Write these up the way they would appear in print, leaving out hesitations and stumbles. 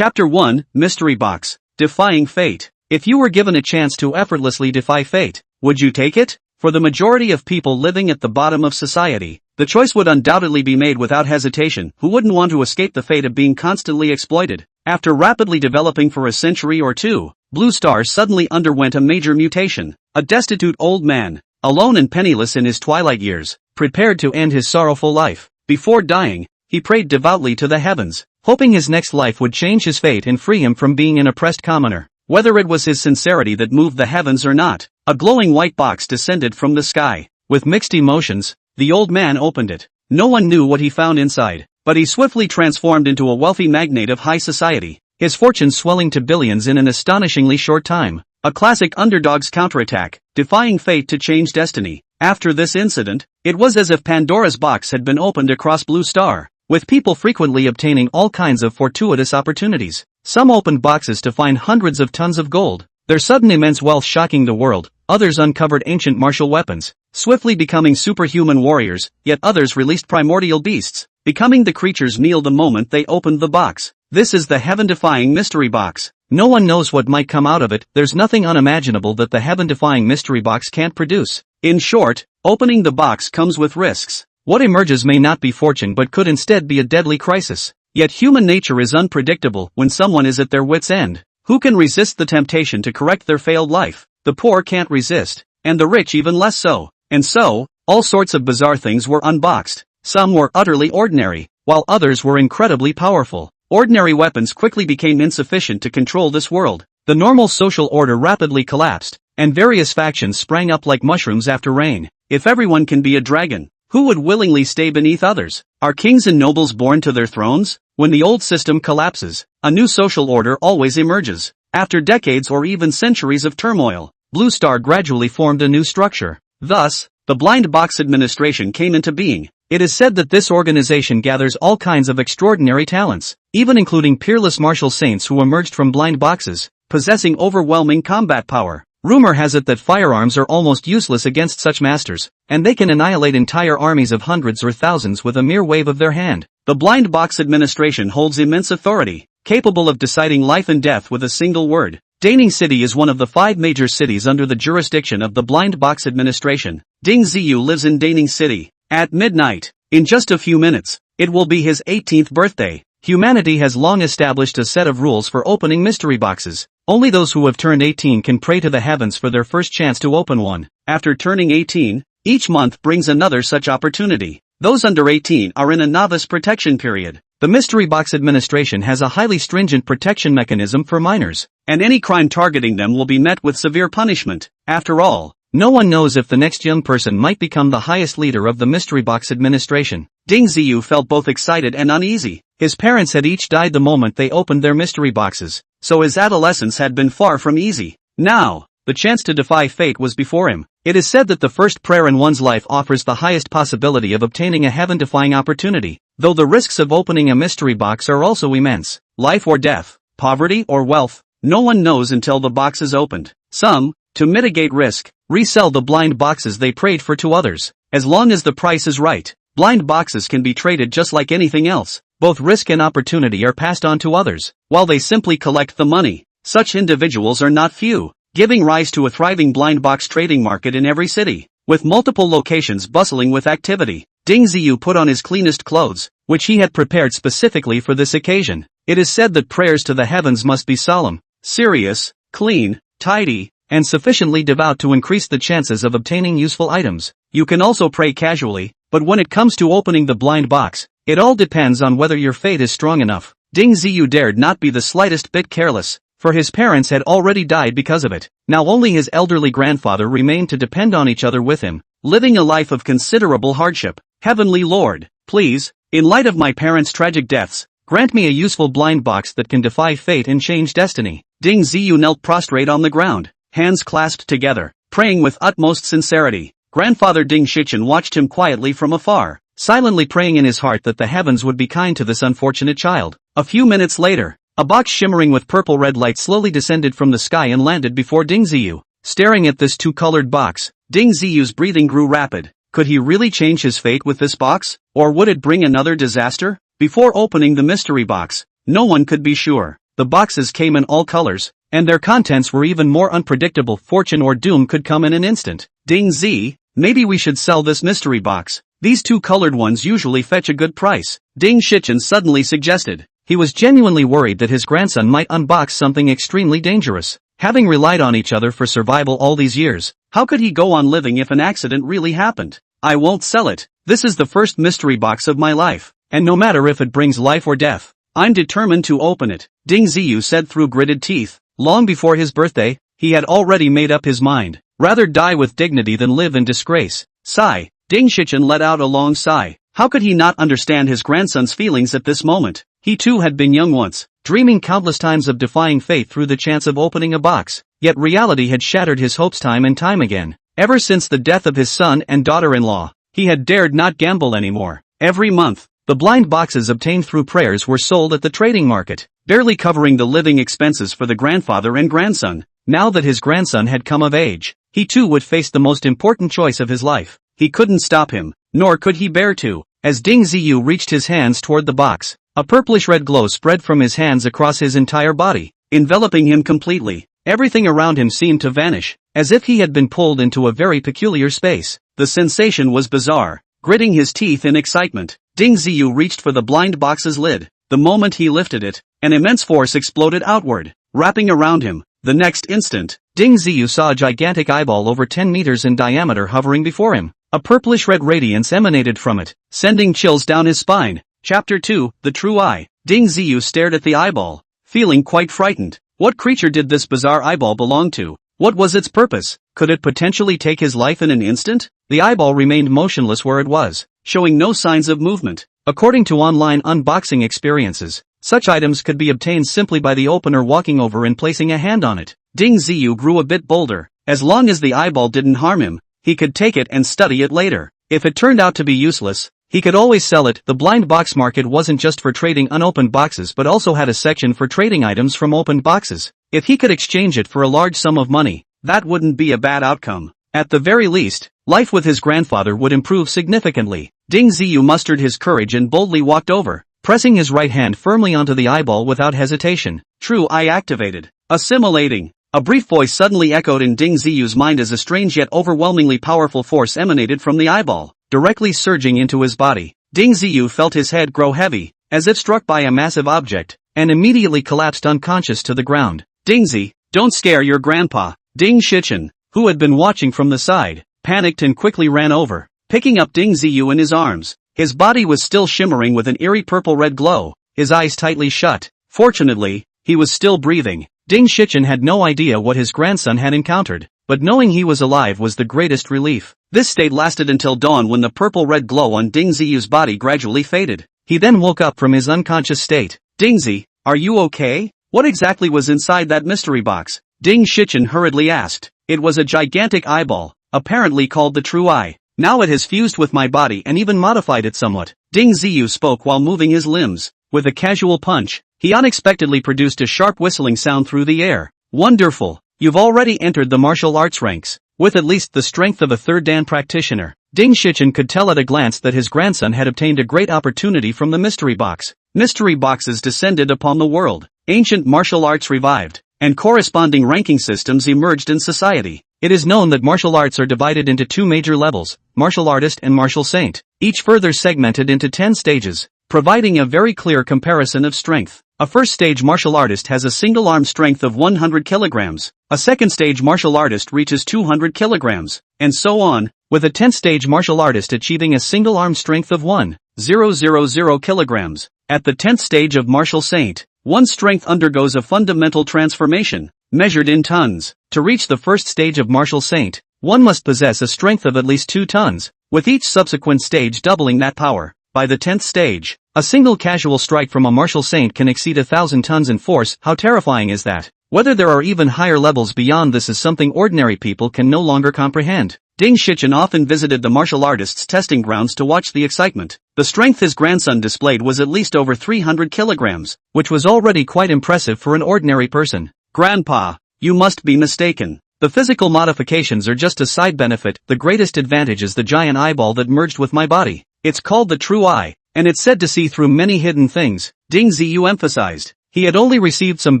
Chapter 1, Mystery Box, Defying Fate. If you were given a chance to effortlessly defy fate, would you take it? For the majority of people living at the bottom of society, the choice would undoubtedly be made without hesitation. Who wouldn't want to escape the fate of being constantly exploited? After rapidly developing for a century or two, Blue Star suddenly underwent a major mutation. A destitute old man, alone and penniless in his twilight years, prepared to end his sorrowful life. Before dying, he prayed devoutly to the heavens, hoping his next life would change his fate and free him from being an oppressed commoner. Whether it was his sincerity that moved the heavens or not, a glowing white box descended from the sky. With mixed emotions, the old man opened it. No one knew what he found inside, but he swiftly transformed into a wealthy magnate of high society, his fortune swelling to billions in an astonishingly short time. A classic underdog's counterattack, defying fate to change destiny. After this incident, it was as if Pandora's box had been opened across Blue Star, with people frequently obtaining all kinds of fortuitous opportunities. Some opened boxes to find hundreds of tons of gold, their sudden immense wealth shocking the world. Others uncovered ancient martial weapons, swiftly becoming superhuman warriors, yet others released primordial beasts, becoming the creatures meal the moment they opened the box. This is the heaven-defying mystery box. No one knows what might come out of it. There's nothing unimaginable that the heaven-defying mystery box can't produce. In short, opening the box comes with risks. What emerges may not be fortune but could instead be a deadly crisis. Yet human nature is unpredictable. When someone is at their wits' end, who can resist the temptation to correct their failed life? The poor can't resist, and the rich even less so. And so, all sorts of bizarre things were unboxed. Some were utterly ordinary, while others were incredibly powerful. Ordinary weapons quickly became insufficient to control this world. The normal social order rapidly collapsed, and various factions sprang up like mushrooms after rain. If everyone can be a dragon, who would willingly stay beneath others? Are kings and nobles born to their thrones? When the old system collapses, a new social order always emerges. After decades or even centuries of turmoil, Blue Star gradually formed a new structure. Thus, the Blind Box Administration came into being. It is said that this organization gathers all kinds of extraordinary talents, even including peerless martial saints who emerged from blind boxes, possessing overwhelming combat power. Rumor has it that firearms are almost useless against such masters, and they can annihilate entire armies of hundreds or thousands with a mere wave of their hand. The Blind Box Administration holds immense authority, capable of deciding life and death with a single word. Daning City is one of the 5 major cities under the jurisdiction of the Blind Box Administration. Ding Ziyu lives in Daning City. At midnight, in just a few minutes, it will be his 18th birthday. Humanity has long established a set of rules for opening mystery boxes. Only those who have turned 18 can pray to the heavens for their first chance to open one. After turning 18, each month brings another such opportunity. Those under 18 are in a novice protection period. The Mystery Box Administration has a highly stringent protection mechanism for minors, and any crime targeting them will be met with severe punishment. After all, no one knows if the next young person might become the highest leader of the Mystery Box Administration. Ding Ziyu felt both excited and uneasy. His parents had each died the moment they opened their mystery boxes, so his adolescence had been far from easy. Now, the chance to defy fate was before him. It is said that the first prayer in one's life offers the highest possibility of obtaining a heaven-defying opportunity, though the risks of opening a mystery box are also immense. Life or death, poverty or wealth, no one knows until the box is opened. Some, to mitigate risk, resell the blind boxes they prayed for to others. As long as the price is right, blind boxes can be traded just like anything else. Both risk and opportunity are passed on to others, while they simply collect the money. Such individuals are not few, giving rise to a thriving blind box trading market in every city, with multiple locations bustling with activity. Ding Ziyu put on his cleanest clothes, which he had prepared specifically for this occasion. It is said that prayers to the heavens must be solemn, serious, clean, tidy, and sufficiently devout to increase the chances of obtaining useful items. You can also pray casually, but when it comes to opening the blind box, it all depends on whether your faith is strong enough. Ding Ziyu dared not be the slightest bit careless, for his parents had already died because of it. Now only his elderly grandfather remained to depend on each other with him, living a life of considerable hardship. Heavenly Lord, please, in light of my parents' tragic deaths, grant me a useful blind box that can defy fate and change destiny. Ding Ziyu knelt prostrate on the ground, hands clasped together, praying with utmost sincerity. Grandfather Ding Shichen watched him quietly from afar, silently praying in his heart that the heavens would be kind to this unfortunate child. A few minutes later, a box shimmering with purple-red light slowly descended from the sky and landed before Ding Ziyu. Staring at this two-colored box, Ding Ziyu's breathing grew rapid. Could he really change his fate with this box, or would it bring another disaster? Before opening the mystery box, no one could be sure. The boxes came in all colors, and their contents were even more unpredictable. Fortune or doom could come in an instant. Ding Z, maybe we should sell this mystery box. These two colored ones usually fetch a good price. Ding Shichen suddenly suggested. He was genuinely worried that his grandson might unbox something extremely dangerous. Having relied on each other for survival all these years, how could he go on living if an accident really happened? I won't sell it. This is the first mystery box of my life, and no matter if it brings life or death, I'm determined to open it, Ding Ziyu said through gritted teeth. Long before his birthday, he had already made up his mind. Rather die with dignity than live in disgrace. Sigh. Ding Shichen let out a long sigh. How could he not understand his grandson's feelings at this moment? He too had been young once, dreaming countless times of defying fate through the chance of opening a box. Yet reality had shattered his hopes time and time again. Ever since the death of his son and daughter-in-law, he had dared not gamble anymore. Every month, the blind boxes obtained through prayers were sold at the trading market, barely covering the living expenses for the grandfather and grandson. Now that his grandson had come of age, he too would face the most important choice of his life. He couldn't stop him, nor could he bear to. As Ding Ziyu reached his hands toward the box, a purplish-red glow spread from his hands across his entire body, enveloping him completely. Everything around him seemed to vanish, as if he had been pulled into a very peculiar space. The sensation was bizarre. Gritting his teeth in excitement, Ding Ziyu reached for the blind box's lid. The moment he lifted it, an immense force exploded outward, wrapping around him. The next instant, Ding Ziyu saw a gigantic eyeball over 10 meters in diameter hovering before him. A purplish-red radiance emanated from it, sending chills down his spine. Chapter 2, The True Eye. Ding Ziyu stared at the eyeball, feeling quite frightened. What creature did this bizarre eyeball belong to? What was its purpose? Could it potentially take his life in an instant? The eyeball remained motionless where it was, showing no signs of movement. According to online unboxing experiences, such items could be obtained simply by the opener walking over and placing a hand on it. Ding Ziyu grew a bit bolder. As long as the eyeball didn't harm him, he could take it and study it later. If it turned out to be useless, he could always sell it. The blind box market wasn't just for trading unopened boxes but also had a section for trading items from opened boxes. If he could exchange it for a large sum of money, that wouldn't be a bad outcome. At the very least, life with his grandfather would improve significantly. Ding Ziyu mustered his courage and boldly walked over, pressing his right hand firmly onto the eyeball without hesitation. True Eye activated. Assimilating. A brief voice suddenly echoed in Ding Ziyu's mind as a strange yet overwhelmingly powerful force emanated from the eyeball, directly surging into his body. Ding Ziyu felt his head grow heavy, as if struck by a massive object, and immediately collapsed unconscious to the ground. Dingzi, don't scare your grandpa. Ding Shichen, who had been watching from the side, panicked and quickly ran over, picking up Ding Ziyu in his arms. His body was still shimmering with an eerie purple-red glow, his eyes tightly shut. Fortunately, he was still breathing. Ding Shichen had no idea what his grandson had encountered, but knowing he was alive was the greatest relief. This state lasted until dawn when the purple-red glow on Ding Ziyu's body gradually faded. He then woke up from his unconscious state. Dingzi, are you okay? What exactly was inside that mystery box? Ding Shichen hurriedly asked. It was a gigantic eyeball, apparently called the True Eye. Now it has fused with my body and even modified it somewhat. Ding Ziyu spoke while moving his limbs. With a casual punch, he unexpectedly produced a sharp whistling sound through the air. Wonderful! You've already entered the martial arts ranks, with at least the strength of a third dan practitioner. Ding Shichen could tell at a glance that his grandson had obtained a great opportunity from the mystery box. Mystery boxes descended upon the world, ancient martial arts revived, and corresponding ranking systems emerged in society. It is known that martial arts are divided into two major levels, martial artist and martial saint, each further segmented into 10 stages, providing a very clear comparison of strength. A first stage martial artist has a single arm strength of 100 kilograms, a second stage martial artist reaches 200 kilograms, and so on, with a 10th stage martial artist achieving a single arm strength of 1,000 kilograms. At the 10th stage of martial saint, one's strength undergoes a fundamental transformation, measured in tons. To reach the first stage of martial saint, one must possess a strength of at least 2 tons, with each subsequent stage doubling that power. By the 10th stage, a single casual strike from a martial saint can exceed 1,000 tons in force. How terrifying is that? Whether there are even higher levels beyond this is something ordinary people can no longer comprehend. Ding Shichen often visited the martial artists' testing grounds to watch the excitement. The strength his grandson displayed was at least over 300 kilograms, which was already quite impressive for an ordinary person. Grandpa, you must be mistaken. The physical modifications are just a side benefit. The greatest advantage is the giant eyeball that merged with my body. It's called the True Eye, and it's said to see through many hidden things, Ding Ziyu emphasized. He had only received some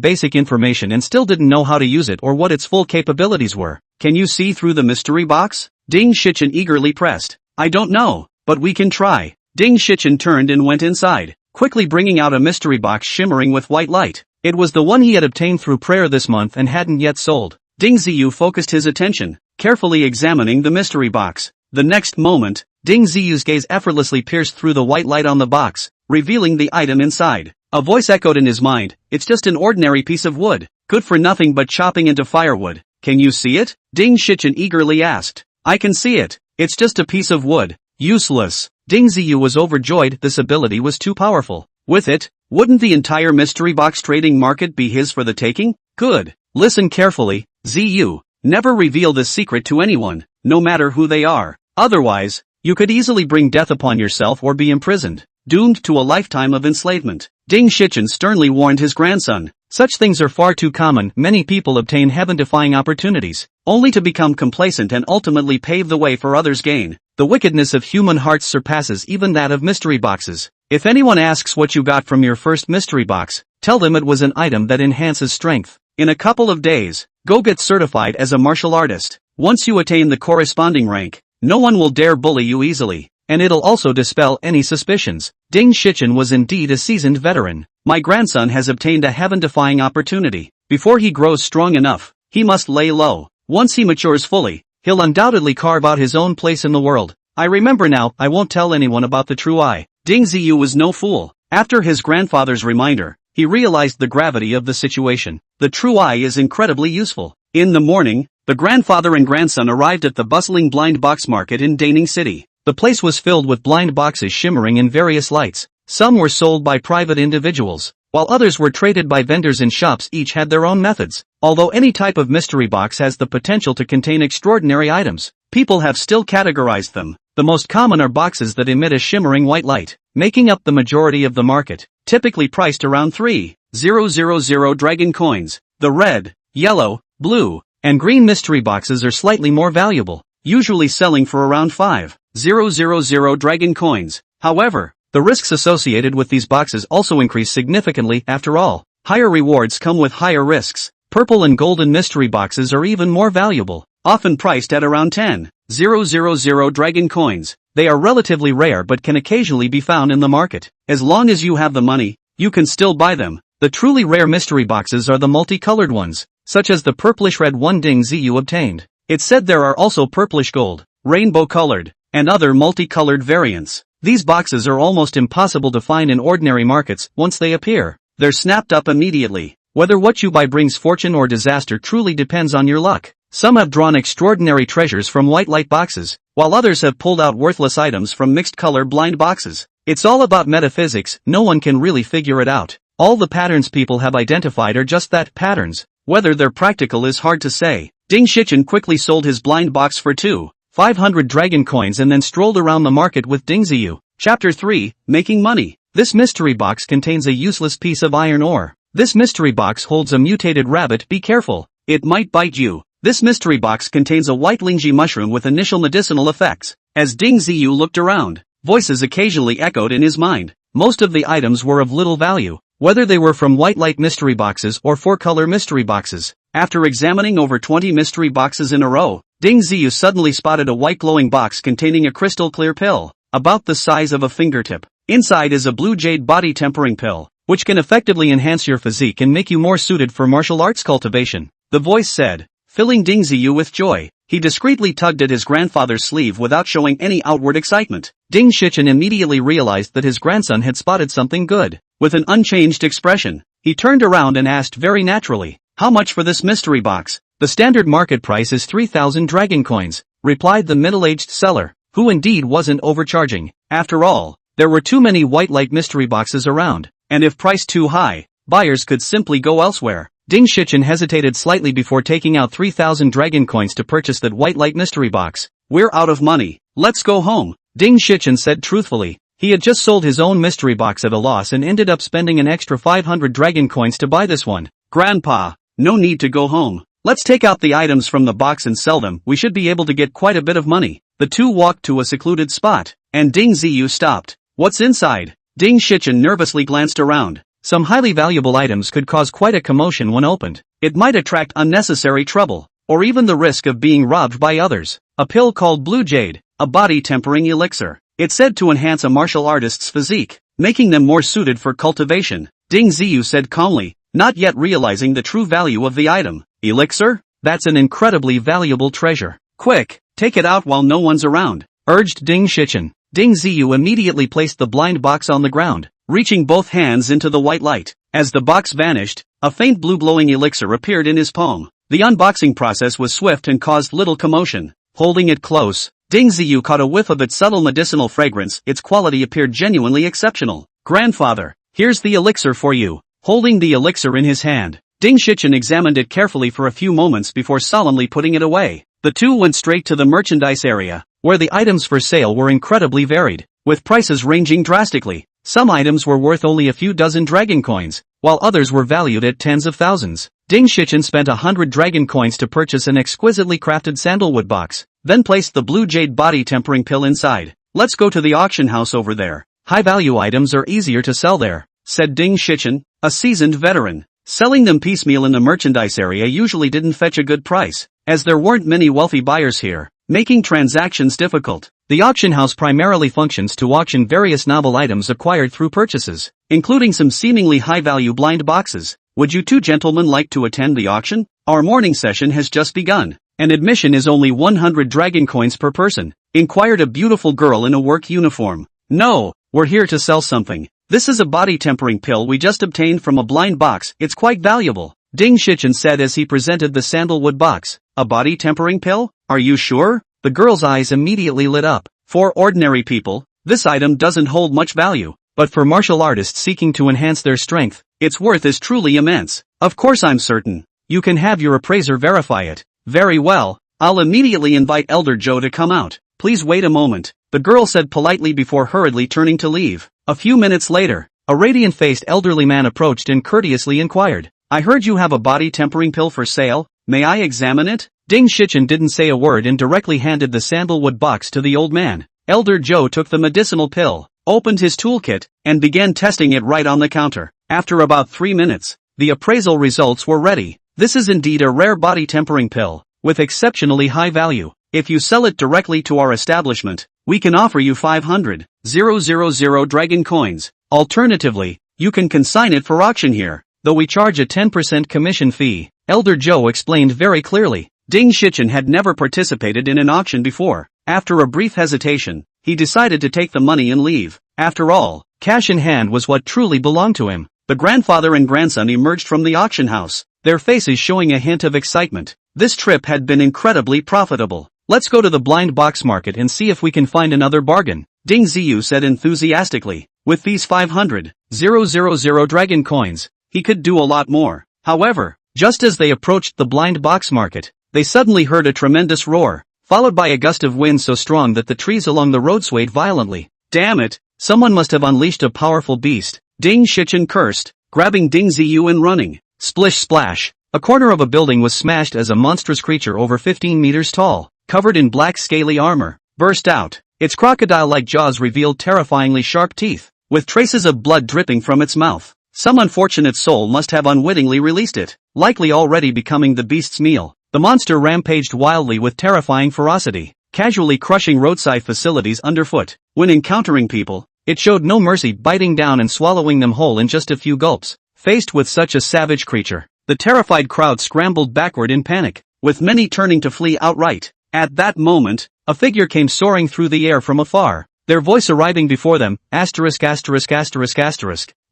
basic information and still didn't know how to use it or what its full capabilities were. Can you see through the mystery box? Ding Shichen eagerly pressed. I don't know, but we can try. Ding Shichen turned and went inside, quickly bringing out a mystery box shimmering with white light. It was the one he had obtained through prayer this month and hadn't yet sold. Ding Ziyu focused his attention, carefully examining the mystery box. The next moment, Ding Ziyu's gaze effortlessly pierced through the white light on the box, revealing the item inside. A voice echoed in his mind, it's just an ordinary piece of wood, good for nothing but chopping into firewood. Can you see it? Ding Shichen eagerly asked. I can see it. It's just a piece of wood. Useless. Ding Ziyu was overjoyed. This ability was too powerful. With it, wouldn't the entire mystery box trading market be his for the taking? Good. Listen carefully, Ziyu. Never reveal this secret to anyone, no matter who they are. Otherwise, you could easily bring death upon yourself or be imprisoned, doomed to a lifetime of enslavement. Ding Shichen sternly warned his grandson. Such things are far too common. Many people obtain heaven-defying opportunities, only to become complacent and ultimately pave the way for others' gain. The wickedness of human hearts surpasses even that of mystery boxes. If anyone asks what you got from your first mystery box, tell them it was an item that enhances strength. In a couple of days, go get certified as a martial artist. Once you attain the corresponding rank, no one will dare bully you easily, and it'll also dispel any suspicions. Ding Shichen was indeed a seasoned veteran. My grandson has obtained a heaven-defying opportunity. Before he grows strong enough, he must lay low. Once he matures fully, he'll undoubtedly carve out his own place in the world. I remember now, I won't tell anyone about the true eye. Ding Ziyu was no fool. After his grandfather's reminder, he realized the gravity of the situation. The true eye is incredibly useful. In the morning, the grandfather and grandson arrived at the bustling blind box market in Daning City. The place was filled with blind boxes shimmering in various lights. Some were sold by private individuals, while others were traded by vendors in shops. Each had their own methods. Although any type of mystery box has the potential to contain extraordinary items, people have still categorized them. The most common are boxes that emit a shimmering white light, making up the majority of the market, typically priced around 3,000 dragon coins. The red, yellow, blue, and green mystery boxes are slightly more valuable, usually selling for around 5,000 dragon coins. However, the risks associated with these boxes also increase significantly. After all, higher rewards come with higher risks. Purple and golden mystery boxes are even more valuable, often priced at around 10,000 dragon coins. They are relatively rare but can occasionally be found in the market. As long as you have the money, you can still buy them. The truly rare mystery boxes are the multicolored ones, such as the purplish red one Ding Ziyu obtained. It's said there are also purplish gold, rainbow colored, and other multicolored variants. These boxes are almost impossible to find in ordinary markets. Once they appear, they're snapped up immediately. Whether what you buy brings fortune or disaster truly depends on your luck. Some have drawn extraordinary treasures from white light boxes, while others have pulled out worthless items from mixed color blind boxes. It's all about metaphysics. No one can really figure it out. All the patterns people have identified are just that, patterns. Whether they're practical is hard to say. Ding Shichen quickly sold his blind box for 2,500 dragon coins and then strolled around the market with Ding Ziyu. Chapter 3, Making Money. This mystery box contains a useless piece of iron ore. This mystery box holds a mutated rabbit. Be careful, it might bite you. This mystery box contains a white lingji mushroom with initial medicinal effects. As Ding Ziyu looked around, voices occasionally echoed in his mind. Most of the items were of little value, whether they were from white light mystery boxes or four-color mystery boxes. After examining over 20 mystery boxes in a row, Ding Ziyu suddenly spotted a white glowing box containing a crystal clear pill, about the size of a fingertip. Inside is a blue jade body tempering pill, which can effectively enhance your physique and make you more suited for martial arts cultivation. The voice said, filling Ding Ziyu with joy. He discreetly tugged at his grandfather's sleeve without showing any outward excitement. Ding Shichen immediately realized that his grandson had spotted something good. With an unchanged expression, he turned around and asked very naturally, how much for this mystery box? The standard market price is 3,000 dragon coins, replied the middle-aged seller, who indeed wasn't overcharging. After all, there were too many white light mystery boxes around, and if priced too high, buyers could simply go elsewhere. Ding Shichen hesitated slightly before taking out 3,000 dragon coins to purchase that white light mystery box. We're out of money. Let's go home, Ding Shichen said truthfully. He had just sold his own mystery box at a loss and ended up spending an extra 500 dragon coins to buy this one. Grandpa, no need to go home. Let's take out the items from the box and sell them. We should be able to get quite a bit of money. The two walked to a secluded spot, and Ding Ziyu stopped. What's inside? Ding Shichen nervously glanced around. Some highly valuable items could cause quite a commotion when opened. It might attract unnecessary trouble, or even the risk of being robbed by others. A pill called Blue Jade, a body-tempering elixir. It's said to enhance a martial artist's physique, making them more suited for cultivation. Ding Ziyu said calmly, not yet realizing the true value of the item. Elixir? That's an incredibly valuable treasure. Quick, take it out while no one's around, urged Ding Shichen. Ding Ziyu immediately placed the blind box on the ground, reaching both hands into the white light. As the box vanished, a faint blue glowing elixir appeared in his palm. The unboxing process was swift and caused little commotion. Holding it close, Ding Ziyu caught a whiff of its subtle medicinal fragrance. Its quality appeared genuinely exceptional. Grandfather, here's the elixir for you. Holding the elixir in his hand, Ding Shichen examined it carefully for a few moments before solemnly putting it away. The two went straight to the merchandise area, where the items for sale were incredibly varied, with prices ranging drastically. Some items were worth only a few dozen dragon coins, while others were valued at tens of thousands. Ding Shichen spent 100 dragon coins to purchase an exquisitely crafted sandalwood box, then placed the blue jade body tempering pill inside. Let's go to the auction house over there. High-value items are easier to sell there, said Ding Shichen, a seasoned veteran. Selling them piecemeal in the merchandise area usually didn't fetch a good price, as there weren't many wealthy buyers here, making transactions difficult. The auction house primarily functions to auction various novel items acquired through purchases, including some seemingly high-value blind boxes. Would you two gentlemen like to attend the auction? Our morning session has just begun, and admission is only 100 dragon coins per person, inquired a beautiful girl in a work uniform. No, we're here to sell something. This is a body tempering pill we just obtained from a blind box. It's quite valuable, Ding Shichen said as he presented the sandalwood box. A body tempering pill? Are you sure? The girl's eyes immediately lit up. For ordinary people, this item doesn't hold much value, but for martial artists seeking to enhance their strength, its worth is truly immense. Of course I'm certain. You can have your appraiser verify it. Very well, I'll immediately invite Elder Joe to come out. Please wait a moment, the girl said politely before hurriedly turning to leave. A few minutes later, a radiant-faced elderly man approached and courteously inquired, I heard you have a body tempering pill for sale, may I examine it? Ding Shichen didn't say a word and directly handed the sandalwood box to the old man. Elder Joe took the medicinal pill, opened his toolkit, and began testing it right on the counter. After about 3 minutes, the appraisal results were ready. This is indeed a rare body tempering pill, with exceptionally high value. If you sell it directly to our establishment, we can offer you 500,000 dragon coins. Alternatively, you can consign it for auction here, though we charge a 10% commission fee, Elder Joe explained very clearly. Ding Shichen had never participated in an auction before. After a brief hesitation, he decided to take the money and leave. After all, cash in hand was what truly belonged to him. The grandfather and grandson emerged from the auction house, their faces showing a hint of excitement. This trip had been incredibly profitable. Let's go to the blind box market and see if we can find another bargain, Ding Ziyu said enthusiastically. With these 500,000 dragon coins, he could do a lot more. However, just as they approached the blind box market, they suddenly heard a tremendous roar, followed by a gust of wind so strong that the trees along the road swayed violently. Damn it, someone must have unleashed a powerful beast, Ding Shichen cursed, grabbing Ding Ziyu and running. Splish splash, a corner of a building was smashed as a monstrous creature over 15 meters tall, covered in black scaly armor, burst out. Its crocodile-like jaws revealed terrifyingly sharp teeth, with traces of blood dripping from its mouth. Some unfortunate soul must have unwittingly released it, likely already becoming the beast's meal. The monster rampaged wildly with terrifying ferocity, casually crushing roadside facilities underfoot. When encountering people, it showed no mercy, biting down and swallowing them whole in just a few gulps. Faced with such a savage creature, the terrified crowd scrambled backward in panic, with many turning to flee outright. At that moment, a figure came soaring through the air from afar, their voice arriving before them, asterisk.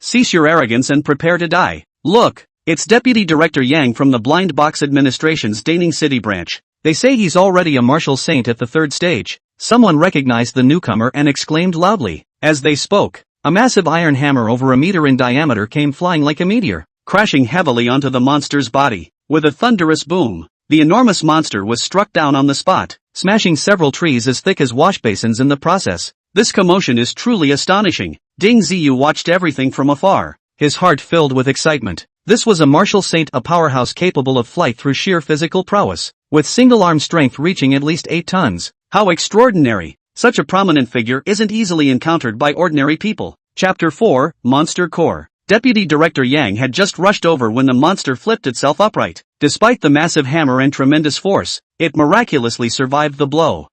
Cease your arrogance and prepare to die. Look! It's Deputy Director Yang from the Blind Box Administration's Daning City branch. They say he's already a martial saint at the 3rd stage. Someone recognized the newcomer and exclaimed loudly. As they spoke, a massive iron hammer over a meter in diameter came flying like a meteor, crashing heavily onto the monster's body. With a thunderous boom, the enormous monster was struck down on the spot, smashing several trees as thick as washbasins in the process. This commotion is truly astonishing. Ding Ziyu watched everything from afar, his heart filled with excitement. This was a martial saint, a powerhouse capable of flight through sheer physical prowess, with single-arm strength reaching at least 8 tons. How extraordinary! Such a prominent figure isn't easily encountered by ordinary people. Chapter 4, Monster Core. Deputy Director Yang had just rushed over when the monster flipped itself upright. Despite the massive hammer and tremendous force, it miraculously survived the blow.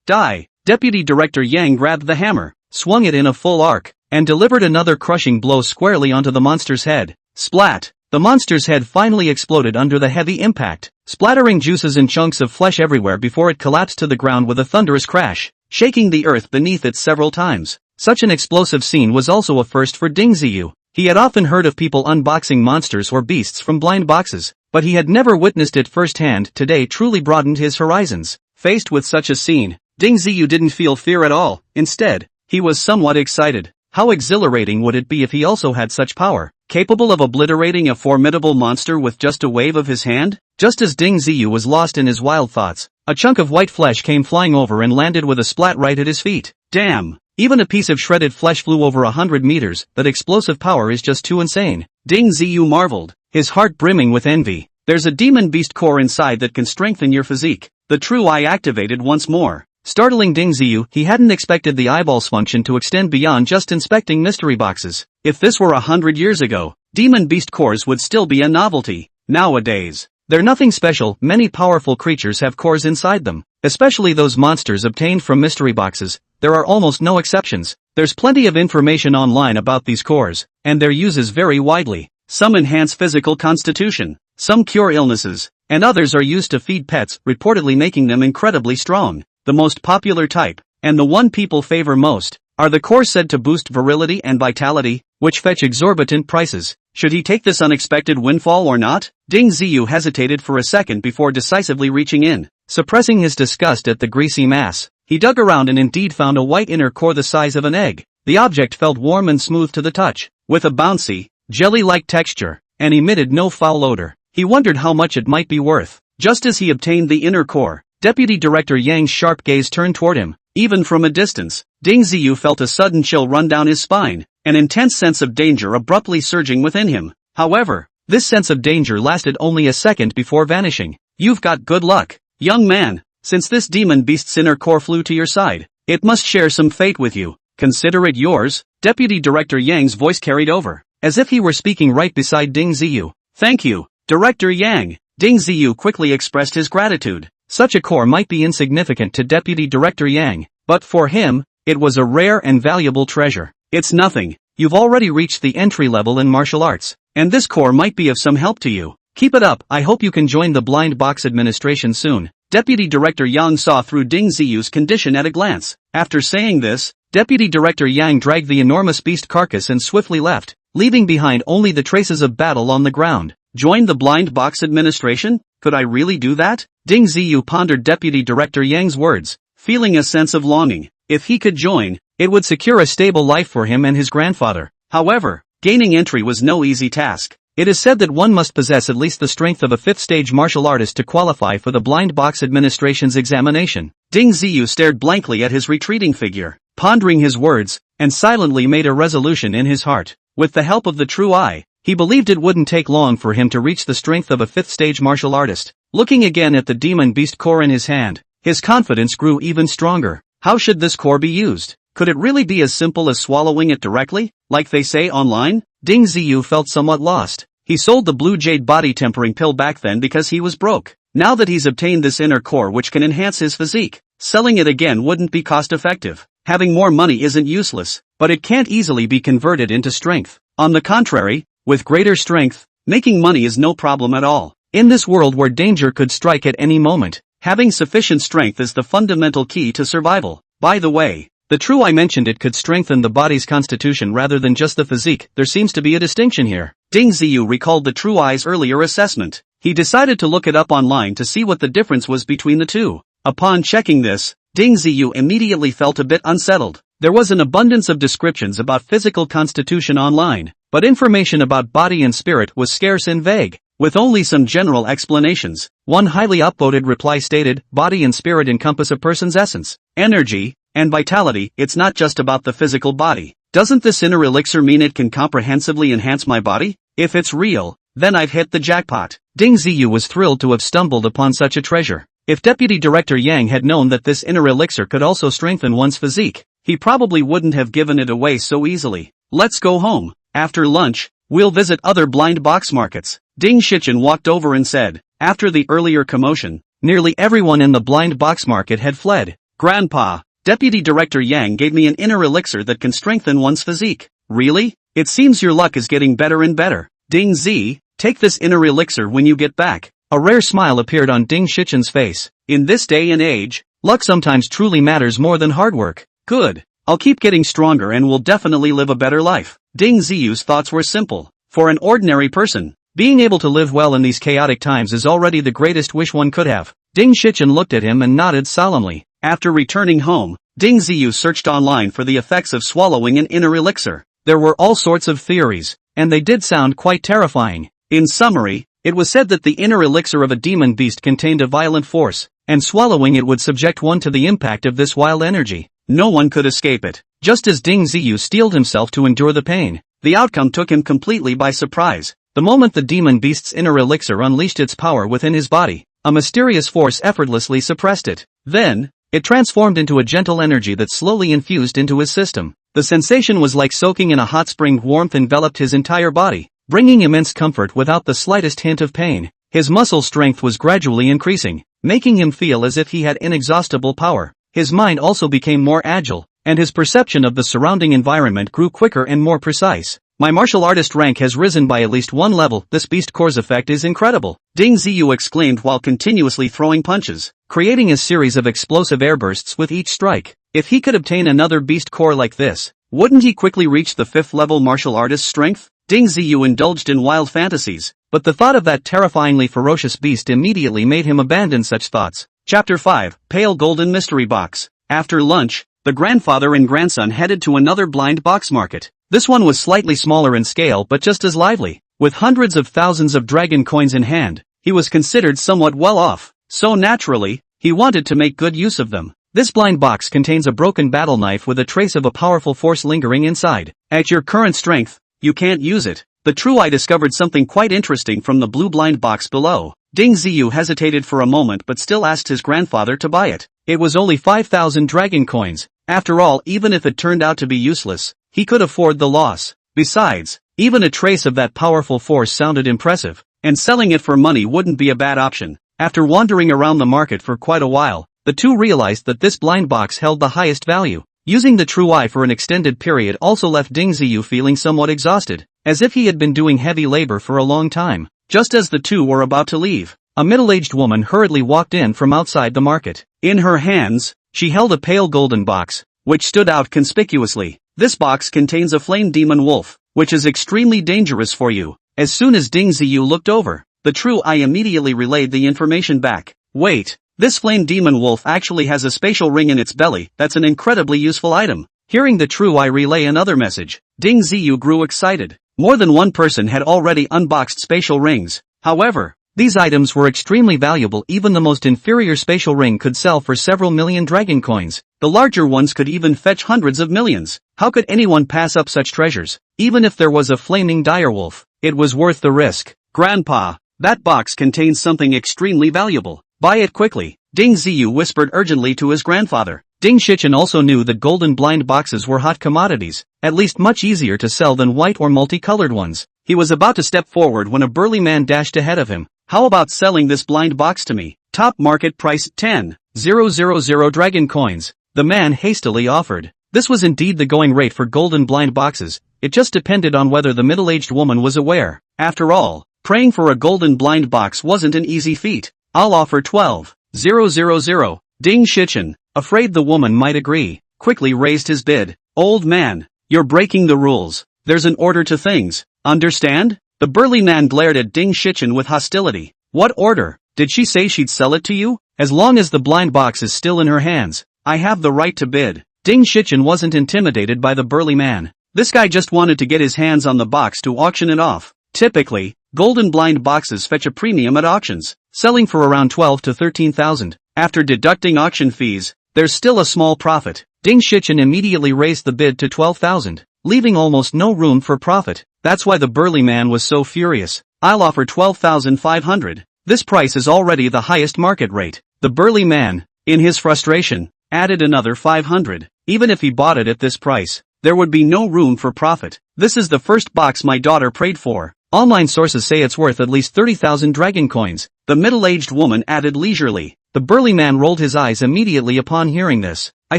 Die. Deputy Director Yang grabbed the hammer, swung it in a full arc, and delivered another crushing blow squarely onto the monster's head. Splat! The monster's head finally exploded under the heavy impact, splattering juices and chunks of flesh everywhere before it collapsed to the ground with a thunderous crash, shaking the earth beneath it several times. Such an explosive scene was also a first for Ding Ziyu. He had often heard of people unboxing monsters or beasts from blind boxes, but he had never witnessed it firsthand. Today truly broadened his horizons. Faced with such a scene, Ding Ziyu didn't feel fear at all. Instead, he was somewhat excited. How exhilarating would it be if he also had such power, capable of obliterating a formidable monster with just a wave of his hand? Just as Ding Ziyu was lost in his wild thoughts, a chunk of white flesh came flying over and landed with a splat right at his feet. Damn! Even a piece of shredded flesh flew over 100 meters. That explosive power is just too insane. Ding Ziyu marveled, his heart brimming with envy. There's a demon beast core inside that can strengthen your physique. The true eye activated once more. Startling Ding Ziyu, he hadn't expected the eyeball's function to extend beyond just inspecting mystery boxes. If this were 100 years ago, demon beast cores would still be a novelty. Nowadays, they're nothing special. Many powerful creatures have cores inside them, especially those monsters obtained from mystery boxes. There are almost no exceptions. There's plenty of information online about these cores, and their uses vary widely. Some enhance physical constitution, some cure illnesses, and others are used to feed pets, reportedly making them incredibly strong. The most popular type, and the one people favor most, are the cores said to boost virility and vitality, which fetch exorbitant prices. Should he take this unexpected windfall or not? Ding Ziyu hesitated for a second before decisively reaching in. Suppressing his disgust at the greasy mass, he dug around and indeed found a white inner core the size of an egg. The object felt warm and smooth to the touch, with a bouncy, jelly-like texture, and emitted no foul odor. He wondered how much it might be worth. Just as he obtained the inner core, Deputy Director Yang's sharp gaze turned toward him. Even from a distance, Ding Ziyu felt a sudden chill run down his spine, an intense sense of danger abruptly surging within him. However, this sense of danger lasted only a second before vanishing. You've got good luck, young man. Since this demon beast's inner core flew to your side, it must share some fate with you. Consider it yours. Deputy Director Yang's voice carried over, as if he were speaking right beside Ding Ziyu. Thank you, Director Yang. Ding Ziyu quickly expressed his gratitude. Such a core might be insignificant to Deputy Director Yang, but for him, it was a rare and valuable treasure. It's nothing. You've already reached the entry level in martial arts, and this core might be of some help to you. Keep it up. I hope you can join the blind box administration soon. Deputy Director Yang saw through Ding Ziyu's condition at a glance. After saying this, Deputy Director Yang dragged the enormous beast carcass and swiftly left, leaving behind only the traces of battle on the ground. Join the blind box administration? Could I really do that? Ding Ziyu pondered Deputy Director Yang's words, feeling a sense of longing. If he could join, it would secure a stable life for him and his grandfather. However, gaining entry was no easy task. It is said that one must possess at least the strength of a 5th-stage martial artist to qualify for the blind box administration's examination. Ding Ziyu stared blankly at his retreating figure, pondering his words, and silently made a resolution in his heart. With the help of the true eye, he believed it wouldn't take long for him to reach the strength of a 5th-stage martial artist. Looking again at the demon beast core in his hand, his confidence grew even stronger. How should this core be used? Could it really be as simple as swallowing it directly, like they say online? Ding Ziyu felt somewhat lost. He sold the blue jade body tempering pill back then because he was broke. Now that he's obtained this inner core which can enhance his physique, selling it again wouldn't be cost effective. Having more money isn't useless, but it can't easily be converted into strength. On the contrary, with greater strength, making money is no problem at all. In this world where danger could strike at any moment, having sufficient strength is the fundamental key to survival. By the way, the true eye mentioned it could strengthen the body's constitution rather than just the physique. There seems to be a distinction here. Ding Ziyu recalled the true eye's earlier assessment. He decided to look it up online to see what the difference was between the two. Upon checking this, Ding Ziyu immediately felt a bit unsettled. There was an abundance of descriptions about physical constitution online, but information about body and spirit was scarce and vague, with only some general explanations. One highly upvoted reply stated, body and spirit encompass a person's essence, energy, and vitality. It's not just about the physical body. Doesn't this inner elixir mean it can comprehensively enhance my body? If it's real, then I've hit the jackpot. Ding Ziyu was thrilled to have stumbled upon such a treasure. If Deputy Director Yang had known that this inner elixir could also strengthen one's physique, he probably wouldn't have given it away so easily. Let's go home. After lunch, we'll visit other blind box markets. Ding Shichen walked over and said. After the earlier commotion, nearly everyone in the blind box market had fled. Grandpa, Deputy Director Yang gave me an inner elixir that can strengthen one's physique. Really? It seems your luck is getting better and better. Ding Zi, take this inner elixir when you get back. A rare smile appeared on Ding Shichen's face. In this day and age, luck sometimes truly matters more than hard work. Good. I'll keep getting stronger and will definitely live a better life. Ding Ziyu's thoughts were simple. For an ordinary person, being able to live well in these chaotic times is already the greatest wish one could have. Ding Shichen looked at him and nodded solemnly. After returning home, Ding Ziyu searched online for the effects of swallowing an inner elixir. There were all sorts of theories, and they did sound quite terrifying. In summary, it was said that the inner elixir of a demon beast contained a violent force, and swallowing it would subject one to the impact of this wild energy. No one could escape it. Just as Ding Ziyu steeled himself to endure the pain, the outcome took him completely by surprise. The moment the demon beast's inner elixir unleashed its power within his body, a mysterious force effortlessly suppressed it. Then, it transformed into a gentle energy that slowly infused into his system. The sensation was like soaking in a hot spring. Warmth enveloped his entire body, bringing immense comfort without the slightest hint of pain. His muscle strength was gradually increasing, making him feel as if he had inexhaustible power. His mind also became more agile, and his perception of the surrounding environment grew quicker and more precise. My martial artist rank has risen by at least one level. This beast core's effect is incredible. Ding Ziyu exclaimed while continuously throwing punches, creating a series of explosive airbursts with each strike. If he could obtain another beast core like this, wouldn't he quickly reach the 5th level martial artist strength? Ding Ziyu indulged in wild fantasies, but the thought of that terrifyingly ferocious beast immediately made him abandon such thoughts. Chapter 5, Pale Golden Mystery Box. After lunch, the grandfather and grandson headed to another blind box market. This one was slightly smaller in scale but just as lively. With hundreds of thousands of dragon coins in hand, he was considered somewhat well off, so naturally, he wanted to make good use of them. This blind box contains a broken battle knife with a trace of a powerful force lingering inside. At your current strength, you can't use it. The true eye discovered something quite interesting from the blue blind box below. Ding Ziyu hesitated for a moment but still asked his grandfather to buy it. It was only 5,000 dragon coins. After all, even if it turned out to be useless, he could afford the loss. Besides, even a trace of that powerful force sounded impressive, and selling it for money wouldn't be a bad option. After wandering around the market for quite a while, the two realized that this blind box held the highest value. Using the true eye for an extended period also left Ding Ziyu feeling somewhat exhausted, as if he had been doing heavy labor for a long time. Just as the two were about to leave, a middle-aged woman hurriedly walked in from outside the market. In her hands, she held a pale golden box, which stood out conspicuously. This box contains a flame demon wolf, which is extremely dangerous for you. As soon as Ding Ziyu looked over, the true eye immediately relayed the information back. Wait, this flame demon wolf actually has a spatial ring in its belly. That's an incredibly useful item. Hearing the true eye relay another message, Ding Ziyu grew excited. More than one person had already unboxed spatial rings. However, these items were extremely valuable. Even the most inferior spatial ring could sell for several million dragon coins. The larger ones could even fetch hundreds of millions. How could anyone pass up such treasures? Even if there was a flaming direwolf, it was worth the risk. Grandpa, that box contains something extremely valuable. Buy it quickly, Ding Ziyu whispered urgently to his grandfather. Ding Shichen also knew that golden blind boxes were hot commodities, at least much easier to sell than white or multicolored ones. He was about to step forward when a burly man dashed ahead of him. How about selling this blind box to me? Top market price 10,000 dragon coins. The man hastily offered. This was indeed the going rate for golden blind boxes. It just depended on whether the middle-aged woman was aware. After all, praying for a golden blind box wasn't an easy feat. I'll offer 12,000. Ding Shichen, afraid the woman might agree, quickly raised his bid. Old man, you're breaking the rules. There's an order to things. Understand? The burly man glared at Ding Shichen with hostility. What order? Did she say she'd sell it to you? As long as the blind box is still in her hands, I have the right to bid. Ding Shichen wasn't intimidated by the burly man. This guy just wanted to get his hands on the box to auction it off. Typically, golden blind boxes fetch a premium at auctions, selling for around 12 to 13,000. After deducting auction fees, there's still a small profit. Ding Shichen immediately raised the bid to 12,000, leaving almost no room for profit. That's why the burly man was so furious. I'll offer 12,500. This price is already the highest market rate. The burly man, in his frustration, added another 500. Even if he bought it at this price, there would be no room for profit. This is the first box my daughter prayed for. Online sources say it's worth at least 30,000 dragon coins, the middle-aged woman added leisurely. The burly man rolled his eyes immediately upon hearing this. I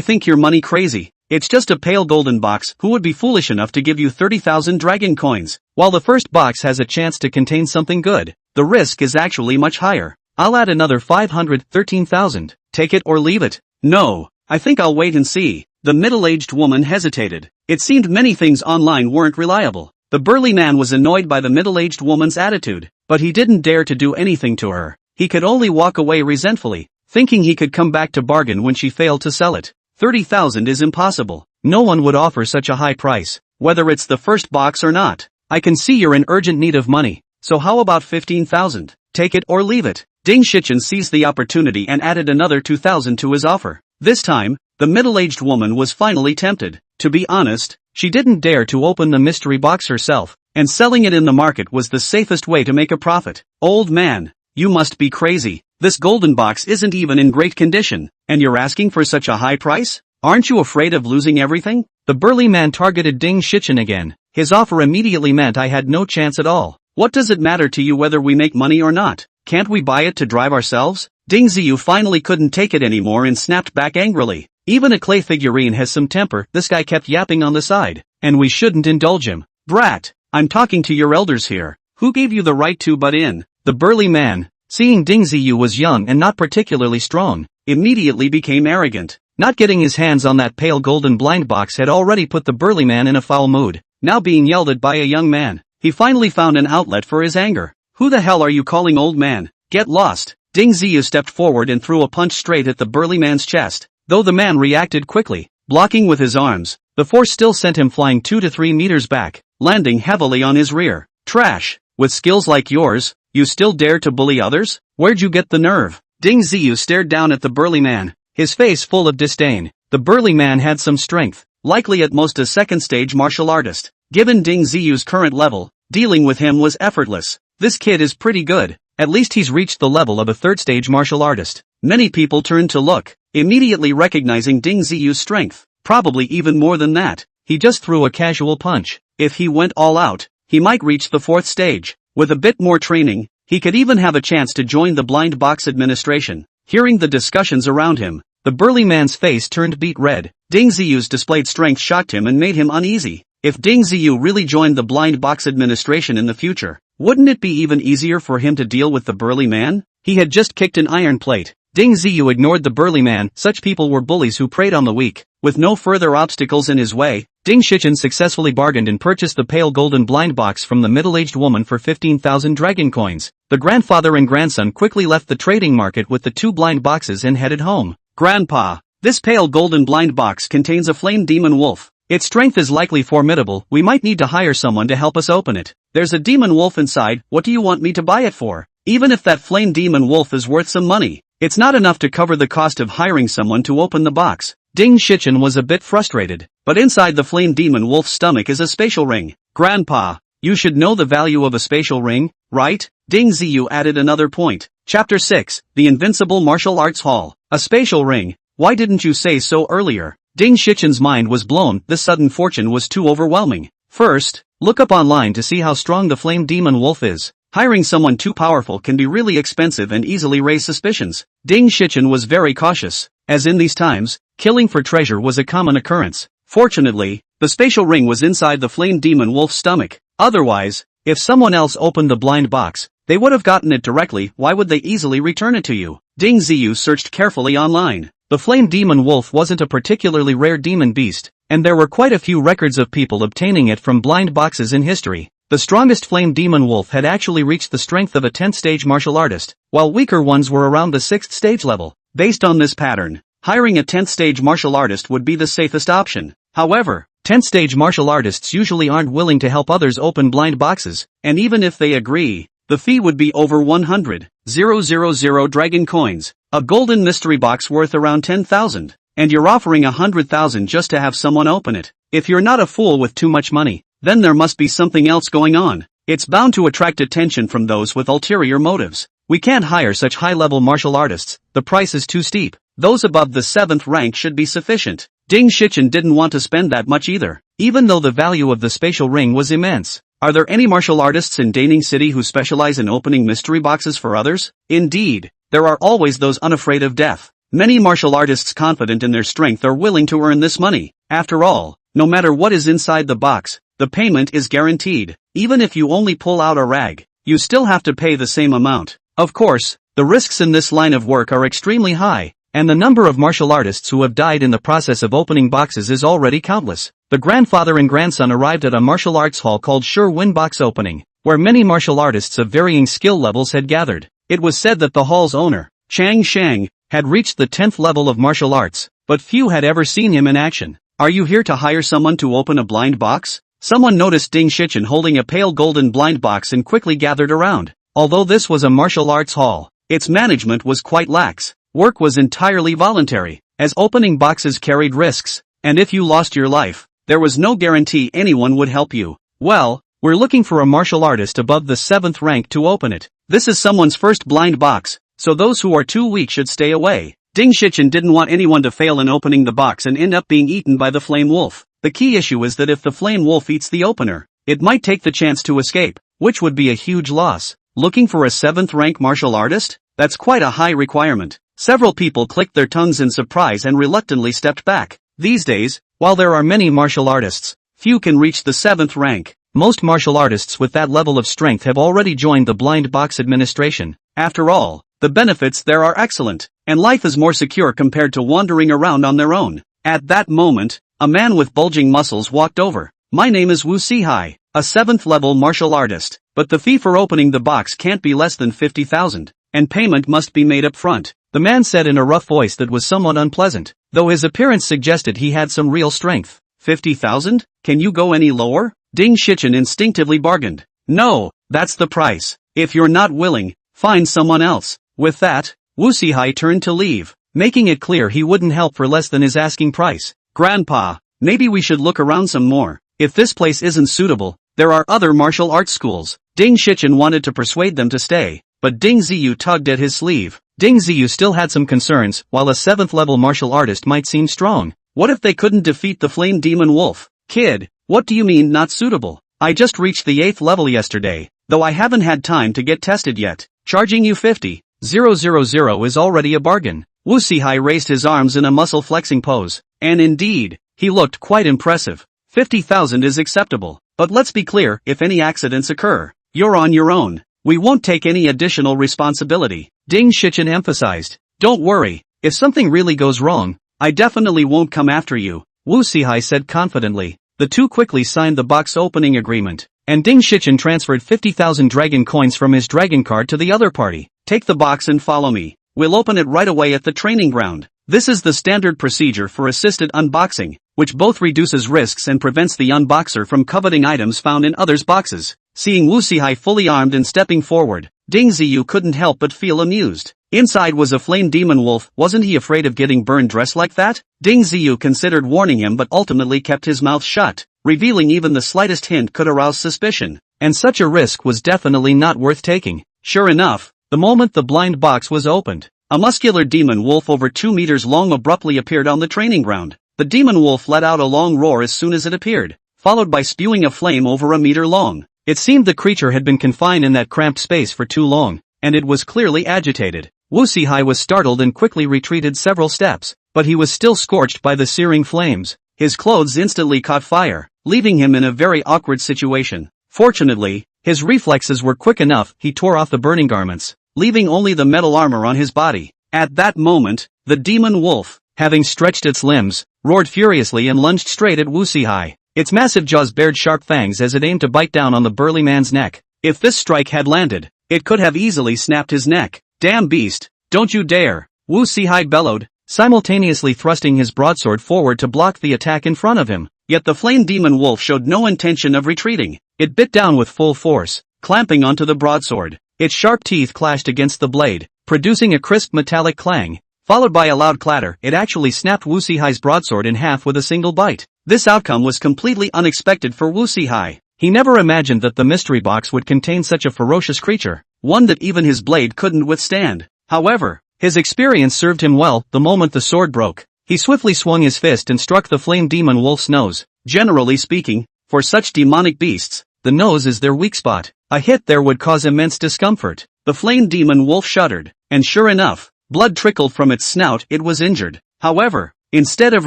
think you're money crazy. It's just a pale golden box. Who would be foolish enough to give you 30,000 dragon coins? While the first box has a chance to contain something good, the risk is actually much higher. I'll add another 513,000. Take it or leave it. No, I think I'll wait and see. The middle-aged woman hesitated. It seemed many things online weren't reliable. The burly man was annoyed by the middle-aged woman's attitude, but he didn't dare to do anything to her. He could only walk away resentfully, thinking he could come back to bargain when she failed to sell it. 30,000 is impossible. No one would offer such a high price, whether it's the first box or not. I can see you're in urgent need of money, so how about 15,000? Take it or leave it. Ding Shichen seized the opportunity and added another 2,000 to his offer. This time, the middle-aged woman was finally tempted. To be honest, she didn't dare to open the mystery box herself, and selling it in the market was the safest way to make a profit. Old man, you must be crazy. This golden box isn't even in great condition, and you're asking for such a high price? Aren't you afraid of losing everything? The burly man targeted Ding Shichen again. His offer immediately meant I had no chance at all. What does it matter to you whether we make money or not? Can't we buy it to drive ourselves? Ding Ziyu finally couldn't take it anymore and snapped back angrily. Even a clay figurine has some temper, this guy kept yapping on the side. And we shouldn't indulge him. Brat, I'm talking to your elders here. Who gave you the right to butt in? The burly man, seeing Ding Ziyu was young and not particularly strong, immediately became arrogant. Not getting his hands on that pale golden blind box had already put the burly man in a foul mood. Now being yelled at by a young man, he finally found an outlet for his anger. Who the hell are you calling old man? Get lost. Ding Ziyu stepped forward and threw a punch straight at the burly man's chest. Though the man reacted quickly, blocking with his arms, the force still sent him flying 2 to 3 meters back, landing heavily on his rear. Trash. With skills like yours, you still dare to bully others? Where'd you get the nerve? Ding Ziyu stared down at the burly man, his face full of disdain. The burly man had some strength, likely at most a second-stage martial artist. Given Ding Ziyu's current level, dealing with him was effortless. This kid is pretty good. At least he's reached the level of a third-stage martial artist. Many people turned to look, immediately recognizing Ding Ziyu's strength. Probably even more than that. He just threw a casual punch. If he went all out, he might reach the 4th stage. With a bit more training, he could even have a chance to join the blind box administration. Hearing the discussions around him, the burly man's face turned beet red. Ding Ziyu's displayed strength shocked him and made him uneasy. If Ding Ziyu really joined the blind box administration in the future, wouldn't it be even easier for him to deal with the burly man? He had just kicked an iron plate. Ding Ziyu ignored the burly man. Such people were bullies who preyed on the weak. With no further obstacles in his way, Ding Shichen successfully bargained and purchased the pale golden blind box from the middle-aged woman for 15,000 dragon coins. The grandfather and grandson quickly left the trading market with the 2 blind boxes and headed home. Grandpa, this pale golden blind box contains a flame demon wolf. Its strength is likely formidable. We might need to hire someone to help us open it. There's a demon wolf inside. What do you want me to buy it for? Even if that flame demon wolf is worth some money, it's not enough to cover the cost of hiring someone to open the box. Ding Shichen was a bit frustrated, but inside the flame demon wolf's stomach is a spatial ring. Grandpa, you should know the value of a spatial ring, right? Ding Ziyu added another point. Chapter 6, The Invincible Martial Arts Hall. A spatial ring. Why didn't you say so earlier? Ding Shichen's mind was blown. This sudden fortune was too overwhelming. First, look up online to see how strong the flame demon wolf is. Hiring someone too powerful can be really expensive and easily raise suspicions. Ding Shichen was very cautious, as in these times, killing for treasure was a common occurrence. Fortunately, the spatial ring was inside the flame demon wolf's stomach. Otherwise, if someone else opened the blind box, they would have gotten it directly. Why would they easily return it to you? Ding Ziyu searched carefully online. The flame demon wolf wasn't a particularly rare demon beast, and there were quite a few records of people obtaining it from blind boxes in history. The strongest flame demon wolf had actually reached the strength of a 10th stage martial artist, while weaker ones were around the 6th stage level. Based on this pattern, hiring a 10th stage martial artist would be the safest option. However, 10th stage martial artists usually aren't willing to help others open blind boxes, and even if they agree, the fee would be over 100,000 dragon coins, a golden mystery box worth around 10,000, and you're offering 100,000 just to have someone open it. If you're not a fool with too much money, then there must be something else going on. It's bound to attract attention from those with ulterior motives. We can't hire such high-level martial artists. The price is too steep. Those above the 7th rank should be sufficient. Ding Shichen didn't want to spend that much either, even though the value of the spatial ring was immense. Are there any martial artists in Daning City who specialize in opening mystery boxes for others? Indeed, there are always those unafraid of death. Many martial artists confident in their strength are willing to earn this money. After all, no matter what is inside the box, the payment is guaranteed. Even if you only pull out a rag, you still have to pay the same amount. Of course, the risks in this line of work are extremely high, and the number of martial artists who have died in the process of opening boxes is already countless. The grandfather and grandson arrived at a martial arts hall called Sure Win Box Opening, where many martial artists of varying skill levels had gathered. It was said that the hall's owner, Chang Shang, had reached the 10th level of martial arts, but few had ever seen him in action. Are you here to hire someone to open a blind box? Someone noticed Ding Shichen holding a pale golden blind box and quickly gathered around. Although this was a martial arts hall, its management was quite lax. Work was entirely voluntary, as opening boxes carried risks, and if you lost your life, there was no guarantee anyone would help you. Well, we're looking for a martial artist above the 7th rank to open it. This is someone's first blind box, so those who are too weak should stay away. Ding Shichen didn't want anyone to fail in opening the box and end up being eaten by the flame wolf. The key issue is that if the flame wolf eats the opener, it might take the chance to escape, which would be a huge loss. Looking for a 7th rank martial artist? That's quite a high requirement. Several people clicked their tongues in surprise and reluctantly stepped back. These days, while there are many martial artists, few can reach the 7th rank. Most martial artists with that level of strength have already joined the blind box administration. After all, the benefits there are excellent, and life is more secure compared to wandering around on their own. At that moment, a man with bulging muscles walked over. My name is Wu Sihai, a 7th level martial artist, but the fee for opening the box can't be less than 50,000, and payment must be made up front. The man said in a rough voice that was somewhat unpleasant, though his appearance suggested he had some real strength. 50,000? Can you go any lower? Ding Shichen instinctively bargained. No, that's the price. If you're not willing, find someone else. With that, Wu Sihai turned to leave, making it clear he wouldn't help for less than his asking price. Grandpa, maybe we should look around some more. If this place isn't suitable, there are other martial arts schools. Ding Shichen wanted to persuade them to stay, but Ding Ziyu tugged at his sleeve. Ding Ziyu still had some concerns. While a 7th level martial artist might seem strong, what if they couldn't defeat the flame demon wolf? Kid, what do you mean not suitable? I just reached the 8th level yesterday, though I haven't had time to get tested yet. Charging you 50,000 is already a bargain. Wu Sihai raised his arms in a muscle flexing pose, and indeed, he looked quite impressive. 50,000 is acceptable, but let's be clear, if any accidents occur, you're on your own. We won't take any additional responsibility. Ding Shichen emphasized. Don't worry, if something really goes wrong, I definitely won't come after you, Wu Sihai said confidently. The two quickly signed the box opening agreement, and Ding Shichen transferred 50,000 dragon coins from his dragon card to the other party. Take the box and follow me. We'll open it right away at the training ground. This is the standard procedure for assisted unboxing, which both reduces risks and prevents the unboxer from coveting items found in others' boxes. Seeing Wu Sihai fully armed and stepping forward, Ding Ziyu couldn't help but feel amused. Inside was a flame demon wolf. Wasn't he afraid of getting burned dressed like that? Ding Ziyu considered warning him but ultimately kept his mouth shut, revealing even the slightest hint could arouse suspicion, and such a risk was definitely not worth taking. Sure enough, the moment the blind box was opened, a muscular demon wolf over 2 meters long abruptly appeared on the training ground. The demon wolf let out a long roar as soon as it appeared, followed by spewing a flame over a meter long. It seemed the creature had been confined in that cramped space for too long, and it was clearly agitated. Wu Sihai was startled and quickly retreated several steps, but he was still scorched by the searing flames. His clothes instantly caught fire, leaving him in a very awkward situation. Fortunately, his reflexes were quick enough. He tore off the burning garments, leaving only the metal armor on his body. At that moment, the demon wolf, having stretched its limbs, roared furiously and lunged straight at Wu Sihai. Its massive jaws bared sharp fangs as it aimed to bite down on the burly man's neck. If this strike had landed, it could have easily snapped his neck. Damn beast, don't you dare! Wu Sihai bellowed, simultaneously thrusting his broadsword forward to block the attack in front of him. Yet the flame demon wolf showed no intention of retreating. It bit down with full force, clamping onto the broadsword. Its sharp teeth clashed against the blade, producing a crisp metallic clang. Followed by a loud clatter, it actually snapped Wu Sihai's broadsword in half with a single bite. This outcome was completely unexpected for Wu Sihai. He never imagined that the mystery box would contain such a ferocious creature, one that even his blade couldn't withstand. However, his experience served him well. The moment the sword broke, He swiftly swung his fist and struck the flame demon wolf's nose. Generally speaking, for such demonic beasts, the nose is their weak spot. A hit there would cause immense discomfort. The flame demon wolf shuddered, and sure enough, blood trickled from its snout. It was injured. However, instead of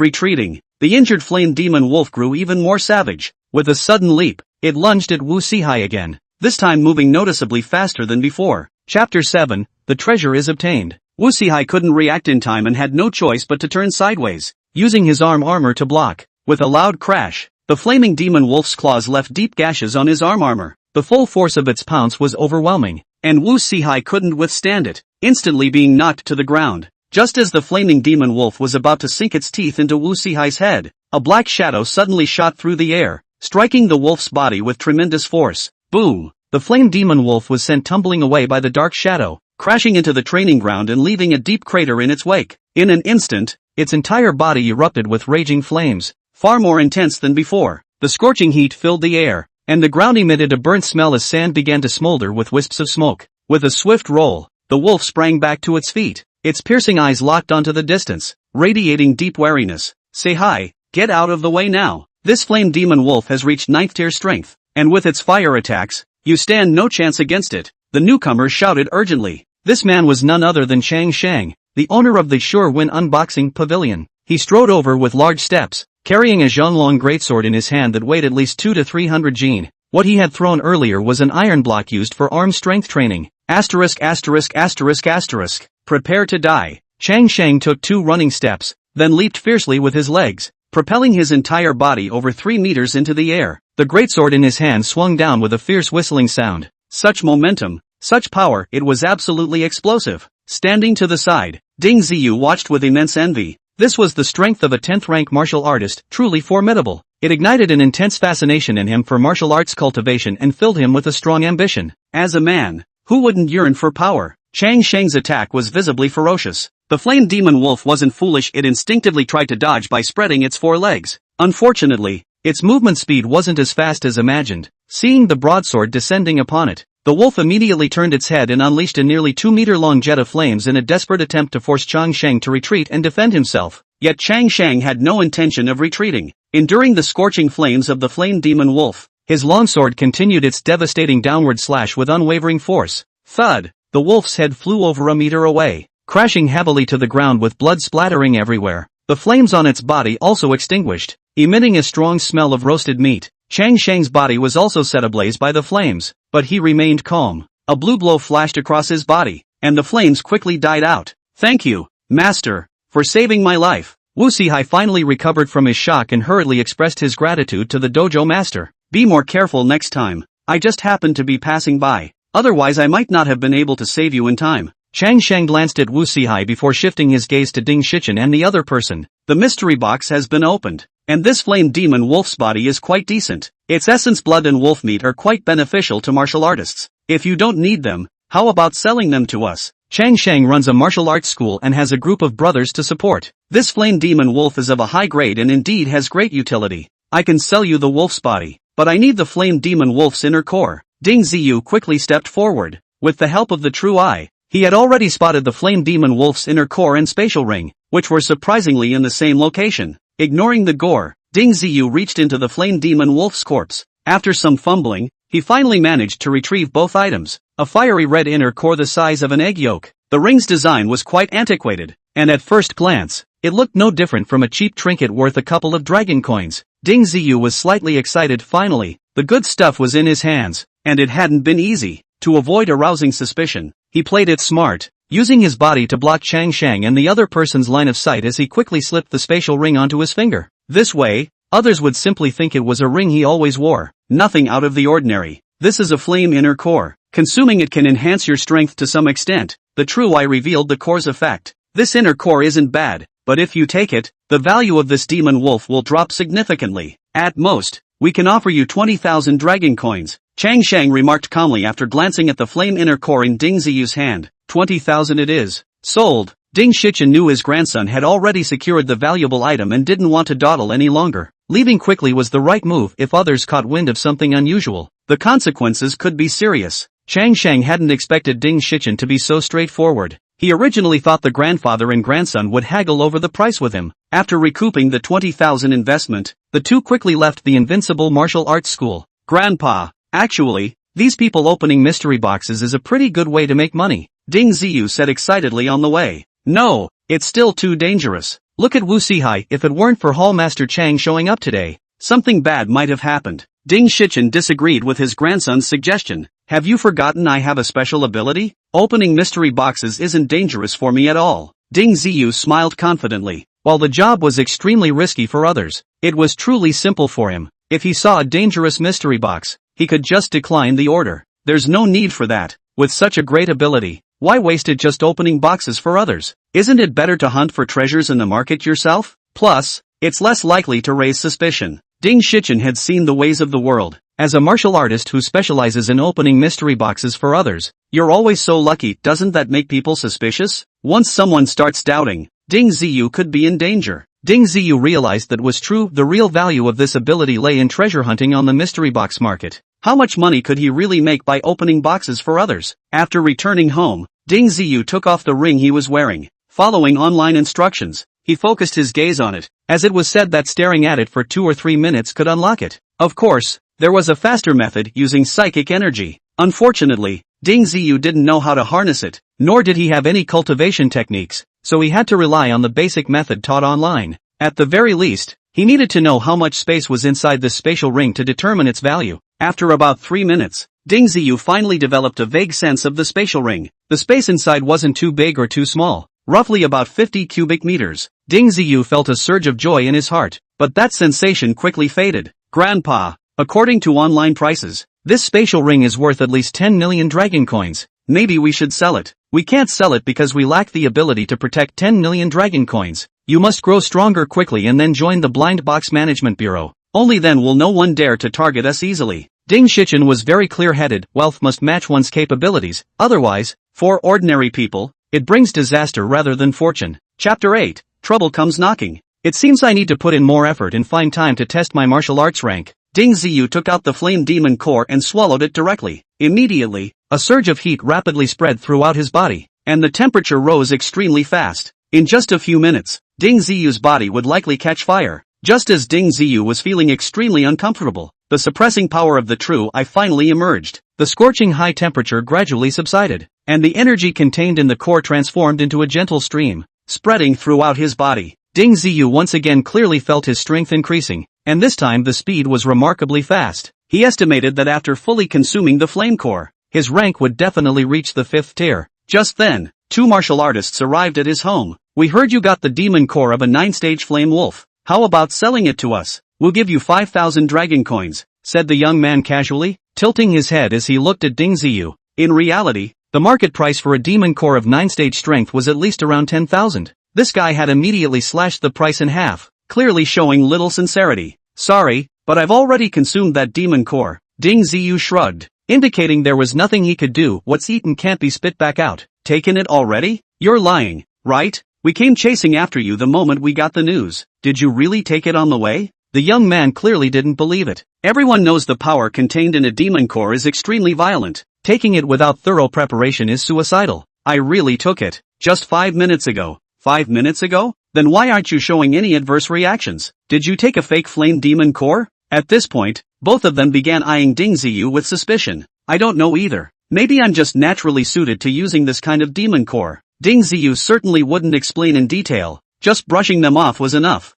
retreating, the injured flame demon wolf grew even more savage. With a sudden leap, it lunged at Wu Sihai again, this time moving noticeably faster than before. Chapter 7, The Treasure is Obtained. Wu Sihai couldn't react in time and had no choice but to turn sideways, using his arm armor to block. With a loud crash, the flaming demon wolf's claws left deep gashes on his arm armor. The full force of its pounce was overwhelming, and Wu Sihai couldn't withstand it, instantly being knocked to the ground. Just as the flaming demon wolf was about to sink its teeth into Wu Sihai's head, a black shadow suddenly shot through the air, striking the wolf's body with tremendous force. Boom! The flame demon wolf was sent tumbling away by the dark shadow, crashing into the training ground and leaving a deep crater in its wake. In an instant, its entire body erupted with raging flames, far more intense than before. The scorching heat filled the air, and the ground emitted a burnt smell as sand began to smolder with wisps of smoke. With a swift roll, the wolf sprang back to its feet, its piercing eyes locked onto the distance, radiating deep wariness. Say hi, get out of the way now. This flame demon wolf has reached 9th tier strength, and with its fire attacks, you stand no chance against it. The newcomer shouted urgently. This man was none other than Chang Shang, the owner of the Sure Win Unboxing Pavilion. He strode over with large steps, carrying a Zhonglong greatsword in his hand that weighed at least 200 to 300 jin. What he had thrown earlier was an iron block used for arm strength training. Asterisk asterisk asterisk asterisk. Prepare to die. Chang Shang took 2 running steps, then leaped fiercely with his legs, propelling his entire body over 3 meters into the air. The greatsword in his hand swung down with a fierce whistling sound. Such momentum, such power, it was absolutely explosive. Standing to the side, Ding Ziyu watched with immense envy. This was the strength of a 10th rank martial artist, truly formidable. It ignited an intense fascination in him for martial arts cultivation and filled him with a strong ambition. As a man, who wouldn't yearn for power? Chang Shang's attack was visibly ferocious. The flame demon wolf wasn't foolish. It instinctively tried to dodge by spreading its 4 legs. Unfortunately, its movement speed wasn't as fast as imagined. Seeing the broadsword descending upon it, the wolf immediately turned its head and unleashed a nearly 2-meter-long jet of flames in a desperate attempt to force Chang Shang to retreat and defend himself. Yet Chang Shang had no intention of retreating. Enduring the scorching flames of the flame demon wolf, his longsword continued its devastating downward slash with unwavering force. Thud! The wolf's head flew over a meter away, crashing heavily to the ground with blood splattering everywhere. The flames on its body also extinguished, emitting a strong smell of roasted meat. Chang Shang's body was also set ablaze by the flames, but he remained calm. A blue glow flashed across his body, and the flames quickly died out. Thank you, Master, for saving my life. Wu Sihai finally recovered from his shock and hurriedly expressed his gratitude to the dojo master. Be more careful next time. I just happened to be passing by. Otherwise I might not have been able to save you in time. Chang Shang glanced at Wu Sihai before shifting his gaze to Ding Shichen and the other person. The mystery box has been opened, and this flame demon wolf's body is quite decent. Its essence, blood and wolf meat are quite beneficial to martial artists. If you don't need them, how about selling them to us? Chang Shang runs a martial arts school and has a group of brothers to support. This flame demon wolf is of a high grade and indeed has great utility. I can sell you the wolf's body, but I need the flame demon wolf's inner core. Ding Ziyu quickly stepped forward. With the help of the true eye, he had already spotted the flame demon wolf's inner core and spatial ring, which were surprisingly in the same location. Ignoring the gore, Ding Ziyu reached into the flame demon wolf's corpse. After some fumbling, he finally managed to retrieve both items. A fiery red inner core the size of an egg yolk. The ring's design was quite antiquated, and at first glance, it looked no different from a cheap trinket worth a couple of dragon coins. Ding Ziyu was slightly excited. Finally, the good stuff was in his hands, and it hadn't been easy. To avoid arousing suspicion, he played it smart, using his body to block Chang Shang and the other person's line of sight as he quickly slipped the spatial ring onto his finger. This way, others would simply think it was a ring he always wore. Nothing out of the ordinary. This is a flame inner core. Consuming it can enhance your strength to some extent. The true eye revealed the core's effect. This inner core isn't bad, but if you take it, the value of this demon wolf will drop significantly. At most, we can offer you 20,000 dragon coins. Chang Shang remarked calmly after glancing at the flame inner core in Ding Ziyu's hand. 20,000 it is. Sold. Ding Shichen knew his grandson had already secured the valuable item and didn't want to dawdle any longer. Leaving quickly was the right move if others caught wind of something unusual. The consequences could be serious. Chang Shang hadn't expected Ding Shichen to be so straightforward. He originally thought the grandfather and grandson would haggle over the price with him. After recouping the 20,000 investment, the two quickly left the invincible martial arts school. Grandpa, actually, these people opening mystery boxes is a pretty good way to make money, Ding Ziyu said excitedly on the way. No, it's still too dangerous. Look at Wu Sihai. If it weren't for Hallmaster Chang showing up today, something bad might have happened. Ding Shichen disagreed with his grandson's suggestion. Have you forgotten I have a special ability? Opening mystery boxes isn't dangerous for me at all. Ding Ziyu smiled confidently. While the job was extremely risky for others, it was truly simple for him. If he saw a dangerous mystery box, he could just decline the order. There's no need for that. With such a great ability, why waste it just opening boxes for others? Isn't it better to hunt for treasures in the market yourself? Plus, it's less likely to raise suspicion. Ding Shichen had seen the ways of the world. As a martial artist who specializes in opening mystery boxes for others, you're always so lucky. Doesn't that make people suspicious? Once someone starts doubting, Ding Ziyu could be in danger. Ding Ziyu realized that was true. The real value of this ability lay in treasure hunting on the mystery box market. How much money could he really make by opening boxes for others? After returning home, Ding Ziyu took off the ring he was wearing. Following online instructions, he focused his gaze on it, as it was said that staring at it for 2 or 3 minutes could unlock it. Of course, there was a faster method using psychic energy. Unfortunately, Ding Ziyu didn't know how to harness it, nor did he have any cultivation techniques, so he had to rely on the basic method taught online. At the very least, he needed to know how much space was inside this spatial ring to determine its value. After about 3 minutes, Ding Ziyu finally developed a vague sense of the spatial ring. The space inside wasn't too big or too small, roughly about 50 cubic meters. Ding Ziyu felt a surge of joy in his heart, but that sensation quickly faded. Grandpa, according to online prices, this spatial ring is worth at least 10 million dragon coins. Maybe we should sell it. We can't sell it because we lack the ability to protect 10 million dragon coins. You must grow stronger quickly and then join the Blind Box Management Bureau. Only then will no one dare to target us easily. Ding Shichen was very clear-headed. Wealth must match one's capabilities, otherwise, for ordinary people, it brings disaster rather than fortune. Chapter 8, Trouble Comes Knocking. It seems I need to put in more effort and find time to test my martial arts rank. Ding Ziyu took out the flame demon core and swallowed it directly. Immediately, a surge of heat rapidly spread throughout his body, and the temperature rose extremely fast. In just a few minutes, Ding Ziyu's body would likely catch fire. Just as Ding Ziyu was feeling extremely uncomfortable, the suppressing power of the true I finally emerged. The scorching high temperature gradually subsided, and the energy contained in the core transformed into a gentle stream, spreading throughout his body. Ding Ziyu once again clearly felt his strength increasing, and this time the speed was remarkably fast. He estimated that after fully consuming the flame core, his rank would definitely reach the 5th tier. Just then, 2 martial artists arrived at his home. We heard you got the demon core of a 9-stage flame wolf. How about selling it to us? We'll give you 5,000 dragon coins, said the young man casually, tilting his head as he looked at Ding Ziyu. In reality, the market price for a demon core of 9-stage strength was at least around 10,000. This guy had immediately slashed the price in half, clearly showing little sincerity. Sorry, but I've already consumed that demon core. Ding Ziyu shrugged, indicating there was nothing he could do. What's eaten can't be spit back out. Taken it already? You're lying, right? We came chasing after you the moment we got the news. Did you really take it on the way? The young man clearly didn't believe it. Everyone knows the power contained in a demon core is extremely violent. Taking it without thorough preparation is suicidal. I really took it. Just 5 minutes ago. 5 minutes ago? Then why aren't you showing any adverse reactions? Did you take a fake flame demon core? At this point, both of them began eyeing Ding Ziyu with suspicion. I don't know either. Maybe I'm just naturally suited to using this kind of demon core. Ding Ziyu certainly wouldn't explain in detail. Just brushing them off was enough.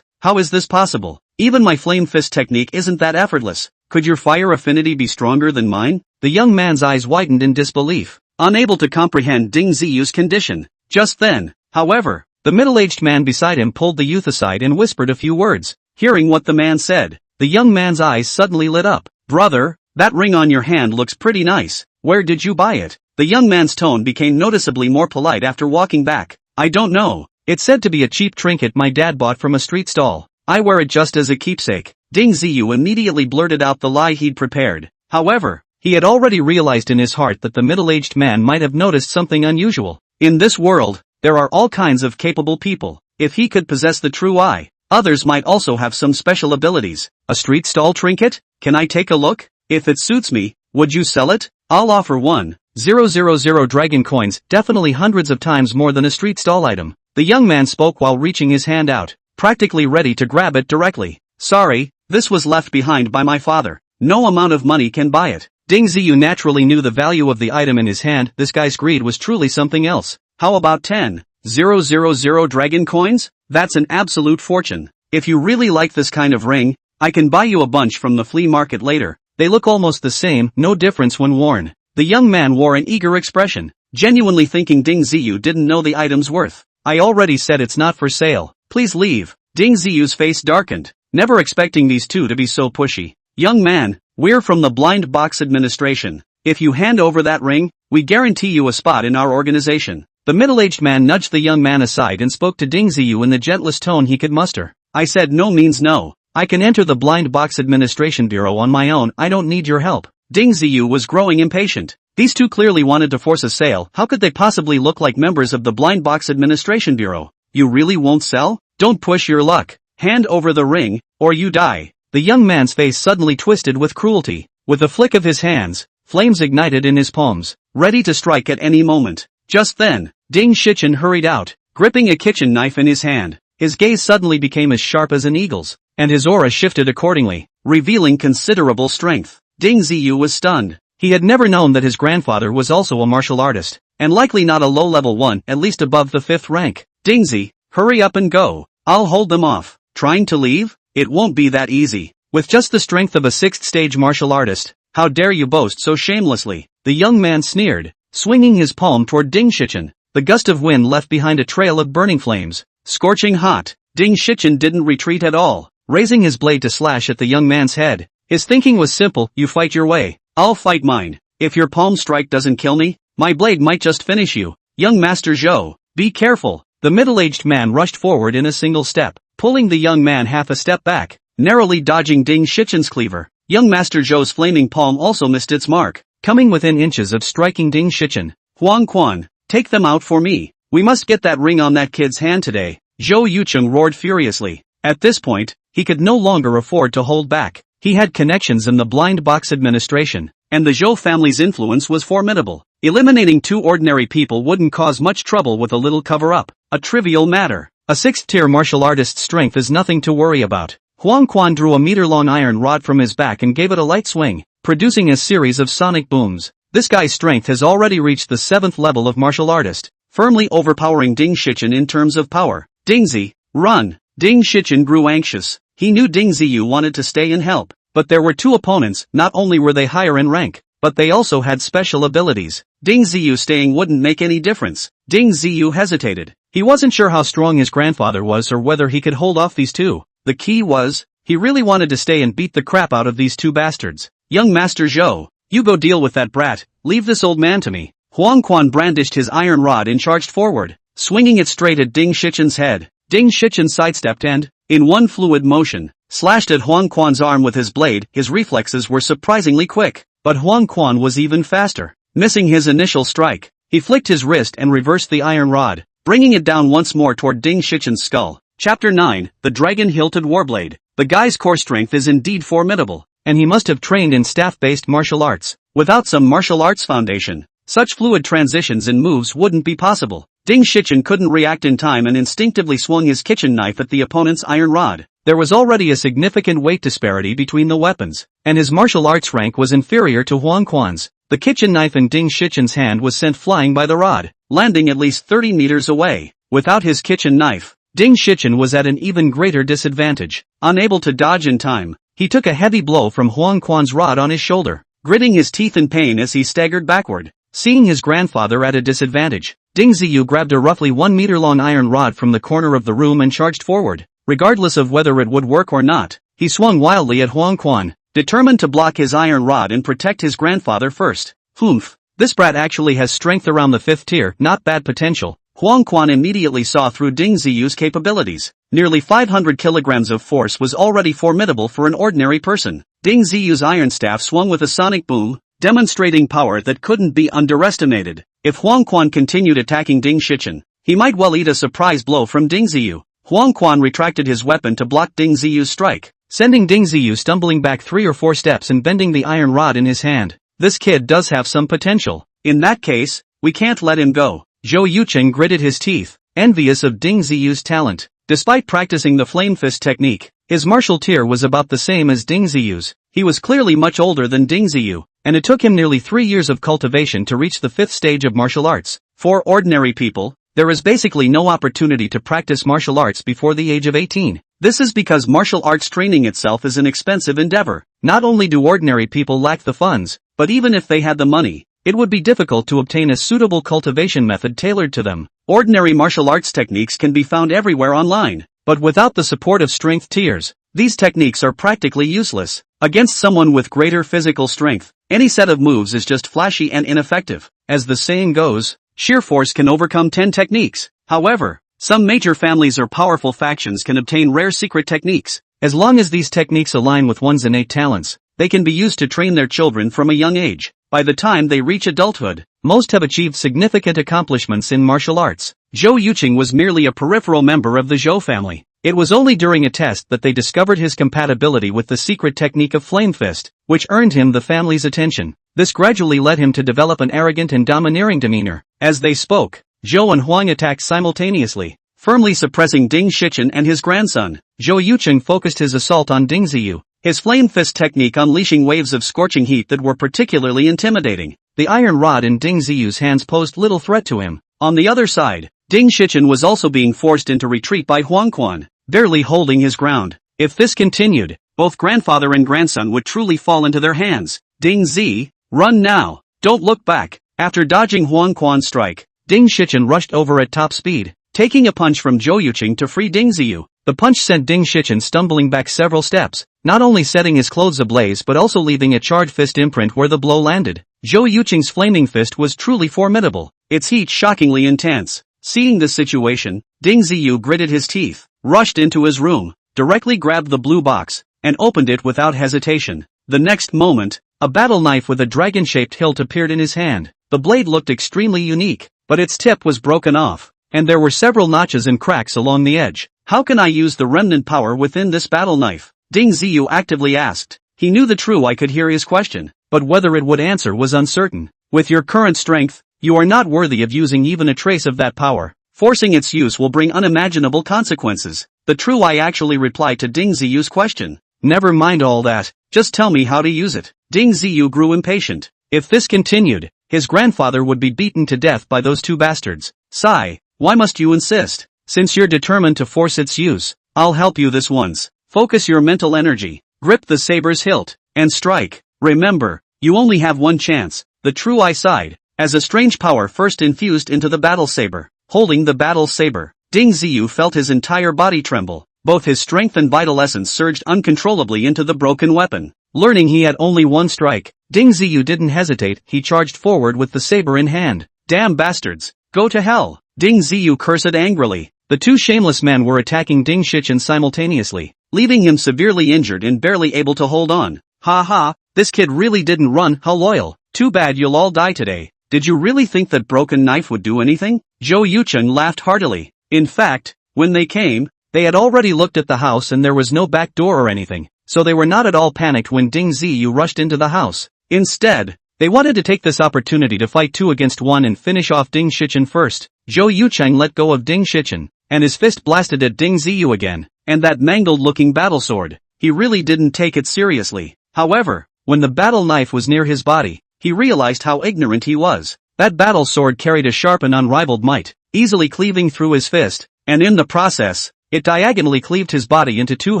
How is this possible? Even my flame fist technique isn't that effortless. Could your fire affinity be stronger than mine? The young man's eyes widened in disbelief, unable to comprehend Ding Ziyu's condition. Just then, however, the middle-aged man beside him pulled the youth aside and whispered a few words. Hearing what the man said, the young man's eyes suddenly lit up. Brother, that ring on your hand looks pretty nice. Where did you buy it? The young man's tone became noticeably more polite after walking back. I don't know. It's said to be a cheap trinket my dad bought from a street stall. I wear it just as a keepsake. Ding Ziyu immediately blurted out the lie he'd prepared. However, he had already realized in his heart that the middle-aged man might have noticed something unusual. In this world, there are all kinds of capable people. If he could possess the true eye, others might also have some special abilities. A street stall trinket? Can I take a look? If it suits me, would you sell it? I'll offer one. 000 dragon coins, definitely hundreds of times more than a street stall item. The young man spoke while reaching his hand out, practically ready to grab it directly. Sorry, this was left behind by my father. No amount of money can buy it. Ding Ziyu naturally knew the value of the item in his hand. This guy's greed was truly something else. How about 10,000 dragon coins? That's an absolute fortune. If you really like this kind of ring, I can buy you a bunch from the flea market later. They look almost the same, no difference when worn. The young man wore an eager expression, genuinely thinking Ding Ziyu didn't know the item's worth. I already said it's not for sale. Please leave. Ding Ziyu's face darkened, never expecting these two to be so pushy. Young man, we're from the Blind Box Administration. If you hand over that ring, we guarantee you a spot in our organization. The middle-aged man nudged the young man aside and spoke to Ding Ziyu in the gentlest tone he could muster. I said no means no. I can enter the Blind Box Administration Bureau on my own. I don't need your help. Ding Ziyu was growing impatient. These two clearly wanted to force a sale. How could they possibly look like members of the Blind Box Administration Bureau? You really won't sell? Don't push your luck. Hand over the ring, or you die. The young man's face suddenly twisted with cruelty. With a flick of his hands, flames ignited in his palms, ready to strike at any moment. Just then, Ding Shichen hurried out, gripping a kitchen knife in his hand. His gaze suddenly became as sharp as an eagle's, and his aura shifted accordingly, revealing considerable strength. Ding Ziyu was stunned. He had never known that his grandfather was also a martial artist, and likely not a low-level one, at least above the 5th rank. Dingzi, hurry up and go. I'll hold them off. Trying to leave? It won't be that easy. With just the strength of a 6th-stage martial artist, how dare you boast so shamelessly? The young man sneered, swinging his palm toward Ding Shichen. The gust of wind left behind a trail of burning flames. Scorching hot, Ding Shichen didn't retreat at all, raising his blade to slash at the young man's head. His thinking was simple: you fight your way, I'll fight mine. If your palm strike doesn't kill me, my blade might just finish you. Young Master Zhou, be careful. The middle-aged man rushed forward in a single step, pulling the young man half a step back, narrowly dodging Ding Shichen's cleaver. Young Master Zhou's flaming palm also missed its mark, coming within inches of striking Ding Shichen. Huang Quan, take them out for me. We must get that ring on that kid's hand today. Zhou Yucheng roared furiously. At this point, he could no longer afford to hold back. He had connections in the Blind Box Administration, and the Zhou family's influence was formidable. Eliminating two ordinary people wouldn't cause much trouble with a little cover-up. A trivial matter. A 6th-tier martial artist's strength is nothing to worry about. Huang Quan drew a meter-long iron rod from his back and gave it a light swing, producing a series of sonic booms. This guy's strength has already reached the 7th level of martial artist, firmly overpowering Ding Shichen in terms of power. Dingzi, run! Ding Shichen grew anxious. He knew Ding Ziyu wanted to stay and help, but there were two opponents. Not only were they higher in rank, but they also had special abilities. Ding Ziyu staying wouldn't make any difference. Ding Ziyu hesitated. He wasn't sure how strong his grandfather was or whether he could hold off these two. The key was, he really wanted to stay and beat the crap out of these two bastards. Young Master Zhou, you go deal with that brat. Leave this old man to me. Huang Quan brandished his iron rod and charged forward, swinging it straight at Ding Shichen's head. Ding Shichen sidestepped and, in one fluid motion, slashed at Huang Quan's arm with his blade. His reflexes were surprisingly quick, but Huang Quan was even faster. Missing his initial strike, he flicked his wrist and reversed the iron rod, bringing it down once more toward Ding Shichen's skull. Chapter 9, The Dragon-Hilted Warblade. The guy's core strength is indeed formidable, and he must have trained in staff-based martial arts. Without some martial arts foundation, such fluid transitions and moves wouldn't be possible. Ding Shichen couldn't react in time and instinctively swung his kitchen knife at the opponent's iron rod. There was already a significant weight disparity between the weapons, and his martial arts rank was inferior to Huang Quan's. The kitchen knife in Ding Shichen's hand was sent flying by the rod, landing at least 30 meters away. Without his kitchen knife, Ding Shichen was at an even greater disadvantage. Unable to dodge in time, he took a heavy blow from Huang Quan's rod on his shoulder, gritting his teeth in pain as he staggered backward. Seeing his grandfather at a disadvantage, Ding Ziyu grabbed a roughly 1 meter long iron rod from the corner of the room and charged forward. Regardless of whether it would work or not, he swung wildly at Huang Quan, determined to block his iron rod and protect his grandfather first. Humph, this brat actually has strength around the 5th tier, not bad potential. Huang Quan immediately saw through Ding Ziyu's capabilities. Nearly 500 kilograms of force was already formidable for an ordinary person. Ding Ziyu's iron staff swung with a sonic boom, demonstrating power that couldn't be underestimated. If Huang Quan continued attacking Ding Shichen, he might well eat a surprise blow from Ding Ziyu. Huang Quan retracted his weapon to block Ding Ziyu's strike, sending Ding Ziyu stumbling back 3 or 4 steps and bending the iron rod in his hand. This kid does have some potential. In that case, we can't let him go. Zhou Yucheng gritted his teeth, envious of Ding Ziyu's talent. Despite practicing the flame fist technique, his martial tier was about the same as Ding Ziyu's. He was clearly much older than Ding Ziyu, and it took him nearly 3 years of cultivation to reach the 5th stage of martial arts. For ordinary people, there is basically no opportunity to practice martial arts before the age of 18. This is because martial arts training itself is an expensive endeavor. Not only do ordinary people lack the funds, but even if they had the money, it would be difficult to obtain a suitable cultivation method tailored to them. Ordinary martial arts techniques can be found everywhere online, but without the support of strength tiers, these techniques are practically useless. Against someone with greater physical strength, any set of moves is just flashy and ineffective. As the saying goes, sheer force can overcome 10 techniques. However, some major families or powerful factions can obtain rare secret techniques. As long as these techniques align with one's innate talents, they can be used to train their children from a young age. By the time they reach adulthood, most have achieved significant accomplishments in martial arts. Zhou Yucheng was merely a peripheral member of the Zhou family. It was only during a test that they discovered his compatibility with the secret technique of Flame Fist, which earned him the family's attention. This gradually led him to develop an arrogant and domineering demeanor. As they spoke, Zhou and Huang attacked simultaneously, firmly suppressing Ding Shichen and his grandson. Zhou Yucheng focused his assault on Ding Ziyu, his flame fist technique unleashing waves of scorching heat that were particularly intimidating. The iron rod in Ding Ziyu's hands posed little threat to him. On the other side, Ding Shichen was also being forced into retreat by Huang Quan, barely holding his ground. If this continued, both grandfather and grandson would truly fall into their hands. Ding Zi, run now, don't look back. After dodging Huang Quan's strike, Ding Shichen rushed over at top speed, taking a punch from Zhou Yucheng to free Ding Ziyu. The punch sent Ding Shichen stumbling back several steps, not only setting his clothes ablaze but also leaving a charred fist imprint where the blow landed. Zhou Yucheng's flaming fist was truly formidable, its heat shockingly intense. Seeing the situation, Ding Ziyu gritted his teeth, rushed into his room, directly grabbed the blue box, and opened it without hesitation. The next moment, a battle knife with a dragon-shaped hilt appeared in his hand. The blade looked extremely unique, but its tip was broken off, and there were several notches and cracks along the edge. How can I use the remnant power within this battle knife? Ding Ziyu actively asked. He knew the true I could hear his question, but whether it would answer was uncertain. With your current strength, you are not worthy of using even a trace of that power. Forcing its use will bring unimaginable consequences. The true I actually replied to Ding Ziyu's question. Never mind all that, just tell me how to use it. Ding Ziyu grew impatient. If this continued, his grandfather would be beaten to death by those two bastards. Sigh, why must you insist? Since you're determined to force its use, I'll help you this once. Focus your mental energy, grip the saber's hilt, and strike. Remember, you only have one chance. The true I sighed, as a strange power first infused into the battle saber. Holding the battle saber, Ding Ziyu felt his entire body tremble. Both his strength and vital essence surged uncontrollably into the broken weapon. Learning he had only one strike, Ding Ziyu didn't hesitate, he charged forward with the saber in hand. Damn bastards, go to hell! Ding Ziyu cursed angrily. The two shameless men were attacking Ding Shichen simultaneously, leaving him severely injured and barely able to hold on. Ha ha, this kid really didn't run, how loyal. Too bad you'll all die today. Did you really think that broken knife would do anything? Zhou Yucheng laughed heartily. In fact, when they came, they had already looked at the house and there was no back door or anything, so they were not at all panicked when Ding Ziyu rushed into the house. Instead, they wanted to take this opportunity to fight 2 against 1 and finish off Ding Shichen first. Zhou Yucheng let go of Ding Shichen, and his fist blasted at Ding Ziyu again, and that mangled-looking battle sword. He really didn't take it seriously. However, when the battle knife was near his body, he realized how ignorant he was. That battle sword carried a sharp and unrivaled might, easily cleaving through his fist, and in the process, it diagonally cleaved his body into 2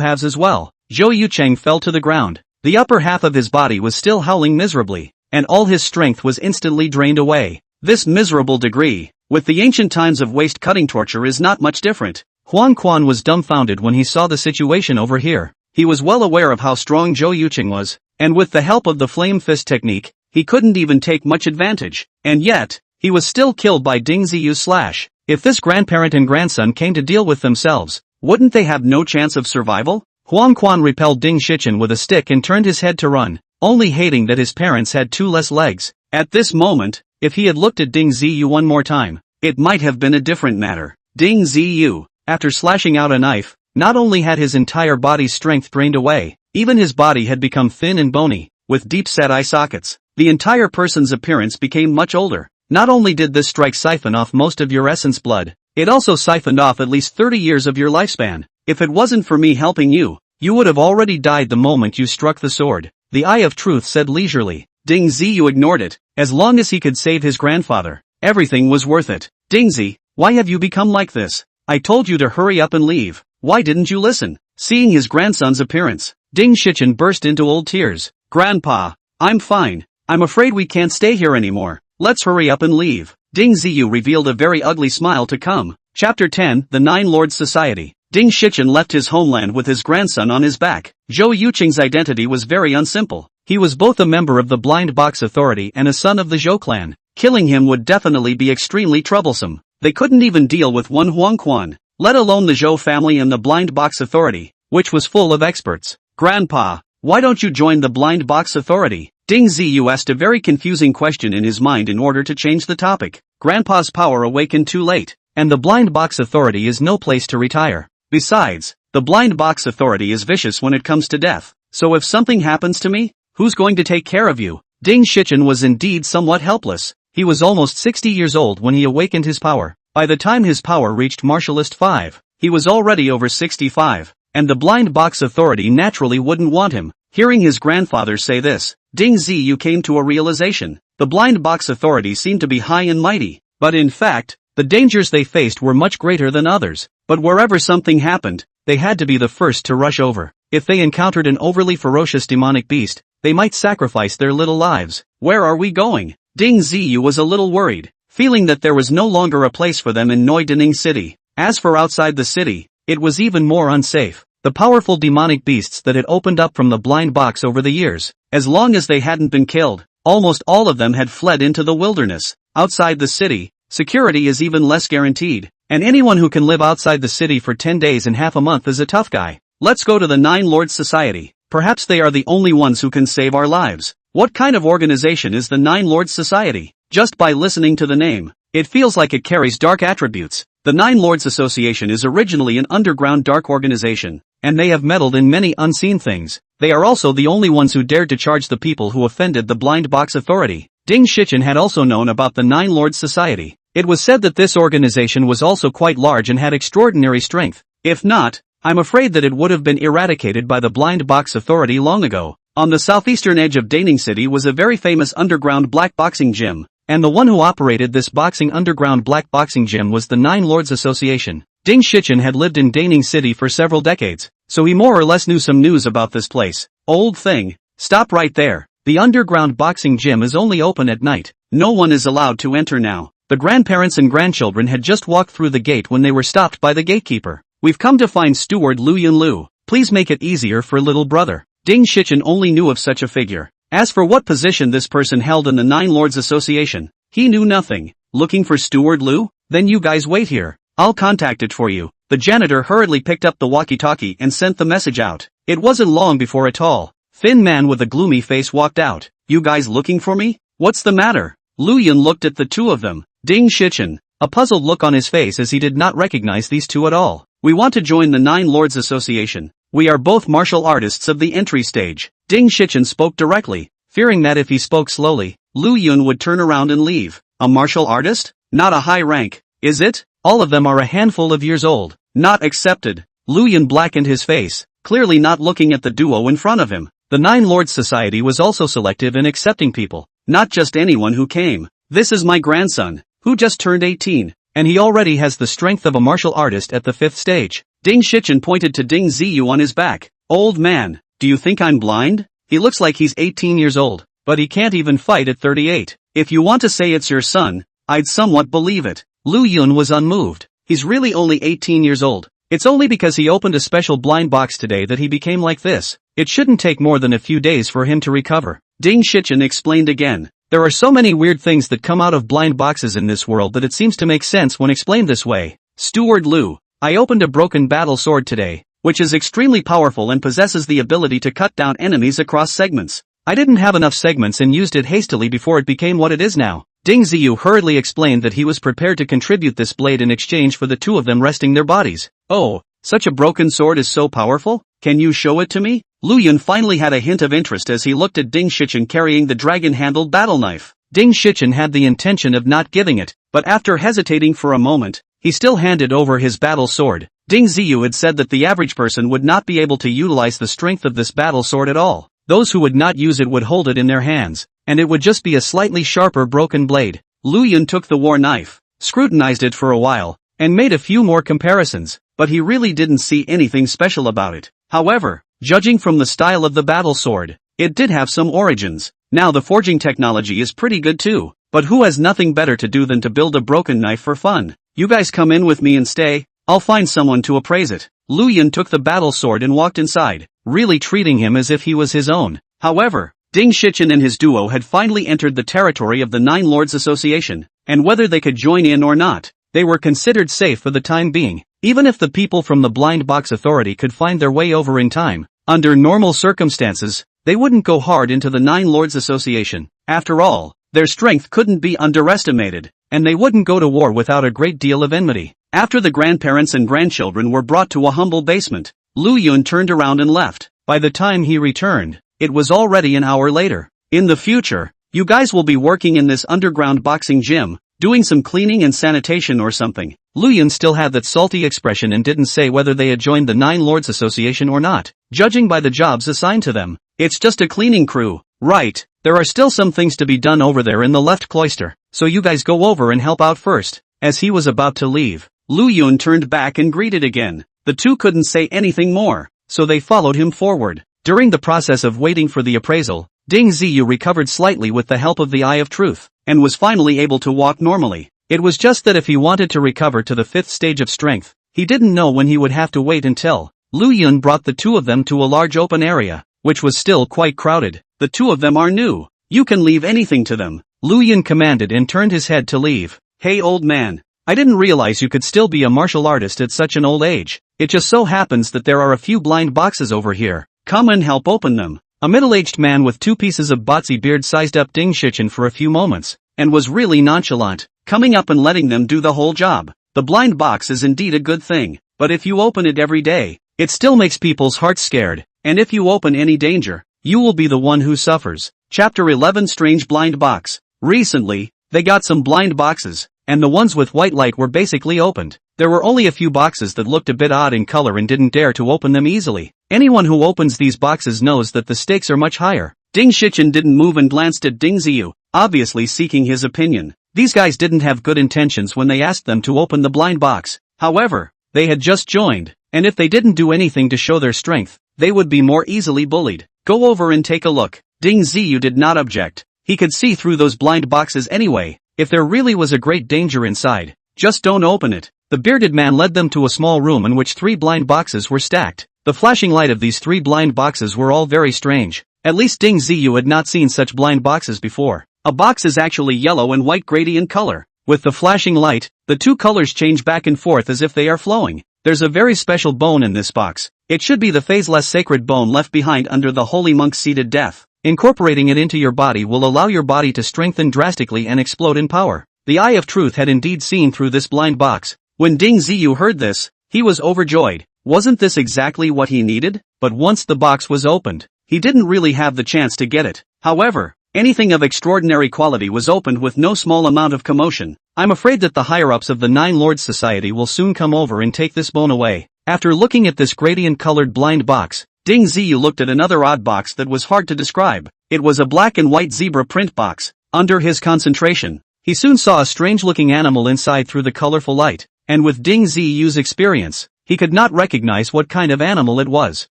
halves as well. Zhou Yucheng fell to the ground. The upper half of his body was still howling miserably, and all his strength was instantly drained away. This miserable degree, with the ancient times of waist-cutting torture, is not much different. Huang Quan was dumbfounded when he saw the situation over here. He was well aware of how strong Zhou Yucheng was, and with the help of the flame fist technique, he couldn't even take much advantage. And yet, he was still killed by Ding Ziyu's slash. If this grandparent and grandson came to deal with themselves, wouldn't they have no chance of survival? Huang Quan repelled Ding Shichen with a stick and turned his head to run, only hating that his parents had 2 less legs. At this moment, if he had looked at Ding Ziyu one more time, it might have been a different matter. Ding Ziyu, after slashing out a knife, not only had his entire body's strength drained away, even his body had become thin and bony, with deep-set eye sockets. the entire person's appearance became much older. Not only did this strike siphon off most of your essence blood, it also siphoned off at least 30 years of your lifespan. If it wasn't for me helping you, you would have already died the moment you struck the sword, the Eye of Truth said leisurely. Ding Ziyu ignored it. As long as he could save his grandfather, everything was worth it. Dingzi, why have you become like this? I told you to hurry up and leave. Why didn't you listen? Seeing his grandson's appearance, Ding Shichen burst into old tears. Grandpa, I'm fine. I'm afraid we can't stay here anymore. Let's hurry up and leave. Ding Ziyu revealed a very ugly smile to come. Chapter 10, The Nine Lords Society. Ding Shichen left his homeland with his grandson on his back. Zhou Yuqing's identity was very unsimple. He was both a member of the Blind Box Authority and a son of the Zhou clan. Killing him would definitely be extremely troublesome. They couldn't even deal with one Huangquan, let alone the Zhou family and the Blind Box Authority, which was full of experts. Grandpa, why don't you join the Blind Box Authority? Ding Ziyu asked a very confusing question in his mind in order to change the topic. Grandpa's power awakened too late, and the Blind Box Authority is no place to retire. Besides, the Blind Box Authority is vicious when it comes to death, so if something happens to me, who's going to take care of you? Ding Shichen was indeed somewhat helpless. He was almost 60 years old when he awakened his power. By the time his power reached Martialist 5, he was already over 65, and the Blind Box Authority naturally wouldn't want him. Hearing his grandfather say this, Ding Ziyu came to a realization. The Blind Box Authority seemed to be high and mighty, but in fact, the dangers they faced were much greater than others. But wherever something happened, they had to be the first to rush over. If they encountered an overly ferocious demonic beast, they might sacrifice their little lives. Where are we going? Ding Ziyu was a little worried, feeling that there was no longer a place for them in Noidaning City. As for outside the city, it was even more unsafe. The powerful demonic beasts that had opened up from the blind box over the years, as long as they hadn't been killed, almost all of them had fled into the wilderness. Outside the city, security is even less guaranteed, and anyone who can live outside the city for 10 days and half a month is a tough guy. Let's go to the Nine Lords Society. Perhaps they are the only ones who can save our lives. What kind of organization is the Nine Lords Society? Just by listening to the name, it feels like it carries dark attributes. The Nine Lords Association is originally an underground dark organization, and they have meddled in many unseen things. They are also the only ones who dared to charge the people who offended the Blind Box Authority. Ding Shichen had also known about the Nine Lords Society. It was said that this organization was also quite large and had extraordinary strength. If not, I'm afraid that it would have been eradicated by the Blind Box Authority long ago. On the southeastern edge of Daning City was a very famous underground black boxing gym, and the one who operated this underground black boxing gym was the Nine Lords Association. Ding Shichen had lived in Daning City for several decades, so he more or less knew some news about this place. Old thing, stop right there. The underground boxing gym is only open at night. No one is allowed to enter now. The grandparents and grandchildren had just walked through the gate when they were stopped by the gatekeeper. We've come to find Steward Lu Yunlu. Please make it easier for little brother. Ding Shichen only knew of such a figure. As for what position this person held in the Nine Lords Association, he knew nothing. Looking for Steward Lu? Then you guys wait here. I'll contact it for you. The janitor hurriedly picked up the walkie-talkie and sent the message out. It wasn't long before a tall, thin man with a gloomy face walked out. You guys looking for me? What's the matter? Lu Yun looked at the two of them. Ding Shichen, a puzzled look on his face as he did not recognize these two at all. We want to join the Nine Lords Association. We are both martial artists of the entry stage. Ding Shichen spoke directly, fearing that if he spoke slowly, Lu Yun would turn around and leave. A martial artist? Not a high rank, is it? All of them are a handful of years old. Not accepted. Lu Yun blackened his face, clearly not looking at the duo in front of him. The Nine Lords Society was also selective in accepting people, not just anyone who came. This is my grandson, who just turned 18, and he already has the strength of a martial artist at the 5th stage. Ding Shichen pointed to Ding Ziyu on his back. Old man, do you think I'm blind? He looks like he's 18 years old, but he can't even fight at 38. If you want to say it's your son, I'd somewhat believe it. Lu Yun was unmoved. He's really only 18 years old. It's only because he opened a special blind box today that he became like this. It shouldn't take more than a few days for him to recover. Ding Shichen explained again. There are so many weird things that come out of blind boxes in this world that it seems to make sense when explained this way. Steward Lu, I opened a broken battle sword today, which is extremely powerful and possesses the ability to cut down enemies across segments. I didn't have enough segments and used it hastily before it became what it is now. Ding Ziyu hurriedly explained that he was prepared to contribute this blade in exchange for the two of them resting their bodies. Oh, such a broken sword is so powerful? Can you show it to me? Lu Yun finally had a hint of interest as he looked at Ding Shichen carrying the dragon-handled battle knife. Ding Shichen had the intention of not giving it, but after hesitating for a moment, he still handed over his battle sword. Ding Ziyu had said that the average person would not be able to utilize the strength of this battle sword at all. Those who would not use it would hold it in their hands, and it would just be a slightly sharper broken blade. Lu Yun took the war knife, scrutinized it for a while, and made a few more comparisons, but he really didn't see anything special about it. However, judging from the style of the battle sword, it did have some origins. Now the forging technology is pretty good too, but who has nothing better to do than to build a broken knife for fun? You guys come in with me and stay, I'll find someone to appraise it. Lu Yun took the battle sword and walked inside, really treating him as if he was his own. However, Ding Shichen and his duo had finally entered the territory of the Nine Lords Association, and whether they could join in or not, they were considered safe for the time being. Even if the people from the Blind Box Authority could find their way over in time, under normal circumstances, they wouldn't go hard into the Nine Lords Association. After all, their strength couldn't be underestimated, and they wouldn't go to war without a great deal of enmity. After the grandparents and grandchildren were brought to a humble basement, Lu Yun turned around and left. By the time he returned, it was already an hour later. In the future, you guys will be working in this underground boxing gym, doing some cleaning and sanitation or something. Lu Yun still had that salty expression and didn't say whether they had joined the Nine Lords Association or not, judging by the jobs assigned to them. It's just a cleaning crew. Right, there are still some things to be done over there in the left cloister, so you guys go over and help out first. As he was about to leave, Lu Yun turned back and greeted again. The two couldn't say anything more, so they followed him forward. During the process of waiting for the appraisal, Ding Ziyu recovered slightly with the help of the Eye of Truth, and was finally able to walk normally. It was just that if he wanted to recover to the 5th stage of strength, he didn't know when he would have to wait until. Lu Yun brought the two of them to a large open area, which was still quite crowded. The two of them are new. You can leave anything to them, Lu Yun commanded and turned his head to leave. Hey old man, I didn't realize you could still be a martial artist at such an old age. It just so happens that there are a few blind boxes over here. Come and help open them. A middle-aged man with 2 pieces of botsy beard sized up Ding Shichen for a few moments, and was really nonchalant, coming up and letting them do the whole job. The blind box is indeed a good thing, but if you open it every day, it still makes people's hearts scared, and if you open any danger, you will be the one who suffers. Chapter 11 Strange Blind Box. Recently, they got some blind boxes, and the ones with white light were basically opened. There were only a few boxes that looked a bit odd in color and didn't dare to open them easily. Anyone who opens these boxes knows that the stakes are much higher. Ding Shichen didn't move and glanced at Ding Ziyu, obviously seeking his opinion. These guys didn't have good intentions when they asked them to open the blind box. However, they had just joined, and if they didn't do anything to show their strength, they would be more easily bullied. Go over and take a look. Ding Ziyu did not object. He could see through those blind boxes anyway. If there really was a great danger inside, just don't open it. The bearded man led them to a small room in which 3 blind boxes were stacked. The flashing light of these 3 blind boxes were all very strange. At least Ding Ziyu had not seen such blind boxes before. A box is actually yellow and white gradient color. With the flashing light, the 2 colors change back and forth as if they are flowing. There's a very special bone in this box. It should be the phaseless sacred bone left behind under the holy monk's seated death. Incorporating it into your body will allow your body to strengthen drastically and explode in power. The Eye of Truth had indeed seen through this blind box. When Ding Ziyu heard this, he was overjoyed. Wasn't this exactly what he needed? But once the box was opened, he didn't really have the chance to get it. However, anything of extraordinary quality was opened with no small amount of commotion. I'm afraid that the higher-ups of the Nine Lords Society will soon come over and take this bone away. After looking at this gradient-colored blind box, Ding Ziyu looked at another odd box that was hard to describe. It was a black and white zebra print box. Under his concentration, he soon saw a strange-looking animal inside through the colorful light, and with Ding Ziyu's experience, he could not recognize what kind of animal it was.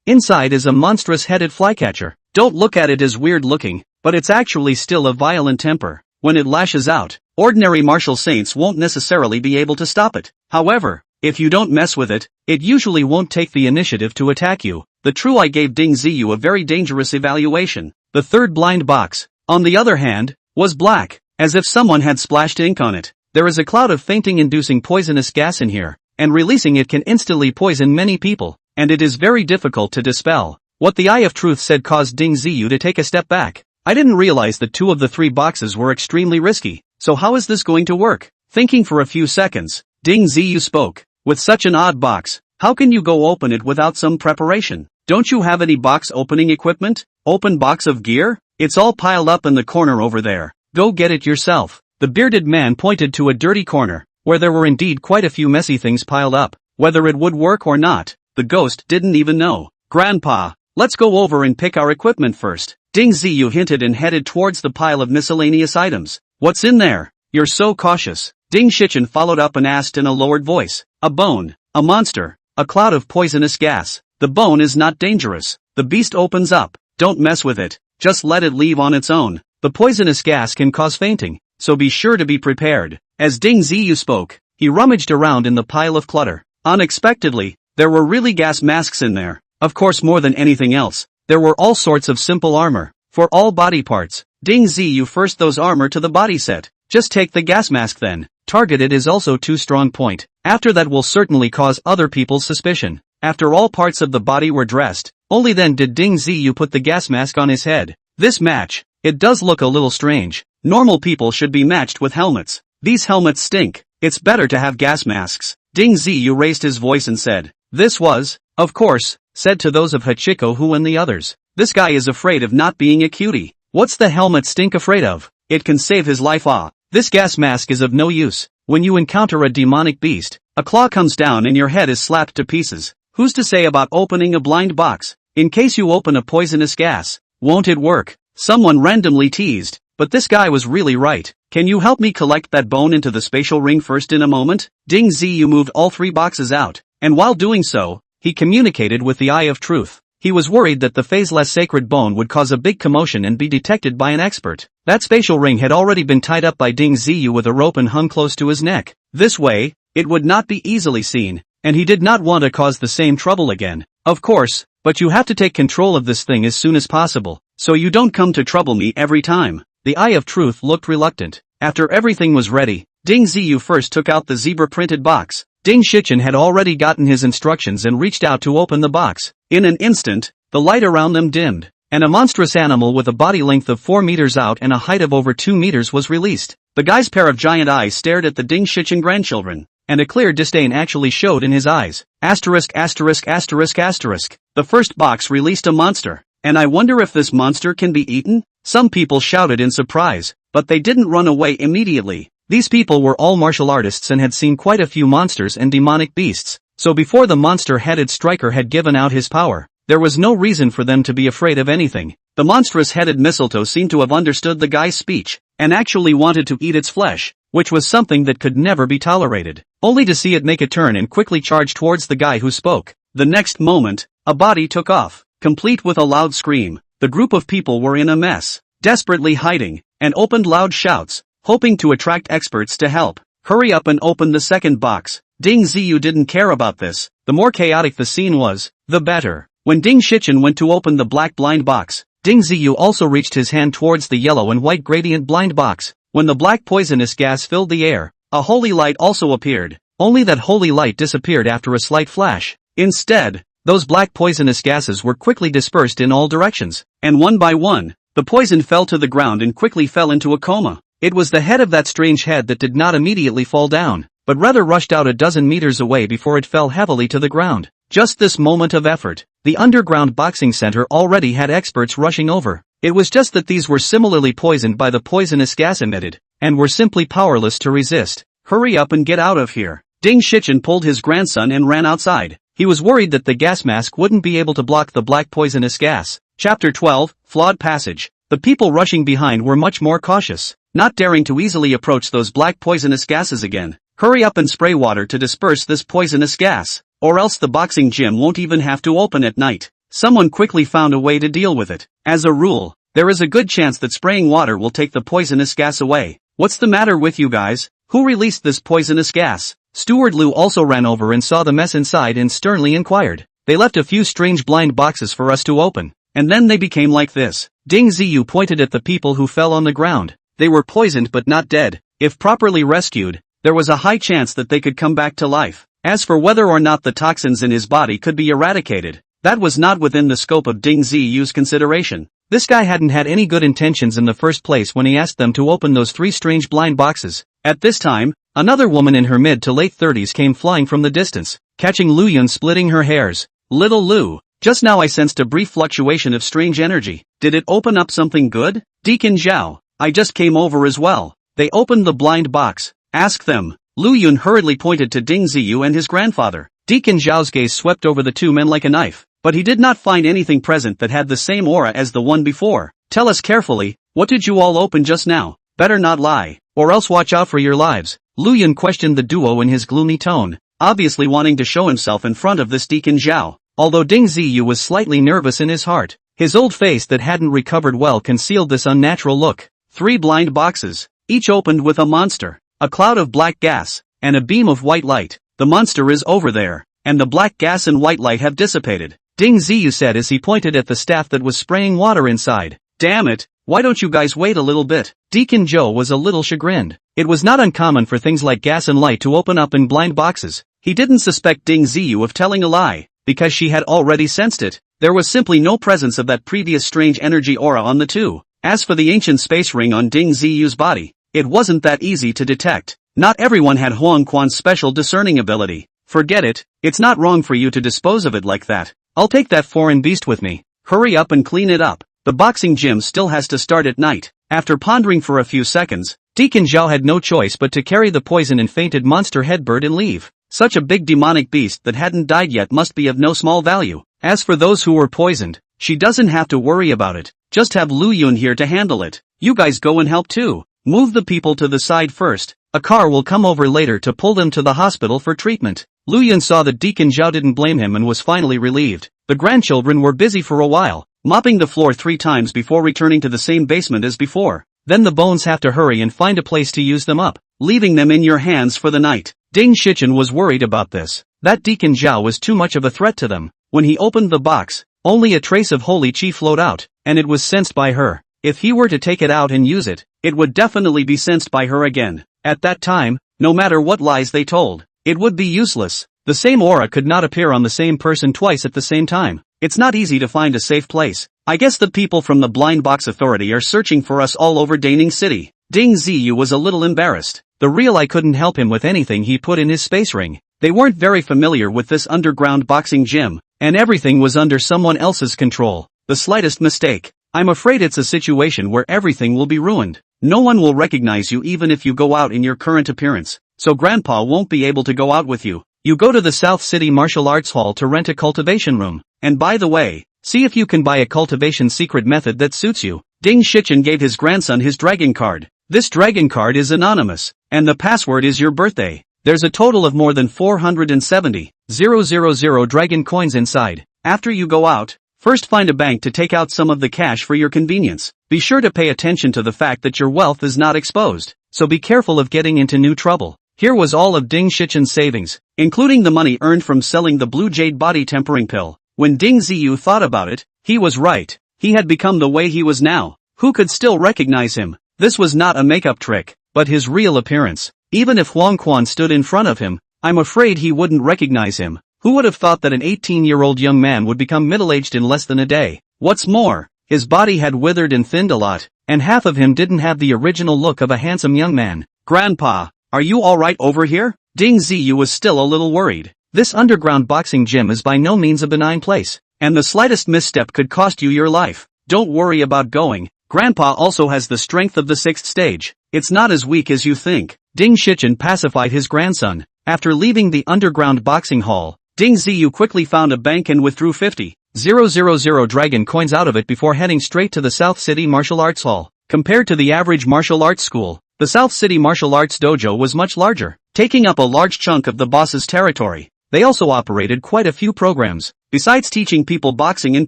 Inside is a monstrous-headed flycatcher. Don't look at it as weird-looking, but it's actually still a violent temper. When it lashes out, ordinary martial saints won't necessarily be able to stop it. However, if you don't mess with it, it usually won't take the initiative to attack you. The true eye gave Ding Ziyu a very dangerous evaluation. The third blind box, on the other hand, was black, as if someone had splashed ink on it. There is a cloud of fainting-inducing poisonous gas in here, and releasing it can instantly poison many people, and it is very difficult to dispel. What the Eye of Truth said caused Ding Ziyu to take a step back. I didn't realize that 2 of the 3 boxes were extremely risky, so how is this going to work? Thinking for a few seconds, Ding Ziyu spoke. With such an odd box, how can you go open it without some preparation? Don't you have any box opening equipment? Open box of gear? It's all piled up in the corner over there. Go get it yourself. The bearded man pointed to a dirty corner, where there were indeed quite a few messy things piled up. Whether it would work or not, the ghost didn't even know. Grandpa, let's go over and pick our equipment first. Ding Ziyu hinted and headed towards the pile of miscellaneous items. What's in there? You're so cautious. Ding Shichen followed up and asked in a lowered voice. A bone, a monster, a cloud of poisonous gas. The bone is not dangerous. The beast opens up. Don't mess with it. Just let it leave on its own. The poisonous gas can cause fainting, so be sure to be prepared. As Ding Ziyu spoke, he rummaged around in the pile of clutter. Unexpectedly, there were really gas masks in there. Of course, more than anything else, there were all sorts of simple armor. For all body parts. Ding Ziyu first those armor to the body set. Just take the gas mask then. Targeted is also too strong point. After that will certainly cause other people's suspicion. After all parts of the body were dressed, only then did Ding Ziyu put the gas mask on his head. This match, it does look a little strange. Normal people should be matched with helmets. These helmets stink. It's better to have gas masks. Ding Ziyu raised his voice and said. This was, of course, said to those of Hachiko who and the others. This guy is afraid of not being a cutie. What's the helmet stink afraid of? It can save his life. This gas mask is of no use. When you encounter a demonic beast, a claw comes down and your head is slapped to pieces. Who's to say about opening a blind box? In case you open a poisonous gas, won't it work? Someone randomly teased, but this guy was really right. Can you help me collect that bone into the spatial ring first in a moment? Ding Ziyu moved all 3 boxes out, and while doing so, he communicated with the Eye of Truth. He was worried that the phaseless sacred bone would cause a big commotion and be detected by an expert. That spatial ring had already been tied up by Ding Ziyu with a rope and hung close to his neck. This way, it would not be easily seen, and he did not want to cause the same trouble again. Of course, but you have to take control of this thing as soon as possible, so you don't come to trouble me every time. The Eye of Truth looked reluctant. After everything was ready, Ding Ziyu first took out the zebra-printed box. Ding Shichen had already gotten his instructions and reached out to open the box. In an instant, the light around them dimmed, and a monstrous animal with a body length of 4 meters out and a height of over 2 meters was released. The guy's pair of giant eyes stared at the Ding Shichen grandchildren, and a clear disdain actually showed in his eyes. Asterisk asterisk asterisk asterisk. The first box released a monster, and I wonder if this monster can be eaten? Some people shouted in surprise, but they didn't run away immediately. These people were all martial artists and had seen quite a few monsters and demonic beasts, so before the monster-headed striker had given out his power, there was no reason for them to be afraid of anything. The monstrous-headed mistletoe seemed to have understood the guy's speech, and actually wanted to eat its flesh, which was something that could never be tolerated, only to see it make a turn and quickly charge towards the guy who spoke. The next moment, a body took off, complete with a loud scream. The group of people were in a mess, desperately hiding, and opened loud shouts, hoping to attract experts to help. Hurry up and open the second box. Ding Ziyu didn't care about this. The more chaotic the scene was, the better. When Ding Shichen went to open the black blind box, Ding Ziyu also reached his hand towards the yellow and white gradient blind box. When the black poisonous gas filled the air, a holy light also appeared, only that holy light disappeared after a slight flash. Instead, those black poisonous gases were quickly dispersed in all directions, and one by one, the poison fell to the ground and quickly fell into a coma. It was the head of that strange head that did not immediately fall down, but rather rushed out a dozen meters away before it fell heavily to the ground. Just this moment of effort, the underground boxing center already had experts rushing over. It was just that these were similarly poisoned by the poisonous gas emitted, and were simply powerless to resist. Hurry up and get out of here. Ding Shichen pulled his grandson and ran outside. He was worried that the gas mask wouldn't be able to block the black poisonous gas. Chapter 12, Flawed Passage. The people rushing behind were much more cautious, not daring to easily approach those black poisonous gases again. Hurry up and spray water to disperse this poisonous gas, or else the boxing gym won't even have to open at night. Someone quickly found a way to deal with it. As a rule, there is a good chance that spraying water will take the poisonous gas away. What's the matter with you guys? Who released this poisonous gas? Steward Liu also ran over and saw the mess inside and sternly inquired. They left a few strange blind boxes for us to open, and then they became like this. Ding Ziyu pointed at the people who fell on the ground. They were poisoned but not dead. If properly rescued, there was a high chance that they could come back to life. As for whether or not the toxins in his body could be eradicated, that was not within the scope of Ding Ziyu's consideration. This guy hadn't had any good intentions in the first place when he asked them to open those 3 strange blind boxes. At this time, another woman in her mid to late 30s came flying from the distance, catching Lu Yun splitting her hairs. Little Lu, Just now I sensed a brief fluctuation of strange energy. Did it open up something good? Deacon Zhao, I just came over as well. They opened the blind box. Ask them. Lu Yun hurriedly pointed to Ding Ziyu and his grandfather. Deacon Zhao's gaze swept over the two men like a knife, but he did not find anything present that had the same aura as the one before. Tell us carefully, what did you all open just now? Better not lie, or else watch out for your lives. Lu Yun questioned the duo in his gloomy tone, obviously wanting to show himself in front of this Deacon Zhao. Although Ding Ziyu was slightly nervous in his heart, his old face that hadn't recovered well concealed this unnatural look. 3 blind boxes, each opened with a monster, a cloud of black gas, and a beam of white light. The monster is over there, and the black gas and white light have dissipated, Ding Ziyu said as he pointed at the staff that was spraying water inside. Damn it, why don't you guys wait a little bit? Deacon Zhou was a little chagrined. It was not uncommon for things like gas and light to open up in blind boxes. He didn't suspect Ding Ziyu of telling a lie, because she had already sensed it. There was simply no presence of that previous strange energy aura on the two. As for the ancient space ring on Ding Ziyu's body, it wasn't that easy to detect. Not everyone had Huang Quan's special discerning ability. Forget it, it's not wrong for you to dispose of it like that. I'll take that foreign beast with me. Hurry up and clean it up. The boxing gym still has to start at night. After pondering for a few seconds, Deacon Zhao had no choice but to carry the poison and fainted monster headbird and leave. Such a big demonic beast that hadn't died yet must be of no small value. As for those who were poisoned, she doesn't have to worry about it. Just have Lu Yun here to handle it. You guys go and help too. Move the people to the side first. A car will come over later to pull them to the hospital for treatment. Lu Yun saw that Deacon Zhao didn't blame him and was finally relieved. The grandchildren were busy for a while, mopping the floor 3 times before returning to the same basement as before. Then the bones have to hurry and find a place to use them up, leaving them in your hands for the night. Ding Shichen was worried about this. That Deacon Zhao was too much of a threat to them. When he opened the box, only a trace of holy chi flowed out, and it was sensed by her. If he were to take it out and use it, it would definitely be sensed by her again. At that time, no matter what lies they told, it would be useless. The same aura could not appear on the same person twice at the same time. It's not easy to find a safe place. I guess the people from the Blind Box Authority are searching for us all over Daning City. Ding Ziyu was a little embarrassed. The real I couldn't help him with anything he put in his space ring. They weren't very familiar with this underground boxing gym, and everything was under someone else's control. The slightest mistake. I'm afraid it's a situation where everything will be ruined. No one will recognize you even if you go out in your current appearance, so Grandpa won't be able to go out with you. You go to the South City Martial Arts Hall to rent a cultivation room, and by the way, see if you can buy a cultivation secret method that suits you. Ding Shichen gave his grandson his dragon card. This dragon card is anonymous, and the password is your birthday. There's a total of more than 470,000 dragon coins inside. After you go out, first find a bank to take out some of the cash for your convenience. Be sure to pay attention to the fact that your wealth is not exposed, so be careful of getting into new trouble. Here was all of Ding Shichen's savings, including the money earned from selling the blue jade body tempering pill. When Ding Ziyu thought about it, he was right. He had become the way he was now. Who could still recognize him? This was not a makeup trick, but his real appearance. Even if Huang Quan stood in front of him, I'm afraid he wouldn't recognize him. Who would have thought that an 18-year-old young man would become middle-aged in less than a day? What's more, his body had withered and thinned a lot, and half of him didn't have the original look of a handsome young man. Grandpa, are you alright over here? Ding Ziyu was still a little worried. This underground boxing gym is by no means a benign place, and the slightest misstep could cost you your life. Don't worry about going. Grandpa also has the strength of the 6th stage. It's not as weak as you think. Ding Shichen pacified his grandson. After leaving the underground boxing hall, Ding Ziyu quickly found a bank and withdrew 50,000 dragon coins out of it before heading straight to the South City Martial Arts Hall. Compared to the average martial arts school, the South City Martial Arts Dojo was much larger, taking up a large chunk of the boss's territory. They also operated quite a few programs. Besides teaching people boxing and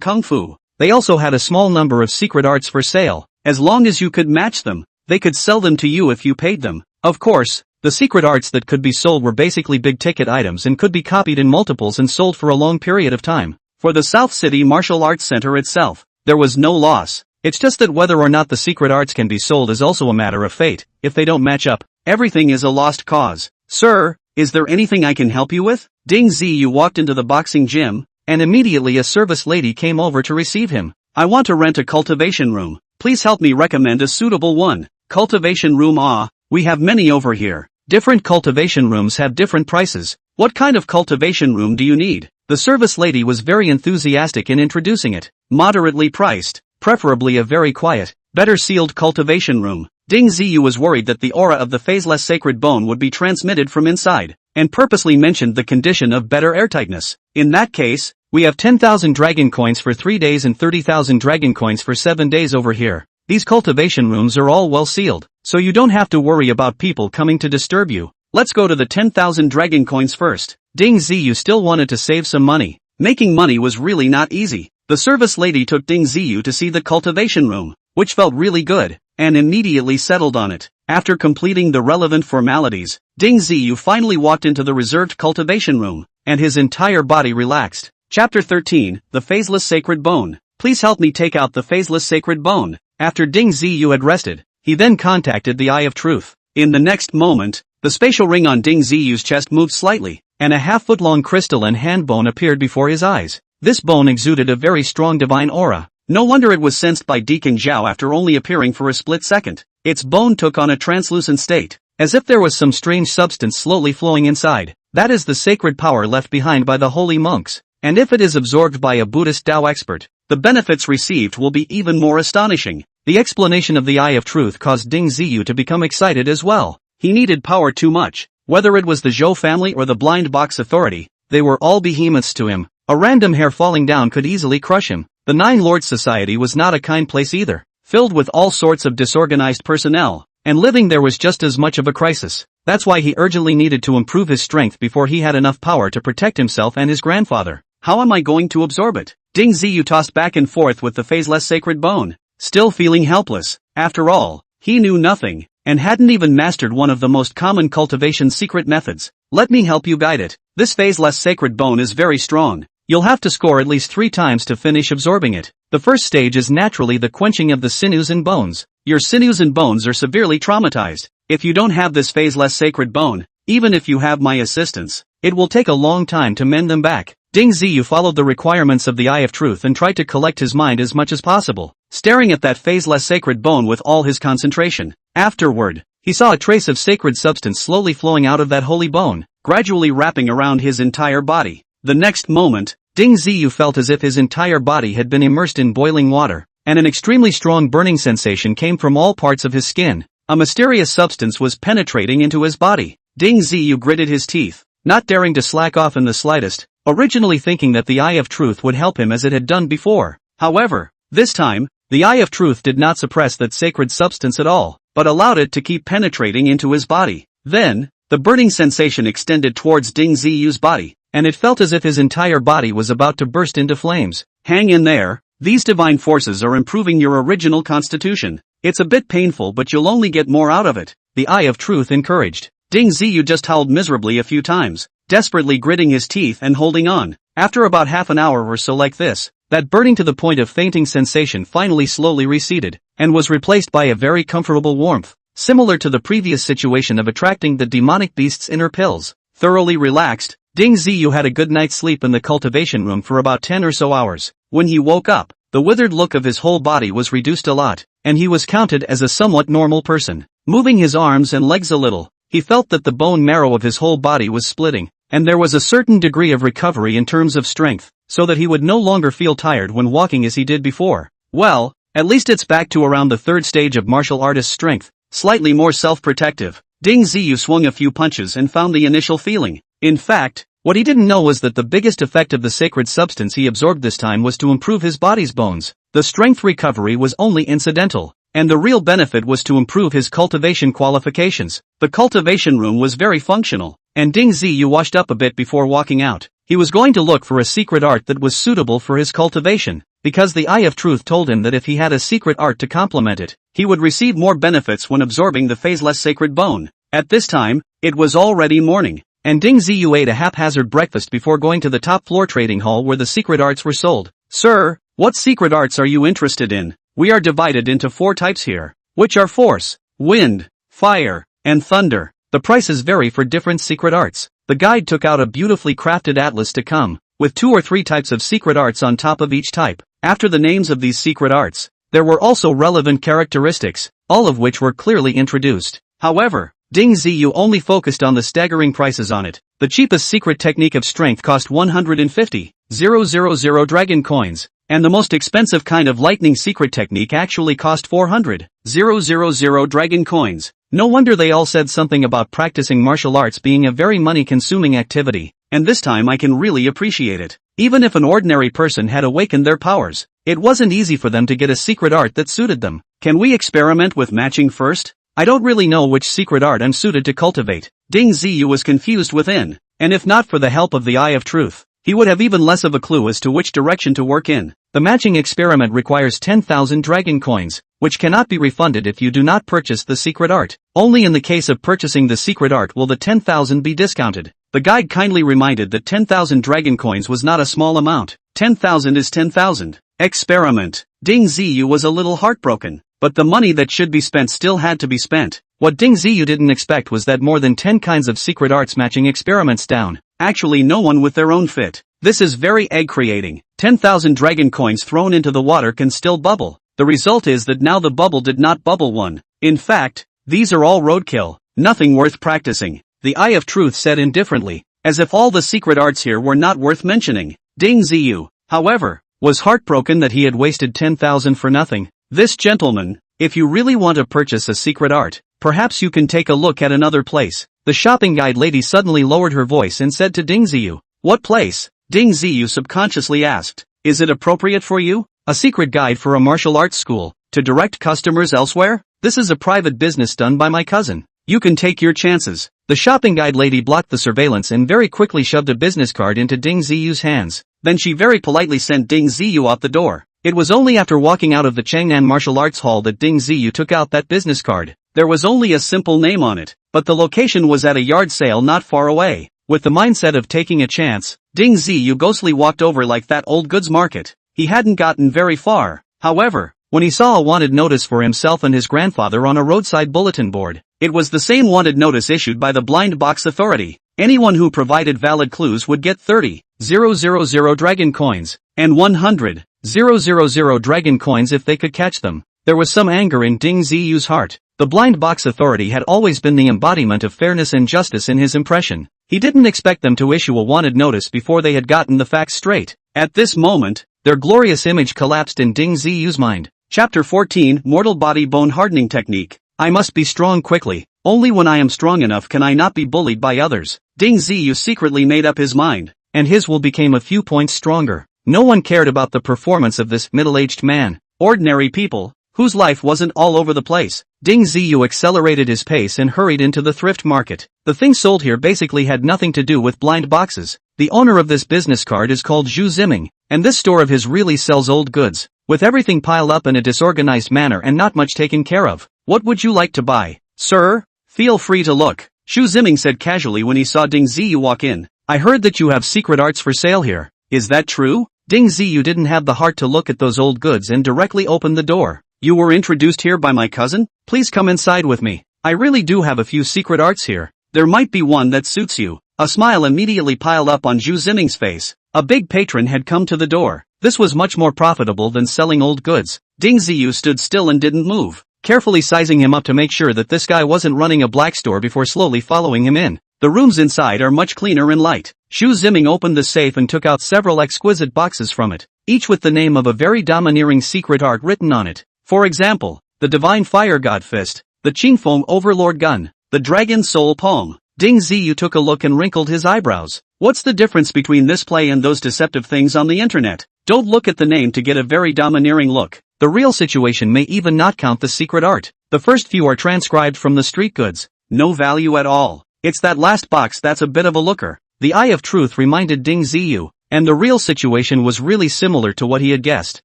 kung fu, they also had a small number of secret arts for sale. As long as you could match them, they could sell them to you if you paid them. Of course, the secret arts that could be sold were basically big-ticket items and could be copied in multiples and sold for a long period of time. For the South City Martial Arts Center itself, there was no loss. It's just that whether or not the secret arts can be sold is also a matter of fate. If they don't match up, everything is a lost cause. Sir, is there anything I can help you with? Ding Ziyu walked into the boxing gym, and immediately a service lady came over to receive him. I want to rent a cultivation room. Please help me recommend a suitable one. Cultivation room? We have many over here. Different cultivation rooms have different prices. What kind of cultivation room do you need? The service lady was very enthusiastic in introducing it. Moderately priced, preferably a very quiet, better sealed cultivation room. Ding Ziyu was worried that the aura of the phaseless sacred bone would be transmitted from inside, and purposely mentioned the condition of better airtightness. In that case, we have 10,000 dragon coins for 3 days and 30,000 dragon coins for 7 days over here. These cultivation rooms are all well sealed, so you don't have to worry about people coming to disturb you. Let's go to the 10,000 dragon coins first. Ding Ziyu still wanted to save some money. Making money was really not easy. The service lady took Ding Ziyu to see the cultivation room, which felt really good, and immediately settled on it. After completing the relevant formalities, Ding Ziyu finally walked into the reserved cultivation room, and his entire body relaxed. Chapter 13, The Phaseless Sacred Bone. Please help me take out the phaseless sacred bone. After Ding Ziyu had rested, he then contacted the Eye of Truth. In the next moment, the spatial ring on Ding Ziyu's chest moved slightly, and a half-foot-long crystalline hand bone appeared before his eyes. This bone exuded a very strong divine aura. No wonder it was sensed by Deacon Zhao after only appearing for a split second. Its bone took on a translucent state, as if there was some strange substance slowly flowing inside. That is the sacred power left behind by the holy monks, and if it is absorbed by a Buddhist Tao expert, the benefits received will be even more astonishing. The explanation of the Eye of Truth caused Ding Ziyu to become excited as well. He needed power too much. Whether it was the Zhou family or the Blind Box Authority, they were all behemoths to him. A random hair falling down could easily crush him. The Nine Lords Society was not a kind place either, filled with all sorts of disorganized personnel, and living there was just as much of a crisis. That's why he urgently needed to improve his strength before he had enough power to protect himself and his grandfather. How am I going to absorb it? Ding Ziyu tossed back and forth with the phaseless sacred bone, still feeling helpless. After all, he knew nothing, and hadn't even mastered one of the most common cultivation secret methods. Let me help you guide it. This phaseless sacred bone is very strong. You'll have to score at least 3 times to finish absorbing it. The first stage is naturally the quenching of the sinews and bones. Your sinews and bones are severely traumatized. If you don't have this phaseless sacred bone, even if you have my assistance, it will take a long time to mend them back. Ding Ziyu followed the requirements of the Eye of Truth and tried to collect his mind as much as possible, staring at that phaseless sacred bone with all his concentration. Afterward, he saw a trace of sacred substance slowly flowing out of that holy bone, gradually wrapping around his entire body. The next moment, Ding Ziyu felt as if his entire body had been immersed in boiling water, and an extremely strong burning sensation came from all parts of his skin. A mysterious substance was penetrating into his body. Ding Ziyu gritted his teeth, not daring to slack off in the slightest, originally thinking that the Eye of Truth would help him as it had done before. However, this time, the Eye of Truth did not suppress that sacred substance at all, but allowed it to keep penetrating into his body. Then, the burning sensation extended towards Ding Ziyu's body, and it felt as if his entire body was about to burst into flames. Hang in there, these divine forces are improving your original constitution. It's a bit painful but you'll only get more out of it, the Eye of Truth encouraged. Ding Ziyu just howled miserably a few times, desperately gritting his teeth and holding on. After about half an hour or so like this, that burning to the point of fainting sensation finally slowly receded, and was replaced by a very comfortable warmth, similar to the previous situation of attracting the demonic beast's inner pills. Thoroughly relaxed, Ding Ziyu had a good night's sleep in the cultivation room for about 10 or so hours. When he woke up, the withered look of his whole body was reduced a lot, and he was counted as a somewhat normal person. Moving his arms and legs a little, he felt that the bone marrow of his whole body was splitting, and there was a certain degree of recovery in terms of strength, so that he would no longer feel tired when walking as he did before. Well, at least it's back to around the 3rd stage of martial artist strength, slightly more self-protective. Ding Ziyu swung a few punches and found the initial feeling. In fact, what he didn't know was that the biggest effect of the sacred substance he absorbed this time was to improve his body's bones. The strength recovery was only incidental, and the real benefit was to improve his cultivation qualifications. The cultivation room was very functional, and Ding Ziyu washed up a bit before walking out. He was going to look for a secret art that was suitable for his cultivation, because the Eye of Truth told him that if he had a secret art to complement it, he would receive more benefits when absorbing the phaseless sacred bone. At this time, it was already morning, and Ding Ziyu ate a haphazard breakfast before going to the top floor trading hall where the secret arts were sold. Sir, what secret arts are you interested in? We are divided into 4 types here, which are force, wind, fire, and thunder. The prices vary for different secret arts. The guide took out a beautifully crafted atlas to come, with 2 or 3 types of secret arts on top of each type. After the names of these secret arts, there were also relevant characteristics, all of which were clearly introduced. However, Ding Ziyu only focused on the staggering prices on it. The cheapest secret technique of strength cost 150,000 dragon coins, and the most expensive kind of lightning secret technique actually cost 400,000 dragon coins. No wonder they all said something about practicing martial arts being a very money-consuming activity, and this time I can really appreciate it. Even if an ordinary person had awakened their powers, it wasn't easy for them to get a secret art that suited them. Can we experiment with matching first? I don't really know which secret art I'm suited to cultivate. Ding Ziyu was confused within, and if not for the help of the Eye of Truth, he would have even less of a clue as to which direction to work in. The matching experiment requires 10,000 dragon coins, which cannot be refunded if you do not purchase the secret art. Only in the case of purchasing the secret art will the 10,000 be discounted. The guide kindly reminded that 10,000 dragon coins was not a small amount. 10,000 is 10,000. Experiment. Ding Ziyu was a little heartbroken, but the money that should be spent still had to be spent. What Ding Ziyu didn't expect was that more than 10 kinds of secret arts matching experiments down. Actually no one with their own fit. This is very egg creating. 10,000 dragon coins thrown into the water can still bubble. The result is that now the bubble did not bubble one. In fact, these are all roadkill. Nothing worth practicing. The Eye of Truth said indifferently, as if all the secret arts here were not worth mentioning. Ding Ziyu, however, was heartbroken that he had wasted 10,000 for nothing. This gentleman, if you really want to purchase a secret art, perhaps you can take a look at another place. The shopping guide lady suddenly lowered her voice and said to Ding Ziyu, "What place?" Ding Ziyu subconsciously asked, "Is it appropriate for you? A secret guide for a martial arts school, to direct customers elsewhere? This is a private business done by my cousin. You can take your chances." The shopping guide lady blocked the surveillance and very quickly shoved a business card into Ding Ziyu's hands. Then she very politely sent Ding Ziyu out the door. It was only after walking out of the Changnan Martial Arts Hall that Ding Ziyu took out that business card. There was only a simple name on it, but the location was at a yard sale not far away. With the mindset of taking a chance, Ding Ziyu ghostly walked over like that old goods market. He hadn't gotten very far, however, when he saw a wanted notice for himself and his grandfather on a roadside bulletin board. It was the same wanted notice issued by the Blind Box Authority. Anyone who provided valid clues would get 30,000 dragon coins, and 100,000 dragon coins if they could catch them. There was some anger in Ding Ziyu's heart. The Blind Box Authority had always been the embodiment of fairness and justice in his impression. He didn't expect them to issue a wanted notice before they had gotten the facts straight. At this moment, their glorious image collapsed in Ding Ziyu's mind. Chapter 14, Mortal Body Bone Hardening Technique. I must be strong quickly. Only when I am strong enough can I not be bullied by others. Ding Ziyu secretly made up his mind, and his will became a few points stronger. No one cared about the performance of this middle-aged man. Ordinary people, whose life wasn't all over the place. Ding Ziyu accelerated his pace and hurried into the thrift market. The things sold here basically had nothing to do with blind boxes. The owner of this business card is called Zhu Ziming, and this store of his really sells old goods, with everything piled up in a disorganized manner and not much taken care of. What would you like to buy, sir? Feel free to look, Zhu Ziming said casually when he saw Ding Ziyu walk in. I heard that you have secret arts for sale here. Is that true? Ding Ziyu didn't have the heart to look at those old goods and directly opened the door. You were introduced here by my cousin? Please come inside with me. I really do have a few secret arts here. There might be one that suits you. A smile immediately piled up on Zhu Ziming's face. A big patron had come to the door. This was much more profitable than selling old goods. Ding Ziyu stood still and didn't move, carefully sizing him up to make sure that this guy wasn't running a black store before slowly following him in. The rooms inside are much cleaner and light. Zhu Ziming opened the safe and took out several exquisite boxes from it, each with the name of a very domineering secret art written on it. For example, the Divine Fire God Fist, the Qingfeng Overlord Gun, the Dragon Soul Palm. Ding Ziyu took a look and wrinkled his eyebrows. What's the difference between this play and those deceptive things on the internet? Don't look at the name to get a very domineering look. The real situation may even not count the secret art. The first few are transcribed from the street goods. No value at all. It's that last box that's a bit of a looker. The Eye of Truth reminded Ding Ziyu, and the real situation was really similar to what he had guessed.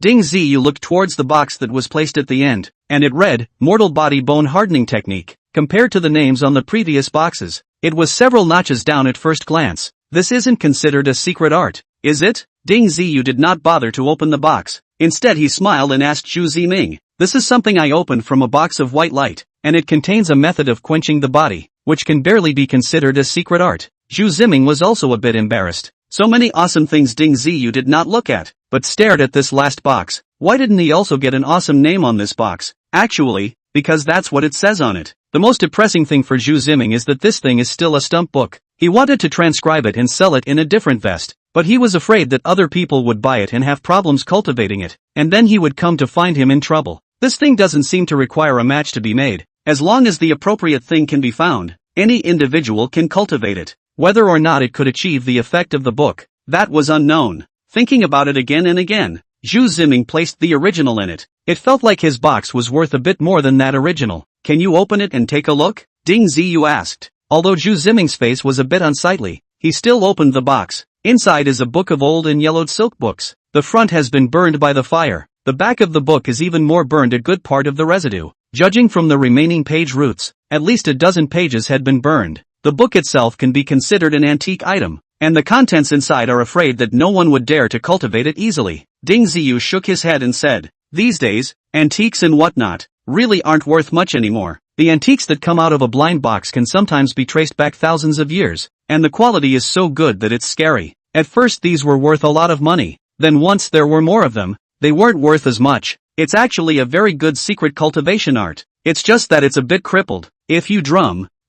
Ding Ziyu looked towards the box that was placed at the end, and it read, Mortal Body Bone Hardening Technique. Compared to the names on the previous boxes, it was several notches down at first glance. This isn't considered a secret art, is it? Ding Ziyu did not bother to open the box. Instead he smiled and asked Zhu Ziming, this is something I opened from a box of white light, and it contains a method of quenching the body, which can barely be considered a secret art. Zhu Ziming was also a bit embarrassed. So many awesome things Ding Ziyu did not look at, but stared at this last box. Why didn't he also get an awesome name on this box? Actually, because that's what it says on it. The most depressing thing for Zhu Ziming is that this thing is still a stump book. He wanted to transcribe it and sell it in a different vest, but he was afraid that other people would buy it and have problems cultivating it, and then he would come to find him in trouble. This thing doesn't seem to require a match to be made. As long as the appropriate thing can be found, any individual can cultivate it. Whether or not it could achieve the effect of the book, that was unknown. Thinking about it again and again, Zhu Ziming placed the original in it. It felt like his box was worth a bit more than that original. Can you open it and take a look? Ding Ziyu asked. Although Zhu Ziming's face was a bit unsightly, he still opened the box. Inside is a book of old and yellowed silk books. The front has been burned by the fire. The back of the book is even more burned, a good part of the residue. Judging from the remaining page roots, at least a dozen pages had been burned. The book itself can be considered an antique item, and the contents inside are afraid that no one would dare to cultivate it easily. Ding Ziyu shook his head and said, "These days, antiques and whatnot really aren't worth much anymore. The antiques that come out of a blind box can sometimes be traced back thousands of years, and the quality is so good that it's scary. At first these were worth a lot of money, then once there were more of them, they weren't worth as much. It's actually a very good secret cultivation art. It's just that it's a bit crippled. If you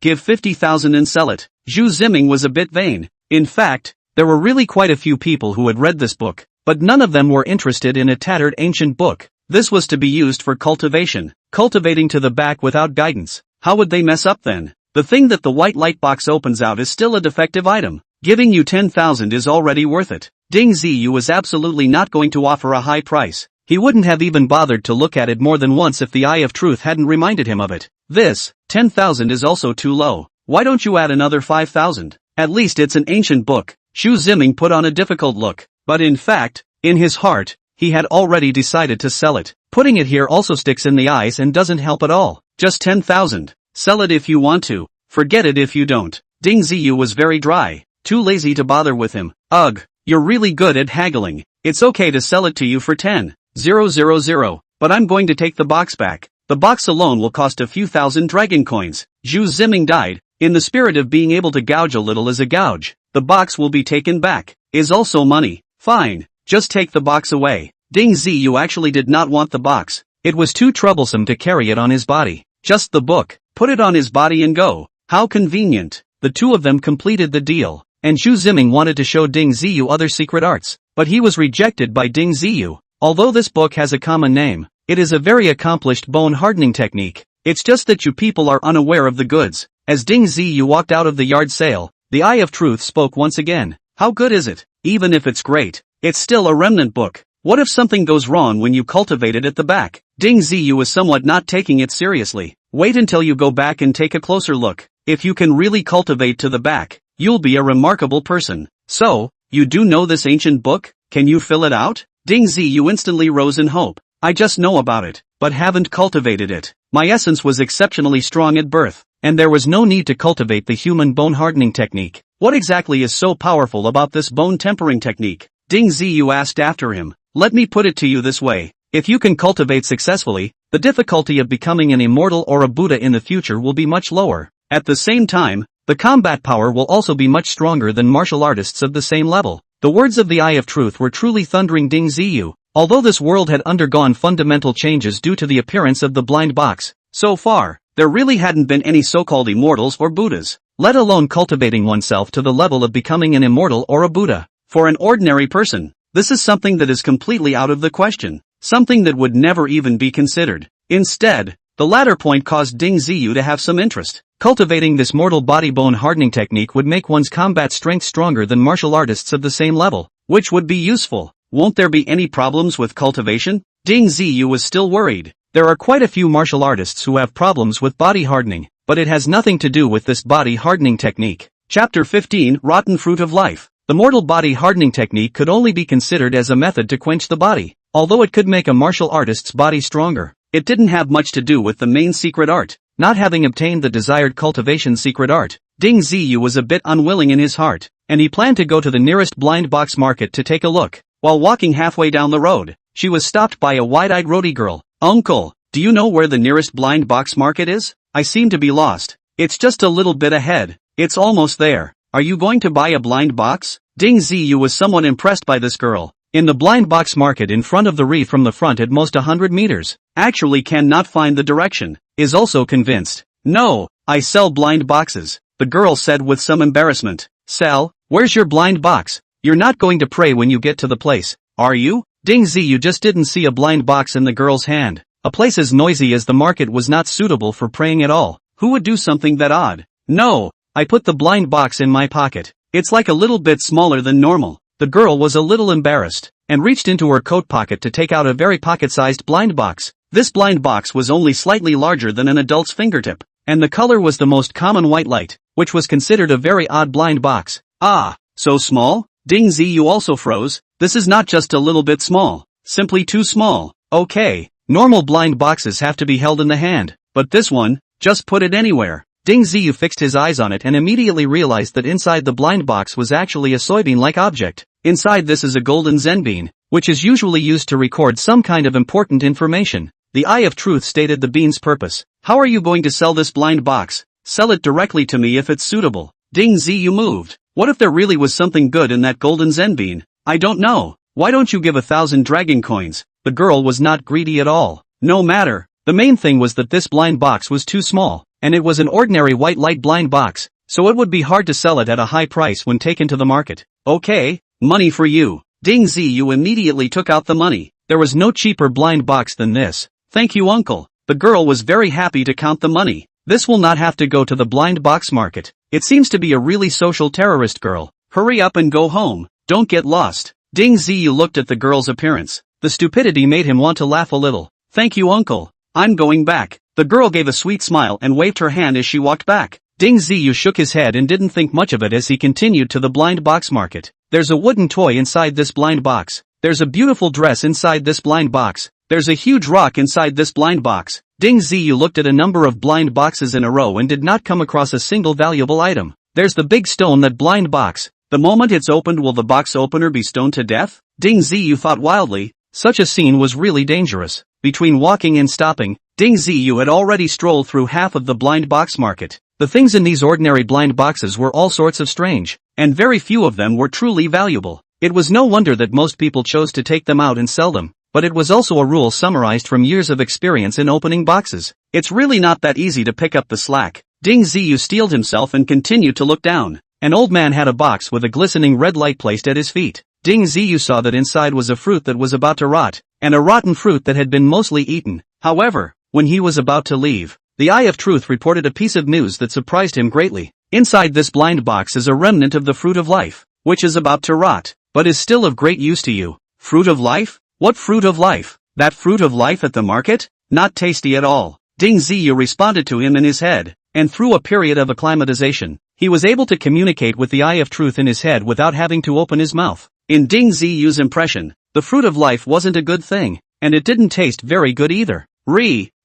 give 50,000 and sell it." Zhu Ziming was a bit vain. In fact, there were really quite a few people who had read this book, but none of them were interested in a tattered ancient book. This was to be used for cultivation. Cultivating to the back without guidance. How would they mess up then? The thing that the white light box opens out is still a defective item. Giving you 10,000 is already worth it. Ding Ziyu was absolutely not going to offer a high price. He wouldn't have even bothered to look at it more than once if the Eye of Truth hadn't reminded him of it. This, 10,000 is also too low. Why don't you add another 5,000? At least it's an ancient book. Zhu Ziming put on a difficult look, but in fact, in his heart, he had already decided to sell it. Putting it here also sticks in the eyes and doesn't help at all. Just 10,000. Sell it if you want to. Forget it if you don't. Ding Ziyu was very dry, too lazy to bother with him. Ugh, you're really good at haggling. It's okay to sell it to you for 10,000, but I'm going to take the box back. The box alone will cost a few thousand dragon coins. Zhu Ziming died. In the spirit of being able to gouge a little as a gouge, the box will be taken back. Is also money. Fine, just take the box away. Ding Ziyu actually did not want the box. It was too troublesome to carry it on his body. Just the book. Put it on his body and go. How convenient. The two of them completed the deal, and Zhu Ziming wanted to show Ding Ziyu other secret arts, but he was rejected by Ding Ziyu. Although this book has a common name, it is a very accomplished bone hardening technique. It's just that you people are unaware of the goods. As Ding Ziyu walked out of the yard sale, the Eye of Truth spoke once again. How good is it? Even if it's great, it's still a remnant book. What if something goes wrong when you cultivate it at the back? Ding Ziyu was somewhat not taking it seriously. Wait until you go back and take a closer look. If you can really cultivate to the back, you'll be a remarkable person. So, you do know this ancient book? Can you fill it out? Ding Ziyu instantly rose in hope. I just know about it, but haven't cultivated it. My essence was exceptionally strong at birth, and there was no need to cultivate the human bone hardening technique. What exactly is so powerful about this bone tempering technique? Ding Ziyu asked after him. Let me put it to you this way. If you can cultivate successfully, the difficulty of becoming an immortal or a Buddha in the future will be much lower. At the same time, the combat power will also be much stronger than martial artists of the same level. The words of the Eye of Truth were truly thundering Ding Ziyu. Although this world had undergone fundamental changes due to the appearance of the blind box, so far, there really hadn't been any so-called immortals or Buddhas, let alone cultivating oneself to the level of becoming an immortal or a Buddha. For an ordinary person, this is something that is completely out of the question, something that would never even be considered. Instead, the latter point caused Ding Ziyu to have some interest. Cultivating this mortal body bone hardening technique would make one's combat strength stronger than martial artists of the same level, which would be useful. Won't there be any problems with cultivation? Ding Ziyu was still worried. There are quite a few martial artists who have problems with body hardening, but it has nothing to do with this body hardening technique. Chapter 15, Rotten Fruit of Life. The mortal body hardening technique could only be considered as a method to quench the body. Although it could make a martial artist's body stronger, it didn't have much to do with the main secret art. Not having obtained the desired cultivation secret art, Ding Ziyu was a bit unwilling in his heart, and he planned to go to the nearest blind box market to take a look. While walking halfway down the road, she was stopped by a wide-eyed roadie girl. Uncle, do you know where the nearest blind box market is? I seem to be lost. It's just a little bit ahead. It's almost there. Are you going to buy a blind box? Ding Ziyu was somewhat impressed by this girl. In the blind box market in front of the reef from the front at most 100 meters. Actually cannot find the direction. Is also convinced. No, I sell blind boxes, the girl said with some embarrassment. Sell? Where's your blind box? You're not going to pray when you get to the place, are you? Ding Z, you just didn't see a blind box in the girl's hand. A place as noisy as the market was not suitable for praying at all. Who would do something that odd? No, I put the blind box in my pocket. It's like a little bit smaller than normal. The girl was a little embarrassed, and reached into her coat pocket to take out a very pocket-sized blind box. This blind box was only slightly larger than an adult's fingertip, and the color was the most common white light, which was considered a very odd blind box. Ah, so small? Ding Z, you also froze. This is not just a little bit small, simply too small. Okay, normal blind boxes have to be held in the hand, but this one, just put it anywhere. Ding Z, you fixed his eyes on it and immediately realized that inside the blind box was actually a soybean-like object. Inside this is a golden zenbean, which is usually used to record some kind of important information. The Eye of Truth stated the bean's purpose. How are you going to sell this blind box? Sell it directly to me if it's suitable. Ding Z, you moved. What if there really was something good in that golden zenbean? I don't know. Why don't you give 1,000 dragon coins? The girl was not greedy at all. No matter. The main thing was that this blind box was too small, and it was an ordinary white light blind box, so it would be hard to sell it at a high price when taken to the market. Okay, money for you. Ding Z, you immediately took out the money. There was no cheaper blind box than this. Thank you, uncle. The girl was very happy to count the money. This will not have to go to the blind box market. It seems to be a really social terrorist girl. Hurry up and go home. Don't get lost. Ding Z, you looked at the girl's appearance. The stupidity made him want to laugh a little. Thank you, uncle. I'm going back. The girl gave a sweet smile and waved her hand as she walked back. Ding Z, you shook his head and didn't think much of it as he continued to the blind box market. There's a wooden toy inside this blind box. There's a beautiful dress inside this blind box. There's a huge rock inside this blind box. Ding Z, you looked at a number of blind boxes in a row and did not come across a single valuable item. There's the big stone, that blind box. The moment it's opened, will the box opener be stoned to death? Ding Z, you thought wildly. Such a scene was really dangerous. Between walking and stopping, Ding Z, you had already strolled through half of the blind box market. The things in these ordinary blind boxes were all sorts of strange, and very few of them were truly valuable. It was no wonder that most people chose to take them out and sell them, but it was also a rule summarized from years of experience in opening boxes. It's really not that easy to pick up the slack. Ding Z, you steeled himself and continued to look down. An old man had a box with a glistening red light placed at his feet. Ding Z, you saw that inside was a fruit that was about to rot, and a rotten fruit that had been mostly eaten. However, when he was about to leave, the Eye of Truth reported a piece of news that surprised him greatly. Inside this blind box is a remnant of the fruit of life, which is about to rot, but is still of great use to you. Fruit of life? What fruit of life? That fruit of life at the market? Not tasty at all. Ding Z, you responded to him in his head, and through a period of acclimatization, he was able to communicate with the Eye of Truth in his head without having to open his mouth. In Ding Ziyu's impression, the fruit of life wasn't a good thing, and it didn't taste very good either.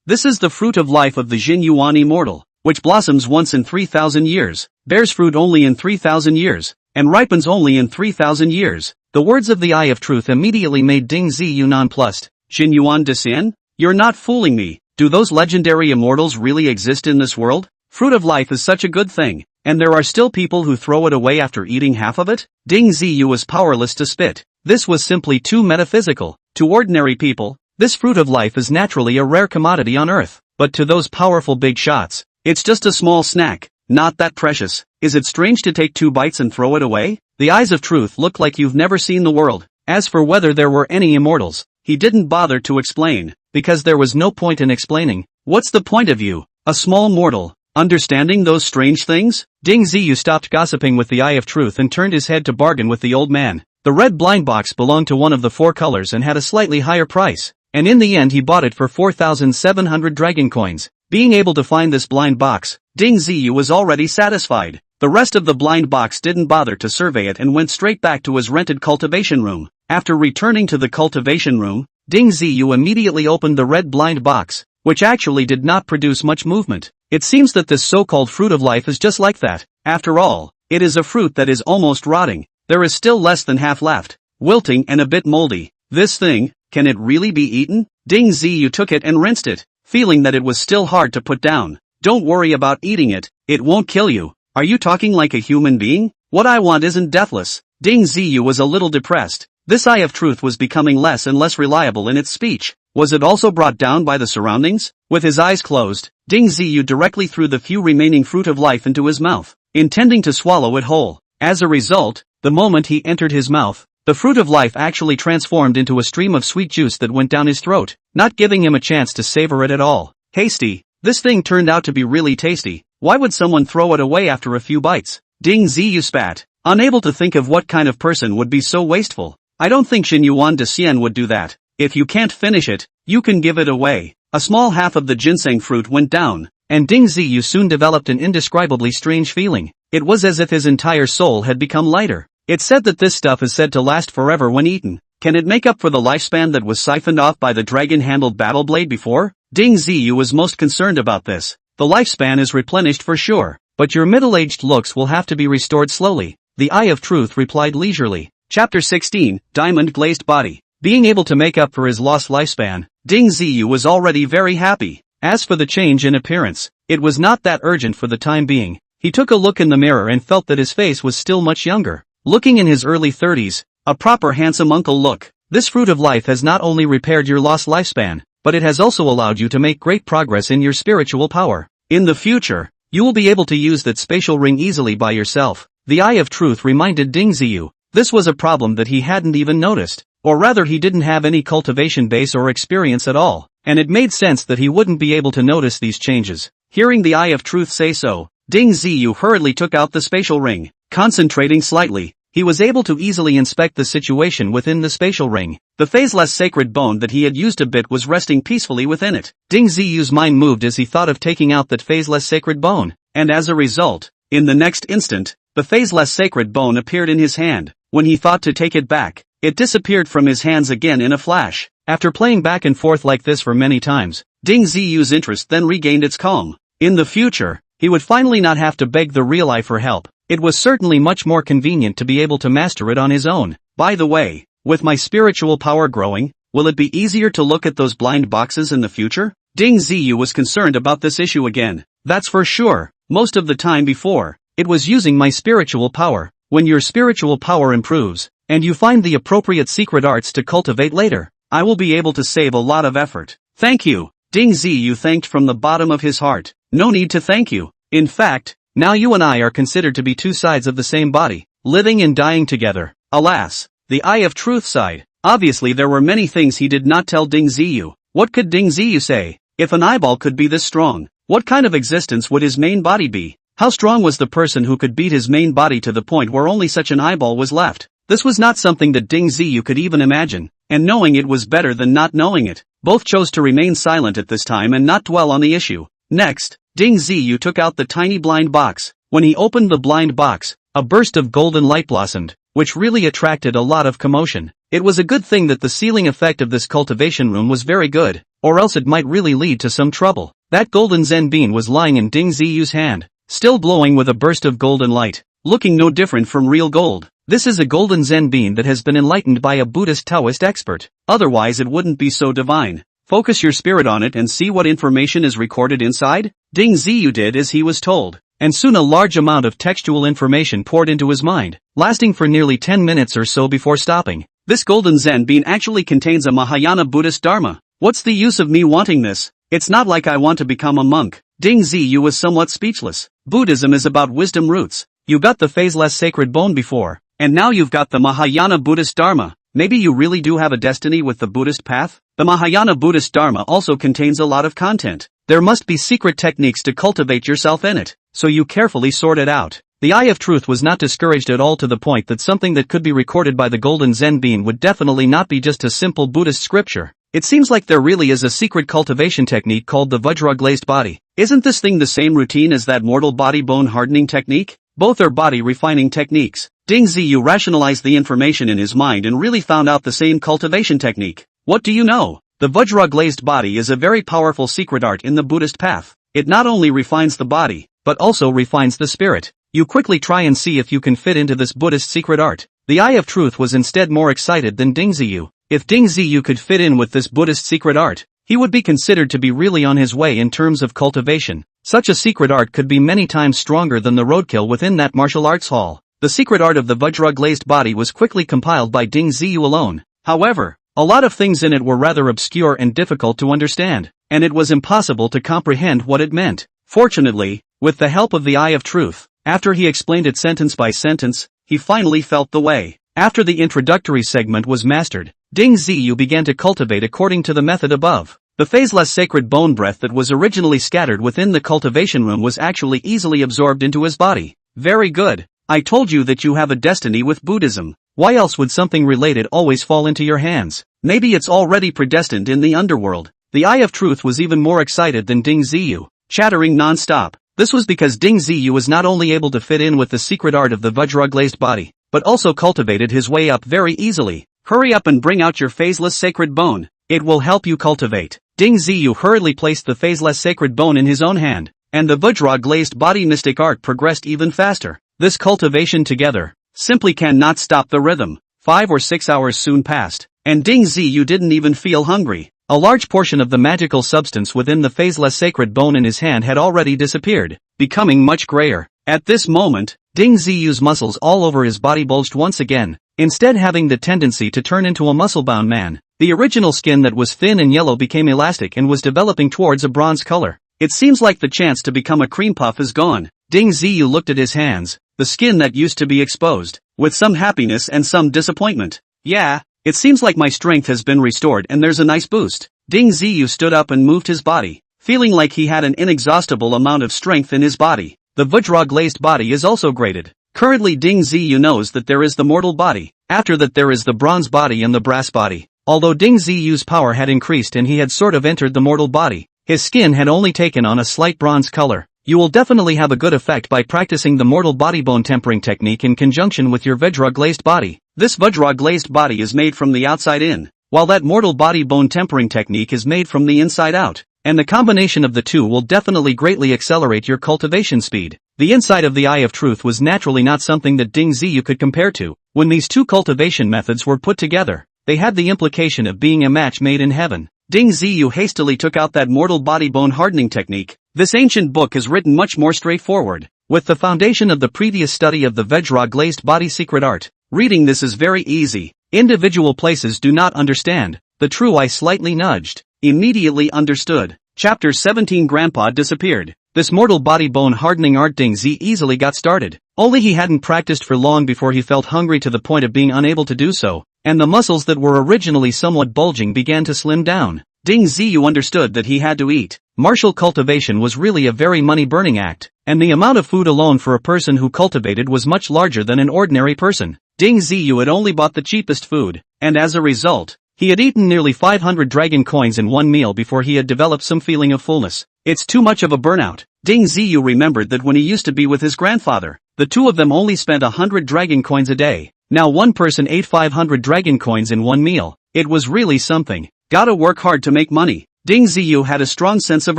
This is the fruit of life of the Jin Yuan immortal, which blossoms once in 3,000 years, bears fruit only in 3,000 years, and ripens only in 3,000 years. The words of the Eye of Truth immediately made Ding Ziyu nonplussed. Jin Yuan Desin? You're not fooling me. Do those legendary immortals really exist in this world? Fruit of life is such a good thing, and there are still people who throw it away after eating half of it? Ding Ziyu was powerless to spit. This was simply too metaphysical. To ordinary people, this fruit of life is naturally a rare commodity on Earth, but to those powerful big shots, it's just a small snack, not that precious. Is it strange to take 2 bites and throw it away? The Eyes of Truth look like you've never seen the world. As for whether there were any immortals, he didn't bother to explain, because there was no point in explaining. What's the point of you, a small mortal, understanding those strange things? Ding Ziyu stopped gossiping with the Eye of Truth and turned his head to bargain with the old man. The red blind box belonged to one of the 4 colors and had a slightly higher price, and in the end he bought it for 4,700 dragon coins. Being able to find this blind box, Ding Ziyu was already satisfied. The rest of the blind box didn't bother to survey it and went straight back to his rented cultivation room. After returning to the cultivation room, Ding Ziyu immediately opened the red blind box, which actually did not produce much movement. It seems that this so-called fruit of life is just like that. After all, it is a fruit that is almost rotting. There is still less than half left, wilting and a bit moldy. This thing, can it really be eaten? Ding Ziyu took it and rinsed it, feeling that it was still hard to put down. Don't worry about eating it, it won't kill you. Are you talking like a human being? What I want isn't deathless. Ding Ziyu was a little depressed. This Eye of Truth was becoming less and less reliable in its speech. Was it also brought down by the surroundings? With his eyes closed, Ding Ziyu directly threw the few remaining fruit of life into his mouth, intending to swallow it whole. As a result, the moment he entered his mouth, the fruit of life actually transformed into a stream of sweet juice that went down his throat, not giving him a chance to savor it at all. Hasty. This thing turned out to be really tasty. Why would someone throw it away after a few bites? Ding Ziyu spat, unable to think of what kind of person would be so wasteful. I don't think Xin Yuan de Xian would do that. If you can't finish it, you can give it away. A small half of the ginseng fruit went down, and Ding Ziyu soon developed an indescribably strange feeling. It was as if his entire soul had become lighter. It's said that this stuff is said to last forever when eaten. Can it make up for the lifespan that was siphoned off by the dragon-handled battle blade before? Ding Ziyu was most concerned about this. The lifespan is replenished for sure, but your middle-aged looks will have to be restored slowly. The Eye of Truth replied leisurely. Chapter 16, Diamond Glazed Body. Being able to make up for his lost lifespan, Ding Ziyu was already very happy. As for the change in appearance, it was not that urgent for the time being. He took a look in the mirror and felt that his face was still much younger. Looking in his early 30s, a proper handsome uncle look. This fruit of life has not only repaired your lost lifespan, but it has also allowed you to make great progress in your spiritual power. In the future, you will be able to use that spatial ring easily by yourself. The Eye of Truth reminded Ding Ziyu. This was a problem that he hadn't even noticed, or rather he didn't have any cultivation base or experience at all, and it made sense that he wouldn't be able to notice these changes. Hearing the Eye of Truth say so, Ding Ziyu hurriedly took out the spatial ring. Concentrating slightly, he was able to easily inspect the situation within the spatial ring. The phaseless sacred bone that he had used a bit was resting peacefully within it. Ding Ziyu's mind moved as he thought of taking out that phaseless sacred bone, and as a result, in the next instant, the phaseless sacred bone appeared in his hand. When he thought to take it back, it disappeared from his hands again in a flash. After playing back and forth like this for many times, Ding Ziyu's interest then regained its calm. In the future, he would finally not have to beg the real eye for help. It was certainly much more convenient to be able to master it on his own. By the way, with my spiritual power growing, will it be easier to look at those blind boxes in the future? Ding Ziyu was concerned about this issue again. That's for sure. Most of the time before, it was using my spiritual power. When your spiritual power improves, and you find the appropriate secret arts to cultivate later, I will be able to save a lot of effort. Thank you. Ding Ziyu thanked from the bottom of his heart. No need to thank you. In fact, now you and I are considered to be two sides of the same body, living and dying together. Alas, the Eye of Truth sighed. Obviously there were many things he did not tell Ding Ziyu. What could Ding Ziyu say? If an eyeball could be this strong, what kind of existence would his main body be? How strong was the person who could beat his main body to the point where only such an eyeball was left? This was not something that Ding Ziyu could even imagine, and knowing it was better than not knowing it. Both chose to remain silent at this time and not dwell on the issue. Next, Ding Ziyu took out the tiny blind box. When he opened the blind box, a burst of golden light blossomed, which really attracted a lot of commotion. It was a good thing that the sealing effect of this cultivation room was very good, or else it might really lead to some trouble. That golden Zen bean was lying in Ding Ziyu's hand, still glowing with a burst of golden light, looking no different from real gold. This is a golden Zen bean that has been enlightened by a Buddhist Taoist expert. Otherwise it wouldn't be so divine. Focus your spirit on it and see what information is recorded inside. Ding Ziyu did as he was told, and soon a large amount of textual information poured into his mind, lasting for nearly 10 minutes or so before stopping. This golden Zen bean actually contains a Mahayana Buddhist Dharma. What's the use of me wanting this? It's not like I want to become a monk. Ding Ziyu was somewhat speechless. Buddhism is about wisdom roots. You got the phaseless sacred bone before, and now you've got the Mahayana Buddhist Dharma. Maybe you really do have a destiny with the Buddhist path? The Mahayana Buddhist Dharma also contains a lot of content. There must be secret techniques to cultivate yourself in it, so you carefully sort it out. The Eye of Truth was not discouraged at all to the point that something that could be recorded by the golden Zen bean would definitely not be just a simple Buddhist scripture. It seems like there really is a secret cultivation technique called the Vajra glazed body. Isn't this thing the same routine as that mortal body bone hardening technique? Both are body refining techniques. Ding Ziyu rationalized the information in his mind and really found out the same cultivation technique. What do you know? The Vajra glazed body is a very powerful secret art in the Buddhist path. It not only refines the body, but also refines the spirit. You quickly try and see if you can fit into this Buddhist secret art. The Eye of Truth was instead more excited than Ding Ziyu. If Ding Ziyu could fit in with this Buddhist secret art, he would be considered to be really on his way in terms of cultivation. Such a secret art could be many times stronger than the roadkill within that martial arts hall. The secret art of the Vajra glazed body was quickly compiled by Ding Ziyu alone. However, A lot of things in it were rather obscure and difficult to understand, and it was impossible to comprehend what it meant. Fortunately, with the help of the Eye of Truth, after he explained it sentence by sentence, he finally felt the way. After the introductory segment was mastered, Ding Ziyu began to cultivate according to the method above. The phaseless sacred bone breath that was originally scattered within the cultivation room was actually easily absorbed into his body. Very good. I told you that you have a destiny with Buddhism. Why else would something related always fall into your hands? Maybe it's already predestined in the underworld. The Eye of Truth was even more excited than Ding Ziyu, chattering non-stop. This was because Ding Ziyu was not only able to fit in with the secret art of the Vajra-glazed body, but also cultivated his way up very easily. Hurry up and bring out your phaseless sacred bone. It will help you cultivate. Ding Ziyu hurriedly placed the phaseless sacred bone in his own hand, and the Vajra-glazed body mystic art progressed even faster. This cultivation together simply cannot stop the rhythm. 5 or 6 hours soon passed, and Ding Ziyu didn't even feel hungry. A large portion of the magical substance within the phaseless sacred bone in his hand had already disappeared, becoming much grayer. At this moment, Ding Ziyu's muscles all over his body bulged once again, instead having the tendency to turn into a muscle-bound man. The original skin that was thin and yellow became elastic and was developing towards a bronze color. It seems like the chance to become a cream puff is gone. Ding Ziyu looked at his hands, the skin that used to be exposed, with some happiness and some disappointment. Yeah, it seems like my strength has been restored and there's a nice boost. Ding Ziyu stood up and moved his body, feeling like he had an inexhaustible amount of strength in his body. The Vajra-glazed body is also graded. Currently Ding Ziyu knows that there is the mortal body. After that there is the bronze body and the brass body. Although Ding Ziyu's power had increased and he had sort of entered the mortal body, his skin had only taken on a slight bronze color. You will definitely have a good effect by practicing the mortal body bone tempering technique in conjunction with your Vajra-glazed body. This Vajra-glazed body is made from the outside in, while that mortal body bone tempering technique is made from the inside out, and the combination of the two will definitely greatly accelerate your cultivation speed. The inside of the Eye of Truth was naturally not something that Ding Ziyu could compare to. When these two cultivation methods were put together, they had the implication of being a match made in heaven. Ding Ziyu hastily took out that mortal body bone hardening technique. This ancient book is written much more straightforward, with the foundation of the previous study of the Vajra-glazed body secret art. Reading this is very easy. Individual places do not understand. The true eye slightly nudged, immediately understood. Chapter 17 Grandpa disappeared. This mortal body bone hardening art Ding Zi easily got started. Only he hadn't practiced for long before he felt hungry to the point of being unable to do so, and the muscles that were originally somewhat bulging began to slim down. Ding Ziyu understood that he had to eat. Martial cultivation was really a very money-burning act, and the amount of food alone for a person who cultivated was much larger than an ordinary person. Ding Ziyu had only bought the cheapest food, and as a result, he had eaten nearly 500 dragon coins in one meal before he had developed some feeling of fullness. It's too much of a burnout. Ding Ziyu remembered that when he used to be with his grandfather, the two of them only spent 100 dragon coins a day. Now one person ate 500 dragon coins in one meal. It was really something. Gotta work hard to make money. Ding Ziyu had a strong sense of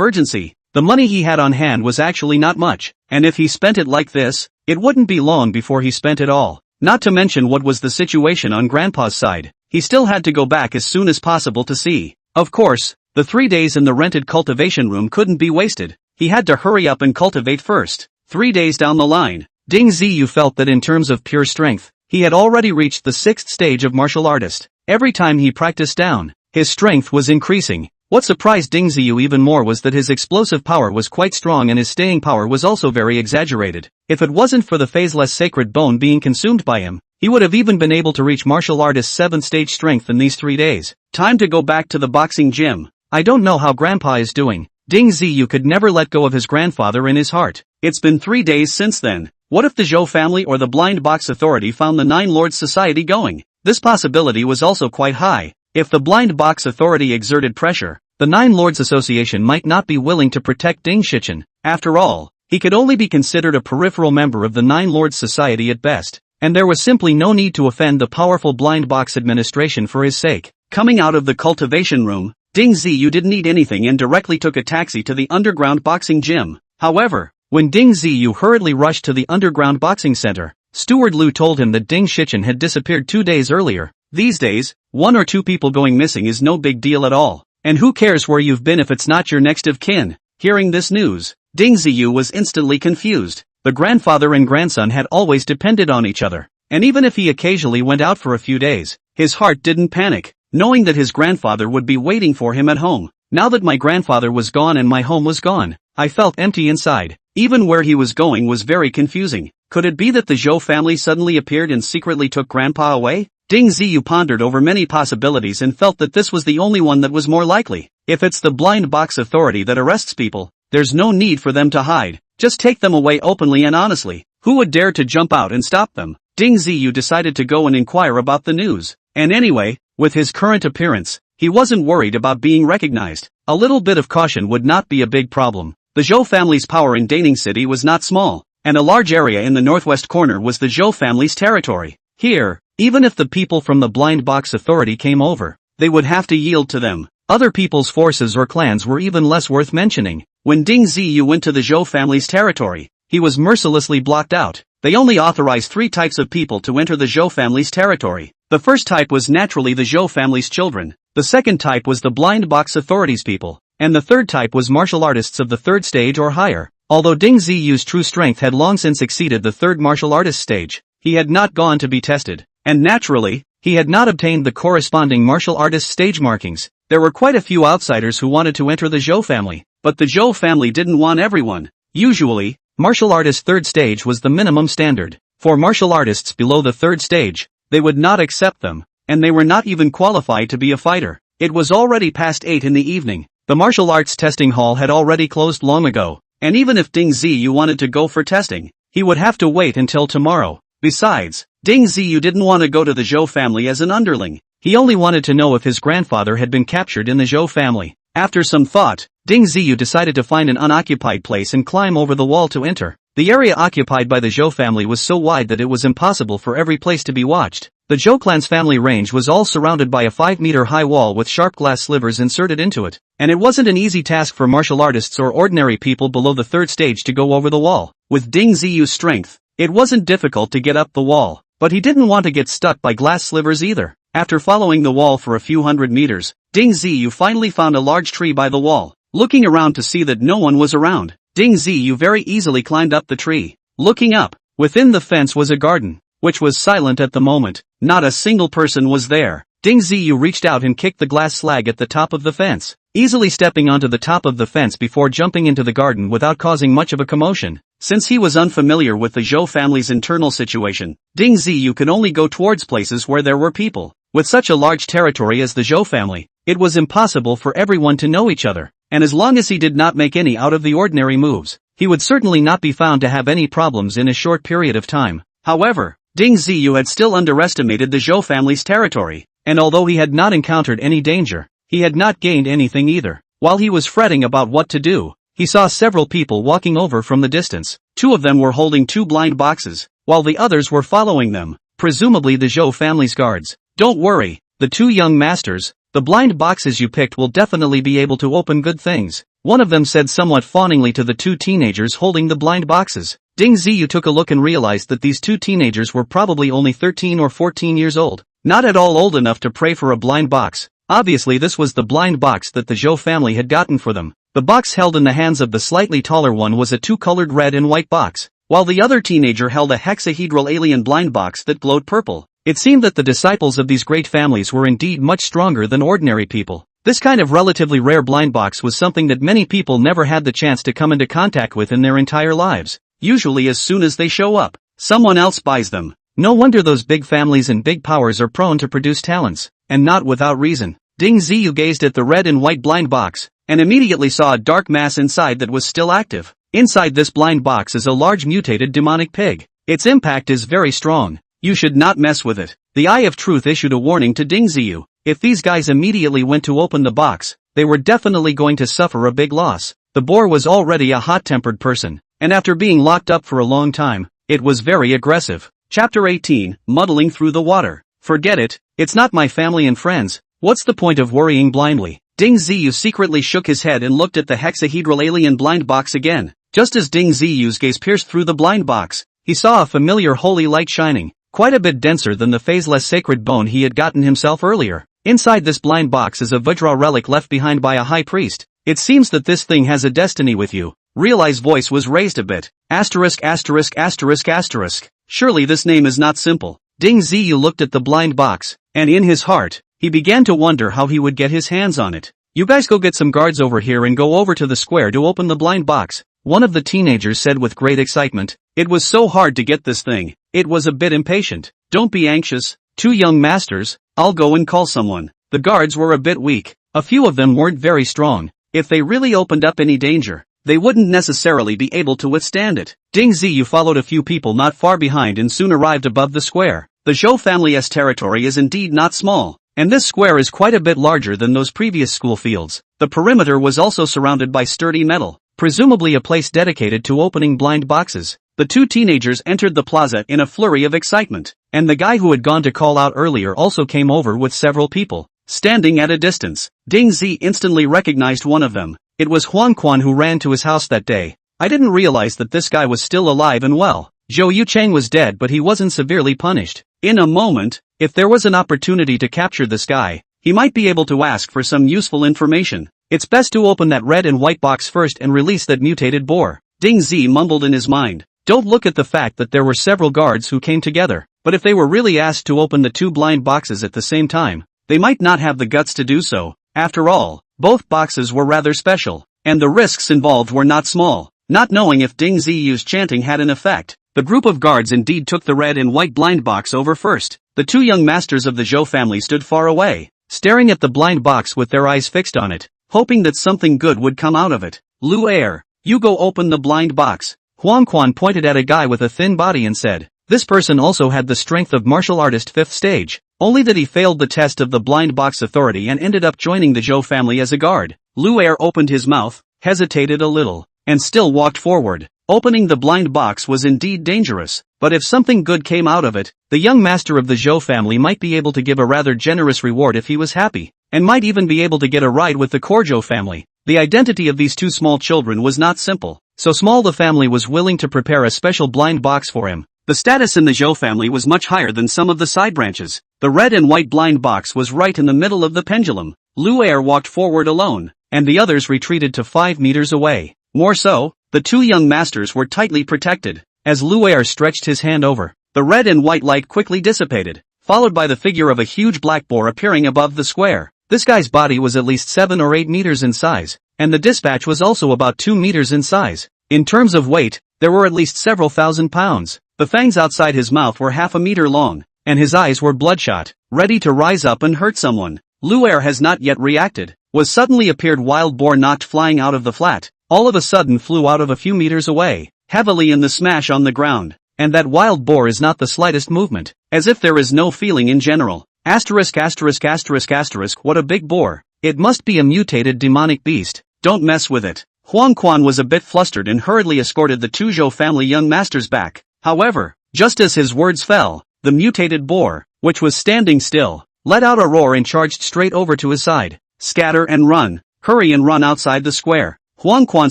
urgency. The money he had on hand was actually not much, and if he spent it like this, it wouldn't be long before he spent it all. Not to mention what was the situation on Grandpa's side. He still had to go back as soon as possible to see. Of course, the 3 days in the rented cultivation room couldn't be wasted. He had to hurry up and cultivate first. 3 days down the line, Ding Ziyu felt that in terms of pure strength, he had already reached the 6th stage of martial artist. Every time he practiced down, his strength was increasing. What surprised Ding Ziyu even more was that his explosive power was quite strong and his staying power was also very exaggerated. If it wasn't for the phaseless sacred bone being consumed by him, he would have even been able to reach martial artist's 7th stage strength in these 3 days. Time to go back to the boxing gym. I don't know how Grandpa is doing. Ding Ziyu could never let go of his grandfather in his heart. It's been 3 days since then. What if the Zhou family or the Blind Box Authority found the Nine Lords Society going? This possibility was also quite high. If the Blind Box Authority exerted pressure, the Nine Lords Association might not be willing to protect Ding Shichen. After all, he could only be considered a peripheral member of the Nine Lords Society at best, and there was simply no need to offend the powerful Blind Box administration for his sake. Coming out of the cultivation room, Ding Ziyu didn't eat anything and directly took a taxi to the underground boxing gym. However, when Ding Ziyu hurriedly rushed to the underground boxing center, Steward Lu told him that Ding Shichen had disappeared 2 days earlier. These days, 1 or 2 people going missing is no big deal at all. And who cares where you've been if it's not your next of kin? Hearing this news, Ding Ziyu was instantly confused. The grandfather and grandson had always depended on each other, and even if he occasionally went out for a few days, his heart didn't panic. knowing that his grandfather would be waiting for him at home. Now that my grandfather was gone and my home was gone, I felt empty inside. Even where he was going was very confusing. Could it be that the Zhou family suddenly appeared and secretly took Grandpa away? Ding Ziyu pondered over many possibilities and felt that this was the only one that was more likely. If it's the blind box authority that arrests people, there's no need for them to hide. Just take them away openly and honestly. Who would dare to jump out and stop them? Ding Ziyu decided to go and inquire about the news. And anyway, with his current appearance, he wasn't worried about being recognized. A little bit of caution would not be a big problem. The Zhou family's power in Daning City was not small, and a large area in the northwest corner was the Zhou family's territory. Here, even if the people from the Blind Box Authority came over, they would have to yield to them. Other people's forces or clans were even less worth mentioning. When Ding Ziyu went to the Zhou family's territory, he was mercilessly blocked out. They only authorized 3 types of people to enter the Zhou family's territory. The first type was naturally the Zhou family's children. The second type was the Blind Box Authority's people. And the third type was martial artists of the 3rd stage or higher. Although Ding Ziyu's true strength had long since exceeded the 3rd martial artist stage, he had not gone to be tested. And naturally, he had not obtained the corresponding martial artist stage markings. There were quite a few outsiders who wanted to enter the Zhou family, but the Zhou family didn't want everyone. Usually, martial artist 3rd stage was the minimum standard. For martial artists below the 3rd stage, they would not accept them, and they were not even qualified to be a fighter. It was already past 8 in the evening. The martial arts testing hall had already closed long ago, and even if Ding Ziyu wanted to go for testing, he would have to wait until tomorrow. Besides, Ding Ziyu didn't want to go to the Zhou family as an underling. He only wanted to know if his grandfather had been captured in the Zhou family. After some thought, Ding Ziyu decided to find an unoccupied place and climb over the wall to enter. The area occupied by the Zhou family was so wide that it was impossible for every place to be watched. The Zhou clan's family range was all surrounded by a 5-meter-high wall with sharp glass slivers inserted into it, and it wasn't an easy task for martial artists or ordinary people below the 3rd stage to go over the wall. With Ding Ziyu's strength, it wasn't difficult to get up the wall, but he didn't want to get stuck by glass slivers either. After following the wall for a few hundred meters, Ding Ziyu finally found a large tree by the wall. Looking around to see that no one was around, Ding Ziyu very easily climbed up the tree. Looking up, within the fence was a garden, which was silent at the moment. Not a single person was there. Ding Ziyu reached out and kicked the glass slag at the top of the fence, easily stepping onto the top of the fence before jumping into the garden without causing much of a commotion. Since he was unfamiliar with the Zhou family's internal situation, Ding Ziyu could only go towards places where there were people. With such a large territory as the Zhou family, it was impossible for everyone to know each other, and as long as he did not make any out-of-the-ordinary moves, he would certainly not be found to have any problems in a short period of time. However, Ding Ziyu had still underestimated the Zhou family's territory, and although he had not encountered any danger, he had not gained anything either. While he was fretting about what to do, he saw several people walking over from the distance. 2 of them were holding 2 blind boxes, while the others were following them, presumably the Zhou family's guards. Don't worry, the 2 young masters, the blind boxes you picked will definitely be able to open good things, one of them said somewhat fawningly to the 2 teenagers holding the blind boxes. Ding Ziyu took a look and realized that these 2 teenagers were probably only 13 or 14 years old, not at all old enough to pray for a blind box. Obviously this was the blind box that the Zhou family had gotten for them. The box held in the hands of the slightly taller one was a 2-colored red and white box, while the other teenager held a hexahedral alien blind box that glowed purple. It seemed that the disciples of these great families were indeed much stronger than ordinary people. This kind of relatively rare blind box was something that many people never had the chance to come into contact with in their entire lives. Usually as soon as they show up, someone else buys them. No wonder those big families and big powers are prone to produce talents, and not without reason. Ding Ziyu gazed at the red and white blind box, and immediately saw a dark mass inside that was still active. Inside this blind box is a large mutated demonic pig. Its impact is very strong. You should not mess with it. The Eye of Truth issued a warning to Ding Ziyu. If these guys immediately went to open the box, they were definitely going to suffer a big loss. The boar was already a hot-tempered person, and after being locked up for a long time, it was very aggressive. Chapter 18, Muddling Through the Water. Forget it, it's not my family and friends. What's the point of worrying blindly? Ding Ziyu secretly shook his head and looked at the hexahedral alien blind box again. Just as Ding Ziyu's gaze pierced through the blind box, he saw a familiar holy light shining, quite a bit denser than the phaseless sacred bone he had gotten himself earlier. Inside this blind box is a Vajra relic left behind by a high priest. It seems that this thing has a destiny with you. Reali's voice was raised a bit. Asterisk asterisk asterisk asterisk. Surely this name is not simple. Ding Ziyu looked at the blind box, and in his heart, he began to wonder how he would get his hands on it. "You guys go get some guards over here and go over to the square to open the blind box," one of the teenagers said with great excitement. It was so hard to get this thing, it was a bit impatient. "Don't be anxious, two young masters, I'll go and call someone." The guards were a bit weak, a few of them weren't very strong. If they really opened up any danger, they wouldn't necessarily be able to withstand it. Ding Ziyu followed a few people not far behind and soon arrived above the square. The Zhou family's territory is indeed not small, and this square is quite a bit larger than those previous school fields. The perimeter was also surrounded by sturdy metal, presumably a place dedicated to opening blind boxes. The two teenagers entered the plaza in a flurry of excitement, and the guy who had gone to call out earlier also came over with several people. Standing at a distance, Ding Zi instantly recognized one of them. It was Huang Quan who ran to his house that day. "I didn't realize that this guy was still alive and well." Zhou Yucheng was dead, but he wasn't severely punished. In a moment, if there was an opportunity to capture this guy, he might be able to ask for some useful information. "It's best to open that red and white box first and release that mutated boar," Ding Zi mumbled in his mind. Don't look at the fact that there were several guards who came together, but if they were really asked to open the two blind boxes at the same time, they might not have the guts to do so. After all, both boxes were rather special, and the risks involved were not small. Not knowing if Ding Ziyu's chanting had an effect, the group of guards indeed took the red and white blind box over first. The two young masters of the Zhou family stood far away, staring at the blind box with their eyes fixed on it, hoping that something good would come out of it. "Lu Er, you go open the blind box." Huang Quan pointed at a guy with a thin body and said, this person also had the strength of martial artist 5th stage, only that he failed the test of the blind box authority and ended up joining the Zhou family as a guard. Lu Er opened his mouth, hesitated a little, and still walked forward. Opening the blind box was indeed dangerous, but if something good came out of it, the young master of the Zhou family might be able to give a rather generous reward if he was happy, and might even be able to get a ride with the Korjo family. The identity of these two small children was not simple, so small the family was willing to prepare a special blind box for him. The status in the Zhou family was much higher than some of the side branches. The red and white blind box was right in the middle of the pendulum. Lu Er walked forward alone, and the others retreated to 5 meters away. More so, the two young masters were tightly protected. As Lu Er stretched his hand over, the red and white light quickly dissipated, followed by the figure of a huge black boar appearing above the square. This guy's body was at least 7 or 8 meters in size, and the dispatch was also about 2 meters in size. In terms of weight, there were at least several thousand pounds. The fangs outside his mouth were half a meter long, and his eyes were bloodshot, ready to rise up and hurt someone. Lu Er has not yet reacted, was suddenly appeared wild boar knocked flying out of the flat, all of a sudden flew out of a few meters away, heavily in the smash on the ground, and that wild boar is not the slightest movement, as if there is no feeling in general. Asterisk asterisk asterisk asterisk what a big boar, it must be a mutated demonic beast, don't mess with it. Huang Quan was a bit flustered and hurriedly escorted the two Zhou family young masters back. However, just as his words fell, the mutated boar, which was standing still, let out a roar and charged straight over to his side. Scatter and run, hurry and run outside the square. Huang Quan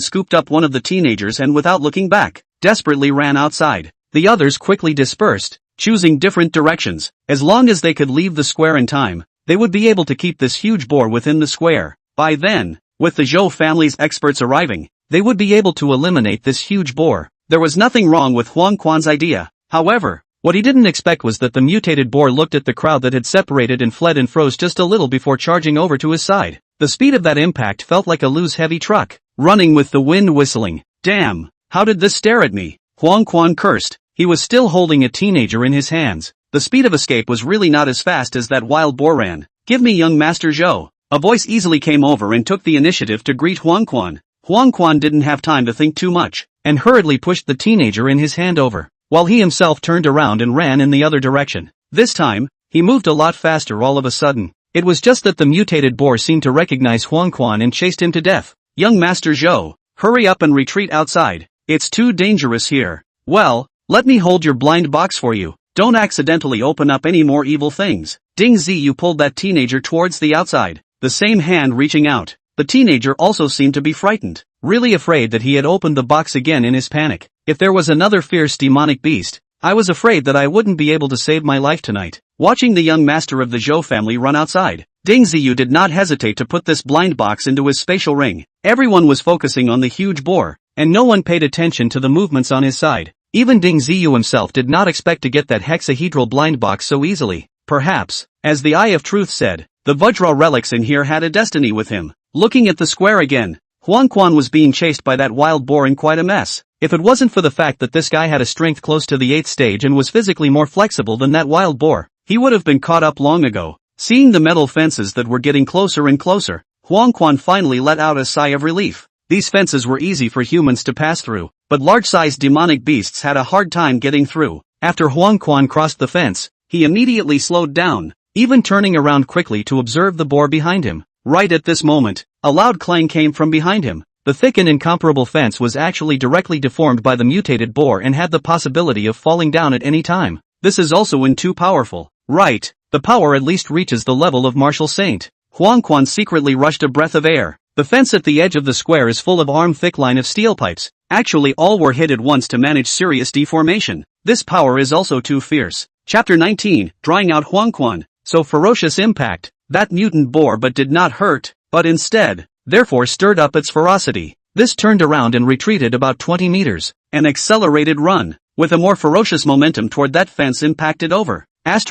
scooped up one of the teenagers and without looking back, desperately ran outside. The others quickly dispersed, choosing different directions. As long as they could leave the square in time, they would be able to keep this huge boar within the square. By then, with the Zhou family's experts arriving, they would be able to eliminate this huge boar. There was nothing wrong with Huang Quan's idea. However, what he didn't expect was that the mutated boar looked at the crowd that had separated and fled and froze just a little before charging over to his side. The speed of that impact felt like a loose heavy truck, running with the wind whistling. Damn, how did this stare at me? Huang Quan cursed. He was still holding a teenager in his hands. The speed of escape was really not as fast as that wild boar ran. Give me young Master Zhou. A voice easily came over and took the initiative to greet Huang Quan. Huang Quan didn't have time to think too much, and hurriedly pushed the teenager in his hand over, while he himself turned around and ran in the other direction. This time, he moved a lot faster all of a sudden. It was just that the mutated boar seemed to recognize Huang Quan and chased him to death. Young Master Zhou, hurry up and retreat outside. It's too dangerous here. Well, let me hold your blind box for you. Don't accidentally open up any more evil things. Ding Ziyu pulled that teenager towards the outside, the same hand reaching out. The teenager also seemed to be frightened, really afraid that he had opened the box again in his panic. If there was another fierce demonic beast, I was afraid that I wouldn't be able to save my life tonight. Watching the young master of the Zhou family run outside, Ding Ziyu did not hesitate to put this blind box into his spatial ring. Everyone was focusing on the huge boar, and no one paid attention to the movements on his side. Even Ding Ziyu himself did not expect to get that hexahedral blind box so easily. Perhaps, as the Eye of Truth said, The Vajra relics in here had a destiny with him. Looking at the square again, Huang Quan was being chased by that wild boar in quite a mess. If it wasn't for the fact that this guy had a strength close to the 8th stage and was physically more flexible than that wild boar, he would have been caught up long ago. Seeing the metal fences that were getting closer and closer, Huang Quan finally let out a sigh of relief. These fences were easy for humans to pass through, but large-sized demonic beasts had a hard time getting through. After Huang Quan crossed the fence, he immediately slowed down, even turning around quickly to observe the boar behind him. Right at this moment, a loud clang came from behind him. The thick and incomparable fence was actually directly deformed by the mutated boar and had the possibility of falling down at any time. This is also too powerful. Right, the power at least reaches the level of martial saint. Huang Quan secretly rushed a breath of air. The fence at the edge of the square is full of arm-thick line of steel pipes. Actually all were hit at once to manage serious deformation. This power is also too fierce. Chapter 19, Drying Out Huang Quan. So ferocious impact. That mutant bore but did not hurt, but instead, therefore stirred up its ferocity. This turned around and retreated about 20 meters. An accelerated run, with a more ferocious momentum toward that fence impacted over. This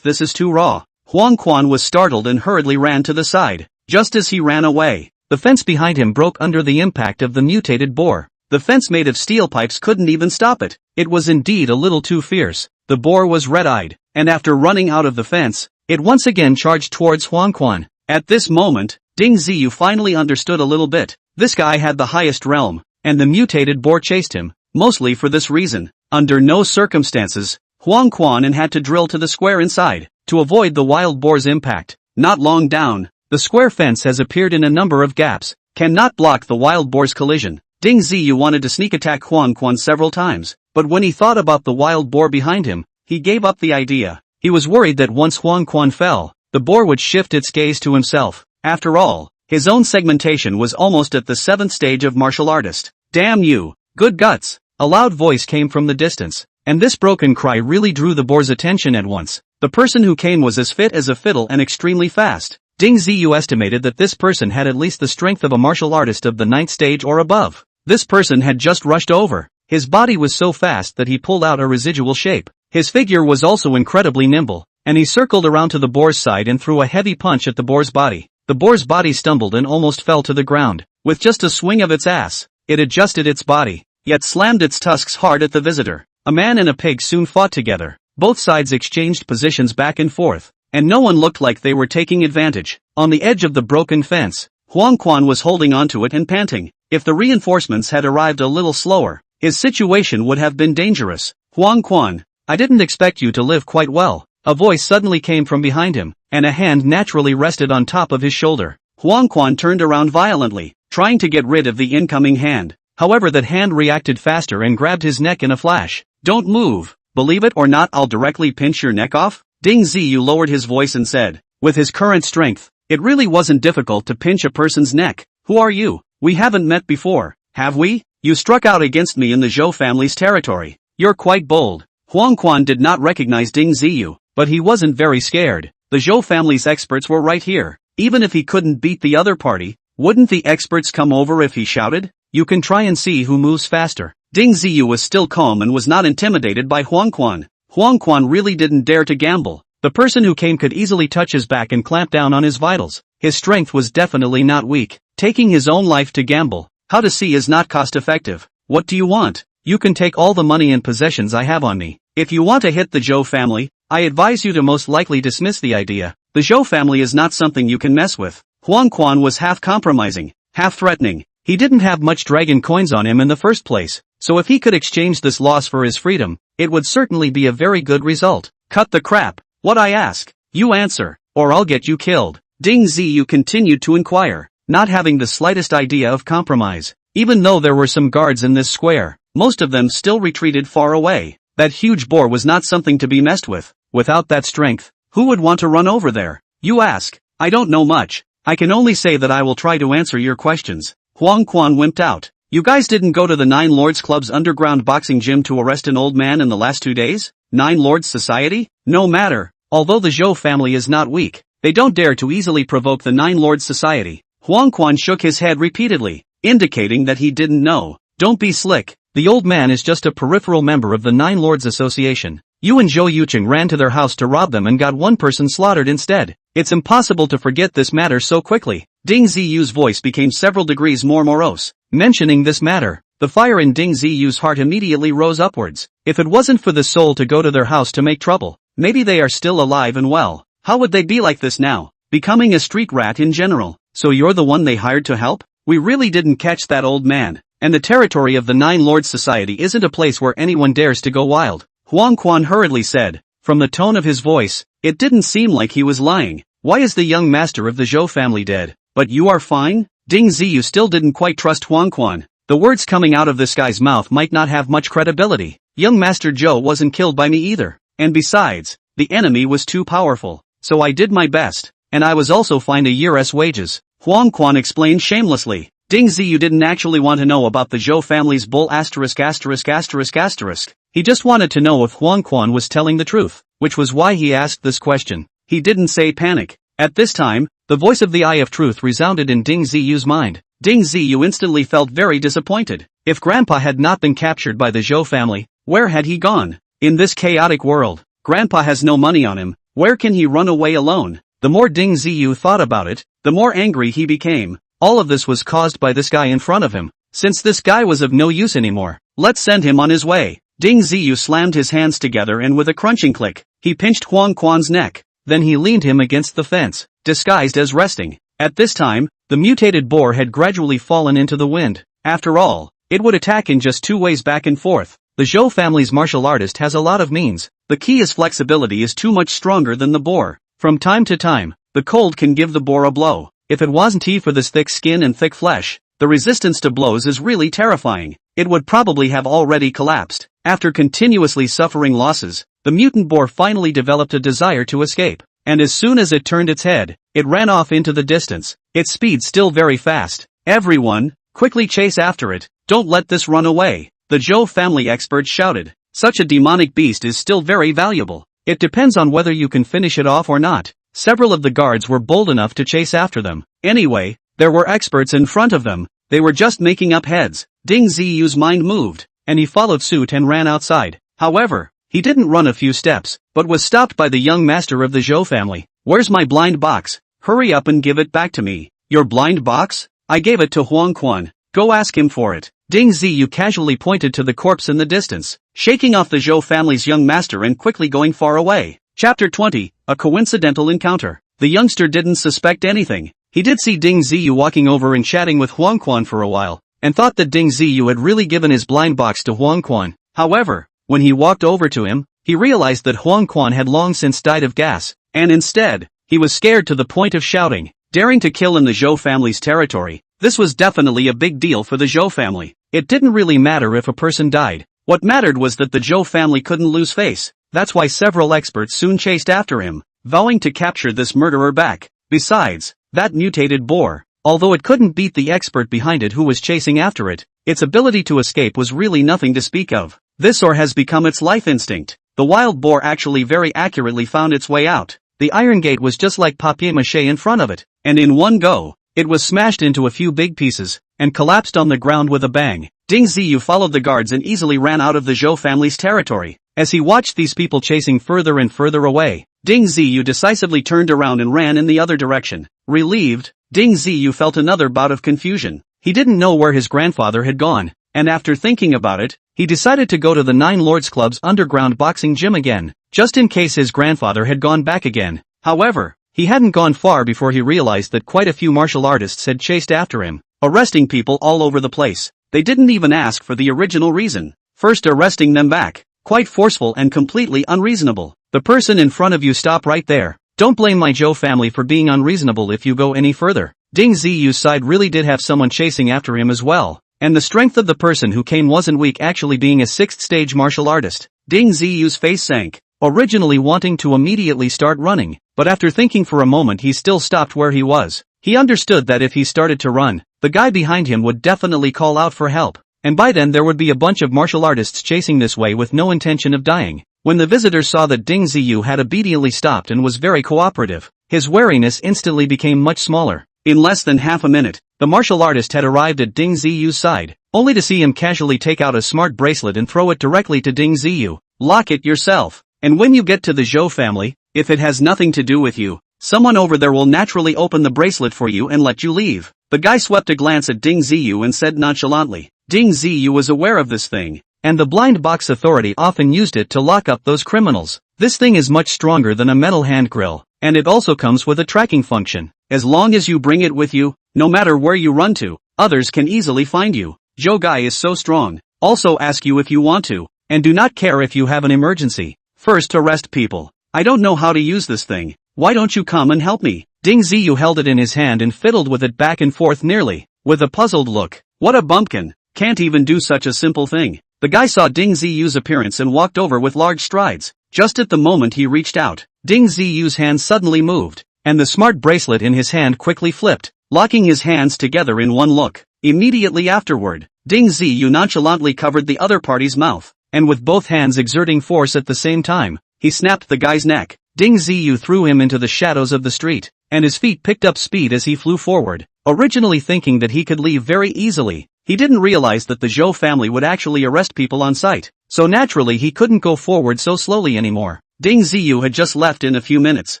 is too raw. Huang Quan was startled and hurriedly ran to the side. Just as he ran away, the fence behind him broke under the impact of the mutated boar. The fence made of steel pipes couldn't even stop it. It was indeed a little too fierce. The boar was red-eyed, and after running out of the fence, it once again charged towards Huang Quan. At this moment, Ding Ziyu finally understood a little bit. This guy had the highest realm, and the mutated boar chased him, mostly for this reason. Under no circumstances, Huang Quan had to drill to the square inside, to avoid the wild boar's impact. Not long down, the square fence has appeared in a number of gaps, cannot block the wild boar's collision. Ding Ziyu wanted to sneak attack Huang Quan several times, but when he thought about the wild boar behind him, he gave up the idea. He was worried that once Huang Quan fell, the boar would shift its gaze to himself. After all, his own segmentation was almost at the 7th stage of martial artist. Damn you, good guts! A loud voice came from the distance, and this broken cry really drew the boar's attention at once. The person who came was as fit as a fiddle and extremely fast. Ding Ziyu estimated that this person had at least the strength of a martial artist of the 9th stage or above. This person had just rushed over. His body was so fast that he pulled out a residual shape. His figure was also incredibly nimble, and he circled around to the boar's side and threw a heavy punch at the boar's body. The boar's body stumbled and almost fell to the ground. With just a swing of its ass, it adjusted its body, yet slammed its tusks hard at the visitor. A man and a pig soon fought together. Both sides exchanged positions back and forth, and no one looked like they were taking advantage. On the edge of the broken fence, Huang Quan was holding onto it and panting. If the reinforcements had arrived a little slower, his situation would have been dangerous. Huang Quan, I didn't expect you to live quite well. A voice suddenly came from behind him, and a hand naturally rested on top of his shoulder. Huang Quan turned around violently, trying to get rid of the incoming hand. However, that hand reacted faster and grabbed his neck in a flash. Don't move. Believe it or not, I'll directly pinch your neck off. Ding Ziyu lowered his voice and said, with his current strength, it really wasn't difficult to pinch a person's neck. Who are you? We haven't met before, have we? You struck out against me in the Zhou family's territory. You're quite bold. Huang Quan did not recognize Ding Ziyu, but he wasn't very scared. The Zhou family's experts were right here. Even if he couldn't beat the other party, wouldn't the experts come over if he shouted? You can try and see who moves faster. Ding Ziyu was still calm and was not intimidated by Huang Quan. Huang Quan really didn't dare to gamble. The person who came could easily touch his back and clamp down on his vitals. His strength was definitely not weak. Taking his own life to gamble, how to see is not cost effective. What do you want? You can take all the money and possessions I have on me. If you want to hit the Zhou family, I advise you to most likely dismiss the idea. The Zhou family is not something you can mess with. Huang Quan was half compromising, half threatening. He didn't have much dragon coins on him in the first place, so if he could exchange this loss for his freedom, it would certainly be a very good result. Cut the crap. What I ask, you answer, or I'll get you killed. Ding Ziyu continued to inquire, not having the slightest idea of compromise. Even though there were some guards in this square, most of them still retreated far away. That huge boar was not something to be messed with. Without that strength, who would want to run over there? You ask. I don't know much. I can only say that I will try to answer your questions. Huang Quan wimped out. You guys didn't go to the Nine Lords Club's underground boxing gym to arrest an old man in the last 2 days? Nine Lords Society? No matter. Although the Zhou family is not weak, they don't dare to easily provoke the Nine Lords Society. Huang Quan shook his head repeatedly, indicating that he didn't know. Don't be slick. The old man is just a peripheral member of the Nine Lords Association. Yu and Zhou Yucheng ran to their house to rob them and got one person slaughtered instead. It's impossible to forget this matter so quickly. Ding Ziyu's voice became several degrees more morose. Mentioning this matter, the fire in Ding Ziyu's heart immediately rose upwards. If it wasn't for the soul to go to their house to make trouble, maybe they are still alive and well. How would they be like this now? Becoming a street rat in general. So you're the one they hired to help? We really didn't catch that old man. And the territory of the Nine Lords Society isn't a place where anyone dares to go wild. Huang Quan hurriedly said. From the tone of his voice, it didn't seem like he was lying. Why is the young master of the Zhou family dead? But you are fine? Ding Ziyu still didn't quite trust Huang Quan. The words coming out of this guy's mouth might not have much credibility. Young Master Zhou wasn't killed by me either. And besides, the enemy was too powerful. So I did my best. And I was also fined a year's wages. Huang Quan explained shamelessly. Ding Ziyu didn't actually want to know about the Zhou family's bull *******. He just wanted to know if Huang Quan was telling the truth, which was why he asked this question. He didn't say panic. At this time, the voice of the Eye of Truth resounded in Ding Ziyu's mind. Ding Ziyu instantly felt very disappointed. If Grandpa had not been captured by the Zhou family, where had he gone? In this chaotic world, Grandpa has no money on him. Where can he run away alone? The more Ding Ziyu thought about it, the more angry he became. All of this was caused by this guy in front of him. Since this guy was of no use anymore, let's send him on his way. Ding Ziyu slammed his hands together and with a crunching click, he pinched Huang Quan's neck. Then he leaned him against the fence, disguised as resting. At this time, the mutated boar had gradually fallen into the wind. After all, it would attack in just two ways back and forth. The Zhou family's martial artist has a lot of means. The key is flexibility is too much stronger than the boar. From time to time, the cold can give the boar a blow. If it wasn't for this thick skin and thick flesh, the resistance to blows is really terrifying. It would probably have already collapsed. After continuously suffering losses, the mutant boar finally developed a desire to escape. And as soon as it turned its head, it ran off into the distance. Its speed still very fast. Everyone, quickly chase after it. Don't let this run away. The Zhou family experts shouted. Such a demonic beast is still very valuable. It depends on whether you can finish it off or not. Several of the guards were bold enough to chase after them. Anyway, there were experts in front of them. They were just making up heads. Ding Ziyu's mind moved, and he followed suit and ran outside. However, he didn't run a few steps, but was stopped by the young master of the Zhou family. Where's my blind box? Hurry up and give it back to me. Your blind box? I gave it to Huang Quan. Go ask him for it. Ding Ziyu casually pointed to the corpse in the distance, shaking off the Zhou family's young master and quickly going far away. Chapter 20, A Coincidental Encounter. The youngster didn't suspect anything. He did see Ding Ziyu walking over and chatting with Huang Quan for a while, and thought that Ding Ziyu had really given his blind box to Huang Quan. However, when he walked over to him, he realized that Huang Quan had long since died of gas, and instead, he was scared to the point of shouting, daring to kill in the Zhou family's territory. This was definitely a big deal for the Zhou family. It didn't really matter if a person died. What mattered was that the Zhou family couldn't lose face. That's why several experts soon chased after him, vowing to capture this murderer back. Besides, that mutated boar, although it couldn't beat the expert behind it who was chasing after it, its ability to escape was really nothing to speak of. This or has become its life instinct. The wild boar actually very accurately found its way out. The iron gate was just like papier-mâché in front of it, and in one go, it was smashed into a few big pieces, and collapsed on the ground with a bang. Ding Ziyu followed the guards and easily ran out of the Zhou family's territory. As he watched these people chasing further and further away, Ding Ziyu decisively turned around and ran in the other direction. Relieved, Ding Ziyu felt another bout of confusion. He didn't know where his grandfather had gone, and after thinking about it, he decided to go to the Nine Lords Club's underground boxing gym again, just in case his grandfather had gone back again. However, he hadn't gone far before he realized that quite a few martial artists had chased after him, arresting people all over the place. They didn't even ask for the original reason, first arresting them back. Quite forceful and completely unreasonable. The person in front of you, stop right there. Don't blame my Zhou family for being unreasonable if you go any further. Ding Ziyu's side really did have someone chasing after him as well, and the strength of the person who came wasn't weak, actually being a 6th stage martial artist. Ding Ziyu's face sank, originally wanting to immediately start running, but after thinking for a moment he still stopped where he was. He understood that if he started to run, the guy behind him would definitely call out for help. And by then there would be a bunch of martial artists chasing this way with no intention of dying. When the visitors saw that Ding Ziyu had obediently stopped and was very cooperative, his wariness instantly became much smaller. In less than half a minute, the martial artist had arrived at Ding Ziyu's side, only to see him casually take out a smart bracelet and throw it directly to Ding Ziyu. Lock it yourself. And when you get to the Zhou family, if it has nothing to do with you, someone over there will naturally open the bracelet for you and let you leave. The guy swept a glance at Ding Ziyu and said nonchalantly. Ding Ziyu was aware of this thing, and the blind box authority often used it to lock up those criminals. This thing is much stronger than a metal hand grill, and it also comes with a tracking function. As long as you bring it with you, no matter where you run to, others can easily find you. Zhou guy is so strong. Also ask you if you want to, and do not care if you have an emergency. First arrest people. I don't know how to use this thing. Why don't you come and help me? Ding Ziyu held it in his hand and fiddled with it back and forth nearly, with a puzzled look. What a bumpkin. Can't even do such a simple thing. The guy saw Ding Ziyu's appearance and walked over with large strides. Just at the moment he reached out, Ding Ziyu's hand suddenly moved, and the smart bracelet in his hand quickly flipped, locking his hands together in one look. Immediately afterward, Ding Ziyu nonchalantly covered the other party's mouth, and with both hands exerting force at the same time, he snapped the guy's neck. Ding Ziyu threw him into the shadows of the street, and his feet picked up speed as he flew forward. Originally thinking that he could leave very easily, he didn't realize that the Zhou family would actually arrest people on sight, so naturally he couldn't go forward so slowly anymore. Ding Ziyu had just left in a few minutes,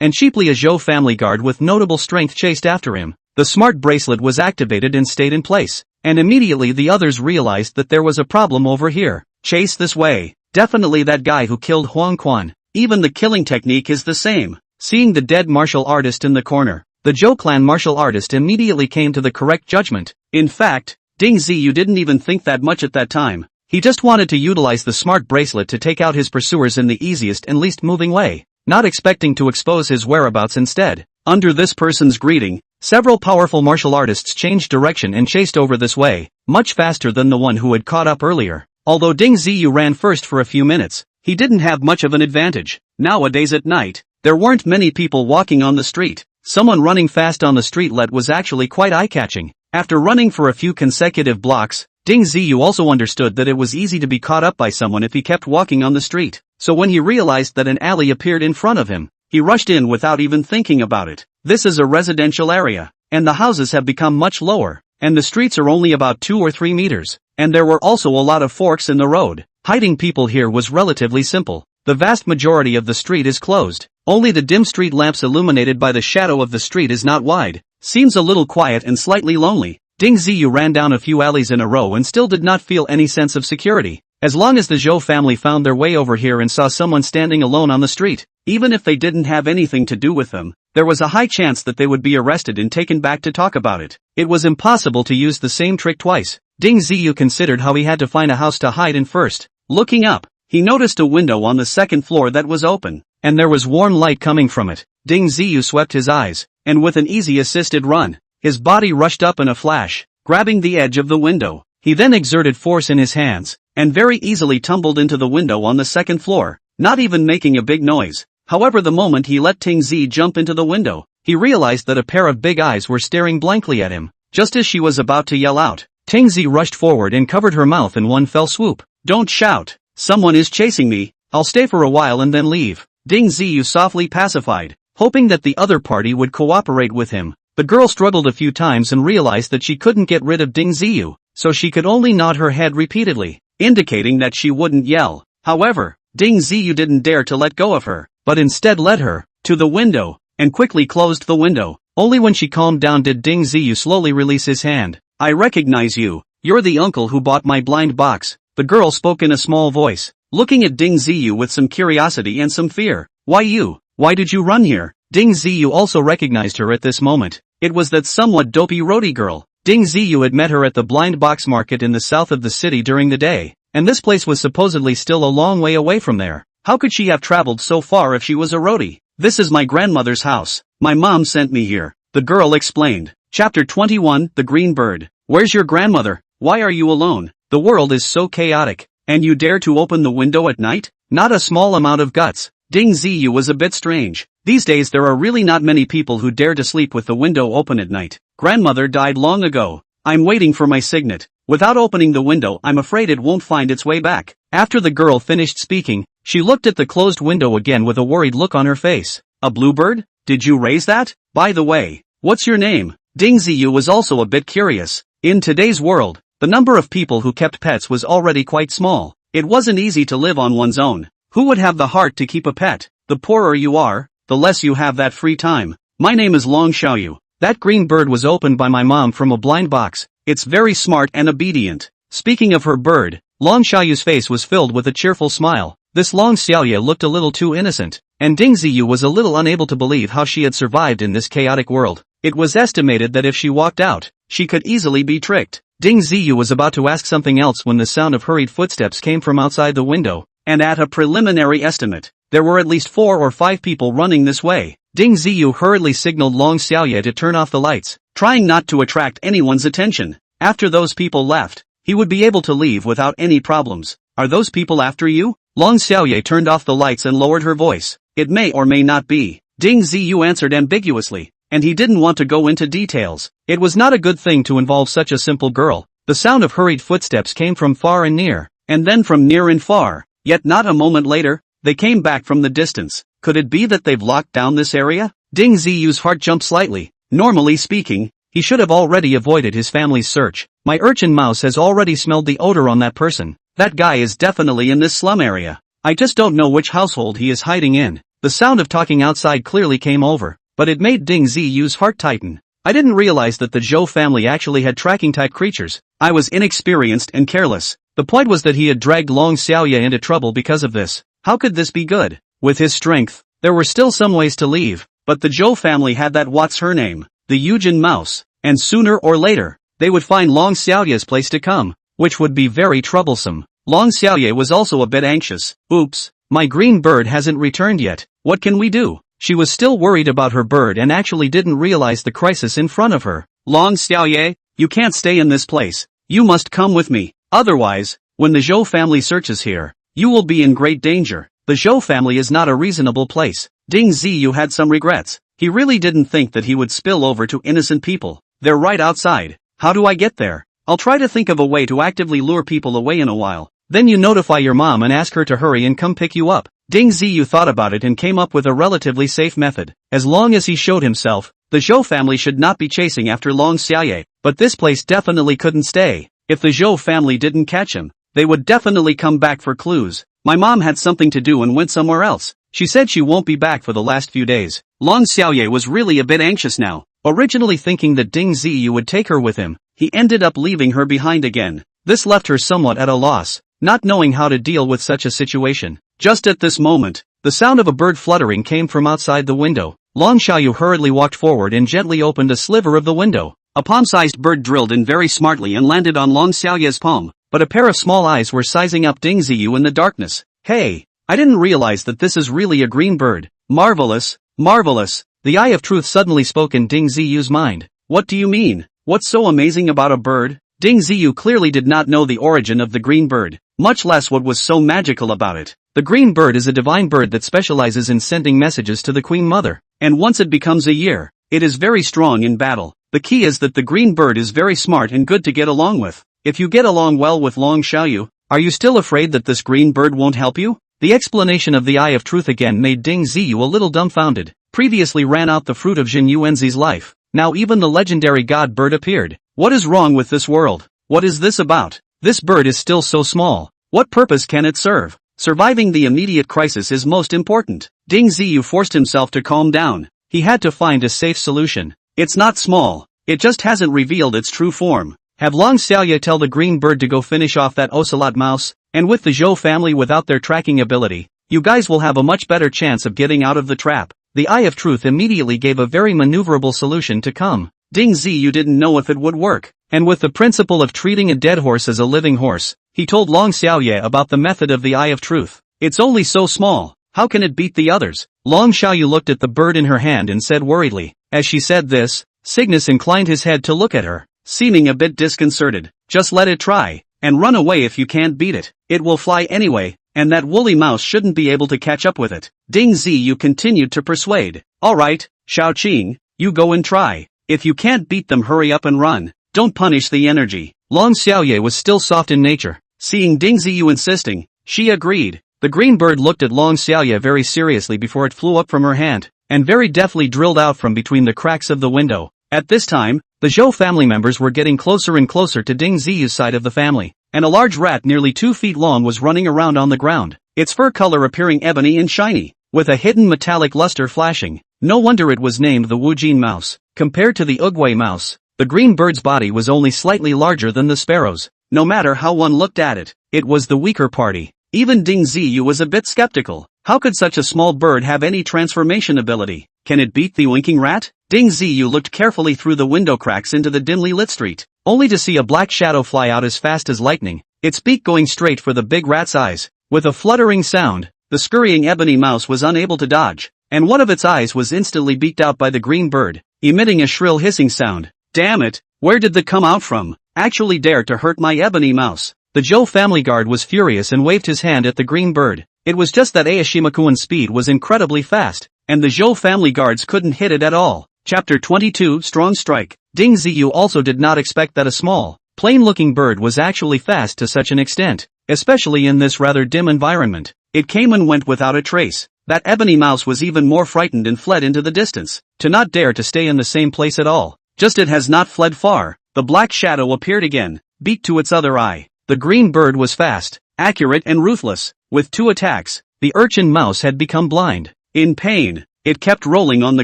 and cheaply a Zhou family guard with notable strength chased after him. The smart bracelet was activated and stayed in place, and immediately the others realized that there was a problem over here. Chase this way. Definitely that guy who killed Huang Quan. Even the killing technique is the same. Seeing the dead martial artist in the corner, the Zhou clan martial artist immediately came to the correct judgment. In fact, Ding Ziyu didn't even think that much at that time. He just wanted to utilize the smart bracelet to take out his pursuers in the easiest and least moving way, not expecting to expose his whereabouts instead. Under this person's greeting, several powerful martial artists changed direction and chased over this way, much faster than the one who had caught up earlier. Although Ding Ziyu ran first for a few minutes, he didn't have much of an advantage. Nowadays at night, there weren't many people walking on the street. Someone running fast on the streetlet was actually quite eye-catching. After running for a few consecutive blocks, Ding Ziyu also understood that it was easy to be caught up by someone if he kept walking on the street. So when he realized that an alley appeared in front of him, he rushed in without even thinking about it. This is a residential area, and the houses have become much lower, and the streets are only about 2 or 3 meters, and there were also a lot of forks in the road. Hiding people here was relatively simple. The vast majority of the street is closed. Only the dim street lamps illuminated by the shadow of the street is not wide. Seems a little quiet and slightly lonely. Ding Ziyu ran down a few alleys in a row and still did not feel any sense of security. As long as the Zhou family found their way over here and saw someone standing alone on the street, even if they didn't have anything to do with them, there was a high chance that they would be arrested and taken back to talk about it. It was impossible to use the same trick twice. Ding Ziyu considered how he had to find a house to hide in first. Looking up, he noticed a window on the second floor that was open, and there was warm light coming from it. Ding Ziyu swept his eyes, and with an easy assisted run, his body rushed up in a flash, grabbing the edge of the window. He then exerted force in his hands, and very easily tumbled into the window on the second floor, not even making a big noise. However, the moment he let Ting Zi jump into the window, he realized that a pair of big eyes were staring blankly at him. Just as she was about to yell out, Ting Zi rushed forward and covered her mouth in one fell swoop. Don't shout. Someone is chasing me. I'll stay for a while and then leave. Ding Ziyu softly pacified, hoping that the other party would cooperate with him. The girl struggled a few times and realized that she couldn't get rid of Ding Ziyu, so she could only nod her head repeatedly, indicating that she wouldn't yell. However, Ding Ziyu didn't dare to let go of her, but instead led her to the window and quickly closed the window. Only when she calmed down did Ding Ziyu slowly release his hand. I recognize you. You're the uncle who bought my blind box. The girl spoke in a small voice, looking at Ding Ziyu with some curiosity and some fear. Why you? Why did you run here? Ding Ziyu also recognized her at this moment. It was that somewhat dopey roadie girl. Ding Ziyu had met her at the blind box market in the south of the city during the day, and this place was supposedly still a long way away from there. How could she have traveled so far if she was a roadie? This is my grandmother's house. My mom sent me here, the girl explained. Chapter 21, The Green Bird. Where's your grandmother? Why are you alone? The world is so chaotic, and you dare to open the window at night? Not a small amount of guts. Ding Ziyu was a bit strange. These days there are really not many people who dare to sleep with the window open at night. Grandmother died long ago. I'm waiting for my signet. Without opening the window, I'm afraid it won't find its way back. After the girl finished speaking, she looked at the closed window again with a worried look on her face. A bluebird? Did you raise that? By the way, what's your name? Ding Ziyu was also a bit curious. In today's world, the number of people who kept pets was already quite small. It wasn't easy to live on one's own. Who would have the heart to keep a pet? The poorer you are, the less you have that free time. My name is Long Xiaoyu. That green bird was opened by my mom from a blind box. It's very smart and obedient. Speaking of her bird, Long Xiaoyu's face was filled with a cheerful smile. This Long Xiaoyu looked a little too innocent, and Ding Ziyu was a little unable to believe how she had survived in this chaotic world. It was estimated that if she walked out, she could easily be tricked. Ding Ziyu was about to ask something else when the sound of hurried footsteps came from outside the window, and at a preliminary estimate, there were at least 4 or 5 people running this way. Ding Ziyu hurriedly signaled Long Xiaoyu to turn off the lights, trying not to attract anyone's attention. After those people left, he would be able to leave without any problems. Are those people after you? Long Xiaoyu turned off the lights and lowered her voice. It may or may not be. Ding Ziyu answered ambiguously, and he didn't want to go into details. It was not a good thing to involve such a simple girl. The sound of hurried footsteps came from far and near, and then from near and far. Yet not a moment later, they came back from the distance. Could it be that they've locked down this area? Ding Ziyu's heart jumped slightly. Normally speaking, he should have already avoided his family's search. My urchin mouse has already smelled the odor on that person. That guy is definitely in this slum area. I just don't know which household he is hiding in. The sound of talking outside clearly came over, but it made Ding Ziyu's heart tighten. I didn't realize that the Zhou family actually had tracking-type creatures. I was inexperienced and careless. The point was that he had dragged Long Xiaoyu into trouble because of this. How could this be good? With his strength, there were still some ways to leave, but the Zhou family had that what's her name, the Yujin mouse, and sooner or later, they would find Long Xiaoyu's place to come, which would be very troublesome. Long Xiaoyu was also a bit anxious. Oops, my green bird hasn't returned yet. What can we do? She was still worried about her bird and actually didn't realize the crisis in front of her. Long Xiaoyu, you can't stay in this place. You must come with me. Otherwise, when the Zhou family searches here, you will be in great danger. The Zhou family is not a reasonable place. Ding Ziyu had some regrets. He really didn't think that he would spill over to innocent people. They're right outside. How do I get there? I'll try to think of a way to actively lure people away in a while. Then you notify your mom and ask her to hurry and come pick you up. Ding Ziyu thought about it and came up with a relatively safe method. As long as he showed himself, the Zhou family should not be chasing after Long Xiaoyu. But this place definitely couldn't stay. If the Zhou family didn't catch him, they would definitely come back for clues. My mom had something to do and went somewhere else. She said she won't be back for the last few days. Long Xiaoyu was really a bit anxious now. Originally thinking that Ding Ziyu would take her with him, he ended up leaving her behind again. This left her somewhat at a loss, not knowing how to deal with such a situation. Just at this moment, the sound of a bird fluttering came from outside the window. Long Xiaoyu hurriedly walked forward and gently opened a sliver of the window. A palm-sized bird drilled in very smartly and landed on Long Xiaoyu's palm, but a pair of small eyes were sizing up Ding Ziyu in the darkness. Hey, I didn't realize that this is really a green bird. Marvelous, marvelous. The Eye of Truth suddenly spoke in Ding Ziyu's mind. What do you mean? What's so amazing about a bird? Ding Ziyu clearly did not know the origin of the green bird, much less what was so magical about it. The green bird is a divine bird that specializes in sending messages to the Queen Mother, and once it becomes a year, it is very strong in battle. The key is that the green bird is very smart and good to get along with. If you get along well with Long Xiaoyu, are you still afraid that this green bird won't help you? The explanation of the Eye of Truth again made Ding Ziyu a little dumbfounded. Previously ran out the fruit of Jin Yuanzi's life. Now even the legendary god bird appeared. What is wrong with this world? What is this about? This bird is still so small. What purpose can it serve? Surviving the immediate crisis is most important. Ding Ziyu forced himself to calm down. He had to find a safe solution. It's not small. It just hasn't revealed its true form. Have Long Xiaoyu tell the green bird to go finish off that ocelot mouse, and with the Zhou family without their tracking ability, you guys will have a much better chance of getting out of the trap. The Eye of Truth immediately gave a very maneuverable solution to come. Ding Ziyu didn't know if it would work, and with the principle of treating a dead horse as a living horse, he told Long Xiaoyu about the method of the Eye of Truth. It's only so small, how can it beat the others? Long Xiaoyu looked at the bird in her hand and said worriedly. As she said this, Cygnus inclined his head to look at her, seeming a bit disconcerted. Just let it try, and run away if you can't beat it. It will fly anyway, and that woolly mouse shouldn't be able to catch up with it. Ding Ziyu continued to persuade. Alright, Xiaoqing, you go and try. If you can't beat them, hurry up and run. Don't punish the energy. Long Xiaoyu was still soft in nature. Seeing Ding Ziyu insisting, she agreed. The green bird looked at Long Xiaoyu very seriously before it flew up from her hand, and very deftly drilled out from between the cracks of the window. At this time, the Zhou family members were getting closer and closer to Ding Ziyu's side of the family, and a large rat nearly 2 feet long was running around on the ground. its fur color appearing ebony and shiny, with a hidden metallic luster flashing. No wonder it was named the Woojin mouse. Compared to the Uguay mouse, the green bird's body was only slightly larger than the sparrow's. No matter how one looked at it, it was the weaker party. Even Ding Ziyu was a bit skeptical. How could such a small bird have any transformation ability? Can it beat the winking rat? Ding Ziyu looked carefully through the window cracks into the dimly lit street, only to see a black shadow fly out as fast as lightning, its beak going straight for the big rat's eyes. With a fluttering sound, the scurrying ebony mouse was unable to dodge, and one of its eyes was instantly beaked out by the green bird, emitting a shrill hissing sound. Damn it, where did that come out from? Actually dared to hurt my ebony mouse. The Zhou family guard was furious and waved his hand at the green bird. It was just that Ayashimakuan's speed was incredibly fast, and the Zhou family guards couldn't hit it at all. Chapter 22 Strong Strike. Ding Ziyu also did not expect that a small, plain-looking bird was actually fast to such an extent, especially in this rather dim environment. It came and went without a trace. That ebony mouse was even more frightened and fled into the distance, to not dare to stay in the same place at all. Just it has not fled far, the black shadow appeared again, beak to its other eye. The green bird was fast, accurate and ruthless. With 2 attacks, the urchin mouse had become blind. In pain, it kept rolling on the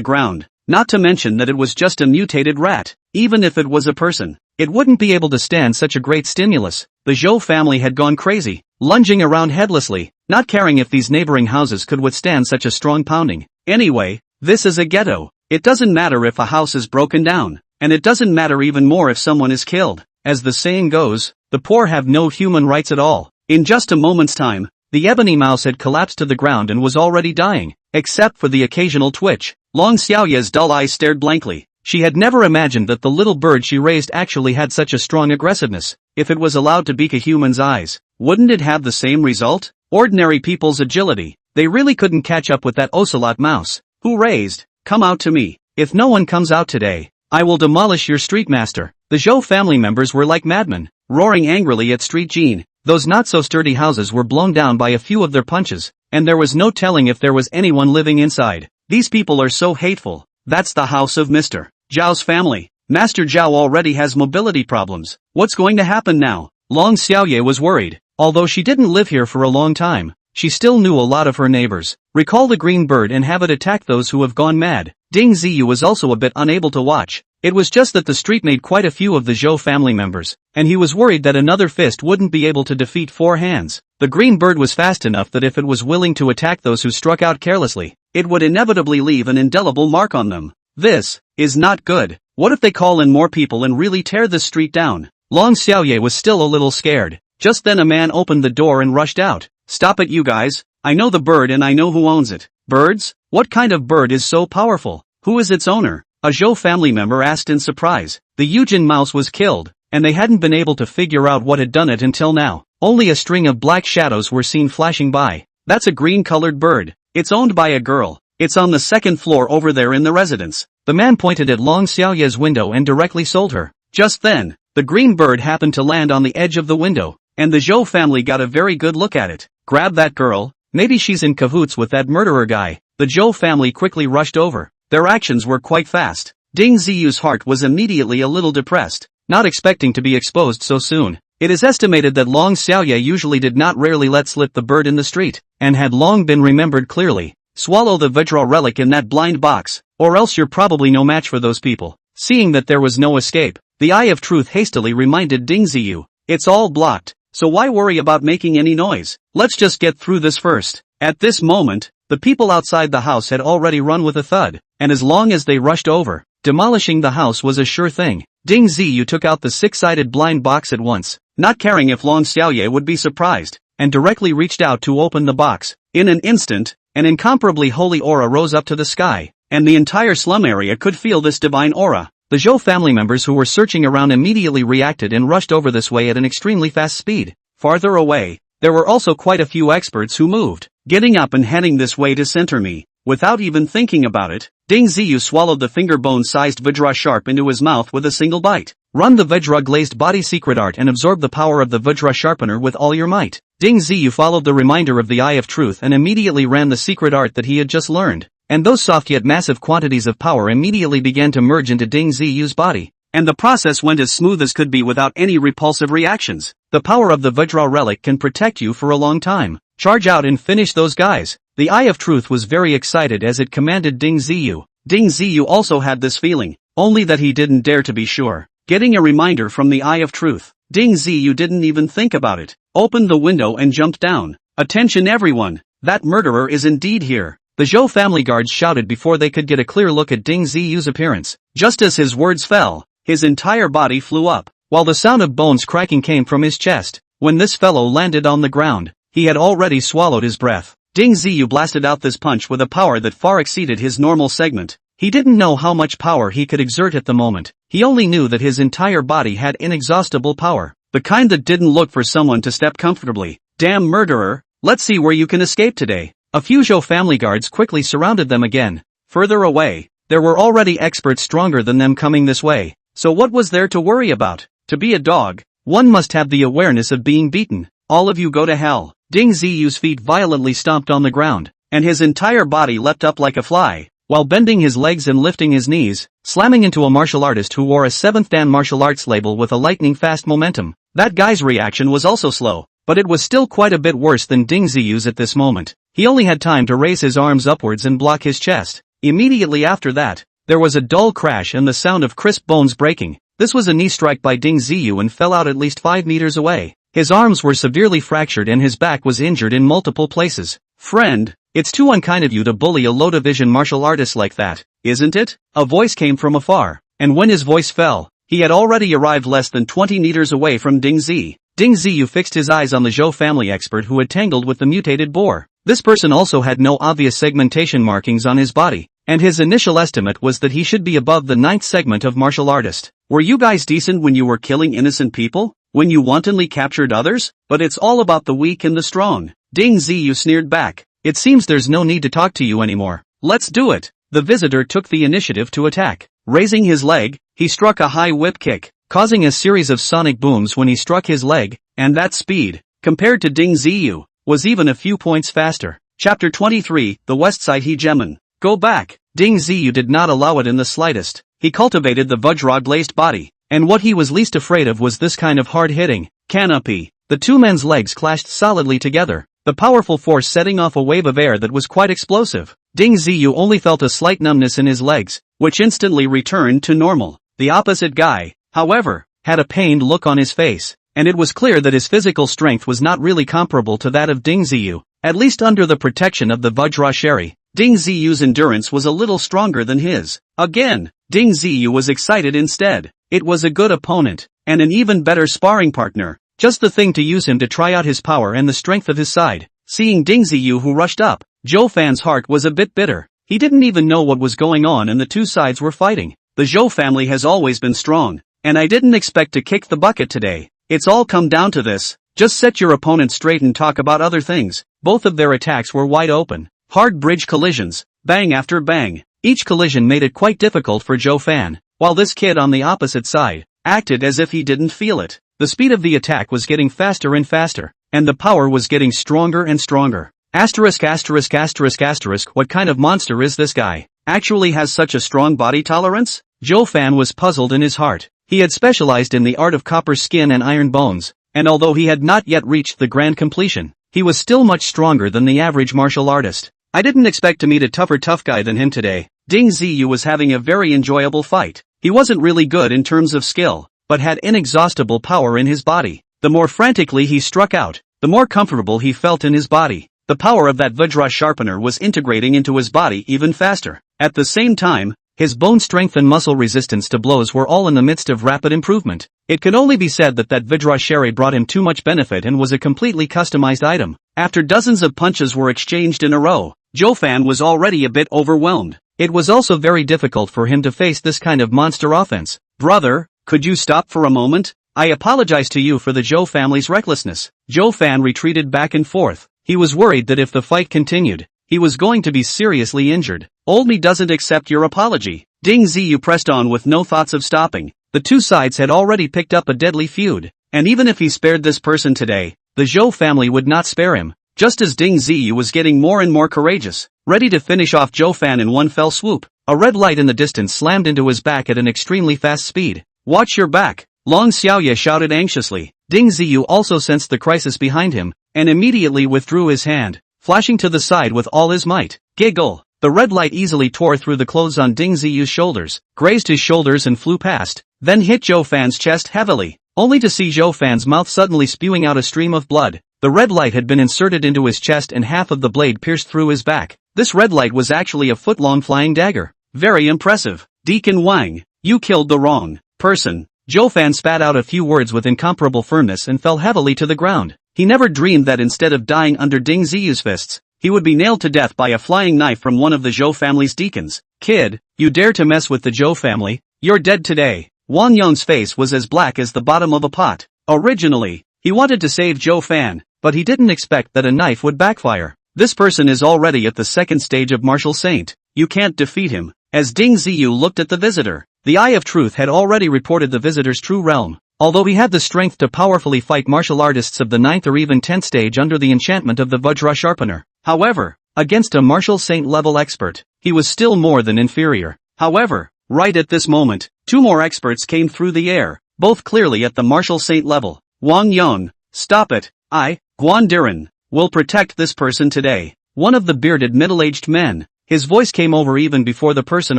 ground. Not to mention that it was just a mutated rat. Even if it was a person, it wouldn't be able to stand such a great stimulus. The Zhou family had gone crazy, lunging around headlessly, not caring if these neighboring houses could withstand such a strong pounding. Anyway, this is a ghetto. It doesn't matter if a house is broken down, and it doesn't matter even more if someone is killed. As the saying goes, the poor have no human rights at all. In just a moment's time, the ebony mouse had collapsed to the ground and was already dying, except for the occasional twitch. Long Xiaoye's dull eyes stared blankly. She had never imagined that the little bird she raised actually had such a strong aggressiveness. If it was allowed to beak a human's eyes, wouldn't it have the same result? Ordinary people's agility. They really couldn't catch up with that ocelot mouse. Who raised? Come out to me. If no one comes out today, I will demolish your street master. The Zhou family members were like madmen, roaring angrily at Street Jean. Those not-so-sturdy houses were blown down by a few of their punches, and there was no telling if there was anyone living inside. These people are so hateful. That's the house of Mr. Zhao's family. Master Zhao already has mobility problems. What's going to happen now? Long Xiaoye was worried. Although she didn't live here for a long time, she still knew a lot of her neighbors. Recall the green bird and have it attack those who have gone mad. Ding Ziyu was also a bit unable to watch. It was just that the street made quite a few of the Zhou family members, and he was worried that another fist wouldn't be able to defeat 4 hands. The green bird was fast enough that if it was willing to attack those who struck out carelessly, it would inevitably leave an indelible mark on them. This is not good. What if they call in more people and really tear this street down? Long Xiaoye was still a little scared. Just then a man opened the door and rushed out. Stop it, you guys. I know the bird and I know who owns it. Birds? What kind of bird is so powerful? Who is its owner? A Zhou family member asked in surprise. The Yujin mouse was killed, and they hadn't been able to figure out what had done it until now. Only a string of black shadows were seen flashing by. That's a green-colored bird. It's owned by a girl. It's on the 2nd floor over there in the residence. The man pointed at Long Xiaoye's window and directly sold her. Just then, the green bird happened to land on the edge of the window, and the Zhou family got a very good look at it. Grab that girl. Maybe she's in cahoots with that murderer guy. The Zhou family quickly rushed over. Their actions were quite fast. Ding Ziyu's heart was immediately a little depressed, not expecting to be exposed so soon. It is estimated that Long Xiaoye usually did not rarely let slip the bird in the street, and had long been remembered clearly. Swallow the Vajra relic in that blind box, or else you're probably no match for those people. Seeing that there was no escape, the Eye of Truth hastily reminded Ding Ziyu, it's all blocked, so why worry about making any noise? Let's just get through this first. At this moment, the people outside the house had already run with a thud, and as long as they rushed over, demolishing the house was a sure thing. Ding Ziyu took out the 6-sided blind box at once, not caring if Long Xiaoye would be surprised, and directly reached out to open the box. In an instant, an incomparably holy aura rose up to the sky, and the entire slum area could feel this divine aura. The Zhou family members who were searching around immediately reacted and rushed over this way at an extremely fast speed. Farther away, there were also quite a few experts who moved, getting up and heading this way to center me. Without even thinking about it, Ding Ziyu swallowed the finger bone-sized Vajra sharp into his mouth with a single bite. Run the Vajra glazed body secret art and absorb the power of the Vajra sharpener with all your might. Ding Ziyu followed the reminder of the Eye of Truth and immediately ran the secret art that he had just learned, and those soft yet massive quantities of power immediately began to merge into Ding Ziyu's body. And the process went as smooth as could be without any repulsive reactions. The power of the Vajra relic can protect you for a long time. Charge out and finish those guys. The Eye of Truth was very excited as it commanded Ding Ziyu. Ding Ziyu also had this feeling, only that he didn't dare to be sure. Getting a reminder from the Eye of Truth, Ding Ziyu didn't even think about it, opened the window and jumped down. Attention everyone! That murderer is indeed here. The Zhou family guards shouted before they could get a clear look at Ding Ziyu's appearance. Just as his words fell, his entire body flew up, while the sound of bones cracking came from his chest. When this fellow landed on the ground, he had already swallowed his breath. Ding Ziyu blasted out this punch with a power that far exceeded his normal segment. He didn't know how much power he could exert at the moment. He only knew that his entire body had inexhaustible power, the kind that didn't look for someone to step comfortably. Damn murderer, let's see where you can escape today. A few Zhou family guards quickly surrounded them again. Further away, there were already experts stronger than them coming this way, so what was there to worry about? To be a dog, one must have the awareness of being beaten. All of you go to hell. Ding Ziyu's feet violently stomped on the ground, and his entire body leapt up like a fly, while bending his legs and lifting his knees, slamming into a martial artist who wore a 7th Dan martial arts label with a lightning-fast momentum. That guy's reaction was also slow, but it was still quite a bit worse than Ding Ziyu's at this moment. He only had time to raise his arms upwards and block his chest. Immediately after that, there was a dull crash and the sound of crisp bones breaking. This was a knee strike by Ding Ziyu and fell out at least 5 meters away. His arms were severely fractured and his back was injured in multiple places. Friend, it's too unkind of you to bully a low-division martial artist like that, isn't it? A voice came from afar, and when his voice fell, he had already arrived less than 20 meters away from Ding Zi. Ding Ziyu fixed his eyes on the Zhou family expert who had tangled with the mutated boar. This person also had no obvious segmentation markings on his body, and his initial estimate was that he should be above the 9th segment of martial artist. Were you guys decent when you were killing innocent people? When you wantonly captured others? But it's all about the weak and the strong. Ding Ziyu sneered back. It seems there's no need to talk to you anymore. Let's do it. The visitor took the initiative to attack. Raising his leg, he struck a high whip kick, causing a series of sonic booms when he struck his leg, and that speed, compared to Ding Ziyu, was even a few points faster. Chapter 23, The West Side Hegemon. Go back. Ding Ziyu did not allow it in the slightest. He cultivated the Vajra-glazed body, and what he was least afraid of was this kind of hard-hitting canopy. The two men's legs clashed solidly together, the powerful force setting off a wave of air that was quite explosive. Ding Ziyu only felt a slight numbness in his legs, which instantly returned to normal. The opposite guy, however, had a pained look on his face, and it was clear that his physical strength was not really comparable to that of Ding Ziyu, at least under the protection of the Vajra Sherry. Ding Ziyu's endurance was a little stronger than his. Again, Ding Ziyu was excited instead. It was a good opponent, and an even better sparring partner, just the thing to use him to try out his power and the strength of his side. Seeing Ding Ziyu who rushed up, Zhou Fan's heart was a bit bitter. He didn't even know what was going on and the two sides were fighting. The Zhou family has always been strong, and I didn't expect to kick the bucket today. It's all come down to this. Just set your opponent straight and talk about other things. Both of their attacks were wide open. Hard bridge collisions, bang after bang. Each collision made it quite difficult for Zhou Fan, while this kid on the opposite side acted as if he didn't feel it. The speed of the attack was getting faster and faster, and the power was getting stronger and stronger. Asterisk asterisk asterisk asterisk, what kind of monster is this guy? Actually has such a strong body tolerance? Zhou Fan was puzzled in his heart. He had specialized in the art of copper skin and iron bones, and although he had not yet reached the grand completion, he was still much stronger than the average martial artist. I didn't expect to meet a tough guy than him today. Ding Ziyu was having a very enjoyable fight. He wasn't really good in terms of skill, but had inexhaustible power in his body. The more frantically he struck out, the more comfortable he felt in his body. The power of that Vajra sharpener was integrating into his body even faster. At the same time, his bone strength and muscle resistance to blows were all in the midst of rapid improvement. It could only be said that Vajra Sherry brought him too much benefit and was a completely customized item. After dozens of punches were exchanged in a row, Zhou Fan was already a bit overwhelmed. It was also very difficult for him to face this kind of monster offense. Brother, could you stop for a moment? I apologize to you for the Zhou family's recklessness. Zhou Fan retreated back and forth. He was worried that if the fight continued, he was going to be seriously injured. Old me doesn't accept your apology. Ding Ziyu pressed on with no thoughts of stopping. The two sides had already picked up a deadly feud, and even if he spared this person today, the Zhou family would not spare him. Just as Ding Ziyu was getting more and more courageous, ready to finish off Zhou Fan in one fell swoop, a red light in the distance slammed into his back at an extremely fast speed. Watch your back. Long Xiaoye shouted anxiously. Ding Ziyu also sensed the crisis behind him, and immediately withdrew his hand, flashing to the side with all his might. Giggle! The red light easily tore through the clothes on Ding Ziyu's shoulders, grazed his shoulders and flew past, then hit Zhou Fan's chest heavily, only to see Zhou Fan's mouth suddenly spewing out a stream of blood. The red light had been inserted into his chest and half of the blade pierced through his back. This red light was actually a foot-long flying dagger. Very impressive. Deacon Wang, you killed the wrong person. Zhou Fan spat out a few words with incomparable firmness and fell heavily to the ground. He never dreamed that instead of dying under Ding Ziyu's fists, he would be nailed to death by a flying knife from one of the Zhou family's deacons. Kid, you dare to mess with the Zhou family? You're dead today. Wang Yong's face was as black as the bottom of a pot. Originally, he wanted to save Zhou Fan, but he didn't expect that a knife would backfire. This person is already at the second stage of martial saint. You can't defeat him. As Ding Ziyu looked at the visitor, the Eye of Truth had already reported the visitor's true realm. Although he had the strength to powerfully fight martial artists of the 9th or even 10th stage under the enchantment of the Vajra Sharpener. However, against a martial saint level expert, he was still more than inferior. However, right at this moment, two more experts came through the air, both clearly at the martial saint level. Wang Yong, stop it. I, Guan Diren, will protect this person today. One of the bearded middle-aged men. His voice came over even before the person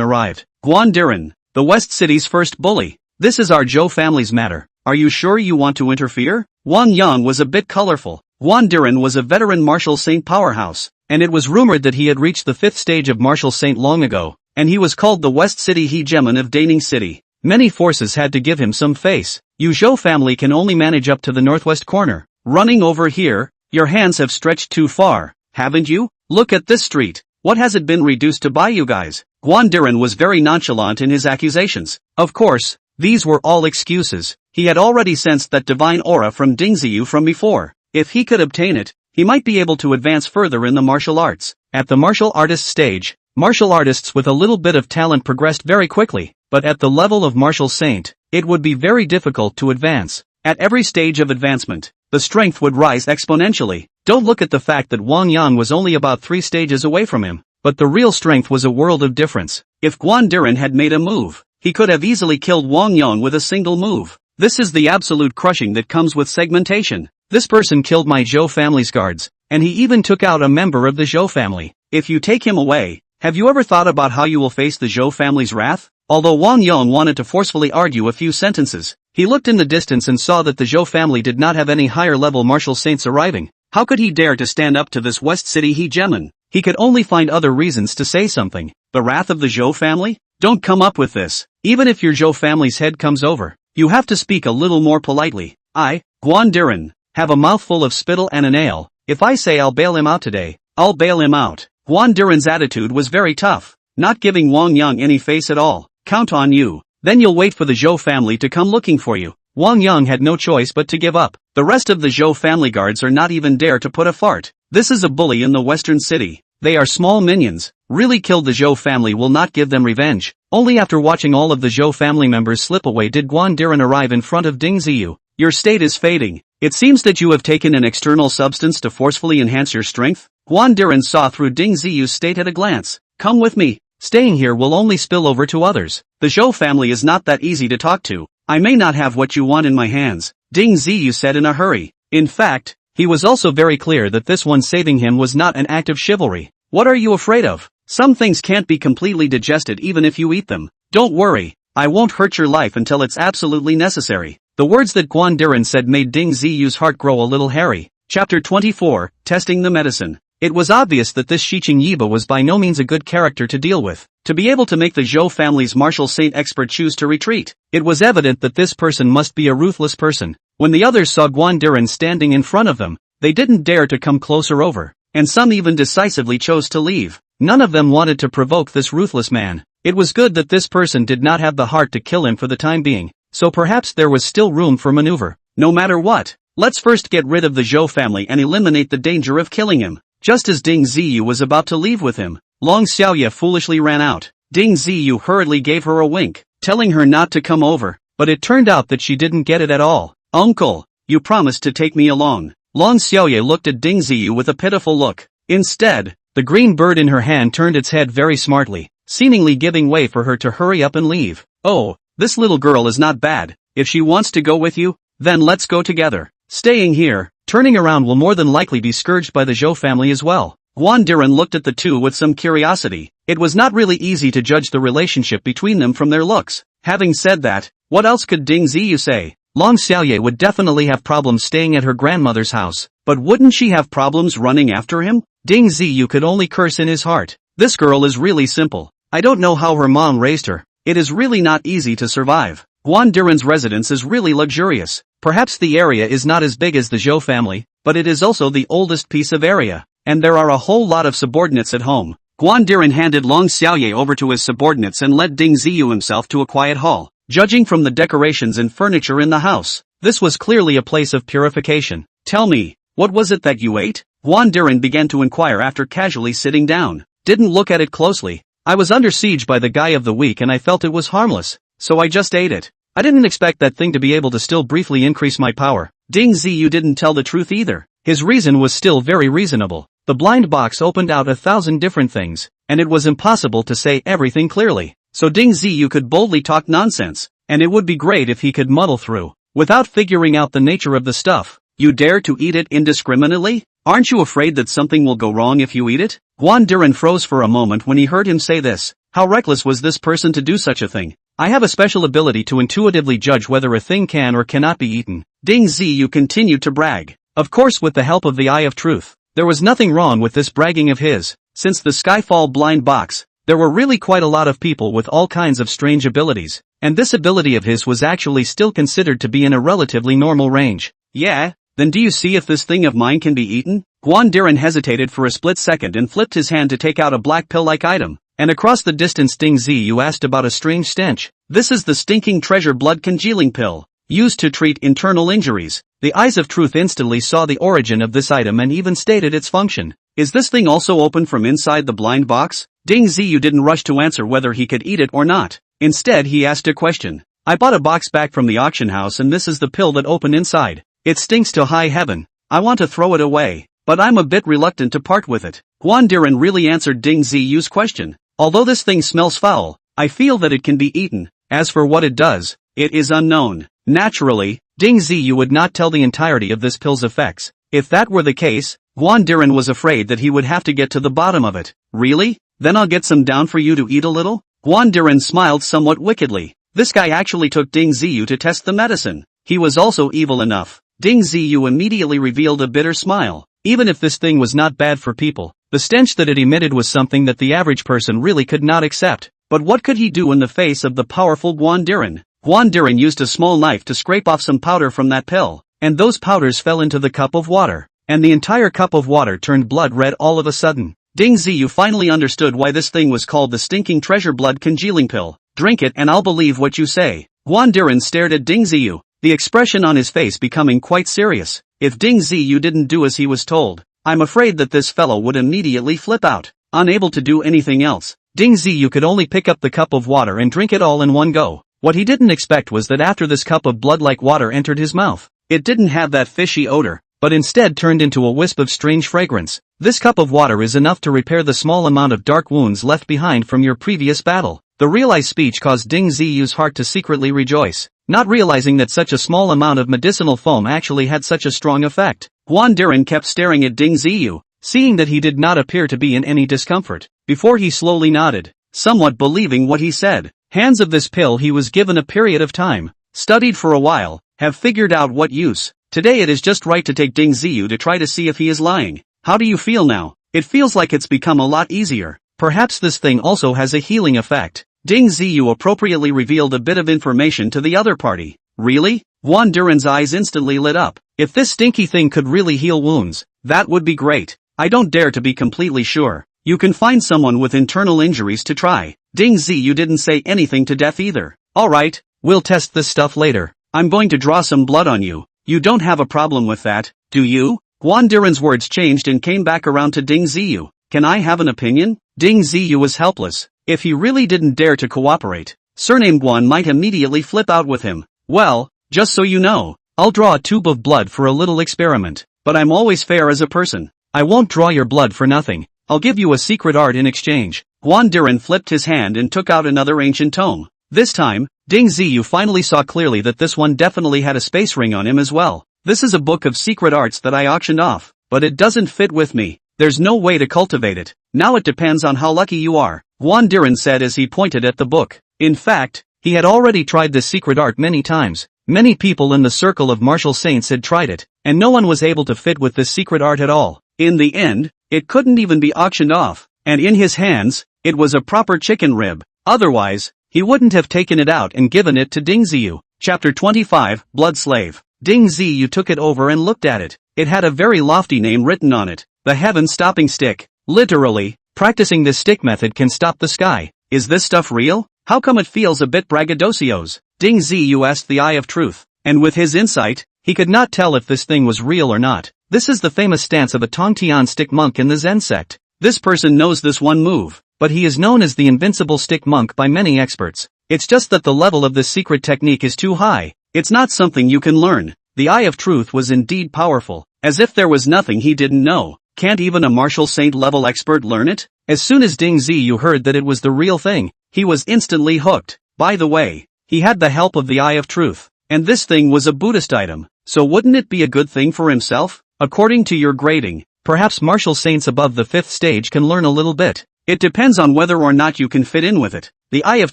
arrived. Guan Diren, the West City's first bully. This is our Zhou family's matter. Are you sure you want to interfere? Wang Yang was a bit colorful. Guan Diren was a veteran martial saint powerhouse, and it was rumored that he had reached the 5th stage of martial saint long ago, and he was called the West City Hegemon of Daning City. Many forces had to give him some face. You Zhou family can only manage up to the northwest corner. Running over here, your hands have stretched too far, haven't you? Look at this street. What has it been reduced to by you guys? Guan Diren was very nonchalant in his accusations. Of course, these were all excuses. He had already sensed that divine aura from Ding Ziyu from before. If he could obtain it, he might be able to advance further in the martial arts. At the martial artist stage, martial artists with a little bit of talent progressed very quickly, but at the level of martial saint, it would be very difficult to advance. At every stage of advancement, the strength would rise exponentially. Don't look at the fact that Wang Yang was only about 3 stages away from him, but the real strength was a world of difference. If Guan Diren had made a move, he could have easily killed Wang Yang with a single move. This is the absolute crushing that comes with segmentation. This person killed my Zhou family's guards, and he even took out a member of the Zhou family. If you take him away, have you ever thought about how you will face the Zhou family's wrath? Although Wang Yang wanted to forcefully argue a few sentences, he looked in the distance and saw that the Zhou family did not have any higher level martial saints arriving. How could he dare to stand up to this West City hegemon? He could only find other reasons to say something. The wrath of the Zhou family? Don't come up with this. Even if your Zhou family's head comes over, you have to speak a little more politely. I, Guan Diren, have a mouthful of spittle and a nail. If I say I'll bail him out today, I'll bail him out. Guan Diren's attitude was very tough, not giving Wang Yang any face at all. Count on you. Then you'll wait for the Zhou family to come looking for you. Wang Yang had no choice but to give up. The rest of the Zhou family guards are not even dare to put a fart. This is a bully in the western city. They are small minions. Really killed the Zhou family will not give them revenge. Only after watching all of the Zhou family members slip away did Guan Diren arrive in front of Ding Ziyu. Your state is fading. It seems that you have taken an external substance to forcefully enhance your strength. Guan Diren saw through Ding Ziyu's state at a glance. Come with me. Staying here will only spill over to others. The Zhou family is not that easy to talk to. I may not have what you want in my hands, Ding Ziyu said in a hurry. In fact, he was also very clear that this one saving him was not an act of chivalry. What are you afraid of? Some things can't be completely digested even if you eat them. Don't worry, I won't hurt your life until it's absolutely necessary. The words that Guan Diren said made Ding Ziyu's heart grow a little hairy. Chapter 24, Testing the Medicine. It was obvious that this Shicheng Yiba was by no means a good character to deal with. To be able to make the Zhou family's martial saint expert choose to retreat, it was evident that this person must be a ruthless person. When the others saw Guan Diren standing in front of them, they didn't dare to come closer over, and some even decisively chose to leave. None of them wanted to provoke this ruthless man. It was good that this person did not have the heart to kill him for the time being, so perhaps there was still room for maneuver. No matter what, let's first get rid of the Zhou family and eliminate the danger of killing him. Just as Ding Ziyu was about to leave with him, Long Xiaoye foolishly ran out. Ding Ziyu hurriedly gave her a wink, telling her not to come over, but it turned out that she didn't get it at all. Uncle, you promised to take me along. Long Xiaoye looked at Ding Ziyu with a pitiful look. Instead, the green bird in her hand turned its head very smartly, seemingly giving way for her to hurry up and leave. Oh, this little girl is not bad. If she wants to go with you, then let's go together. Staying here, turning around will more than likely be scourged by the Zhou family as well. Guan looked at the two with some curiosity. It was not really easy to judge the relationship between them from their looks. Having said that, what else could Ding Ziyu say? Long Xiaoye would definitely have problems staying at her grandmother's house, but wouldn't she have problems running after him? Ding Ziyu could only curse in his heart. This girl is really simple. I don't know how her mom raised her. It is really not easy to survive. Guan residence is really luxurious. Perhaps the area is not as big as the Zhou family, but it is also the oldest piece of area, and there are a whole lot of subordinates at home. Guan handed Long Xiaoye over to his subordinates and led Ding Ziyu himself to a quiet hall. Judging from the decorations and furniture in the house, this was clearly a place of purification. Tell me, what was it that you ate? Guan began to inquire after casually sitting down. Didn't look at it closely. I was under siege by the guy of the week and I felt it was harmless, so I just ate it. I didn't expect that thing to be able to still briefly increase my power. Ding Ziyu didn't tell the truth either. His reason was still very reasonable. The blind box opened out 1,000 different things, and it was impossible to say everything clearly. So Ding Ziyu could boldly talk nonsense, and it would be great if he could muddle through, without figuring out the nature of the stuff. You dare to eat it indiscriminately? Aren't you afraid that something will go wrong if you eat it? Guan froze for a moment when he heard him say this. How reckless was this person to do such a thing? I have a special ability to intuitively judge whether a thing can or cannot be eaten. Ding Ziyu continued to brag. Of course, with the help of the Eye of Truth. There was nothing wrong with this bragging of his. Since the Skyfall blind box, there were really quite a lot of people with all kinds of strange abilities, and this ability of his was actually still considered to be in a relatively normal range. Yeah? Then do you see if this thing of mine can be eaten? Guan hesitated for a split second and flipped his hand to take out a black pill-like item, and across the distance Ding Ziyu asked about a strange stench. This is the stinking treasure blood congealing pill, used to treat internal injuries. The Eyes of Truth instantly saw the origin of this item and even stated its function. Is this thing also open from inside the blind box? Ding Ziyu didn't rush to answer whether he could eat it or not. Instead he asked a question. I bought a box back from the auction house and this is the pill that opened inside. It stinks to high heaven. I want to throw it away, but I'm a bit reluctant to part with it. Guan really answered Ding Ziyu's question. Although this thing smells foul, I feel that it can be eaten. As for what it does, it is unknown. Naturally, Ding Ziyu would not tell the entirety of this pill's effects. If that were the case, Guan was afraid that he would have to get to the bottom of it. Really? Then I'll get some down for you to eat a little? Guan smiled somewhat wickedly. This guy actually took Ding Ziyu to test the medicine. He was also evil enough. Ding Ziyu immediately revealed a bitter smile. Even if this thing was not bad for people, the stench that it emitted was something that the average person really could not accept. But what could he do in the face of the powerful Guan? Guan used a small knife to scrape off some powder from that pill, and those powders fell into the cup of water, and the entire cup of water turned blood red all of a sudden. Ding Ziyu finally understood why this thing was called the stinking treasure blood congealing pill. Drink it and I'll believe what you say. Guan stared at Ding Ziyu, the expression on his face becoming quite serious. If Ding Ziyu didn't do as he was told, I'm afraid that this fellow would immediately flip out. Unable to do anything else, Ding Ziyu could only pick up the cup of water and drink it all in one go. What he didn't expect was that after this cup of blood-like water entered his mouth, it didn't have that fishy odor, but instead turned into a wisp of strange fragrance. This cup of water is enough to repair the small amount of dark wounds left behind from your previous battle. The realized speech caused Ding Ziyu's heart to secretly rejoice, not realizing that such a small amount of medicinal foam actually had such a strong effect. Guan kept staring at Ding Ziyu, seeing that he did not appear to be in any discomfort, before he slowly nodded, somewhat believing what he said. Hands of this pill he was given a period of time, studied for a while, have figured out what use. Today it is just right to take Ding Ziyu to try to see if he is lying. How do you feel now? It feels like it's become a lot easier. Perhaps this thing also has a healing effect. Ding Ziyu appropriately revealed a bit of information to the other party. Really? Guan eyes instantly lit up. If this stinky thing could really heal wounds, that would be great. I don't dare to be completely sure. You can find someone with internal injuries to try. Ding Ziyu didn't say anything to death either. Alright, we'll test this stuff later. I'm going to draw some blood on you. You don't have a problem with that, do you? Guan words changed and came back around to Ding Ziyu. Can I have an opinion? Ding Ziyu was helpless. If he really didn't dare to cooperate, Surname Guan might immediately flip out with him. Well, just so you know, I'll draw a tube of blood for a little experiment, but I'm always fair as a person. I won't draw your blood for nothing. I'll give you a secret art in exchange. Guan flipped his hand and took out another ancient tome. This time, Ding Ziyu finally saw clearly that this one definitely had a space ring on him as well. This is a book of secret arts that I auctioned off, but it doesn't fit with me. There's no way to cultivate it. Now it depends on how lucky you are, Guan Diren said as he pointed at the book. In fact, he had already tried this secret art many times. Many people in the circle of martial saints had tried it, and no one was able to fit with this secret art at all. In the end, it couldn't even be auctioned off, and in his hands, it was a proper chicken rib. Otherwise, he wouldn't have taken it out and given it to Ding Ziyu. Chapter 25, Blood Slave. Ding Ziyu took it over and looked at it. It had a very lofty name written on it, the Heaven-Stopping Stick. Literally, practicing this stick method can stop the sky. Is this stuff real? How come it feels a bit braggadocios? Ding Ziyu asked the Eye of Truth, and with his insight, he could not tell if this thing was real or not. This is the famous stance of a Tongtian stick monk in the Zen sect. This person knows this one move, but he is known as the invincible stick monk by many experts. It's just that the level of this secret technique is too high. It's not something you can learn. The Eye of Truth was indeed powerful, as if there was nothing he didn't know. Can't even a martial saint level expert learn it? As soon as Ding Ziyu heard that it was the real thing, he was instantly hooked. By the way, he had the help of the Eye of Truth, and this thing was a Buddhist item, so wouldn't it be a good thing for himself? According to your grading, perhaps martial saints above the 5th stage can learn a little bit. It depends on whether or not you can fit in with it. The Eye of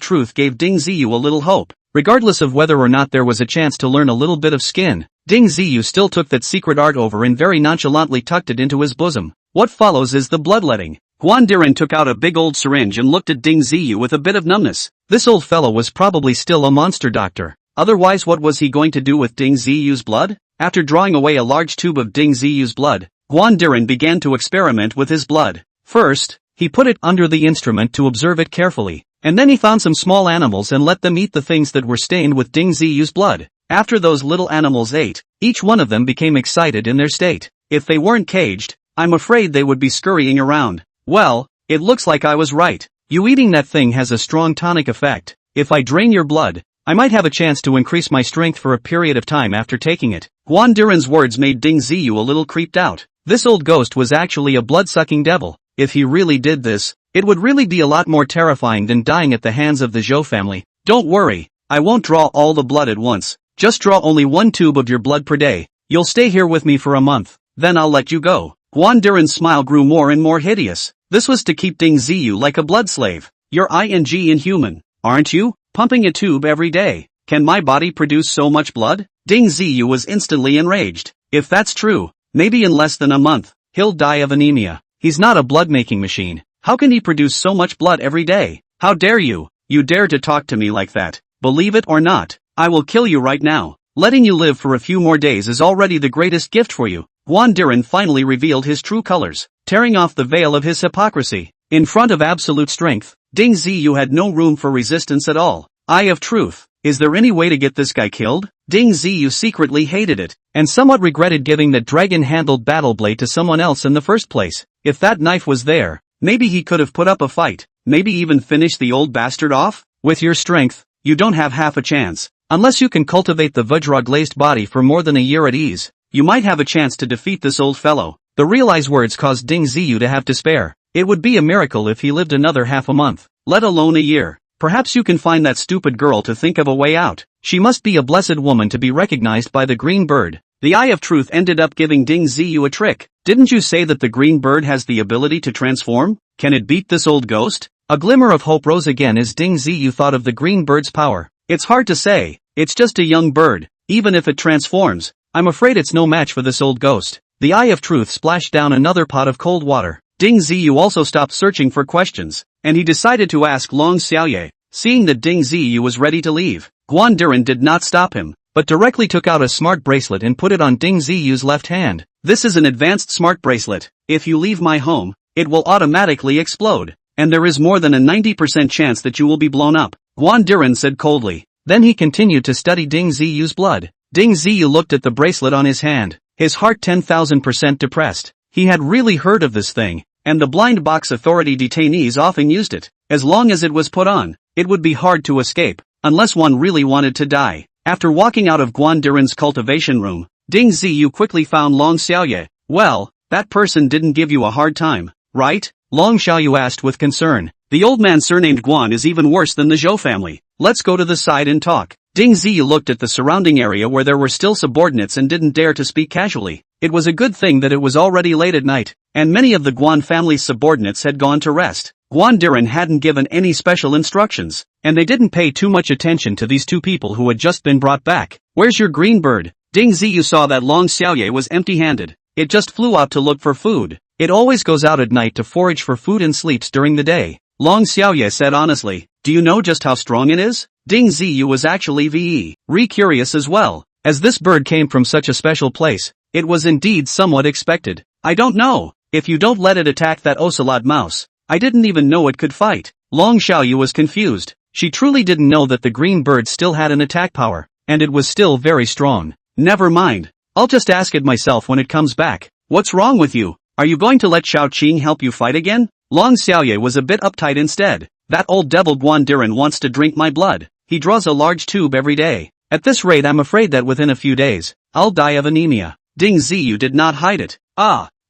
Truth gave Ding Ziyu a little hope. Regardless of whether or not there was a chance to learn a little bit of skin, Ding Ziyu still took that secret art over and very nonchalantly tucked it into his bosom. What follows is the bloodletting. Guan Diren took out a big old syringe and looked at Ding Ziyu with a bit of numbness. This old fellow was probably still a monster doctor. Otherwise, what was he going to do with Ding Ziyu's blood? After drawing away a large tube of Ding Ziyu's blood, Guan Diren began to experiment with his blood. First, he put it under the instrument to observe it carefully, and then he found some small animals and let them eat the things that were stained with Ding Ziyu's blood. After those little animals ate, each one of them became excited in their state. If they weren't caged, I'm afraid they would be scurrying around. Well, it looks like I was right. You eating that thing has a strong tonic effect. If I drain your blood, I might have a chance to increase my strength for a period of time after taking it. Guan Diren's words made Ding Ziyu a little creeped out. This old ghost was actually a blood-sucking devil. If he really did this, it would really be a lot more terrifying than dying at the hands of the Zhou family. Don't worry, I won't draw all the blood at once. Just draw only 1 tube of your blood per day. You'll stay here with me for a month. Then I'll let you go. Guan Diren's smile grew more and more hideous. This was to keep Ding Ziyu like a blood slave. You're inhuman, aren't you? Pumping a tube every day. Can my body produce so much blood? Ding Ziyu was instantly enraged. If that's true, maybe in less than a month, he'll die of anemia. He's not a blood-making machine. How can he produce so much blood every day? How dare you? You dare to talk to me like that. Believe it or not, I will kill you right now. Letting you live for a few more days is already the greatest gift for you. Guan Diren finally revealed his true colors, tearing off the veil of his hypocrisy. In front of absolute strength, Ding Ziyu had no room for resistance at all. Eye of Truth, is there any way to get this guy killed? Ding Ziyu secretly hated it, and somewhat regretted giving that dragon-handled battle blade to someone else in the first place. If that knife was there, maybe he could have put up a fight, maybe even finished the old bastard off? With your strength, you don't have half a chance. Unless you can cultivate the Vajra-glazed body for more than a year at ease, you might have a chance to defeat this old fellow. The realized words caused Ding Ziyu to have despair. It would be a miracle if he lived another half a month, let alone a year. Perhaps you can find that stupid girl to think of a way out. She must be a blessed woman to be recognized by the green bird. The Eye of Truth ended up giving Ding Ziyu a trick. Didn't you say that the green bird has the ability to transform? Can it beat this old ghost? A glimmer of hope rose again as Ding Ziyu thought of the green bird's power. It's hard to say. It's just a young bird. Even if it transforms, I'm afraid it's no match for this old ghost. The Eye of Truth splashed down another pot of cold water. Ding Ziyu also stopped searching for questions, and he decided to ask Long Xiaoye. Seeing that Ding Ziyu was ready to leave, Guan Diren did not stop him, but directly took out a smart bracelet and put it on Ding Ziyu's left hand. This is an advanced smart bracelet. If you leave my home, it will automatically explode, and there is more than a 90% chance that you will be blown up, Guan Diren said coldly. Then he continued to study Ding Ziyu's blood. Ding Ziyu looked at the bracelet on his hand, his heart 10,000% depressed. He had really heard of this thing, and the blind box authority detainees often used it. As long as it was put on, it would be hard to escape, unless one really wanted to die. After walking out of Guan Diren's cultivation room, Ding Ziyu quickly found Long Xiaoye. Well, that person didn't give you a hard time, right? Long Xiaoyu asked with concern. The old man surnamed Guan is even worse than the Zhou family. let's go to the side and talk. Ding Ziyu looked at the surrounding area where there were still subordinates and didn't dare to speak casually. It was a good thing that it was already late at night, and many of the Guan family's subordinates had gone to rest. Guan Diren hadn't given any special instructions, and they didn't pay too much attention to these two people who had just been brought back. Where's your green bird? Ding Ziyu saw that Long Xiaoye was empty-handed. It just flew out to look for food. It always goes out at night to forage for food and sleeps during the day. Long Xiaoye said honestly, do you know just how strong it is? Ding Ziyu was actually curious as well. As this bird came from such a special place, it was indeed somewhat expected. I don't know. If you don't let it attack that ocelot mouse. I didn't even know it could fight. Long Xiaoyu was confused. She truly didn't know that the green bird still had an attack power, and it was still very strong. Never mind. I'll just ask it myself when it comes back. What's wrong with you? Are you going to let Xiao Qing help you fight again? Long Xiaoye was a bit uptight instead. That old devil Guan Diren wants to drink my blood. He draws a large tube every day. At this rate I'm afraid that within a few days, I'll die of anemia. Ding Ziyu did not hide it.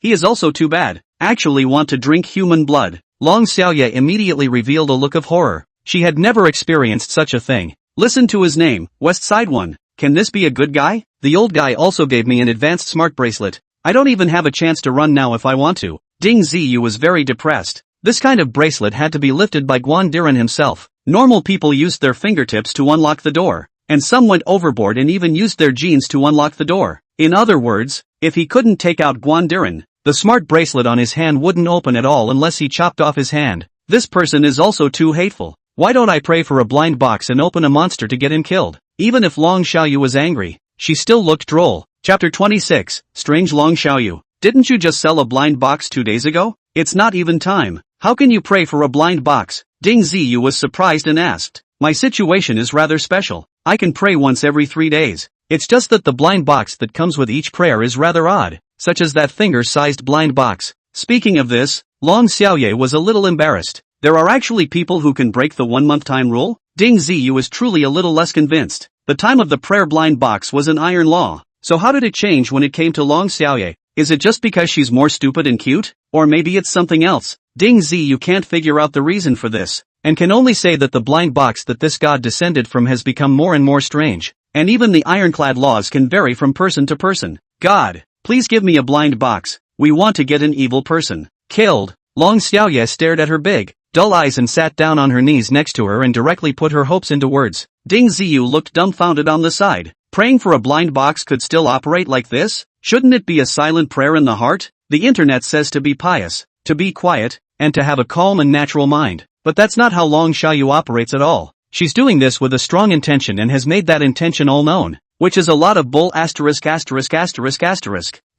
He is also too bad. Actually want to drink human blood. Long Xiaoye immediately revealed a look of horror. She had never experienced such a thing. Listen to his name, West Side One. Can this be a good guy? The old guy also gave me an advanced smart bracelet. I don't even have a chance to run now if I want to. Ding Ziyu was very depressed. This kind of bracelet had to be lifted by Guan Diren himself. Normal people used their fingertips to unlock the door, and some went overboard and even used their genes to unlock the door. In other words, if he couldn't take out Guan Diren, the smart bracelet on his hand wouldn't open at all unless he chopped off his hand. This person is also too hateful. Why don't I pray for a blind box and open a monster to get him killed? Even if Long Xiaoyu was angry, she still looked droll. Chapter 26, Strange Long Xiaoyu. Didn't you just sell a blind box 2 days ago? It's not even time. How can you pray for a blind box? Ding Ziyu was surprised and asked. My situation is rather special. I can pray once every 3 days. It's just that the blind box that comes with each prayer is rather odd, such as that finger-sized blind box. Speaking of this, Long Xiaoye was a little embarrassed. There are actually people who can break the 1-month time rule? Ding Ziyu is truly a little less convinced. The time of the prayer blind box was an iron law. So how did it change when it came to Long Xiaoye? Is it just because she's more stupid and cute? Or maybe it's something else? Ding Ziyu can't figure out the reason for this, and can only say that the blind box that this god descended from has become more and more strange. And even the ironclad laws can vary from person to person. God, please give me a blind box. We want to get an evil person killed. Long Xiaoye stared at her big, dull eyes and sat down on her knees next to her and directly put her hopes into words. Ding Ziyu looked dumbfounded on the side. Praying for a blind box could still operate like this? Shouldn't it be a silent prayer in the heart? The internet says to be pious, to be quiet, and to have a calm and natural mind. But that's not how Long Xiaoyu operates at all. She's doing this with a strong intention and has made that intention all known, which is a lot of bull *******.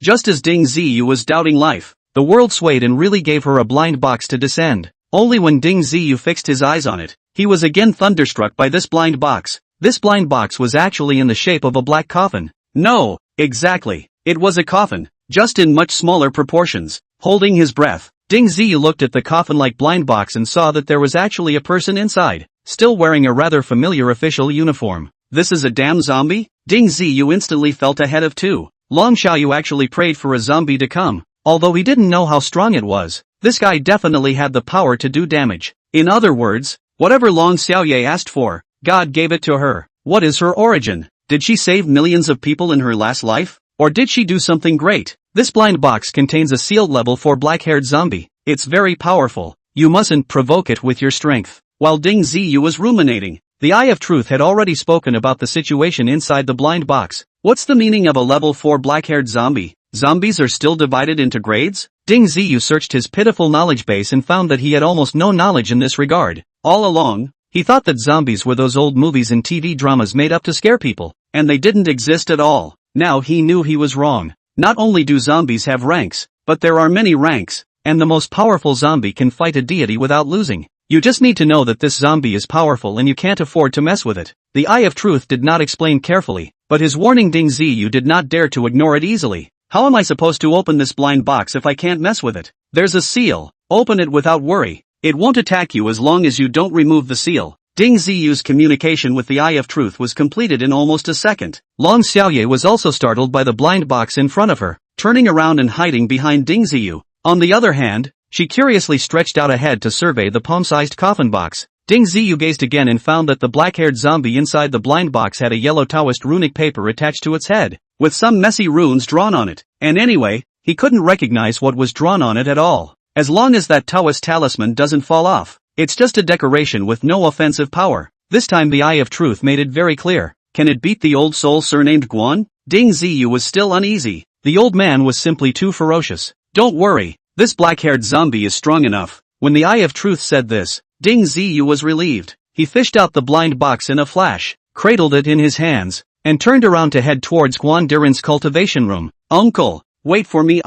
Just as Ding Ziyu was doubting life, the world swayed and really gave her a blind box to descend. Only when Ding Ziyu fixed his eyes on it, he was again thunderstruck by this blind box. This blind box was actually in the shape of a black coffin. No, exactly. It was a coffin, just in much smaller proportions. Holding his breath, Ding Ziyu looked at the coffin-like blind box and saw that there was actually a person inside, still wearing a rather familiar official uniform. This is a damn zombie? Ding Ziyu instantly felt ahead of two. Long Xiaoyu actually prayed for a zombie to come. Although he didn't know how strong it was, this guy definitely had the power to do damage. In other words, whatever Long Xiaoye asked for, God gave it to her. What is her origin? Did she save millions of people in her last life? Or did she do something great? This blind box contains a sealed level 4 black-haired zombie. It's very powerful. You mustn't provoke it with your strength. While Ding Ziyu was ruminating, the Eye of Truth had already spoken about the situation inside the blind box. What's the meaning of a level 4 black-haired zombie? Zombies are still divided into grades? Ding Ziyu searched his pitiful knowledge base and found that he had almost no knowledge in this regard. All along, he thought that zombies were those old movies and TV dramas made up to scare people, and they didn't exist at all. Now he knew he was wrong. Not only do zombies have ranks, but there are many ranks, and the most powerful zombie can fight a deity without losing. You just need to know that this zombie is powerful and you can't afford to mess with it. The Eye of Truth did not explain carefully, but his warning Ding Ziyu did not dare to ignore it easily. How am I supposed to open this blind box if I can't mess with it? There's a seal. Open it without worry. It won't attack you as long as you don't remove the seal. Ding Ziyu's communication with the Eye of Truth was completed in almost a second. Long Xiaoye was also startled by the blind box in front of her, turning around and hiding behind Ding Ziyu. On the other hand, she curiously stretched out a head to survey the palm-sized coffin box. Ding Ziyu gazed again and found that the black-haired zombie inside the blind box had a yellow Taoist runic paper attached to its head, with some messy runes drawn on it, and anyway, he couldn't recognize what was drawn on it at all. As long as that Taoist talisman doesn't fall off, it's just a decoration with no offensive power. This time the Eye of Truth made it very clear. Can it beat the old soul surnamed Guan? Ding Ziyu was still uneasy. The old man was simply too ferocious. Don't worry, this black-haired zombie is strong enough. When the Eye of Truth said this, Ding Ziyu was relieved. He fished out the blind box in a flash, cradled it in his hands, and turned around to head towards Guan Diren's cultivation room. Uncle, wait for me,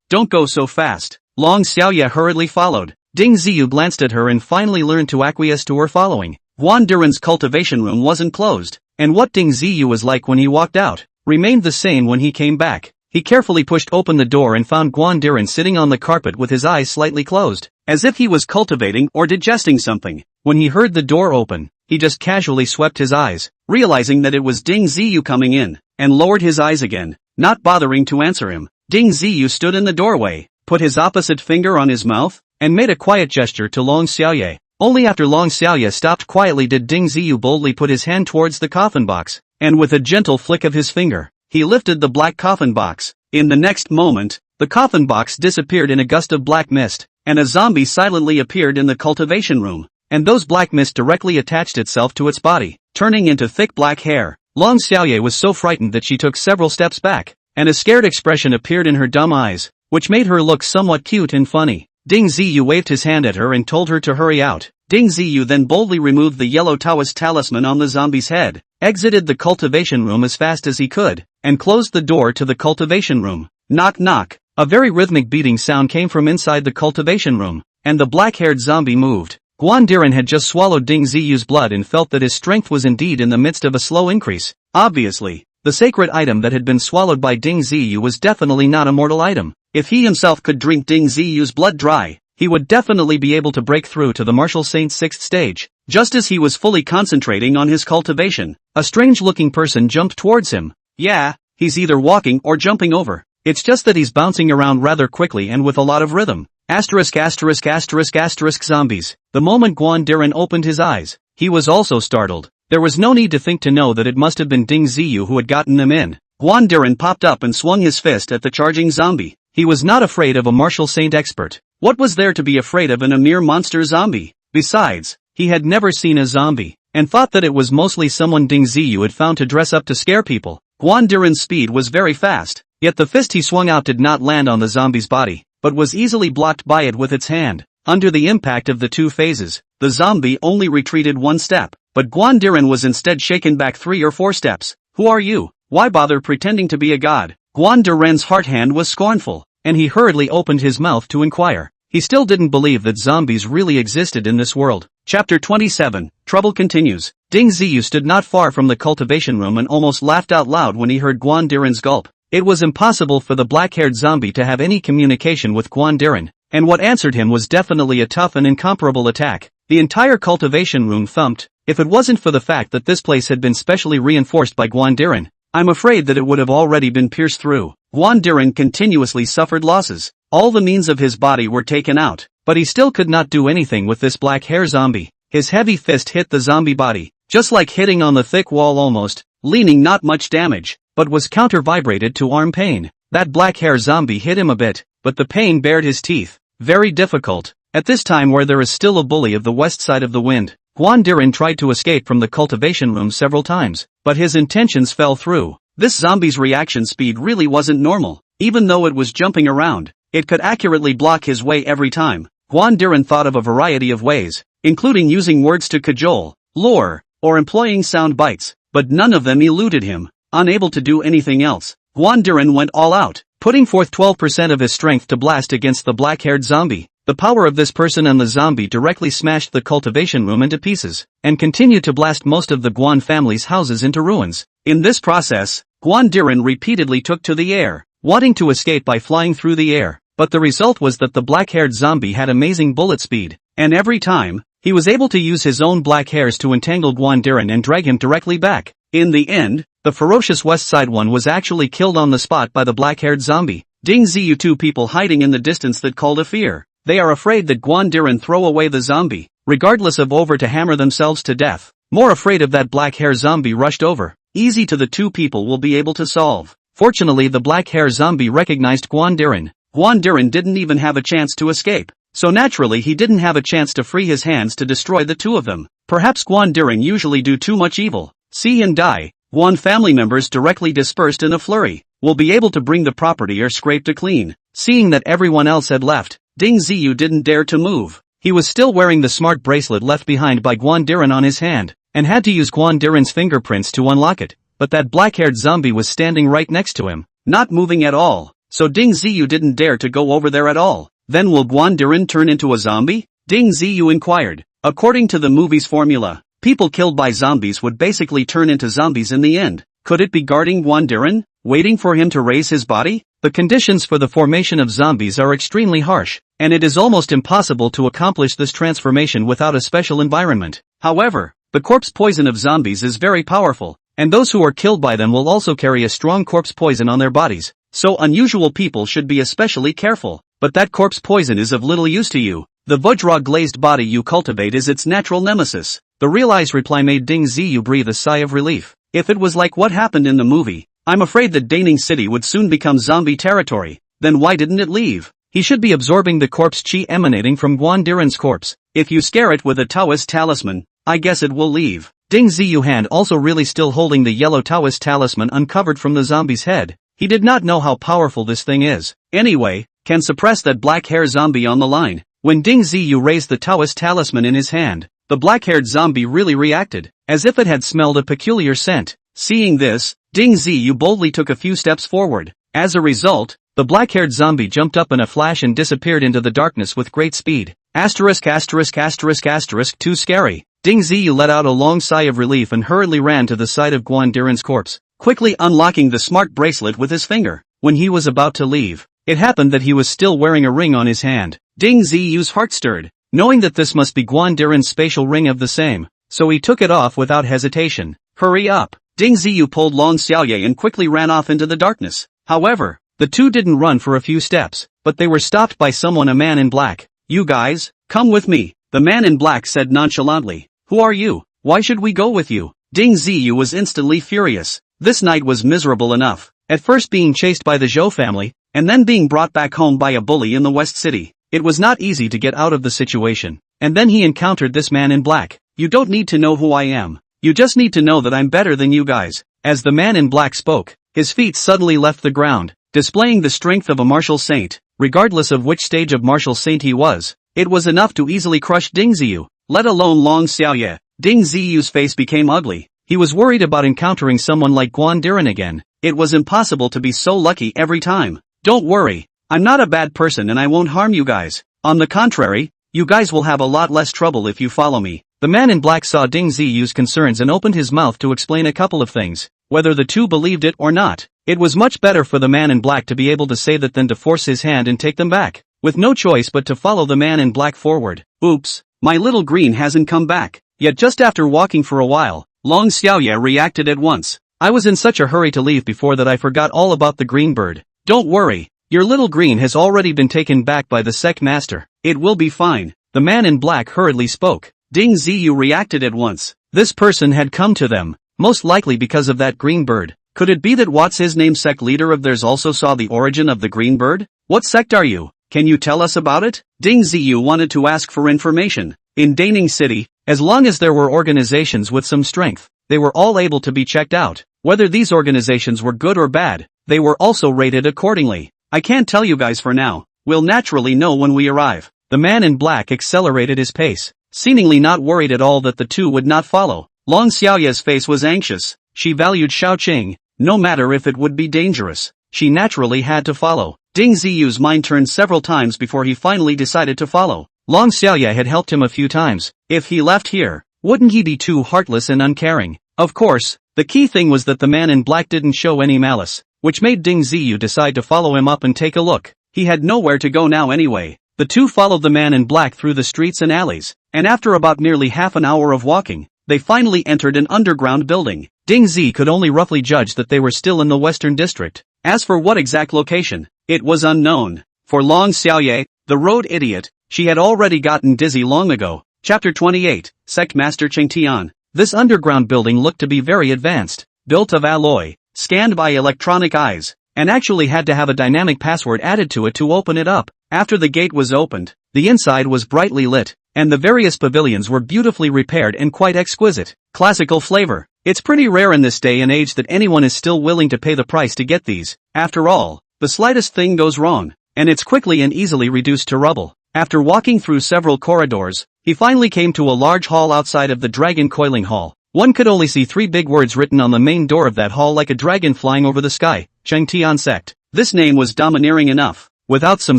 don't go so fast. Long Xiaoye hurriedly followed. Ding Ziyu glanced at her and finally learned to acquiesce to her following. Guan Diren's cultivation room wasn't closed, and what Ding Ziyu was like when he walked out remained the same when he came back. He carefully pushed open the door and found Guan Diren sitting on the carpet with his eyes slightly closed, as if he was cultivating or digesting something. When he heard the door open, he just casually swept his eyes, realizing that it was Ding Ziyu coming in, and lowered his eyes again, not bothering to answer him. Ding Ziyu stood in the doorway, put his opposite finger on his mouth, and made a quiet gesture to Long Xiaoye. Only after Long Xiaoye stopped quietly did Ding Ziyu boldly put his hand towards the coffin box, and with a gentle flick of his finger, he lifted the black coffin box. In the next moment, the coffin box disappeared in a gust of black mist, and a zombie silently appeared in the cultivation room, and those black mist directly attached itself to its body, turning into thick black hair. Long Xiaoye was so frightened that she took several steps back, and a scared expression appeared in her dumb eyes, which made her look somewhat cute and funny. Ding Ziyu waved his hand at her and told her to hurry out. Ding Ziyu then boldly removed the yellow Taoist talisman on the zombie's head, exited the cultivation room as fast as he could, and closed the door to the cultivation room. Knock knock. A very rhythmic beating sound came from inside the cultivation room, and the black-haired zombie moved. Guan Diren had just swallowed Ding Ziyu's blood and felt that his strength was indeed in the midst of a slow increase. Obviously, the sacred item that had been swallowed by Ding Ziyu was definitely not a mortal item. If he himself could drink Ding Ziyu's blood dry, he would definitely be able to break through to the martial saint's 6th stage. Just as he was fully concentrating on his cultivation, a strange-looking person jumped towards him. Yeah, he's either walking or jumping over. It's just that he's bouncing around rather quickly and with a lot of rhythm. Asterisk asterisk asterisk asterisk zombies. The moment Guan Diren opened his eyes, he was also startled. There was no need to think to know that it must have been Ding Ziyu who had gotten them in. Guan Diren popped up and swung his fist at the charging zombie. He was not afraid of a martial saint expert. What was there to be afraid of in a mere monster zombie? Besides, he had never seen a zombie, and thought that it was mostly someone Ding Ziyu had found to dress up to scare people. Guan Diren's speed was very fast, yet the fist he swung out did not land on the zombie's body, but was easily blocked by it with its hand. Under the impact of the two phases, the zombie only retreated one step, but Guan Diren was instead shaken back 3 or 4 steps. Who are you? Why bother pretending to be a god? Guan Diren's heart hand was scornful, and he hurriedly opened his mouth to inquire. He still didn't believe that zombies really existed in this world. Chapter 27, Trouble continues. Ding Ziyu stood not far from the cultivation room and almost laughed out loud when he heard Guan Diren's gulp. It was impossible for the black-haired zombie to have any communication with Guan Diren, and what answered him was definitely a tough and incomparable attack. The entire cultivation room thumped. If it wasn't for the fact that this place had been specially reinforced by Guan Diren, I'm afraid that it would have already been pierced through. Guan Diren continuously suffered losses. All the means of his body were taken out, but he still could not do anything with this black hair zombie. His heavy fist hit the zombie body, just like hitting on the thick wall almost, leaning not much damage, but was counter-vibrated to arm pain. That black hair zombie hit him a bit, but the pain bared his teeth. Very difficult. At this time where there is still a bully of the west side of the wind, Guan Diren tried to escape from the cultivation room several times, but his intentions fell through. This zombie's reaction speed really wasn't normal. Even though it was jumping around, it could accurately block his way every time. Guan Diren thought of a variety of ways, including using words to cajole, lure, or employing sound bites, but none of them eluded him. Unable to do anything else, Guan Diren went all out, putting forth 12% of his strength to blast against the black-haired zombie. The power of this person and the zombie directly smashed the cultivation room into pieces, and continued to blast most of the Guan family's houses into ruins. In this process, Guan Diren repeatedly took to the air, wanting to escape by flying through the air, but the result was that the black-haired zombie had amazing bullet speed, and every time, he was able to use his own black hairs to entangle Guan Diren and drag him directly back. In the end, the ferocious West Side one was actually killed on the spot by the black-haired zombie. Ding Ziyu, 2 people hiding in the distance that called a fear. They are afraid that Guan Diren throw away the zombie. regardless of over to hammer themselves to death. More afraid of that black hair zombie rushed over. Easy to the two people will be able to solve. Fortunately the black hair zombie recognized Guandiran. Guandiran didn't even have a chance to escape. So naturally he didn't have a chance to free his hands to destroy the two of them. Perhaps Guandiran usually do too much evil. See him die. Guan family members directly dispersed in a flurry. Will be able to bring the property or scrape to clean. Seeing that everyone else had left, Ding Ziyu didn't dare to move. He was still wearing the smart bracelet left behind by Guandiran on his hand, and had to use Guandiran's fingerprints to unlock it, but that black-haired zombie was standing right next to him, not moving at all, so Ding Ziyu didn't dare to go over there at all. Then will Guandiran turn into a zombie? Ding Ziyu inquired. According to the movie's formula, people killed by zombies would basically turn into zombies in the end. Could it be guarding Guandiran, waiting for him to raise his body? The conditions for the formation of zombies are extremely harsh, and it is almost impossible to accomplish this transformation without a special environment. However, the corpse poison of zombies is very powerful, and those who are killed by them will also carry a strong corpse poison on their bodies, so unusual people should be especially careful. But that corpse poison is of little use to you. The Vajra glazed body you cultivate is its natural nemesis. The realized reply made Ding Ziyu breathe a sigh of relief. If it was like what happened in the movie, I'm afraid that Daning City would soon become zombie territory. Then why didn't it leave? He should be absorbing the corpse chi emanating from Guandiran's corpse. If you scare it with a Taoist talisman, I guess it will leave. Ding Ziyu hand also really still holding the yellow Taoist talisman uncovered from the zombie's head. He did not know how powerful this thing is. Anyway, can suppress that black hair zombie on the line. When Ding Ziyu raised the Taoist talisman in his hand, the black-haired zombie really reacted, as if it had smelled a peculiar scent. Seeing this, Ding Ziyu boldly took a few steps forward. As a result, the black-haired zombie jumped up in a flash and disappeared into the darkness with great speed. Asterisk asterisk asterisk asterisk too scary. Ding Ziyu let out a long sigh of relief and hurriedly ran to the side of Guandiran's corpse, quickly unlocking the smart bracelet with his finger. When he was about to leave, it happened that he was still wearing a ring on his hand. Ding Ziyu's heart stirred, knowing that this must be Guandiran's spatial ring of the same, so he took it off without hesitation. Hurry up! Ding Ziyu pulled Long Xiaoye and quickly ran off into the darkness. However, the two didn't run for a few steps, but they were stopped by someone, a man in black. You guys, come with me, the man in black said nonchalantly. Who are you? Why should we go with you? Ding Ziyu was instantly furious. This night was miserable enough, at first being chased by the Zhou family, and then being brought back home by a bully in the West City. It was not easy to get out of the situation, and then he encountered this man in black. You don't need to know who I am. You just need to know that I'm better than you guys. As the man in black spoke, his feet suddenly left the ground, displaying the strength of a martial saint. Regardless of which stage of martial saint he was, it was enough to easily crush Ding Ziyu, let alone Long Xiaoye. Ding Ziyu's face became ugly. He was worried about encountering someone like Guandiran again. It was impossible to be so lucky every time. Don't worry, I'm not a bad person and I won't harm you guys. On the contrary, you guys will have a lot less trouble if you follow me. The man in black saw Ding Ziyu's concerns and opened his mouth to explain a couple of things. Whether the two believed it or not, it was much better for the man in black to be able to say that than to force his hand and take them back, with no choice but to follow the man in black forward. Oops, my little green hasn't come back. Yet just after walking for a while, Long Xiaoye reacted at once. I was in such a hurry to leave before that I forgot all about the green bird. Don't worry, your little green has already been taken back by the sect master. It will be fine. The man in black hurriedly spoke. Ding Ziyu reacted at once. This person had come to them, most likely because of that green bird. Could it be that what's his name sect leader of theirs also saw the origin of the green bird? What sect are you? Can you tell us about it? Ding Ziyu wanted to ask for information. In Daning City, as long as there were organizations with some strength, they were all able to be checked out. Whether these organizations were good or bad, they were also rated accordingly. I can't tell you guys for now. We'll naturally know when we arrive. The man in black accelerated his pace, seemingly not worried at all that the two would not follow. Long Xiaoye's face was anxious. She valued Shaoqing, no matter if it would be dangerous. She naturally had to follow. Ding Ziyu's mind turned several times before he finally decided to follow. Long Xiaoye had helped him a few times. If he left here, wouldn't he be too heartless and uncaring? Of course, the key thing was that the man in black didn't show any malice, which made Ding Ziyu decide to follow him up and take a look. He had nowhere to go now anyway. The two followed the man in black through the streets and alleys, and after about nearly half an hour of walking, they finally entered an underground building. Ding Zi could only roughly judge that they were still in the Western District. As for what exact location, it was unknown. For Long Xiaoye, the road idiot, she had already gotten dizzy long ago. Chapter 28, Sect Master Chengtian. This underground building looked to be very advanced, built of alloy, scanned by electronic eyes, and actually had to have a dynamic password added to it to open it up. After the gate was opened, the inside was brightly lit, and the various pavilions were beautifully repaired and quite exquisite. Classical flavor. It's pretty rare in this day and age that anyone is still willing to pay the price to get these. After all, the slightest thing goes wrong, and it's quickly and easily reduced to rubble. After walking through several corridors, he finally came to a large hall outside of the Dragon Coiling Hall. One could only see 3 big words written on the main door of that hall like a dragon flying over the sky, Chengtian Sect. This name was domineering enough. Without some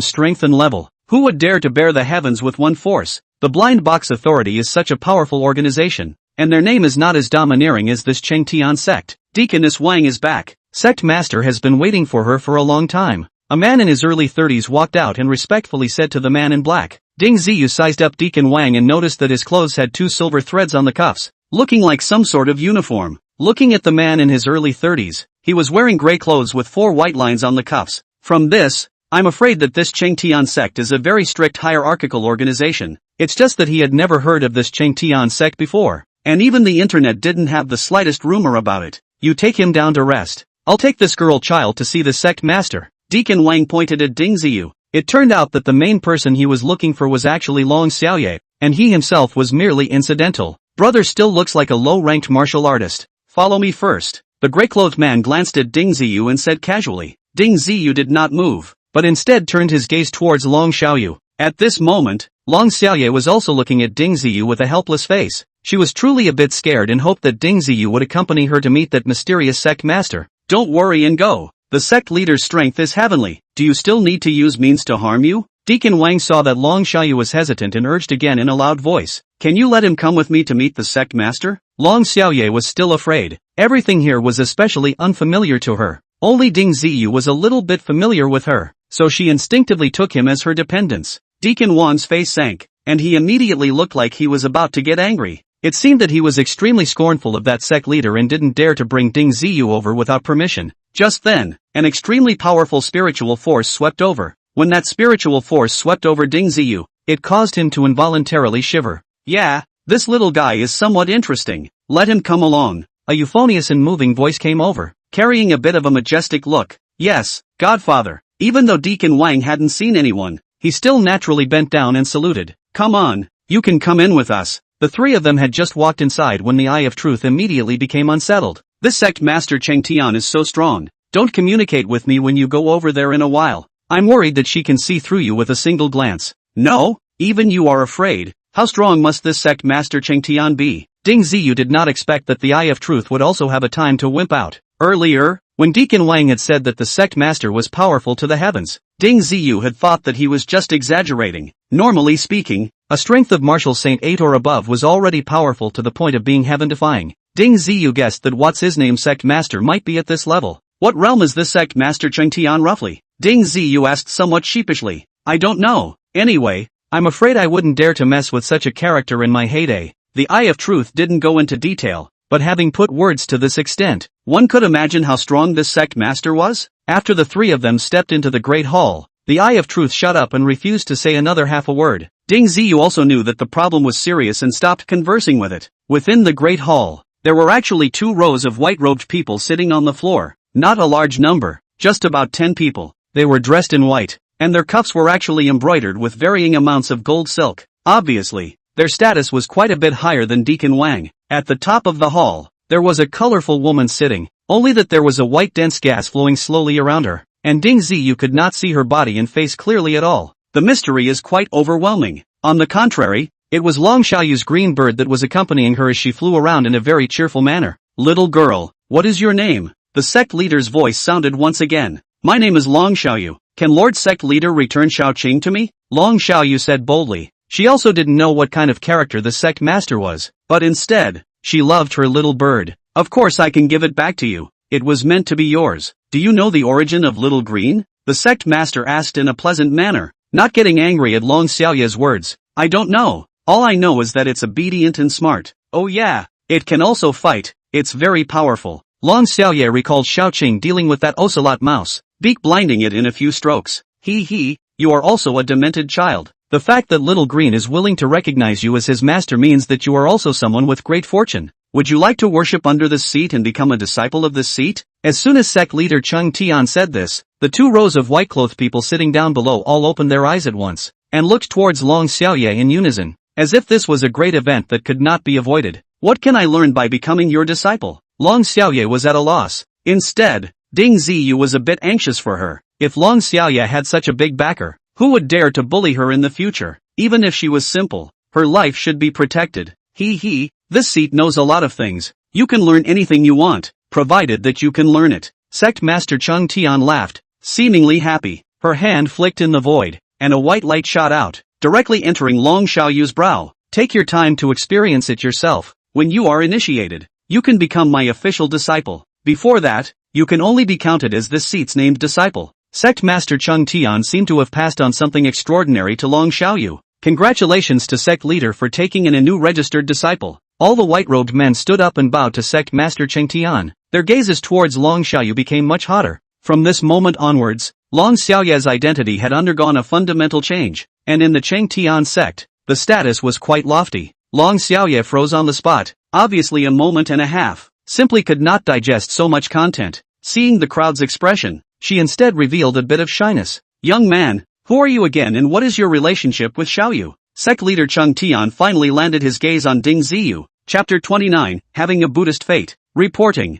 strength and level, who would dare to bear the heavens with one force? The Blind Box Authority is such a powerful organization, and their name is not as domineering as this Chengtian Sect. Deaconess Wang is back. Sect Master has been waiting for her for a long time. A man in his early 30s walked out and respectfully said to the man in black. Ding Ziyu sized up Deacon Wang and noticed that his clothes had 2 silver threads on the cuffs, looking like some sort of uniform. Looking at the man in his early 30s, he was wearing gray clothes with 4 white lines on the cuffs. From this, I'm afraid that this Chengtian Sect is a very strict hierarchical organization. It's just that he had never heard of this Chengtian Sect before, and even the internet didn't have the slightest rumor about it. You take him down to rest. I'll take this girl child to see the Sect Master. Deacon Wang pointed at Ding Ziyu. It turned out that the main person he was looking for was actually Long Xiaoye, and he himself was merely incidental. Brother still looks like a low-ranked martial artist. Follow me first. The gray-clothed man glanced at Ding Ziyu and said casually. Ding Ziyu did not move, but instead turned his gaze towards Long Xiaoyu. At this moment, Long Xiaoye was also looking at Ding Ziyu with a helpless face. She was truly a bit scared and hoped that Ding Ziyu would accompany her to meet that mysterious sect master. Don't worry and go. The sect leader's strength is heavenly. Do you still need to use means to harm you? Deacon Wang saw that Long Xiaoyu was hesitant and urged again in a loud voice. Can you let him come with me to meet the sect master? Long Xiaoye was still afraid. Everything here was especially unfamiliar to her. Only Ding Ziyu was a little bit familiar with her, so she instinctively took him as her dependence. Deacon Wang's face sank, and he immediately looked like he was about to get angry. It seemed that he was extremely scornful of that sect leader and didn't dare to bring Ding Ziyu over without permission. Just then, an extremely powerful spiritual force swept over. When that spiritual force swept over Ding Ziyu, it caused him to involuntarily shiver. Yeah, this little guy is somewhat interesting. Let him come along. A euphonious and moving voice came over, carrying a bit of a majestic look. Yes, Godfather. Even though Deacon Wang hadn't seen anyone, he still naturally bent down and saluted. Come on, you can come in with us. The 3 of them had just walked inside when the Eye of Truth immediately became unsettled. This sect master Chengtian is so strong. Don't communicate with me when you go over there in a while. I'm worried that she can see through you with a single glance. No? Even you are afraid? How strong must this sect master Chengtian be? Ding Ziyu did not expect that the Eye of Truth would also have a time to wimp out. Earlier, when Deacon Wang had said that the sect master was powerful to the heavens, Ding Ziyu had thought that he was just exaggerating. Normally speaking, a strength of martial saint 8 or above was already powerful to the point of being heaven-defying. Ding Ziyu guessed that what's his name sect master might be at this level. What realm is this sect master Chengtian roughly? Ding Ziyu asked somewhat sheepishly. I don't know. Anyway, I'm afraid I wouldn't dare to mess with such a character in my heyday. The Eye of Truth didn't go into detail, but having put words to this extent, one could imagine how strong this sect master was. After the 3 of them stepped into the Great Hall, the Eye of Truth shut up and refused to say another half a word. Ding Ziyu also knew that the problem was serious and stopped conversing with it. Within the Great Hall, there were actually 2 rows of white-robed people sitting on the floor. Not a large number, just about 10 people. They were dressed in white, and their cuffs were actually embroidered with varying amounts of gold silk. Obviously, their status was quite a bit higher than Deacon Wang. At the top of the hall, there was a colorful woman sitting, only that there was a white dense gas flowing slowly around her, and Ding Ziyu could not see her body and face clearly at all. The mystery is quite overwhelming. On the contrary, it was Long Xiaoyu's green bird that was accompanying her as she flew around in a very cheerful manner. Little girl, what is your name? The sect leader's voice sounded once again. My name is Long Xiaoyu. Can Lord Sect Leader return Xiaoqing to me? Long Xiaoyu said boldly. She also didn't know what kind of character the sect master was, but instead, she loved her little bird. Of course I can give it back to you. It was meant to be yours. Do you know the origin of Little Green? The sect master asked in a pleasant manner, not getting angry at Long Xiaoye's words. I don't know. All I know is that it's obedient and smart. Oh yeah, it can also fight. It's very powerful. Long Xiaoye recalled Xiaoqing dealing with that ocelot mouse, beak blinding it in a few strokes. You are also a demented child. The fact that Little Green is willing to recognize you as his master means that you are also someone with great fortune. Would you like to worship under this seat and become a disciple of this seat? As soon as sect leader Chung Tian said this, the 2 rows of white-clothed people sitting down below all opened their eyes at once, and looked towards Long Xiaoye in unison, as if this was a great event that could not be avoided. What can I learn by becoming your disciple? Long Xiaoye was at a loss. Instead, Ding Ziyu was a bit anxious for her. If Long Xiaoye had such a big backer, who would dare to bully her in the future? Even if she was simple, her life should be protected. This seat knows a lot of things. You can learn anything you want, provided that you can learn it. Sect Master Chung Tian laughed, seemingly happy. Her hand flicked in the void, and a white light shot out, directly entering Long Xiaoyu's brow. Take your time to experience it yourself. When you are initiated, you can become my official disciple. Before that, you can only be counted as this seat's named disciple. Sect Master Chung Tian seemed to have passed on something extraordinary to Long Xiaoyu. Congratulations to sect leader for taking in a new registered disciple. All the white-robed men stood up and bowed to sect master Cheng Tian. Their gazes towards Long Xiaoyu became much hotter. From this moment onwards, Long Xiaoye's identity had undergone a fundamental change, and in the Cheng Tian sect, the status was quite lofty. Long Xiaoye froze on the spot, obviously a moment and a half, simply could not digest so much content. Seeing the crowd's expression, she instead revealed a bit of shyness. Young man, who are you again and what is your relationship with Xiaoyu? Sect leader Chung Tian finally landed his gaze on Ding Ziyu. Chapter 29, Having a Buddhist Fate. Reporting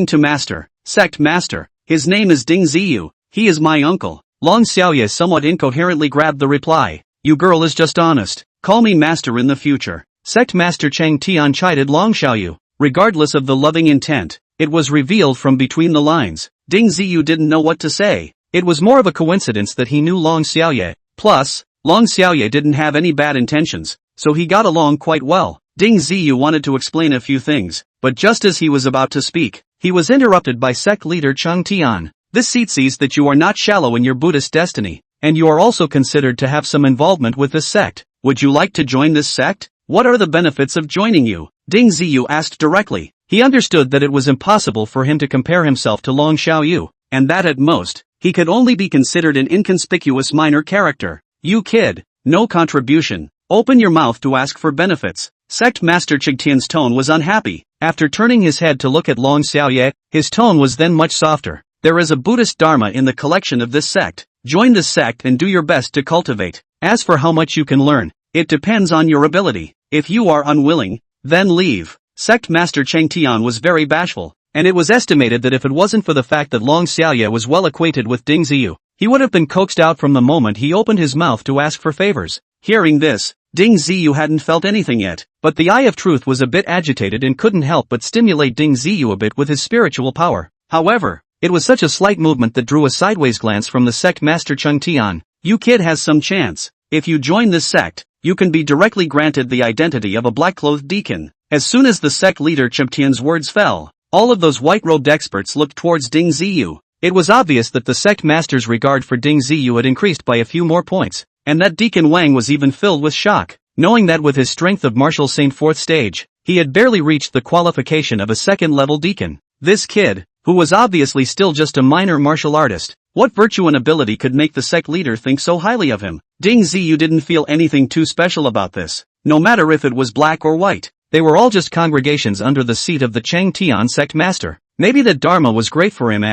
to Master. Sect Master. His name is Ding Ziyu. He is my uncle. Long Xiaoye somewhat incoherently grabbed the reply. You girl is just honest. Call me Master in the future. Sect Master Cheng Tian chided Long Xiaoyu. Regardless of the loving intent, it was revealed from between the lines. Ding Ziyu didn't know what to say. It was more of a coincidence that he knew Long Xiaoye. Plus, Long Xiaoye didn't have any bad intentions, so he got along quite well. Ding Ziyu wanted to explain a few things, but just as he was about to speak, he was interrupted by sect leader Chung Tian. This seat sees that you are not shallow in your Buddhist destiny, and you are also considered to have some involvement with this sect. Would you like to join this sect? What are the benefits of joining you? Ding Ziyu asked directly. He understood that it was impossible for him to compare himself to Long Xiaoyu, and that at most, he could only be considered an inconspicuous minor character. You kid, no contribution. Open your mouth to ask for benefits. Sect Master Chigtian's tone was unhappy. After turning his head to look at Long Xiaoye, his tone was then much softer. There is a Buddhist Dharma in the collection of this sect. Join this sect and do your best to cultivate. As for how much you can learn, it depends on your ability. If you are unwilling, then leave. Sect Master Cheng Tian was very bashful, and it was estimated that if it wasn't for the fact that Long Xiaoye was well acquainted with Ding Ziyu, he would have been coaxed out from the moment he opened his mouth to ask for favors. Hearing this, Ding Ziyu hadn't felt anything yet, but the Eye of Truth was a bit agitated and couldn't help but stimulate Ding Ziyu a bit with his spiritual power. However, it was such a slight movement that drew a sideways glance from the sect master Chung Tian. You kid has some chance. If you join this sect, you can be directly granted the identity of a black-clothed deacon. As soon as the sect leader Chimtian's words fell, all of those white-robed experts looked towards Ding Ziyu. It was obvious that the sect master's regard for Ding Ziyu had increased by a few more points, and that Deacon Wang was even filled with shock, knowing that with his strength of martial saint 4th stage, he had barely reached the qualification of a second-level deacon. This kid, who was obviously still just a minor martial artist, what virtue and ability could make the sect leader think so highly of him? Ding Ziyu didn't feel anything too special about this, no matter if it was black or white. They were all just congregations under the seat of the Cheng Tian sect master. Maybe that Dharma was great for him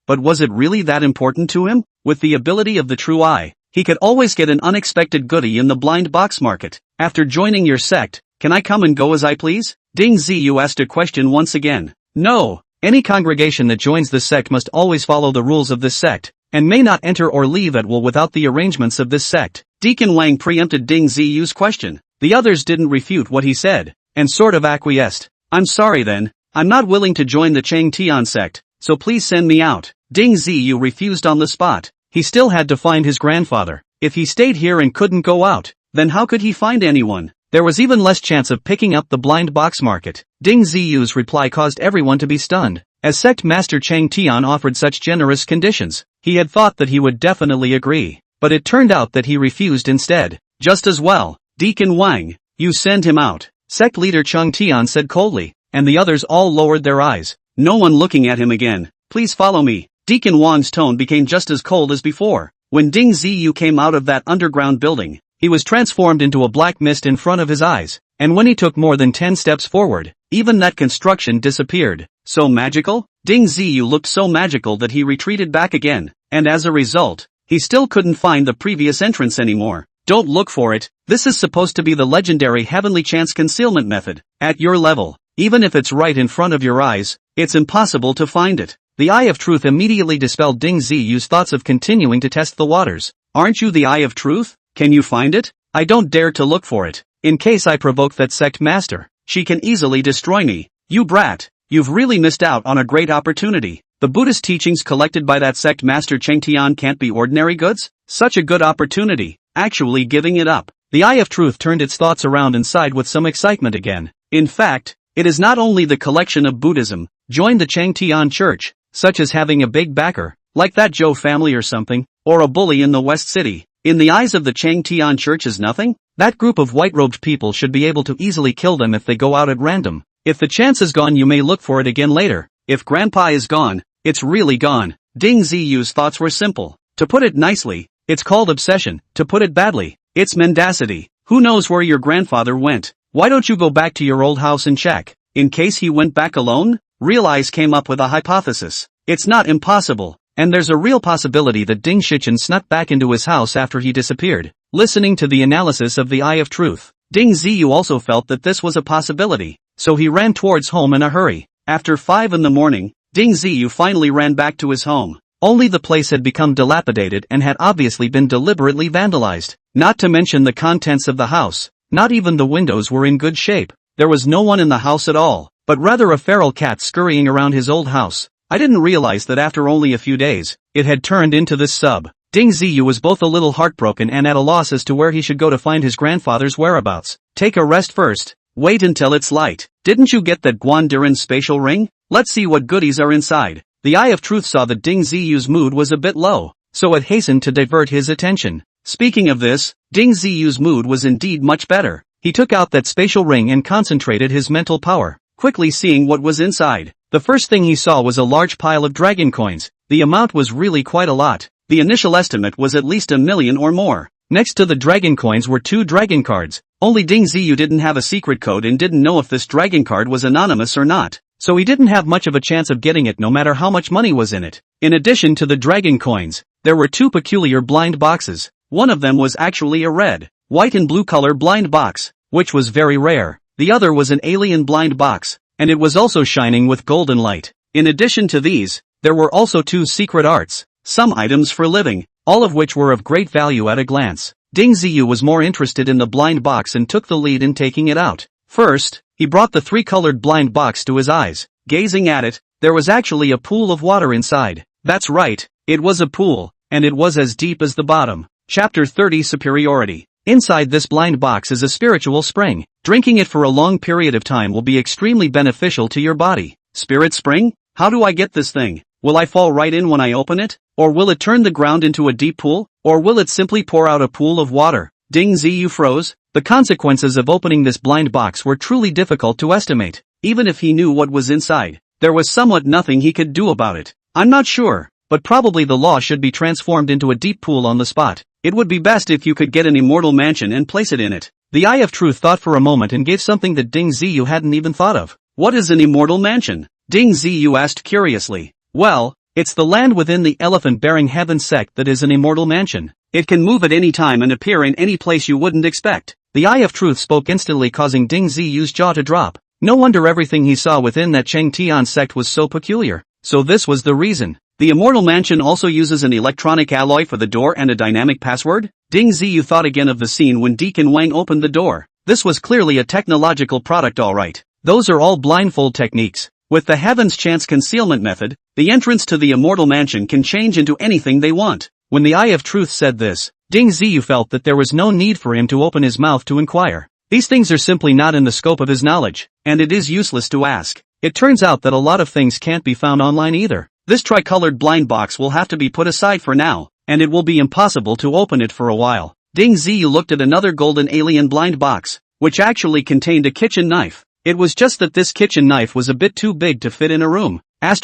but was it really that important to him? With the ability of the true eye, he could always get an unexpected goodie in the blind box market. After joining your sect, can I come and go as I please? Ding Ziyu asked a question once again. No, any congregation that joins this sect must always follow the rules of this sect, and may not enter or leave at will without the arrangements of this sect. Deacon Wang preempted Ding Ziyu's question. The others didn't refute what he said, and sort of acquiesced. I'm sorry then, I'm not willing to join the Cheng Tian sect, so please send me out. Ding Ziyu refused on the spot. He still had to find his grandfather. If he stayed here and couldn't go out, then how could he find anyone? There was even less chance of picking up the blind box market. Ding Ziyu's reply caused everyone to be stunned. As sect master Cheng Tian offered such generous conditions, he had thought that he would definitely agree. But it turned out that he refused instead. Just as well, Deacon Wang, you send him out. Sect leader Chung Tian said coldly, and the others all lowered their eyes. No one looking at him again. Please follow me. Deacon Wang's tone became just as cold as before. When Ding Ziyu came out of that underground building, he was transformed into a black mist in front of his eyes, and when he took more than 10 steps forward, even that construction disappeared. So magical? Ding Ziyu looked so magical that he retreated back again, and as a result, he still couldn't find the previous entrance anymore. Don't look for it, this is supposed to be the legendary heavenly chance concealment method. At your level, even if it's right in front of your eyes, it's impossible to find it. The Eye of Truth immediately dispelled Ding Ziyu's thoughts of continuing to test the waters. Aren't you the Eye of Truth? Can you find it? I don't dare to look for it. In case I provoke that sect master, she can easily destroy me. You brat, you've really missed out on a great opportunity. The Buddhist teachings collected by that sect master Cheng Tian can't be ordinary goods? Such a good opportunity, actually giving it up. The Eye of Truth turned its thoughts around and sighed with some excitement again. In fact, it is not only the collection of Buddhism, join the Cheng Tian church, such as having a big backer, like that Zhou family or something, or a bully in the West City. In the eyes of the Cheng Tian church is nothing? That group of white-robed people should be able to easily kill them if they go out at random. If the chance is gone, you may look for it again later. If grandpa is gone, it's really gone. Ding Ziyu's thoughts were simple. To put it nicely, it's called obsession. To put it badly, it's mendacity. Who knows where your grandfather went? Why don't you go back to your old house and check? In case he went back alone? Real Eyes came up with a hypothesis. It's not impossible, and there's a real possibility that Ding Shichen snuck back into his house after he disappeared. Listening to the analysis of the Eye of Truth, Ding Ziyu also felt that this was a possibility, so he ran towards home in a hurry. After 5 in the morning, Ding Ziyu finally ran back to his home. Only the place had become dilapidated and had obviously been deliberately vandalized. Not to mention the contents of the house. Not even the windows were in good shape. There was no one in the house at all, but rather a feral cat scurrying around his old house. I didn't realize that after only a few days, it had turned into this sub. Ding Ziyu was both a little heartbroken and at a loss as to where he should go to find his grandfather's whereabouts. Take a rest first. Wait until it's light. Didn't you get that Guandiran spatial ring? Let's see what goodies are inside. The Eye of Truth saw that Ding Ziyu's mood was a bit low, so it hastened to divert his attention. Speaking of this, Ding Ziyu's mood was indeed much better. He took out that spatial ring and concentrated his mental power, quickly seeing what was inside. The first thing he saw was a large pile of dragon coins. The amount was really quite a lot. The initial estimate was at least 1 million or more. Next to the dragon coins were 2 dragon cards. Only Ding Ziyu didn't have a secret code and didn't know if this dragon card was anonymous or not, so he didn't have much of a chance of getting it no matter how much money was in it. In addition to the dragon coins, there were 2 peculiar blind boxes. One of them was actually a red, white and blue color blind box, which was very rare. The other was an alien blind box, and it was also shining with golden light. In addition to these, there were also 2 secret arts, some items for living, all of which were of great value at a glance. Ding Ziyu was more interested in the blind box and took the lead in taking it out. First, he brought the 3-colored blind box to his eyes. Gazing at it, there was actually a pool of water inside. That's right, it was a pool, and it was as deep as the bottom. Chapter 30 Superiority. Inside this blind box is a spiritual spring. Drinking it for a long period of time will be extremely beneficial to your body. Spirit spring? How do I get this thing? Will I fall right in when I open it? Or will it turn the ground into a deep pool? Or will it simply pour out a pool of water? Ding Ziyu froze. The consequences of opening this blind box were truly difficult to estimate. Even if he knew what was inside, there was somewhat nothing he could do about it. I'm not sure, but probably the law should be transformed into a deep pool on the spot. It would be best if you could get an immortal mansion and place it in it. The Eye of Truth thought for a moment and gave something that Ding Ziyu hadn't even thought of. What is an immortal mansion? Ding Ziyu asked curiously. Well, it's the land within the elephant-bearing heaven sect that is an immortal mansion. It can move at any time and appear in any place you wouldn't expect. The Eye of Truth spoke instantly, causing Ding Ziyu's jaw to drop. No wonder everything he saw within that Cheng Tian sect was so peculiar. So this was the reason. The immortal mansion also uses an electronic alloy for the door and a dynamic password? Ding Ziyu thought again of the scene when Deacon Wang opened the door. This was clearly a technological product, alright. Those are all blindfold techniques. With the Heaven's Chance concealment method, the entrance to the immortal mansion can change into anything they want. When the Eye of Truth said this, Ding Ziyu felt that there was no need for him to open his mouth to inquire. These things are simply not in the scope of his knowledge, and it is useless to ask. It turns out that a lot of things can't be found online either. This tricolored blind box will have to be put aside for now, and it will be impossible to open it for a while. Ding Ziyu looked at another golden alien blind box, which actually contained a kitchen knife. It was just that this kitchen knife was a bit too big to fit in a room. I've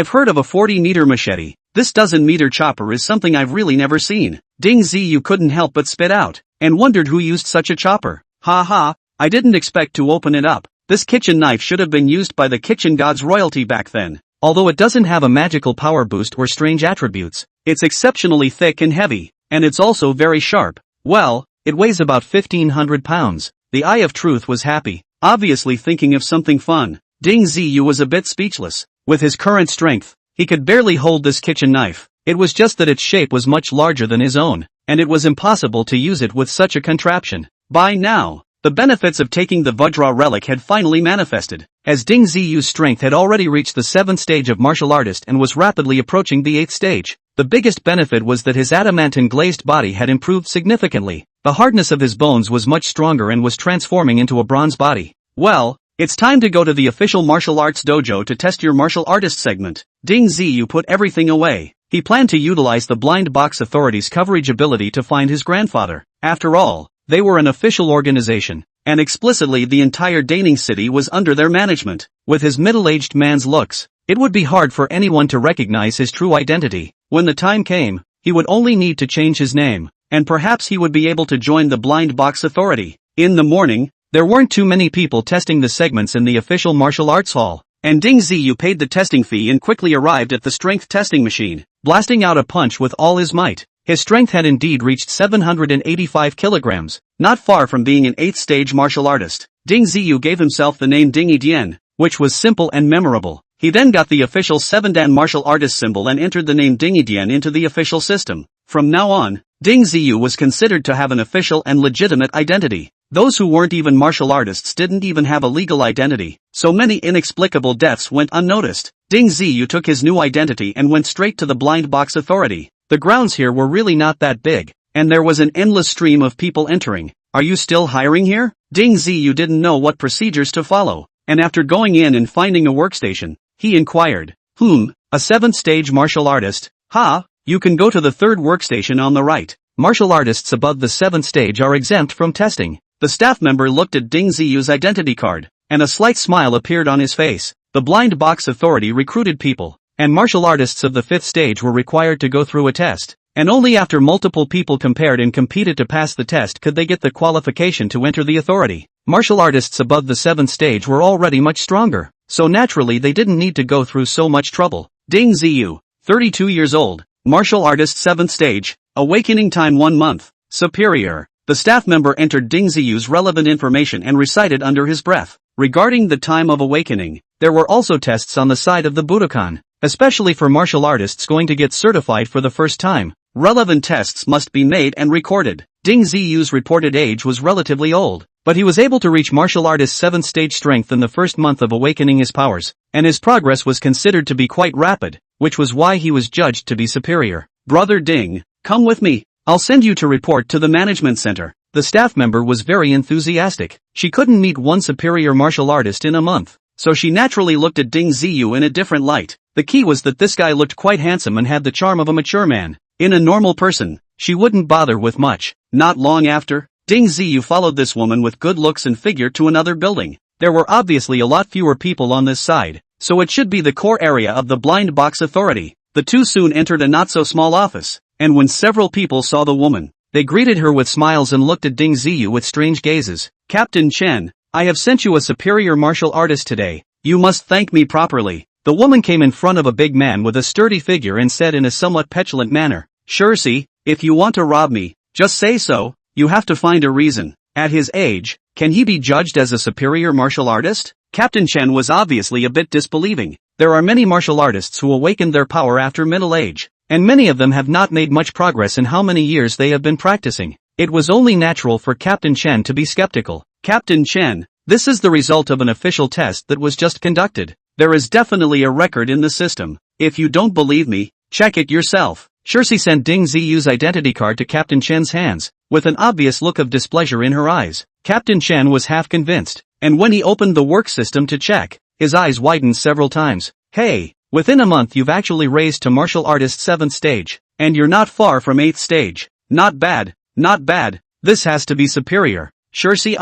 heard of a 40-meter machete. This dozen-meter chopper is something I've really never seen. Ding Ziyu couldn't help but spit out, and wondered who used such a chopper. Ha ha, I didn't expect to open it up. This kitchen knife should have been used by the kitchen gods royalty back then. Although it doesn't have a magical power boost or strange attributes, it's exceptionally thick and heavy, and it's also very sharp. Well, it weighs about 1,500 pounds. The Eye of Truth was happy, obviously thinking of something fun. Ding Ziyu was a bit speechless. With his current strength, he could barely hold this kitchen knife. It was just that its shape was much larger than his own, and it was impossible to use it with such a contraption. By now, the benefits of taking the Vajra relic had finally manifested, as Ding Ziyu's strength had already reached the 7th stage of martial artist and was rapidly approaching the 8th stage. The biggest benefit was that his adamantine glazed body had improved significantly. The hardness of his bones was much stronger and was transforming into a bronze body. Well, it's time to go to the official martial arts dojo to test your martial artist segment. Ding Ziyu put everything away. He planned to utilize the Blind Box Authority's coverage ability to find his grandfather. After all, they were an official organization, and explicitly the entire Daning city was under their management. With his middle-aged man's looks, it would be hard for anyone to recognize his true identity. When the time came, he would only need to change his name, and perhaps he would be able to join the Blind Box Authority. In the morning, there weren't too many people testing the segments in the official martial arts hall, and Ding Ziyu paid the testing fee and quickly arrived at the strength testing machine, blasting out a punch with all his might. His strength had indeed reached 785 kilograms, not far from being an 8th stage martial artist. Ding Ziyu gave himself the name Ding Dian, which was simple and memorable. He then got the official 7-dan martial artist symbol and entered the name Ding Dian into the official system. From now on, Ding Ziyu was considered to have an official and legitimate identity. Those who weren't even martial artists didn't even have a legal identity, so many inexplicable deaths went unnoticed. Ding Ziyu took his new identity and went straight to the Blind Box Authority. The grounds here were really not that big, and there was an endless stream of people entering. Are you still hiring here? Ding Ziyu didn't know what procedures to follow, and after going in and finding a workstation, he inquired, a 7th stage martial artist? Ha, you can go to the 3rd workstation on the right. Martial artists above the 7th stage are exempt from testing. The staff member looked at Ding Ziyu's identity card, and a slight smile appeared on his face. The Blind Box Authority recruited people, and martial artists of the 5th stage were required to go through a test, and only after multiple people compared and competed to pass the test could they get the qualification to enter the authority. Martial artists above the 7th stage were already much stronger, so naturally they didn't need to go through so much trouble. Ding Ziyu, 32 years old, martial artist 7th stage, awakening time 1 month, superior. The staff member entered Ding Ziyu's relevant information and recited under his breath. Regarding the time of awakening, there were also tests on the side of the Budokan, especially for martial artists going to get certified for the first time. Relevant tests must be made and recorded. Ding Ziyu's reported age was relatively old, but he was able to reach martial artist 7th stage strength in the first month of awakening his powers, and his progress was considered to be quite rapid, which was why he was judged to be superior. Brother Ding, come with me. I'll send you to report to the management center. The staff member was very enthusiastic. She couldn't meet one superior martial artist in a month, so she naturally looked at Ding Ziyu in a different light. The key was that this guy looked quite handsome and had the charm of a mature man. In a normal person, she wouldn't bother with much. Not long after, Ding Ziyu followed this woman with good looks and figure to another building. There were obviously a lot fewer people on this side, so it should be the core area of the Blind Box Authority. The two soon entered a not-so-small office, and when several people saw the woman, they greeted her with smiles and looked at Ding Ziyu with strange gazes. Captain Chen, I have sent you a superior martial artist today. You must thank me properly. The woman came in front of a big man with a sturdy figure and said in a somewhat petulant manner, Sure, see, if you want to rob me, just say so. You have to find a reason. At his age, can he be judged as a superior martial artist? Captain Chen was obviously a bit disbelieving. There are many martial artists who awakened their power after middle age, and many of them have not made much progress in how many years they have been practicing. It was only natural for Captain Chen to be skeptical. Captain Chen, this is the result of an official test that was just conducted. There is definitely a record in the system. If you don't believe me, check it yourself. Shirsi sent Ding Ziyu's identity card to Captain Chen's hands, with an obvious look of displeasure in her eyes. Captain Chen was half convinced, and when he opened the work system to check, his eyes widened several times. Hey, within a month you've actually raised to martial artist 7th stage, and you're not far from 8th stage. Not bad, not bad. This has to be superior. Shirsi,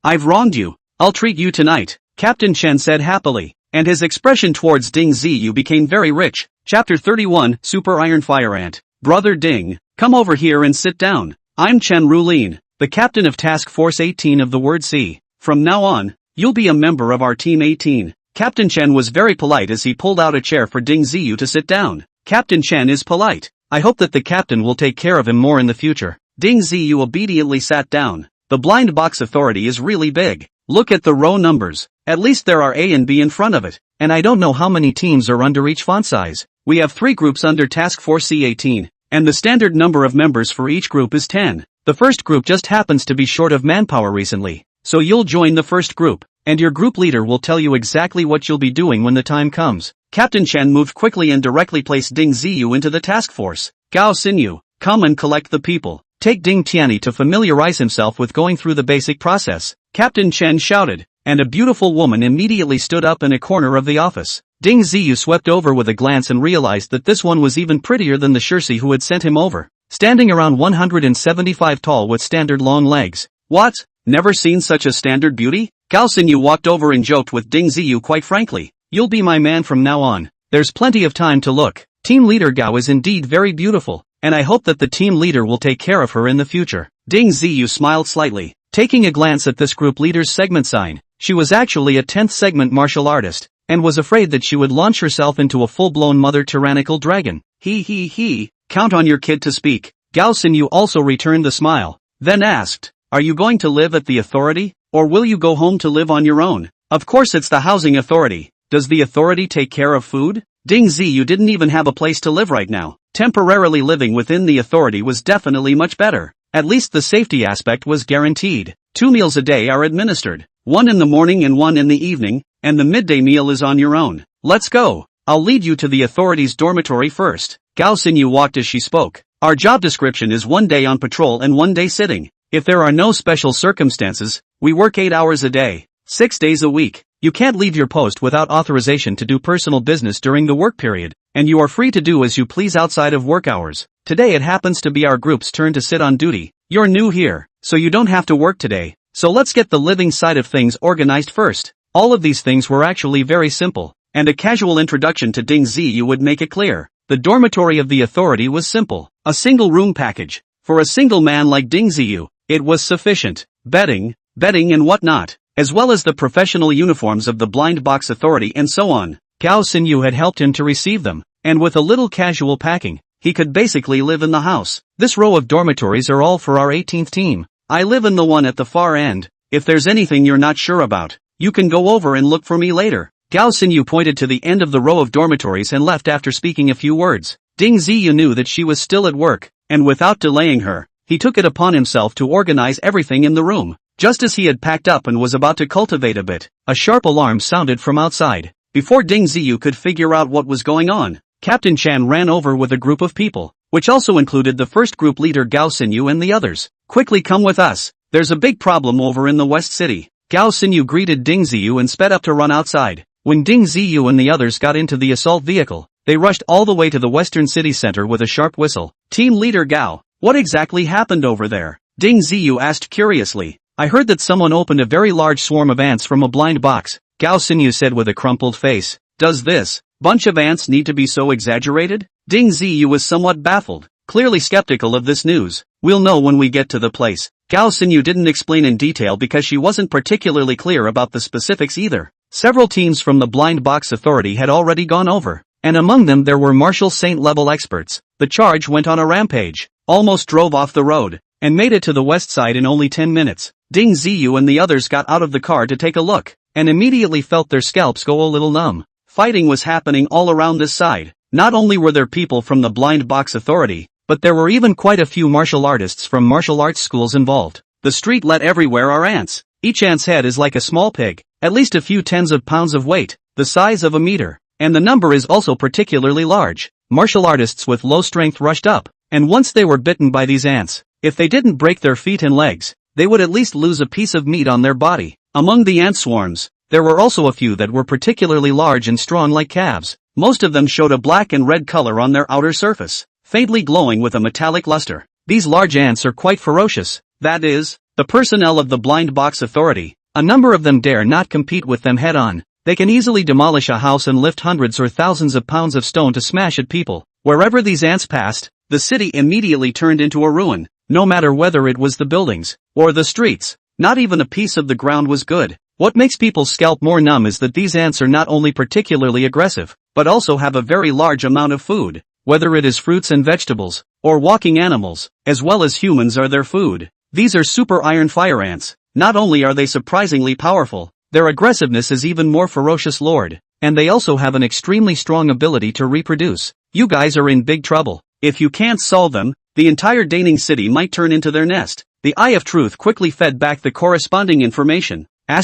I've wronged you. I'll treat you tonight, Captain Chen said happily. and his expression towards Ding Ziyu became very rich. Chapter 31, Super Iron Fire Ant. Brother Ding, come over here and sit down. I'm Chen Rulin, the captain of Task Force 18 of the Word Sea. From now on, you'll be a member of our Team 18. Captain Chen was very polite as he pulled out a chair for Ding Ziyu to sit down. Captain Chen is polite. I hope that the captain will take care of him more in the future. Ding Ziyu obediently sat down. The blind box authority is really big. Look at the row numbers. At least there are A and B in front of it. And I don't know how many teams are under each font size. We have 3 groups under Task Force C18, and the standard number of members for each group is 10. The first group just happens to be short of manpower recently, so you'll join the first group, and your group leader will tell you exactly what you'll be doing when the time comes. Captain Chen moved quickly and directly placed Ding Ziyu into the task force. Gao Xinyu, come and collect the people. Take Ding Tianyi to familiarize himself with going through the basic process. Captain Chen shouted, and a beautiful woman immediately stood up in a corner of the office. Ding Ziyu swept over with a glance and realized that this one was even prettier than the Shirsi who had sent him over. Standing around 175 tall with standard long legs. What? Never seen such a standard beauty? Gao Xinyu walked over and joked with Ding Ziyu quite frankly. You'll be my man from now on. There's plenty of time to look. Team leader Gao is indeed very beautiful, and I hope that the team leader will take care of her in the future. Ding Ziyu smiled slightly, taking a glance at this group leader's segment sign. She was actually a 10th segment martial artist, and was afraid that she would launch herself into a full-blown mother tyrannical dragon. He, count on your kid to speak. Gao Xinyu also returned the smile, then asked, are you going to live at the authority, or will you go home to live on your own? Of course it's the housing authority. Does the authority take care of food? Ding Ziyu didn't even have a place to live right now. Temporarily living within the authority was definitely much better. At least the safety aspect was guaranteed. 2 meals a day are administered. 1 in the morning and 1 in the evening, and the midday meal is on your own. Let's go. I'll lead you to the authority's dormitory first. Gao Xinyu walked as she spoke. Our job description is 1 day on patrol and 1 day sitting. If there are no special circumstances, we work 8 hours a day, 6 days a week. You can't leave your post without authorization to do personal business during the work period, and you are free to do as you please outside of work hours. Today it happens to be our group's turn to sit on duty. You're new here, so you don't have to work today. So let's get the living side of things organized first. All of these things were actually very simple, and a casual introduction to Ding Ziyu would make it clear. The dormitory of the authority was simple, a single room package. For a single man like Ding Ziyu, it was sufficient. Bedding and whatnot, as well as the professional uniforms of the blind box authority and so on. Gao Xinyu had helped him to receive them, and with a little casual packing, he could basically live in the house. This row of dormitories are all for our 18th team. I live in the one at the far end. If there's anything you're not sure about, you can go over and look for me later. Gao Xinyu pointed to the end of the row of dormitories and left after speaking a few words. Ding Ziyu knew that she was still at work, and without delaying her, he took it upon himself to organize everything in the room. Just as he had packed up and was about to cultivate a bit, a sharp alarm sounded from outside. Before Ding Ziyu could figure out what was going on, Captain Chan ran over with a group of people, which also included the first group leader Gao Xinyu and the others. Quickly come with us. There's a big problem over in the West City. Gao Xinyu greeted Ding Ziyu and sped up to run outside. When Ding Ziyu and the others got into the assault vehicle, they rushed all the way to the Western City Center with a sharp whistle. Team leader Gao, what exactly happened over there? Ding Ziyu asked curiously. I heard that someone opened a very large swarm of ants from a blind box, Gao Xinyu said with a crumpled face. Does this bunch of ants need to be so exaggerated? Ding Ziyu was somewhat baffled, clearly skeptical of this news. We'll know when we get to the place. Gao Xinyu didn't explain in detail because she wasn't particularly clear about the specifics either. Several teams from the blind box authority had already gone over, and among them there were martial saint level experts. The charge went on a rampage, almost drove off the road, and made it to the west side in only 10 minutes. Ding Ziyu and the others got out of the car to take a look, and immediately felt their scalps go a little numb. Fighting was happening all around this side. Not only were there people from the blind box authority, but there were even quite a few martial artists from martial arts schools involved. The street let everywhere are ants. Each ant's head is like a small pig, at least a few tens of pounds of weight, the size of a meter, and the number is also particularly large. Martial artists with low strength rushed up, and once they were bitten by these ants, if they didn't break their feet and legs, they would at least lose a piece of meat on their body. Among the ant swarms, there were also a few that were particularly large and strong like calves. Most of them showed a black and red color on their outer surface, faintly glowing with a metallic luster. These large ants are quite ferocious, that is, the personnel of the blind box authority. A number of them dare not compete with them head-on. They can easily demolish a house and lift hundreds or thousands of pounds of stone to smash at people. Wherever these ants passed, the city immediately turned into a ruin, no matter whether it was the buildings or the streets. Not even a piece of the ground was good. What makes people's scalp more numb is that these ants are not only particularly aggressive, but also have a very large amount of food, whether it is fruits and vegetables, or walking animals, as well as humans are their food. These are super iron fire ants. Not only are they surprisingly powerful, their aggressiveness is even more ferocious, lord, and they also have an extremely strong ability to reproduce. You guys are in big trouble. If you can't solve them, the entire Daning city might turn into their nest. The Eye of Truth quickly fed back the corresponding information. And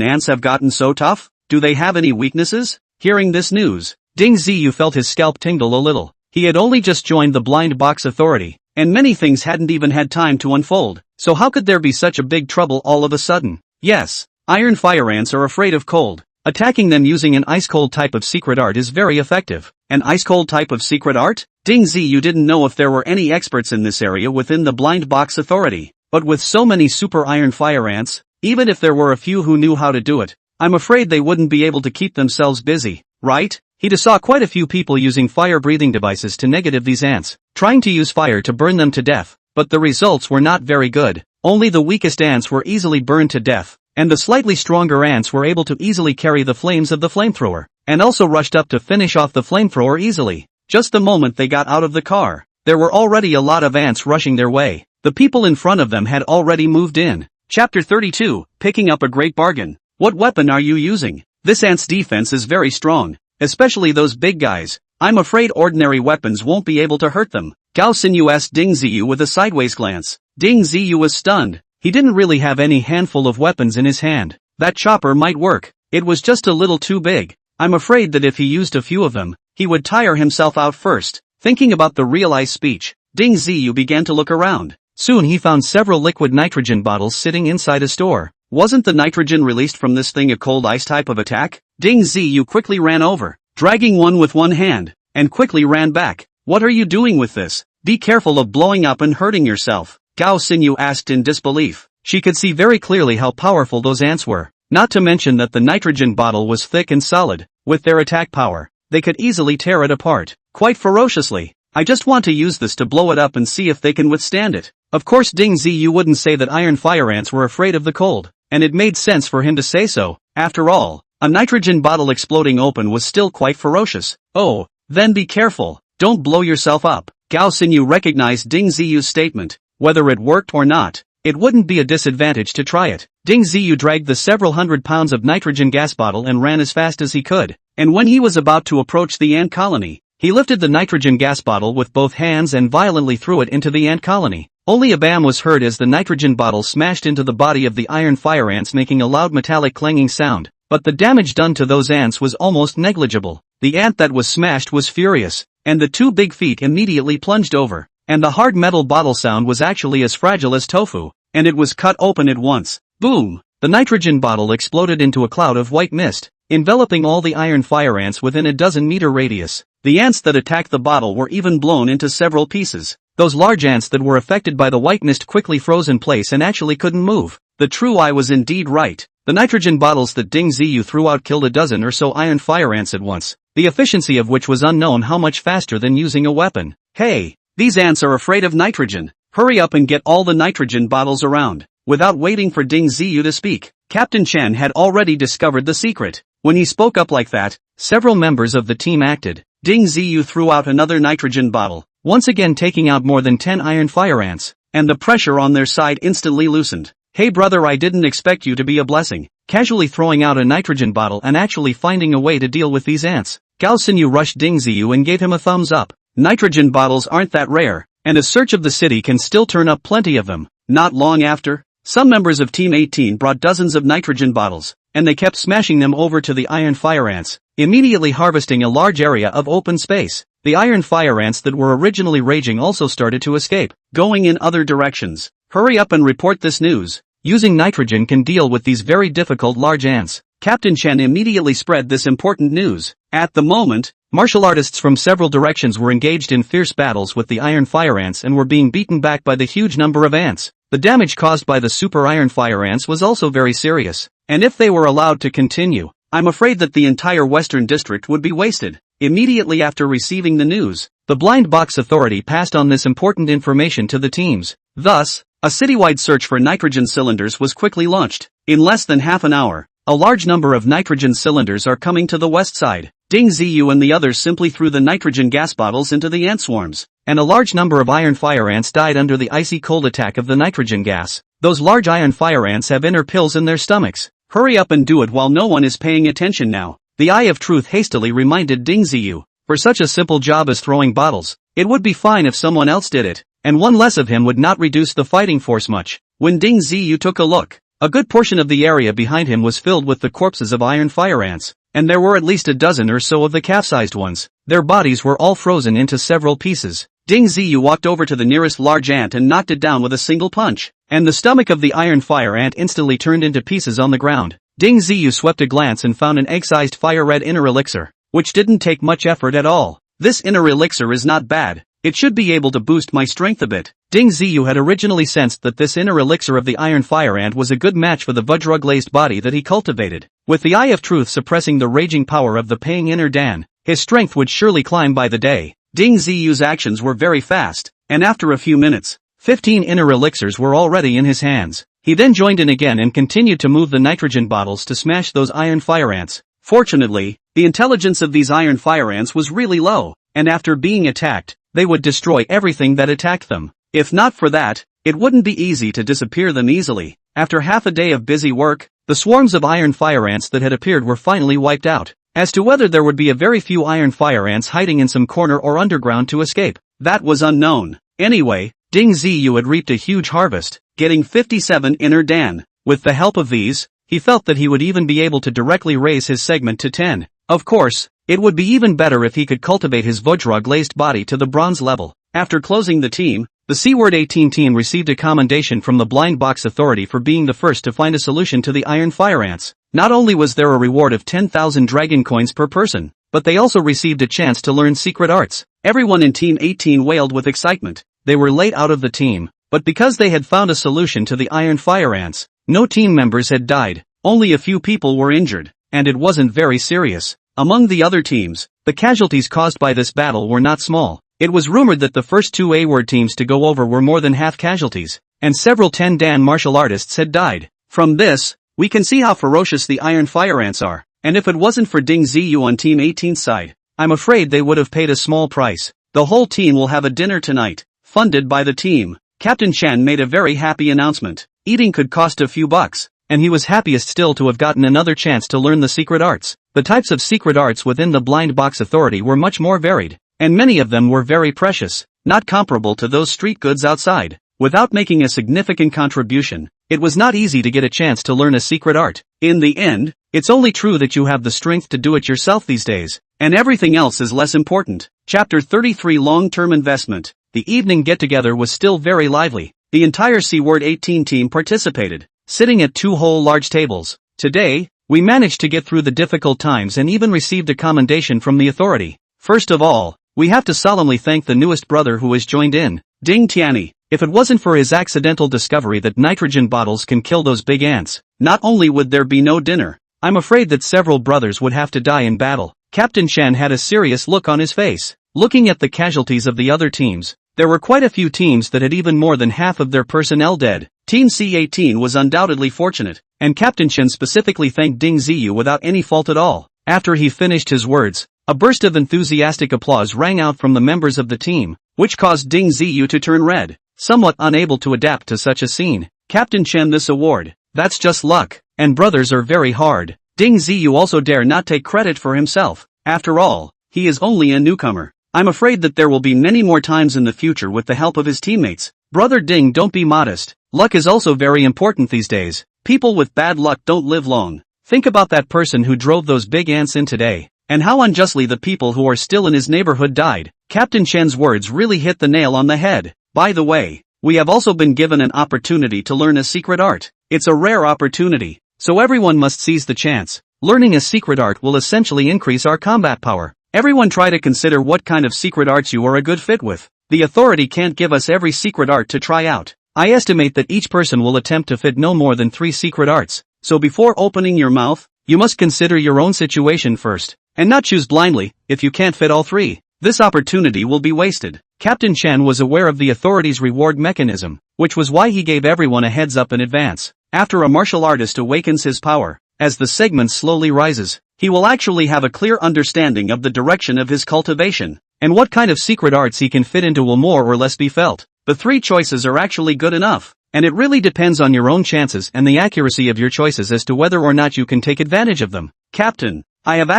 ants have gotten so tough? Do they have any weaknesses? Hearing this news, Ding Ziyu felt his scalp tingle a little. He had only just joined the Blind Box Authority, and many things hadn't even had time to unfold, so how could there be such a big trouble all of a sudden? Yes, iron fire ants are afraid of cold. Attacking them using an ice-cold type of secret art is very effective. An ice-cold type of secret art? Ding Ziyu didn't know if there were any experts in this area within the Blind Box Authority. But with so many super iron fire ants, even if there were a few who knew how to do it, I'm afraid they wouldn't be able to keep themselves busy, right? He saw quite a few people using fire-breathing devices to negative these ants, trying to use fire to burn them to death, but the results were not very good. Only the weakest ants were easily burned to death, and the slightly stronger ants were able to easily carry the flames of the flamethrower, and also rushed up to finish off the flamethrower easily. Just the moment they got out of the car, there were already a lot of ants rushing their way. The people in front of them had already moved in. Chapter 32, Picking Up a Great Bargain. What weapon are you using? This ant's defense is very strong, especially those big guys. I'm afraid ordinary weapons won't be able to hurt them. Gao Xinyu asked Ding Ziyu with a sideways glance. Ding Ziyu was stunned. He didn't really have any handful of weapons in his hand. That chopper might work. It was just a little too big. I'm afraid that if he used a few of them, he would tire himself out first. Thinking about the realized speech, Ding Ziyu began to look around. Soon he found several liquid nitrogen bottles sitting inside a store. Wasn't the nitrogen released from this thing a cold ice type of attack? Ding Ziyu quickly ran over, dragging one with one hand, and quickly ran back. What are you doing with this? Be careful of blowing up and hurting yourself, Gao Xinyu asked in disbelief. She could see very clearly how powerful those ants were, not to mention that the nitrogen bottle was thick and solid. With their attack power, they could easily tear it apart, quite ferociously. I just want to use this to blow it up and see if they can withstand it. Of course Ding Ziyu wouldn't say that iron fire ants were afraid of the cold, and it made sense for him to say so. After all, a nitrogen bottle exploding open was still quite ferocious. Oh, then be careful, don't blow yourself up. Gao Xinyu recognized Ding Ziyu's statement. Whether it worked or not, it wouldn't be a disadvantage to try it. Ding Ziyu dragged the several hundred pounds of nitrogen gas bottle and ran as fast as he could, and when he was about to approach the ant colony, he lifted the nitrogen gas bottle with both hands and violently threw it into the ant colony. Only a bam was heard as the nitrogen bottle smashed into the body of the iron fire ants, making a loud metallic clanging sound, but the damage done to those ants was almost negligible. The ant that was smashed was furious, and the two big feet immediately plunged over, and the hard metal bottle sound was actually as fragile as tofu, and it was cut open at once. Boom! The nitrogen bottle exploded into a cloud of white mist, enveloping all the iron fire ants within a dozen-meter radius. The ants that attacked the bottle were even blown into several pieces. Those large ants that were affected by the white mist quickly froze in place and actually couldn't move. The true eye was indeed right. The nitrogen bottles that Ding Ziyu threw out killed a dozen or so iron fire ants at once, the efficiency of which was unknown how much faster than using a weapon. Hey, these ants are afraid of nitrogen. Hurry up and get all the nitrogen bottles around. Without waiting for Ding Ziyu to speak, Captain Chen had already discovered the secret. When he spoke up like that, several members of the team acted. Ding Ziyu threw out another nitrogen bottle, once again taking out more than 10 iron fire ants, and the pressure on their side instantly loosened. Hey brother, I didn't expect you to be a blessing. Casually throwing out a nitrogen bottle and actually finding a way to deal with these ants. Gao Xinyu rushed Ding Ziyu and gave him a thumbs up. Nitrogen bottles aren't that rare, and a search of the city can still turn up plenty of them. Not long after, some members of Team 18 brought dozens of nitrogen bottles, and they kept smashing them over to the iron fire ants, immediately harvesting a large area of open space. The iron fire ants that were originally raging also started to escape, going in other directions. Hurry up and report this news. Using nitrogen can deal with these very difficult large ants. Captain Chen immediately spread this important news. At the moment, martial artists from several directions were engaged in fierce battles with the iron fire ants and were being beaten back by the huge number of ants. The damage caused by the super iron fire ants was also very serious, and if they were allowed to continue, I'm afraid that the entire Western District would be wasted. Immediately after receiving the news, the Blind Box Authority passed on this important information to the teams. Thus, a citywide search for nitrogen cylinders was quickly launched. In less than half an hour, a large number of nitrogen cylinders are coming to the west side. Ding Ziyu and the others simply threw the nitrogen gas bottles into the ant swarms, and a large number of iron fire ants died under the icy cold attack of the nitrogen gas. Those large iron fire ants have inner pills in their stomachs. Hurry up and do it while no one is paying attention now. The Eye of Truth hastily reminded Ding Ziyu. For such a simple job as throwing bottles, it would be fine if someone else did it, and one less of him would not reduce the fighting force much. When Ding Ziyu took a look, a good portion of the area behind him was filled with the corpses of iron fire ants, and there were at least a dozen or so of the capsized ones. Their bodies were all frozen into several pieces. Ding Ziyu walked over to the nearest large ant and knocked it down with a single punch, and the stomach of the iron fire ant instantly turned into pieces on the ground. Ding Ziyu swept a glance and found an egg-sized fire-red inner elixir, which didn't take much effort at all. This inner elixir is not bad. It should be able to boost my strength a bit. Ding Ziyu had originally sensed that this inner elixir of the iron fire ant was a good match for the Vajra-glazed body that he cultivated. With the Eye of Truth suppressing the raging power of the paying inner Dan, his strength would surely climb by the day. Ding Ziyu's actions were very fast, and after a few minutes, 15 inner elixirs were already in his hands. He then joined in again and continued to move the nitrogen bottles to smash those iron fire ants. Fortunately, the intelligence of these iron fire ants was really low, and after being attacked, they would destroy everything that attacked them. If not for that, it wouldn't be easy to disappear them easily. After half a day of busy work, the swarms of iron fire ants that had appeared were finally wiped out. As to whether there would be a very few iron fire ants hiding in some corner or underground to escape, that was unknown. Anyway, Ding Ziyu had reaped a huge harvest, getting 57 inner Dan. With the help of these, he felt that he would even be able to directly raise his segment to 10. Of course, it would be even better if he could cultivate his Vajra-glazed body to the bronze level. After closing the team, the C-Word 18 team received a commendation from the Blind Box Authority for being the first to find a solution to the iron fire ants. Not only was there a reward of 10,000 dragon coins per person, but they also received a chance to learn secret arts. Everyone in Team 18 wailed with excitement. They were late out of the team, but because they had found a solution to the iron fire ants, no team members had died. Only a few people were injured, and it wasn't very serious. Among the other teams, the casualties caused by this battle were not small. It was rumored that the first two A-Word teams to go over were more than half casualties, and several 10 Dan martial artists had died. From this, we can see how ferocious the iron fire ants are, and if it wasn't for Ding Ziyu on Team 18's side, I'm afraid they would have paid a small price. The whole team will have a dinner tonight, funded by the team. Captain Chan made a very happy announcement. Eating could cost a few bucks, and he was happiest still to have gotten another chance to learn the secret arts. The types of secret arts within the Blind Box Authority were much more varied, and many of them were very precious, not comparable to those street goods outside. Without making a significant contribution, it was not easy to get a chance to learn a secret art. In the end, it's only true that you have the strength to do it yourself these days, and everything else is less important. Chapter 33 Long-Term Investment. The evening get-together was still very lively. The entire C-Word 18 team participated, sitting at two whole large tables. Today, we managed to get through the difficult times and even received a commendation from the authority. First of all, we have to solemnly thank the newest brother who has joined in, Ding Tianyi. If it wasn't for his accidental discovery that nitrogen bottles can kill those big ants, not only would there be no dinner, I'm afraid that several brothers would have to die in battle. Captain Chen had a serious look on his face. Looking at the casualties of the other teams, there were quite a few teams that had even more than half of their personnel dead. Team C18 was undoubtedly fortunate, and Captain Chen specifically thanked Ding Ziyu without any fault at all. After he finished his words, a burst of enthusiastic applause rang out from the members of the team, which caused Ding Ziyu to turn red, somewhat unable to adapt to such a scene. Captain Chen, this award, that's just luck, and brothers are very hard. Ding Ziyu also dare not take credit for himself. After all, he is only a newcomer. I'm afraid that there will be many more times in the future with the help of his teammates. Brother Ding, don't be modest. Luck is also very important these days. People with bad luck don't live long. Think about that person who drove those big ants in today, and how unjustly the people who are still in his neighborhood died. Captain Chen's words really hit the nail on the head. By the way, we have also been given an opportunity to learn a secret art. It's a rare opportunity, so everyone must seize the chance. Learning a secret art will essentially increase our combat power. Everyone try to consider what kind of secret arts you are a good fit with. The authority can't give us every secret art to try out. I estimate that each person will attempt to fit no more than 3 secret arts. so before opening your mouth, you must consider your own situation first, and not choose blindly. If you can't fit all three, this opportunity will be wasted. Captain Chen was aware of the authorities' reward mechanism, which was why he gave everyone a heads up in advance. After a martial artist awakens his power, as the segment slowly rises, he will actually have a clear understanding of the direction of his cultivation, and what kind of secret arts he can fit into will more or less be felt. The three choices are actually good enough, and it really depends on your own chances and the accuracy of your choices as to whether or not you can take advantage of them. Captain, I have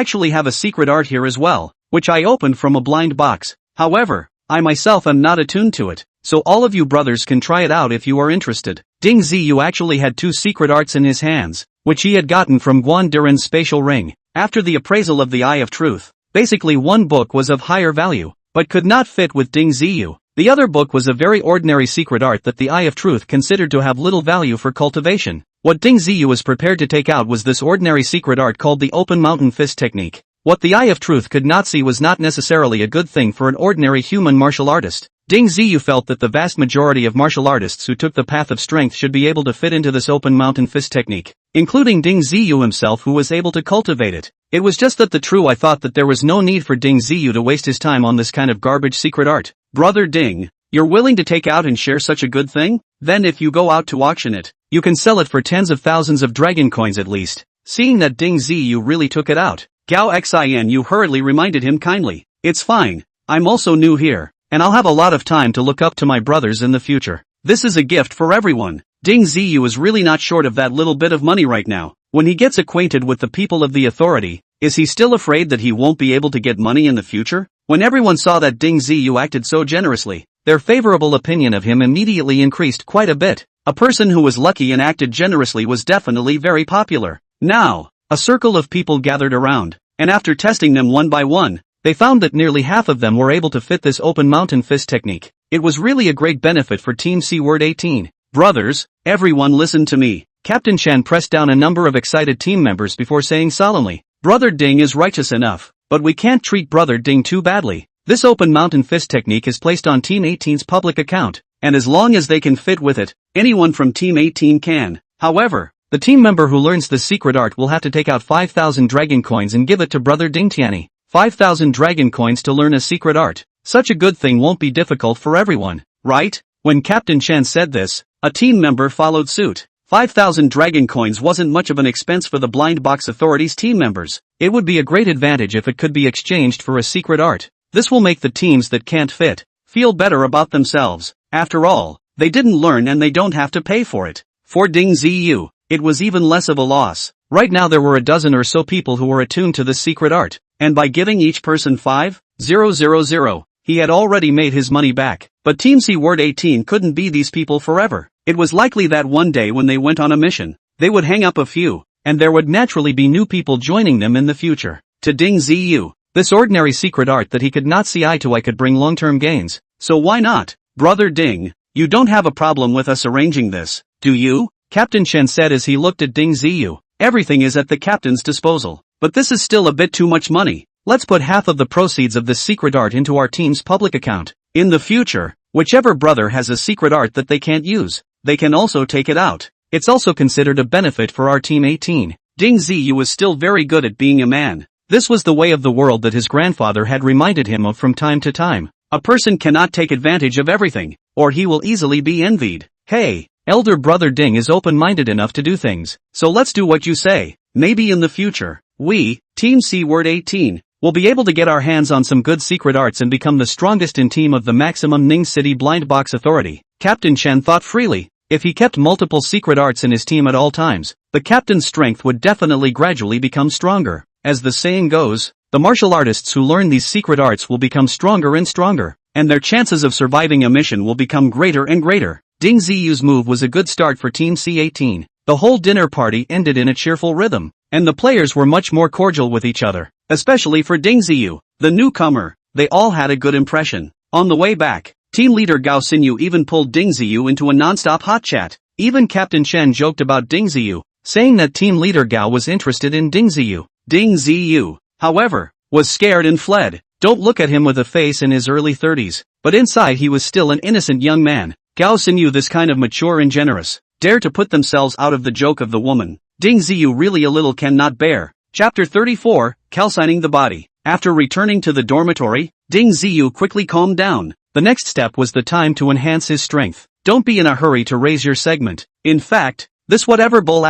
a secret art here as well, which I opened from a blind box. However, I myself am not attuned to it, so all of you brothers can try it out if you are interested. Ding Ziyu actually had two secret arts in his hands, which he had gotten from Guan Duran's spatial ring, after the appraisal of the Eye of Truth. Basically one book was of higher value, but could not fit with Ding Ziyu. The other book was a very ordinary secret art that the Eye of Truth considered to have little value for cultivation. What Ding Ziyu was prepared to take out was this ordinary secret art called the Open Mountain Fist technique. What the Eye of Truth could not see was not necessarily a good thing for an ordinary human martial artist. Ding Ziyu felt that the vast majority of martial artists who took the path of strength should be able to fit into this Open Mountain Fist technique, including Ding Ziyu himself, who was able to cultivate it. It was just that I thought that there was no need for Ding Ziyu to waste his time on this kind of garbage secret art. Brother Ding, you're willing to take out and share such a good thing? Then if you go out to auction it, you can sell it for tens of thousands of dragon coins at least. Seeing that Ding Ziyu really took it out, Gao Xin hurriedly reminded him kindly. It's fine, I'm also new here, and I'll have a lot of time to look up to my brothers in the future. This is a gift for everyone. Ding Ziyu is really not short of that little bit of money right now. When he gets acquainted with the people of the authority, is he still afraid that he won't be able to get money in the future? When everyone saw that Ding Ziyu acted so generously, their favorable opinion of him immediately increased quite a bit. A person who was lucky and acted generously was definitely very popular. Now, a circle of people gathered around, and after testing them one by one, they found that nearly half of them were able to fit this Open Mountain Fist technique. It was really a great benefit for Team C-Word 18. Brothers, everyone listen to me. Captain Chen pressed down a number of excited team members before saying solemnly, Brother Ding is righteous enough, but we can't treat Brother Ding too badly. This Open Mountain Fist technique is placed on Team 18's public account, and as long as they can fit with it, anyone from Team 18 can. However, the team member who learns the secret art will have to take out 5,000 dragon coins and give it to Brother Ding Tianyi. 5,000 dragon coins to learn a secret art. Such a good thing won't be difficult for everyone, right? When Captain Chen said this, a team member followed suit. 5,000 dragon coins wasn't much of an expense for the Blind Box Authority's team members. It would be a great advantage if it could be exchanged for a secret art. This will make the teams that can't fit feel better about themselves. After all, they didn't learn and they don't have to pay for it. For Ding Ziyu, it was even less of a loss. Right now there were a dozen or so people who were attuned to this secret art, and by giving each person 5,000, he had already made his money back. But Team C-Word 18 couldn't be these people forever. It was likely that one day when they went on a mission, they would hang up a few, and there would naturally be new people joining them in the future. To Ding Ziyu, this ordinary secret art that he could not see eye to eye could bring long-term gains, so why not? Brother Ding, you don't have a problem with us arranging this, do you? Captain Chen said as he looked at Ding Ziyu. Everything is at the captain's disposal, but this is still a bit too much money. Let's put half of the proceeds of this secret art into our team's public account. In the future, whichever brother has a secret art that they can't use, they can also take it out. It's also considered a benefit for our Team 18. Ding Ziyu was still very good at being a man. This was the way of the world that his grandfather had reminded him of from time to time. A person cannot take advantage of everything, or he will easily be envied. Hey, elder brother Ding is open-minded enough to do things, so let's do what you say. Maybe in the future, we, Team C-Word 18, will be able to get our hands on some good secret arts and become the strongest in team of the maximum Ning City Blind Box Authority. Captain Chen thought freely. If he kept multiple secret arts in his team at all times, the captain's strength would definitely gradually become stronger. As the saying goes, the martial artists who learn these secret arts will become stronger and stronger, and their chances of surviving a mission will become greater and greater. Ding Ziyu's move was a good start for Team C-18. The whole dinner party ended in a cheerful rhythm, and the players were much more cordial with each other, especially for Ding Ziyu, the newcomer. They all had a good impression. On the way back, team leader Gao Xinyu even pulled Ding Ziyu into a non-stop hot chat. Even Captain Chen joked about Ding Ziyu, saying that team leader Gao was interested in Ding Ziyu. Ding Ziyu, however, was scared and fled. Don't look at him with a face in his early 30s, but inside he was still an innocent young man. Gao Xinyu, this kind of mature and generous, dare to put themselves out of the joke of the woman. Ding Ziyu really a little cannot bear. Chapter 34, Calcining the Body. After returning to the dormitory, Ding Ziyu quickly calmed down. The next step was the time to enhance his strength. Don't be in a hurry to raise your segment. In fact, this whatever bull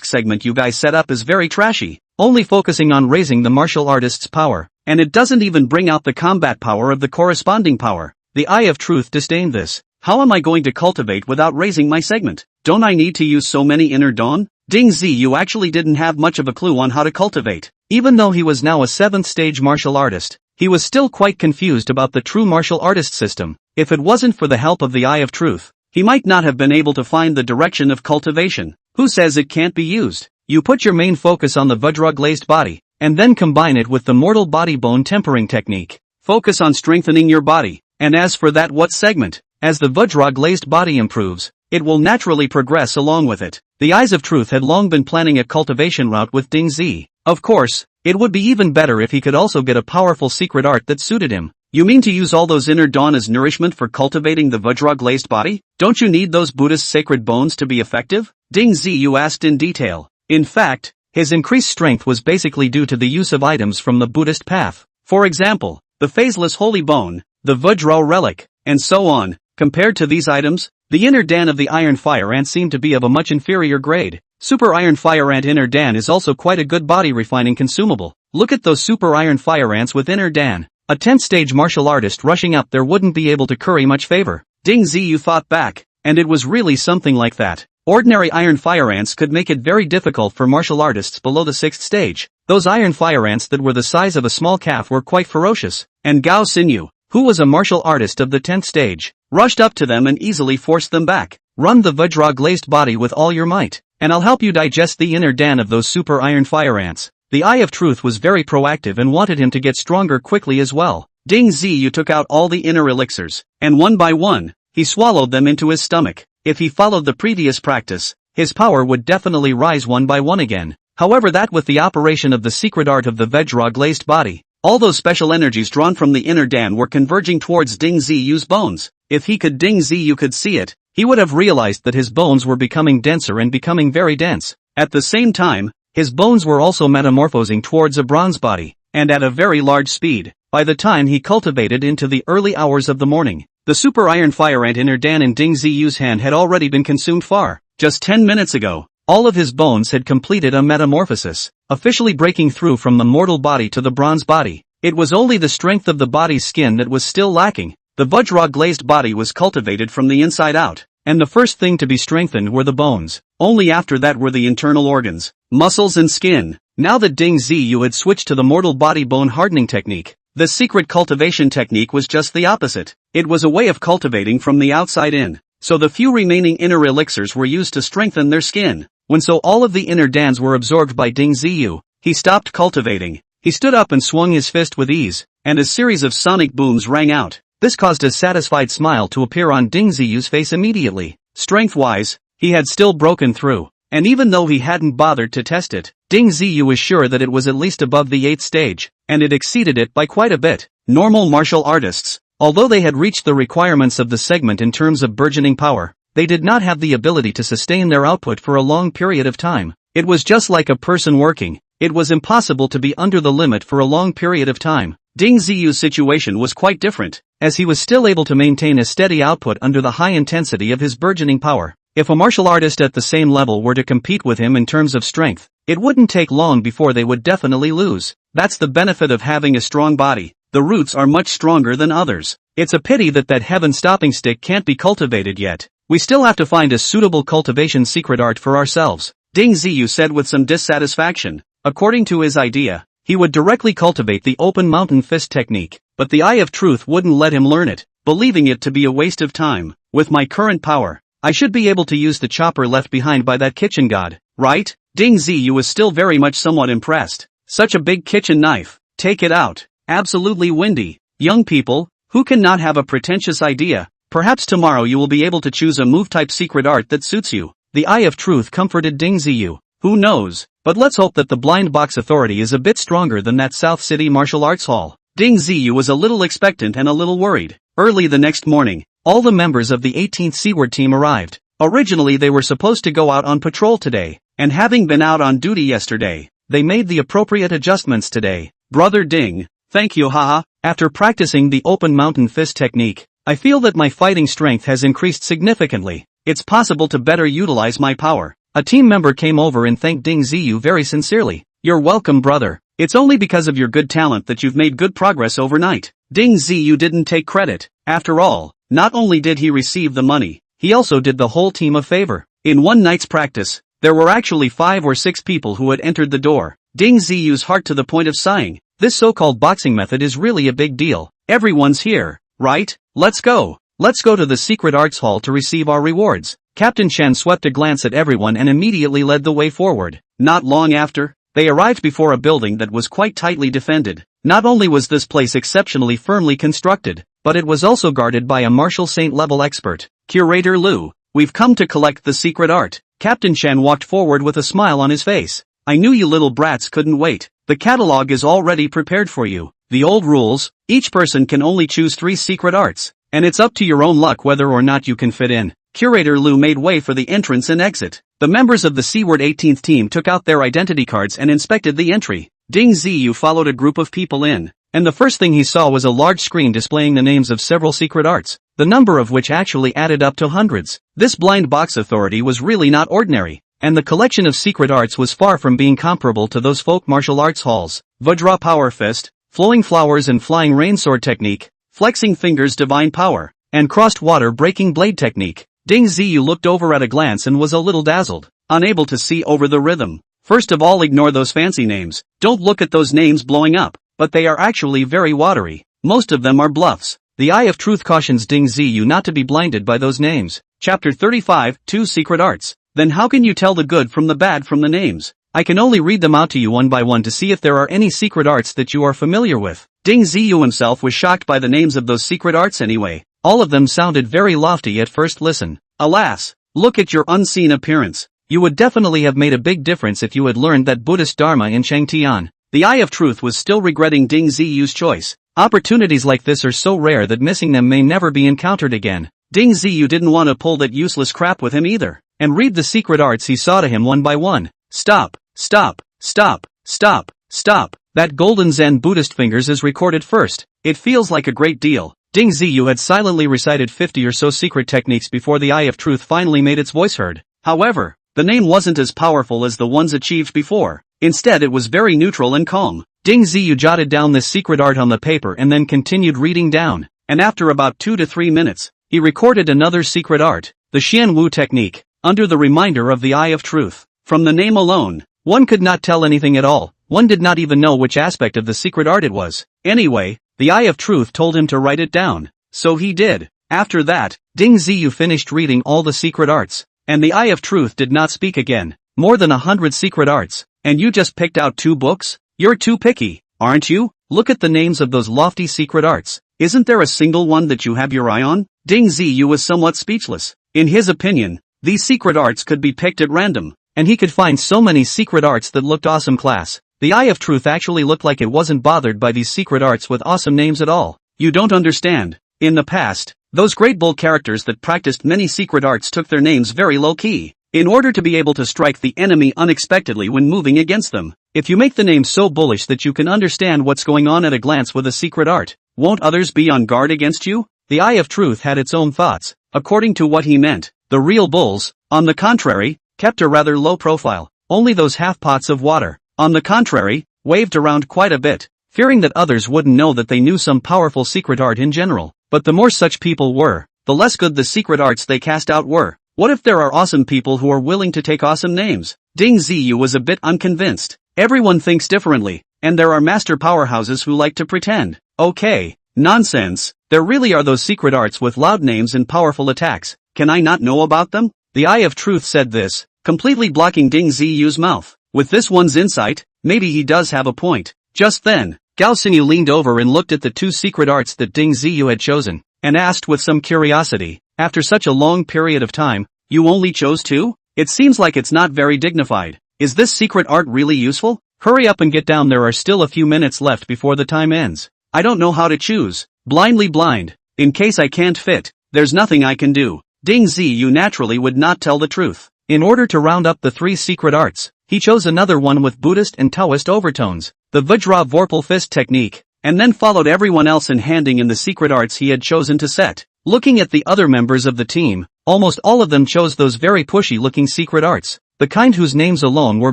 segment you guys set up is very trashy, only focusing on raising the martial artist's power, and it doesn't even bring out the combat power of the corresponding power. The Eye of Truth disdained this. How am I going to cultivate without raising my segment? Don't I need to use so many inner dawn? Ding Ziyu actually didn't have much of a clue on how to cultivate. Even though he was now a 7th stage martial artist, he was still quite confused about the true martial artist system. If it wasn't for the help of the Eye of Truth, he might not have been able to find the direction of cultivation. Who says it can't be used? You put your main focus on the Vajra glazed body, and then combine it with the mortal body bone tempering technique. Focus on strengthening your body, and as for that what segment? As the Vajra glazed body improves, it will naturally progress along with it. The Eyes of Truth had long been planning a cultivation route with Ding Zi. Of course, it would be even better if he could also get a powerful secret art that suited him. You mean to use all those inner dawn as nourishment for cultivating the Vajra glazed body? Don't you need those Buddhist sacred bones to be effective? Ding Ziyu asked in detail. In fact, his increased strength was basically due to the use of items from the Buddhist path. For example, the phaseless holy bone, the Vajra relic, and so on. Compared to these items, the inner dan of the Iron Fire Ant seemed to be of a much inferior grade. Super Iron Fire Ant Inner Dan is also quite a good body refining consumable. Look at those Super Iron Fire Ants with Inner Dan. A 10th stage martial artist rushing up there wouldn't be able to curry much favor. Ding Ziyu thought back, and it was really something like that. Ordinary Iron Fire Ants could make it very difficult for martial artists below the 6th stage. Those Iron Fire Ants that were the size of a small calf were quite ferocious, and Gao Xinyu, who was a martial artist of the 10th stage, rushed up to them and easily forced them back. Run the Vajra glazed body with all your might, and I'll help you digest the inner dan of those Super Iron Fire Ants. The Eye of Truth was very proactive and wanted him to get stronger quickly as well. Ding Ziyu took out all the inner elixirs, and one by one, he swallowed them into his stomach. If he followed the previous practice, his power would definitely rise one by one again. However, that with the operation of the secret art of the Vajra glazed body, all those special energies drawn from the inner dan were converging towards Ding Ziyu's bones. If Ding Ziyu could see it, he would have realized that his bones were becoming denser and becoming very dense. At the same time, his bones were also metamorphosing towards a bronze body, and at a very large speed. By the time he cultivated into the early hours of the morning, the Super Iron Fire Ant Inner Dan in Ding Ziyu's hand had already been consumed far. Just 10 minutes ago, all of his bones had completed a metamorphosis, officially breaking through from the mortal body to the bronze body. It was only the strength of the body's skin that was still lacking. The Vajra glazed body was cultivated from the inside out, and the first thing to be strengthened were the bones. Only after that were the internal organs, muscles and skin. Now that Ding Ziyu had switched to the mortal body bone hardening technique, the secret cultivation technique was just the opposite. It was a way of cultivating from the outside in. So the few remaining inner elixirs were used to strengthen their skin. When all of the inner dans were absorbed by Ding Ziyu, he stopped cultivating. He stood up and swung his fist with ease, and a series of sonic booms rang out. This caused a satisfied smile to appear on Ding Ziyu's face immediately. Strength-wise, he had still broken through, and even though he hadn't bothered to test it, Ding Ziyu was sure that it was at least above the 8th stage, and it exceeded it by quite a bit. Normal martial artists, although they had reached the requirements of the segment in terms of burgeoning power, they did not have the ability to sustain their output for a long period of time. It was just like a person working. It was impossible to be under the limit for a long period of time. Ding Ziyu's situation was quite different, as he was still able to maintain a steady output under the high intensity of his burgeoning power. If a martial artist at the same level were to compete with him in terms of strength, it wouldn't take long before they would definitely lose. That's the benefit of having a strong body. The roots are much stronger than others. It's a pity that heaven stopping stick can't be cultivated yet. We still have to find a suitable cultivation secret art for ourselves, Ding Ziyu said with some dissatisfaction. According to his idea, he would directly cultivate the open mountain fist technique, but the Eye of Truth wouldn't let him learn it, believing it to be a waste of time. With my current power, I should be able to use the chopper left behind by that kitchen god, right? Ding Ziyu was still very much somewhat impressed. Such a big kitchen knife. Take it out. Absolutely windy. Young people, who cannot have a pretentious idea? Perhaps tomorrow you will be able to choose a move-type secret art that suits you. The Eye of Truth comforted Ding Ziyu. Who knows? But let's hope that the Blind Box Authority is a bit stronger than that South City Martial Arts Hall. Ding Ziyu was a little expectant and a little worried. Early the next morning, all the members of the 18th Seaward team arrived. Originally they were supposed to go out on patrol today, and having been out on duty yesterday, they made the appropriate adjustments today. Brother Ding, thank you haha. After practicing the open mountain fist technique, I feel that my fighting strength has increased significantly. It's possible to better utilize my power. A team member came over and thanked Ding Ziyu very sincerely. You're welcome brother. It's only because of your good talent that you've made good progress overnight. Ding Ziyu didn't take credit. After all, not only did he receive the money, he also did the whole team a favor. In one night's practice, there were actually 5 or 6 people who had entered the door. Ding Ziyu's heart to the point of sighing. This so-called boxing method is really a big deal. Everyone's here, right? Let's go. Let's go to the secret arts hall to receive our rewards. Captain Chen swept a glance at everyone and immediately led the way forward. Not long after, they arrived before a building that was quite tightly defended. Not only was this place exceptionally firmly constructed, but it was also guarded by a martial saint-level expert. Curator Liu, we've come to collect the secret art. Captain Chen walked forward with a smile on his face. I knew you little brats couldn't wait. The catalog is already prepared for you. The old rules, each person can only choose 3 secret arts, and it's up to your own luck whether or not you can fit in. Curator Liu made way for the entrance and exit. The members of the Seaward 18th team took out their identity cards and inspected the entry. Ding Ziyu followed a group of people in, and the first thing he saw was a large screen displaying the names of several secret arts, the number of which actually added up to hundreds. This blind box authority was really not ordinary, and the collection of secret arts was far from being comparable to those folk martial arts halls. Vajra Power Fist, Flowing Flowers and Flying Rain Sword Technique, Flexing Fingers Divine Power, and Crossed Water Breaking Blade Technique. Ding Ziyu looked over at a glance and was a little dazzled, unable to see over the rhythm. First of all, ignore those fancy names. Don't look at those names blowing up, but they are actually very watery. Most of them are bluffs. The Eye of Truth cautions Ding Ziyu not to be blinded by those names. Chapter 35, 2 Secret Arts. Then how can you tell the good from the bad from the names? I can only read them out to you one by one to see if there are any secret arts that you are familiar with. Ding Ziyu himself was shocked by the names of those secret arts anyway. All of them sounded very lofty at first listen. Alas, look at your unseen appearance. You would definitely have made a big difference if you had learned that Buddhist Dharma in Changtian. The Eye of Truth was still regretting Ding Ziyu's choice. Opportunities like this are so rare that missing them may never be encountered again. Ding Ziyu didn't want to pull that useless crap with him either, and read the secret arts he saw to him one by one. Stop, stop, stop, stop, stop. That golden Zen Buddhist fingers is recorded first. It feels like a great deal. Ding Ziyu had silently recited 50 or so secret techniques before the Eye of Truth finally made its voice heard. However, the name wasn't as powerful as the ones achieved before. Instead, it was very neutral and calm. Ding Ziyu jotted down this secret art on the paper and then continued reading down, and after about 2 to 3 minutes, he recorded another secret art, the Xian Wu technique, under the reminder of the Eye of Truth. From the name alone, one could not tell anything at all. One did not even know which aspect of the secret art it was. Anyway, the Eye of Truth told him to write it down, so he did. After that, Ding Ziyu finished reading all the secret arts, and the Eye of Truth did not speak again. More than 100 secret arts, and you just picked out 2 books? You're too picky, aren't you? Look at the names of those lofty secret arts. Isn't there a single one that you have your eye on? Ding Ziyu was somewhat speechless. In his opinion, these secret arts could be picked at random, and he could find so many secret arts that looked awesome class. The Eye of Truth actually looked like it wasn't bothered by these secret arts with awesome names at all. You don't understand. In the past, those great bold characters that practiced many secret arts took their names very low-key, in order to be able to strike the enemy unexpectedly when moving against them. If you make the name so bullish that you can understand what's going on at a glance with a secret art, won't others be on guard against you? The Eye of Truth had its own thoughts. According to what he meant, the real bulls, on the contrary, kept a rather low profile. Only those half-pots of water, on the contrary, waved around quite a bit, fearing that others wouldn't know that they knew some powerful secret art in general. But the more such people were, the less good the secret arts they cast out were. What if there are awesome people who are willing to take awesome names? Ding Ziyu was a bit unconvinced. Everyone thinks differently, and there are master powerhouses who like to pretend. Okay, nonsense. There really are those secret arts with loud names and powerful attacks. Can I not know about them? The Eye of Truth said this, completely blocking Ding Ziyu's mouth. With this one's insight, maybe he does have a point. Just then, Gao Xinyu leaned over and looked at the 2 secret arts that Ding Ziyu had chosen, and asked with some curiosity, after such a long period of time, you only chose 2? It seems like it's not very dignified. Is this secret art really useful? Hurry up and get down, there are still a few minutes left before the time ends. I don't know how to choose. Blindly blind. In case I can't fit, there's nothing I can do. Ding Ziyu naturally would not tell the truth. In order to round up the 3 secret arts, he chose another one with Buddhist and Taoist overtones, the Vajra Vorpal Fist technique, and then followed everyone else in handing in the secret arts he had chosen to set. Looking at the other members of the team, almost all of them chose those very pushy-looking secret arts, the kind whose names alone were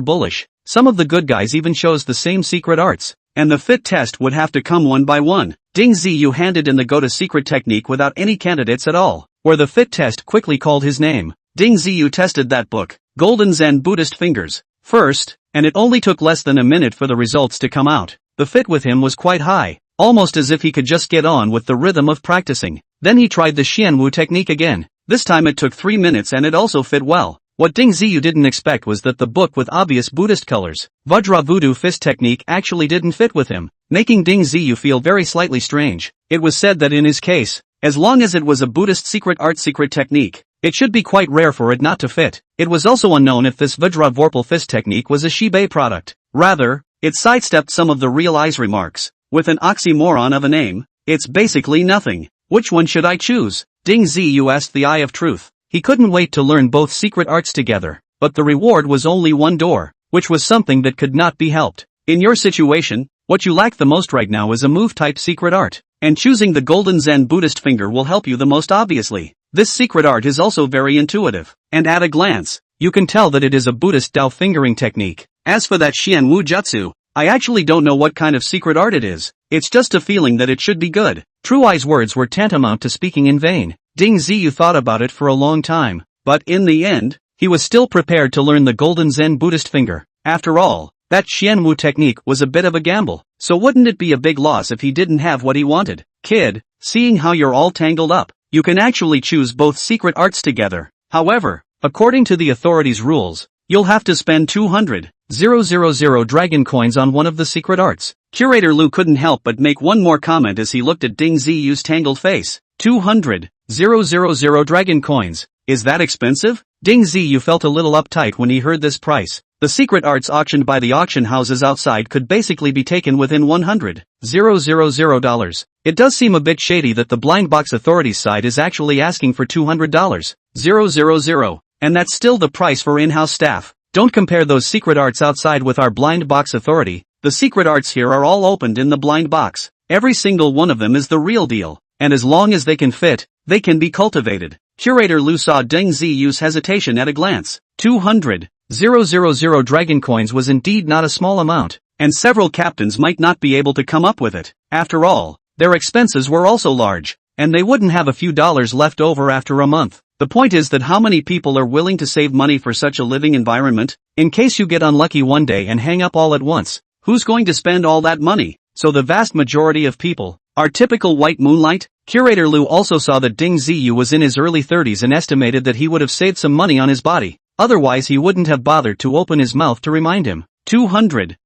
bullish. Some of the good guys even chose the same secret arts, and the fit test would have to come one by one. Ding Ziyu handed in the go-to secret technique without any candidates at all, where the fit test quickly called his name. Ding Ziyu tested that book, Golden Zen Buddhist Fingers, first, and it only took less than a minute for the results to come out. The fit with him was quite high, almost as if he could just get on with the rhythm of practicing. Then he tried the Xianwu technique again. This time it took 3 minutes and it also fit well. What Ding Ziyu didn't expect was that the book with obvious Buddhist colors, Vajra Voodoo Fist technique, actually didn't fit with him, making Ding Ziyu feel very slightly strange. It was said that in his case, as long as it was a Buddhist secret art secret technique, it should be quite rare for it not to fit. It was also unknown if this Vajra Vorpal Fist technique was a Shibei product. Rather, it sidestepped some of the real eyes remarks. With an oxymoron of a name, it's basically nothing. Which one should I choose? Ding Ziyu asked the Eye of Truth. He couldn't wait to learn both secret arts together, but the reward was only one door, which was something that could not be helped. In your situation, what you lack the most right now is a move-type secret art, and choosing the Golden Zen Buddhist Finger will help you the most obviously. This secret art is also very intuitive, and at a glance, you can tell that it is a Buddhist Dao fingering technique. As for that Xianwu Jutsu, I actually don't know what kind of secret art it is. It's just a feeling that it should be good. True Eye's words were tantamount to speaking in vain. Ding Ziyu thought about it for a long time, but in the end, he was still prepared to learn the Golden Zen Buddhist Finger. After all, that Xianwu technique was a bit of a gamble, so wouldn't it be a big loss if he didn't have what he wanted? Kid, seeing how you're all tangled up, you can actually choose both secret arts together. However, according to the authorities' rules, you'll have to spend 200,000 dragon coins on one of the secret arts. Curator Lu couldn't help but make one more comment as he looked at Ding Ziyu's tangled face. 200,000 dragon coins. Is that expensive? Ding Ziyu felt a little uptight when he heard this price. The secret arts auctioned by the auction houses outside could basically be taken within $100,000. It does seem a bit shady that the blind box authorities side is actually asking for $200,000. And that's still the price for in-house staff. Don't compare those secret arts outside with our blind box authority. The secret arts here are all opened in the blind box. Every single one of them is the real deal. And as long as they can fit, they can be cultivated. Curator Lu saw Ding Ziyu's hesitation at a glance. 200,000 dragon coins was indeed not a small amount, and several captains might not be able to come up with it. After all, their expenses were also large, and they wouldn't have a few dollars left over after a month. The point is that how many people are willing to save money for such a living environment? In case you get unlucky one day and hang up all at once, who's going to spend all that money? So the vast majority of people are typical white moonlight. Curator Lu also saw that Ding Ziyu was in his early 30s and estimated that he would have saved some money on his body. Otherwise he wouldn't have bothered to open his mouth to remind him. 200,000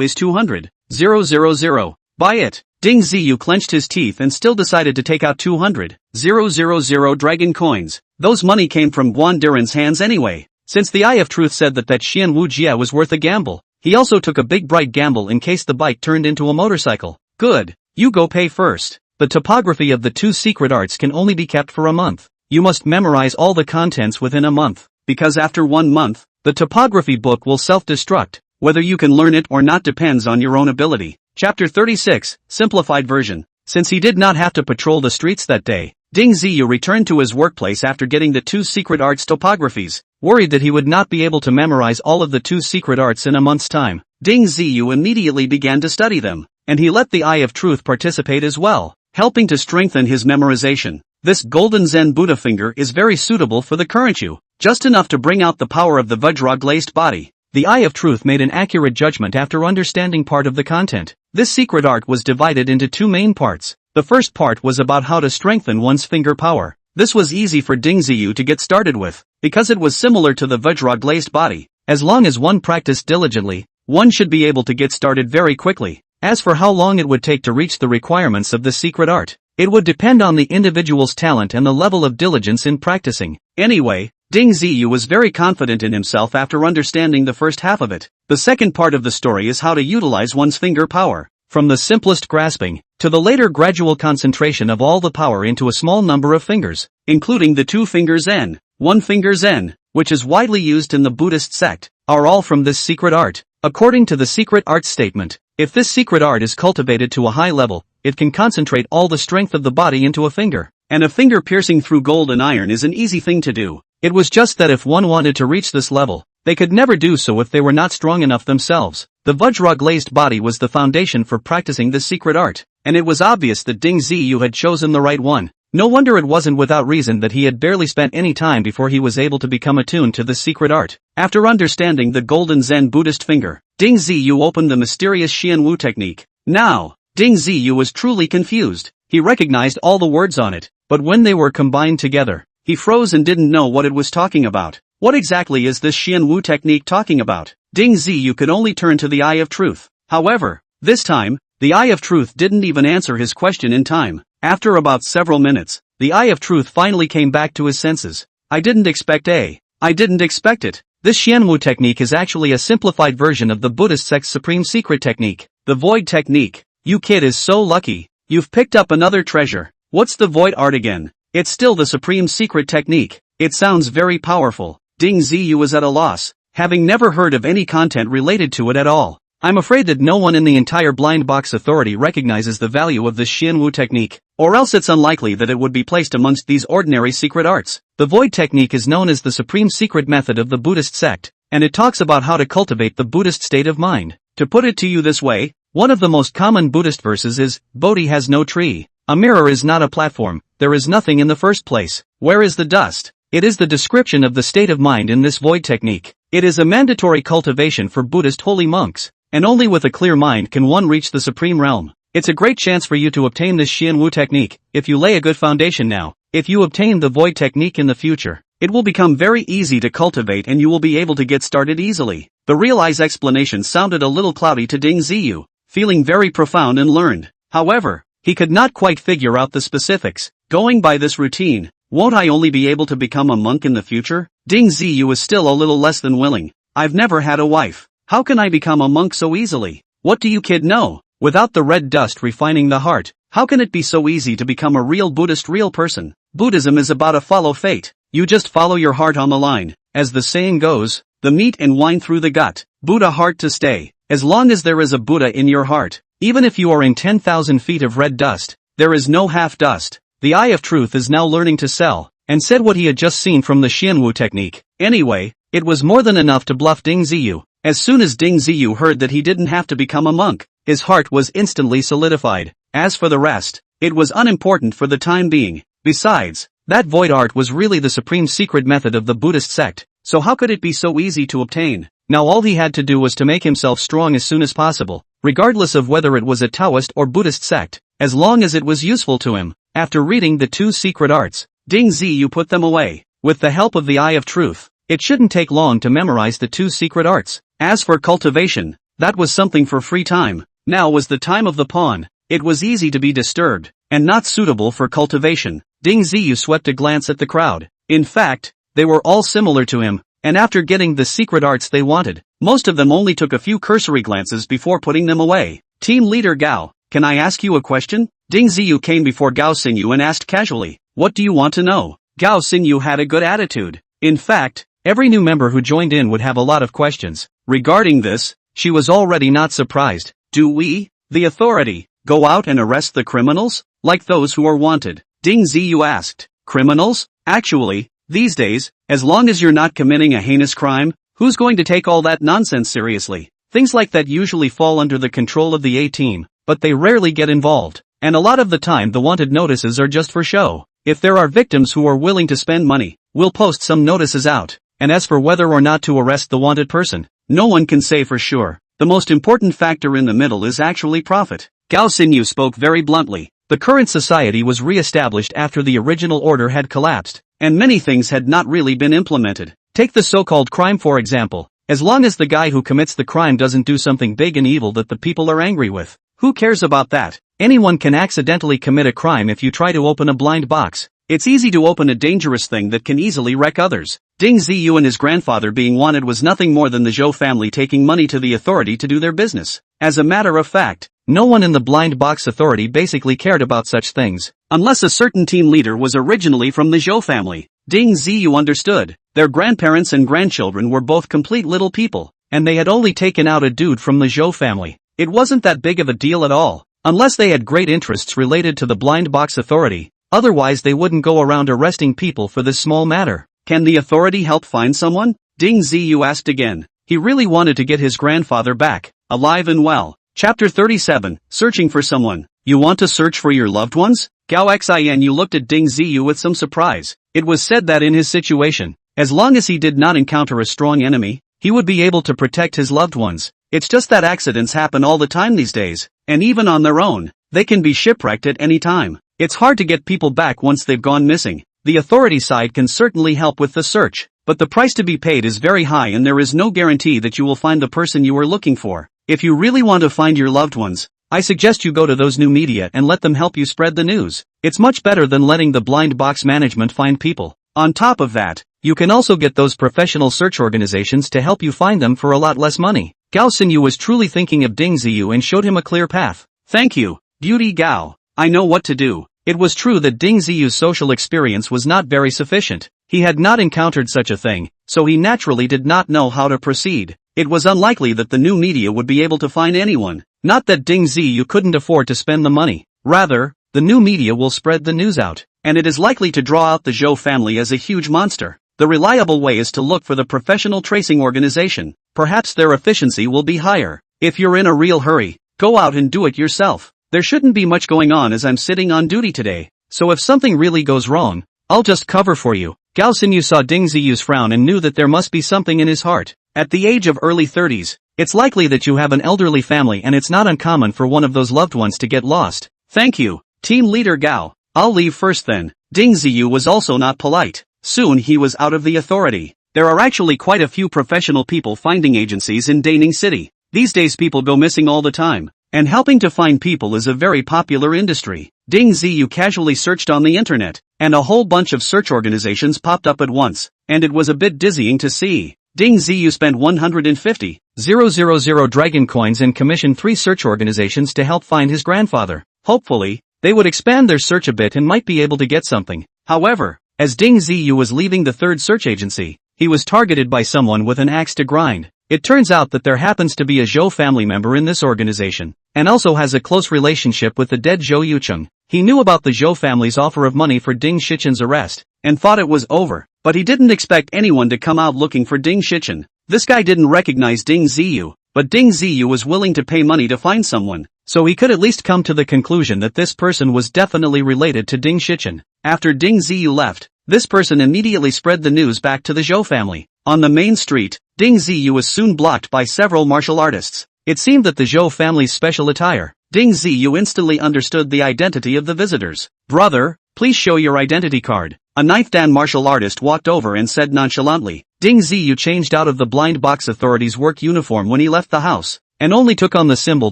is 200,000. Buy it. Ding Ziyu clenched his teeth and still decided to take out 200,000 dragon coins. Those money came from Guan Diren's hands anyway. Since the Eye of Truth said that Xianwu Jia was worth a gamble, he also took a big bright gamble in case the bike turned into a motorcycle. Good. You go pay first. The topography of the 2 secret arts can only be kept for a month. You must memorize all the contents within a month, because after 1 month, the topography book will self-destruct. Whether you can learn it or not depends on your own ability. Chapter 36, Simplified Version. Since he did not have to patrol the streets that day, Ding Ziyu returned to his workplace after getting the 2 secret arts topographies. Worried that he would not be able to memorize all of the 2 secret arts in a month's time, Ding Ziyu immediately began to study them, and he let the Eye of Truth participate as well, helping to strengthen his memorization. This Golden Zen Buddha Finger is very suitable for the current you, just enough to bring out the power of the Vajra glazed body. The Eye of Truth made an accurate judgment after understanding part of the content. This secret art was divided into 2 main parts. The first part was about how to strengthen one's finger power. This was easy for Ding Ziyu to get started with, because it was similar to the Vajra glazed body. As long as one practiced diligently, one should be able to get started very quickly. As for how long it would take to reach the requirements of the secret art, it would depend on the individual's talent and the level of diligence in practicing. Anyway, Ding Ziyu was very confident in himself after understanding the first half of it. The second part of the story is how to utilize one's finger power. From the simplest grasping, to the later gradual concentration of all the power into a small number of fingers, including the 2 fingers Zen, 1 finger Zen, which is widely used in the Buddhist sect, are all from this secret art. According to the secret art statement, if this secret art is cultivated to a high level, it can concentrate all the strength of the body into a finger. And a finger piercing through gold and iron is an easy thing to do. It was just that if one wanted to reach this level, they could never do so if they were not strong enough themselves. The Vajra-glazed body was the foundation for practicing this secret art, and it was obvious that Ding Ziyu had chosen the right one. No wonder it wasn't without reason that he had barely spent any time before he was able to become attuned to the secret art. After understanding the golden Zen Buddhist finger, Ding Ziyu opened the mysterious Xianwu technique. Now, Ding Ziyu was truly confused. He recognized all the words on it, but when they were combined together, he froze and didn't know what it was talking about. What exactly is this Xianwu technique talking about? Ding Ziyu could only turn to the Eye of Truth. However, this time, the Eye of Truth didn't even answer his question in time. After about several minutes, the Eye of Truth finally came back to his senses. I didn't expect it. This Xianwu technique is actually a simplified version of the Buddhist sect's supreme secret technique, the void technique. You kid is so lucky. You've picked up another treasure. What's the void art again? It's still the supreme secret technique. It sounds very powerful. Ding Ziyu was at a loss, having never heard of any content related to it at all. I'm afraid that no one in the entire blind box authority recognizes the value of this Xianwu technique, or else it's unlikely that it would be placed amongst these ordinary secret arts. The void technique is known as the supreme secret method of the Buddhist sect, and it talks about how to cultivate the Buddhist state of mind. To put it to you this way, one of the most common Buddhist verses is, Bodhi has no tree. A mirror is not a platform. There is nothing in the first place. Where is the dust? It is the description of the state of mind in this void technique. It is a mandatory cultivation for Buddhist holy monks, and only with a clear mind can one reach the supreme realm. It's a great chance for you to obtain this Xianwu technique, if you lay a good foundation now. If you obtain the void technique in the future, it will become very easy to cultivate and you will be able to get started easily. The real-eyes explanation sounded a little cloudy to Ding Ziyu, feeling very profound and learned. However, he could not quite figure out the specifics. Going by this routine, won't I only be able to become a monk in the future? Ding Ziyu is still a little less than willing. I've never had a wife. How can I become a monk so easily? What do you kid know? Without the red dust refining the heart, how can it be so easy to become a real Buddhist real person? Buddhism is about a follow fate. You just follow your heart on the line. As the saying goes, the meat and wine through the gut. Buddha heart to stay. As long as there is a Buddha in your heart, even if you are in 10,000 feet of red dust, there is no half dust. The Eye of Truth is now learning to sell, and said what he had just seen from the Xianwu technique. Anyway, it was more than enough to bluff Ding Ziyu. As soon as Ding Ziyu heard that he didn't have to become a monk, his heart was instantly solidified. As for the rest, it was unimportant for the time being. Besides, that void art was really the supreme secret method of the Buddhist sect, so how could it be so easy to obtain? Now all he had to do was to make himself strong as soon as possible, regardless of whether it was a Taoist or Buddhist sect, as long as it was useful to him. After reading the 2 secret arts, Ding Ziyu put them away. With the help of the Eye of Truth, it shouldn't take long to memorize the 2 secret arts. As for cultivation, that was something for free time. Now was the time of the pawn. It was easy to be disturbed, and not suitable for cultivation. Ding Ziyu swept a glance at the crowd. In fact, they were all similar to him, and after getting the secret arts they wanted, most of them only took a few cursory glances before putting them away. Team leader Gao, can I ask you a question? Ding Ziyu came before Gao Xingyu and asked casually, what do you want to know? Gao Xingyu had a good attitude. In fact, every new member who joined in would have a lot of questions. Regarding this, she was already not surprised. Do we, the authority, go out and arrest the criminals? Like those who are wanted? Ding Ziyu asked. Criminals? Actually, these days, as long as you're not committing a heinous crime, who's going to take all that nonsense seriously? Things like that usually fall under the control of the A-team, but they rarely get involved. And a lot of the time the wanted notices are just for show. If there are victims who are willing to spend money, we'll post some notices out. And as for whether or not to arrest the wanted person, no one can say for sure. The most important factor in the middle is actually profit. Gao Xingyu spoke very bluntly. The current society was re-established after the original order had collapsed, and many things had not really been implemented. Take the so-called crime for example. As long as the guy who commits the crime doesn't do something big and evil that the people are angry with, who cares about that? Anyone can accidentally commit a crime if you try to open a blind box. It's easy to open a dangerous thing that can easily wreck others. Ding Ziyu and his grandfather being wanted was nothing more than the Zhou family taking money to the authority to do their business. As a matter of fact, No one in the blind box authority basically cared about such things, unless a certain team leader was originally from the Zhou family. Ding Ziyu understood. Their grandparents and grandchildren were both complete little people, and they had only taken out a dude from the Zhou family. It wasn't that big of a deal at all, unless they had great interests related to the blind box authority. Otherwise they wouldn't go around arresting people for this small matter. Can the authority help find someone? Ding Ziyu asked again. He really wanted to get his grandfather back, alive and well. Chapter 37, Searching for Someone. You want to search for your loved ones? Gao Xianyu looked at Ding Ziyu with some surprise. It was said that in his situation, as long as he did not encounter a strong enemy, he would be able to protect his loved ones. It's just that accidents happen all the time these days, and even on their own, they can be shipwrecked at any time. It's hard to get people back once they've gone missing. The authority side can certainly help with the search, but the price to be paid is very high and there is no guarantee that you will find the person you are looking for. If you really want to find your loved ones, I suggest you go to those new media and let them help you spread the news. It's much better than letting the blind box management find people. On top of that, you can also get those professional search organizations to help you find them for a lot less money. Gao Xinyu was truly thinking of Ding Ziyu and showed him a clear path. Thank you, Beauty Gao. I know what to do. It was true that Ding Ziyu's social experience was not very sufficient. He had not encountered such a thing, so he naturally did not know how to proceed. It was unlikely that the new media would be able to find anyone. Not that Ding Ziyu couldn't afford to spend the money. Rather, the new media will spread the news out, and it is likely to draw out the Zhou family as a huge monster. The reliable way is to look for the professional tracing organization. Perhaps their efficiency will be higher. If you're in a real hurry, go out and do it yourself. There shouldn't be much going on as I'm sitting on duty today, so if something really goes wrong, I'll just cover for you. Gao Xinyu saw Ding Ziyu's frown and knew that there must be something in his heart. At the age of early 30s, it's likely that you have an elderly family and it's not uncommon for one of those loved ones to get lost. Thank you, Team Leader Gao. I'll leave first then. Ding Ziyu was also not polite. Soon he was out of the authority. There are actually quite a few professional people finding agencies in Daning City. These days people go missing all the time, and helping to find people is a very popular industry. Ding Ziyu casually searched on the internet, and a whole bunch of search organizations popped up at once, and it was a bit dizzying to see. Ding Ziyu spent 150,000 dragon coins and commissioned 3 search organizations to help find his grandfather. Hopefully, they would expand their search a bit and might be able to get something. However, as Ding Ziyu was leaving the 3rd search agency, he was targeted by someone with an axe to grind. It turns out that there happens to be a Zhou family member in this organization, and also has a close relationship with the dead Zhou Yucheng. He knew about the Zhou family's offer of money for Ding Shichen's arrest, and thought it was over, but he didn't expect anyone to come out looking for Ding Shichen. This guy didn't recognize Ding Ziyu, but Ding Ziyu was willing to pay money to find someone, so he could at least come to the conclusion that this person was definitely related to Ding Shichen. After Ding Ziyu left, this person immediately spread the news back to the Zhou family. On the main street, Ding Ziyu was soon blocked by several martial artists. It seemed that the Zhou family's special attire. Ding Ziyu instantly understood the identity of the visitors. Brother, please show your identity card. A 9th Dan martial artist walked over and said nonchalantly. Ding Ziyu changed out of the blind box authority's work uniform when he left the house, and only took on the symbol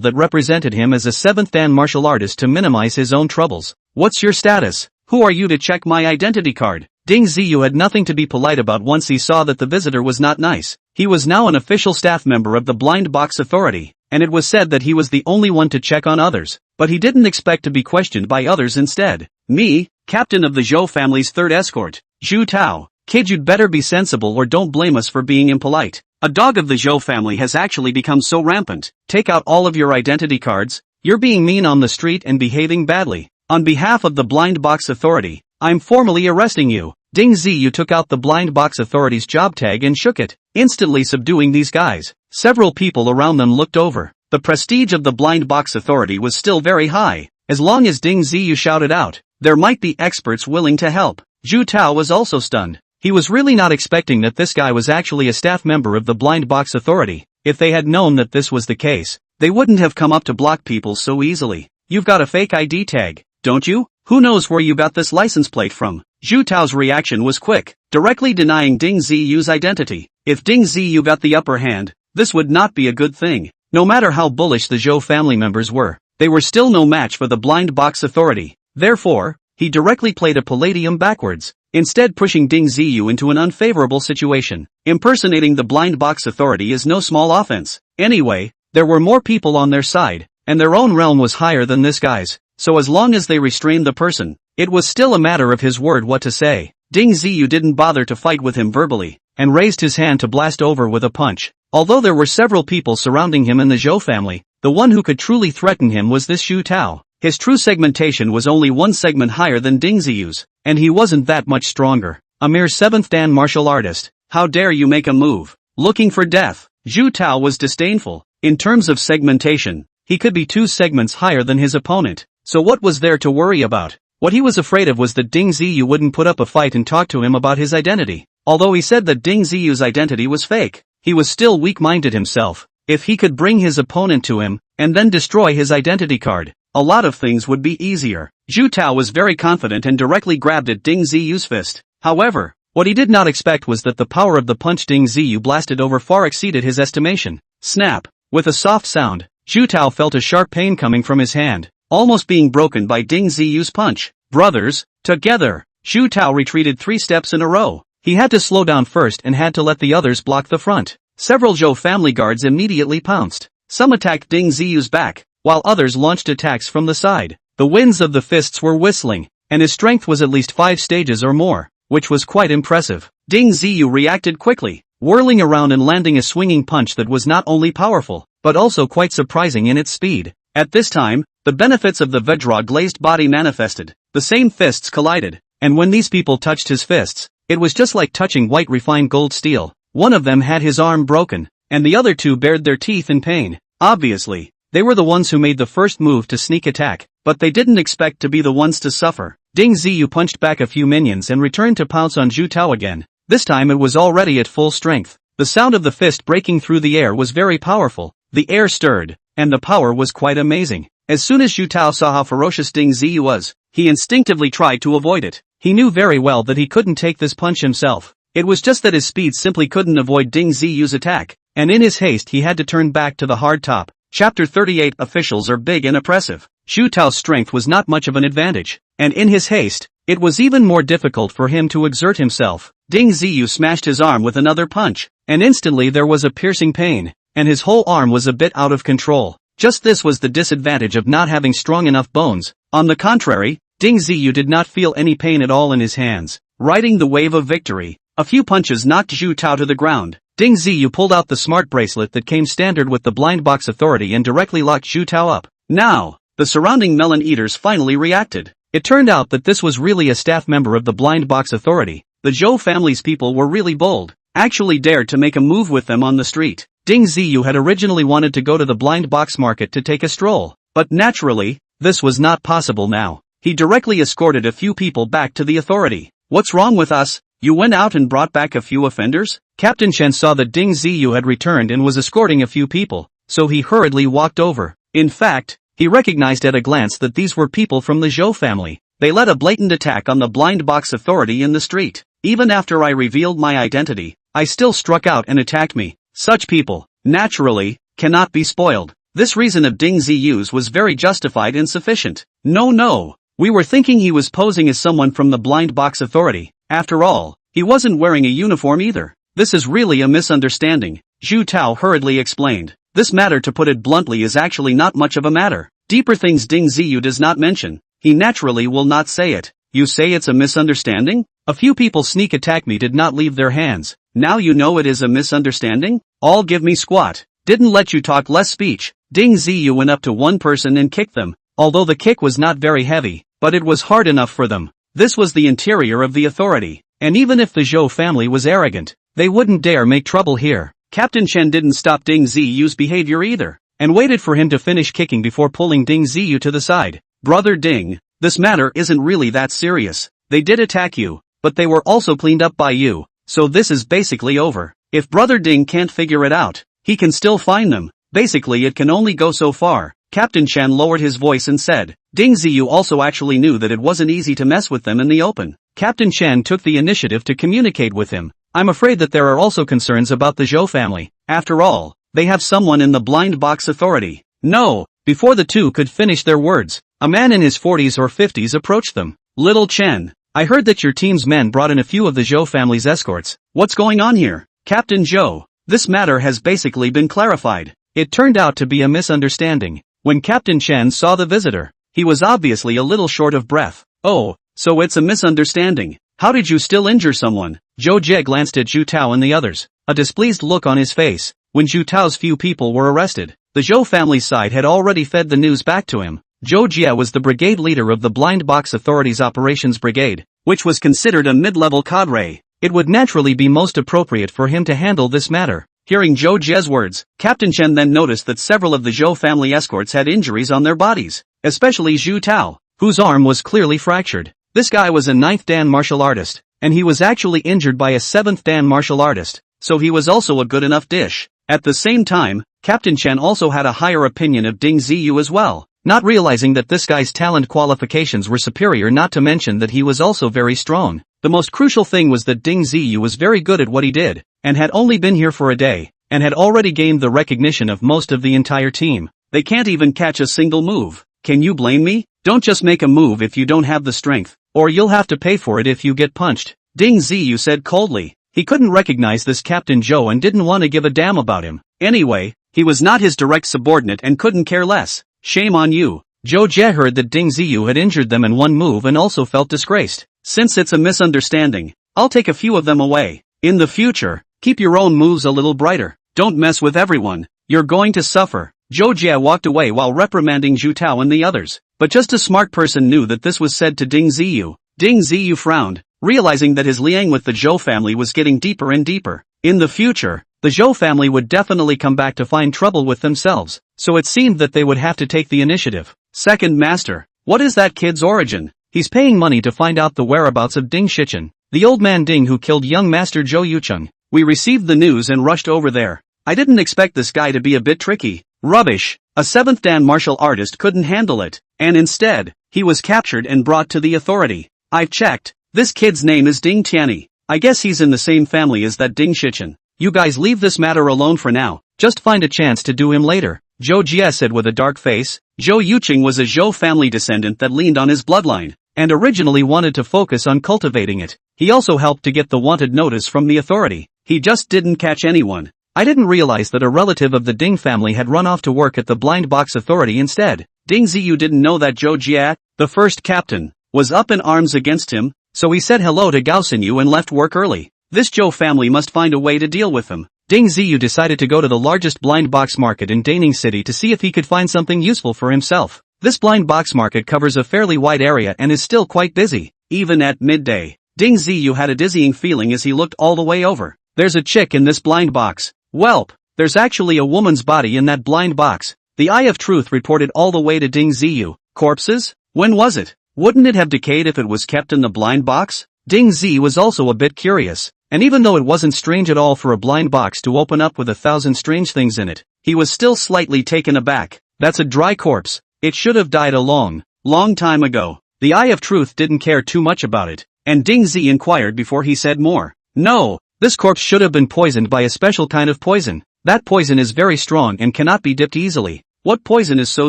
that represented him as a 7th Dan martial artist to minimize his own troubles. What's your status? Who are you to check my identity card? Ding Ziyu had nothing to be polite about once he saw that the visitor was not nice. He was now an official staff member of the blind box authority, and it was said that he was the only one to check on others, but he didn't expect to be questioned by others instead. Me, captain of the Zhou family's 3rd escort, Zhu Tao. Kid, you'd better be sensible or don't blame us for being impolite. A dog of the Zhou family has actually become so rampant. Take out all of your identity cards. You're being mean on the street and behaving badly. On behalf of the blind box authority, I'm formally arresting you. Ding Ziyu took out the blind box authority's job tag and shook it, instantly subduing these guys. Several people around them looked over. The prestige of the blind box authority was still very high. As long as Ding Ziyu shouted out, there might be experts willing to help. Zhu Tao was also stunned. He was really not expecting that this guy was actually a staff member of the blind box authority. If they had known that this was the case, they wouldn't have come up to block people so easily. You've got a fake ID tag, don't you? Who knows where you got this license plate from? Zhu Tao's reaction was quick, directly denying Ding Ziyu's identity. If Ding Ziyu got the upper hand, this would not be a good thing. No matter how bullish the Zhou family members were, they were still no match for the blind box authority. Therefore, he directly played a palladium backwards, instead pushing Ding Ziyu into an unfavorable situation. Impersonating the blind box authority is no small offense. Anyway, there were more people on their side, and their own realm was higher than this guy's, so as long as they restrained the person, it was still a matter of his word what to say. Ding Ziyu didn't bother to fight with him verbally, and raised his hand to blast over with a punch. Although there were several people surrounding him in the Zhou family, the one who could truly threaten him was this Xu Tao. His true segmentation was only one segment higher than Ding Ziyu's, and he wasn't that much stronger. A mere 7th dan martial artist. How dare you make a move? Looking for death. Xu Tao was disdainful. In terms of segmentation, he could be 2 segments higher than his opponent, so what was there to worry about? What he was afraid of was that Ding Ziyu wouldn't put up a fight and talk to him about his identity. Although he said that Ding Ziyu's identity was fake, he was still weak-minded himself. If he could bring his opponent to him, and then destroy his identity card, a lot of things would be easier. Xu Tao was very confident and directly grabbed at Ding Ziyu's fist. However, what he did not expect was that the power of the punch Ding Ziyu blasted over far exceeded his estimation. Snap! With a soft sound, Xu Tao felt a sharp pain coming from his hand, almost being broken by Ding Ziyu's punch. Brothers, together! Xu Tao retreated 3 steps in a row. He had to slow down first and had to let the others block the front. Several Zhou family guards immediately pounced. Some attacked Ding Ziyu's back, while others launched attacks from the side. The winds of the fists were whistling, and his strength was at least 5 stages or more, which was quite impressive. Ding Ziyu reacted quickly, whirling around and landing a swinging punch that was not only powerful, but also quite surprising in its speed. At this time, the benefits of the Vajra glazed body manifested. The same fists collided, and when these people touched his fists, it was just like touching white refined gold steel. One of them had his arm broken, and the other 2 bared their teeth in pain. Obviously, they were the ones who made the first move to sneak attack, but they didn't expect to be the ones to suffer. Ding Ziyu punched back a few minions and returned to pounce on Xu Tao again. This time it was already at full strength. The sound of the fist breaking through the air was very powerful. The air stirred, and the power was quite amazing. As soon as Xu Tao saw how ferocious Ding Ziyu was, he instinctively tried to avoid it. He knew very well that he couldn't take this punch himself. It was just that his speed simply couldn't avoid Ding Ziyu's attack, and in his haste he had to turn back to the hard top. Chapter 38. Officials are big and oppressive. Xu Tao's strength was not much of an advantage, and in his haste, it was even more difficult for him to exert himself. Ding Ziyu smashed his arm with another punch, and instantly there was a piercing pain, and his whole arm was a bit out of control. Just this was the disadvantage of not having strong enough bones. On the contrary, Ding Ziyu did not feel any pain at all in his hands. Riding the wave of victory, a few punches knocked Xu Tao to the ground. Ding Ziyu pulled out the smart bracelet that came standard with the blind box authority and directly locked Xu Tao up. Now, the surrounding melon eaters finally reacted. It turned out that this was really a staff member of the blind box authority. The Zhou family's people were really bold, actually dared to make a move with them on the street. Ding Ziyu had originally wanted to go to the blind box market to take a stroll, but naturally, this was not possible now. He directly escorted a few people back to the authority. What's wrong with us? You went out and brought back a few offenders? Captain Chen saw that Ding Ziyu had returned and was escorting a few people, so he hurriedly walked over. In fact, he recognized at a glance that these were people from the Zhou family. They led a blatant attack on the blind box authority in the street. Even after I revealed my identity, I still struck out and attacked me. Such people, naturally, cannot be spoiled. This reason of Ding Ziyu's was very justified and sufficient. No, we were thinking he was posing as someone from the blind box authority. After all, he wasn't wearing a uniform either. This is really a misunderstanding, Xu Tao hurriedly explained. This matter, to put it bluntly, is actually not much of a matter. Deeper things Ding Ziyu does not mention. He naturally will not say it. You say it's a misunderstanding? A few people sneak attack me did not leave their hands. Now you know it is a misunderstanding? All give me squat. Didn't let you talk, less speech. Ding Ziyu went up to one person and kicked them. Although the kick was not very heavy, but it was hard enough for them. This was the interior of the authority, and even if the Zhou family was arrogant, they wouldn't dare make trouble here. Captain Chen didn't stop Ding Ziyu's behavior either, and waited for him to finish kicking before pulling Ding Ziyu to the side. Brother Ding, this matter isn't really that serious. They did attack you, but they were also cleaned up by you, so this is basically over. If Brother Ding can't figure it out, he can still find them. Basically it can only go so far. Captain Chen lowered his voice and said. Ding Ziyu also actually knew that it wasn't easy to mess with them in the open. Captain Chen took the initiative to communicate with him. I'm afraid that there are also concerns about the Zhou family. After all, they have someone in the blind box authority. No, before the two could finish their words, a man in his 40s or 50s approached them. Little Chen, I heard that your team's men brought in a few of the Zhou family's escorts. What's going on here? Captain Zhou, this matter has basically been clarified. It turned out to be a misunderstanding. When Captain Chen saw the visitor, he was obviously a little short of breath. "Oh, so it's a misunderstanding. How did you still injure someone?" Zhou Jie glanced at Zhu Tao and the others, a displeased look on his face. When Zhu Tao's few people were arrested, the Zhou family's side had already fed the news back to him. Zhou Jie was the brigade leader of the Blind Box Authority's Operations Brigade, which was considered a mid-level cadre. It would naturally be most appropriate for him to handle this matter. Hearing Zhou Jie's words, Captain Chen then noticed that several of the Zhou family escorts had injuries on their bodies, especially Zhu Tao, whose arm was clearly fractured. This guy was a 9th Dan martial artist, and he was actually injured by a 7th Dan martial artist, so he was also a good enough dish. At the same time, Captain Chen also had a higher opinion of Ding Ziyu as well, not realizing that this guy's talent qualifications were superior, not to mention that he was also very strong. The most crucial thing was that Ding Ziyu was very good at what he did, and had only been here for a day, and had already gained the recognition of most of the entire team. They can't even catch a single move. Can you blame me? Don't just make a move if you don't have the strength, or you'll have to pay for it if you get punched, Ding Ziyu said coldly. He couldn't recognize this Captain Zhou and didn't want to give a damn about him. Anyway, he was not his direct subordinate and couldn't care less. Shame on you. Zhou Jie heard that Ding Ziyu had injured them in one move and also felt disgraced. Since it's a misunderstanding, I'll take a few of them away. In the future, keep your own moves a little brighter. Don't mess with everyone. You're going to suffer. Zhou Jie walked away while reprimanding Zhu Tao and the others. But just a smart person knew that this was said to Ding Ziyu. Ding Ziyu frowned, realizing that his liang with the Zhou family was getting deeper and deeper. In the future, the Zhou family would definitely come back to find trouble with themselves, so it seemed that they would have to take the initiative. Second Master, what is that kid's origin? He's paying money to find out the whereabouts of Ding Shichen, the old man Ding who killed young Master Zhou Yucheng. We received the news and rushed over there. I didn't expect this guy to be a bit tricky. Rubbish. A 7th Dan martial artist couldn't handle it, and instead, he was captured and brought to the authority. I've checked. This kid's name is Ding Tianyi. I guess he's in the same family as that Ding Shichen. You guys leave this matter alone for now. Just find a chance to do him later, Zhou Jie said with a dark face. Zhou Yucheng was a Zhou family descendant that leaned on his bloodline, and originally wanted to focus on cultivating it. He also helped to get the wanted notice from the authority. He just didn't catch anyone. I didn't realize that a relative of the Ding family had run off to work at the Blind Box Authority instead. Ding Ziyu didn't know that Zhou Jie, the first captain, was up in arms against him, so he said hello to Gao Xinyu and left work early. This Zhou family must find a way to deal with him. Ding Ziyu decided to go to the largest blind box market in Daning City to see if he could find something useful for himself. This blind box market covers a fairly wide area and is still quite busy. Even at midday, Ding Ziyu had a dizzying feeling as he looked all the way over. There's a chick in this blind box. Welp, there's actually a woman's body in that blind box. The Eye of Truth reported all the way to Ding Ziyu. Corpses? When was it? Wouldn't it have decayed if it was kept in the blind box? Ding Zi was also a bit curious, and even though it wasn't strange at all for a blind box to open up with 1,000 strange things in it, he was still slightly taken aback. That's a dry corpse. It should have died a long time ago. The Eye of Truth didn't care too much about it, and Ding Zi inquired before he said more. No, this corpse should have been poisoned by a special kind of poison. That poison is very strong and cannot be dipped easily. What poison is so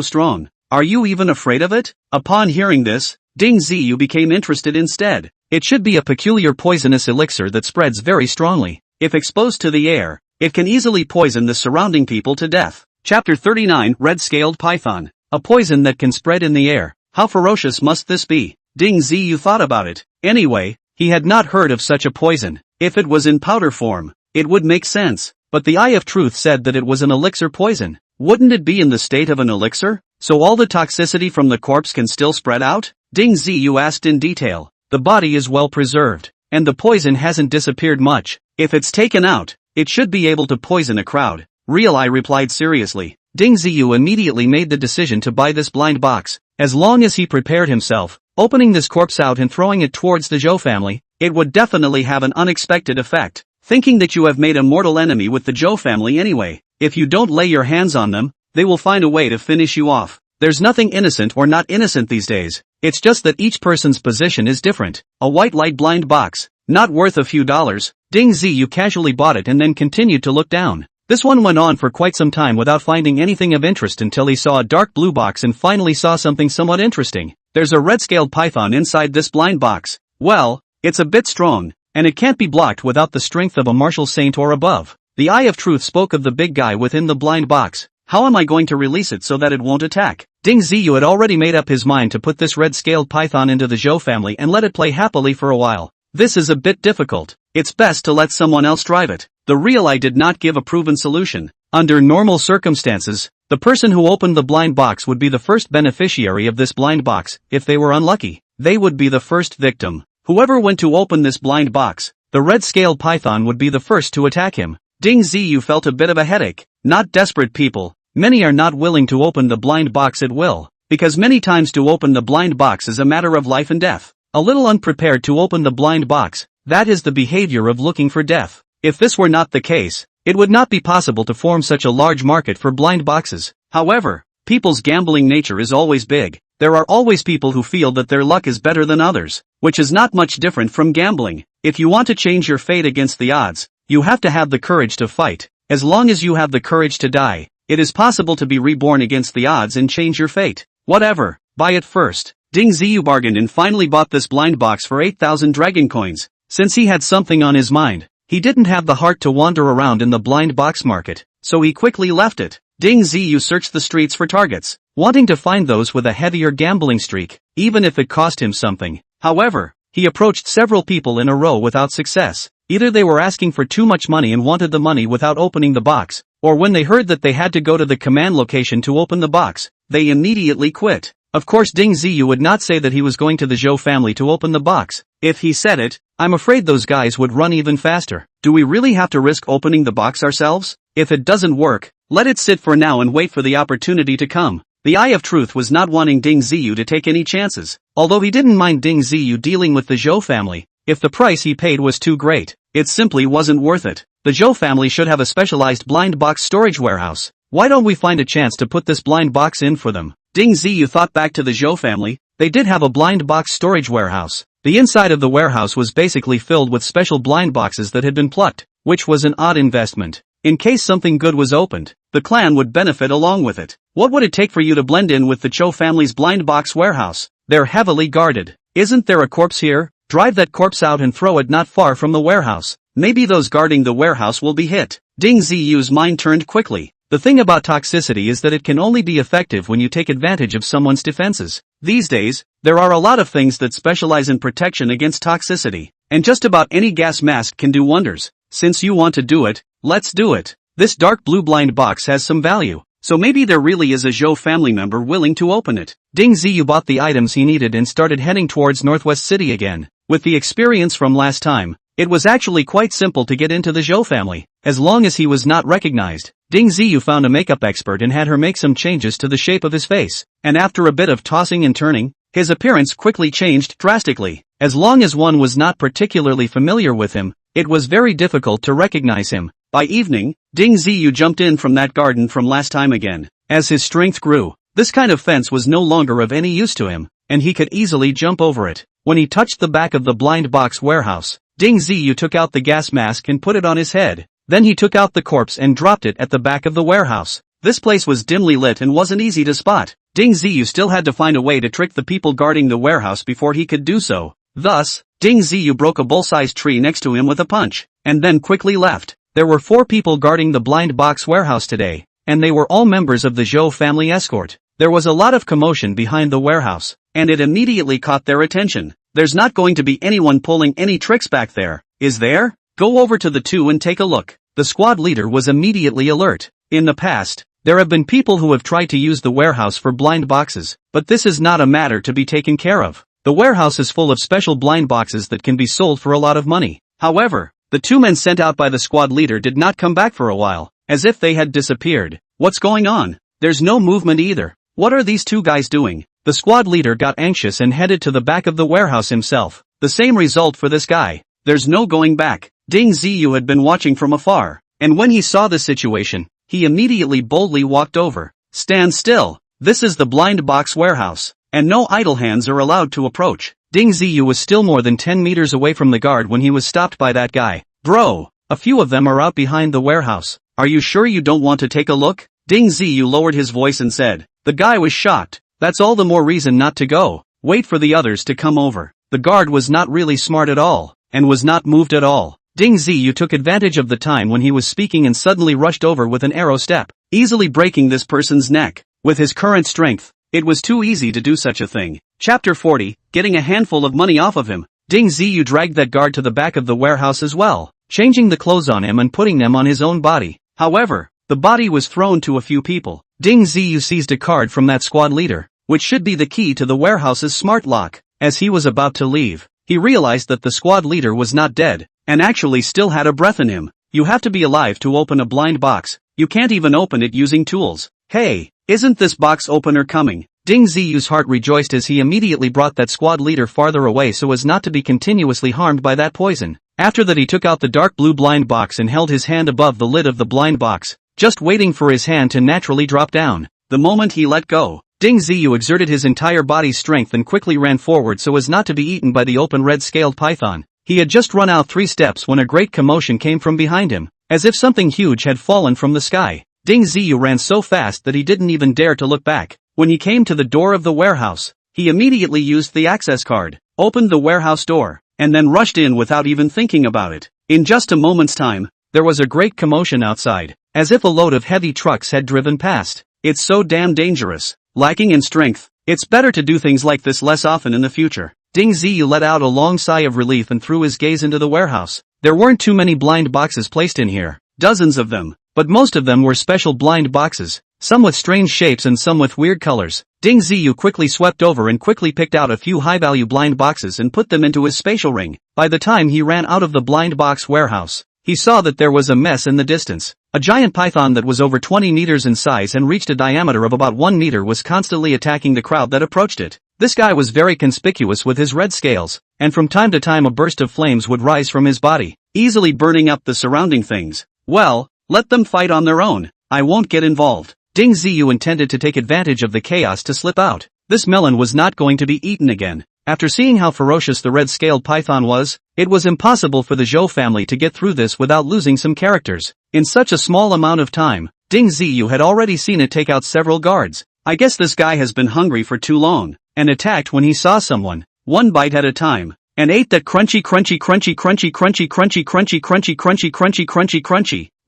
strong? Are you even afraid of it? Upon hearing this, Ding Ziyu became interested instead. It should be a peculiar poisonous elixir that spreads very strongly. If exposed to the air, it can easily poison the surrounding people to death. Chapter 39 Red-Scaled Python. A poison that can spread in the air. How ferocious must this be? Ding Ziyu thought about it. Anyway, he had not heard of such a poison. If it was in powder form, it would make sense. But the Eye of Truth said that it was an elixir poison. Wouldn't it be in the state of an elixir? So all the toxicity from the corpse can still spread out? Ding Ziyu asked in detail. The body is well preserved, and the poison hasn't disappeared much. If it's taken out, it should be able to poison a crowd. Real Eye replied seriously. Ding Ziyu immediately made the decision to buy this blind box. As long as he prepared himself, opening this corpse out and throwing it towards the Zhou family, it would definitely have an unexpected effect. Thinking that you have made a mortal enemy with the Zhou family anyway. If you don't lay your hands on them, they will find a way to finish you off. There's nothing innocent or not innocent these days. It's just that each person's position is different. A white light blind box, not worth a few dollars. Ding Ziyu casually bought it and then continued to look down. This one went on for quite some time without finding anything of interest until he saw a dark blue box and finally saw something somewhat interesting. There's a red-scaled python inside this blind box. Well, it's a bit strong, and it can't be blocked without the strength of a martial saint or above. The Eye of Truth spoke of the big guy within the blind box. How am I going to release it so that it won't attack? Ding Ziyu had already made up his mind to put this red-scaled python into the Zhou family and let it play happily for a while. This is a bit difficult. It's best to let someone else drive it. The real I did not give a proven solution. Under normal circumstances, the person who opened the blind box would be the first beneficiary of this blind box. If they were unlucky, they would be the first victim. Whoever went to open this blind box, the red-scaled python would be the first to attack him. Ding Ziyu felt a bit of a headache. Not desperate people. Many are not willing to open the blind box at will, because many times to open the blind box is a matter of life and death. A little unprepared to open the blind box, that is the behavior of looking for death. If this were not the case, it would not be possible to form such a large market for blind boxes. However, people's gambling nature is always big. There are always people who feel that their luck is better than others, which is not much different from gambling. If you want to change your fate against the odds, you have to have the courage to fight. As long as you have the courage to die, it is possible to be reborn against the odds and change your fate. Whatever, buy it first. Ding Ziyu bargained and finally bought this blind box for 8,000 dragon coins. Since he had something on his mind, he didn't have the heart to wander around in the blind box market, so he quickly left it. Ding Ziyu searched the streets for targets, wanting to find those with a heavier gambling streak, even if it cost him something. However, he approached several people in a row without success. Either they were asking for too much money and wanted the money without opening the box, or when they heard that they had to go to the command location to open the box, they immediately quit. Of course Ding Ziyu would not say that he was going to the Zhou family to open the box. If he said it, I'm afraid those guys would run even faster. Do we really have to risk opening the box ourselves? If it doesn't work, let it sit for now and wait for the opportunity to come. The Eye of Truth was not wanting Ding Ziyu to take any chances, although he didn't mind Ding Ziyu dealing with the Zhou family. If the price he paid was too great, it simply wasn't worth it. The Zhou family should have a specialized blind box storage warehouse. Why don't we find a chance to put this blind box in for them? Ding Ziyu thought back to the Zhou family. They did have a blind box storage warehouse. The inside of the warehouse was basically filled with special blind boxes that had been plucked, which was an odd investment. In case something good was opened, the clan would benefit along with it. What would it take for you to blend in with the Zhou family's blind box warehouse? They're heavily guarded. Isn't there a corpse here? Drive that corpse out and throw it not far from the warehouse. Maybe those guarding the warehouse will be hit. Ding Ziyu's mind turned quickly. The thing about toxicity is that it can only be effective when you take advantage of someone's defenses. These days, there are a lot of things that specialize in protection against toxicity, and just about any gas mask can do wonders. Since you want to do it, let's do it. This dark blue blind box has some value, so maybe there really is a Zhou family member willing to open it. Ding Ziyu bought the items he needed and started heading towards Northwest City again. With the experience from last time, it was actually quite simple to get into the Zhou family, as long as he was not recognized. Ding Ziyu found a makeup expert and had her make some changes to the shape of his face, and after a bit of tossing and turning, his appearance quickly changed drastically. As long as one was not particularly familiar with him, it was very difficult to recognize him. By evening, Ding Ziyu jumped in from that garden from last time again. As his strength grew, this kind of fence was no longer of any use to him, and he could easily jump over it. When he touched the back of the blind box warehouse, Ding Ziyu took out the gas mask and put it on his head. Then he took out the corpse and dropped it at the back of the warehouse. This place was dimly lit and wasn't easy to spot. Ding Ziyu still had to find a way to trick the people guarding the warehouse before he could do so. Thus, Ding Ziyu broke a bull-sized tree next to him with a punch, and then quickly left. There were 4 people guarding the blind box warehouse today, and they were all members of the Zhou family escort. There was a lot of commotion behind the warehouse, and it immediately caught their attention. There's not going to be anyone pulling any tricks back there, is there? Go over to the 2 and take a look. The squad leader was immediately alert. In the past, there have been people who have tried to use the warehouse for blind boxes, but this is not a matter to be taken care of. The warehouse is full of special blind boxes that can be sold for a lot of money. However, the 2 men sent out by the squad leader did not come back for a while, as if they had disappeared. What's going on? There's no movement either. What are these 2 guys doing? The squad leader got anxious and headed to the back of the warehouse himself. The same result for this guy. There's no going back. Ding Ziyu had been watching from afar, and when he saw the situation, he immediately boldly walked over. Stand still. This is the blind box warehouse, and no idle hands are allowed to approach. Ding Ziyu was still more than 10 meters away from the guard when he was stopped by that guy. Bro, a few of them are out behind the warehouse. Are you sure you don't want to take a look? Ding Ziyu lowered his voice and said. The guy was shocked. That's all the more reason not to go. Wait for the others to come over. The guard was not really smart at all, and was not moved at all. Ding Ziyu took advantage of the time when he was speaking and suddenly rushed over with an arrow step. easily breaking this person's neck. With his current strength, it was too easy to do such a thing. Chapter 40, getting a handful of money off of him. Ding Ziyu dragged that guard to the back of the warehouse as well, changing the clothes on him and putting them on his own body. However, the body was thrown to a few people. Ding Ziyu seized a card from that squad leader, which should be the key to the warehouse's smart lock. As he was about to leave, he realized that the squad leader was not dead, and actually still had a breath in him. You have to be alive to open a blind box. You can't even open it using tools. Hey, isn't this box opener coming? Ding Ziyu's heart rejoiced as he immediately brought that squad leader farther away so as not to be continuously harmed by that poison. After that, he took out the dark blue blind box and held his hand above the lid of the blind box, just waiting for his hand to naturally drop down. The moment he let go, Ding Ziyu exerted his entire body's strength and quickly ran forward so as not to be eaten by the open red-scaled python. He had just run out 3 steps when a great commotion came from behind him, as if something huge had fallen from the sky. Ding Ziyu ran so fast that he didn't even dare to look back. When he came to the door of the warehouse, he immediately used the access card, opened the warehouse door, and then rushed in without even thinking about it. In just a moment's time, there was a great commotion outside, as if a load of heavy trucks had driven past. It's so damn dangerous. Lacking in strength, it's better to do things like this less often in the future. Ding Ziyu let out a long sigh of relief and threw his gaze into the warehouse. There weren't too many blind boxes placed in here, dozens of them, but most of them were special blind boxes, some with strange shapes and some with weird colors. Ding Ziyu quickly swept over and quickly picked out a few high-value blind boxes and put them into his spatial ring. By the time he ran out of the blind box warehouse, he saw that there was a mess in the distance. A giant python that was over 20 meters in size and reached a diameter of about 1 meter was constantly attacking the crowd that approached it. This guy was very conspicuous with his red scales, and from time to time a burst of flames would rise from his body, easily burning up the surrounding things. Well, let them fight on their own. I won't get involved. Ding Ziyu intended to take advantage of the chaos to slip out. This melon was not going to be eaten again. After seeing how ferocious the red-scaled python was, it was impossible for the Zhou family to get through this without losing some characters. In such a small amount of time, Ding Ziyu had already seen it take out several guards. I guess this guy has been hungry for too long, and attacked when he saw someone, one bite at a time, and ate that crunchy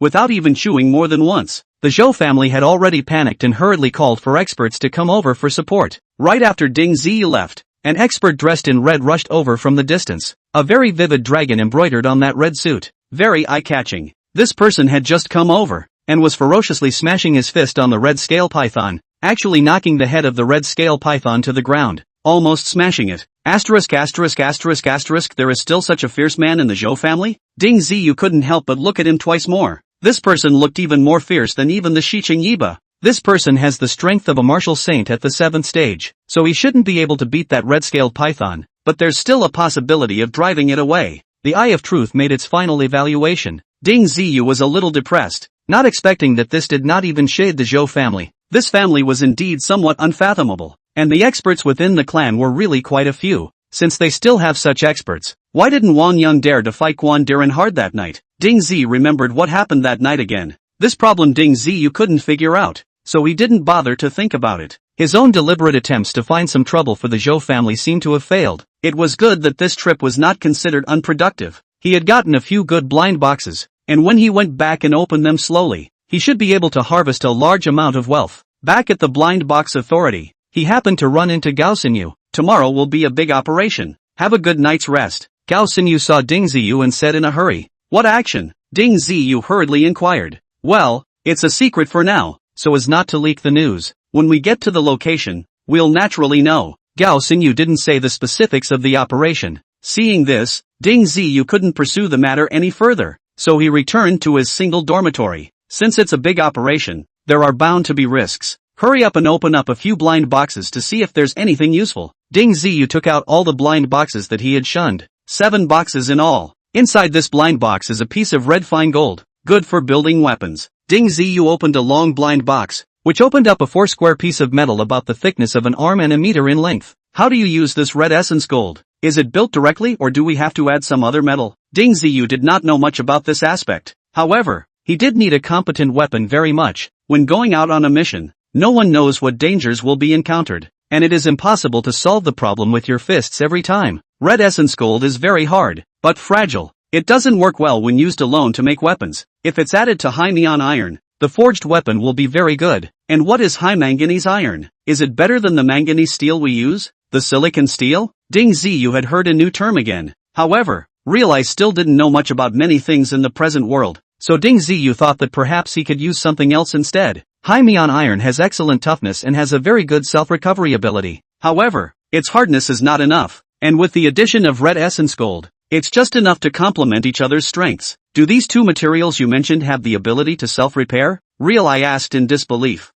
without even chewing more than once. The Zhou family had already panicked and hurriedly called for experts to come over for support. Right after Ding Ziyu left, an expert dressed in red rushed over from the distance, a very vivid dragon embroidered on that red suit. Very eye-catching. This person had just come over, and was ferociously smashing his fist on the red scale python, actually knocking the head of the red scale python to the ground, almost smashing it. There is still such a fierce man in the Zhou family? Ding Ziyu couldn't help but look at him twice more. This person looked even more fierce than even the Shiqing Yiba. This person has the strength of a martial saint at the 7th stage, so he shouldn't be able to beat that red-scaled python, but there's still a possibility of driving it away. The Eye of Truth made its final evaluation. Ding Ziyu was a little depressed, not expecting that this did not even shade the Zhou family. This family was indeed somewhat unfathomable, and the experts within the clan were really quite a few. Since they still have such experts, why didn't Wang Yun dare to fight Quan Diren hard that night? Ding Zi remembered what happened that night again. This problem Ding Ziyu couldn't figure out, so he didn't bother to think about it. His own deliberate attempts to find some trouble for the Zhou family seemed to have failed. It was good that this trip was not considered unproductive. He had gotten a few good blind boxes, and when he went back and opened them slowly, he should be able to harvest a large amount of wealth. Back at the blind box authority, he happened to run into Gao Xinyu. Tomorrow will be a big operation. Have a good night's rest. Gao Xinyu saw Ding Ziyu and said in a hurry. What action? Ding Ziyu hurriedly inquired. Well, it's a secret for now, so as not to leak the news. When we get to the location, we'll naturally know. Gao Xinyu didn't say the specifics of the operation. Seeing this, Ding Ziyu couldn't pursue the matter any further, so he returned to his single dormitory. Since it's a big operation, there are bound to be risks. Hurry up and open up a few blind boxes to see if there's anything useful. Ding Ziyu took out all the blind boxes that he had shunned. 7 boxes in all. Inside this blind box is a piece of red fine gold, good for building weapons. Ding Ziyu opened a long blind box, which opened up a 4-square piece of metal about the thickness of an arm and a meter in length. How do you use this red essence gold? Is it built directly or do we have to add some other metal? Ding Ziyu did not know much about this aspect. However, he did need a competent weapon very much. When going out on a mission, no one knows what dangers will be encountered, and it is impossible to solve the problem with your fists every time. Red essence gold is very hard, but fragile. It doesn't work well when used alone to make weapons. If it's added to high neon iron, The forged weapon will be very good. And what is high manganese iron? Is it better than the manganese steel we use? The silicon steel? Ding Ziyu had heard a new term again. However, Realize still didn't know much about many things in the present world, so Ding Ziyu thought that perhaps he could use something else instead. High Mian iron has excellent toughness and has a very good self-recovery ability. However, its hardness is not enough, and with the addition of red essence gold, it's just enough to complement each other's strengths. Do these two materials you mentioned have the ability to self-repair? Realize asked in disbelief.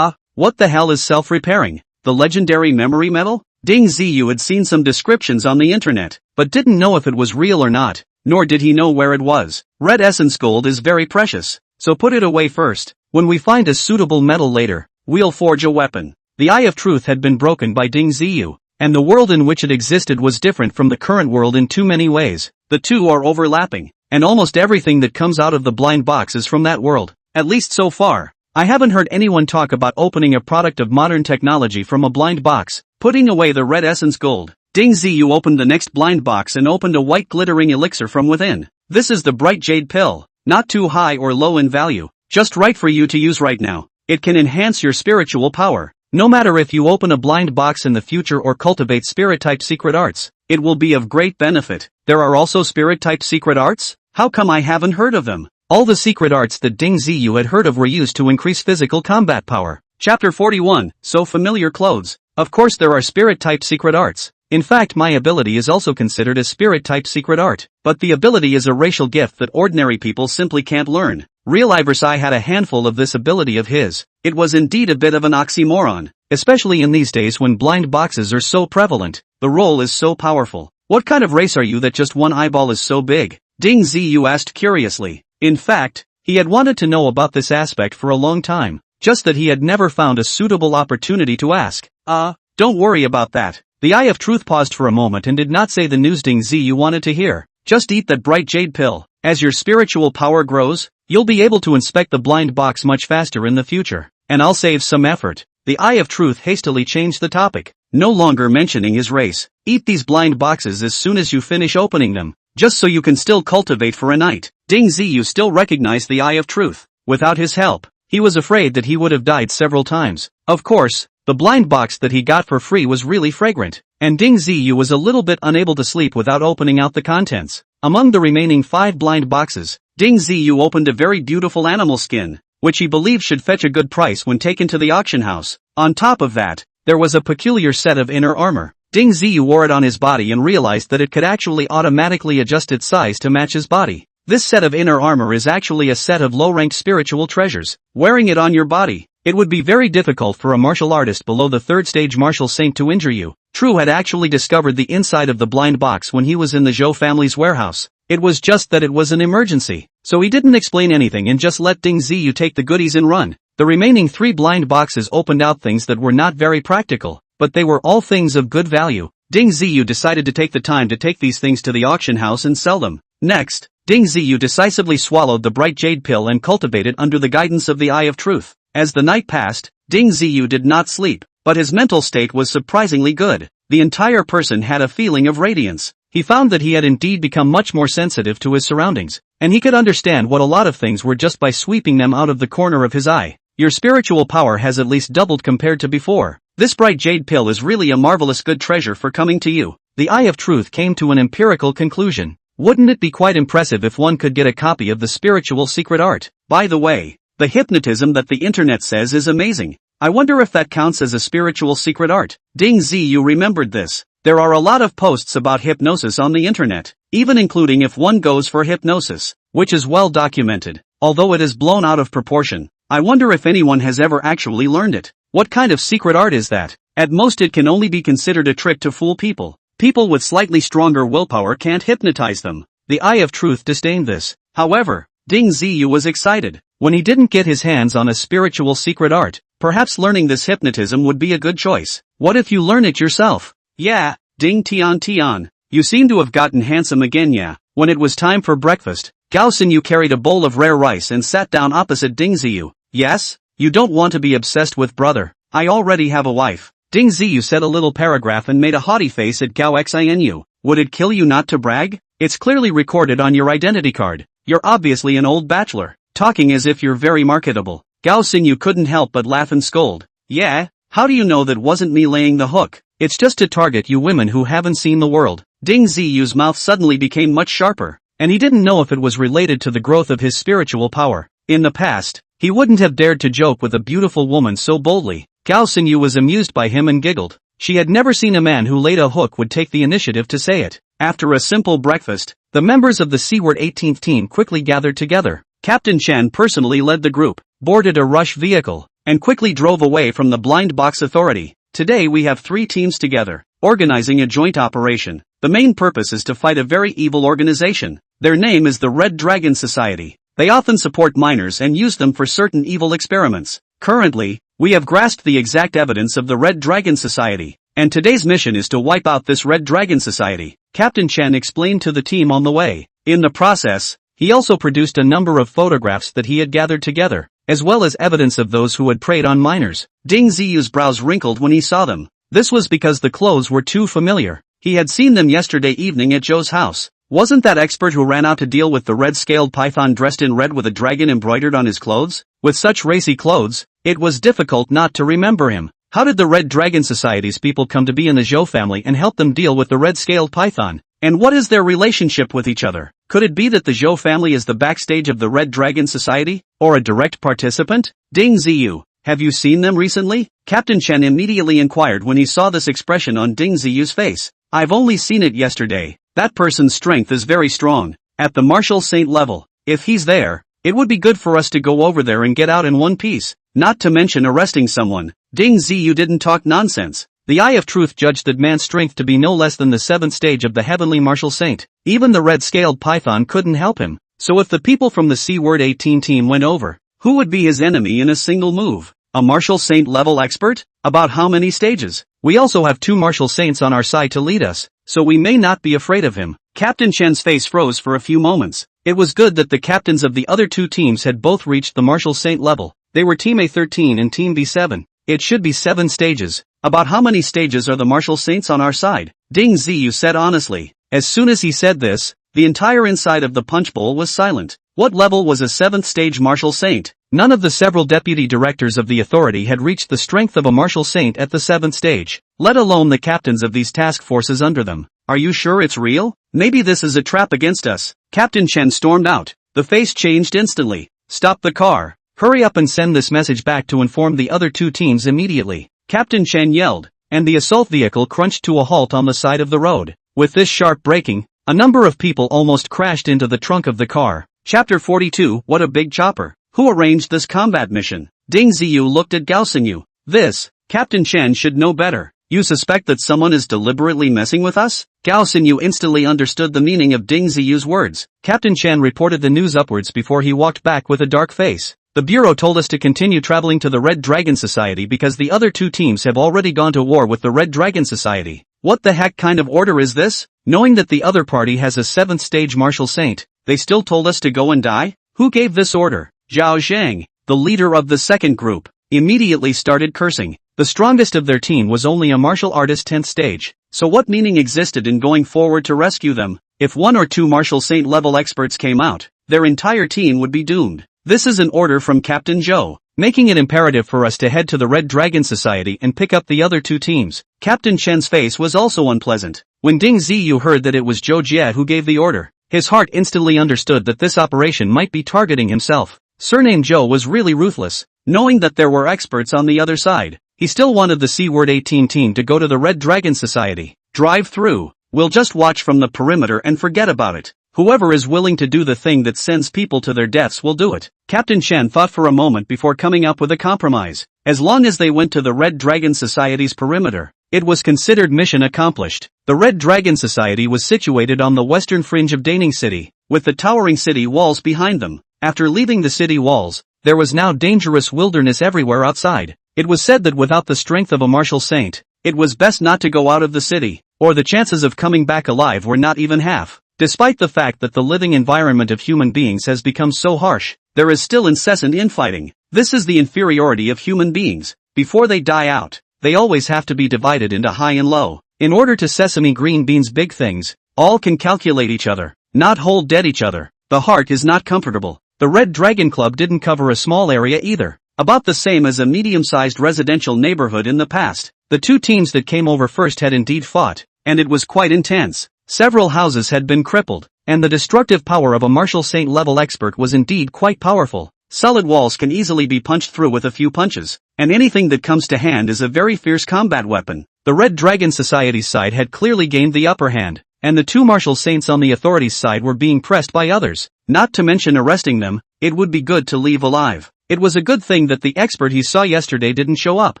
What the hell is self-repairing? The legendary memory metal? Ding Ziyu had seen some descriptions on the internet, but didn't know if it was real or not, nor did he know where it was. Red essence gold is very precious, so put it away first. When we find a suitable metal later, we'll forge a weapon. The Eye of Truth had been broken by Ding Ziyu, and the world in which it existed was different from the current world in too many ways. The two are overlapping, and almost everything that comes out of the blind box is from that world, at least so far. I haven't heard anyone talk about opening a product of modern technology from a blind box. Putting away the red essence gold, Ding Ziyu opened the next blind box and opened a white glittering elixir from within. This is the bright jade pill, not too high or low in value, just right for you to use right now. It can enhance your spiritual power. No matter if you open a blind box in the future or cultivate spirit-type secret arts, it will be of great benefit. There are also spirit-type secret arts? How come I haven't heard of them? All the secret arts that Ding Ziyu had heard of were used to increase physical combat power. Chapter 41, So Familiar Clothes. Of course there are spirit-type secret arts. In fact, my ability is also considered a spirit-type secret art. But the ability is a racial gift that ordinary people simply can't learn. Real Iversai had a handful of this ability of his. It was indeed a bit of an oxymoron, especially in these days when blind boxes are so prevalent. The role is so powerful. What kind of race are you that just one eyeball is so big? Ding Ziyu asked curiously. In fact, he had wanted to know about this aspect for a long time, just that he had never found a suitable opportunity to ask. Don't worry about that. The Eye of Truth paused for a moment and did not say the news Ding Ziyu wanted to hear. Just eat that bright jade pill. As your spiritual power grows, you'll be able to inspect the blind box much faster in the future, and I'll save some effort. The Eye of Truth hastily changed the topic, no longer mentioning his race. Eat these blind boxes as soon as you finish opening them, just so you can still cultivate for a night. Ding Ziyu still recognized the Eye of Truth. Without his help, he was afraid that he would have died several times. Of course, the blind box that he got for free was really fragrant, and Ding Ziyu was a little bit unable to sleep without opening out the contents. Among the remaining 5 blind boxes, Ding Ziyu opened a very beautiful animal skin, which he believed should fetch a good price when taken to the auction house. On top of that, there was a peculiar set of inner armor. Ding Ziyu wore it on his body and realized that it could actually automatically adjust its size to match his body. This set of inner armor is actually a set of low-ranked spiritual treasures. Wearing it on your body, it would be very difficult for a martial artist below the 3rd stage martial saint to injure you. True had actually discovered the inside of the blind box when he was in the Zhou family's warehouse. It was just that it was an emergency, so he didn't explain anything and just let Ding Ziyu take the goodies and run. The remaining 3 blind boxes opened out things that were not very practical, but they were all things of good value. Ding Ziyu decided to take the time to take these things to the auction house and sell them. Next, Ding Ziyu decisively swallowed the bright jade pill and cultivated under the guidance of the Eye of Truth. As the night passed, Ding Ziyu did not sleep, but his mental state was surprisingly good. The entire person had a feeling of radiance. He found that he had indeed become much more sensitive to his surroundings, and he could understand what a lot of things were just by sweeping them out of the corner of his eye. Your spiritual power has at least doubled compared to before. This bright jade pill is really a marvelous good treasure for coming to you. The Eye of Truth came to an empirical conclusion. Wouldn't it be quite impressive if one could get a copy of the spiritual secret art? By the way, the hypnotism that the internet says is amazing. I wonder if that counts as a spiritual secret art. Ding Ziyu remembered this. There are a lot of posts about hypnosis on the internet, even including if one goes for hypnosis, which is well documented, although it is blown out of proportion. I wonder if anyone has ever actually learned it. What kind of secret art is that? At most it can only be considered a trick to fool people. People with slightly stronger willpower can't hypnotize them. The Eye of Truth disdained this. However, Ding Ziyu was excited. When he didn't get his hands on a spiritual secret art, perhaps learning this hypnotism would be a good choice. What if you learn it yourself? Yeah, Ding Tian. You seem to have gotten handsome again, yeah. When it was time for breakfast, Gao Xinyu carried a bowl of rare rice and sat down opposite Ding Ziyu. Yes? You don't want to be obsessed with brother. I already have a wife. Ding Ziyu said a little paragraph and made a haughty face at Gao Xinu. Would it kill you not to brag? It's clearly recorded on your identity card. You're obviously an old bachelor, talking as if you're very marketable. Gao Xingyu couldn't help but laugh and scold. Yeah? How do you know that wasn't me laying the hook? It's just to target you women who haven't seen the world. Ding Ziyu's mouth suddenly became much sharper, and he didn't know if it was related to the growth of his spiritual power. In the past, he wouldn't have dared to joke with a beautiful woman so boldly. Gao Xingyu was amused by him and giggled. She had never seen a man who laid a hook would take the initiative to say it. After a simple breakfast, the members of the C-Word 18th team quickly gathered together. Captain Chen personally led the group, boarded a rush vehicle, and quickly drove away from the Blind Box Authority. Today we have 3 teams together, organizing a joint operation. The main purpose is to fight a very evil organization. Their name is the Red Dragon Society. They often support minors and use them for certain evil experiments. Currently, we have grasped the exact evidence of the Red Dragon Society, and today's mission is to wipe out this Red Dragon Society, Captain Chen explained to the team on the way. In the process, he also produced a number of photographs that he had gathered together, as well as evidence of those who had preyed on minors. Ding Ziyu's brows wrinkled when he saw them. This was because the clothes were too familiar. He had seen them yesterday evening at Zhou's house. Wasn't that expert who ran out to deal with the red-scaled python dressed in red with a dragon embroidered on his clothes? With such racy clothes, it was difficult not to remember him. How did the Red Dragon Society's people come to be in the Zhou family and help them deal with the red-scaled python? And what is their relationship with each other? Could it be that the Zhou family is the backstage of the Red Dragon Society, or a direct participant? Ding Ziyu, have you seen them recently? Captain Chen immediately inquired when he saw this expression on Ding Ziyu's face. I've only seen it yesterday. That person's strength is very strong. At the Martial Saint level, if he's there, it would be good for us to go over there and get out in one piece. Not to mention arresting someone. Ding Ziyu didn't talk nonsense. The Eye of Truth judged that man's strength to be no less than the 7th stage of the Heavenly Martial Saint. Even the red-scaled python couldn't help him. So if the people from the C-Word 18 team went over, who would be his enemy in a single move? A Martial Saint level expert? About how many stages? We also have 2 Martial Saints on our side to lead us, so we may not be afraid of him. Captain Chen's face froze for a few moments. It was good that the captains of the other 2 teams had both reached the Martial Saint level. They were Team A13 and Team B7. It should be 7 stages. About how many stages are the Martial Saints on our side? Ding Ziyu said honestly. As soon as he said this, the entire inside of the punch bowl was silent. What level was a 7th stage Martial Saint? None of the several deputy directors of the authority had reached the strength of a Martial Saint at the 7th stage, let alone the captains of these task forces under them. Are you sure it's real? Maybe this is a trap against us. Captain Chen stormed out. The face changed instantly. Stop the car. Hurry up and send this message back to inform the other 2 teams immediately. Captain Chen yelled, and the assault vehicle crunched to a halt on the side of the road. With this sharp braking, a number of people almost crashed into the trunk of the car. Chapter 42. What a big chopper. Who arranged this combat mission? Ding Ziyu looked at Gao Xingyu. This, Captain Chen should know better. You suspect that someone is deliberately messing with us? Gao Xingyu instantly understood the meaning of Ding Ziyu's words. Captain Chen reported the news upwards before he walked back with a dark face. The Bureau told us to continue traveling to the Red Dragon Society because the other 2 teams have already gone to war with the Red Dragon Society. What the heck kind of order is this? Knowing that the other party has a 7th stage Martial Saint, they still told us to go and die? Who gave this order? Zhao Zhang, the leader of the second group, immediately started cursing. The strongest of their team was only a martial artist 10th stage, so what meaning existed in going forward to rescue them? If 1 or 2 Martial Saint level experts came out, their entire team would be doomed. This is an order from Captain Zhou, making it imperative for us to head to the Red Dragon Society and pick up the other 2 teams. Captain Chen's face was also unpleasant. When Ding Ziyu heard that it was Zhou Jie who gave the order, his heart instantly understood that this operation might be targeting himself. Surnamed Zhou was really ruthless. Knowing that there were experts on the other side, he still wanted the C-Word 18 team to go to the Red Dragon Society. Drive through. We'll just watch from the perimeter and forget about it. Whoever is willing to do the thing that sends people to their deaths will do it. Captain Chen thought for a moment before coming up with a compromise. As long as they went to the Red Dragon Society's perimeter, it was considered mission accomplished. The Red Dragon Society was situated on the western fringe of Daning City, with the towering city walls behind them. After leaving the city walls, there was now dangerous wilderness everywhere outside. It was said that without the strength of a Martial Saint, it was best not to go out of the city, or the chances of coming back alive were not even half. Despite the fact that the living environment of human beings has become so harsh, there is still incessant infighting. This is the inferiority of human beings. Before they die out, they always have to be divided into high and low. In order to sesame green beans big things, all can calculate each other, not hold dead each other. The heart is not comfortable. The Red Dragon Club didn't cover a small area either. About the same as a medium-sized residential neighborhood in the past. The two teams that came over first had indeed fought, and it was quite intense. Several houses had been crippled, and the destructive power of a martial saint-level expert was indeed quite powerful. Solid walls can easily be punched through with a few punches, and anything that comes to hand is a very fierce combat weapon. The Red Dragon Society's side had clearly gained the upper hand, and the two martial saints on the authorities' side were being pressed by others. Not to mention arresting them, it would be good to leave alive. It was a good thing that the expert he saw yesterday didn't show up,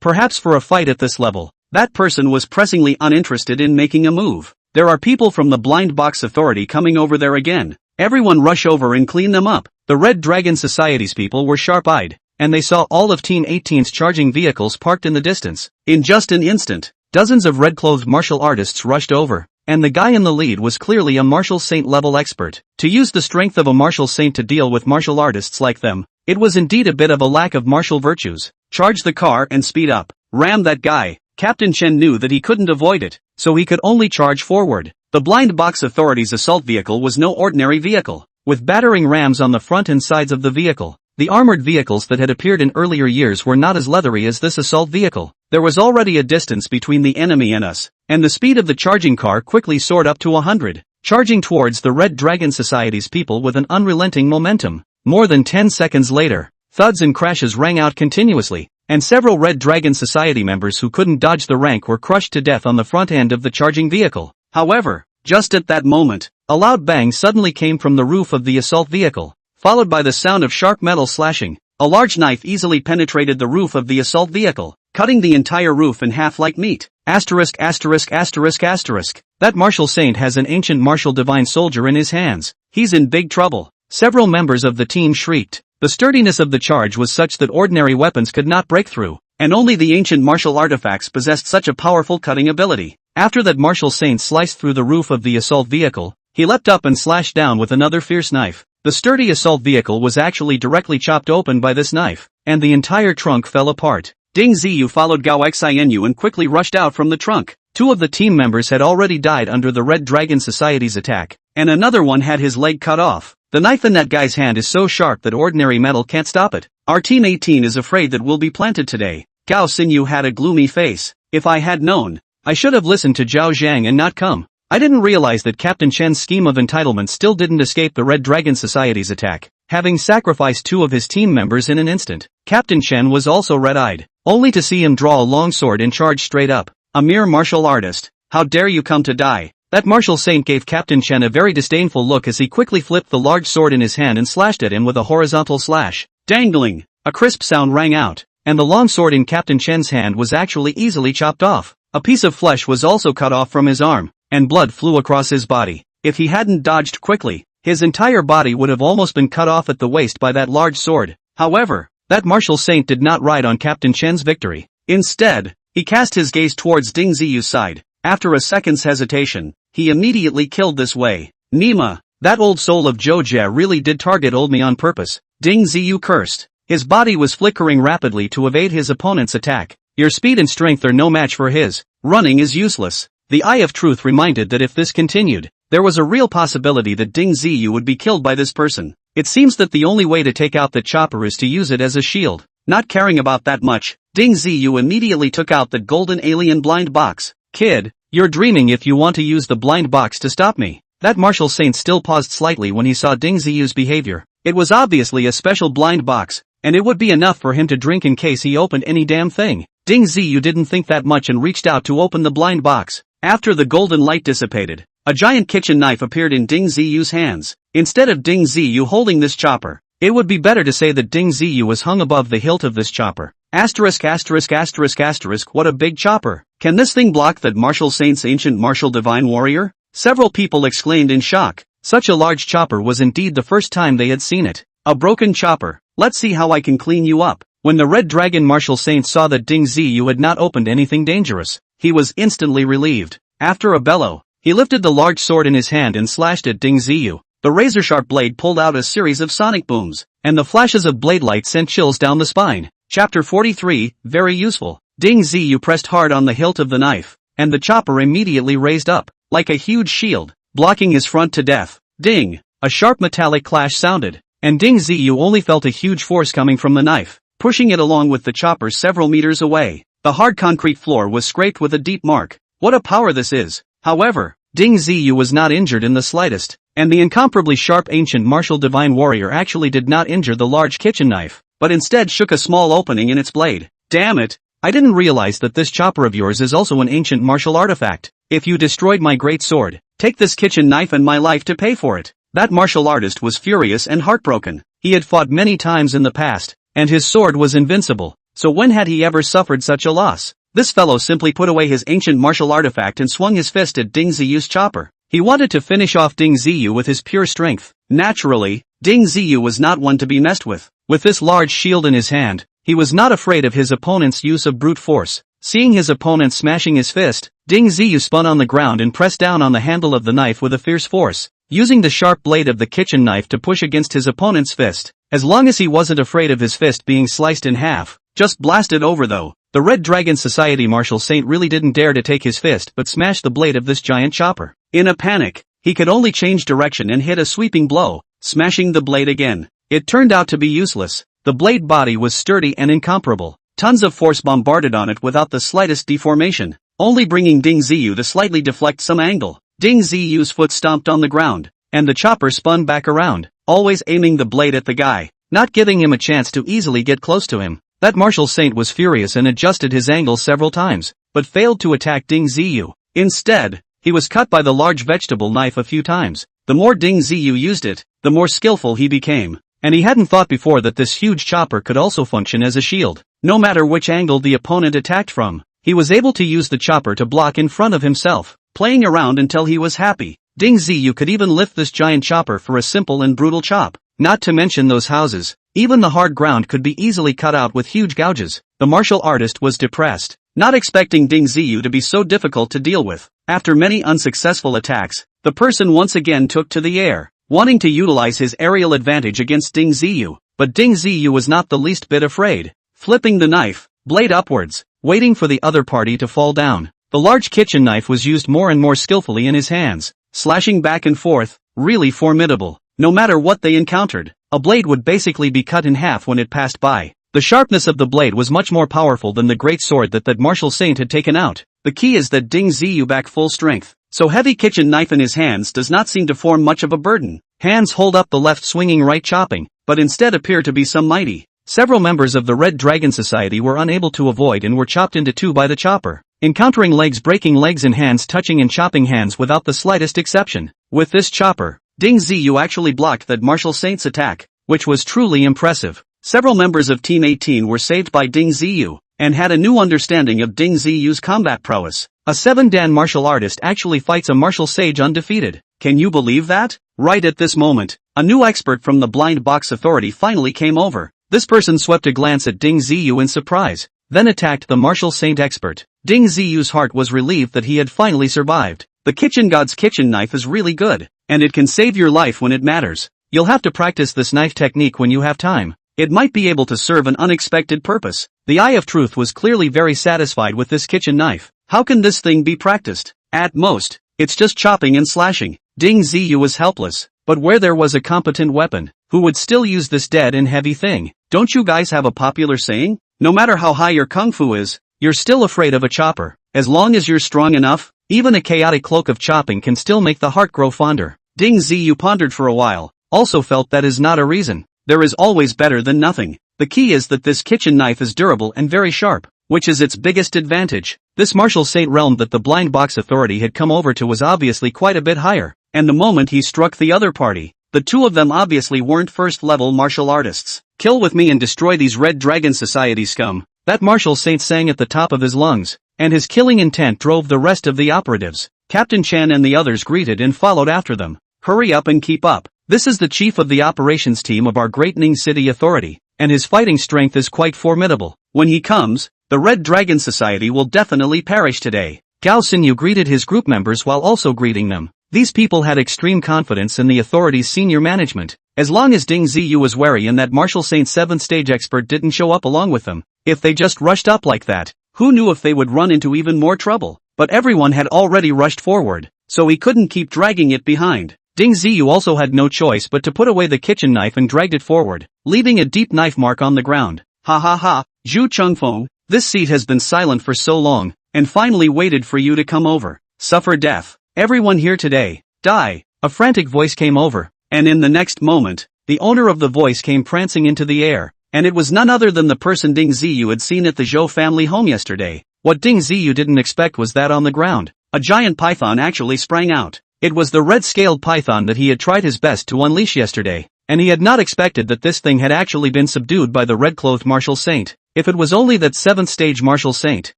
perhaps for a fight at this level. That person was pressingly uninterested in making a move. There are people from the Blind Box Authority coming over there again. Everyone rush over and clean them up. The Red Dragon Society's people were sharp-eyed, and they saw all of Team 18's charging vehicles parked in the distance. In just an instant, dozens of red-clothed martial artists rushed over, and the guy in the lead was clearly a martial saint-level expert. To use the strength of a martial saint to deal with martial artists like them, it was indeed a bit of a lack of martial virtues. Charge the car and speed up. Ram that guy. Captain Chen knew that he couldn't avoid it, so he could only charge forward. The Blind Box Authority's assault vehicle was no ordinary vehicle, with battering rams on the front and sides of the vehicle. The armored vehicles that had appeared in earlier years were not as leathery as this assault vehicle. There was already a distance between the enemy and us, and the speed of the charging car quickly soared up to 100, charging towards the Red Dragon Society's people with an unrelenting momentum. More than 10 seconds later, thuds and crashes rang out continuously, and several Red Dragon Society members who couldn't dodge the rank were crushed to death on the front end of the charging vehicle. However, just at that moment, a loud bang suddenly came from the roof of the assault vehicle, followed by the sound of sharp metal slashing. A large knife easily penetrated the roof of the assault vehicle, cutting the entire roof in half like meat. Asterisk asterisk asterisk asterisk. That martial saint has an ancient martial divine soldier in his hands. He's in big trouble. Several members of the team shrieked. The sturdiness of the charge was such that ordinary weapons could not break through, and only the ancient martial artifacts possessed such a powerful cutting ability. After that martial saint sliced through the roof of the assault vehicle, he leapt up and slashed down with another fierce knife. The sturdy assault vehicle was actually directly chopped open by this knife, and the entire trunk fell apart. Ding Ziyu followed Gao Xianyu and quickly rushed out from the trunk. Two of the team members had already died under the Red Dragon Society's attack, and another one had his leg cut off. The knife in that guy's hand is so sharp that ordinary metal can't stop it. Our Team 18 is afraid that we'll be planted today. Gao Xinyu had a gloomy face. If I had known, I should have listened to Zhao Zhang and not come. I didn't realize that Captain Chen's scheme of entitlement still didn't escape the Red Dragon Society's attack, having sacrificed two of his team members in an instant. Captain Chen was also red-eyed, only to see him draw a long sword and charge straight up. A mere martial artist. How dare you come to die? That martial saint gave Captain Chen a very disdainful look as he quickly flipped the large sword in his hand and slashed at him with a horizontal slash. Dangling! A crisp sound rang out, and the long sword in Captain Chen's hand was actually easily chopped off. A piece of flesh was also cut off from his arm, and blood flew across his body. If he hadn't dodged quickly, his entire body would have almost been cut off at the waist by that large sword. However, that martial saint did not ride on Captain Chen's victory. Instead, he cast his gaze towards Ding Ziyu's side. After a second's hesitation, he immediately killed this way. Nima, that old soul of Zhou really did target old me on purpose. Ding Ziyu cursed. His body was flickering rapidly to evade his opponent's attack. Your speed and strength are no match for his. Running is useless. The Eye of Truth reminded that if this continued, there was a real possibility that Ding Ziyu would be killed by this person. It seems that the only way to take out the chopper is to use it as a shield. Not caring about that much, Ding Ziyu immediately took out the golden alien blind box. Kid, you're dreaming if you want to use the blind box to stop me. That martial saint still paused slightly when he saw Ding Ziyu's behavior. It was obviously a special blind box, and it would be enough for him to drink in case he opened any damn thing. Ding Ziyu didn't think that much and reached out to open the blind box. After the golden light dissipated, a giant kitchen knife appeared in Ding Ziyu's hands. Instead of Ding Ziyu holding this chopper, it would be better to say that Ding Ziyu was hung above the hilt of this chopper. Asterisk asterisk asterisk asterisk, what a big chopper. Can this thing block that martial saint's ancient martial divine warrior? Several people exclaimed in shock. Such a large chopper was indeed the first time they had seen it. A broken chopper. Let's see how I can clean you up. When the Red Dragon martial saint saw that Ding Ziyu had not opened anything dangerous, he was instantly relieved. After a bellow, he lifted the large sword in his hand and slashed at Ding Ziyu. The razor-sharp blade pulled out a series of sonic booms, and the flashes of blade light sent chills down the spine. Chapter 43, very useful. Ding Ziyu pressed hard on the hilt of the knife, and the chopper immediately raised up, like a huge shield, blocking his front to death. Ding! A sharp metallic clash sounded, and Ding Ziyu only felt a huge force coming from the knife. pushing it along with the chopper several meters away. The hard concrete floor was scraped with a deep mark. What a power this is! However, Ding Ziyu was not injured in the slightest, and the incomparably sharp ancient martial divine warrior actually did not injure the large kitchen knife, but instead shook a small opening in its blade. Damn it! I didn't realize that this chopper of yours is also an ancient martial artifact. If you destroyed my great sword, take this kitchen knife and my life to pay for it. That martial artist was furious and heartbroken. He had fought many times in the past, and his sword was invincible. So when had he ever suffered such a loss? This fellow simply put away his ancient martial artifact and swung his fist at Ding Ziyu's chopper. He wanted to finish off Ding Ziyu with his pure strength. Naturally, Ding Ziyu was not one to be messed with. With this large shield in his hand, he was not afraid of his opponent's use of brute force. Seeing his opponent smashing his fist, Ding Ziyu spun on the ground and pressed down on the handle of the knife with a fierce force, using the sharp blade of the kitchen knife to push against his opponent's fist. As long as he wasn't afraid of his fist being sliced in half, just blast it over though. The Red Dragon Society Martial Saint really didn't dare to take his fist but smashed the blade of this giant chopper. In a panic, he could only change direction and hit a sweeping blow, smashing the blade again. It turned out to be useless. The blade body was sturdy and incomparable. Tons of force bombarded on it without the slightest deformation, only bringing Ding Ziyu to slightly deflect some angle. Ding Ziyu's foot stomped on the ground, and the chopper spun back around, always aiming the blade at the guy, not giving him a chance to easily get close to him. That martial saint was furious and adjusted his angle several times, but failed to attack Ding Ziyu. Instead, he was cut by the large vegetable knife a few times. The more Ding Ziyu used it, the more skillful he became, and he hadn't thought before that this huge chopper could also function as a shield. No matter which angle the opponent attacked from, he was able to use the chopper to block in front of himself, playing around until he was happy. Ding Ziyu could even lift this giant chopper for a simple and brutal chop. Not to mention those houses, even the hard ground could be easily cut out with huge gouges. The martial artist was depressed, not expecting Ding Ziyu to be so difficult to deal with. After many unsuccessful attacks, the person once again took to the air, wanting to utilize his aerial advantage against Ding Ziyu. But Ding Ziyu was not the least bit afraid, flipping the knife, blade upwards, waiting for the other party to fall down. The large kitchen knife was used more and more skillfully in his hands, slashing back and forth, really formidable. No matter what they encountered, a blade would basically be cut in half when it passed by. The sharpness of the blade was much more powerful than the great sword that martial saint had taken out. The key is that Ding Ziyu back full strength, so heavy kitchen knife in his hands does not seem to form much of a burden. Hands hold up, the left swinging, right chopping, but instead appear to be some mighty. Several members of the Red Dragon Society were unable to avoid and were chopped into two by the chopper, encountering legs breaking legs and hands touching and chopping hands without the slightest exception. With this chopper, Ding Ziyu actually blocked that martial saint's attack, which was truly impressive. Several members of Team 18 were saved by Ding Ziyu, and had a new understanding of Ding Ziyu's combat prowess. A 7-dan martial artist actually fights a martial sage undefeated. Can you believe that? Right at this moment, a new expert from the Blind Box Authority finally came over. This person swept a glance at Ding Ziyu in surprise, then attacked the martial saint expert. Ding Ziyu's heart was relieved that he had finally survived. The kitchen god's kitchen knife is really good, and it can save your life when it matters. You'll have to practice this knife technique when you have time. It might be able to serve an unexpected purpose. The Eye of Truth was clearly very satisfied with this kitchen knife. How can this thing be practiced? At most, it's just chopping and slashing. Ding Ziyu was helpless, but where there was a competent weapon, who would still use this dead and heavy thing? Don't you guys have a popular saying? No matter how high your kung fu is, you're still afraid of a chopper. As long as you're strong enough, even a chaotic cloak of chopping can still make the heart grow fonder. Ding Ziyu pondered for a while, also felt that is not a reason. There is always better than nothing. The key is that this kitchen knife is durable and very sharp, which is its biggest advantage. This martial saint realm that the Blind Box Authority had come over to was obviously quite a bit higher, and the moment he struck the other party, the two of them obviously weren't first-level martial artists. Kill with me and destroy these Red Dragon Society scum, that martial saint sang at the top of his lungs, and his killing intent drove the rest of the operatives. Captain Chan and the others greeted and followed after them. Hurry up and keep up. This is the chief of the operations team of our Great Ning City Authority, and his fighting strength is quite formidable. When he comes, the Red Dragon Society will definitely perish today. Gao Xinyu greeted his group members while also greeting them. These people had extreme confidence in the authority's senior management, as long as Ding Ziyu was wary and that martial saint 7th stage expert didn't show up along with them. If they just rushed up like that, who knew if they would run into even more trouble? But everyone had already rushed forward, so he couldn't keep dragging it behind. Ding Ziyu also had no choice but to put away the kitchen knife and dragged it forward, leaving a deep knife mark on the ground. Ha ha ha, Zhu Chengfeng, this seat has been silent for so long, and finally waited for you to come over. Suffer death. Everyone here today, die. A frantic voice came over, and in the next moment, the owner of the voice came prancing into the air, and it was none other than the person Ding Ziyu had seen at the Zhou family home yesterday. What Ding Ziyu didn't expect was that on the ground, a giant python actually sprang out. It was the red-scaled python that he had tried his best to unleash yesterday, and he had not expected that this thing had actually been subdued by the red-clothed martial saint. If it was only that 7th stage martial saint,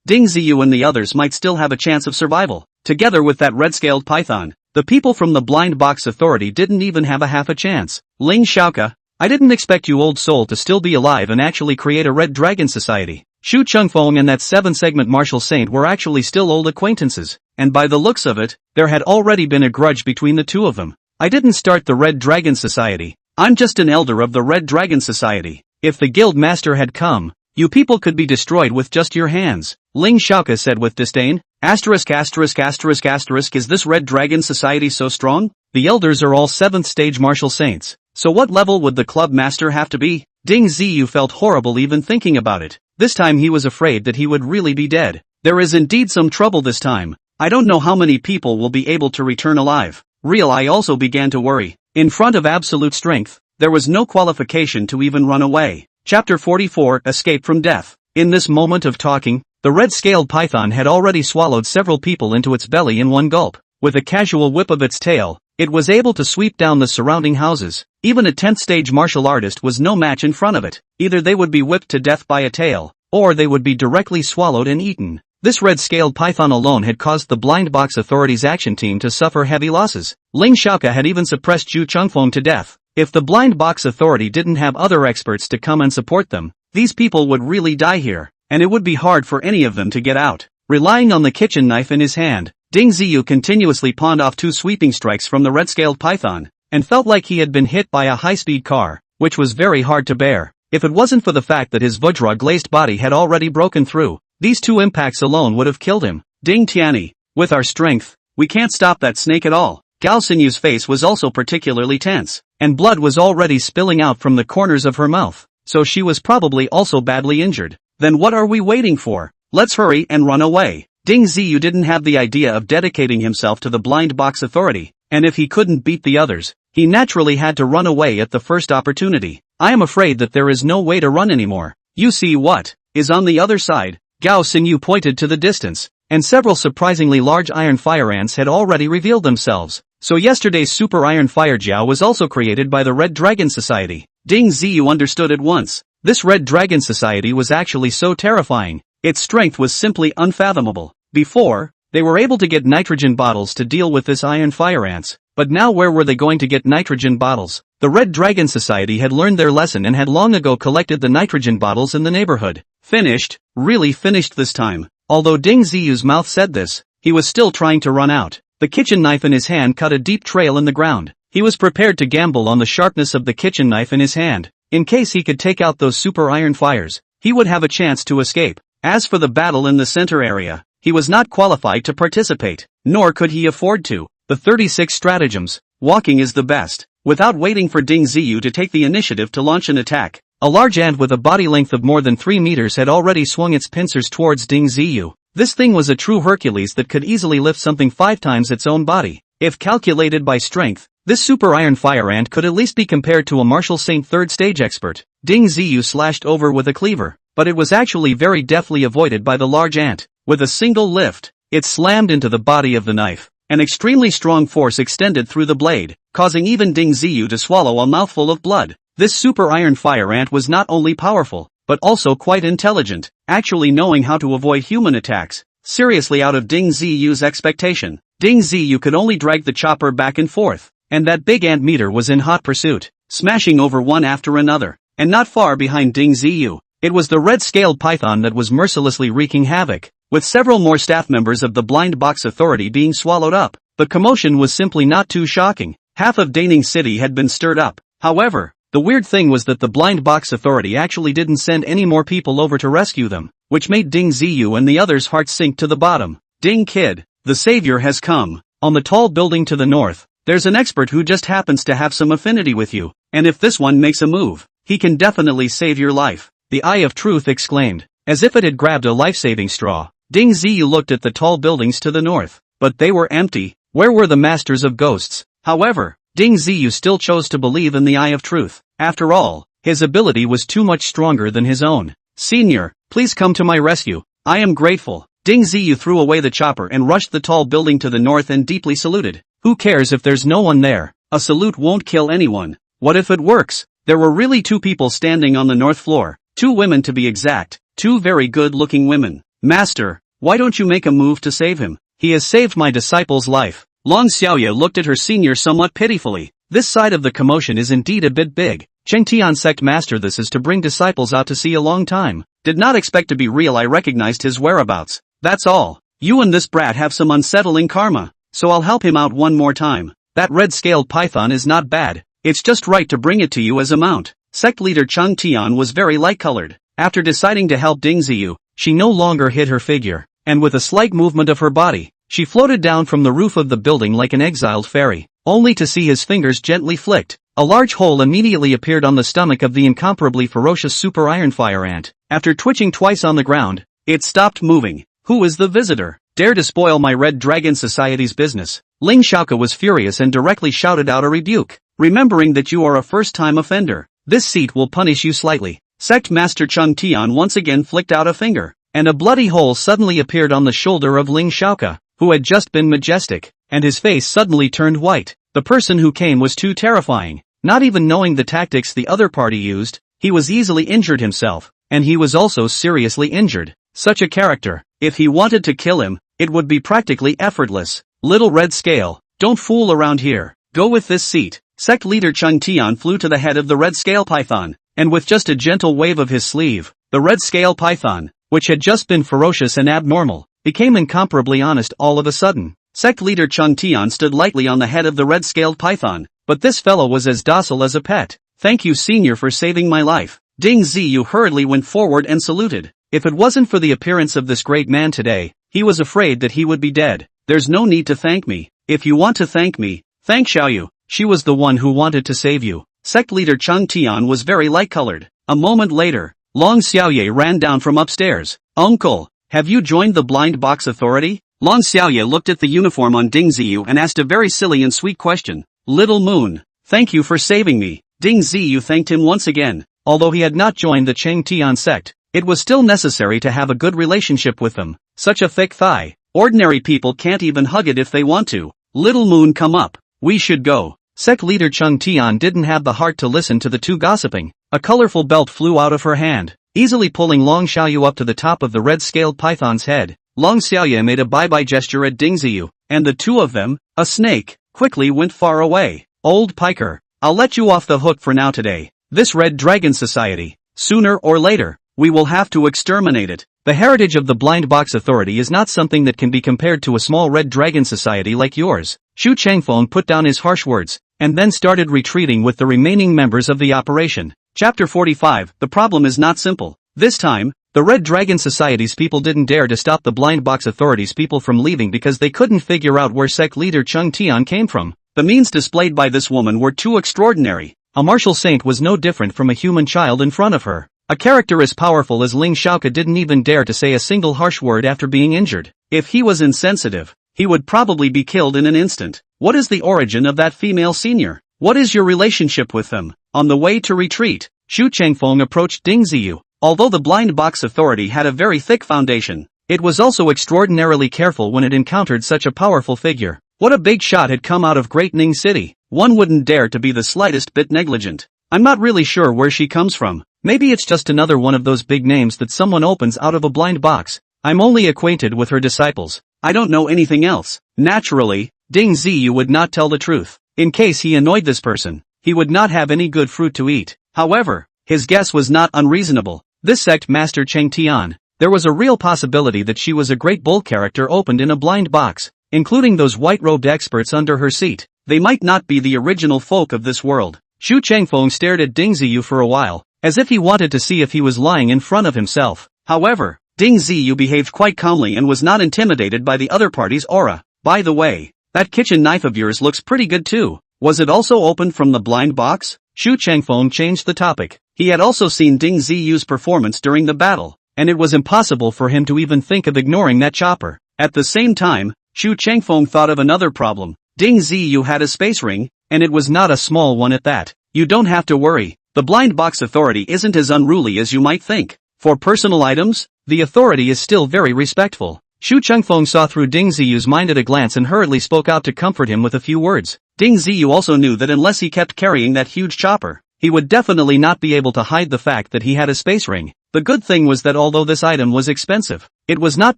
Ding Ziyu and the others might still have a chance of survival. Together with that red-scaled python, the people from the Blind Box Authority didn't even have a half a chance. Ling Shaoke, I didn't expect you old soul to still be alive and actually create a Red Dragon Society. Shu Chengfeng and that 7th-segment martial saint were actually still old acquaintances, and by the looks of it, there had already been a grudge between the two of them. I didn't start the Red Dragon Society. I'm just an elder of the Red Dragon Society. If the guild master had come, you people could be destroyed with just your hands. Ling Shaoke said with disdain. Asterisk asterisk asterisk asterisk, is this Red Dragon Society so strong? The elders are all 7th stage martial saints, so what level would the club master have to be? Ding Ziyu felt horrible even thinking about it. This time he was afraid that he would really be dead. There is indeed some trouble this time. I don't know how many people will be able to return alive. I also began to worry. In front of absolute strength, there was no qualification to even run away. Chapter 44, Escape from Death. In this moment of talking, the red-scaled python had already swallowed several people into its belly in one gulp. With a casual whip of its tail, it was able to sweep down the surrounding houses. Even a 10th stage martial artist was no match in front of it. Either they would be whipped to death by a tail, or they would be directly swallowed and eaten. This red-scaled python alone had caused the Blind Box Authority's action team to suffer heavy losses. Ling Shaoke had even suppressed Zhu Chengfeng to death. If the Blind Box Authority didn't have other experts to come and support them, these people would really die here, and it would be hard for any of them to get out. Relying on the kitchen knife in his hand, Ding Ziyu continuously pawned off 2 sweeping strikes from the red-scaled python, and felt like he had been hit by a high-speed car, which was very hard to bear. If it wasn't for the fact that his Vajra-glazed body had already broken through, these 2 impacts alone would have killed him. Ding Tianyi, with our strength, we can't stop that snake at all. Gao Sinyu's face was also particularly tense, and blood was already spilling out from the corners of her mouth, so she was probably also badly injured. Then what are we waiting for? Let's hurry and run away. Ding Ziyu didn't have the idea of dedicating himself to the Blind Box Authority, and if he couldn't beat the others, he naturally had to run away at the first opportunity. I am afraid that there is no way to run anymore. You see what is on the other side? Gao Xingyu pointed to the distance, and several surprisingly large iron fire ants had already revealed themselves. So yesterday's Super Iron Fire Jiao was also created by the Red Dragon Society. Ding Ziyu understood at once. This Red Dragon Society was actually so terrifying. Its strength was simply unfathomable. Before, they were able to get nitrogen bottles to deal with this iron fire ants, but now where were they going to get nitrogen bottles? The Red Dragon Society had learned their lesson and had long ago collected the nitrogen bottles in the neighborhood. Finished, really finished this time. Although Ding Ziyu's mouth said this, he was still trying to run out. The kitchen knife in his hand cut a deep trail in the ground. He was prepared to gamble on the sharpness of the kitchen knife in his hand. In case he could take out those super iron fires, he would have a chance to escape. As for the battle in the center area, he was not qualified to participate, nor could he afford to. The 36 stratagems. Walking is the best. Without waiting for Ding Ziyu to take the initiative to launch an attack, a large ant with a body length of more than 3 meters had already swung its pincers towards Ding Ziyu. This thing was a true Hercules that could easily lift something 5 times its own body. If calculated by strength, this super iron fire ant could at least be compared to a martial saint 3rd stage expert. Ding Ziyu slashed over with a cleaver, but it was actually very deftly avoided by the large ant. With a single lift, it slammed into the body of the knife. An extremely strong force extended through the blade, causing even Ding Ziyu to swallow a mouthful of blood. This super iron fire ant was not only powerful, but also quite intelligent, actually knowing how to avoid human attacks. Seriously out of Ding Ziyu's expectation. Ding Ziyu could only drag the chopper back and forth, and that big ant meter was in hot pursuit, smashing over one after another. And not far behind Ding Ziyu, it was the red-scaled python that was mercilessly wreaking havoc, with several more staff members of the Blind Box Authority being swallowed up. The commotion was simply not too shocking. Half of Daning City had been stirred up. However, the weird thing was that the Blind Box Authority actually didn't send any more people over to rescue them, which made Ding Ziyu and the others' hearts sink to the bottom. Ding kid, the savior has come. On the tall building to the north, there's an expert who just happens to have some affinity with you, and if this one makes a move, he can definitely save your life. the Eye of Truth exclaimed. As if it had grabbed a life-saving straw, Ding Ziyu looked at the tall buildings to the north. But they were empty. Where were the masters of ghosts? However, Ding Ziyu still chose to believe in the Eye of Truth. After all, his ability was too much stronger than his own. Senior, please come to my rescue. I am grateful. Ding Ziyu threw away the chopper and rushed the tall building to the north and deeply saluted. Who cares if there's no one there? A salute won't kill anyone. What if it works? There were really 2 people standing on the north floor. 2 women to be exact. 2 very good-looking women. Master, why don't you make a move to save him? He has saved my disciple's life. Long Xiaoye looked at her senior somewhat pitifully. This side of the commotion is indeed a bit big. Chengtian sect master, this is to bring disciples out to see a long time. Did not expect to be real. I recognized his whereabouts. That's all. You and this brat have some unsettling karma, so I'll help him out one more time. That red-scaled python is not bad. It's just right to bring it to you as a mount. Sect leader Cheng Tian was very light-colored. After deciding to help Ding Ziyu, she no longer hid her figure, and with a slight movement of her body, she floated down from the roof of the building like an exiled fairy, only to see his fingers gently flicked. A large hole immediately appeared on the stomach of the incomparably ferocious super iron fire ant. After twitching twice on the ground, it stopped moving. Who is the visitor? Dare to spoil my Red Dragon Society's business? Ling Shaoke was furious and directly shouted out a rebuke. Remembering that you are a first-time offender, this seat will punish you slightly. Sect Master Cheng Tian once again flicked out a finger, and a bloody hole suddenly appeared on the shoulder of Ling Shaoke, who had just been majestic, and his face suddenly turned white. The person who came was too terrifying. Not even knowing the tactics the other party used, he was easily injured himself, and he was also seriously injured. Such a character, if he wanted to kill him, it would be practically effortless. Little red scale, don't fool around here. Go with this seat. Sect leader Cheng Tian flew to the head of the red scale python, and with just a gentle wave of his sleeve, the red scale python, which had just been ferocious and abnormal, became incomparably honest all of a sudden. Sect leader Cheng Tian stood lightly on the head of the red-scaled python, but this fellow was as docile as a pet. Thank you, senior, for saving my life. Ding Ziyu hurriedly went forward and saluted. If it wasn't for the appearance of this great man today, he was afraid that he would be dead. There's no need to thank me. If you want to thank me, thank Xiaoyu. She was the one who wanted to save you. Sect leader Cheng Tian was very light-colored. A moment later, Long Xiaoye ran down from upstairs. Uncle, have you joined the Blind Box Authority? Long Xiaoye looked at the uniform on Ding Ziyu and asked a very silly and sweet question. Little Moon, thank you for saving me. Ding Ziyu thanked him once again. Although he had not joined the Cheng Tian sect, it was still necessary to have a good relationship with them. Such a thick thigh. Ordinary people can't even hug it if they want to. Little Moon, come up. We should go. Sect leader Cheng Tian didn't have the heart to listen to the two gossiping. A colorful belt flew out of her hand, easily pulling Long Xiaoyu up to the top of the red-scaled python's head. Long Xiaoye made a bye-bye gesture at Ding Ziyu, and the two of them, a snake, quickly went far away. Old piker, I'll let you off the hook for now today. This Red Dragon Society, sooner or later, we will have to exterminate it. The heritage of the Blind Box Authority is not something that can be compared to a small Red Dragon Society like yours. Xu Changfeng put down his harsh words, and then started retreating with the remaining members of the operation. Chapter 45, the problem is not simple. This time, the Red Dragon Society's people didn't dare to stop the Blind Box Authority's people from leaving because they couldn't figure out where sect leader Cheng Tian came from. The means displayed by this woman were too extraordinary. A martial saint was no different from a human child in front of her. A character as powerful as Ling Shaoke didn't even dare to say a single harsh word after being injured. If he was insensitive, he would probably be killed in an instant. What is the origin of that female senior? What is your relationship with them? On the way to retreat, Xu Changfeng approached Ding Ziyu. Although the Blind Box Authority had a very thick foundation, it was also extraordinarily careful when it encountered such a powerful figure. What a big shot had come out of Great Ning City. One wouldn't dare to be the slightest bit negligent. I'm not really sure where she comes from. Maybe it's just another one of those big names that someone opens out of a blind box. I'm only acquainted with her disciples. I don't know anything else. Naturally, Ding Ziyu would not tell the truth. In case he annoyed this person, he would not have any good fruit to eat. However, his guess was not unreasonable. This sect master Cheng Tian, there was a real possibility that she was a great bull character opened in a blind box, including those white-robed experts under her seat. They might not be the original folk of this world. Xu Changfeng stared at Ding Ziyu for a while, as if he wanted to see if he was lying in front of himself. However, Ding Ziyu behaved quite calmly and was not intimidated by the other party's aura. By the way, that kitchen knife of yours looks pretty good too. Was it also opened from the blind box? Xu Changfeng changed the topic. He had also seen Ding Ziyu's performance during the battle, and it was impossible for him to even think of ignoring that chopper. At the same time, Xu Changfeng thought of another problem. Ding Ziyu had a space ring, and it was not a small one at that. You don't have to worry. The blind box authority isn't as unruly as you might think. For personal items, the authority is still very respectful. Xu Changfeng saw through Ding Ziyu's mind at a glance and hurriedly spoke out to comfort him with a few words. Ding Ziyu also knew that unless he kept carrying that huge chopper, he would definitely not be able to hide the fact that he had a space ring. The good thing was that although this item was expensive, it was not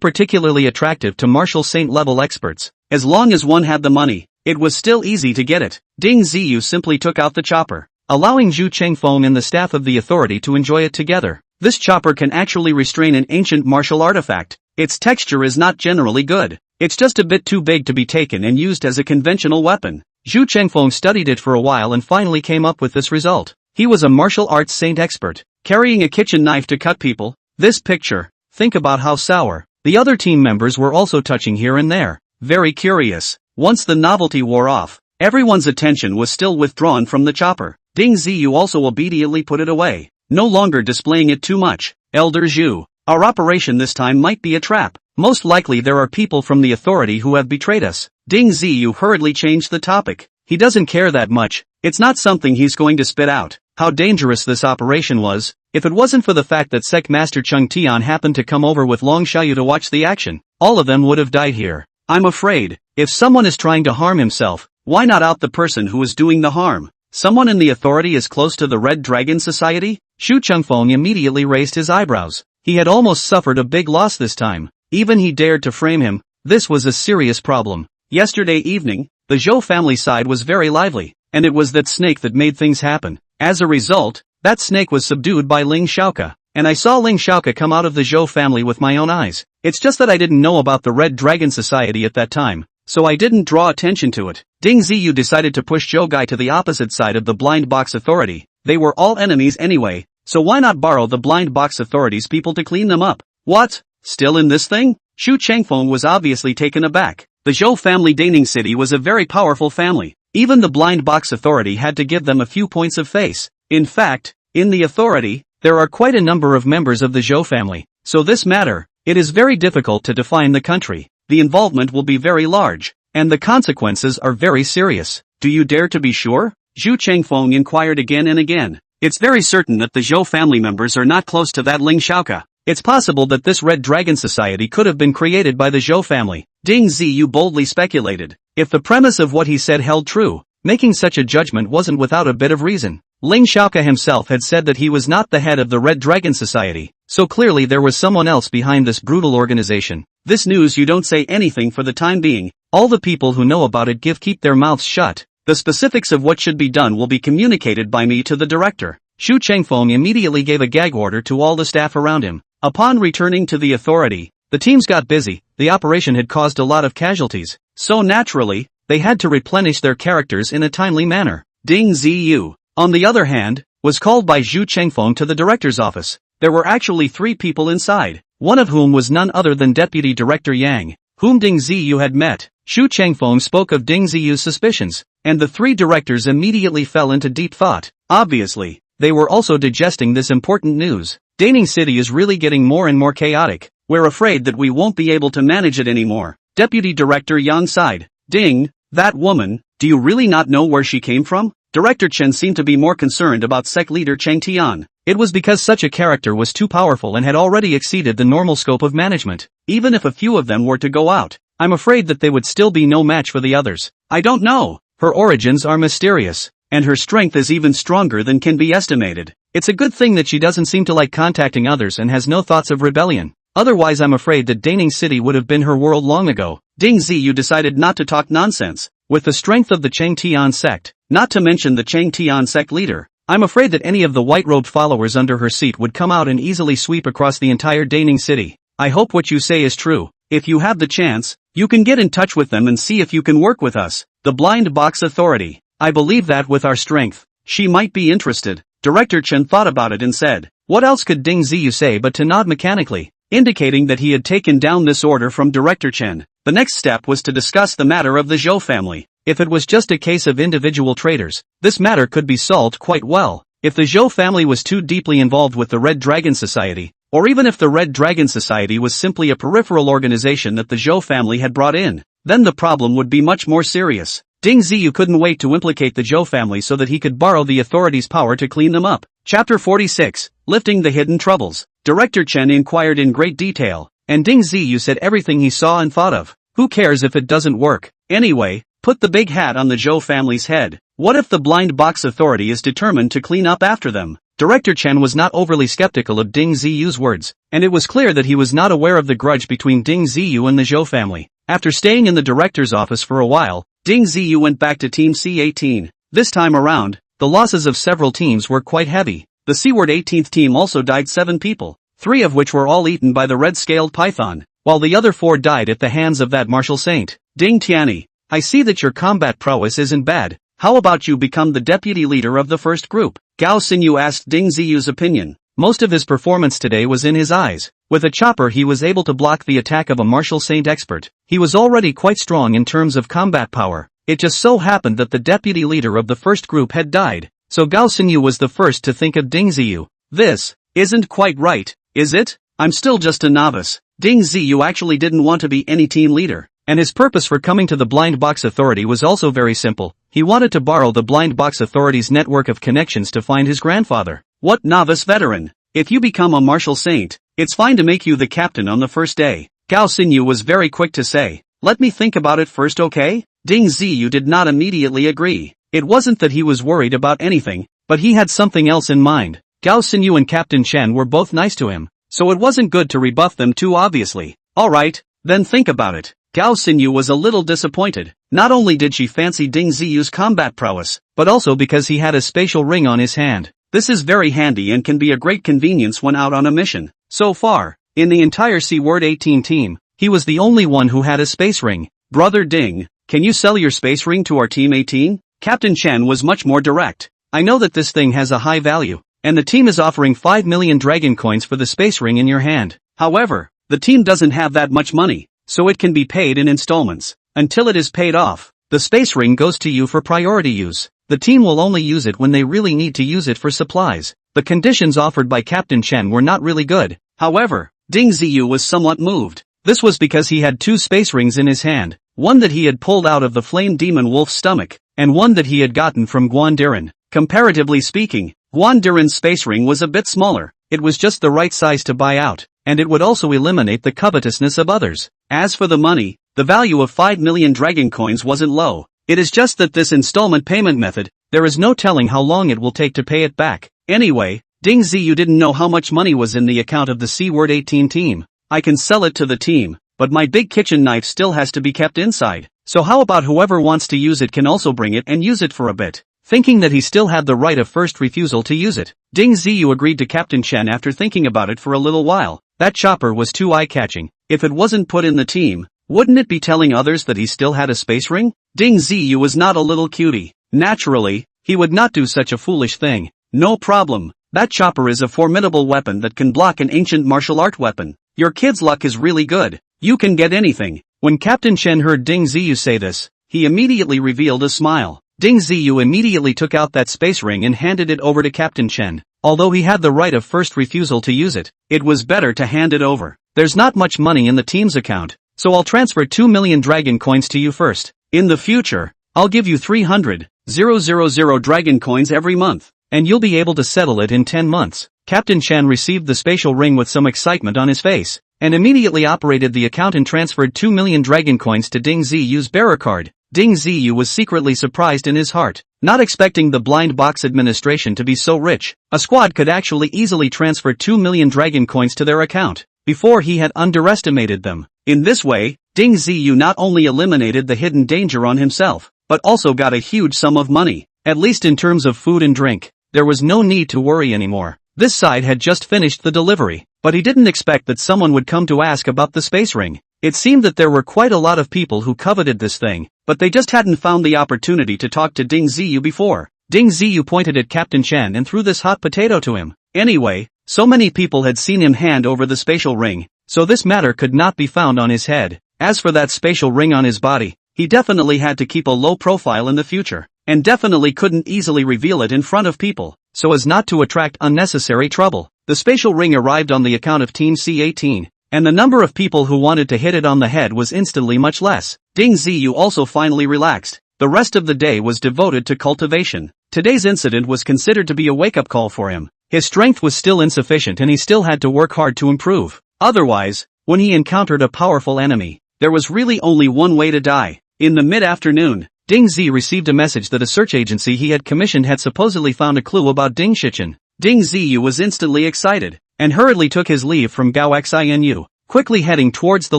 particularly attractive to martial saint level experts. As long as one had the money, it was still easy to get it. Ding Ziyu simply took out the chopper, allowing Xu Changfeng and the staff of the authority to enjoy it together. This chopper can actually restrain an ancient martial artifact. Its texture is not generally good. It's just a bit too big to be taken and used as a conventional weapon. Xu Changfeng studied it for a while and finally came up with this result. He was a martial arts saint expert, carrying a kitchen knife to cut people. This picture, think about how sour. The other team members were also touching here and there, very curious. Once the novelty wore off, everyone's attention was still withdrawn from the chopper. Ding Ziyu also obediently put it away, no longer displaying it too much. Elder Zhu, our operation this time might be a trap. Most likely there are people from the authority who have betrayed us. Ding Ziyu hurriedly changed the topic. He doesn't care that much. It's not something he's going to spit out. How dangerous this operation was. If it wasn't for the fact that Sec Master Chung Tian happened to come over with Long Xiaoyu to watch the action, all of them would have died here. I'm afraid, if someone is trying to harm himself, why not out the person who is doing the harm? Someone in the authority is close to the Red Dragon Society? Xu Changfeng immediately raised his eyebrows. He had almost suffered a big loss this time. Even he dared to frame him. This was a serious problem. Yesterday evening, the Zhou family side was very lively, and it was that snake that made things happen. As a result, that snake was subdued by Ling Xiaoke, and I saw Ling Xiaoke come out of the Zhou family with my own eyes. It's just that I didn't know about the Red Dragon Society at that time, so I didn't draw attention to it. Ding Ziyu decided to push Zhou Gai to the opposite side of the blind box authority. They were all enemies anyway, so why not borrow the blind box authority's people to clean them up? What? Still in this thing? Xu Changfeng was obviously taken aback. The Zhou family Daning City was a very powerful family. Even the blind box authority had to give them a few points of face. In fact, in the authority, there are quite a number of members of the Zhou family. So this matter, it is very difficult to define the country. The involvement will be very large, and the consequences are very serious. Do you dare to be sure? Xu Changfeng inquired again and again. It's very certain that the Zhou family members are not close to that Ling Xiaoke. It's possible that this Red Dragon Society could have been created by the Zhou family. Ding Ziyu boldly speculated. If the premise of what he said held true, making such a judgment wasn't without a bit of reason. Ling Xiaoke himself had said that he was not the head of the Red Dragon Society, so clearly there was someone else behind this brutal organization. This news you don't say anything for the time being. All the people who know about it keep their mouths shut. The specifics of what should be done will be communicated by me to the director. Xu Changfeng immediately gave a gag order to all the staff around him. Upon returning to the authority, the teams got busy. The operation had caused a lot of casualties, so naturally, they had to replenish their characters in a timely manner. Ding Ziyu, on the other hand, was called by Xu Changfeng to the director's office. There were actually 3 people inside, one of whom was none other than Deputy Director Yang, whom Ding Ziyu had met. Xu Changfeng spoke of Ding Ziyu's suspicions, and the 3 directors immediately fell into deep thought. Obviously, they were also digesting this important news. Daning City is really getting more and more chaotic. We're afraid that we won't be able to manage it anymore. Deputy Director Yang sighed. Ding, that woman, do you really not know where she came from? Director Chen seemed to be more concerned about Sec Leader Cheng Tian. It was because such a character was too powerful and had already exceeded the normal scope of management. Even if a few of them were to go out, I'm afraid that they would still be no match for the others. I don't know. Her origins are mysterious, and her strength is even stronger than can be estimated. It's a good thing that she doesn't seem to like contacting others and has no thoughts of rebellion. Otherwise I'm afraid that Daning City would have been her world long ago. Ding Ziyu decided not to talk nonsense. With the strength of the Cheng Tian sect, not to mention the Cheng Tian sect leader, I'm afraid that any of the white-robed followers under her seat would come out and easily sweep across the entire Daning City. I hope what you say is true. If you have the chance, you can get in touch with them and see if you can work with us, the Blind Box Authority. I believe that with our strength, she might be interested. Director Chen thought about it and said, what else could Ding Ziyu say but to nod mechanically, indicating that he had taken down this order from Director Chen. The next step was to discuss the matter of the Zhou family. If it was just a case of individual traders, this matter could be solved quite well. If the Zhou family was too deeply involved with the Red Dragon Society, or even if the Red Dragon Society was simply a peripheral organization that the Zhou family had brought in, then the problem would be much more serious. Ding Ziyu couldn't wait to implicate the Zhou family so that he could borrow the authorities' power to clean them up. Chapter 46, Lifting the Hidden Troubles. Director Chen inquired in great detail, and Ding Ziyu said everything he saw and thought of. Who cares if it doesn't work? Anyway, put the big hat on the Zhou family's head. What if the blind box authority is determined to clean up after them? Director Chen was not overly skeptical of Ding Ziyu's words, and it was clear that he was not aware of the grudge between Ding Ziyu and the Zhou family. After staying in the director's office for a while, Ding Ziyu went back to Team C18. This time around, the losses of several teams were quite heavy. The Seaward 18th team also died 7 people, 3 of which were all eaten by the red-scaled python, while the other 4 died at the hands of that martial saint. Ding Tianyi, I see that your combat prowess isn't bad. How about you become the deputy leader of the first group? Gao Xinyu asked Ding Ziyu's opinion. Most of his performance today was in his eyes. With a chopper he was able to block the attack of a martial saint expert. He was already quite strong in terms of combat power. It just so happened that the deputy leader of the first group had died, so Gao Xinyu was the first to think of Ding Ziyu. This isn't quite right, is it? I'm still just a novice. Ding Ziyu actually didn't want to be any team leader, and his purpose for coming to the Blind Box Authority was also very simple. He wanted to borrow the Blind Box Authority's network of connections to find his grandfather. What novice veteran? If you become a martial saint, it's fine to make you the captain on the first day. Gao Xinyu was very quick to say. Let me think about it first, okay? Ding Ziyu did not immediately agree. It wasn't that he was worried about anything, but he had something else in mind. Gao Xinyu and Captain Chen were both nice to him, so it wasn't good to rebuff them too obviously. Alright, then think about it. Gao Xinyu was a little disappointed. Not only did she fancy Ding Ziyu's combat prowess, but also because he had a spatial ring on his hand. This is very handy and can be a great convenience when out on a mission. So far, in the entire Seaward 18 team, he was the only one who had a space ring. Brother Ding, can you sell your space ring to our Team 18? Captain Chen was much more direct. I know that this thing has a high value, and the team is offering 5 million dragon coins for the space ring in your hand. However, the team doesn't have that much money, so it can be paid in installments. Until it is paid off, the space ring goes to you for priority use. The team will only use it when they really need to use it for supplies. The conditions offered by Captain Chen were not really good. However, Ding Ziyu was somewhat moved. This was because he had 2 space rings in his hand, one that he had pulled out of the flame demon wolf's stomach, and one that he had gotten from Guandiren. Comparatively speaking, Guandiren's space ring was a bit smaller. It was just the right size to buy out, and it would also eliminate the covetousness of others. As for the money, the value of 5 million dragon coins wasn't low. It is just that this installment payment method, there is no telling how long it will take to pay it back. Anyway, Ding Ziyu didn't know how much money was in the account of the Seaward 18 team. I can sell it to the team, but my big kitchen knife still has to be kept inside. So how about whoever wants to use it can also bring it and use it for a bit? Thinking that he still had the right of first refusal to use it, Ding Ziyu agreed to Captain Chen after thinking about it for a little while. That chopper was too eye-catching. If it wasn't put in the team, wouldn't it be telling others that he still had a space ring? Ding Ziyu was not a little cutie. Naturally, he would not do such a foolish thing. No problem. That chopper is a formidable weapon that can block an ancient martial art weapon. Your kid's luck is really good. You can get anything. When Captain Chen heard Ding Ziyu say this, he immediately revealed a smile. Ding Ziyu immediately took out that space ring and handed it over to Captain Chen. Although he had the right of first refusal to use it, it was better to hand it over. There's not much money in the team's account, so I'll transfer 2 million dragon coins to you first. In the future, I'll give you 300,000 dragon coins every month, and you'll be able to settle it in 10 months. Captain Chen received the spatial ring with some excitement on his face, and immediately operated the account and transferred 2 million dragon coins to Ding Ziyu's bearer card. Ding Ziyu was secretly surprised in his heart, not expecting the blind box administration to be so rich. A squad could actually easily transfer 2 million dragon coins to their account. Before he had underestimated them. In this way, Ding Ziyu not only eliminated the hidden danger on himself, but also got a huge sum of money. At least in terms of food and drink, there was no need to worry anymore. This side had just finished the delivery, but he didn't expect that someone would come to ask about the space ring. It seemed that there were quite a lot of people who coveted this thing, but they just hadn't found the opportunity to talk to Ding Ziyu before. Ding Ziyu pointed at Captain Chen and threw this hot potato to him. Anyway, so many people had seen him hand over the spatial ring, so this matter could not be found on his head. As for that spatial ring on his body, he definitely had to keep a low profile in the future, and definitely couldn't easily reveal it in front of people. so as not to attract unnecessary trouble. The spatial ring arrived on the account of Team C18, and the number of people who wanted to hit it on the head was instantly much less. Ding Ziyu also finally relaxed. The rest of the day was devoted to cultivation. Today's incident was considered to be a wake-up call for him. His strength was still insufficient and he still had to work hard to improve. Otherwise, when he encountered a powerful enemy, there was really only one way to die. In the mid-afternoon, Ding Zi received a message that a search agency he had commissioned had supposedly found a clue about Ding Shichen. Ding Ziyu was instantly excited, and hurriedly took his leave from Gao Xinu, quickly heading towards the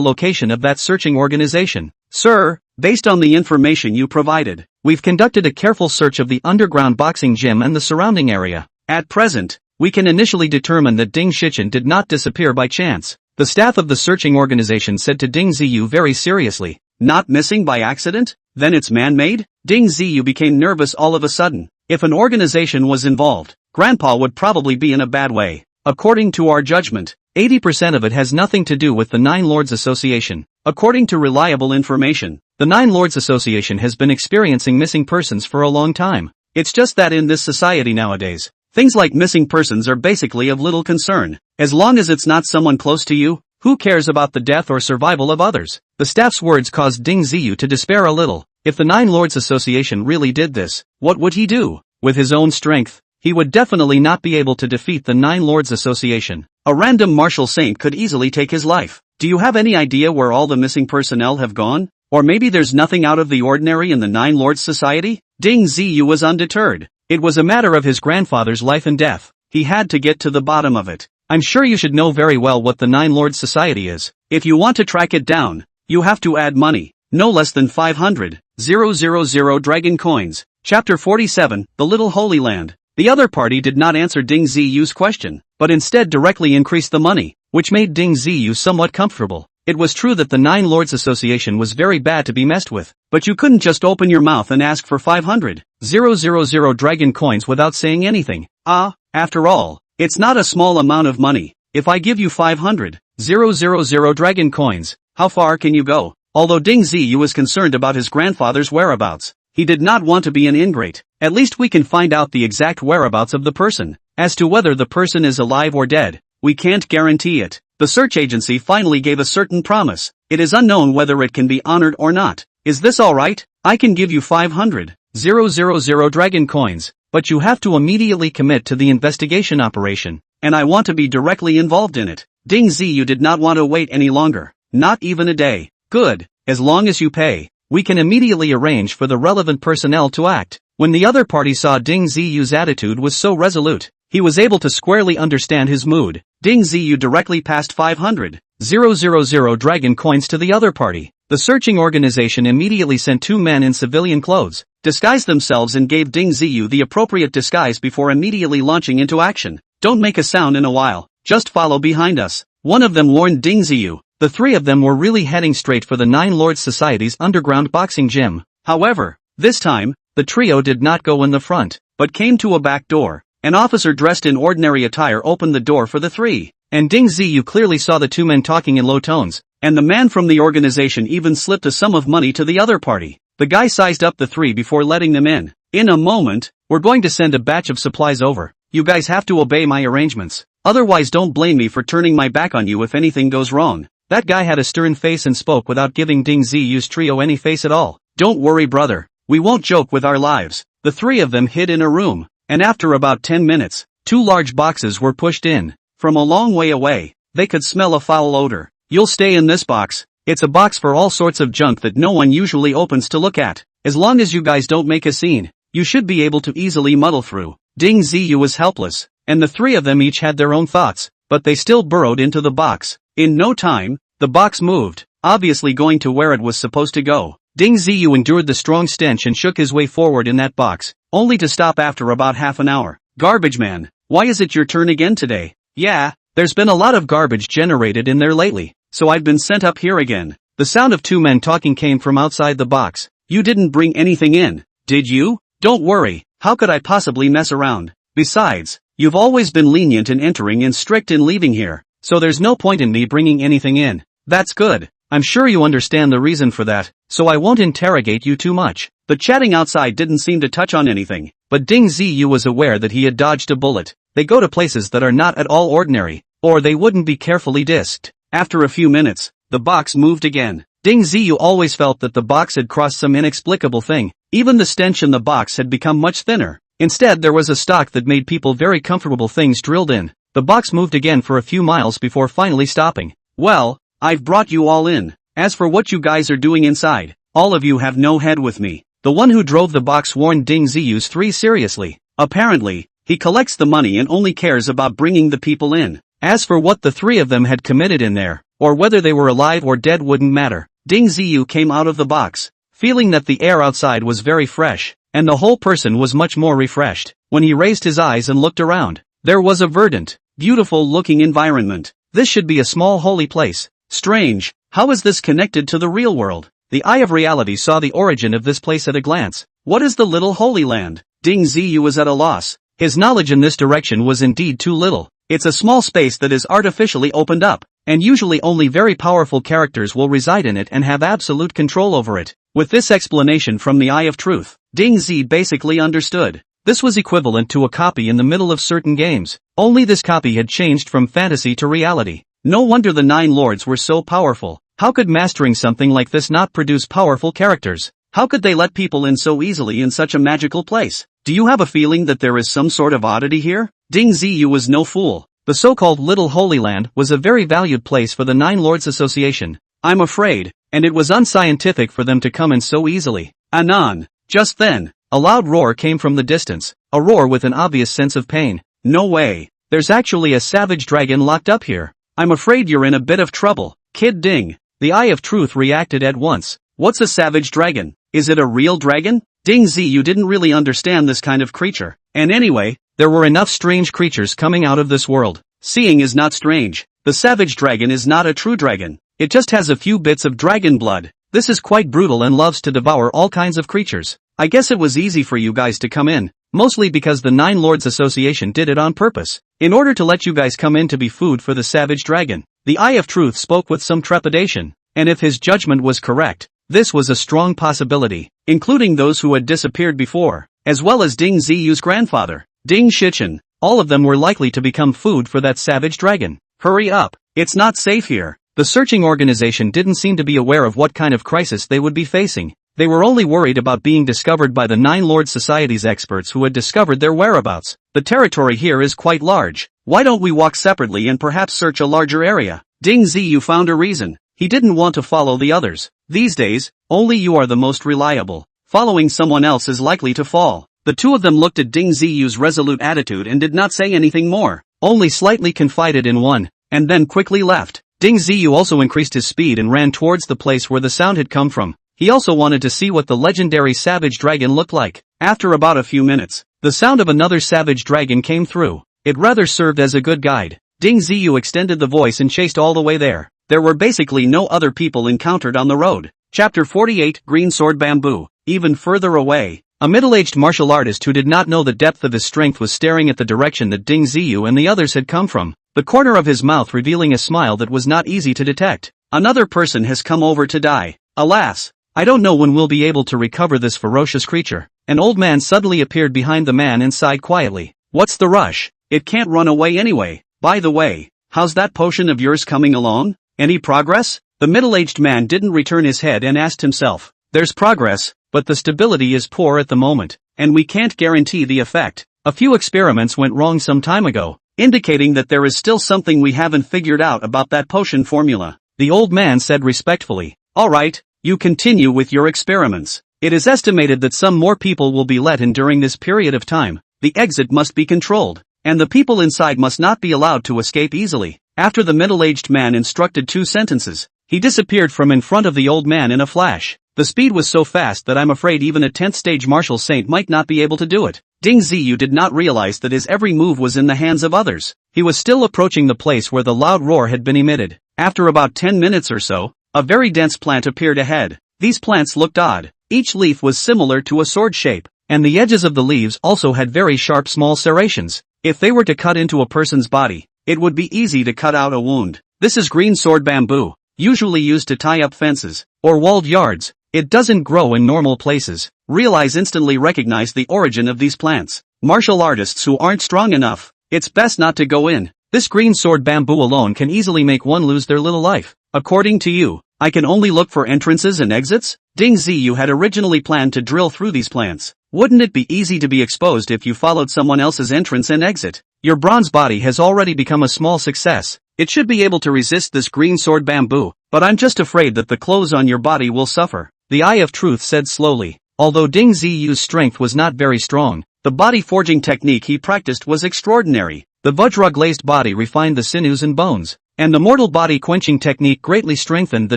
location of that searching organization. Sir, based on the information you provided, we've conducted a careful search of the underground boxing gym and the surrounding area. At present, we can initially determine that Ding Shichen did not disappear by chance. The staff of the searching organization said to Ding Ziyu very seriously. Not missing by accident? Then it's man-made? Ding Ziyu became nervous all of a sudden. If an organization was involved, Grandpa would probably be in a bad way. According to our judgment, 80% of it has nothing to do with the Nine Lords Association. According to reliable information, the Nine Lords Association has been experiencing missing persons for a long time. It's just that in this society nowadays, things like missing persons are basically of little concern. As long as it's not someone close to you, who cares about the death or survival of others? The staff's words caused Ding Ziyu to despair a little. If the Nine Lords Association really did this, what would he do? With his own strength, he would definitely not be able to defeat the Nine Lords Association. A random martial saint could easily take his life. Do you have any idea where all the missing personnel have gone? Or maybe there's nothing out of the ordinary in the Nine Lords Society? Ding Ziyu was undeterred. It was a matter of his grandfather's life and death. He had to get to the bottom of it. I'm sure you should know very well what the Nine Lords Society is. If you want to track it down, you have to add money. No less than 500,000 dragon coins. Chapter 47, The Little Holy Land. The other party did not answer Ding Ziyu's question, but instead directly increased the money, which made Ding Ziyu somewhat comfortable. It was true that the Nine Lords Association was very bad to be messed with, but you couldn't just open your mouth and ask for 500,000 dragon coins without saying anything. After all, it's not a small amount of money. If I give you 500,000 dragon coins, how far can you go? Although Ding Ziyu was concerned about his grandfather's whereabouts, he did not want to be an ingrate. At least we can find out the exact whereabouts of the person. As to whether the person is alive or dead, we can't guarantee it. The search agency finally gave a certain promise. It is unknown whether it can be honored or not. Is this alright? I can give you 500,000 dragon coins, but you have to immediately commit to the investigation operation, and I want to be directly involved in it. Ding Ziyu did not want to wait any longer. Not even a day. Good. As long as you pay, we can immediately arrange for the relevant personnel to act. When the other party saw Ding Ziyu's attitude was so resolute, he was able to squarely understand his mood. Ding Ziyu directly passed 500,000 dragon coins to the other party. The searching organization immediately sent two men in civilian clothes, disguised themselves and gave Ding Ziyu the appropriate disguise before immediately launching into action. Don't make a sound in a while, just follow behind us. One of them warned Ding Ziyu. The three of them were really heading straight for the Nine Lords Society's underground boxing gym. However, this time, the trio did not go in the front, but came to a back door. An officer dressed in ordinary attire opened the door for the three, and Ding Ziyu clearly saw the two men talking in low tones, and the man from the organization even slipped a sum of money to the other party. The guy sized up the three before letting them in. In a moment, we're going to send a batch of supplies over. You guys have to obey my arrangements. Otherwise don't blame me for turning my back on you if anything goes wrong. That guy had a stern face and spoke without giving Ding Ziyu's trio any face at all. Don't worry, brother. We won't joke with our lives. The three of them hid in a room, and after about 10 minutes, two large boxes were pushed in. From a long way away, they could smell a foul odor. You'll stay in this box. It's a box for all sorts of junk that no one usually opens to look at. As long as you guys don't make a scene, you should be able to easily muddle through. Ding Ziyu was helpless, and the three of them each had their own thoughts, but they still burrowed into the box. In no time, the box moved, obviously going to where it was supposed to go. Ding Ziyu endured the strong stench and shook his way forward in that box, only to stop after about half an hour. Garbage man, why is it your turn again today? Yeah, there's been a lot of garbage generated in there lately, so I've been sent up here again. The sound of two men talking came from outside the box. You didn't bring anything in, did you? Don't worry, how could I possibly mess around? Besides, you've always been lenient in entering and strict in leaving here, so there's no point in me bringing anything in. That's good. I'm sure you understand the reason for that, so I won't interrogate you too much. The chatting outside didn't seem to touch on anything. but Ding Ziyu was aware that he had dodged a bullet. They go to places that are not at all ordinary, or they wouldn't be carefully disked. After a few minutes, the box moved again. Ding Ziyu always felt that the box had crossed some inexplicable thing. Even the stench in the box had become much thinner. Instead there was a stock that made people very comfortable things drilled in. The box moved again for a few miles before finally stopping. Well, I've brought you all in. As for what you guys are doing inside, all of you have no head with me. The one who drove the box warned Ding Ziyu's three seriously. Apparently, he collects the money and only cares about bringing the people in. As for what the three of them had committed in there, or whether they were alive or dead wouldn't matter. Ding Ziyu came out of the box, feeling that the air outside was very fresh, and the whole person was much more refreshed. When he raised his eyes and looked around, there was a verdant, beautiful-looking environment. This should be a small holy place. Strange, how is this connected to the real world? The eye of reality saw the origin of this place at a glance. What is the little holy land? Ding Ziyu was at a loss. His knowledge in this direction was indeed too little. It's a small space that is artificially opened up, and usually only very powerful characters will reside in it and have absolute control over it. With this explanation from the Eye of Truth, Ding Zi basically understood. This was equivalent to a copy in the middle of certain games, only this copy had changed from fantasy to reality. No wonder the Nine Lords were so powerful. How could mastering something like this not produce powerful characters? How could they let people in so easily in such a magical place? Do you have a feeling that there is some sort of oddity here? Ding Ziyu was no fool. The so-called Little Holy Land was a very valued place for the Nine Lords Association. I'm afraid, and it was unscientific for them to come in so easily. Anon. Just then, a loud roar came from the distance, a roar with an obvious sense of pain. No way. There's actually a savage dragon locked up here. I'm afraid you're in a bit of trouble, Kid Ding. The Eye of Truth reacted at once. What's a savage dragon? Is it a real dragon? Ding Ziyu didn't really understand this kind of creature. And anyway, there were enough strange creatures coming out of this world. Seeing is not strange. The savage dragon is not a true dragon. It just has a few bits of dragon blood. This is quite brutal and loves to devour all kinds of creatures. I guess it was easy for you guys to come in, mostly because the Nine Lords Association did it on purpose, in order to let you guys come in to be food for the savage dragon. The Eye of Truth spoke with some trepidation, and if his judgment was correct, this was a strong possibility, including those who had disappeared before, as well as Ding Ziyu's grandfather, Ding Shichen. All of them were likely to become food for that savage dragon. Hurry up, it's not safe here. The searching organization didn't seem to be aware of what kind of crisis they would be facing. They were only worried about being discovered by the Nine Lords Society's experts who had discovered their whereabouts. The territory here is quite large. Why don't we walk separately and perhaps search a larger area? Ding Ziyu found a reason. He didn't want to follow the others. These days, only you are the most reliable. Following someone else is likely to fall. The two of them looked at Ding Ziyu's resolute attitude and did not say anything more, only slightly confided in one, and then quickly left. Ding Ziyu also increased his speed and ran towards the place where the sound had come from. He also wanted to see what the legendary savage dragon looked like. After about a few minutes, the sound of another savage dragon came through. It rather served as a good guide. Ding Ziyu extended the voice and chased all the way there. There were basically no other people encountered on the road. Chapter 48, Green Sword Bamboo. Even further away, a middle-aged martial artist who did not know the depth of his strength was staring at the direction that Ding Ziyu and the others had come from, the corner of his mouth revealing a smile that was not easy to detect. Another person has come over to die. Alas, I don't know when we'll be able to recover this ferocious creature. An old man suddenly appeared behind the man and sighed quietly. What's the rush? It can't run away anyway. By the way, how's that potion of yours coming along? Any progress? The middle-aged man didn't return his head and asked himself. There's progress, but the stability is poor at the moment, and we can't guarantee the effect. A few experiments went wrong some time ago, indicating that there is still something we haven't figured out about that potion formula. The old man said respectfully. Alright, you continue with your experiments. It is estimated that some more people will be let in during this period of time. The exit must be controlled, and the people inside must not be allowed to escape easily. After the middle-aged man instructed 2 sentences, he disappeared from in front of the old man in a flash. The speed was so fast that I'm afraid even a 10th stage martial saint might not be able to do it. Ding Ziyu did not realize that his every move was in the hands of others. He was still approaching the place where the loud roar had been emitted. After about 10 minutes or so, a very dense plant appeared ahead. These plants looked odd. Each leaf was similar to a sword shape, and the edges of the leaves also had very sharp small serrations. If they were to cut into a person's body, it would be easy to cut out a wound. This is green sword bamboo, usually used to tie up fences or walled yards. It doesn't grow in normal places. Real eyes instantly recognized the origin of these plants. Martial artists who aren't strong enough, it's best not to go in. This green sword bamboo alone can easily make one lose their little life. According to you, I can only look for entrances and exits? Ding Ziyu had originally planned to drill through these plants. Wouldn't it be easy to be exposed if you followed someone else's entrance and exit? Your bronze body has already become a small success. It should be able to resist this green sword bamboo, but I'm just afraid that the clothes on your body will suffer. The Eye of Truth said slowly. Although Ding Ziyu's strength was not very strong, the body forging technique he practiced was extraordinary. The Vajra-glazed body refined the sinews and bones, and the mortal body quenching technique greatly strengthened the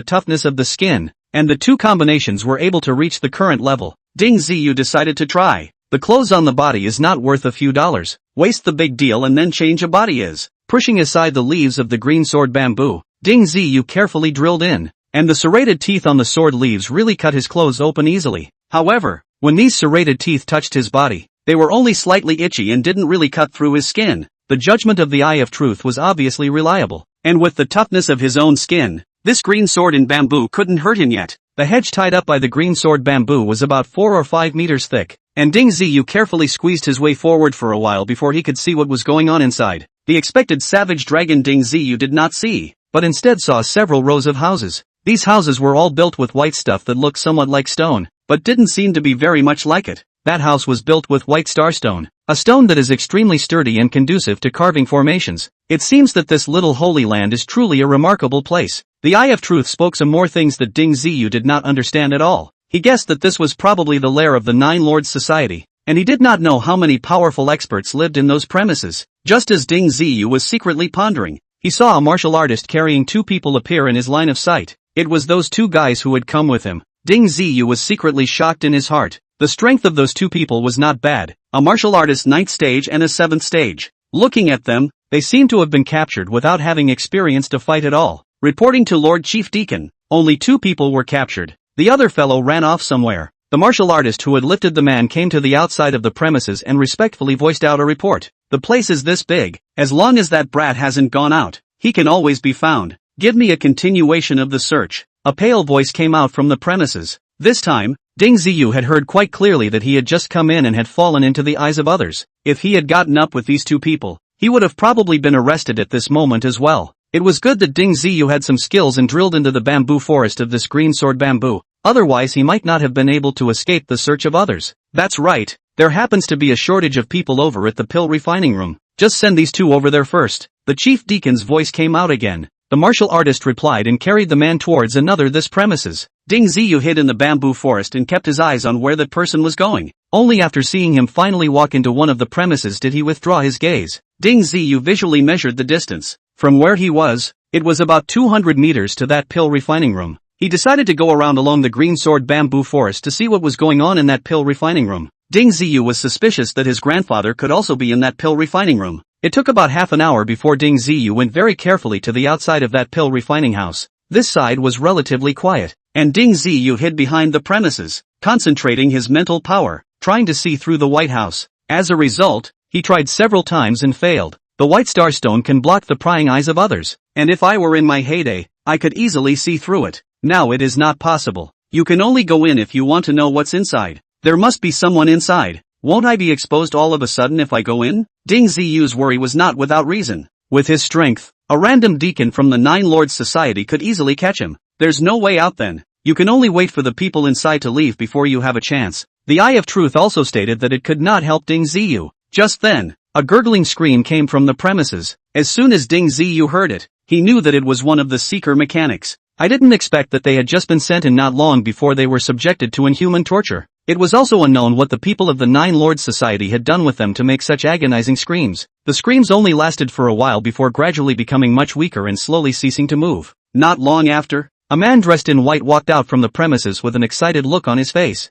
toughness of the skin, and the two combinations were able to reach the current level. Ding Ziyu decided to try. The clothes on the body is not worth a few dollars. Waste the big deal and then change a body is. Pushing aside the leaves of the green sword bamboo, Ding Ziyu carefully drilled in, and the serrated teeth on the sword leaves really cut his clothes open easily. However, when these serrated teeth touched his body, they were only slightly itchy and didn't really cut through his skin. The judgment of the Eye of Truth was obviously reliable, and with the toughness of his own skin, this green sword in bamboo couldn't hurt him yet. The hedge tied up by the green sword bamboo was about 4 or 5 meters thick, and Ding Ziyu carefully squeezed his way forward for a while before he could see what was going on inside. The expected savage dragon Ding Ziyu did not see, but instead saw several rows of houses. These houses were all built with white stuff that looked somewhat like stone, but didn't seem to be very much like it. That house was built with white starstone, a stone that is extremely sturdy and conducive to carving formations. It seems that this little holy land is truly a remarkable place. The Eye of Truth spoke some more things that Ding Ziyu did not understand at all. He guessed that this was probably the lair of the Nine Lords Society, and he did not know how many powerful experts lived in those premises. Just as Ding Ziyu was secretly pondering, he saw a martial artist carrying 2 people appear in his line of sight. It was those 2 guys who had come with him. Ding Ziyu was secretly shocked in his heart. The strength of those 2 people was not bad, a martial artist 9th stage and a 7th stage. Looking at them, they seemed to have been captured without having experienced a fight at all. Reporting to Lord Chief Deacon, only 2 people were captured. The other fellow ran off somewhere. The martial artist who had lifted the man came to the outside of the premises and respectfully voiced out a report. The place is this big. As long as that brat hasn't gone out, he can always be found. Give me a continuation of the search. A pale voice came out from the premises. This time, Ding Ziyu had heard quite clearly that he had just come in and had fallen into the eyes of others. If he had gotten up with these 2 people, he would have probably been arrested at this moment as well. It was good that Ding Ziyu had some skills and drilled into the bamboo forest of this green sword bamboo, otherwise he might not have been able to escape the search of others. That's right, there happens to be a shortage of people over at the pill refining room. Just send these 2 over there first. The chief deacon's voice came out again. The martial artist replied and carried the man towards another this premises. Ding Ziyu hid in the bamboo forest and kept his eyes on where that person was going. Only after seeing him finally walk into one of the premises did he withdraw his gaze. Ding Ziyu visually measured the distance. From where he was, it was about 200 meters to that pill refining room. He decided to go around along the green sword bamboo forest to see what was going on in that pill refining room. Ding Ziyu was suspicious that his grandfather could also be in that pill refining room. It took about half an hour before Ding Ziyu went very carefully to the outside of that pill refining house. This side was relatively quiet, and Ding Ziyu hid behind the premises, concentrating his mental power, trying to see through the White House. As a result, he tried several times and failed. The white starstone can block the prying eyes of others, and if I were in my heyday, I could easily see through it. Now it is not possible. You can only go in if you want to know what's inside. There must be someone inside. Won't I be exposed all of a sudden if I go in? Ding Ziyu's worry was not without reason. With his strength, a random deacon from the Nine Lords Society could easily catch him. There's no way out then. You can only wait for the people inside to leave before you have a chance. The Eye of Truth also stated that it could not help Ding Ziyu. Just then, a gurgling scream came from the premises. As soon as Ding Ziyu heard it, he knew that it was one of the seeker mechanics. I didn't expect that they had just been sent in not long before they were subjected to inhuman torture. It was also unknown what the people of the Nine Lords Society had done with them to make such agonizing screams. The screams only lasted for a while before gradually becoming much weaker and slowly ceasing to move. Not long after, a man dressed in white walked out from the premises with an excited look on his face.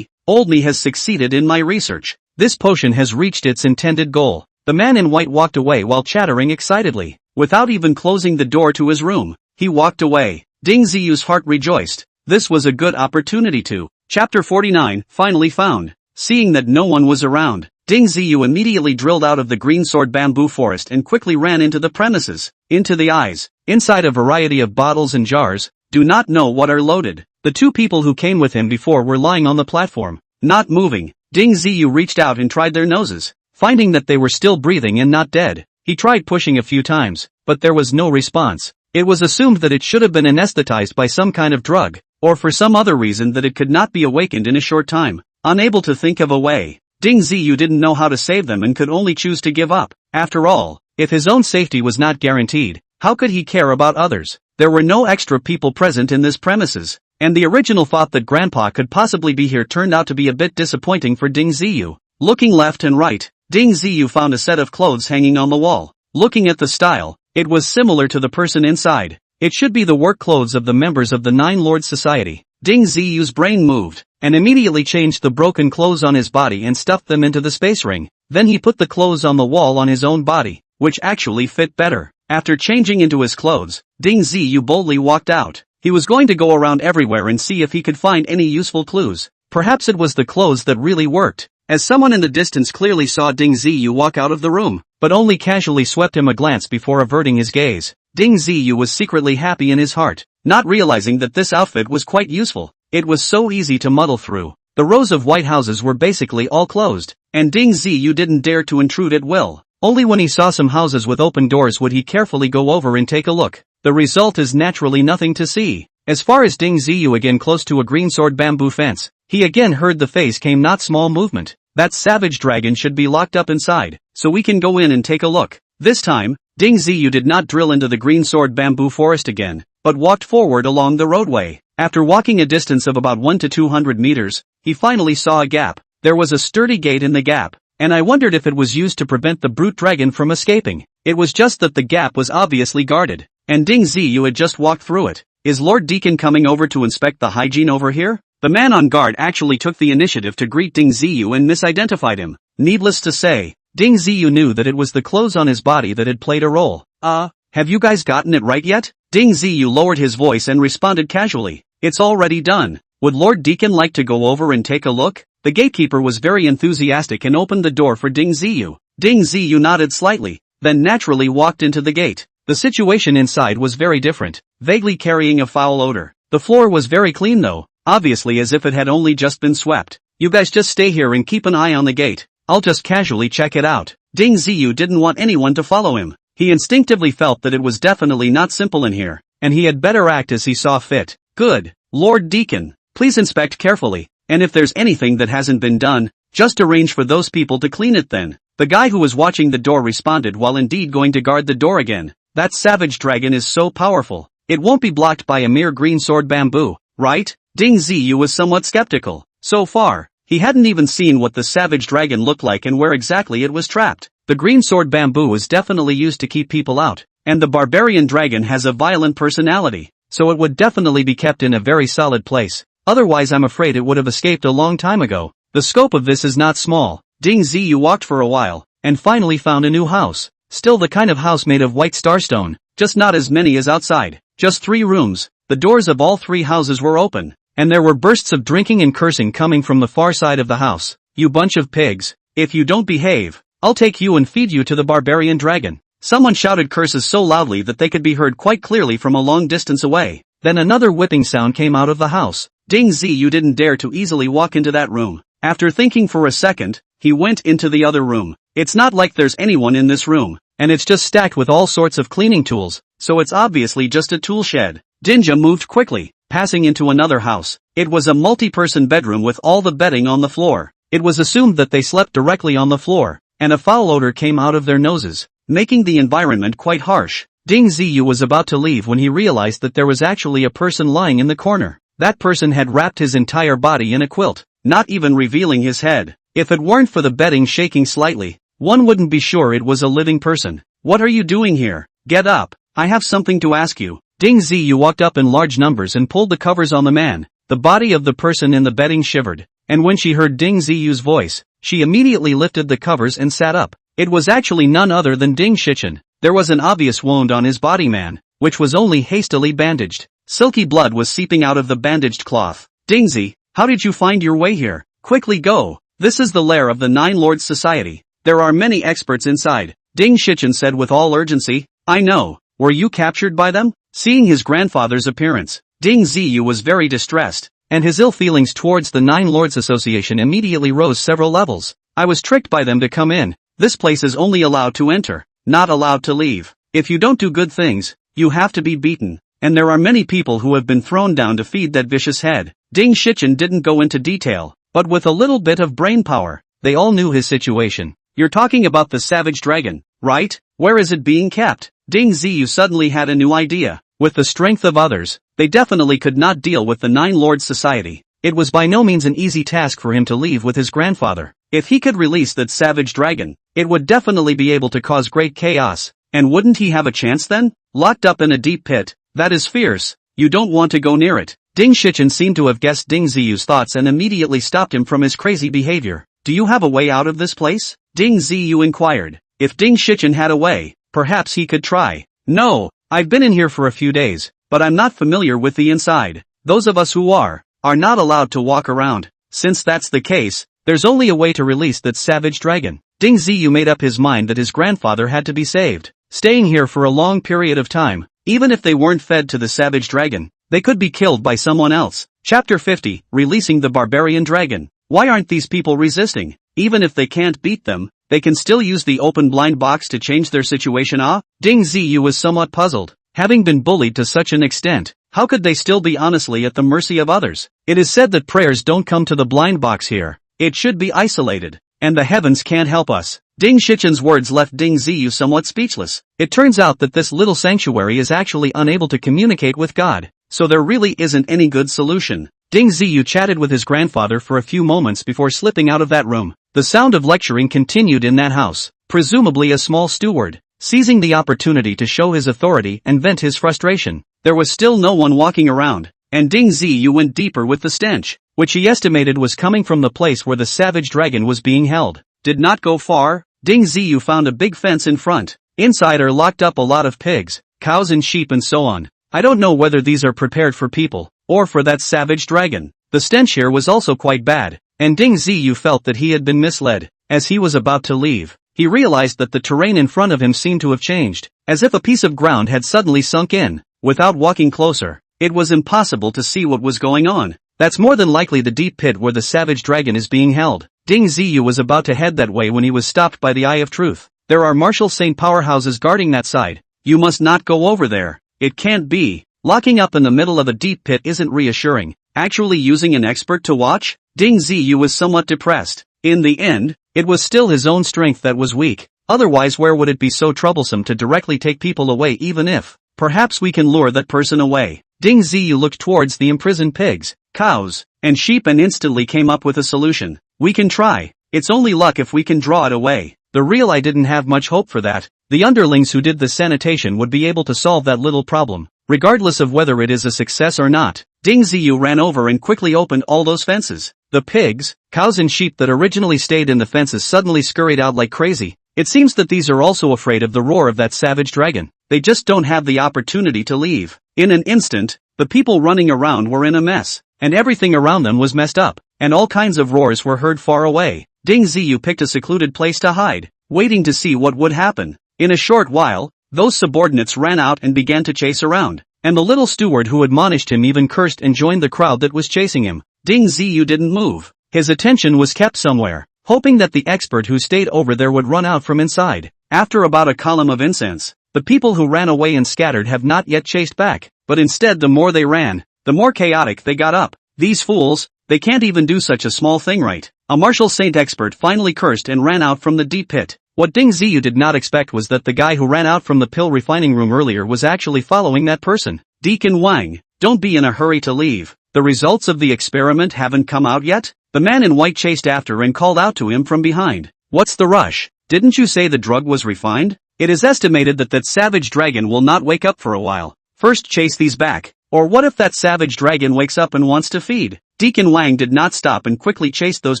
Old me has succeeded in my research. This potion has reached its intended goal. The man in white walked away while chattering excitedly. Without even closing the door to his room, he walked away. Ding Ziyu's heart rejoiced. This was a good opportunity to. Chapter 49, finally found. Seeing that no one was around, Ding Ziyu immediately drilled out of the green sword bamboo forest and quickly ran into the premises, into the eyes. Inside a variety of bottles and jars, do not know what are loaded. The two people who came with him before were lying on the platform, not moving. Ding Ziyu reached out and tried their noses. Finding that they were still breathing and not dead, he tried pushing a few times, but there was no response. It was assumed that it should have been anesthetized by some kind of drug, or for some other reason that it could not be awakened in a short time. Unable to think of a way, Ding Ziyu didn't know how to save them and could only choose to give up. After all, if his own safety was not guaranteed, how could he care about others? There were no extra people present in this premises, and the original thought that Grandpa could possibly be here turned out to be a bit disappointing for Ding Ziyu. Looking left and right, Ding Ziyu found a set of clothes hanging on the wall. Looking at the style, it was similar to the person inside. It should be the work clothes of the members of the Nine Lords Society. Ding Ziyu's brain moved, and immediately changed the broken clothes on his body and stuffed them into the space ring. Then he put the clothes on the wall on his own body, which actually fit better. After changing into his clothes, Ding Ziyu boldly walked out. He was going to go around everywhere and see if he could find any useful clues. Perhaps it was the clothes that really worked, as someone in the distance clearly saw Ding Ziyu walk out of the room, but only casually swept him a glance before averting his gaze. Ding Ziyu was secretly happy in his heart, not realizing that this outfit was quite useful. It was so easy to muddle through. The rows of white houses were basically all closed, and Ding Ziyu didn't dare to intrude at will. Only when he saw some houses with open doors would he carefully go over and take a look. The result is naturally nothing to see. As far as Ding Ziyu again close to a green sword bamboo fence, he again heard the face came not small movement. That savage dragon should be locked up inside, so we can go in and take a look. This time, Ding Ziyu did not drill into the green sword bamboo forest again, but walked forward along the roadway. After walking a distance of about 1 to 200 meters, he finally saw a gap. There was a sturdy gate in the gap, and I wondered if it was used to prevent the brute dragon from escaping. It was just that the gap was obviously guarded, and Ding Ziyu had just walked through it. Is Lord Deacon coming over to inspect the hygiene over here? The man on guard actually took the initiative to greet Ding Ziyu and misidentified him. Needless to say, Ding Ziyu knew that it was the clothes on his body that had played a role. Have you guys gotten it right yet? Ding Ziyu lowered his voice and responded casually. It's already done. Would Lord Deacon like to go over and take a look? The gatekeeper was very enthusiastic and opened the door for Ding Ziyu. Ding Ziyu nodded slightly, then naturally walked into the gate. The situation inside was very different, vaguely carrying a foul odor. The floor was very clean though, obviously as if it had only just been swept. You guys just stay here and keep an eye on the gate. I'll just casually check it out. Ding Ziyu didn't want anyone to follow him. He instinctively felt that it was definitely not simple in here, and he had better act as he saw fit. Good. Lord Deacon, please inspect carefully, and if there's anything that hasn't been done, just arrange for those people to clean it then. The guy who was watching the door responded while indeed going to guard the door again. That savage dragon is so powerful. It won't be blocked by a mere green sword bamboo, right? Ding Ziyu was somewhat skeptical. So far, he hadn't even seen what the savage dragon looked like and where exactly it was trapped. The green sword bamboo is definitely used to keep people out, and the barbarian dragon has a violent personality, so it would definitely be kept in a very solid place. Otherwise I'm afraid it would have escaped a long time ago. The scope of this is not small. Ding Ziyu walked for a while, and finally found a new house. Still the kind of house made of white starstone, just not as many as outside. Just 3 rooms. The doors of all 3 houses were open, and there were bursts of drinking and cursing coming from the far side of the house. You bunch of pigs. If you don't behave, I'll take you and feed you to the barbarian dragon. Someone shouted curses so loudly that they could be heard quite clearly from a long distance away. Then another whipping sound came out of the house. Ding Ziyu didn't dare to easily walk into that room. After thinking for a second, he went into the other room. It's not like there's anyone in this room, and it's just stacked with all sorts of cleaning tools, so it's obviously just a tool shed. Dinja moved quickly, passing into another house. It was a multi-person bedroom with all the bedding on the floor. It was assumed that they slept directly on the floor, and a foul odor came out of their noses, making the environment quite harsh. Ding Ziyu was about to leave when he realized that there was actually a person lying in the corner. That person had wrapped his entire body in a quilt, not even revealing his head. If it weren't for the bedding shaking slightly, one wouldn't be sure it was a living person. What are you doing here? Get up. I have something to ask you. Ding Ziyu walked up in large numbers and pulled the covers on the man. The body of the person in the bedding shivered, and when she heard Ding Ziyu's voice, she immediately lifted the covers and sat up. It was actually none other than Ding Shichen. There was an obvious wound on his body man, which was only hastily bandaged. Silky blood was seeping out of the bandaged cloth. Dingzi, how did you find your way here? Quickly go. This is the lair of the Nine Lords Society. There are many experts inside. Ding Shichen said with all urgency. I know. Were you captured by them? Seeing his grandfather's appearance, Ding Ziyu was very distressed, and his ill feelings towards the Nine Lords Association immediately rose several levels. I was tricked by them to come in. This place is only allowed to enter, not allowed to leave. If you don't do good things, you have to be beaten. And there are many people who have been thrown down to feed that vicious head. Ding Shichen didn't go into detail, but with a little bit of brain power, they all knew his situation. You're talking about the savage dragon, right? Where is it being kept? Ding Ziyu suddenly had a new idea. With the strength of others, they definitely could not deal with the Nine Lords Society. It was by no means an easy task for him to leave with his grandfather. If he could release that savage dragon, it would definitely be able to cause great chaos. And wouldn't he have a chance then? Locked up in a deep pit, that is fierce. You don't want to go near it. Ding Shichen seemed to have guessed Ding Ziyu's thoughts and immediately stopped him from his crazy behavior. Do you have a way out of this place? Ding Ziyu inquired. If Ding Shichen had a way, perhaps he could try. No, I've been in here for a few days, but I'm not familiar with the inside. Those of us who are not allowed to walk around. Since that's the case, there's only a way to release that savage dragon. Ding Ziyu made up his mind that his grandfather had to be saved. Staying here for a long period of time, even if they weren't fed to the savage dragon, they could be killed by someone else. Chapter 50, Releasing the Barbarian Dragon. Why aren't these people resisting? Even if they can't beat them, they can still use the open blind box to change their situation. Ding Ziyu was somewhat puzzled. Having been bullied to such an extent, how could they still be honestly at the mercy of others? It is said that prayers don't come to the blind box here. It should be isolated, and the heavens can't help us. Ding Shichen's words left Ding Ziyu somewhat speechless. It turns out that this little sanctuary is actually unable to communicate with God, so there really isn't any good solution. Ding Ziyu chatted with his grandfather for a few moments before slipping out of that room. The sound of lecturing continued in that house, presumably a small steward, seizing the opportunity to show his authority and vent his frustration. There was still no one walking around, and Ding Ziyu went deeper with the stench, which he estimated was coming from the place where the savage dragon was being held. Did not go far, Ding Ziyu found a big fence in front. Inside are locked up a lot of pigs, cows and sheep and so on. I don't know whether these are prepared for people, or for that savage dragon. The stench here was also quite bad, and Ding Ziyu felt that he had been misled. As he was about to leave, he realized that the terrain in front of him seemed to have changed, as if a piece of ground had suddenly sunk in. Without walking closer, it was impossible to see what was going on. That's more than likely the deep pit where the savage dragon is being held. Ding Ziyu was about to head that way when he was stopped by the Eye of Truth. There are martial Saint powerhouses guarding that side. You must not go over there. It can't be. Locking up in the middle of a deep pit isn't reassuring. Actually using an expert to watch? Ding Ziyu was somewhat depressed. In the end, it was still his own strength that was weak. Otherwise, where would it be so troublesome to directly take people away? Even if, perhaps we can lure that person away. Ding Ziyu looked towards the imprisoned pigs, cows, and sheep and instantly came up with a solution. We can try. It's only luck if we can draw it away. The real I didn't have much hope for that. The underlings who did the sanitation would be able to solve that little problem, regardless of whether it is a success or not. Ding Ziyu ran over and quickly opened all those fences. The pigs, cows and sheep that originally stayed in the fences suddenly scurried out like crazy. It seems that these are also afraid of the roar of that savage dragon. They just don't have the opportunity to leave. In an instant, the people running around were in a mess, and everything around them was messed up, and all kinds of roars were heard far away. Ding Ziyu picked a secluded place to hide, waiting to see what would happen. In a short while, those subordinates ran out and began to chase around, and the little steward who admonished him even cursed and joined the crowd that was chasing him. Ding Ziyu didn't move. His attention was kept somewhere, hoping that the expert who stayed over there would run out from inside. After about a column of incense, the people who ran away and scattered have not yet chased back, but instead the more they ran, the more chaotic they got up. These fools, they can't even do such a small thing right. A martial saint expert finally cursed and ran out from the deep pit. What Ding Ziyu did not expect was that the guy who ran out from the pill refining room earlier was actually following that person. Deacon Wang, don't be in a hurry to leave. The results of the experiment haven't come out yet? The man in white chased after and called out to him from behind. What's the rush? Didn't you say the drug was refined? It is estimated that that savage dragon will not wake up for a while. First chase these back. Or what if that savage dragon wakes up and wants to feed? Deacon Wang did not stop and quickly chased those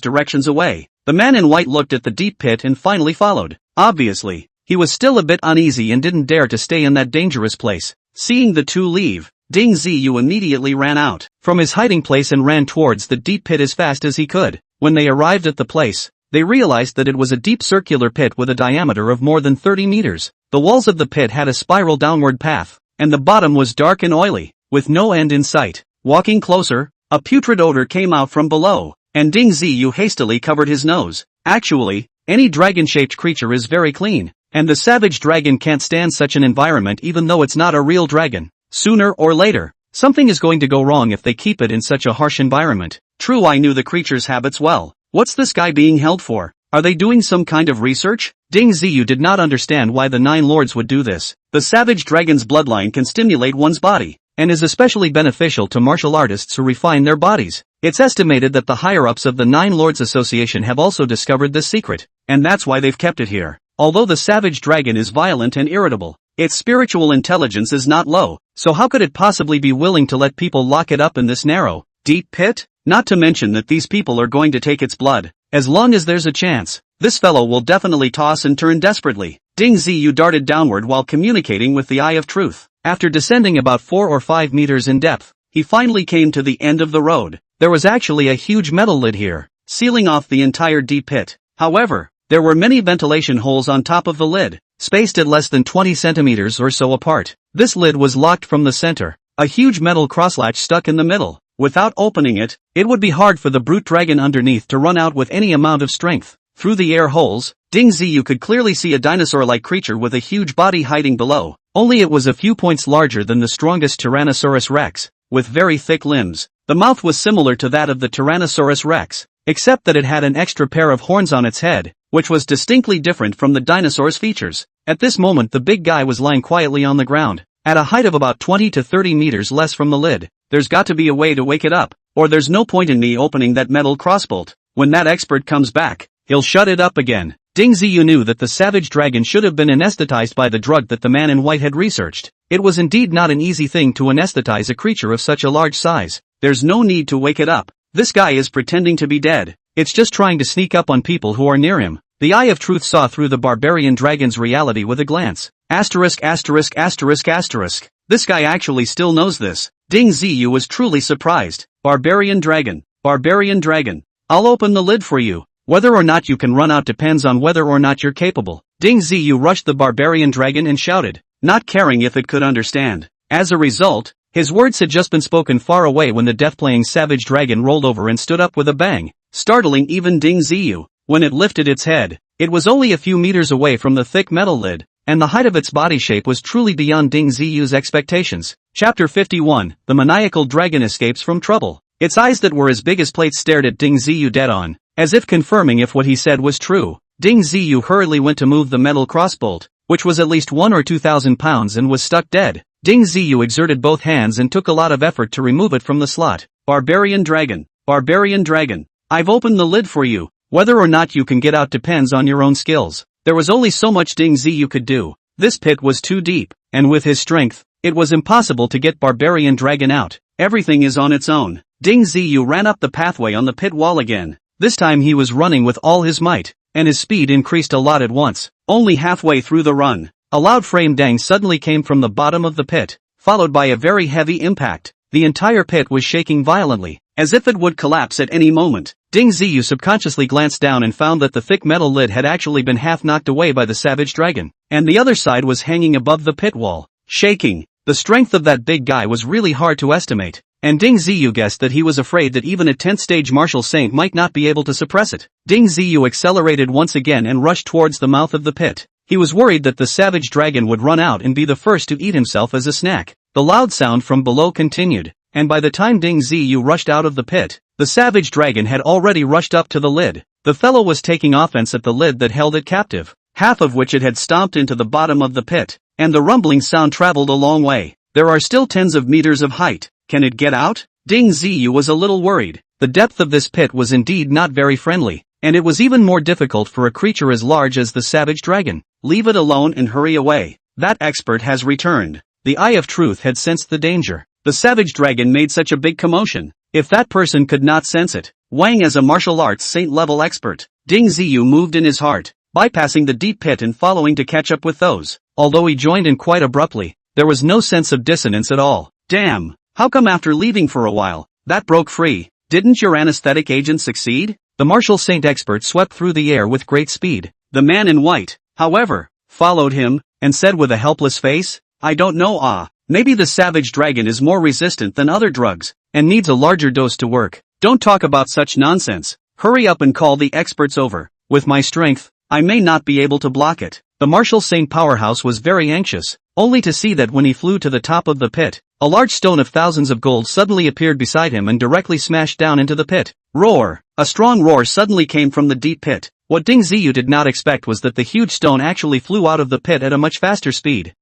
directions away. The man in white looked at the deep pit and finally followed. Obviously, he was still a bit uneasy and didn't dare to stay in that dangerous place. Seeing the two leave, Ding Ziyu immediately ran out from his hiding place and ran towards the deep pit as fast as he could. When they arrived at the place, they realized that it was a deep circular pit with a diameter of more than 30 meters. The walls of the pit had a spiral downward path, and the bottom was dark and oily. with no end in sight. Walking closer, a putrid odor came out from below, and Ding Ziyu hastily covered his nose. Actually, any dragon-shaped creature is very clean, and the savage dragon can't stand such an environment even though it's not a real dragon. Sooner or later, something is going to go wrong if they keep it in such a harsh environment. True, I knew the creature's habits well. What's this guy being held for? Are they doing some kind of research? Ding Ziyu did not understand why the Nine Lords would do this. The savage dragon's bloodline can stimulate one's body, and is especially beneficial to martial artists who refine their bodies. It's estimated that the higher-ups of the Nine Lords Association have also discovered this secret, and that's why they've kept it here. Although the savage dragon is violent and irritable, its spiritual intelligence is not low, so how could it possibly be willing to let people lock it up in this narrow, deep pit? Not to mention that these people are going to take its blood. As long as there's a chance, this fellow will definitely toss and turn desperately. Ding Ziyu darted downward while communicating with the Eye of Truth. After descending about 4 or 5 meters in depth, he finally came to the end of the road. There was actually a huge metal lid here, sealing off the entire deep pit. However, there were many ventilation holes on top of the lid, spaced at less than 20 centimeters or so apart. This lid was locked from the center. A huge metal crosslatch stuck in the middle. Without opening it, it would be hard for the brute dragon underneath to run out with any amount of strength. Through the air holes, Ding Ziyu could clearly see a dinosaur-like creature with a huge body hiding below. Only it was a few points larger than the strongest Tyrannosaurus rex, with very thick limbs. The mouth was similar to that of the Tyrannosaurus rex, except that it had an extra pair of horns on its head, which was distinctly different from the dinosaur's features. At this moment the big guy was lying quietly on the ground, at a height of about 20 to 30 meters less from the lid. There's got to be a way to wake it up, or there's no point in me opening that metal crossbolt. When that expert comes back, he'll shut it up again. Ding Ziyu knew that the savage dragon should have been anesthetized by the drug that the man in white had researched. It was indeed not an easy thing to anesthetize a creature of such a large size. There's no need to wake it up. This guy is pretending to be dead. It's just trying to sneak up on people who are near him. The Eye of Truth saw through the barbarian dragon's reality with a glance. Asterisk asterisk asterisk asterisk. This guy actually still knows this. Ding Ziyu was truly surprised. Barbarian dragon. Barbarian dragon. I'll open the lid for you. Whether or not you can run out depends on whether or not you're capable. Ding Ziyu rushed the barbarian dragon and shouted, not caring if it could understand. As a result, his words had just been spoken far away when the death-playing savage dragon rolled over and stood up with a bang, startling even Ding Ziyu. When it lifted its head, it was only a few meters away from the thick metal lid, and the height of its body shape was truly beyond Ding Ziyu's expectations. Chapter 51, The Maniacal Dragon Escapes from Trouble. Its eyes that were as big as plates stared at Ding Ziyu dead on, as if confirming if what he said was true. Ding Ziyu hurriedly went to move the metal crossbolt, which was at least 1 or 2,000 pounds and was stuck dead. Ding Ziyu exerted both hands and took a lot of effort to remove it from the slot. Barbarian dragon. Barbarian dragon. I've opened the lid for you. Whether or not you can get out depends on your own skills. There was only so much Ding Ziyu could do. This pit was too deep, and with his strength, it was impossible to get Barbarian Dragon out. Everything is on its own. Ding Ziyu ran up the pathway on the pit wall again. This time he was running with all his might, and his speed increased a lot at once. Only halfway through the run, a loud frame dang suddenly came from the bottom of the pit, followed by a very heavy impact. The entire pit was shaking violently, as if it would collapse at any moment. Ding Ziyu subconsciously glanced down and found that the thick metal lid had actually been half knocked away by the savage dragon, and the other side was hanging above the pit wall, shaking. The strength of that big guy was really hard to estimate, and Ding Ziyu guessed that he was afraid that even a 10th stage martial saint might not be able to suppress it. Ding Ziyu accelerated once again and rushed towards the mouth of the pit. He was worried that the savage dragon would run out and be the first to eat himself as a snack. The loud sound from below continued, and by the time Ding Ziyu rushed out of the pit, the savage dragon had already rushed up to the lid. The fellow was taking offense at the lid that held it captive, half of which it had stomped into the bottom of the pit, and the rumbling sound traveled a long way. There are still tens of meters of height. Can it get out? Ding Ziyu was a little worried. The depth of this pit was indeed not very friendly, and it was even more difficult for a creature as large as the savage dragon. Leave it alone and hurry away. That expert has returned. The Eye of Truth had sensed the danger. The savage dragon made such a big commotion. If that person could not sense it, Wang as a martial arts saint-level expert. Ding Ziyu moved in his heart, bypassing the deep pit and following to catch up with those. Although he joined in quite abruptly, there was no sense of dissonance at all. Damn, how come after leaving for a while, that broke free? Didn't your anesthetic agent succeed? The martial saint expert swept through the air with great speed. The man in white, however, followed him, and said with a helpless face, I don't know. Maybe the savage dragon is more resistant than other drugs, and needs a larger dose to work. Don't talk about such nonsense. Hurry up and call the experts over. With my strength, I may not be able to block it. The Marshall Saint powerhouse was very anxious, only to see that when he flew to the top of the pit, a large stone of thousands of gold suddenly appeared beside him and directly smashed down into the pit. Roar! A strong roar suddenly came from the deep pit. What Ding Ziyu did not expect was that the huge stone actually flew out of the pit at a much faster speed.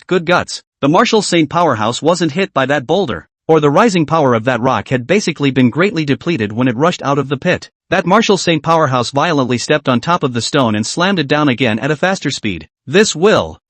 Good guts. The Marshall Saint powerhouse wasn't hit by that boulder, or the rising power of that rock had basically been greatly depleted when it rushed out of the pit. That Marshall Saint powerhouse violently stepped on top of the stone and slammed it down again at a faster speed.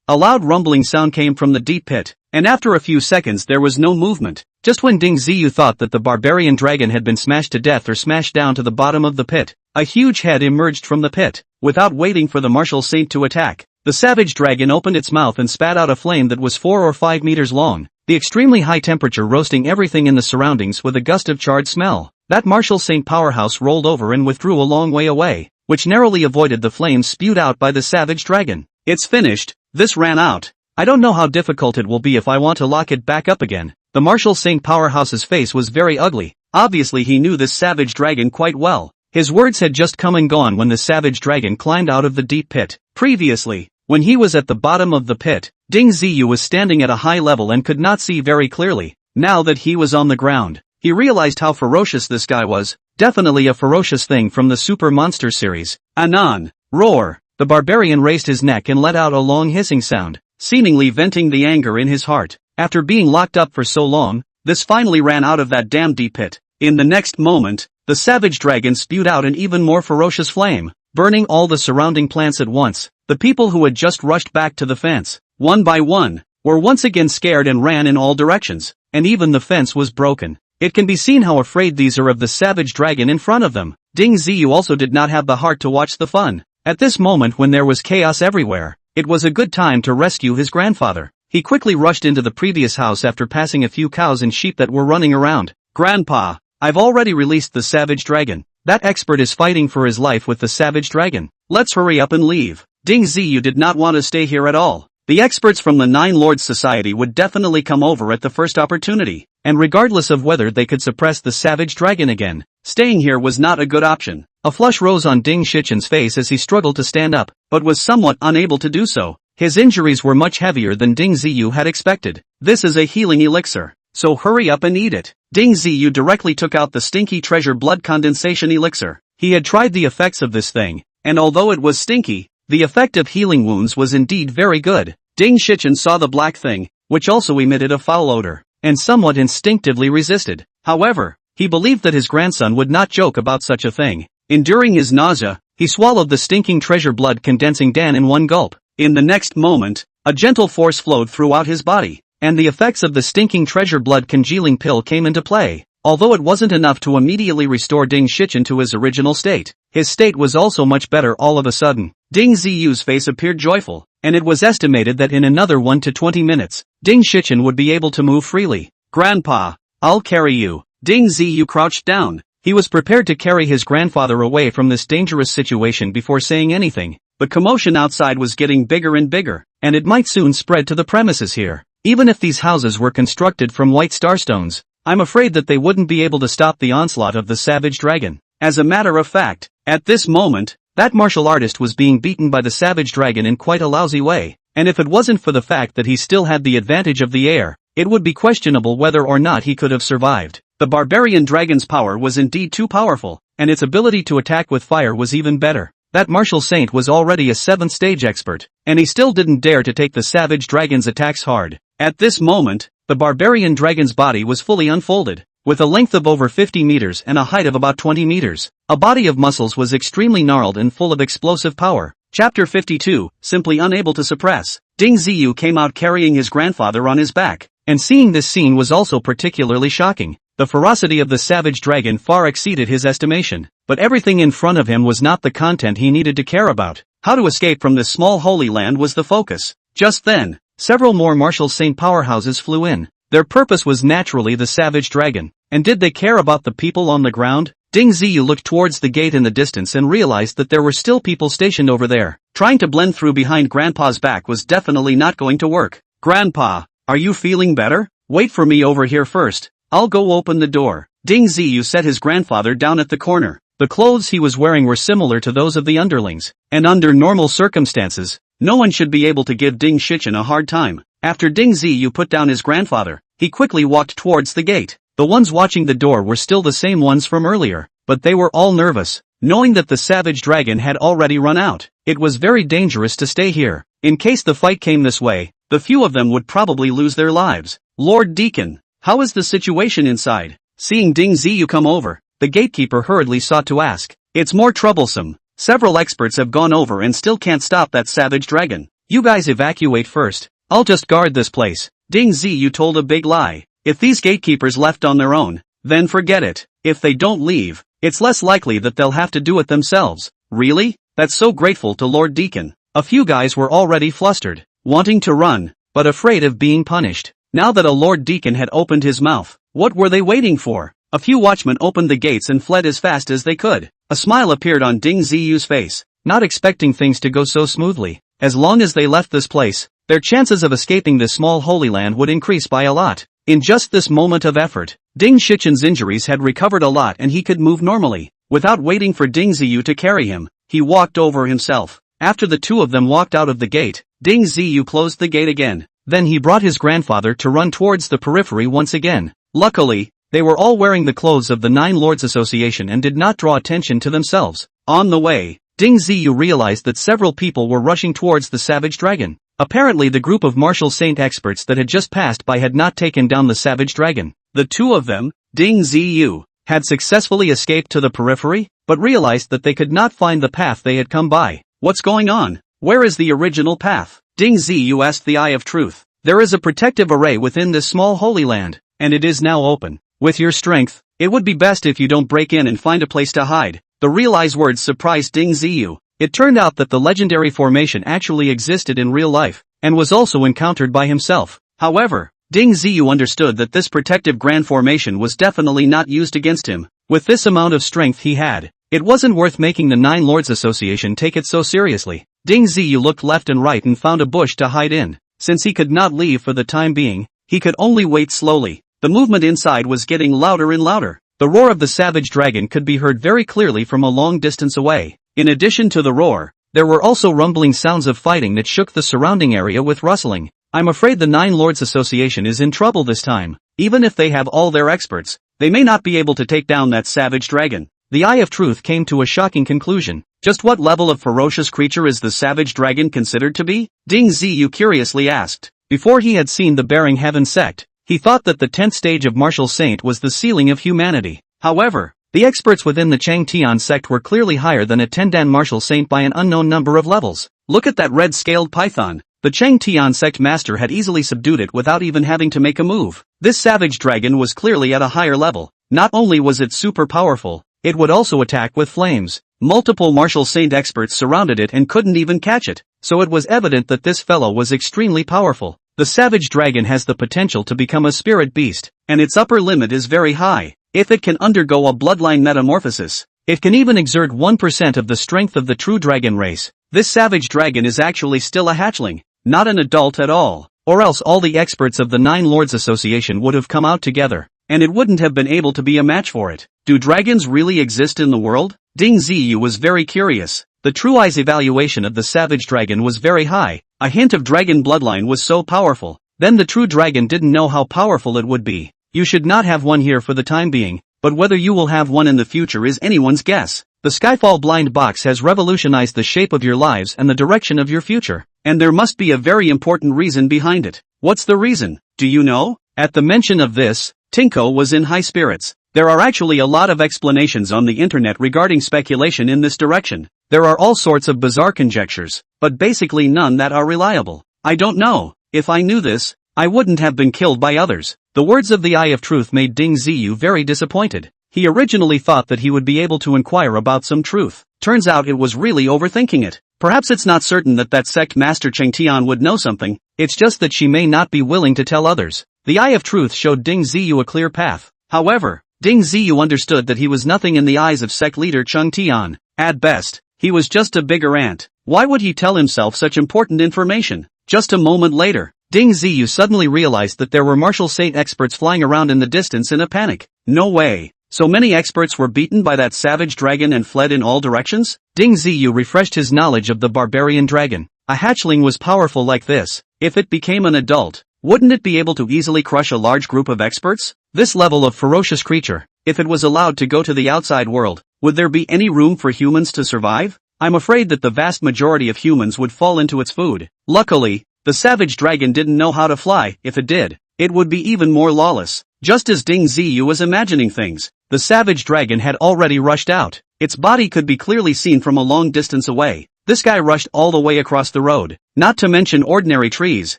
A loud rumbling sound came from the deep pit, and after a few seconds there was no movement. Just when Ding Ziyu thought that the barbarian dragon had been smashed to death or smashed down to the bottom of the pit, a huge head emerged from the pit. Without waiting for the Marshall Saint to attack, the savage dragon opened its mouth and spat out a flame that was 4 or 5 meters long, the extremely high temperature roasting everything in the surroundings with a gust of charred smell. That Marshall Saint powerhouse rolled over and withdrew a long way away, which narrowly avoided the flames spewed out by the savage dragon. It's finished. This ran out. I don't know how difficult it will be if I want to lock it back up again. The Marshall Saint powerhouse's face was very ugly. Obviously he knew this savage dragon quite well. His words had just come and gone when the savage dragon climbed out of the deep pit. Previously, when he was at the bottom of the pit, Ding Ziyu was standing at a high level and could not see very clearly. Now that he was on the ground, he realized how ferocious this guy was. Definitely a ferocious thing from the Super Monster series. Anon. Roar. The barbarian raised his neck and let out a long hissing sound, seemingly venting the anger in his heart. After being locked up for so long, this finally ran out of that damn deep pit. In the next moment, the savage dragon spewed out an even more ferocious flame, burning all the surrounding plants at once. The people who had just rushed back to the fence, one by one, were once again scared and ran in all directions, and even the fence was broken. It can be seen how afraid these are of the savage dragon in front of them. Ding Ziyu also did not have the heart to watch the fun. At this moment when there was chaos everywhere, it was a good time to rescue his grandfather. He quickly rushed into the previous house after passing a few cows and sheep that were running around. Grandpa, I've already released the savage dragon. That expert is fighting for his life with the savage dragon. Let's hurry up and leave. Ding Ziyu did not want to stay here at all. The experts from the Nine Lords Society would definitely come over at the first opportunity, and regardless of whether they could suppress the savage dragon again, staying here was not a good option. A flush rose on Ding Shichen's face as he struggled to stand up, but was somewhat unable to do so. His injuries were much heavier than Ding Ziyu had expected. This is a healing elixir, so hurry up and eat it. Ding Ziyu directly took out the stinky treasure blood condensation elixir. He had tried the effects of this thing, and although it was stinky, the effect of healing wounds was indeed very good. Ding Shichen saw the black thing, which also emitted a foul odor, and somewhat instinctively resisted. However, he believed that his grandson would not joke about such a thing. Enduring his nausea, he swallowed the stinking treasure blood condensing Dan in one gulp. In the next moment, a gentle force flowed throughout his body, and the effects of the stinking treasure blood congealing pill came into play. Although it wasn't enough to immediately restore Ding Shichen to his original state, his state was also much better all of a sudden. Ding Ziyu's face appeared joyful, and it was estimated that in another 1 to 20 minutes, Ding Shichen would be able to move freely. Grandpa, I'll carry you. Ding Ziyu crouched down. He was prepared to carry his grandfather away from this dangerous situation before saying anything, but commotion outside was getting bigger and bigger, and it might soon spread to the premises here. Even if these houses were constructed from white starstones, I'm afraid that they wouldn't be able to stop the onslaught of the savage dragon. As a matter of fact, at this moment, that martial artist was being beaten by the savage dragon in quite a lousy way, and if it wasn't for the fact that he still had the advantage of the air, it would be questionable whether or not he could have survived. The barbarian dragon's power was indeed too powerful, and its ability to attack with fire was even better. That martial saint was already a 7th stage expert, and he still didn't dare to take the savage dragon's attacks hard. At this moment, the barbarian dragon's body was fully unfolded, with a length of over 50 meters and a height of about 20 meters. A body of muscles was extremely gnarled and full of explosive power. Chapter 52, Simply Unable to Suppress. Ding Ziyu came out carrying his grandfather on his back, and seeing this scene was also particularly shocking. The ferocity of the savage dragon far exceeded his estimation, but everything in front of him was not the content he needed to care about. How to escape from this small holy land was the focus. Just then, several more martial saint powerhouses flew in. Their purpose was naturally the savage dragon, and did they care about the people on the ground? Ding Ziyu looked towards the gate in the distance and realized that there were still people stationed over there. Trying to blend through behind Grandpa's back was definitely not going to work. Grandpa, are you feeling better? Wait for me over here first. I'll go open the door. Ding Ziyu set his grandfather down at the corner. The clothes he was wearing were similar to those of the underlings, and under normal circumstances, no one should be able to give Ding Shichen a hard time. After Ding Ziyu put down his grandfather, he quickly walked towards the gate. The ones watching the door were still the same ones from earlier, but they were all nervous, knowing that the savage dragon had already run out. It was very dangerous to stay here. In case the fight came this way, the few of them would probably lose their lives. Lord Deacon, how is the situation inside? Seeing Ding Ziyu come over, the gatekeeper hurriedly sought to ask. It's more troublesome. Several experts have gone over and still can't stop that savage dragon. You guys evacuate first. I'll just guard this place. Ding Ziyu told a big lie. If these gatekeepers left on their own, then forget it. If they don't leave, it's less likely that they'll have to do it themselves. Really? That's so grateful to Lord Deacon. A few guys were already flustered, wanting to run, but afraid of being punished. Now that a Lord Deacon had opened his mouth, what were they waiting for? A few watchmen opened the gates and fled as fast as they could. A smile appeared on Ding Ziyu's face, not expecting things to go so smoothly. As long as they left this place, their chances of escaping this small holy land would increase by a lot. In just this moment of effort, Ding Shichen's injuries had recovered a lot and he could move normally. Without waiting for Ding Ziyu to carry him, he walked over himself. After the two of them walked out of the gate, Ding Ziyu closed the gate again. Then he brought his grandfather to run towards the periphery once again. Luckily, they were all wearing the clothes of the Nine Lords Association and did not draw attention to themselves. On the way, Ding Ziyu realized that several people were rushing towards the savage dragon. Apparently the group of martial saint experts that had just passed by had not taken down the savage dragon. The two of them, Ding Ziyu, had successfully escaped to the periphery, but realized that they could not find the path they had come by. What's going on? Where is the original path? Ding Ziyu asked the Eye of Truth. There is a protective array within this small holy land, and it is now open. With your strength, it would be best if you don't break in and find a place to hide. The realized words surprised Ding Ziyu. It turned out that the legendary formation actually existed in real life, and was also encountered by himself. However, Ding Ziyu understood that this protective grand formation was definitely not used against him. With this amount of strength he had, it wasn't worth making the Nine Lords Association take it so seriously. Ding Ziyu looked left and right and found a bush to hide in. Since he could not leave for the time being, he could only wait slowly. The movement inside was getting louder and louder. The roar of the savage dragon could be heard very clearly from a long distance away. In addition to the roar, there were also rumbling sounds of fighting that shook the surrounding area with rustling. I'm afraid the Nine Lords Association is in trouble this time. Even if they have all their experts, they may not be able to take down that savage dragon. The Eye of Truth came to a shocking conclusion. Just what level of ferocious creature is the savage dragon considered to be? Ding Ziyu curiously asked. Before he had seen the Bearing Heaven sect, he thought that the 10th stage of Martial Saint was the ceiling of humanity. However, the experts within the Chang Tian sect were clearly higher than a 10-dan Martial Saint by an unknown number of levels. Look at that red-scaled python. The Chang Tian sect master had easily subdued it without even having to make a move. This savage dragon was clearly at a higher level. Not only was it super powerful, it would also attack with flames. Multiple Martial Saint experts surrounded it and couldn't even catch it, so it was evident that this fellow was extremely powerful. The savage dragon has the potential to become a spirit beast, and its upper limit is very high. If it can undergo a bloodline metamorphosis, it can even exert 1% of the strength of the true dragon race. This savage dragon is actually still a hatchling, not an adult at all, or else all the experts of the Nine Lords Association would have come out together, and it wouldn't have been able to be a match for it. Do dragons really exist in the world? Ding Ziyu was very curious. The True Eye's evaluation of the savage dragon was very high. A hint of dragon bloodline was so powerful. Then the true dragon didn't know how powerful it would be. You should not have one here for the time being, but whether you will have one in the future is anyone's guess. The Skyfall blind box has revolutionized the shape of your lives and the direction of your future. And there must be a very important reason behind it. What's the reason? Do you know? At the mention of this, Tinko was in high spirits. There are actually a lot of explanations on the internet regarding speculation in this direction. There are all sorts of bizarre conjectures, but basically none that are reliable. I don't know. If I knew this, I wouldn't have been killed by others. The words of the Eye of Truth made Ding Ziyu very disappointed. He originally thought that he would be able to inquire about some truth. Turns out it was really overthinking it. Perhaps it's not certain that that sect master Cheng Tian would know something. It's just that she may not be willing to tell others. The Eye of Truth showed Ding Ziyu a clear path. However, Ding Ziyu understood that he was nothing in the eyes of sect leader Cheng Tian. At best, he was just a bigger ant. Why would he tell himself such important information? Just a moment later, Ding Ziyu suddenly realized that there were martial saint experts flying around in the distance in a panic. No way. So many experts were beaten by that savage dragon and fled in all directions? Ding Ziyu refreshed his knowledge of the barbarian dragon. A hatchling was powerful like this. If it became an adult, wouldn't it be able to easily crush a large group of experts? This level of ferocious creature, if it was allowed to go to the outside world, would there be any room for humans to survive? I'm afraid that the vast majority of humans would fall into its food. Luckily, the savage dragon didn't know how to fly. If it did, it would be even more lawless. Just as Ding Ziyu was imagining things, the savage dragon had already rushed out. Its body could be clearly seen from a long distance away. This guy rushed all the way across the road. Not to mention ordinary trees.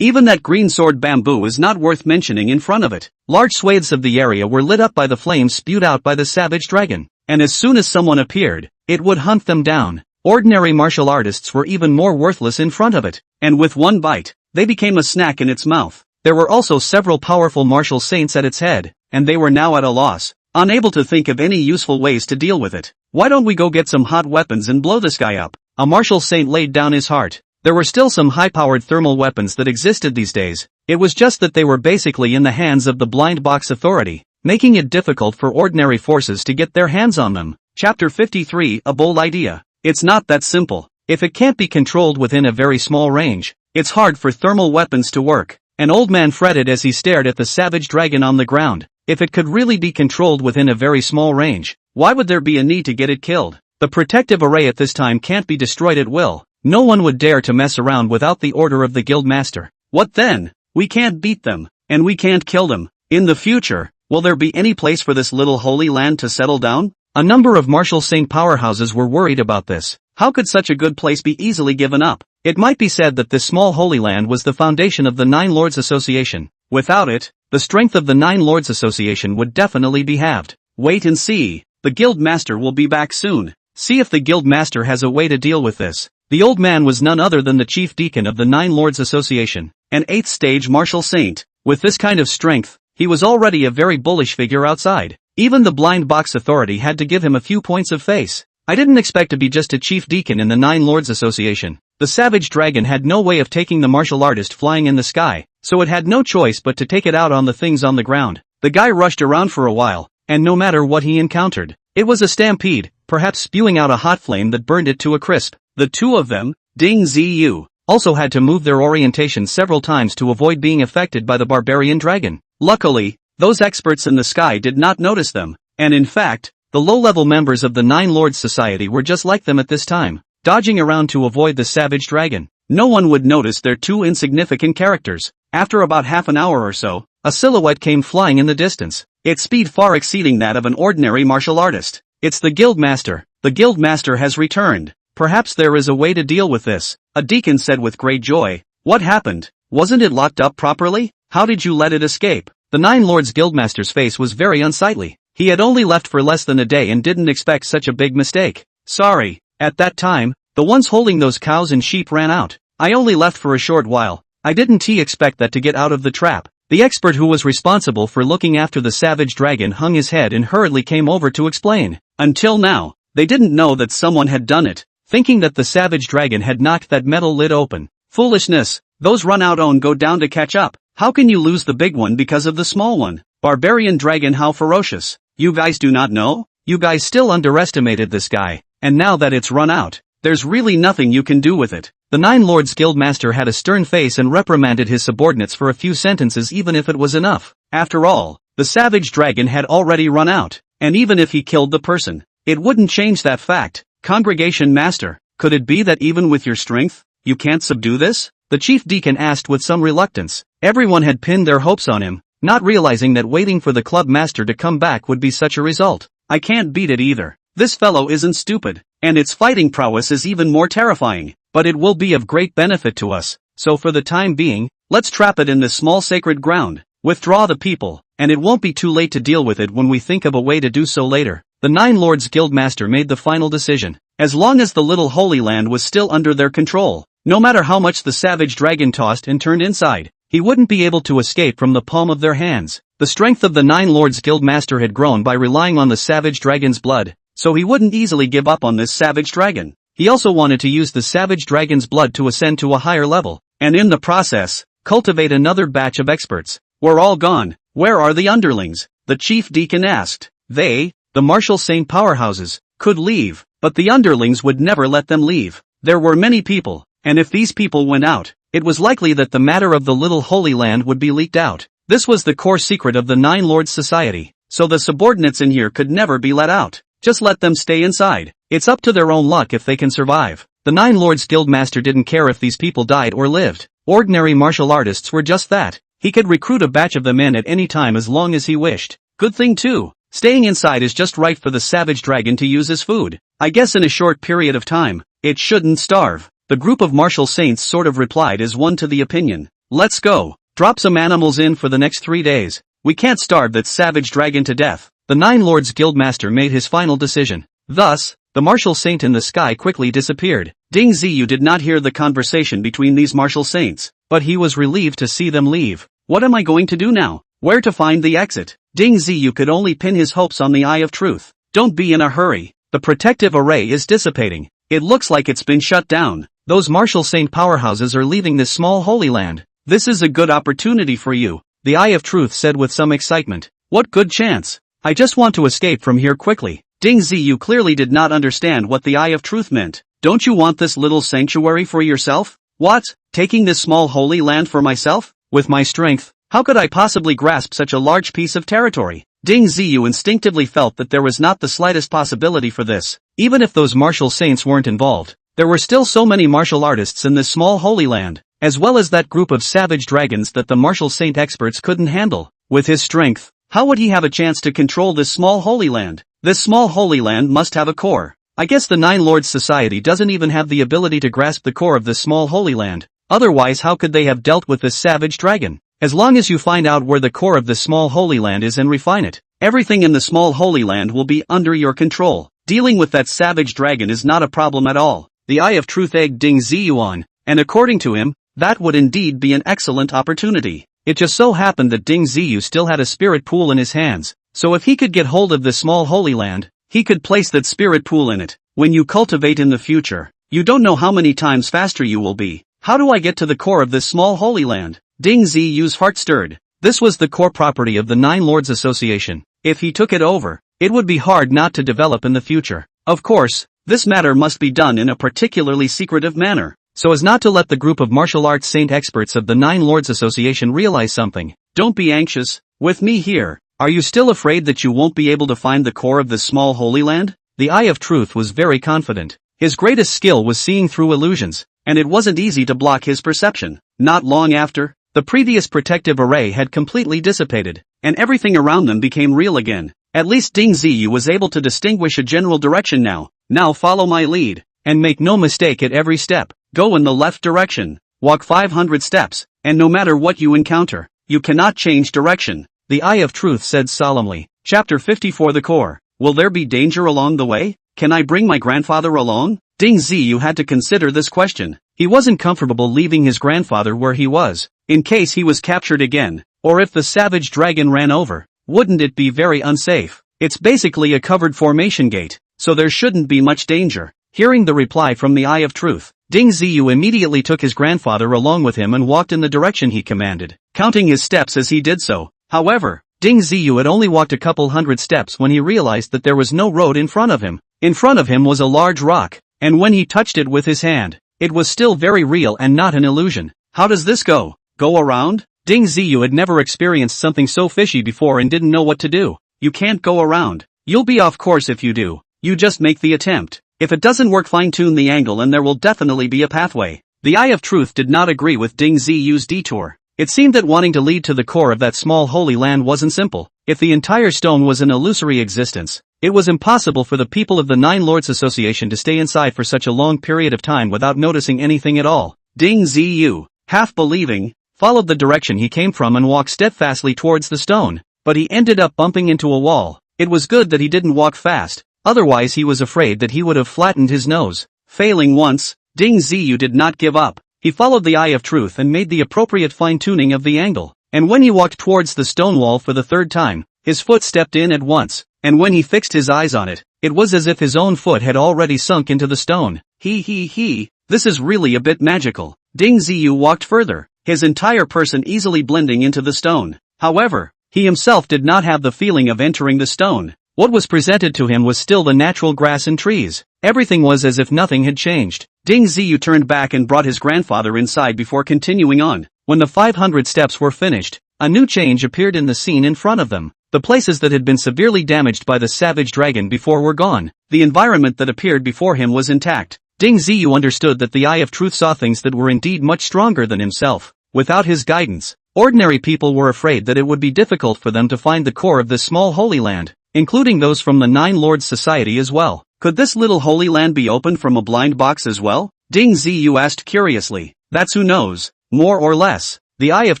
Even that green sword bamboo is not worth mentioning in front of it. Large swathes of the area were lit up by the flames spewed out by the savage dragon. And as soon as someone appeared, it would hunt them down. Ordinary martial artists were even more worthless in front of it. And with one bite, they became a snack in its mouth. There were also several powerful martial saints at its head, and they were now at a loss, unable to think of any useful ways to deal with it. Why don't we go get some hot weapons and blow this guy up? A martial saint laid down his heart. There were still some high-powered thermal weapons that existed these days. It was just that they were basically in the hands of the blind box authority, making it difficult for ordinary forces to get their hands on them. Chapter 53, A Bold Idea. It's not that simple. If it can't be controlled within a very small range, it's hard for thermal weapons to work. An old man fretted as he stared at the savage dragon on the ground. If it could really be controlled within a very small range, why would there be a need to get it killed? The protective array at this time can't be destroyed at will. No one would dare to mess around without the order of the guild master. What then? We can't beat them, and we can't kill them. In the future, will there be any place for this little holy land to settle down? A number of martial saint powerhouses were worried about this. How could such a good place be easily given up? It might be said that this small holy land was the foundation of the Nine Lords Association. Without it, the strength of the Nine Lords Association would definitely be halved. Wait and see. The guild master will be back soon. See if the guild master has a way to deal with this. The old man was none other than the chief deacon of the Nine Lords Association, an 8th stage martial saint. With this kind of strength, he was already a very bullish figure outside. Even the blind box authority had to give him a few points of face. I didn't expect to be just a chief deacon in the Nine Lords Association. The savage dragon had no way of taking the martial artist flying in the sky, so it had no choice but to take it out on the things on the ground. The guy rushed around for a while, and no matter what he encountered, it was a stampede, perhaps spewing out a hot flame that burned it to a crisp. The two of them, Ding Ziyu, also had to move their orientation several times to avoid being affected by the barbarian dragon. Luckily, those experts in the sky did not notice them, and in fact, the low-level members of the Nine Lords Society were just like them at this time, dodging around to avoid the savage dragon. No one would notice their two insignificant characters. After about half an hour or so, a silhouette came flying in the distance, its speed far exceeding that of an ordinary martial artist. It's the guild master. The guild master has returned. Perhaps there is a way to deal with this, a deacon said with great joy. What happened? Wasn't it locked up properly? How did you let it escape? The Nine Lords Guildmaster's face was very unsightly. He had only left for less than a day and didn't expect such a big mistake. Sorry. At that time, the ones holding those cows and sheep ran out. I only left for a short while. I didn't expect that to get out of the trap. The expert who was responsible for looking after the savage dragon hung his head and hurriedly came over to explain. Until now, they didn't know that someone had done it, thinking that the savage dragon had knocked that metal lid open. Foolishness. Those run out on go down to catch up. How can you lose the big one because of the small one? Barbarian dragon, how ferocious. You guys do not know? You guys still underestimated this guy, and now that it's run out, there's really nothing you can do with it. The Nine Lords Guildmaster had a stern face and reprimanded his subordinates for a few sentences even if it was enough. After all, the savage dragon had already run out, and even if he killed the person, it wouldn't change that fact. Congregation master, could it be that even with your strength, you can't subdue this? The chief deacon asked with some reluctance. Everyone had pinned their hopes on him, not realizing that waiting for the club master to come back would be such a result. I can't beat it either. This fellow isn't stupid, and its fighting prowess is even more terrifying, but it will be of great benefit to us, so for the time being, let's trap it in this small sacred ground, withdraw the people, and it won't be too late to deal with it when we think of a way to do so later. The Nine Lords Guildmaster made the final decision. As long as the little Holy Land was still under their control, no matter how much the savage dragon tossed and turned inside, he wouldn't be able to escape from the palm of their hands. The strength of the Nine Lords Guildmaster had grown by relying on the savage dragon's blood, so he wouldn't easily give up on this savage dragon. He also wanted to use the savage dragon's blood to ascend to a higher level, and in the process, cultivate another batch of experts. We're all gone. Where are the underlings? The chief deacon asked. They, the martial saint powerhouses, could leave, but the underlings would never let them leave. There were many people, and if these people went out, it was likely that the matter of the little Holy Land would be leaked out. This was the core secret of the Nine Lords Society, so the subordinates in here could never be let out. Just let them stay inside. It's up to their own luck if they can survive. The Nine Lords Guildmaster didn't care if these people died or lived. Ordinary martial artists were just that. He could recruit a batch of them in at any time as long as he wished. Good thing too. Staying inside is just right for the savage dragon to use as food. I guess in a short period of time, it shouldn't starve. The group of martial saints sort of replied as one to the opinion. Let's go. Drop some animals in for the next 3 days. We can't starve that savage dragon to death. The Nine Lords Guildmaster made his final decision. Thus, the martial saint in the sky quickly disappeared. Ding Ziyu did not hear the conversation between these martial saints, but he was relieved to see them leave. What am I going to do now? Where to find the exit? Ding Ziyu could only pin his hopes on the Eye of Truth. Don't be in a hurry. The protective array is dissipating. It looks like it's been shut down. Those martial saint powerhouses are leaving this small holy land. This is a good opportunity for you, the Eye of Truth said with some excitement. What good chance? I just want to escape from here quickly. Ding Ziyu clearly did not understand what the Eye of Truth meant. Don't you want this little sanctuary for yourself? What? Taking this small holy land for myself? With my strength, how could I possibly grasp such a large piece of territory? Ding Ziyu instinctively felt that there was not the slightest possibility for this. Even if those martial saints weren't involved, there were still so many martial artists in this small holy land, as well as that group of savage dragons that the martial saint experts couldn't handle. With his strength, how would he have a chance to control this small holy land? This small holy land must have a core. I guess the Nine Lords Society doesn't even have the ability to grasp the core of this small holy land. Otherwise, how could they have dealt with this savage dragon? As long as you find out where the core of this small holy land is and refine it, everything in the small holy land will be under your control. Dealing with that savage dragon is not a problem at all. The Eye of Truth egged Ding Ziyu on, and according to him, that would indeed be an excellent opportunity. It just so happened that Ding Ziyu still had a spirit pool in his hands, so if he could get hold of this small holy land, he could place that spirit pool in it. When you cultivate in the future, you don't know how many times faster you will be. How do I get to the core of this small holy land? Ding Ziyu's heart stirred. This was the core property of the Nine Lords Association. If he took it over, it would be hard not to develop in the future. Of course, this matter must be done in a particularly secretive manner, so as not to let the group of martial arts saint experts of the Nine Lords Association realize something. Don't be anxious. With me here, are you still afraid that you won't be able to find the core of this small holy land? The Eye of Truth was very confident. His greatest skill was seeing through illusions, and it wasn't easy to block his perception. Not long after, the previous protective array had completely dissipated, and everything around them became real again. At least Ding Ziyu was able to distinguish a general direction now. Now follow my lead, and make no mistake at every step. Go in the left direction, walk 500 steps, and no matter what you encounter, you cannot change direction. The Eye of Truth said solemnly. Chapter 54 The Core. Will there be danger along the way? Can I bring my grandfather along? Ding Ziyu had to consider this question. He wasn't comfortable leaving his grandfather where he was, in case he was captured again, or if the savage dragon ran over. Wouldn't it be very unsafe? It's basically a covered formation gate, so there shouldn't be much danger. Hearing the reply from the Eye of Truth, Ding Ziyu immediately took his grandfather along with him and walked in the direction he commanded, counting his steps as he did so. However, Ding Ziyu had only walked a couple hundred steps when he realized that there was no road in front of him. In front of him was a large rock, and when he touched it with his hand, it was still very real and not an illusion. How does this go? Go around? Ding Ziyu had never experienced something so fishy before and didn't know what to do. You can't go around. You'll be off course if you do. You just make the attempt. If it doesn't work, fine-tune the angle and there will definitely be a pathway. The Eye of Truth did not agree with Ding Ziyu's detour. It seemed that wanting to lead to the core of that small holy land wasn't simple. If the entire stone was an illusory existence, it was impossible for the people of the Nine Lords Association to stay inside for such a long period of time without noticing anything at all. Ding Ziyu, half believing, followed the direction he came from and walked steadfastly towards the stone, but he ended up bumping into a wall. It was good that he didn't walk fast, otherwise he was afraid that he would have flattened his nose. Failing once, Ding Ziyu did not give up. He followed the Eye of Truth and made the appropriate fine-tuning of the angle, and when he walked towards the stone wall for the third time, his foot stepped in at once, and when he fixed his eyes on it, it was as if his own foot had already sunk into the stone. This is really a bit magical. Ding Ziyu walked further. his entire person easily blending into the stone. However, he himself did not have the feeling of entering the stone. What was presented to him was still the natural grass and trees. Everything was as if nothing had changed. Ding Ziyu turned back and brought his grandfather inside before continuing on. When the 500 steps were finished, a new change appeared in the scene in front of them. The places that had been severely damaged by the savage dragon before were gone. The environment that appeared before him was intact. Ding Ziyu understood that the Eye of Truth saw things that were indeed much stronger than himself. Without his guidance, ordinary people were afraid that it would be difficult for them to find the core of this small holy land, including those from the Nine Lords Society as well. Could this little holy land be opened from a blind box as well? Ding Ziyu asked curiously. That's who knows, more or less. The Eye of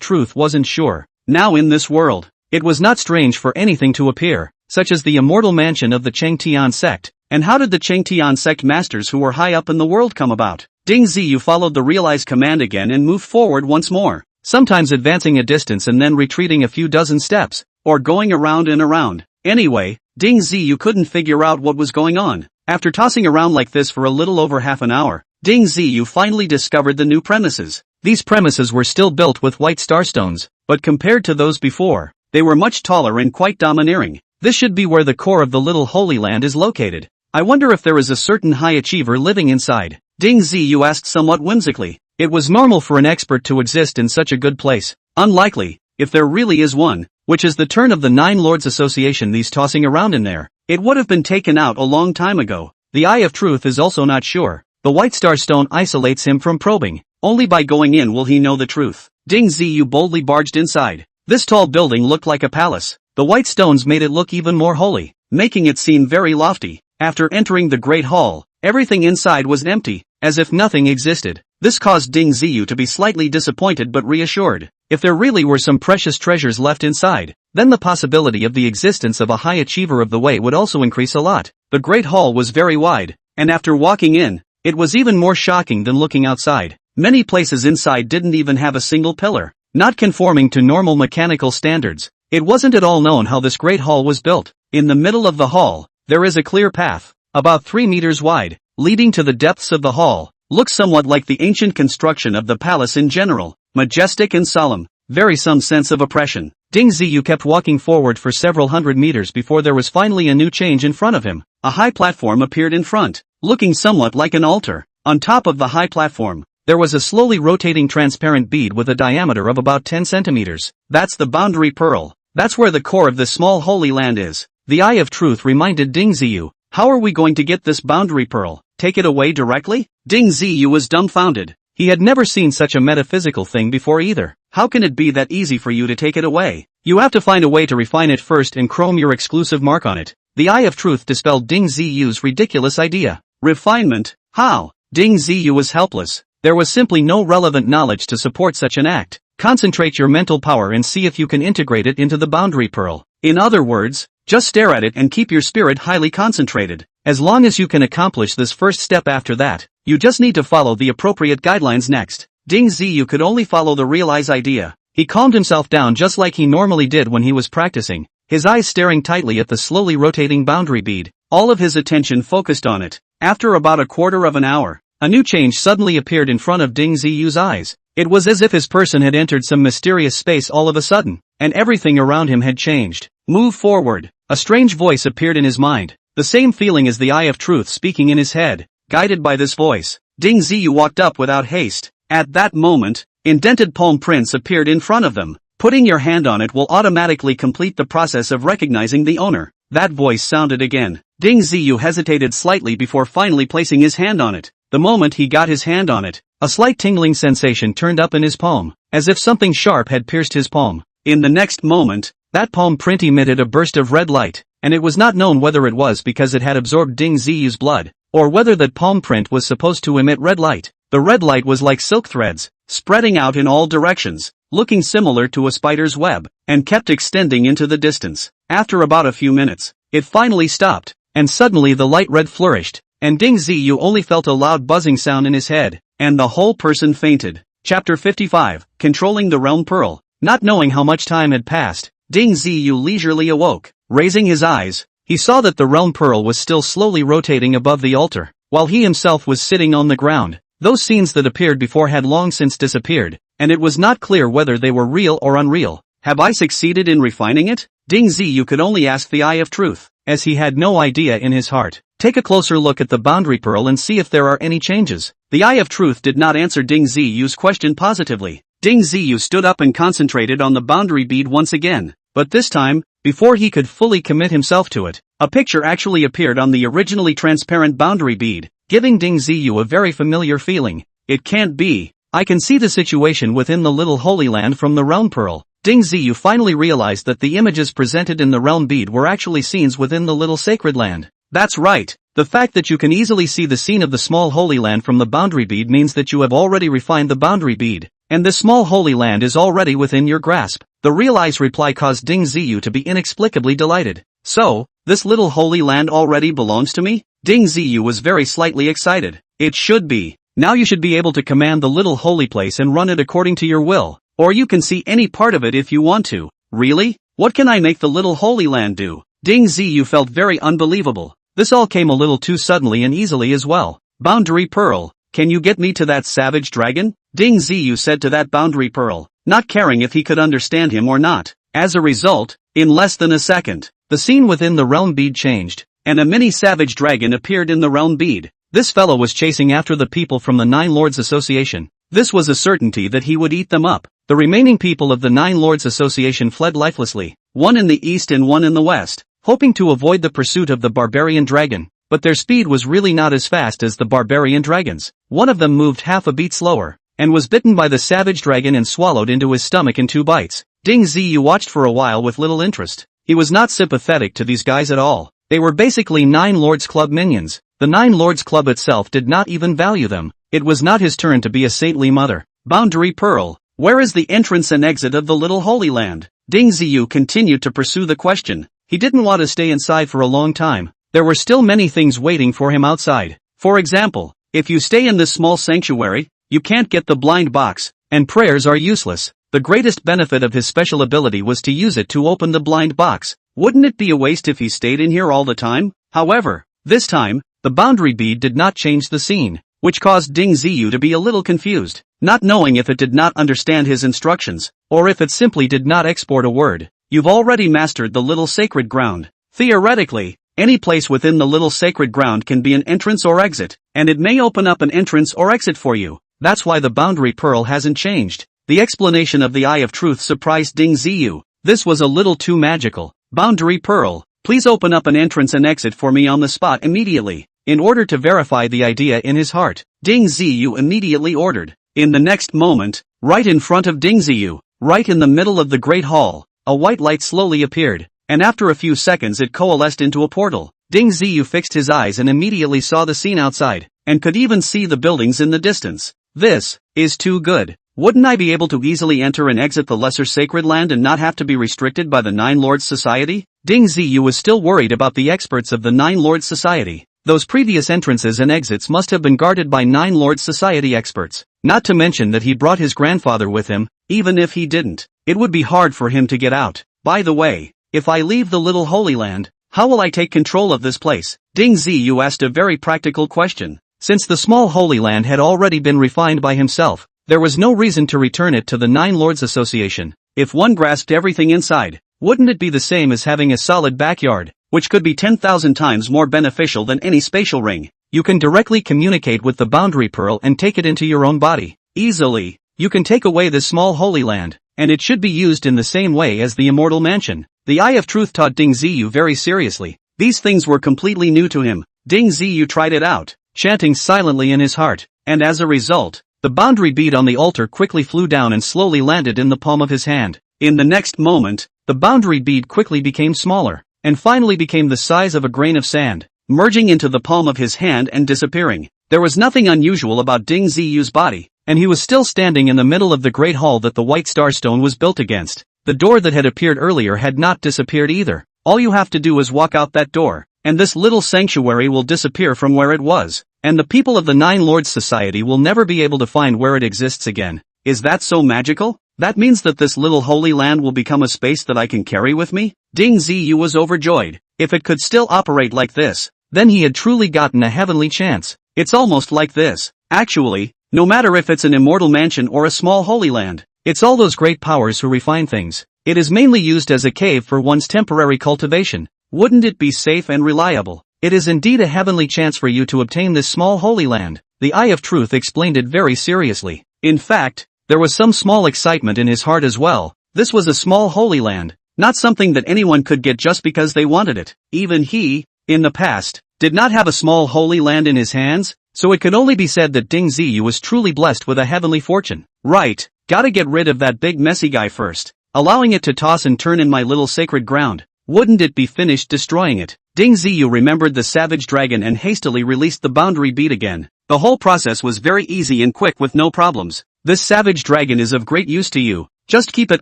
Truth wasn't sure. Now in this world, it was not strange for anything to appear, such as the immortal mansion of the Chengtian sect. And how did the Chengtian sect masters who were high up in the world come about? Ding Ziyu followed the realize command again and moved forward once more, sometimes advancing a distance and then retreating a few dozen steps, or going around and around. Anyway, Ding Ziyu couldn't figure out what was going on. After tossing around like this for a little over half an hour, Ding Ziyu finally discovered the new premises. These premises were still built with white starstones, but compared to those before, they were much taller and quite domineering. This should be where the core of the little holy land is located. I wonder if there is a certain high achiever living inside. Ding Ziyu asked somewhat whimsically. It was normal for an expert to exist in such a good place. Unlikely, if there really is one, which is the turn of the Nine Lords Association these tossing around in there. It would have been taken out a long time ago. The Eye of Truth is also not sure. The white star stone isolates him from probing. Only by going in will he know the truth. Ding Ziyu boldly barged inside. This tall building looked like a palace. The white stones made it look even more holy, making it seem very lofty. After entering the Great Hall, everything inside was empty, as if nothing existed. This caused Ding Ziyu to be slightly disappointed but reassured. If there really were some precious treasures left inside, then the possibility of the existence of a high achiever of the way would also increase a lot. The Great Hall was very wide, and after walking in, it was even more shocking than looking outside. Many places inside didn't even have a single pillar, not conforming to normal mechanical standards. It wasn't at all known how this Great Hall was built. In the middle of the hall, there is a clear path, about 3 meters wide, leading to the depths of the hall. Looks somewhat like the ancient construction of the palace in general, majestic and solemn, very some sense of oppression. Ding Ziyu kept walking forward for several hundred meters before there was finally a new change in front of him. A high platform appeared in front, looking somewhat like an altar. On top of the high platform, there was a slowly rotating transparent bead with a diameter of about 10 centimeters. That's the boundary pearl. That's where the core of this small holy land is. The Eye of Truth reminded Ding Ziyu. How are we going to get this boundary pearl? Take it away directly? Ding Ziyu was dumbfounded. He had never seen such a metaphysical thing before either. How can it be that easy for you to take it away? You have to find a way to refine it first and chrome your exclusive mark on it. The Eye of Truth dispelled Ding Ziyu's ridiculous idea. Refinement? How? Ding Ziyu was helpless. There was simply no relevant knowledge to support such an act. Concentrate your mental power and see if you can integrate it into the boundary pearl. In other words, just stare at it and keep your spirit highly concentrated. As long as you can accomplish this first step after that, you just need to follow the appropriate guidelines next. Ding Ziyu could only follow the realize idea. He calmed himself down just like he normally did when he was practicing, his eyes staring tightly at the slowly rotating boundary bead, all of his attention focused on it. After about a quarter of an hour, a new change suddenly appeared in front of Ding Ziyu's eyes. It was as if his person had entered some mysterious space all of a sudden, and everything around him had changed. Move forward. A strange voice appeared in his mind, the same feeling as the Eye of Truth speaking in his head. Guided by this voice, Ding Ziyu walked up without haste. At that moment, indented palm prints appeared in front of them. Putting your hand on it will automatically complete the process of recognizing the owner. That voice sounded again. Ding Ziyu hesitated slightly before finally placing his hand on it. The moment he got his hand on it, a slight tingling sensation turned up in his palm, as if something sharp had pierced his palm. In the next moment, that palm print emitted a burst of red light, and it was not known whether it was because it had absorbed Ding Ziyu's blood, or whether that palm print was supposed to emit red light. The red light was like silk threads, spreading out in all directions, looking similar to a spider's web, and kept extending into the distance. After about a few minutes, it finally stopped, and suddenly the light red flourished, and Ding Ziyu only felt a loud buzzing sound in his head, and the whole person fainted. Chapter 55, Controlling the Realm Pearl. Not knowing how much time had passed, Ding Ziyu leisurely awoke. Raising his eyes, he saw that the realm pearl was still slowly rotating above the altar, while he himself was sitting on the ground. Those scenes that appeared before had long since disappeared, and it was not clear whether they were real or unreal. Have I succeeded in refining it? Ding Ziyu could only ask the Eye of Truth, as he had no idea in his heart. Take a closer look at the boundary pearl and see if there are any changes. The Eye of Truth did not answer Ding Ziyu's question positively. Ding Ziyu stood up and concentrated on the boundary bead once again. But this time, before he could fully commit himself to it, a picture actually appeared on the originally transparent boundary bead, giving Ding Ziyu a very familiar feeling. It can't be. I can see the situation within the little Holy Land from the realm pearl. Ding Ziyu finally realized that the images presented in the realm bead were actually scenes within the little sacred land. That's right. The fact that you can easily see the scene of the small Holy Land from the boundary bead means that you have already refined the boundary bead, and this small Holy Land is already within your grasp. The realized reply caused Ding Ziyu to be inexplicably delighted. So, this little Holy Land already belongs to me? Ding Ziyu was very slightly excited. It should be. Now you should be able to command the little holy place and run it according to your will. Or you can see any part of it if you want to. Really? What can I make the little Holy Land do? Ding Ziyu felt very unbelievable. This all came a little too suddenly and easily as well. Boundary Pearl, can you get me to that savage dragon? Ding Ziyu said to that boundary pearl, not caring if he could understand him or not. As a result, in less than a second, the scene within the realm bead changed, and a mini savage dragon appeared in the realm bead. This fellow was chasing after the people from the Nine Lords Association. This was a certainty that he would eat them up. The remaining people of the Nine Lords Association fled lifelessly, one in the east and one in the west, hoping to avoid the pursuit of the barbarian dragon. But their speed was really not as fast as the barbarian dragons. One of them moved half a beat slower, and was bitten by the savage dragon and swallowed into his stomach in 2 bites. Ding Ziyu watched for a while with little interest. He was not sympathetic to these guys at all. They were basically Nine Lords Club minions. The Nine Lords Club itself did not even value them. It was not his turn to be a saintly mother. Boundary Pearl, where is the entrance and exit of the little Holy Land? Ding Ziyu continued to pursue the question. He didn't want to stay inside for a long time. There were still many things waiting for him outside. For example, if you stay in this small sanctuary, you can't get the blind box, and prayers are useless. The greatest benefit of his special ability was to use it to open the blind box. Wouldn't it be a waste if he stayed in here all the time? However, this time, the boundary bead did not change the scene, which caused Ding Ziyu to be a little confused, not knowing if it did not understand his instructions, or if it simply did not export a word. You've already mastered the little sacred ground. Theoretically, any place within the little sacred ground can be an entrance or exit, and it may open up an entrance or exit for you. That's why the boundary pearl hasn't changed. The explanation of the Eye of Truth surprised Ding Ziyu. This was a little too magical. Boundary Pearl, please open up an entrance and exit for me on the spot immediately. In order to verify the idea in his heart, Ding Ziyu immediately ordered. In the next moment, right in front of Ding Ziyu, right in the middle of the great hall, a white light slowly appeared, and after a few seconds it coalesced into a portal. Ding Ziyu fixed his eyes and immediately saw the scene outside, and could even see the buildings in the distance. This is too good. Wouldn't I be able to easily enter and exit the Lesser Sacred Land and not have to be restricted by the Nine Lords Society? Ding Ziyu was still worried about the experts of the Nine Lords Society. Those previous entrances and exits must have been guarded by Nine Lords Society experts. Not to mention that he brought his grandfather with him. Even if he didn't, it would be hard for him to get out. By the way, if I leave the little Holy Land, how will I take control of this place? Ding Ziyu asked a very practical question. Since the small Holy Land had already been refined by himself, there was no reason to return it to the Nine Lords Association. If one grasped everything inside, wouldn't it be the same as having a solid backyard, which could be 10,000 times more beneficial than any spatial ring? You can directly communicate with the boundary pearl and take it into your own body. Easily, you can take away this small Holy Land, and it should be used in the same way as the Immortal Mansion. The Eye of Truth taught Ding Ziyu very seriously. These things were completely new to him. Ding Ziyu tried it out, chanting silently in his heart, and as a result, the boundary bead on the altar quickly flew down and slowly landed in the palm of his hand. In the next moment, the boundary bead quickly became smaller, and finally became the size of a grain of sand, merging into the palm of his hand and disappearing. There was nothing unusual about Ding Ziyu's body, and he was still standing in the middle of the great hall that the white star stone was built against. The door that had appeared earlier had not disappeared either. All you have to do is walk out that door, and this little sanctuary will disappear from where it was, and the people of the Nine Lords Society will never be able to find where it exists again. Is that so magical? That means that this little Holy Land will become a space that I can carry with me? Ding Ziyu was overjoyed. If it could still operate like this, then he had truly gotten a heavenly chance. It's almost like this. Actually, No matter if it's an immortal mansion or a small holy land, it's all those great powers who refine things. It is mainly used as a cave for one's temporary cultivation. Wouldn't it be safe and reliable? It is indeed a heavenly chance for you to obtain this small holy land. The Eye of Truth explained it very seriously. In fact, there was some small excitement in his heart as well. This was a small holy land, not something that anyone could get just because they wanted it. Even he, in the past, did not have a small holy land in his hands, so it could only be said that Ding Ziyu was truly blessed with a heavenly fortune. Right, gotta get rid of that big messy guy first. Allowing it to toss and turn in my little sacred ground. Wouldn't it be finished destroying it? Ding Ziyu remembered the savage dragon and hastily released the boundary bead again. The whole process was very easy and quick with no problems. This savage dragon is of great use to you. Just keep it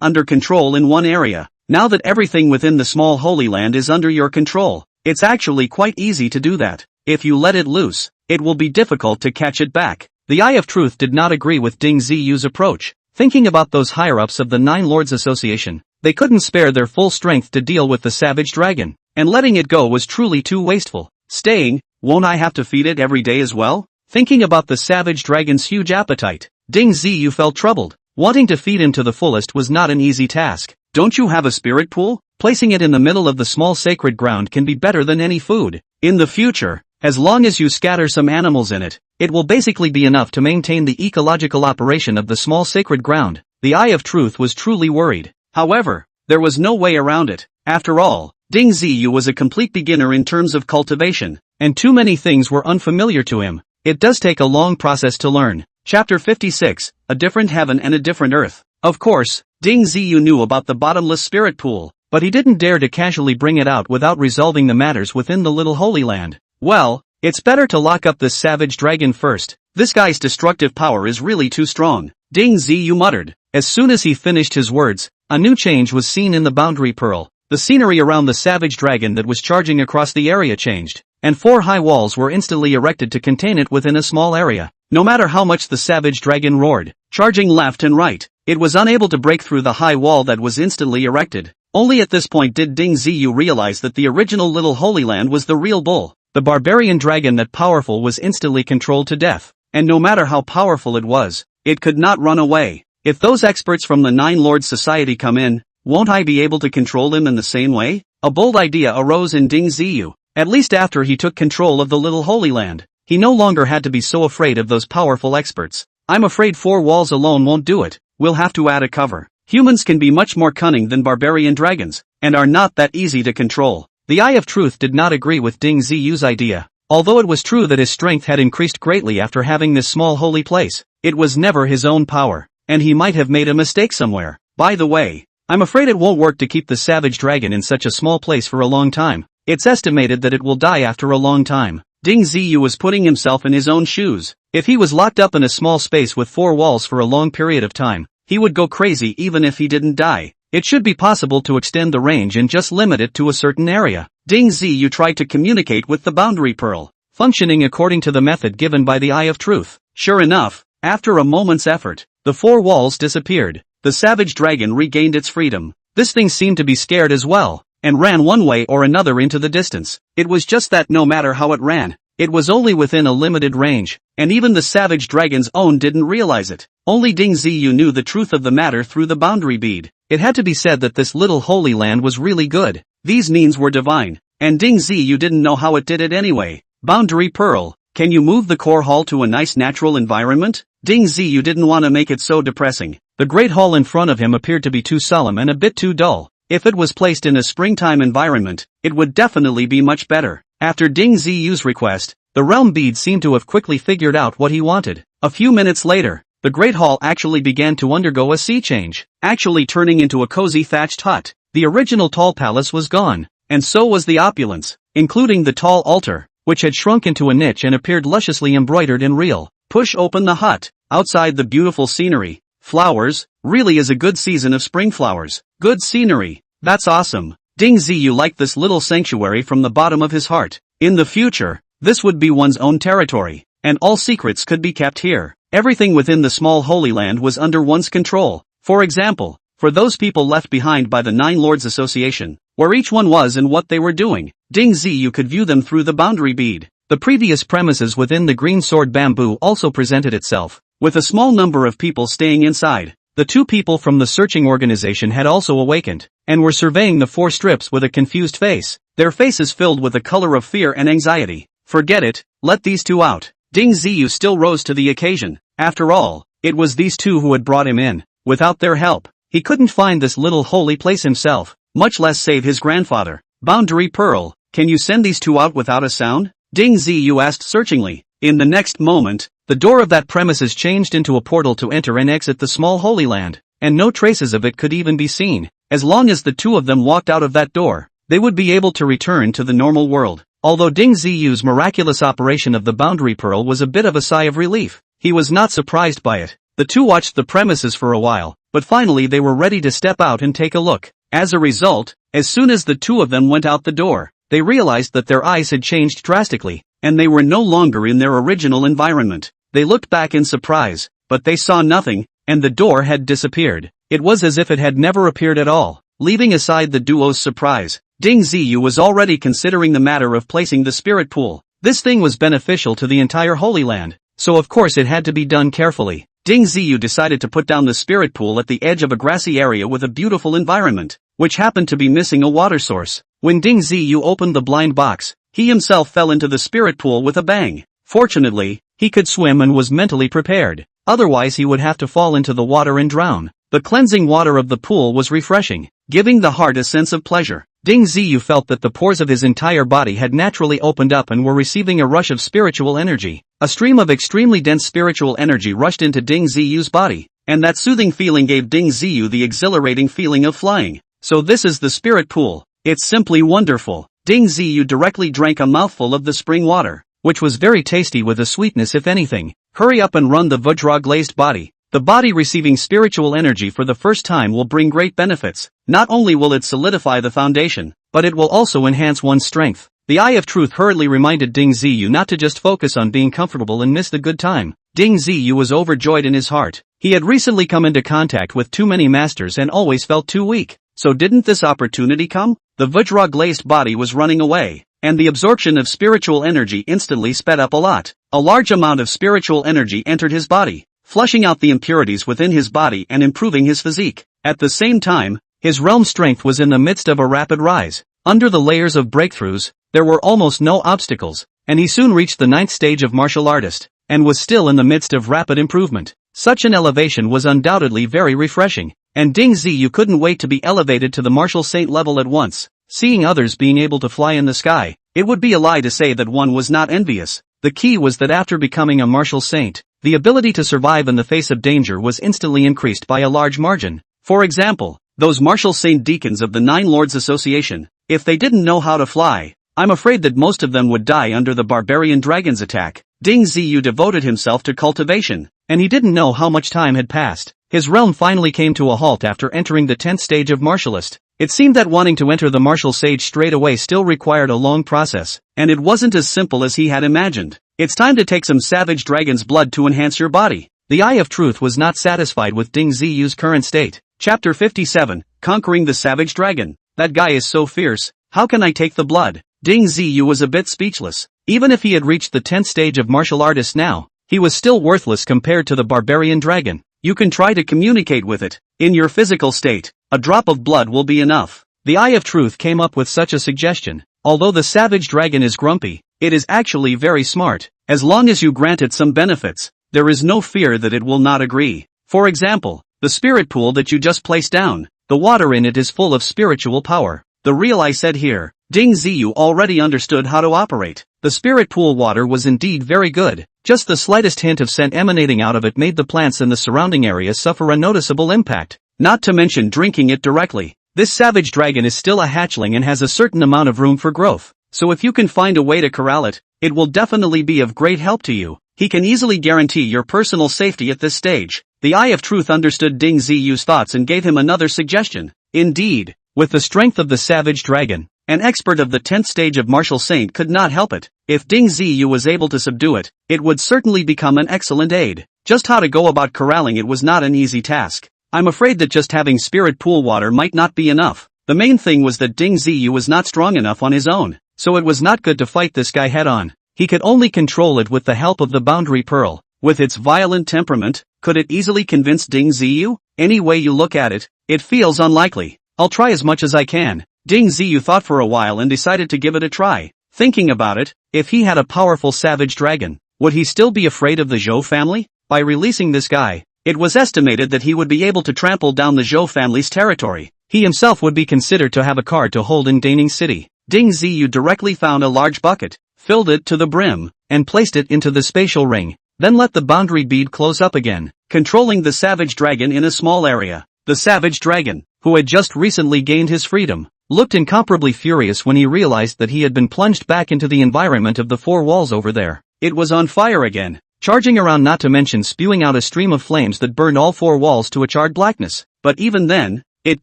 under control in one area. Now that everything within the small holy land is under your control, it's actually quite easy to do that. If you let it loose, it will be difficult to catch it back. The Eye of Truth did not agree with Ding Ziyu's approach. Thinking about those higher-ups of the Nine Lords Association, they couldn't spare their full strength to deal with the savage dragon, and letting it go was truly too wasteful. Staying, won't I have to feed it every day as well? Thinking about the savage dragon's huge appetite, Ding Ziyu felt troubled. Wanting to feed him to the fullest was not an easy task. Don't you have a spirit pool? Placing it in the middle of the small sacred ground can be better than any food. In the future, as long as you scatter some animals in it, it will basically be enough to maintain the ecological operation of the small sacred ground. The Eye of Truth was truly worried. However, there was no way around it. After all, Ding Ziyu was a complete beginner in terms of cultivation, and too many things were unfamiliar to him. It does take a long process to learn. Chapter 56, A Different Heaven and a Different Earth. Of course, Ding Ziyu knew about the bottomless spirit pool, but he didn't dare to casually bring it out without resolving the matters within the little holy land. Well, it's better to lock up this savage dragon first. This guy's destructive power is really too strong, Ding Ziyu muttered. As soon as he finished his words, a new change was seen in the boundary pearl. The scenery around the savage dragon that was charging across the area changed, and 4 high walls were instantly erected to contain it within a small area. No matter how much the savage dragon roared, charging left and right, it was unable to break through the high wall that was instantly erected. Only at this point did Ding Ziyu realize that the original little holy land was the real bull. The barbarian dragon that powerful was instantly controlled to death, and no matter how powerful it was, it could not run away. If those experts from the Nine Lords Society come in, won't I be able to control him in the same way? A bold idea arose in Ding Ziyu. At least after he took control of the little holy land, he no longer had to be so afraid of those powerful experts. I'm afraid 4 walls alone won't do it. We'll have to add a cover. Humans can be much more cunning than barbarian dragons, and are not that easy to control. The Eye of Truth did not agree with Ding Ziyu's idea. Although it was true that his strength had increased greatly after having this small holy place, it was never his own power, and he might have made a mistake somewhere. By the way, I'm afraid it won't work to keep the savage dragon in such a small place for a long time. It's estimated that it will die after a long time. Ding Ziyu was putting himself in his own shoes. If he was locked up in a small space with 4 walls for a long period of time, he would go crazy even if he didn't die. It should be possible to extend the range and just limit it to a certain area. Ding Ziyu tried to communicate with the boundary pearl, functioning according to the method given by the Eye of Truth. Sure enough, after a moment's effort, the 4 walls disappeared. The savage dragon regained its freedom. This thing seemed to be scared as well, and ran one way or another into the distance. It was just that no matter how it ran, it was only within a limited range, and even the savage dragon's own didn't realize it. Only Ding Ziyu knew the truth of the matter through the boundary bead. It had to be said that this little holy land was really good. These means were divine, and Ding Ziyu didn't know how it did it anyway. Boundary pearl, can you move the core hall to a nice natural environment? Ding Ziyu didn't want to make it so depressing. The great hall in front of him appeared to be too solemn and a bit too dull. If it was placed in a springtime environment, it would definitely be much better. After Ding Ziyu's request, the realm bead seemed to have quickly figured out what he wanted. A few minutes later, the great hall actually began to undergo a sea change, actually turning into a cozy thatched hut. The original tall palace was gone, and so was the opulence, including the tall altar, which had shrunk into a niche and appeared lusciously embroidered in real. Push open the hut. Outside the beautiful scenery, flowers, really is a good season of spring flowers. Good scenery. That's awesome. Ding Ziyu liked this little sanctuary from the bottom of his heart. In the future, this would be one's own territory, and all secrets could be kept here. Everything within the small holy land was under one's control. For example, for those people left behind by the Nine Lords Association, where each one was and what they were doing, Ding Ziyu could view them through the boundary bead. The previous premises within the green sword bamboo also presented itself, with a small number of people staying inside. The two people from the searching organization had also awakened, and were surveying the 4 strips with a confused face, their faces filled with the color of fear and anxiety. Forget it, let these two out. Ding Ziyu still rose to the occasion. After all, it was these two who had brought him in. Without their help, he couldn't find this little holy place himself, much less save his grandfather. Boundary Pearl, can you send these two out without a sound? Ding Ziyu asked searchingly. In the next moment, the door of that premises changed into a portal to enter and exit the small Holy Land, and no traces of it could even be seen. As long as the two of them walked out of that door, they would be able to return to the normal world. Although Ding Ziyu's miraculous operation of the Boundary Pearl was a bit of a sigh of relief, he was not surprised by it. The two watched the premises for a while, but finally they were ready to step out and take a look. As a result, as soon as the two of them went out the door, they realized that their eyes had changed drastically, and they were no longer in their original environment. They looked back in surprise, but they saw nothing, and the door had disappeared. It was as if it had never appeared at all. Leaving aside the duo's surprise, Ding Ziyu was already considering the matter of placing the spirit pool. This thing was beneficial to the entire Holy Land, so of course it had to be done carefully. Ding Ziyu decided to put down the spirit pool at the edge of a grassy area with a beautiful environment, which happened to be missing a water source. When Ding Ziyu opened the blind box, he himself fell into the spirit pool with a bang. Fortunately, he could swim and was mentally prepared. Otherwise he would have to fall into the water and drown. The cleansing water of the pool was refreshing, giving the heart a sense of pleasure. Ding Ziyu felt that the pores of his entire body had naturally opened up and were receiving a rush of spiritual energy. A stream of extremely dense spiritual energy rushed into Ding Ziyu's body, and that soothing feeling gave Ding Ziyu the exhilarating feeling of flying. So this is the spirit pool. It's simply wonderful. Ding Ziyu directly drank a mouthful of the spring water, which was very tasty with a sweetness if anything. Hurry up and run the Vajra glazed body. The body receiving spiritual energy for the first time will bring great benefits. Not only will it solidify the foundation, but it will also enhance one's strength. The Eye of Truth hurriedly reminded Ding Ziyu not to just focus on being comfortable and miss the good time. Ding Ziyu was overjoyed in his heart. He had recently come into contact with too many masters and always felt too weak. So didn't this opportunity come? The Vajra glazed body was running away, and the absorption of spiritual energy instantly sped up a lot. A large amount of spiritual energy entered his body, flushing out the impurities within his body and improving his physique. At the same time, his realm strength was in the midst of a rapid rise. Under the layers of breakthroughs, there were almost no obstacles, and he soon reached the 9th stage of martial artist, and was still in the midst of rapid improvement. Such an elevation was undoubtedly very refreshing, and Ding Ziyu couldn't wait to be elevated to the martial saint level at once. Seeing others being able to fly in the sky, it would be a lie to say that one was not envious. The key was that after becoming a martial saint, the ability to survive in the face of danger was instantly increased by a large margin. For example, those martial saint deacons of the Nine Lords Association, if they didn't know how to fly, I'm afraid that most of them would die under the barbarian dragon's attack. Ding Ziyu devoted himself to cultivation, and he didn't know how much time had passed. His realm finally came to a halt after entering the 10th stage of martialist. It seemed that wanting to enter the martial stage straight away still required a long process, and it wasn't as simple as he had imagined. It's time to take some savage dragon's blood to enhance your body. The Eye of Truth was not satisfied with Ding Ziyu's current state. Chapter 57, Conquering the Savage Dragon. That guy is so fierce, how can I take the blood? Ding Ziyu was a bit speechless. Even if he had reached the 10th stage of martial artist now, he was still worthless compared to the barbarian dragon. You can try to communicate with it. In your physical state, a drop of blood will be enough. The Eye of Truth came up with such a suggestion. Although the savage dragon is grumpy, it is actually very smart. As long as you grant it some benefits, there is no fear that it will not agree. For example, the spirit pool that you just placed down, the water in it is full of spiritual power. The real I said here. Ding Ziyu already understood how to operate. The spirit pool water was indeed very good. Just the slightest hint of scent emanating out of it made the plants in the surrounding area suffer a noticeable impact. Not to mention drinking it directly. This savage dragon is still a hatchling and has a certain amount of room for growth. So if you can find a way to corral it, it will definitely be of great help to you. He can easily guarantee your personal safety at this stage. The Eye of Truth understood Ding Ziyu's thoughts and gave him another suggestion. Indeed, with the strength of the savage dragon, an expert of the 10th stage of martial saint could not help it. If Ding Ziyu was able to subdue it, it would certainly become an excellent aid. Just how to go about corralling it was not an easy task. I'm afraid that just having spirit pool water might not be enough. The main thing was that Ding Ziyu was not strong enough on his own, so it was not good to fight this guy head on. He could only control it with the help of the Boundary Pearl, With its violent temperament, could it easily convince Ding Ziyu? Any way you look at it, it feels unlikely. I'll try as much as I can. Ding Ziyu thought for a while and decided to give it a try. Thinking about it, if he had a powerful savage dragon, would he still be afraid of the Zhou family? By releasing this guy, it was estimated that he would be able to trample down the Zhou family's territory. He himself would be considered to have a card to hold in Daning City. Ding Ziyu directly found a large bucket, filled it to the brim, and placed it into the spatial ring, then let the boundary bead close up again, controlling the savage dragon in a small area. The savage dragon, who had just recently gained his freedom, looked incomparably furious when he realized that he had been plunged back into the environment of the four walls over there. It was on fire again, charging around, not to mention spewing out a stream of flames that burned all four walls to a charred blackness. But even then, it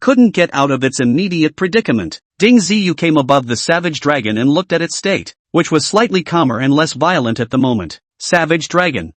couldn't get out of its immediate predicament. Ding Ziyu came above the savage dragon and looked at its state, which was slightly calmer and less violent at the moment. Savage dragon,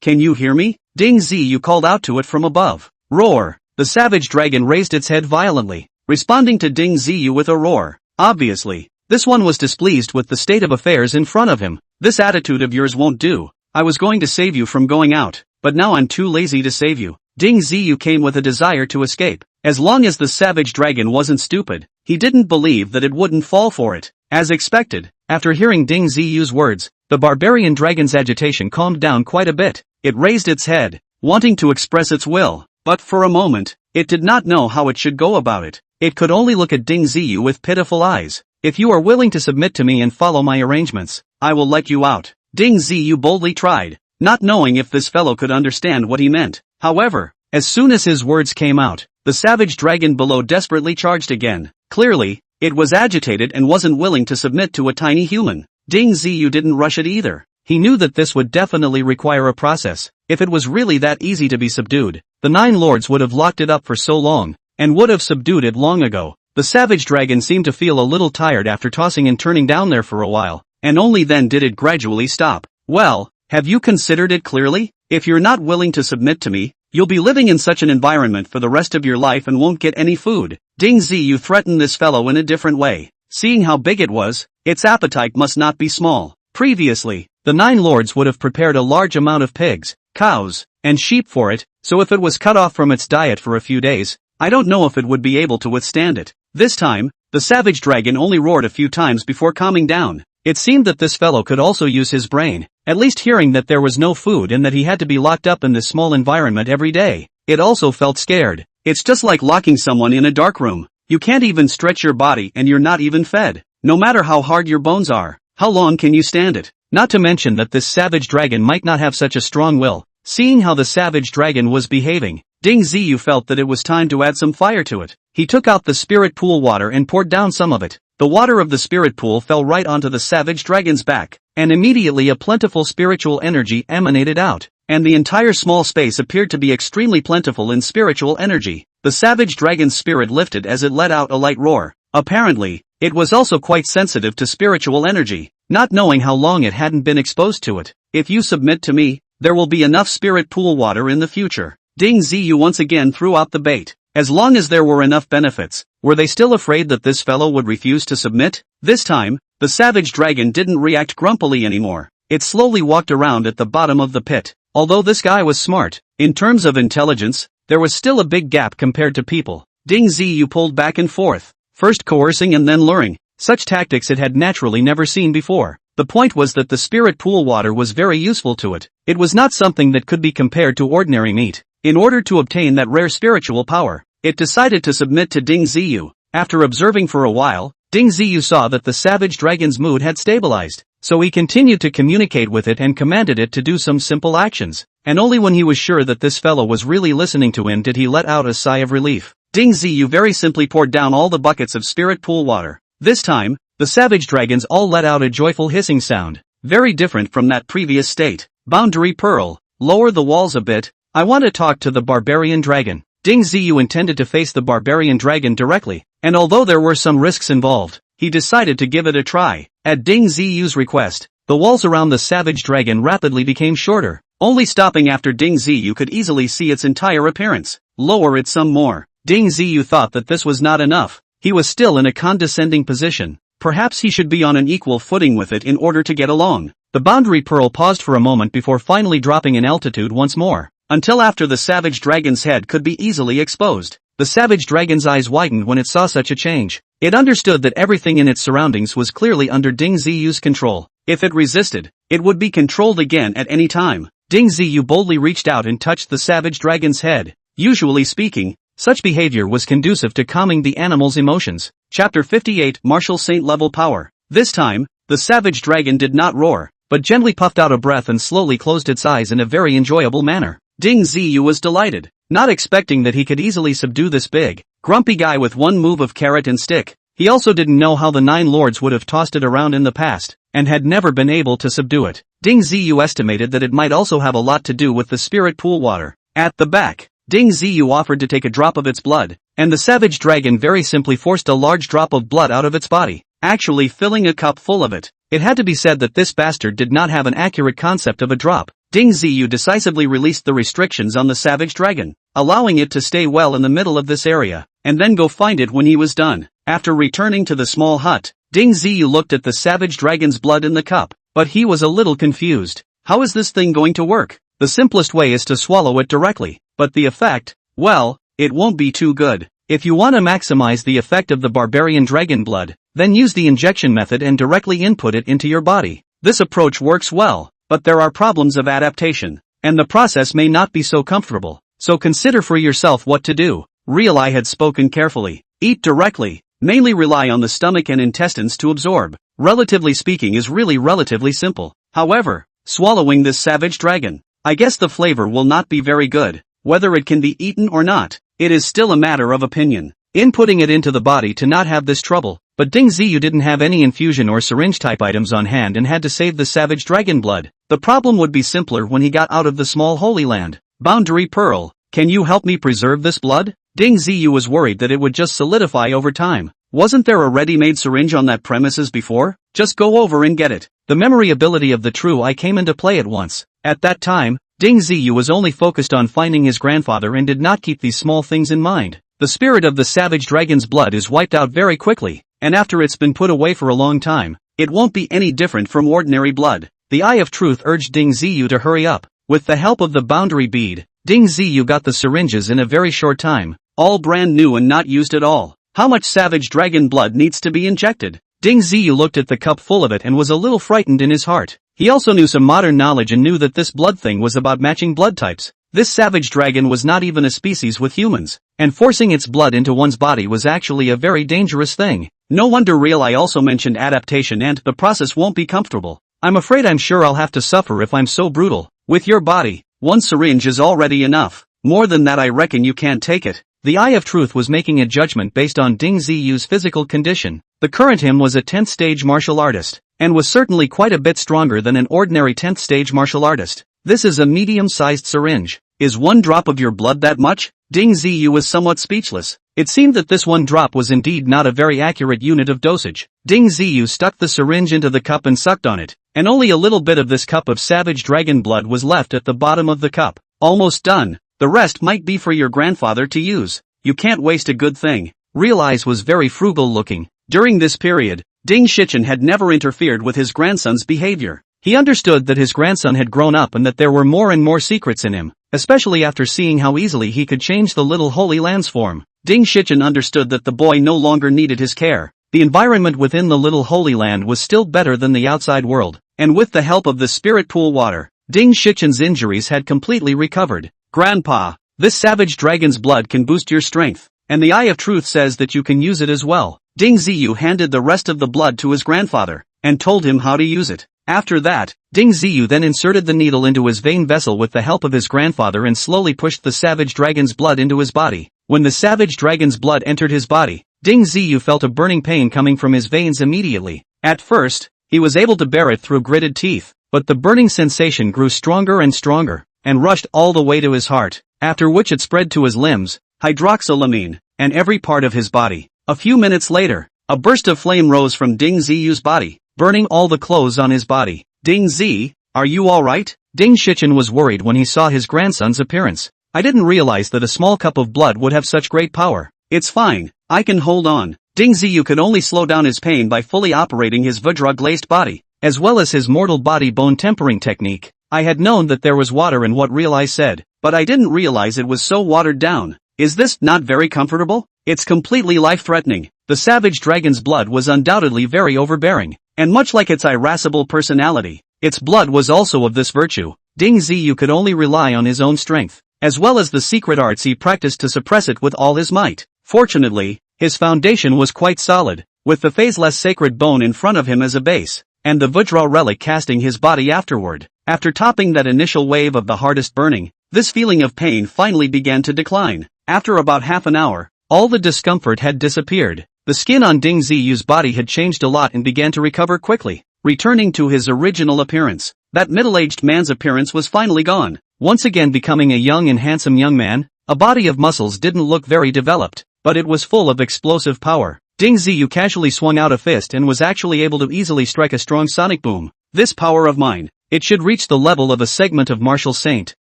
can you hear me? Ding Ziyu called out to it from above. Roar! The savage dragon raised its head violently, responding to Ding Ziyu with a roar. Obviously, this one was displeased with the state of affairs in front of him. This attitude of yours won't do. I was going to save you from going out, but now I'm too lazy to save you. Ding Ziyu came with a desire to escape. As long as the savage dragon wasn't stupid, he didn't believe that it wouldn't fall for it. As expected, after hearing Ding Ziyu's words, the barbarian dragon's agitation calmed down quite a bit. It raised its head, wanting to express its will, but for a moment, it did not know how it should go about it. It could only look at Ding Ziyu with pitiful eyes. If you are willing to submit to me and follow my arrangements, I will let you out. Ding Ziyu boldly tried, not knowing if this fellow could understand what he meant. However, as soon as his words came out, the savage dragon below desperately charged again. Clearly, it was agitated and wasn't willing to submit to a tiny human. Ding Ziyu didn't rush it either. He knew that this would definitely require a process. If it was really that easy to be subdued, the Nine Lords would have locked it up for so long, and would have subdued it long ago. The savage dragon seemed to feel a little tired after tossing and turning down there for a while, and only then did it gradually stop. Well, have you considered it clearly? If you're not willing to submit to me, you'll be living in such an environment for the rest of your life and won't get any food. Ding Ziyu threatened this fellow in a different way. Seeing how big it was, its appetite must not be small. Previously, the Nine Lords would have prepared a large amount of pigs, cows, and sheep for it, so if it was cut off from its diet for a few days, I don't know if it would be able to withstand it. This time, the savage dragon only roared a few times before calming down. It seemed that this fellow could also use his brain, at least hearing that there was no food and that he had to be locked up in this small environment every day. It also felt scared. It's just like locking someone in a dark room. You can't even stretch your body and you're not even fed. No matter how hard your bones are, how long can you stand it? Not to mention that this savage dragon might not have such a strong will. Seeing how the savage dragon was behaving, Ding Ziyu felt that it was time to add some fire to it. He took out the spirit pool water and poured down some of it. The water of the spirit pool fell right onto the savage dragon's back, and immediately a plentiful spiritual energy emanated out, and the entire small space appeared to be extremely plentiful in spiritual energy. The savage dragon's spirit lifted as it let out a light roar. Apparently, it was also quite sensitive to spiritual energy, not knowing how long it hadn't been exposed to it. If you submit to me, there will be enough spirit pool water in the future. Ding Ziyu once again threw out the bait. As long as there were enough benefits, were they still afraid that this fellow would refuse to submit? This time, the savage dragon didn't react grumpily anymore. It slowly walked around at the bottom of the pit. Although this guy was smart, in terms of intelligence, there was still a big gap compared to people. Ding Ziyu pulled back and forth, first coercing and then luring. Such tactics it had naturally never seen before. The point was that the spirit pool water was very useful to it. It was not something that could be compared to ordinary meat. In order to obtain that rare spiritual power, it decided to submit to Ding Ziyu. After observing for a while, Ding Ziyu saw that the savage dragon's mood had stabilized, so he continued to communicate with it and commanded it to do some simple actions, and only when he was sure that this fellow was really listening to him did he let out a sigh of relief. Ding Ziyu very simply poured down all the buckets of spirit pool water. This time, the savage dragons all let out a joyful hissing sound, very different from that previous state. Boundary Pearl, lower the walls a bit, I want to talk to the barbarian dragon. Ding Ziyu intended to face the barbarian dragon directly, and although there were some risks involved, he decided to give it a try. At Ding Ziyu's request, the walls around the savage dragon rapidly became shorter, only stopping after Ding Ziyu could easily see its entire appearance. Lower it some more. Ding Ziyu thought that this was not enough. He was still in a condescending position. Perhaps he should be on an equal footing with it in order to get along. The boundary pearl paused for a moment before finally dropping in altitude once more, until after the savage dragon's head could be easily exposed. The savage dragon's eyes widened when it saw such a change. It understood that everything in its surroundings was clearly under Ding Ziyu's control. If it resisted, it would be controlled again at any time. Ding Ziyu boldly reached out and touched the savage dragon's head. Usually speaking, such behavior was conducive to calming the animal's emotions. Chapter 58 Martial Saint Level Power. This time, the savage dragon did not roar, but gently puffed out a breath and slowly closed its eyes in a very enjoyable manner. Ding Ziyu was delighted, not expecting that he could easily subdue this big, grumpy guy with one move of carrot and stick. He also didn't know how the 9 lords would have tossed it around in the past, and had never been able to subdue it. Ding Ziyu estimated that it might also have a lot to do with the spirit pool water. At the back, Ding Ziyu offered to take a drop of its blood, and the savage dragon very simply forced a large drop of blood out of its body, actually filling a cup full of it. It had to be said that this bastard did not have an accurate concept of a drop. Ding Ziyu decisively released the restrictions on the savage dragon, allowing it to stay well in the middle of this area, and then go find it when he was done. After returning to the small hut, Ding Ziyu looked at the savage dragon's blood in the cup, but he was a little confused. How is this thing going to work? The simplest way is to swallow it directly, but the effect, well, it won't be too good. If you want to maximize the effect of the barbarian dragon blood, then use the injection method and directly input it into your body. This approach works well, but there are problems of adaptation, and the process may not be so comfortable, so consider for yourself what to do. Real had spoken carefully. Eat directly, mainly rely on the stomach and intestines to absorb. Relatively speaking is really relatively simple. However, swallowing this savage dragon, I guess the flavor will not be very good. Whether it can be eaten or not, it is still a matter of opinion. Inputting it into the body to not have this trouble, but Ding Ziyu didn't have any infusion or syringe type items on hand and had to save the savage dragon blood. The problem would be simpler when he got out of the small Holy Land. Boundary Pearl, can you help me preserve this blood? Ding Ziyu was worried that it would just solidify over time. Wasn't there a ready-made syringe on that premises before? Just go over and get it. The memory ability of the true eye came into play at once. At that time, Ding Ziyu was only focused on finding his grandfather and did not keep these small things in mind. The spirit of the savage dragon's blood is wiped out very quickly, and after it's been put away for a long time, it won't be any different from ordinary blood. The Eye of Truth urged Ding Ziyu to hurry up. With the help of the boundary bead, Ding Ziyu got the syringes in a very short time, all brand new and not used at all. How much savage dragon blood needs to be injected? Ding Ziyu looked at the cup full of it and was a little frightened in his heart. He also knew some modern knowledge and knew that this blood thing was about matching blood types. This savage dragon was not even a species with humans, and forcing its blood into one's body was actually a very dangerous thing. No wonder Real Eye also mentioned adaptation and the process won't be comfortable. I'm afraid I'm sure I'll have to suffer if I'm so brutal. With your body, one syringe is already enough. More than that I reckon you can't take it. The Eye of Truth was making a judgment based on Ding Ziyu's physical condition. The current him was a 10th stage martial artist, and was certainly quite a bit stronger than an ordinary 10th stage martial artist. This is a medium-sized syringe. Is one drop of your blood that much? Ding Ziyu was somewhat speechless. It seemed that this one drop was indeed not a very accurate unit of dosage. Ding Ziyu stuck the syringe into the cup and sucked on it, and only a little bit of this cup of savage dragon blood was left at the bottom of the cup. Almost done. The rest might be for your grandfather to use. You can't waste a good thing. Real Eyes was very frugal looking. During this period, Ding Shichen had never interfered with his grandson's behavior. He understood that his grandson had grown up and that there were more and more secrets in him, especially after seeing how easily he could change the little Holy Land's form. Ding Shichen understood that the boy no longer needed his care. The environment within the little Holy Land was still better than the outside world, and with the help of the spirit pool water, Ding Shichen's injuries had completely recovered. Grandpa, this savage dragon's blood can boost your strength, and the Eye of Truth says that you can use it as well. Ding Ziyu handed the rest of the blood to his grandfather, and told him how to use it. After that, Ding Ziyu then inserted the needle into his vein vessel with the help of his grandfather and slowly pushed the savage dragon's blood into his body. When the savage dragon's blood entered his body, Ding Ziyu felt a burning pain coming from his veins immediately. At first, he was able to bear it through gritted teeth, but the burning sensation grew stronger and stronger, and rushed all the way to his heart, after which it spread to his limbs, hydroxylamine, and every part of his body. A few minutes later, a burst of flame rose from Ding Ziyu's body, burning all the clothes on his body. Ding Zi, are you alright? Ding Shichen was worried when he saw his grandson's appearance. I didn't realize that a small cup of blood would have such great power. It's fine, I can hold on. Ding Ziyu could only slow down his pain by fully operating his Vajra-glazed body, as well as his mortal body bone tempering technique. I had known that there was water in what real I said, but I didn't realize it was so watered down. Is this not very comfortable? It's completely life-threatening. The savage dragon's blood was undoubtedly very overbearing, and much like its irascible personality, its blood was also of this virtue. Ding Ziyu could only rely on his own strength, as well as the secret arts he practiced to suppress it with all his might. Fortunately, his foundation was quite solid, with the phaseless sacred bone in front of him as a base, and the Vajra relic casting his body afterward. After topping that initial wave of the hardest burning, this feeling of pain finally began to decline. After about half an hour, all the discomfort had disappeared. The skin on Ding Ziyu's body had changed a lot and began to recover quickly, returning to his original appearance. That middle-aged man's appearance was finally gone, once again becoming a young and handsome young man. A body of muscles didn't look very developed, but it was full of explosive power. Ding Ziyu casually swung out a fist and was actually able to easily strike a strong sonic boom. This power of mine, it should reach the level of a segment of martial saint,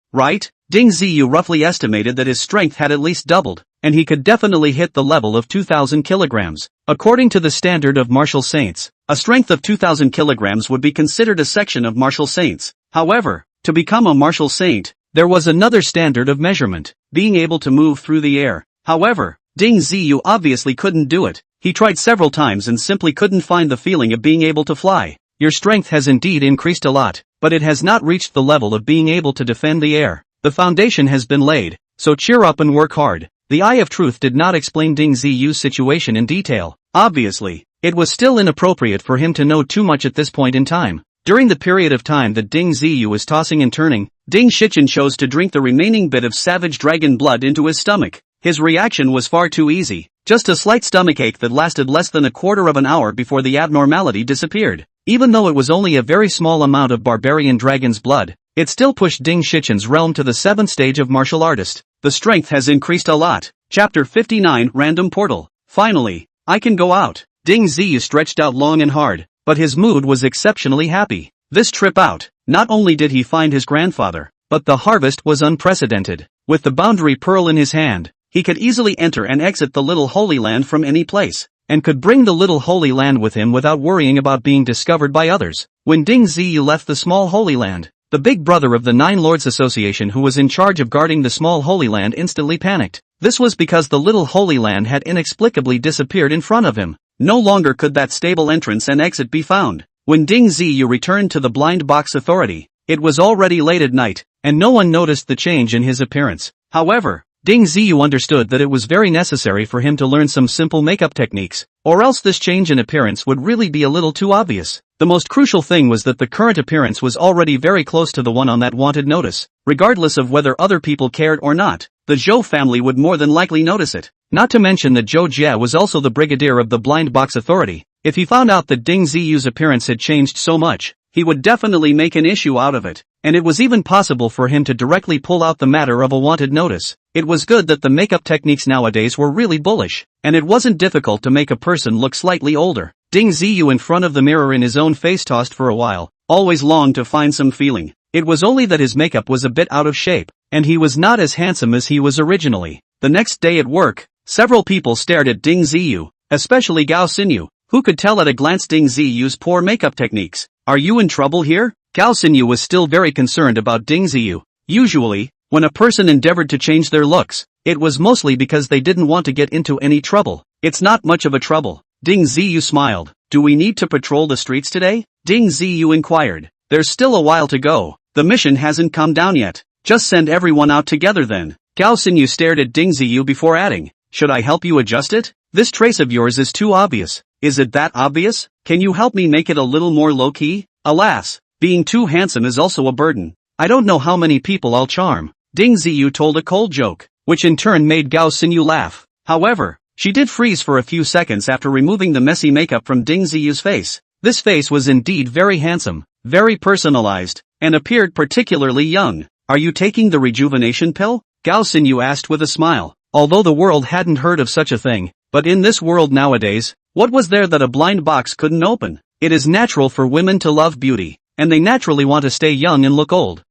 right? Ding Ziyu roughly estimated that his strength had at least doubled, and he could definitely hit the level of 2,000 kilograms. According to the standard of martial saints, a strength of 2,000 kilograms would be considered a section of martial saints. However, to become a martial saint, there was another standard of measurement, being able to move through the air. However, Ding Ziyu obviously couldn't do it. He tried several times and simply couldn't find the feeling of being able to fly. Your strength has indeed increased a lot, but it has not reached the level of being able to defend the air. The foundation has been laid, so cheer up and work hard. The Eye of Truth did not explain Ding Ziyu's situation in detail. Obviously, it was still inappropriate for him to know too much at this point in time. During the period of time that Ding Ziyu was tossing and turning, Ding Shichen chose to drink the remaining bit of savage dragon blood into his stomach. His reaction was far too easy, just a slight stomachache that lasted less than a quarter of an hour before the abnormality disappeared. Even though it was only a very small amount of barbarian dragon's blood, it still pushed Ding Shichen's realm to the 7th stage of martial artist. The strength has increased a lot. Chapter 59 Random Portal. Finally, I can go out. Ding Ziyu stretched out long and hard, but his mood was exceptionally happy. This trip out, not only did he find his grandfather, but the harvest was unprecedented. With the boundary pearl in his hand, he could easily enter and exit the Little Holy Land from any place, and could bring the Little Holy Land with him without worrying about being discovered by others. When Ding Ziyu left the small Holy Land, the big brother of the Nine Lords Association who was in charge of guarding the small Holy Land instantly panicked. This was because the Little Holy Land had inexplicably disappeared in front of him. No longer could that stable entrance and exit be found. When Ding Ziyu returned to the Blind Box Authority, it was already late at night, and no one noticed the change in his appearance. However, Ding Ziyu understood that it was very necessary for him to learn some simple makeup techniques, or else this change in appearance would really be a little too obvious. The most crucial thing was that the current appearance was already very close to the one on that wanted notice. Regardless of whether other people cared or not, the Zhou family would more than likely notice it. Not to mention that Zhou Jie was also the brigadier of the Blind Box Authority. If he found out that Ding Ziyu's appearance had changed so much, he would definitely make an issue out of it, and it was even possible for him to directly pull out the matter of a wanted notice. It was good that the makeup techniques nowadays were really bullish, and it wasn't difficult to make a person look slightly older. Ding Ziyu in front of the mirror in his own face tossed for a while, always longed to find some feeling. It was only that his makeup was a bit out of shape, and he was not as handsome as he was originally. The next day at work, several people stared at Ding Ziyu, especially Gao Xinyu, who could tell at a glance Ding Ziyu's poor makeup techniques. Are you in trouble here? Gao Xinyu was still very concerned about Ding Ziyu. Usually, when a person endeavored to change their looks, it was mostly because they didn't want to get into any trouble. It's not much of a trouble. Ding Ziyu smiled. Do we need to patrol the streets today? Ding Ziyu inquired. There's still a while to go. The mission hasn't come down yet. Just send everyone out together then. Gao Xinyu stared at Ding Ziyu before adding, should I help you adjust it? This trace of yours is too obvious. Is it that obvious? Can you help me make it a little more low-key? Alas, being too handsome is also a burden. I don't know how many people I'll charm. Ding Ziyu told a cold joke, which in turn made Gao Xinyu laugh. However, she did freeze for a few seconds after removing the messy makeup from Ding Ziyu's face. This face was indeed very handsome, very personalized, and appeared particularly young. Are you taking the rejuvenation pill? Gao Xinyu asked with a smile. Although the world hadn't heard of such a thing, but in this world nowadays, what was there that a blind box couldn't open? It is natural for women to love beauty, and they naturally want to stay young and look old.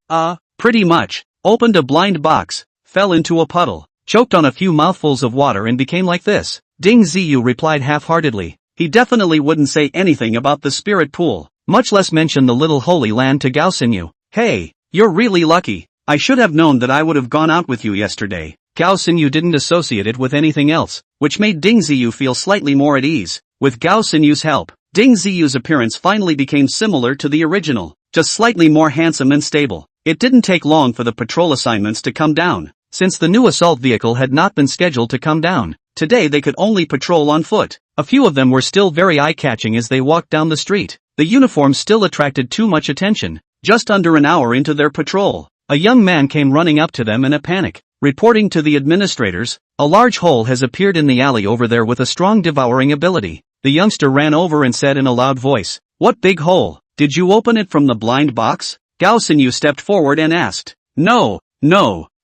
Pretty much. Opened a blind box, fell into a puddle, choked on a few mouthfuls of water and became like this. Ding Ziyu replied half-heartedly. He definitely wouldn't say anything about the spirit pool, much less mention the little holy land to Gao Xinyu. Hey, you're really lucky. I should have known that I would have gone out with you yesterday. Gao Xinyu didn't associate it with anything else, which made Ding Ziyu feel slightly more at ease. With Gao Xinyu's help, Ding Ziyu's appearance finally became similar to the original, just slightly more handsome and stable. It didn't take long for the patrol assignments to come down, since the new assault vehicle had not been scheduled to come down. Today they could only patrol on foot. A few of them were still very eye-catching as they walked down the street. The uniforms still attracted too much attention. Just under an hour into their patrol, a young man came running up to them in a panic. Reporting to the administrators, a large hole has appeared in the alley over there with a strong devouring ability. The youngster ran over and said in a loud voice, "What big hole? Did you open it from the blind box?" Gao Xinyu stepped forward and asked. No,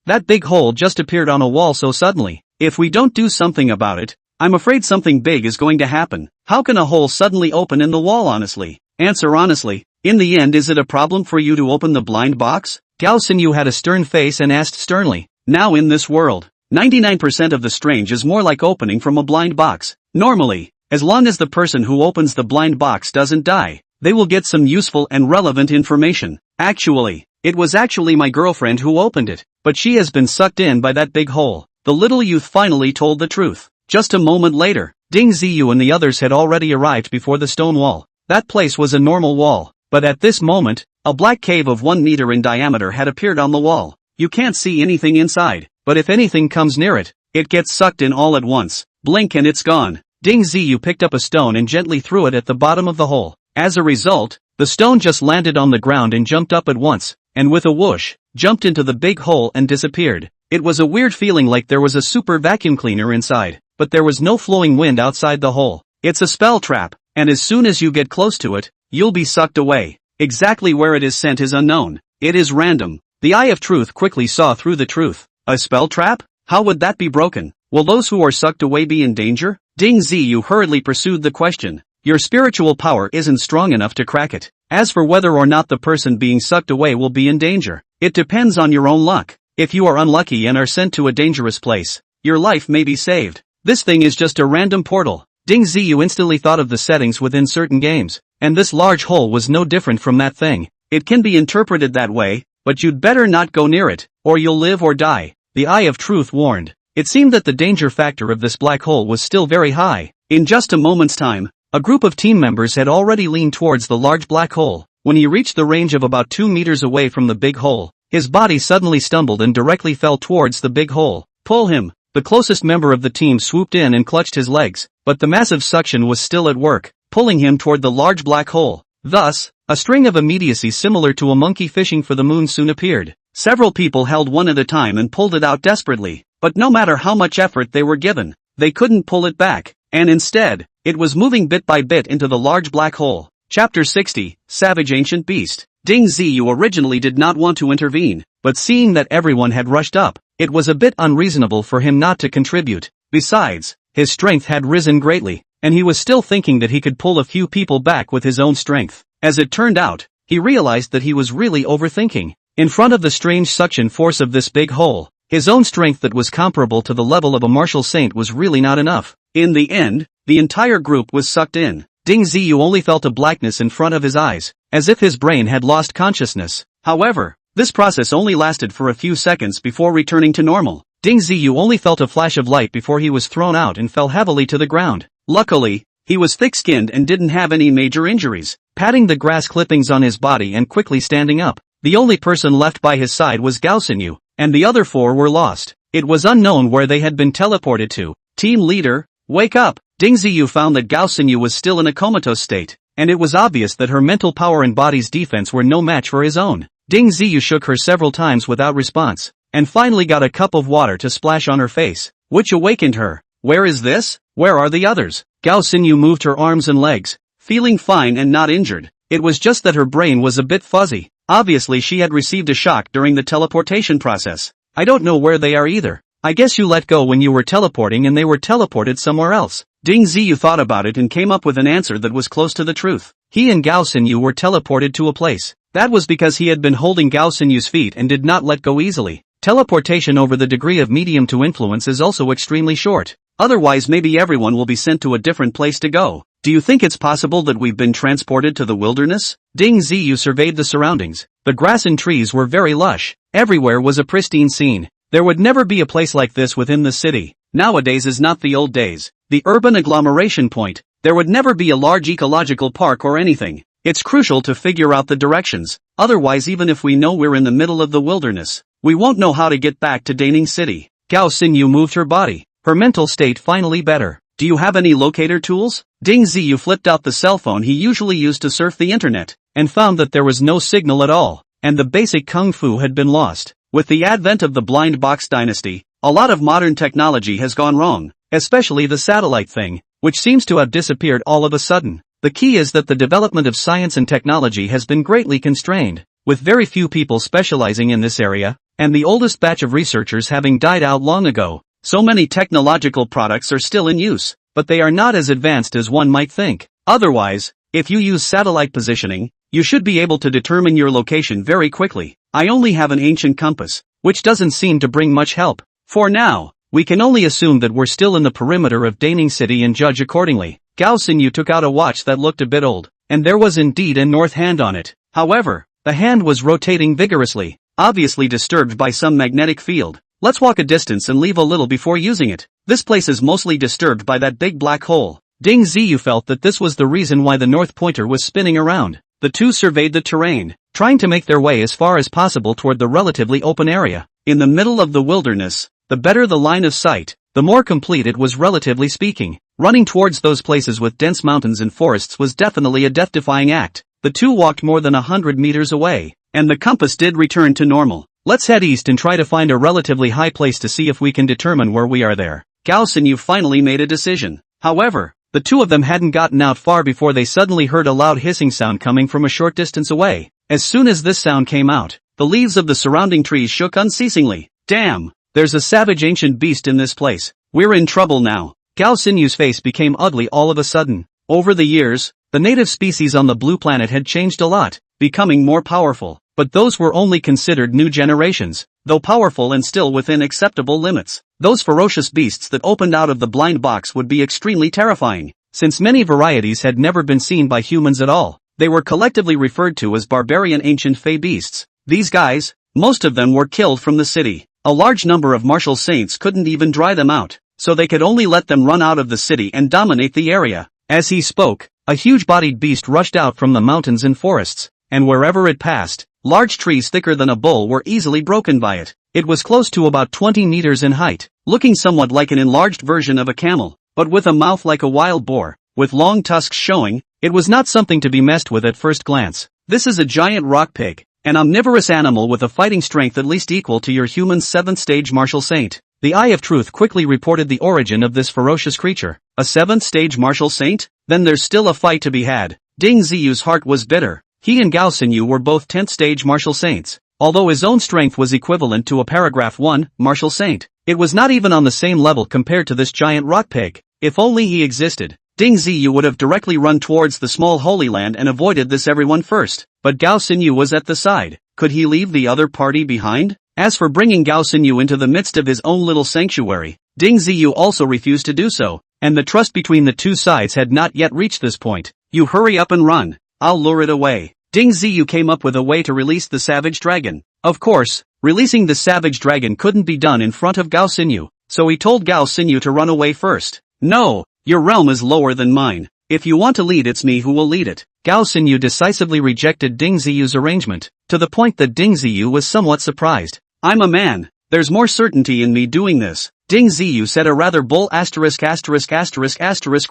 that big hole just appeared on a wall so suddenly. If we don't do something about it, I'm afraid something big is going to happen. How can a hole suddenly open in the wall honestly? Answer honestly. In the end, is it a problem for you to open the blind box? Gao Xinyu had a stern face and asked sternly. Now in this world, 99% of the strange is more like opening from a blind box. Normally, as long as the person who opens the blind box doesn't die, they will get some useful and relevant information. Actually, it was actually my girlfriend who opened it, but she has been sucked in by that big hole. The little youth finally told the truth. Just a moment later, Ding Ziyu and the others had already arrived before the stone wall. That place was a normal wall, but at this moment, a black cave of 1 meter in diameter had appeared on the wall. You can't see anything inside, but if anything comes near it, it gets sucked in all at once. Blink and it's gone. Ding Ziyu picked up a stone and gently threw it at the bottom of the hole. As a result, the stone just landed on the ground and jumped up at once, and with a whoosh, jumped into the big hole and disappeared. It was a weird feeling like there was a super vacuum cleaner inside, but there was no flowing wind outside the hole. It's a spell trap, and as soon as you get close to it, you'll be sucked away. Exactly where it is sent is unknown. It is random. The eye of truth quickly saw through the truth. A spell trap? How would that be broken? Will those who are sucked away be in danger? Ding Ziyu hurriedly pursued the question. Your spiritual power isn't strong enough to crack it. As for whether or not the person being sucked away will be in danger, it depends on your own luck. If you are unlucky and are sent to a dangerous place, your life may be saved. This thing is just a random portal. Ding Ziyu instantly thought of the settings within certain games, and this large hole was no different from that thing. It can be interpreted that way, but you'd better not go near it, or you'll live or die, the Eye of Truth warned. It seemed that the danger factor of this black hole was still very high. In just a moment's time, a group of team members had already leaned towards the large black hole. When he reached the range of about 2 meters away from the big hole, his body suddenly stumbled and directly fell towards the big hole. Pull him! The closest member of the team swooped in and clutched his legs, but the massive suction was still at work, pulling him toward the large black hole. Thus, a string of immediacy similar to a monkey fishing for the moon soon appeared. Several people held one at a time and pulled it out desperately, but no matter how much effort they were given, they couldn't pull it back, and instead, it was moving bit by bit into the large black hole. Chapter 60, Savage Ancient Beast. Ding Ziyu originally did not want to intervene, but seeing that everyone had rushed up, it was a bit unreasonable for him not to contribute. Besides, his strength had risen greatly, and he was still thinking that he could pull a few people back with his own strength. As it turned out, he realized that he was really overthinking. In front of the strange suction force of this big hole, his own strength that was comparable to the level of a martial saint was really not enough. In the end, the entire group was sucked in. Ding Ziyu only felt a blackness in front of his eyes, as if his brain had lost consciousness. However, this process only lasted for a few seconds before returning to normal. Ding Ziyu only felt a flash of light before he was thrown out and fell heavily to the ground. Luckily, he was thick-skinned and didn't have any major injuries. Patting the grass clippings on his body and quickly standing up, the only person left by his side was Gao Xinyu, and the other 4 were lost. It was unknown where they had been teleported to. Team leader, wake up! Ding Ziyu found that Gao Xinyu was still in a comatose state, and it was obvious that her mental power and body's defense were no match for his own. Ding Ziyu shook her several times without response, and finally got a cup of water to splash on her face, which awakened her. Where is this? Where are the others? Gao Xinyu moved her arms and legs, feeling fine and not injured. It was just that her brain was a bit fuzzy. Obviously she had received a shock during the teleportation process. I don't know where they are either. I guess you let go when you were teleporting and they were teleported somewhere else. Ding Ziyu thought about it and came up with an answer that was close to the truth. He and Gao Xinyu were teleported to a place. That was because he had been holding Gao Xinyu's feet and did not let go easily. Teleportation over the degree of medium to influence is also extremely short. Otherwise maybe everyone will be sent to a different place to go. Do you think it's possible that we've been transported to the wilderness? Ding Ziyu surveyed the surroundings. The grass and trees were very lush. Everywhere was a pristine scene. There would never be a place like this within the city. Nowadays is not the old days. The urban agglomeration point. There would never be a large ecological park or anything. It's crucial to figure out the directions. Otherwise even if we know we're in the middle of the wilderness, we won't know how to get back to Daning City. Gao Xinyu moved her body. Her mental state finally better. Do you have any locator tools? Ding Ziyu flipped out the cell phone he usually used to surf the internet, and found that there was no signal at all, and the basic kung fu had been lost. With the advent of the blind box dynasty, a lot of modern technology has gone wrong, especially the satellite thing, which seems to have disappeared all of a sudden. The key is that the development of science and technology has been greatly constrained, with very few people specializing in this area, and the oldest batch of researchers having died out long ago. So many technological products are still in use, but they are not as advanced as one might think. Otherwise, if you use satellite positioning, you should be able to determine your location very quickly. I only have an ancient compass, which doesn't seem to bring much help. For now, we can only assume that we're still in the perimeter of Daning City and judge accordingly. Gao Xinyu took out a watch that looked a bit old, and there was indeed a north hand on it. However, the hand was rotating vigorously, obviously disturbed by some magnetic field. Let's walk a distance and leave a little before using it. This place is mostly disturbed by that big black hole. Ding Ziyu felt that this was the reason why the north pointer was spinning around. The two surveyed the terrain, trying to make their way as far as possible toward the relatively open area. In the middle of the wilderness, the better the line of sight, the more complete it was relatively speaking. Running towards those places with dense mountains and forests was definitely a death-defying act. The two walked more than 100 meters away, and the compass did return to normal. Let's head east and try to find a relatively high place to see if we can determine where we are there. Gao Xinyu finally made a decision. However, the two of them hadn't gotten out far before they suddenly heard a loud hissing sound coming from a short distance away. As soon as this sound came out, the leaves of the surrounding trees shook unceasingly. Damn! There's a savage ancient beast in this place. We're in trouble now. Gao Xinyu's face became ugly all of a sudden. Over the years, the native species on the blue planet had changed a lot, becoming more powerful. But those were only considered new generations, though powerful and still within acceptable limits. Those ferocious beasts that opened out of the blind box would be extremely terrifying. Since many varieties had never been seen by humans at all, they were collectively referred to as barbarian ancient fey beasts. These guys, most of them were killed from the city. A large number of martial saints couldn't even dry them out, so they could only let them run out of the city and dominate the area. As he spoke, a huge-bodied beast rushed out from the mountains and forests, and wherever it passed, large trees thicker than a bull were easily broken by it. It was close to about 20 meters in height, looking somewhat like an enlarged version of a camel, but with a mouth like a wild boar, with long tusks showing. It was not something to be messed with at first glance. This is a giant rock pig, an omnivorous animal with a fighting strength at least equal to your human 7th stage martial saint. The Eye of Truth quickly reported the origin of this ferocious creature. A 7th stage martial saint? Then there's still a fight to be had. Ding Ziyu's heart was bitter. He and Gao Xinyu were both 10th stage martial saints. Although his own strength was equivalent to a paragraph 1 martial saint, it was not even on the same level compared to this giant rock pig. If only he existed, Ding Ziyu would have directly run towards the small Holy Land and avoided this everyone first. But Gao Xinyu was at the side. Could he leave the other party behind? As for bringing Gao Xinyu into the midst of his own little sanctuary, Ding Ziyu also refused to do so, and the trust between the two sides had not yet reached this point. You hurry up and run. I'll lure it away. Ding Ziyu came up with a way to release the savage dragon. Of course, releasing the savage dragon couldn't be done in front of Gao Xinyu, so he told Gao Xinyu to run away first. No, your realm is lower than mine. If you want to lead, it's me who will lead it. Gao Xinyu decisively rejected Ding Ziyu's arrangement, to the point that Ding Ziyu was somewhat surprised. I'm a man. There's more certainty in me doing this. Ding Ziyu said a rather bold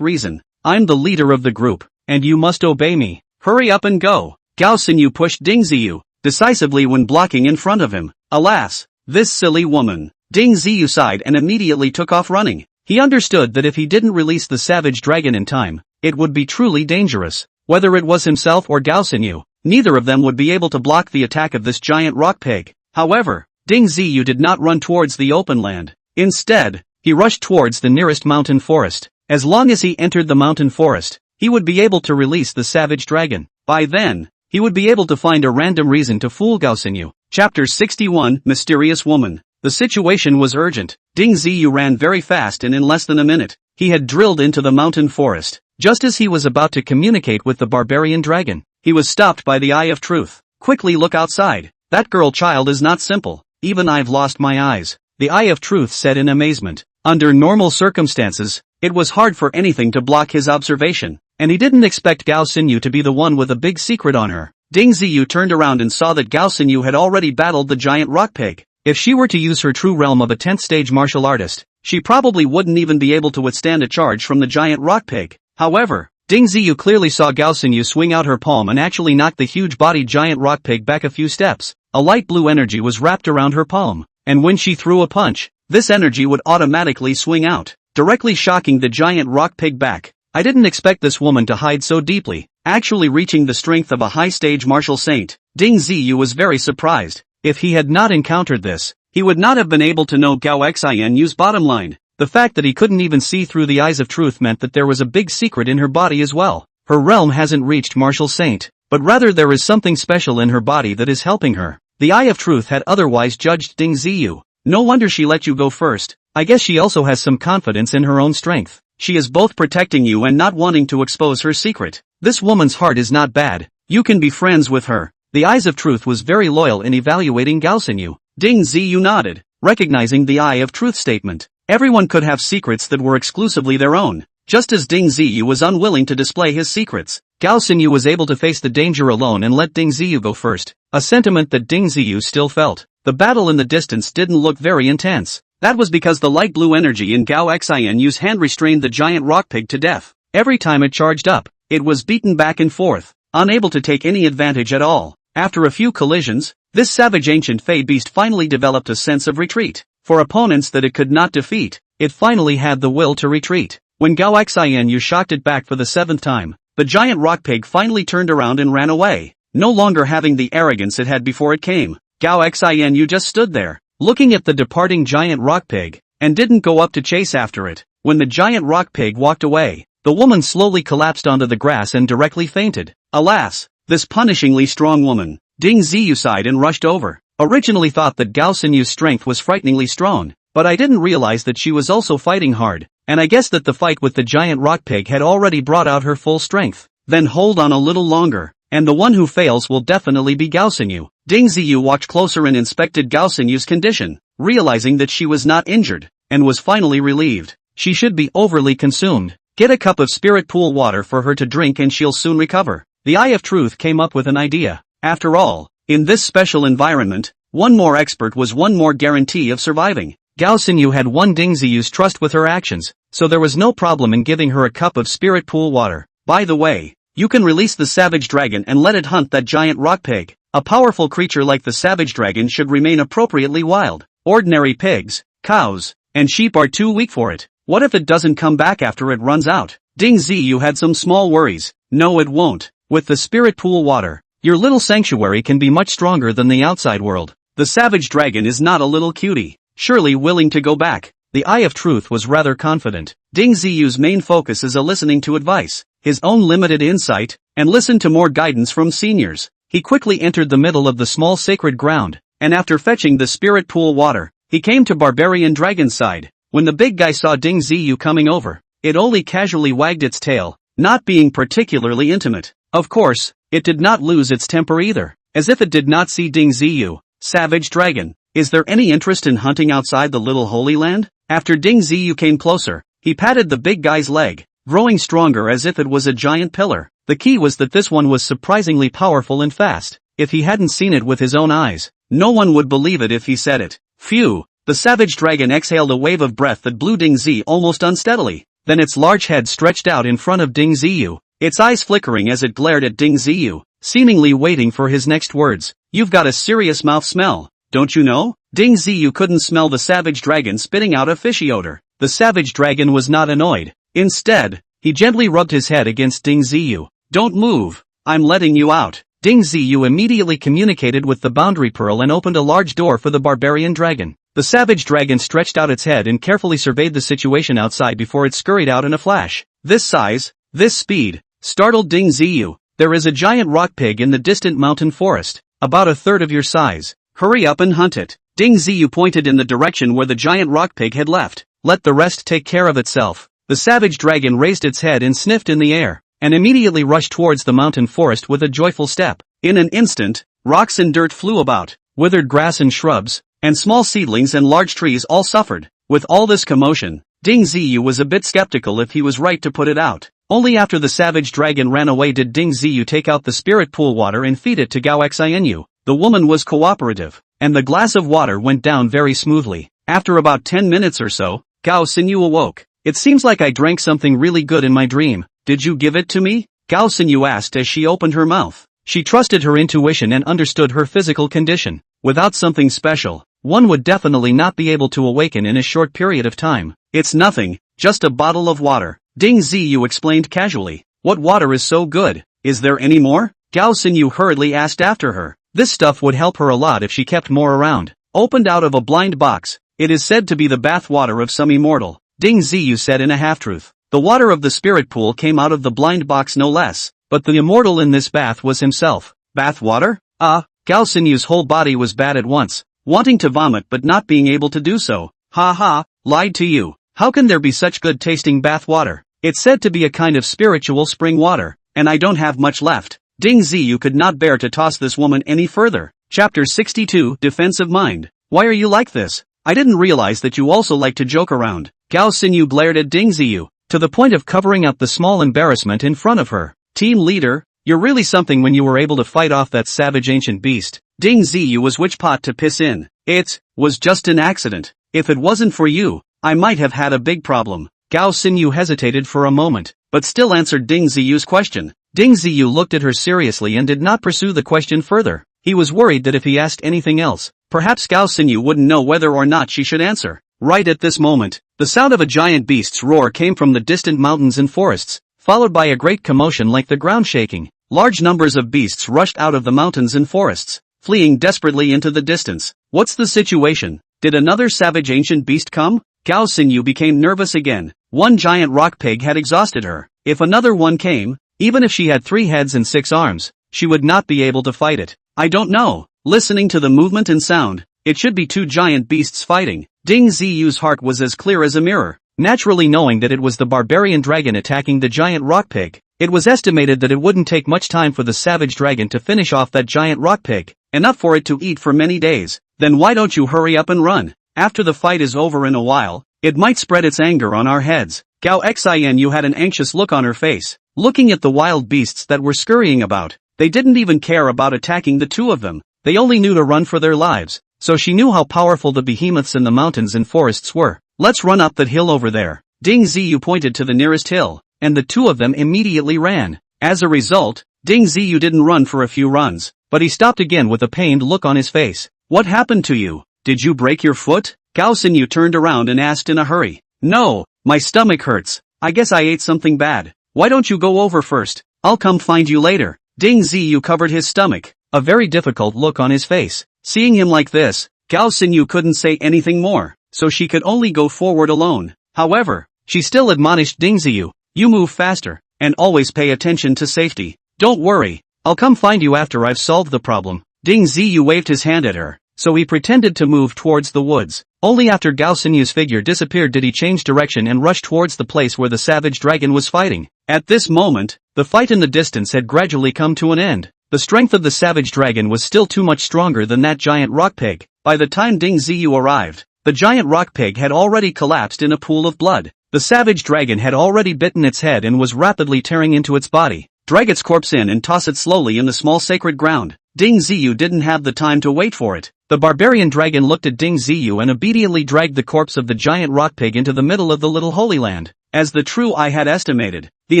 reason. I'm the leader of the group, and you must obey me. Hurry up and go. Gao Xinyu pushed Ding Ziyu decisively when blocking in front of him. Alas, this silly woman. Ding Ziyu sighed and immediately took off running. He understood that if he didn't release the savage dragon in time, it would be truly dangerous. Whether it was himself or Gao Xinyu, neither of them would be able to block the attack of this giant rock pig. However, Ding Ziyu did not run towards the open land. Instead, he rushed towards the nearest mountain forest. As long as he entered the mountain forest, he would be able to release the savage dragon. By then, he would be able to find a random reason to fool Gao Xinyu. Chapter 61, Mysterious Woman. The situation was urgent. Ding Ziyu ran very fast and in less than a minute, he had drilled into the mountain forest. Just as he was about to communicate with the barbarian dragon, he was stopped by the Eye of Truth. Quickly look outside. That girl child is not simple. Even I've lost my eyes. The Eye of Truth said in amazement. Under normal circumstances, it was hard for anything to block his observation, and he didn't expect Gao Xinyu to be the one with a big secret on her. Ding Ziyu turned around and saw that Gao Xinyu had already battled the giant rock pig. If she were to use her true realm of a 10th stage martial artist, she probably wouldn't even be able to withstand a charge from the giant rock pig. However, Ding Ziyu clearly saw Gao Xinyu swing out her palm and actually knock the huge-bodied giant rock pig back a few steps. A light blue energy was wrapped around her palm, and when she threw a punch, this energy would automatically swing out, directly shocking the giant rock pig back. I didn't expect this woman to hide so deeply, actually reaching the strength of a high-stage martial saint. Ding Ziyu was very surprised. If he had not encountered this, he would not have been able to know Gao Xianyu's bottom line. The fact that he couldn't even see through the eyes of truth meant that there was a big secret in her body as well. Her realm hasn't reached martial saint, but rather there is something special in her body that is helping her. The Eye of Truth had otherwise judged Ding Ziyu. No wonder she let you go first. I guess she also has some confidence in her own strength. She is both protecting you and not wanting to expose her secret. This woman's heart is not bad. You can be friends with her. The Eyes of Truth was very loyal in evaluating Gao Xinyu. Ding Ziyu nodded, recognizing the Eye of Truth statement. Everyone could have secrets that were exclusively their own. Just as Ding Ziyu was unwilling to display his secrets, Gao Xinyu was able to face the danger alone and let Ding Ziyu go first, a sentiment that Ding Ziyu still felt. The battle in the distance didn't look very intense. That was because the light blue energy in Gao Xianyu's hand restrained the giant rock pig to death. Every time it charged up, it was beaten back and forth, unable to take any advantage at all. After a few collisions, this savage ancient fey beast finally developed a sense of retreat. For opponents that it could not defeat, it finally had the will to retreat. When Gao Xianyu shocked it back for the 7th time, the giant rock pig finally turned around and ran away, no longer having the arrogance it had before it came. Gao Xianyu just stood there, looking at the departing giant rock pig, and didn't go up to chase after it. When the giant rock pig walked away, the woman slowly collapsed onto the grass and directly fainted. Alas, this punishingly strong woman. Ding Ziyu sighed and rushed over. Originally thought that Gao Xinyu's strength was frighteningly strong, but I didn't realize that she was also fighting hard, and I guess that the fight with the giant rock pig had already brought out her full strength. Then hold on a little longer, and the one who fails will definitely be Gao Xinyu. Ding Ziyu watched closer and inspected Gao Xinyu's condition, realizing that she was not injured, and was finally relieved. She should be overly consumed. Get a cup of spirit pool water for her to drink and she'll soon recover. The Eye of Truth came up with an idea. After all, in this special environment, one more expert was one more guarantee of surviving. Gao Xinyu had won Ding Ziyu's trust with her actions, so there was no problem in giving her a cup of spirit pool water. By the way, you can release the savage dragon and let it hunt that giant rock pig. A powerful creature like the savage dragon should remain appropriately wild. Ordinary pigs, cows, and sheep are too weak for it. What if it doesn't come back after it runs out? Ding Ziyu had some small worries. No, it won't. With the spirit pool water, your little sanctuary can be much stronger than the outside world. The savage dragon is not a little cutie, surely willing to go back. The Eye of Truth was rather confident. Ding Ziyu's main focus is listening to advice, his own limited insight, and listen to more guidance from seniors. He quickly entered the middle of the small sacred ground, and after fetching the spirit pool water, he came to Barbarian Dragon's side. When the big guy saw Ding Ziyu coming over, it only casually wagged its tail, not being particularly intimate. Of course, it did not lose its temper either, as if it did not see Ding Ziyu. Savage dragon, is there any interest in hunting outside the little holy land? After Ding Ziyu came closer, he patted the big guy's leg, growing stronger as if it was a giant pillar. The key was that this one was surprisingly powerful and fast. If he hadn't seen it with his own eyes, no one would believe it if he said it. Phew! The savage dragon exhaled a wave of breath that blew Ding Ziyu almost unsteadily. Then its large head stretched out in front of Ding Ziyu, its eyes flickering as it glared at Ding Ziyu, seemingly waiting for his next words. You've got a serious mouth smell, don't you know? Ding Ziyu couldn't smell the savage dragon spitting out a fishy odor. The savage dragon was not annoyed. Instead, he gently rubbed his head against Ding Ziyu. Don't move, I'm letting you out. Ding Ziyu immediately communicated with the boundary pearl and opened a large door for the barbarian dragon. The savage dragon stretched out its head and carefully surveyed the situation outside before it scurried out in a flash. This size, this speed, startled Ding Ziyu. There is a giant rock pig in the distant mountain forest, about a third of your size. Hurry up and hunt it. Ding Ziyu pointed in the direction where the giant rock pig had left. Let the rest take care of itself. The savage dragon raised its head and sniffed in the air, and immediately rushed towards the mountain forest with a joyful step. In an instant, rocks and dirt flew about, withered grass and shrubs, and small seedlings and large trees all suffered. With all this commotion, Ding Ziyu was a bit skeptical if he was right to put it out. Only after the savage dragon ran away did Ding Ziyu take out the spirit pool water and feed it to Gao Xinu. The woman was cooperative, and the glass of water went down very smoothly. After about 10 minutes or so, Gao Xinu awoke. It seems like I drank something really good in my dream. Did you give it to me? Gao Xinu asked as she opened her mouth. She trusted her intuition and understood her physical condition. Without something special, one would definitely not be able to awaken in a short period of time. It's nothing, just a bottle of water, Ding Ziyu explained casually. What water is so good? Is there any more? Gao Xinu hurriedly asked after her. This stuff would help her a lot if she kept more around. Opened out of a blind box, it is said to be the bath water of some immortal, Ding Ziyu said in a half-truth. The water of the spirit pool came out of the blind box no less, but the immortal in this bath was himself. Bath water? Gao Xinyu's whole body was bad at once, wanting to vomit but not being able to do so. Ha ha, lied to you. How can there be such good tasting bath water? It's said to be a kind of spiritual spring water, and I don't have much left. Ding Ziyu could not bear to toss this woman any further. Chapter 62, Defensive Mind. Why are you like this? I didn't realize that you also like to joke around. Gao Xinyu glared at Ding Ziyu, to the point of covering up the small embarrassment in front of her. Team leader, you're really something when you were able to fight off that savage ancient beast. Ding Ziyu was which pot to piss in. It was just an accident. If it wasn't for you, I might have had a big problem. Gao Xinyu hesitated for a moment, but still answered Ding Ziyu's question. Ding Ziyu looked at her seriously and did not pursue the question further. He was worried that if he asked anything else, perhaps Gao Xinyu wouldn't know whether or not she should answer. Right at this moment, the sound of a giant beast's roar came from the distant mountains and forests, followed by a great commotion like the ground shaking. Large numbers of beasts rushed out of the mountains and forests, fleeing desperately into the distance. What's the situation? Did another savage ancient beast come? Gao Xinyu became nervous again. One giant rock pig had exhausted her. If another one came, even if she had 3 heads and 6 arms, she would not be able to fight it. I don't know. Listening to the movement and sound, it should be 2 giant beasts fighting. Ding Ziyu's heart was as clear as a mirror. Naturally knowing that it was the barbarian dragon attacking the giant rock pig, it was estimated that it wouldn't take much time for the savage dragon to finish off that giant rock pig, enough for it to eat for many days. Then why don't you hurry up and run? After the fight is over in a while, it might spread its anger on our heads. Gao Xinu had an anxious look on her face, looking at the wild beasts that were scurrying about. They didn't even care about attacking the 2 of them. They only knew to run for their lives, so she knew how powerful the behemoths in the mountains and forests were. Let's run up that hill over there. Ding Ziyu pointed to the nearest hill, and the 2 of them immediately ran. As a result, Ding Ziyu didn't run for a few runs, but he stopped again with a pained look on his face. What happened to you? Did you break your foot? Gao Xinyu turned around and asked in a hurry. No, my stomach hurts. I guess I ate something bad. Why don't you go over first? I'll come find you later. Ding Ziyu covered his stomach, a very difficult look on his face. Seeing him like this, Gao Xinyu couldn't say anything more, so she could only go forward alone. However, she still admonished Ding Ziyu, you move faster, and always pay attention to safety. Don't worry, I'll come find you after I've solved the problem. Ding Ziyu waved his hand at her, so he pretended to move towards the woods. Only after Gao Xinyu's figure disappeared did he change direction and rush towards the place where the savage dragon was fighting. At this moment, the fight in the distance had gradually come to an end. The strength of the savage dragon was still too much stronger than that giant rock pig. By the time Ding Ziyu arrived, the giant rock pig had already collapsed in a pool of blood. The savage dragon had already bitten its head and was rapidly tearing into its body. Drag its corpse in and toss it slowly in the small sacred ground. Ding Ziyu didn't have the time to wait for it. The barbarian dragon looked at Ding Ziyu and obediently dragged the corpse of the giant rock pig into the middle of the little holy land. As the true eye had estimated, the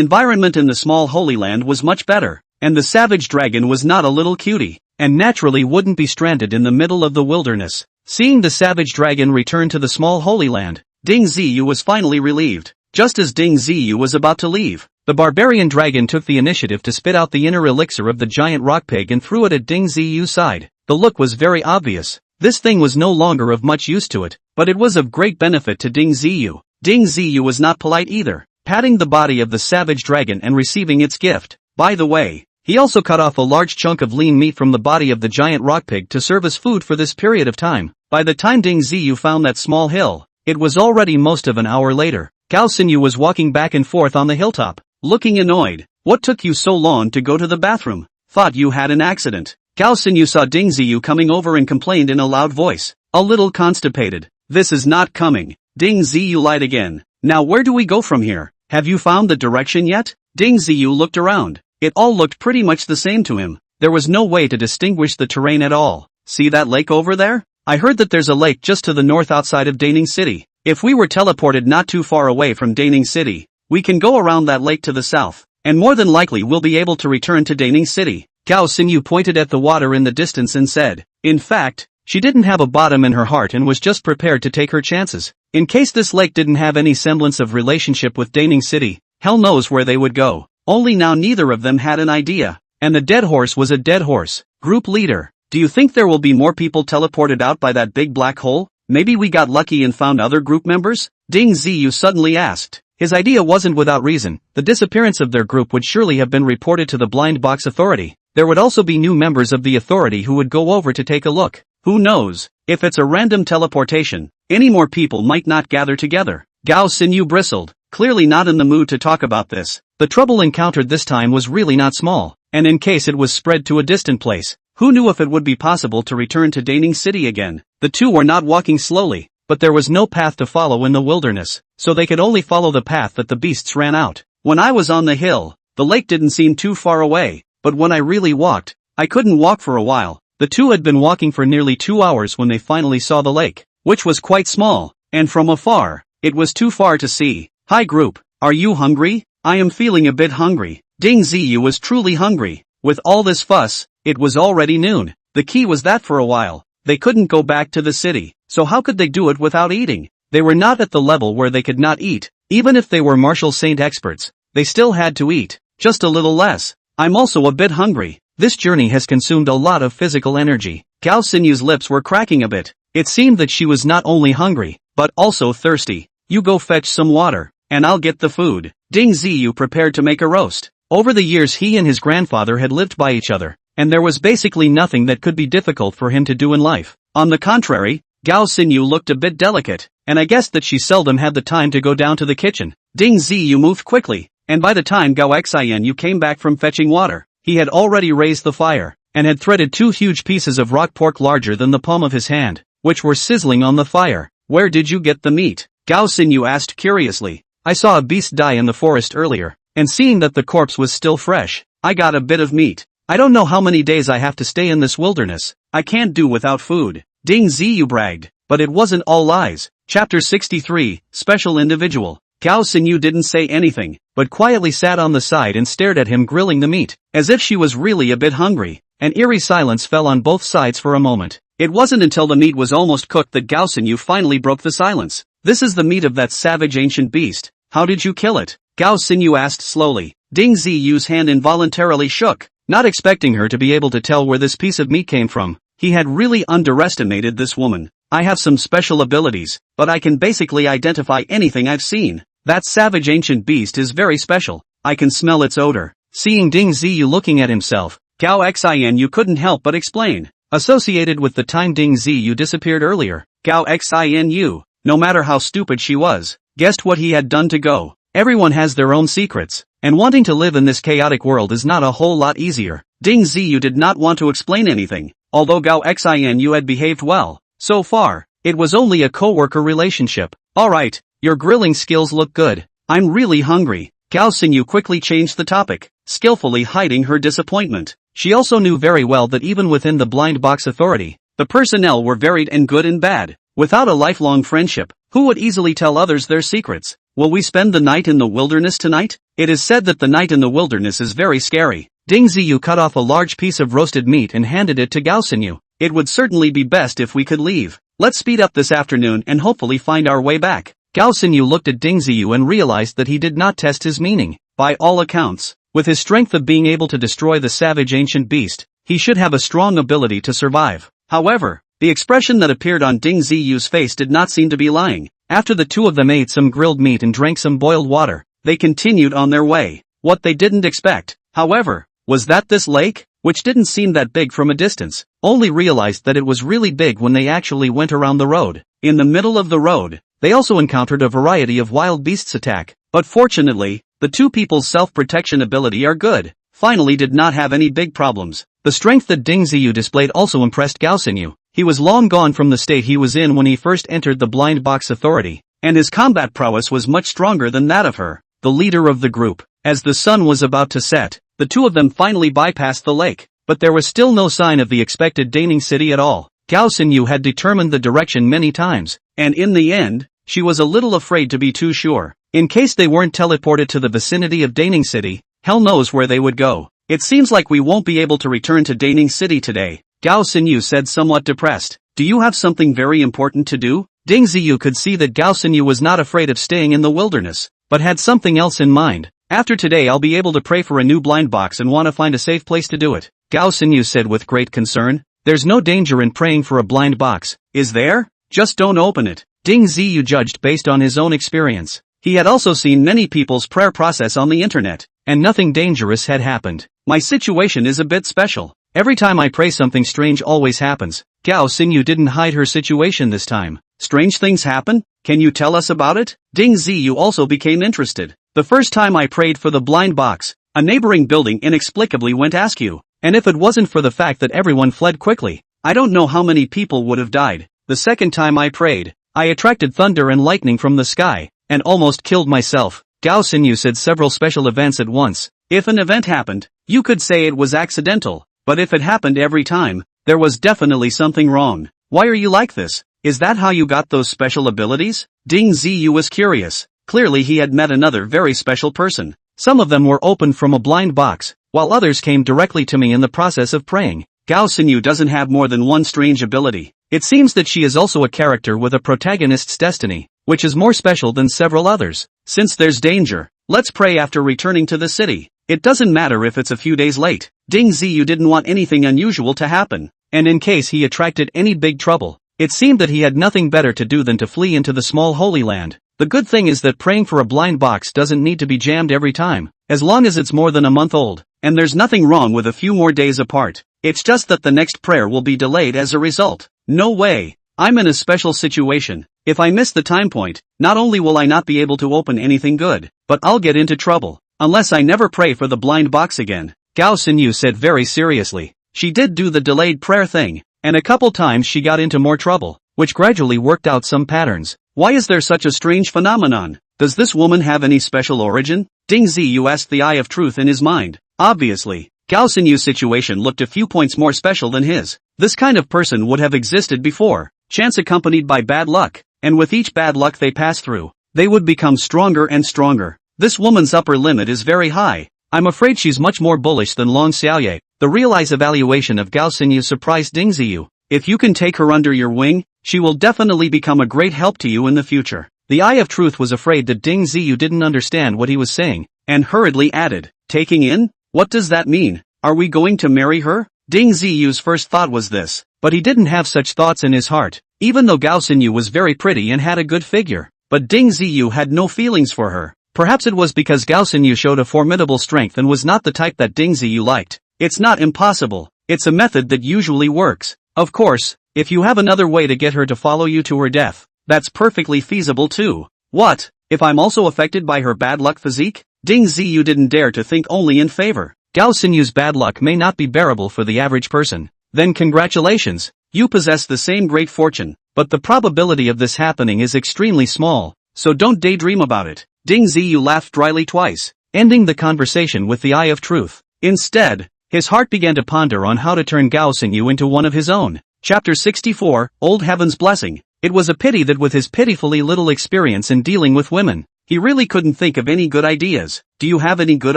environment in the small holy land was much better, and the savage dragon was not a little cutie, and naturally wouldn't be stranded in the middle of the wilderness. Seeing the savage dragon return to the small holy land, Ding Ziyu was finally relieved. Just as Ding Ziyu was about to leave, the barbarian dragon took the initiative to spit out the inner elixir of the giant rock pig and threw it at Ding Ziyu's side. The look was very obvious. This thing was no longer of much use to it, but it was of great benefit to Ding Ziyu. Ding Ziyu was not polite either, patting the body of the savage dragon and receiving its gift. By the way, he also cut off a large chunk of lean meat from the body of the giant rock pig to serve as food for this period of time. By the time Ding Ziyu found that small hill, it was already most of an hour later. Gao Xinyu was walking back and forth on the hilltop, looking annoyed. What took you so long to go to the bathroom? Thought you had an accident. Gao Xinyu saw Ding Ziyu coming over and complained in a loud voice. A little constipated. This is not coming. Ding Ziyu lied again. Now where do we go from here? Have you found the direction yet? Ding Ziyu looked around. It all looked pretty much the same to him. There was no way to distinguish the terrain at all. See that lake over there? I heard that there's a lake just to the north outside of Daning City. If we were teleported not too far away from Daning City, we can go around that lake to the south, and more than likely we'll be able to return to Daning City. Gao Xinyu pointed at the water in the distance and said, in fact, she didn't have a bottom in her heart and was just prepared to take her chances. In case this lake didn't have any semblance of relationship with Daning City, hell knows where they would go. Only now neither of them had an idea. And the dead horse was a dead horse. Group leader, do you think there will be more people teleported out by that big black hole? Maybe we got lucky and found other group members? Ding Ziyu suddenly asked. His idea wasn't without reason. The disappearance of their group would surely have been reported to the Blind Box Authority. There would also be new members of the authority who would go over to take a look. Who knows? If it's a random teleportation, any more people might not gather together. Gao Xinyu bristled, clearly not in the mood to talk about this. The trouble encountered this time was really not small, and in case it was spread to a distant place, who knew if it would be possible to return to Daning City again? The two were not walking slowly, but there was no path to follow in the wilderness, so they could only follow the path that the beasts ran out. When I was on the hill, the lake didn't seem too far away, but when I really walked, I couldn't walk for a while. The two had been walking for nearly 2 hours when they finally saw the lake, which was quite small, and from afar, it was too far to see. Hi group, are you hungry? I am feeling a bit hungry. Ding Ziyu was truly hungry. With all this fuss, it was already noon. The key was that for a while, they couldn't go back to the city, so how could they do it without eating? They were not at the level where they could not eat. Even if they were martial saint experts, they still had to eat, just a little less. I'm also a bit hungry. This journey has consumed a lot of physical energy. Gao Xinyu's lips were cracking a bit. It seemed that she was not only hungry, but also thirsty. You go fetch some water, and I'll get the food. Ding Ziyu prepared to make a roast. Over the years he and his grandfather had lived by each other, and there was basically nothing that could be difficult for him to do in life. On the contrary, Gao Xinyu looked a bit delicate, and I guessed that she seldom had the time to go down to the kitchen. Ding Ziyu moved quickly, and by the time Gao Xianyu came back from fetching water, he had already raised the fire, and had threaded 2 huge pieces of rock pork larger than the palm of his hand, which were sizzling on the fire. Where did you get the meat? Gao Xinyu asked curiously. I saw a beast die in the forest earlier, and seeing that the corpse was still fresh, I got a bit of meat. I don't know how many days I have to stay in this wilderness. I can't do without food. Ding Ziyu bragged, but it wasn't all lies. Chapter 63, Special Individual. Gao Xinyu didn't say anything, but quietly sat on the side and stared at him grilling the meat, as if she was really a bit hungry. An eerie silence fell on both sides for a moment. It wasn't until the meat was almost cooked that Gao Xinyu finally broke the silence. This is the meat of that savage ancient beast. How did you kill it? Gao Xinyu asked slowly. Ding Ziyu's hand involuntarily shook, not expecting her to be able to tell where this piece of meat came from. He had really underestimated this woman. I have some special abilities, but I can basically identify anything I've seen. That savage ancient beast is very special. I can smell its odor. Seeing Ding Ziyu looking at himself, Gao Xianyu couldn't help but explain. Associated with the time Ding Ziyu disappeared earlier, Gao Xianyu, no matter how stupid she was, guessed what he had done to go. Everyone has their own secrets, and wanting to live in this chaotic world is not a whole lot easier. Ding Ziyu did not want to explain anything, although Gao Xianyu had behaved well. So far, it was only a co-worker relationship. Alright, your grilling skills look good. I'm really hungry. Gao Xinyu quickly changed the topic, skillfully hiding her disappointment. She also knew very well that even within the Blind Box Authority, the personnel were varied and good and bad. Without a lifelong friendship, who would easily tell others their secrets? Will we spend the night in the wilderness tonight? It is said that the night in the wilderness is very scary. Ding Ziyu cut off a large piece of roasted meat and handed it to Gao Xinyu. It would certainly be best if we could leave. Let's speed up this afternoon and hopefully find our way back. Gao Xinyu looked at Ding Ziyu and realized that he did not test his meaning. By all accounts, with his strength of being able to destroy the savage ancient beast, he should have a strong ability to survive. However, the expression that appeared on Ding Ziyu's face did not seem to be lying. After the two of them ate some grilled meat and drank some boiled water, they continued on their way. What they didn't expect, however, was that this lake, which didn't seem that big from a distance, only realized that it was really big when they actually went around the road. In the middle of the road, they also encountered a variety of wild beasts attack, but fortunately, the two people's self-protection ability are good. Finally did not have any big problems. The strength that Ding Ziyu displayed also impressed Gao Xinyu. He was long gone from the state he was in when he first entered the blind box authority, and his combat prowess was much stronger than that of her, the leader of the group. As the sun was about to set, the two of them finally bypassed the lake, but there was still no sign of the expected Daning City at all. Gao Xinyu had determined the direction many times, and in the end, she was a little afraid to be too sure. In case they weren't teleported to the vicinity of Daning City, hell knows where they would go. It seems like we won't be able to return to Daning City today, Gao Xinyu said somewhat depressed. Do you have something very important to do? Ding Ziyu could see that Gao Xinyu was not afraid of staying in the wilderness, but had something else in mind. After today I'll be able to pray for a new blind box and want to find a safe place to do it, Gao Xinyu said with great concern. There's no danger in praying for a blind box, is there? Just don't open it, Ding Ziyu judged based on his own experience. He had also seen many people's prayer process on the internet, and nothing dangerous had happened. My situation is a bit special. Every time I pray something strange always happens. Gao Xinyu didn't hide her situation this time. Strange things happen? Can you tell us about it? Ding Ziyu also became interested. The first time I prayed for the blind box, a neighboring building inexplicably went askew, and if it wasn't for the fact that everyone fled quickly, I don't know how many people would have died. The second time I prayed, I attracted thunder and lightning from the sky, and almost killed myself. Gao Xinyu said several special events at once. If an event happened, you could say it was accidental, but if it happened every time, there was definitely something wrong. Why are you like this? Is that how you got those special abilities? Ding Ziyu was curious. Clearly he had met another very special person. Some of them were opened from a blind box, while others came directly to me in the process of praying. Gao Xinyu doesn't have more than one strange ability. It seems that she is also a character with a protagonist's destiny, which is more special than several others. Since there's danger, let's pray after returning to the city. It doesn't matter if it's a few days late. Ding Ziyu didn't want anything unusual to happen, and in case he attracted any big trouble, it seemed that he had nothing better to do than to flee into the small Holy Land. The good thing is that praying for a blind box doesn't need to be jammed every time, as long as it's more than a month old, and there's nothing wrong with a few more days apart. It's just that the next prayer will be delayed as a result. No way. I'm in a special situation. If I miss the time point, not only will I not be able to open anything good, but I'll get into trouble, unless I never pray for the blind box again, Gao Xinyu said very seriously. She did do the delayed prayer thing, and a couple times she got into more trouble, which gradually worked out some patterns. Why is there such a strange phenomenon? Does this woman have any special origin? Ding Ziyu asked the Eye of Truth in his mind. Obviously, Gao Xinyu's situation looked a few points more special than his. This kind of person would have existed before, chance accompanied by bad luck, and with each bad luck they pass through, they would become stronger and stronger. This woman's upper limit is very high. I'm afraid she's much more bullish than Long Xiaoye. The real-eyes evaluation of Gao Xinyu surprised Ding Ziyu. If you can take her under your wing, she will definitely become a great help to you in the future. The Eye of Truth was afraid that Ding Ziyu didn't understand what he was saying, and hurriedly added, taking in? What does that mean? Are we going to marry her? Ding Ziyu's first thought was this, but he didn't have such thoughts in his heart, even though Gao Xinyu was very pretty and had a good figure. But Ding Ziyu had no feelings for her. Perhaps it was because Gao Xinyu showed a formidable strength and was not the type that Ding Ziyu liked. It's not impossible. It's a method that usually works. Of course, if you have another way to get her to follow you to her death, that's perfectly feasible too. What, if I'm also affected by her bad luck physique? Ding Ziyu didn't dare to think only in favor. Gao Xinyu's bad luck may not be bearable for the average person. Then congratulations, you possess the same great fortune, but the probability of this happening is extremely small, so don't daydream about it. Ding Ziyu laughed dryly twice, ending the conversation with the Eye of Truth. Instead, his heart began to ponder on how to turn Gao Xinyu into one of his own. Chapter 64, Old Heaven's Blessing. It was a pity that with his pitifully little experience in dealing with women, he really couldn't think of any good ideas. Do you have any good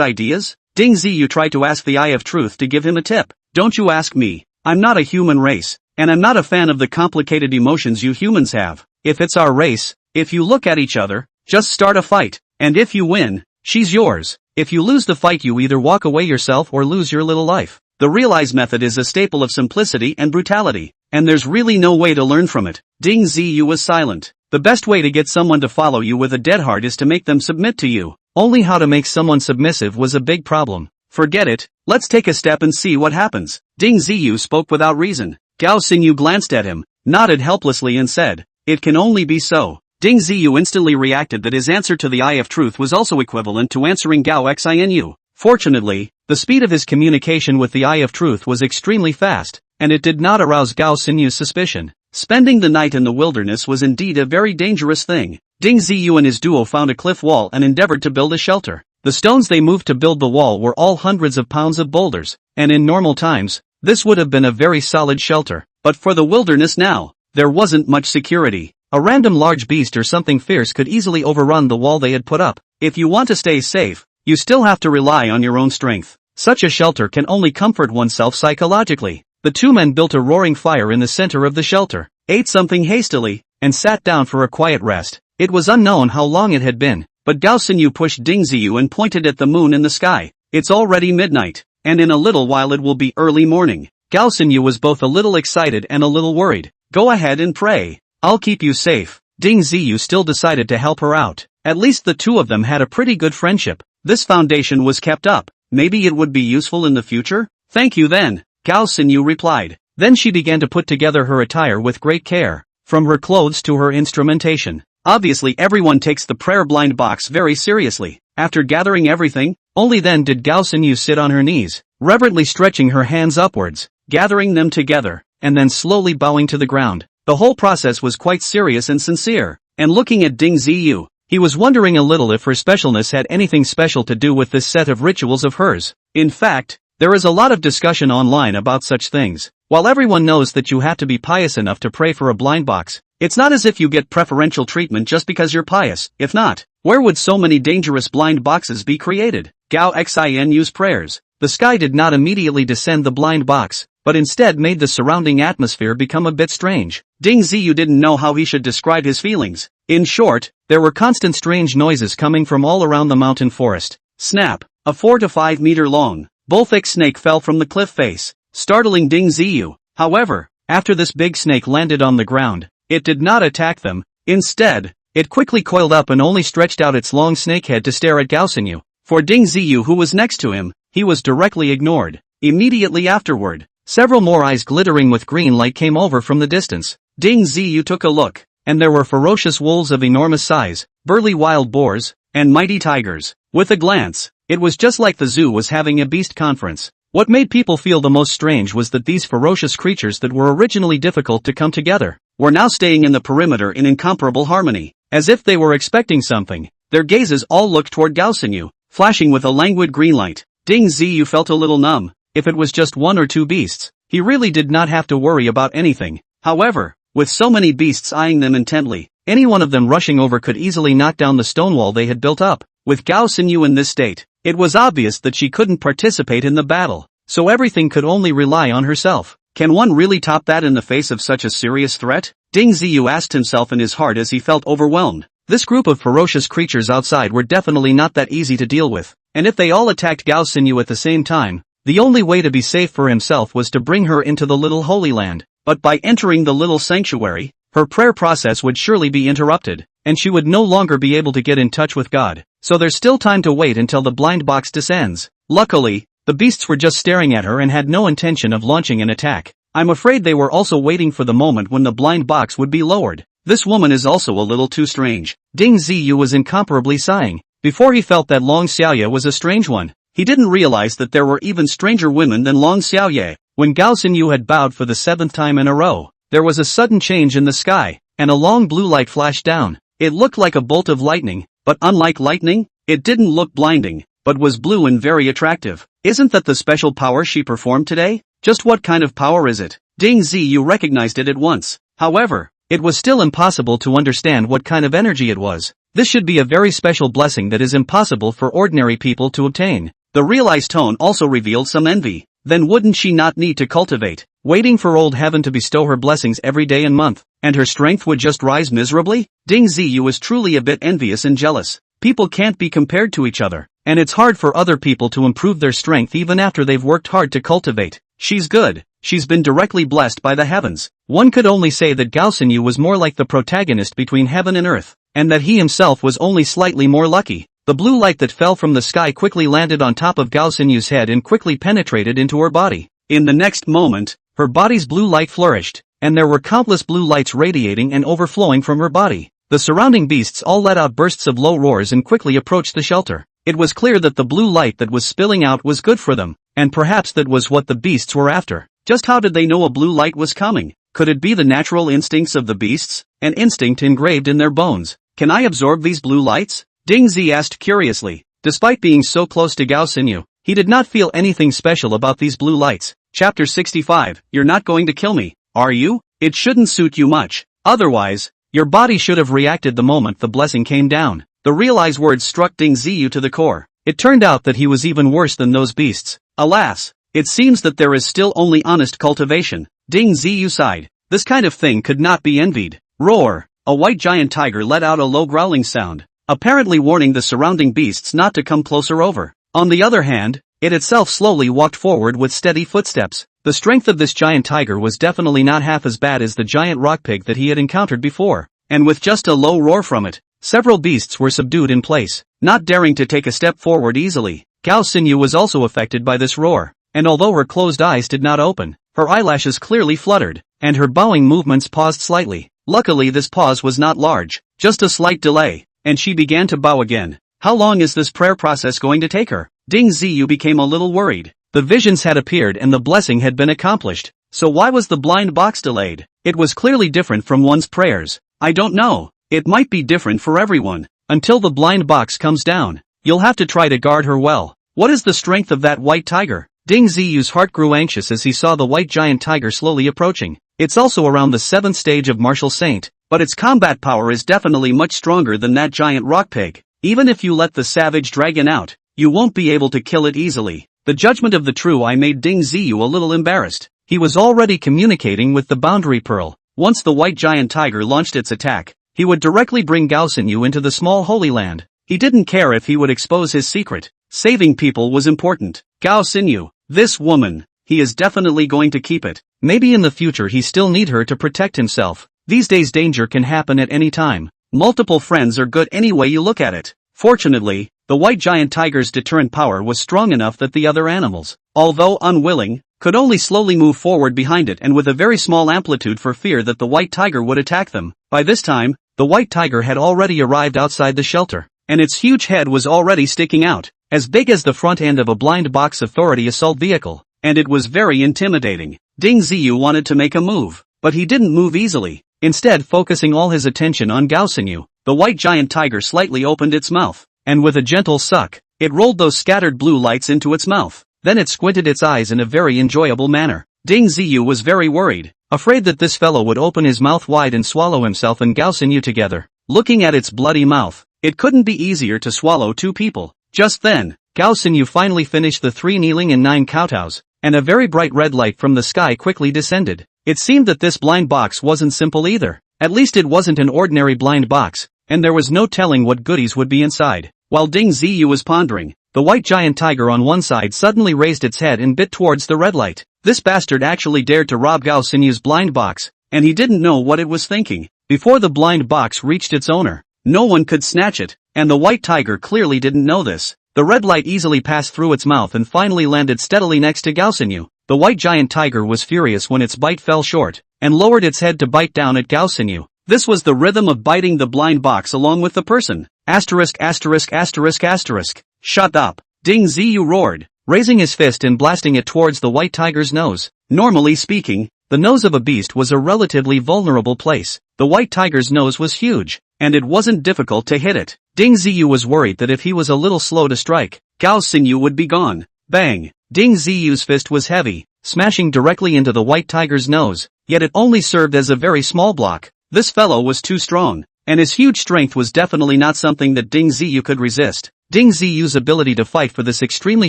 ideas? Ding Ziyu tried to ask the Eye of Truth to give him a tip. Don't you ask me. I'm not a human race, and I'm not a fan of the complicated emotions you humans have. If it's our race, if you look at each other, just start a fight, and if you win, she's yours. If you lose the fight you either walk away yourself or lose your little life. The realize method is a staple of simplicity and brutality, and there's really no way to learn from it. Ding Ziyu was silent. The best way to get someone to follow you with a dead heart is to make them submit to you. Only how to make someone submissive was a big problem. Forget it, let's take a step and see what happens. Ding Ziyu spoke without reason. Gao Xingyu glanced at him, nodded helplessly and said, "It can only be so." Ding Ziyu instantly reacted that his answer to the Eye of Truth was also equivalent to answering Gao Xinu. Fortunately, the speed of his communication with the Eye of Truth was extremely fast, and it did not arouse Gao Xinyu's suspicion. Spending the night in the wilderness was indeed a very dangerous thing. Ding Ziyu and his duo found a cliff wall and endeavored to build a shelter. The stones they moved to build the wall were all hundreds of pounds of boulders, and in normal times, this would have been a very solid shelter. But for the wilderness now, there wasn't much security. A random large beast or something fierce could easily overrun the wall they had put up. If you want to stay safe, you still have to rely on your own strength. Such a shelter can only comfort oneself psychologically. The two men built a roaring fire in the center of the shelter, ate something hastily, and sat down for a quiet rest. It was unknown how long it had been, but Gao Xinyu pushed Ding Ziyu and pointed at the moon in the sky. "It's already midnight, and in a little while it will be early morning." Gao Xinyu was both a little excited and a little worried. "Go ahead and pray. I'll keep you safe." Ding Ziyu still decided to help her out. At least the two of them had a pretty good friendship. This foundation was kept up. Maybe it would be useful in the future? "Thank you then," Gao Xinyu replied. Then she began to put together her attire with great care, from her clothes to her instrumentation. Obviously everyone takes the prayer blind box very seriously. After gathering everything, only then did Gao Xinyu sit on her knees, reverently stretching her hands upwards, gathering them together, and then slowly bowing to the ground. The whole process was quite serious and sincere, and looking at Ding Ziyu, he was wondering a little if her specialness had anything special to do with this set of rituals of hers. In fact, there is a lot of discussion online about such things. While everyone knows that you have to be pious enough to pray for a blind box, it's not as if you get preferential treatment just because you're pious. If not, where would so many dangerous blind boxes be created? Gao Xinu's prayers. The sky did not immediately descend the blind box, but instead made the surrounding atmosphere become a bit strange. Ding Ziyu didn't know how he should describe his feelings. In short, there were constant strange noises coming from all around the mountain forest. Snap! A 4 to 5 meter long, bull-thick snake fell from the cliff face, startling Ding Ziyu. However, after this big snake landed on the ground, it did not attack them. Instead, it quickly coiled up and only stretched out its long snake head to stare at Gao Xinyu. For Ding Ziyu, who was next to him, he was directly ignored. Immediately afterward, several more eyes glittering with green light came over from the distance. Ding Ziyu took a look, and there were ferocious wolves of enormous size, burly wild boars, and mighty tigers. With a glance, it was just like the zoo was having a beast conference. What made people feel the most strange was that these ferocious creatures that were originally difficult to come together were now staying in the perimeter in incomparable harmony, as if they were expecting something. Their gazes all looked toward Gao Xinyu, flashing with a languid green light. Ding Ziyu felt a little numb. If it was just one or two beasts, he really did not have to worry about anything. However, with so many beasts eyeing them intently, any one of them rushing over could easily knock down the stone wall they had built up. With Gao Xinyu in this state, it was obvious that she couldn't participate in the battle, so everything could only rely on herself. Can one really top that in the face of such a serious threat? Ding Ziyu asked himself in his heart as he felt overwhelmed. This group of ferocious creatures outside were definitely not that easy to deal with, and if they all attacked Gao Xinyu at the same time, the only way to be safe for himself was to bring her into the little holy land. But by entering the little sanctuary, her prayer process would surely be interrupted, and she would no longer be able to get in touch with God. So there's still time to wait until the blind box descends. Luckily, the beasts were just staring at her and had no intention of launching an attack. I'm afraid they were also waiting for the moment when the blind box would be lowered. This woman is also a little too strange. Ding Ziyu was incomparably sighing. Before he felt that Long Xiaoye was a strange one, he didn't realize that there were even stranger women than Long Xiaoye. When Gao Xinyu had bowed for the 7th time in a row, there was a sudden change in the sky, and a long blue light flashed down. It looked like a bolt of lightning, but unlike lightning, it didn't look blinding, but was blue and very attractive. Isn't that the special power she performed today? Just what kind of power is it? Ding Ziyu recognized it at once. However, it was still impossible to understand what kind of energy it was. This should be a very special blessing that is impossible for ordinary people to obtain. The realized tone also revealed some envy. Then wouldn't she not need to cultivate, waiting for old heaven to bestow her blessings every day and month, and her strength would just rise miserably? Ding Ziyu was truly a bit envious and jealous. People can't be compared to each other, and it's hard for other people to improve their strength even after they've worked hard to cultivate. She's good. She's been directly blessed by the heavens. One could only say that Gao Xinyu was more like the protagonist between heaven and earth, and that he himself was only slightly more lucky. The blue light that fell from the sky quickly landed on top of Gao Sinyu's head and quickly penetrated into her body. In the next moment, her body's blue light flourished, and there were countless blue lights radiating and overflowing from her body. The surrounding beasts all let out bursts of low roars and quickly approached the shelter. It was clear that the blue light that was spilling out was good for them, and perhaps that was what the beasts were after. Just how did they know a blue light was coming? Could it be the natural instincts of the beasts? An instinct engraved in their bones. Can I absorb these blue lights? Ding Zi asked curiously. Despite being so close to Gao Xinyu, he did not feel anything special about these blue lights. Chapter 65. You're not going to kill me, are you? It shouldn't suit you much. Otherwise, your body should have reacted the moment the blessing came down. The realized words struck Ding Ziyu to the core. It turned out that he was even worse than those beasts. Alas, it seems that there is still only honest cultivation. Ding Ziyu sighed. This kind of thing could not be envied. Roar! A white giant tiger let out a low growling sound, apparently warning the surrounding beasts not to come closer over. On the other hand, it itself slowly walked forward with steady footsteps. The strength of this giant tiger was definitely not half as bad as the giant rock pig that he had encountered before, and with just a low roar from it, several beasts were subdued in place, not daring to take a step forward easily. Gao Xinyu was also affected by this roar, and although her closed eyes did not open, her eyelashes clearly fluttered, and her bowing movements paused slightly. Luckily this pause was not large, just a slight delay, and she began to bow again. How long is this prayer process going to take her? Ding Ziyu became a little worried. The visions had appeared and the blessing had been accomplished, so why was the blind box delayed? It was clearly different from one's prayers. I don't know. It might be different for everyone. Until the blind box comes down, you'll have to try to guard her well. What is the strength of that white tiger? Ding Ziyu's heart grew anxious as he saw the white giant tiger slowly approaching. It's also around the 7th stage of Martial Saint, but its combat power is definitely much stronger than that giant rock pig. Even if you let the savage dragon out, you won't be able to kill it easily. The judgment of the true eye made Ding Ziyu a little embarrassed. He was already communicating with the boundary pearl. Once the white giant tiger launched its attack, he would directly bring Gao Xinyu into the small holy land. He didn't care if he would expose his secret. Saving people was important. Gao Xinyu, this woman, he is definitely going to keep it. Maybe in the future he still need her to protect himself. These days danger can happen at any time. Multiple friends are good any way you look at it. Fortunately, the white giant tiger's deterrent power was strong enough that the other animals, although unwilling, could only slowly move forward behind it and with a very small amplitude for fear that the white tiger would attack them. By this time, the white tiger had already arrived outside the shelter, and its huge head was already sticking out, as big as the front end of a blind box authority assault vehicle, and it was very intimidating. Ding Ziyu wanted to make a move, but he didn't move easily. Instead, focusing all his attention on Gao Xinyu, the white giant tiger slightly opened its mouth, and with a gentle suck, it rolled those scattered blue lights into its mouth. Then it squinted its eyes in a very enjoyable manner. Ding Ziyu was very worried, afraid that this fellow would open his mouth wide and swallow himself and Gao Xinyu together. Looking at its bloody mouth, it couldn't be easier to swallow two people. Just then, Gao Xinyu finally finished the 3 kneeling and 9 kowtows, and a very bright red light from the sky quickly descended. It seemed that this blind box wasn't simple either. At least it wasn't an ordinary blind box, and there was no telling what goodies would be inside. While Ding Ziyu was pondering, the white giant tiger on one side suddenly raised its head and bit towards the red light. This bastard actually dared to rob Gao Xinyu's blind box, and he didn't know what it was thinking. Before the blind box reached its owner, no one could snatch it, and the white tiger clearly didn't know this. The red light easily passed through its mouth and finally landed steadily next to Gao Xinyu. The white giant tiger was furious when its bite fell short, and lowered its head to bite down at Gao Xinyu. This was the rhythm of biting the blind box along with the person. Asterisk asterisk asterisk asterisk. Shut up! Ding Ziyu roared, raising his fist and blasting it towards the white tiger's nose. Normally speaking, the nose of a beast was a relatively vulnerable place. The white tiger's nose was huge, and it wasn't difficult to hit it. Ding Ziyu was worried that if he was a little slow to strike, Gao Xinyu would be gone. Bang! Ding Ziyu's fist was heavy, smashing directly into the white tiger's nose, yet it only served as a very small block. This fellow was too strong, and his huge strength was definitely not something that Ding Ziyu could resist. Ding Ziyu's ability to fight for this extremely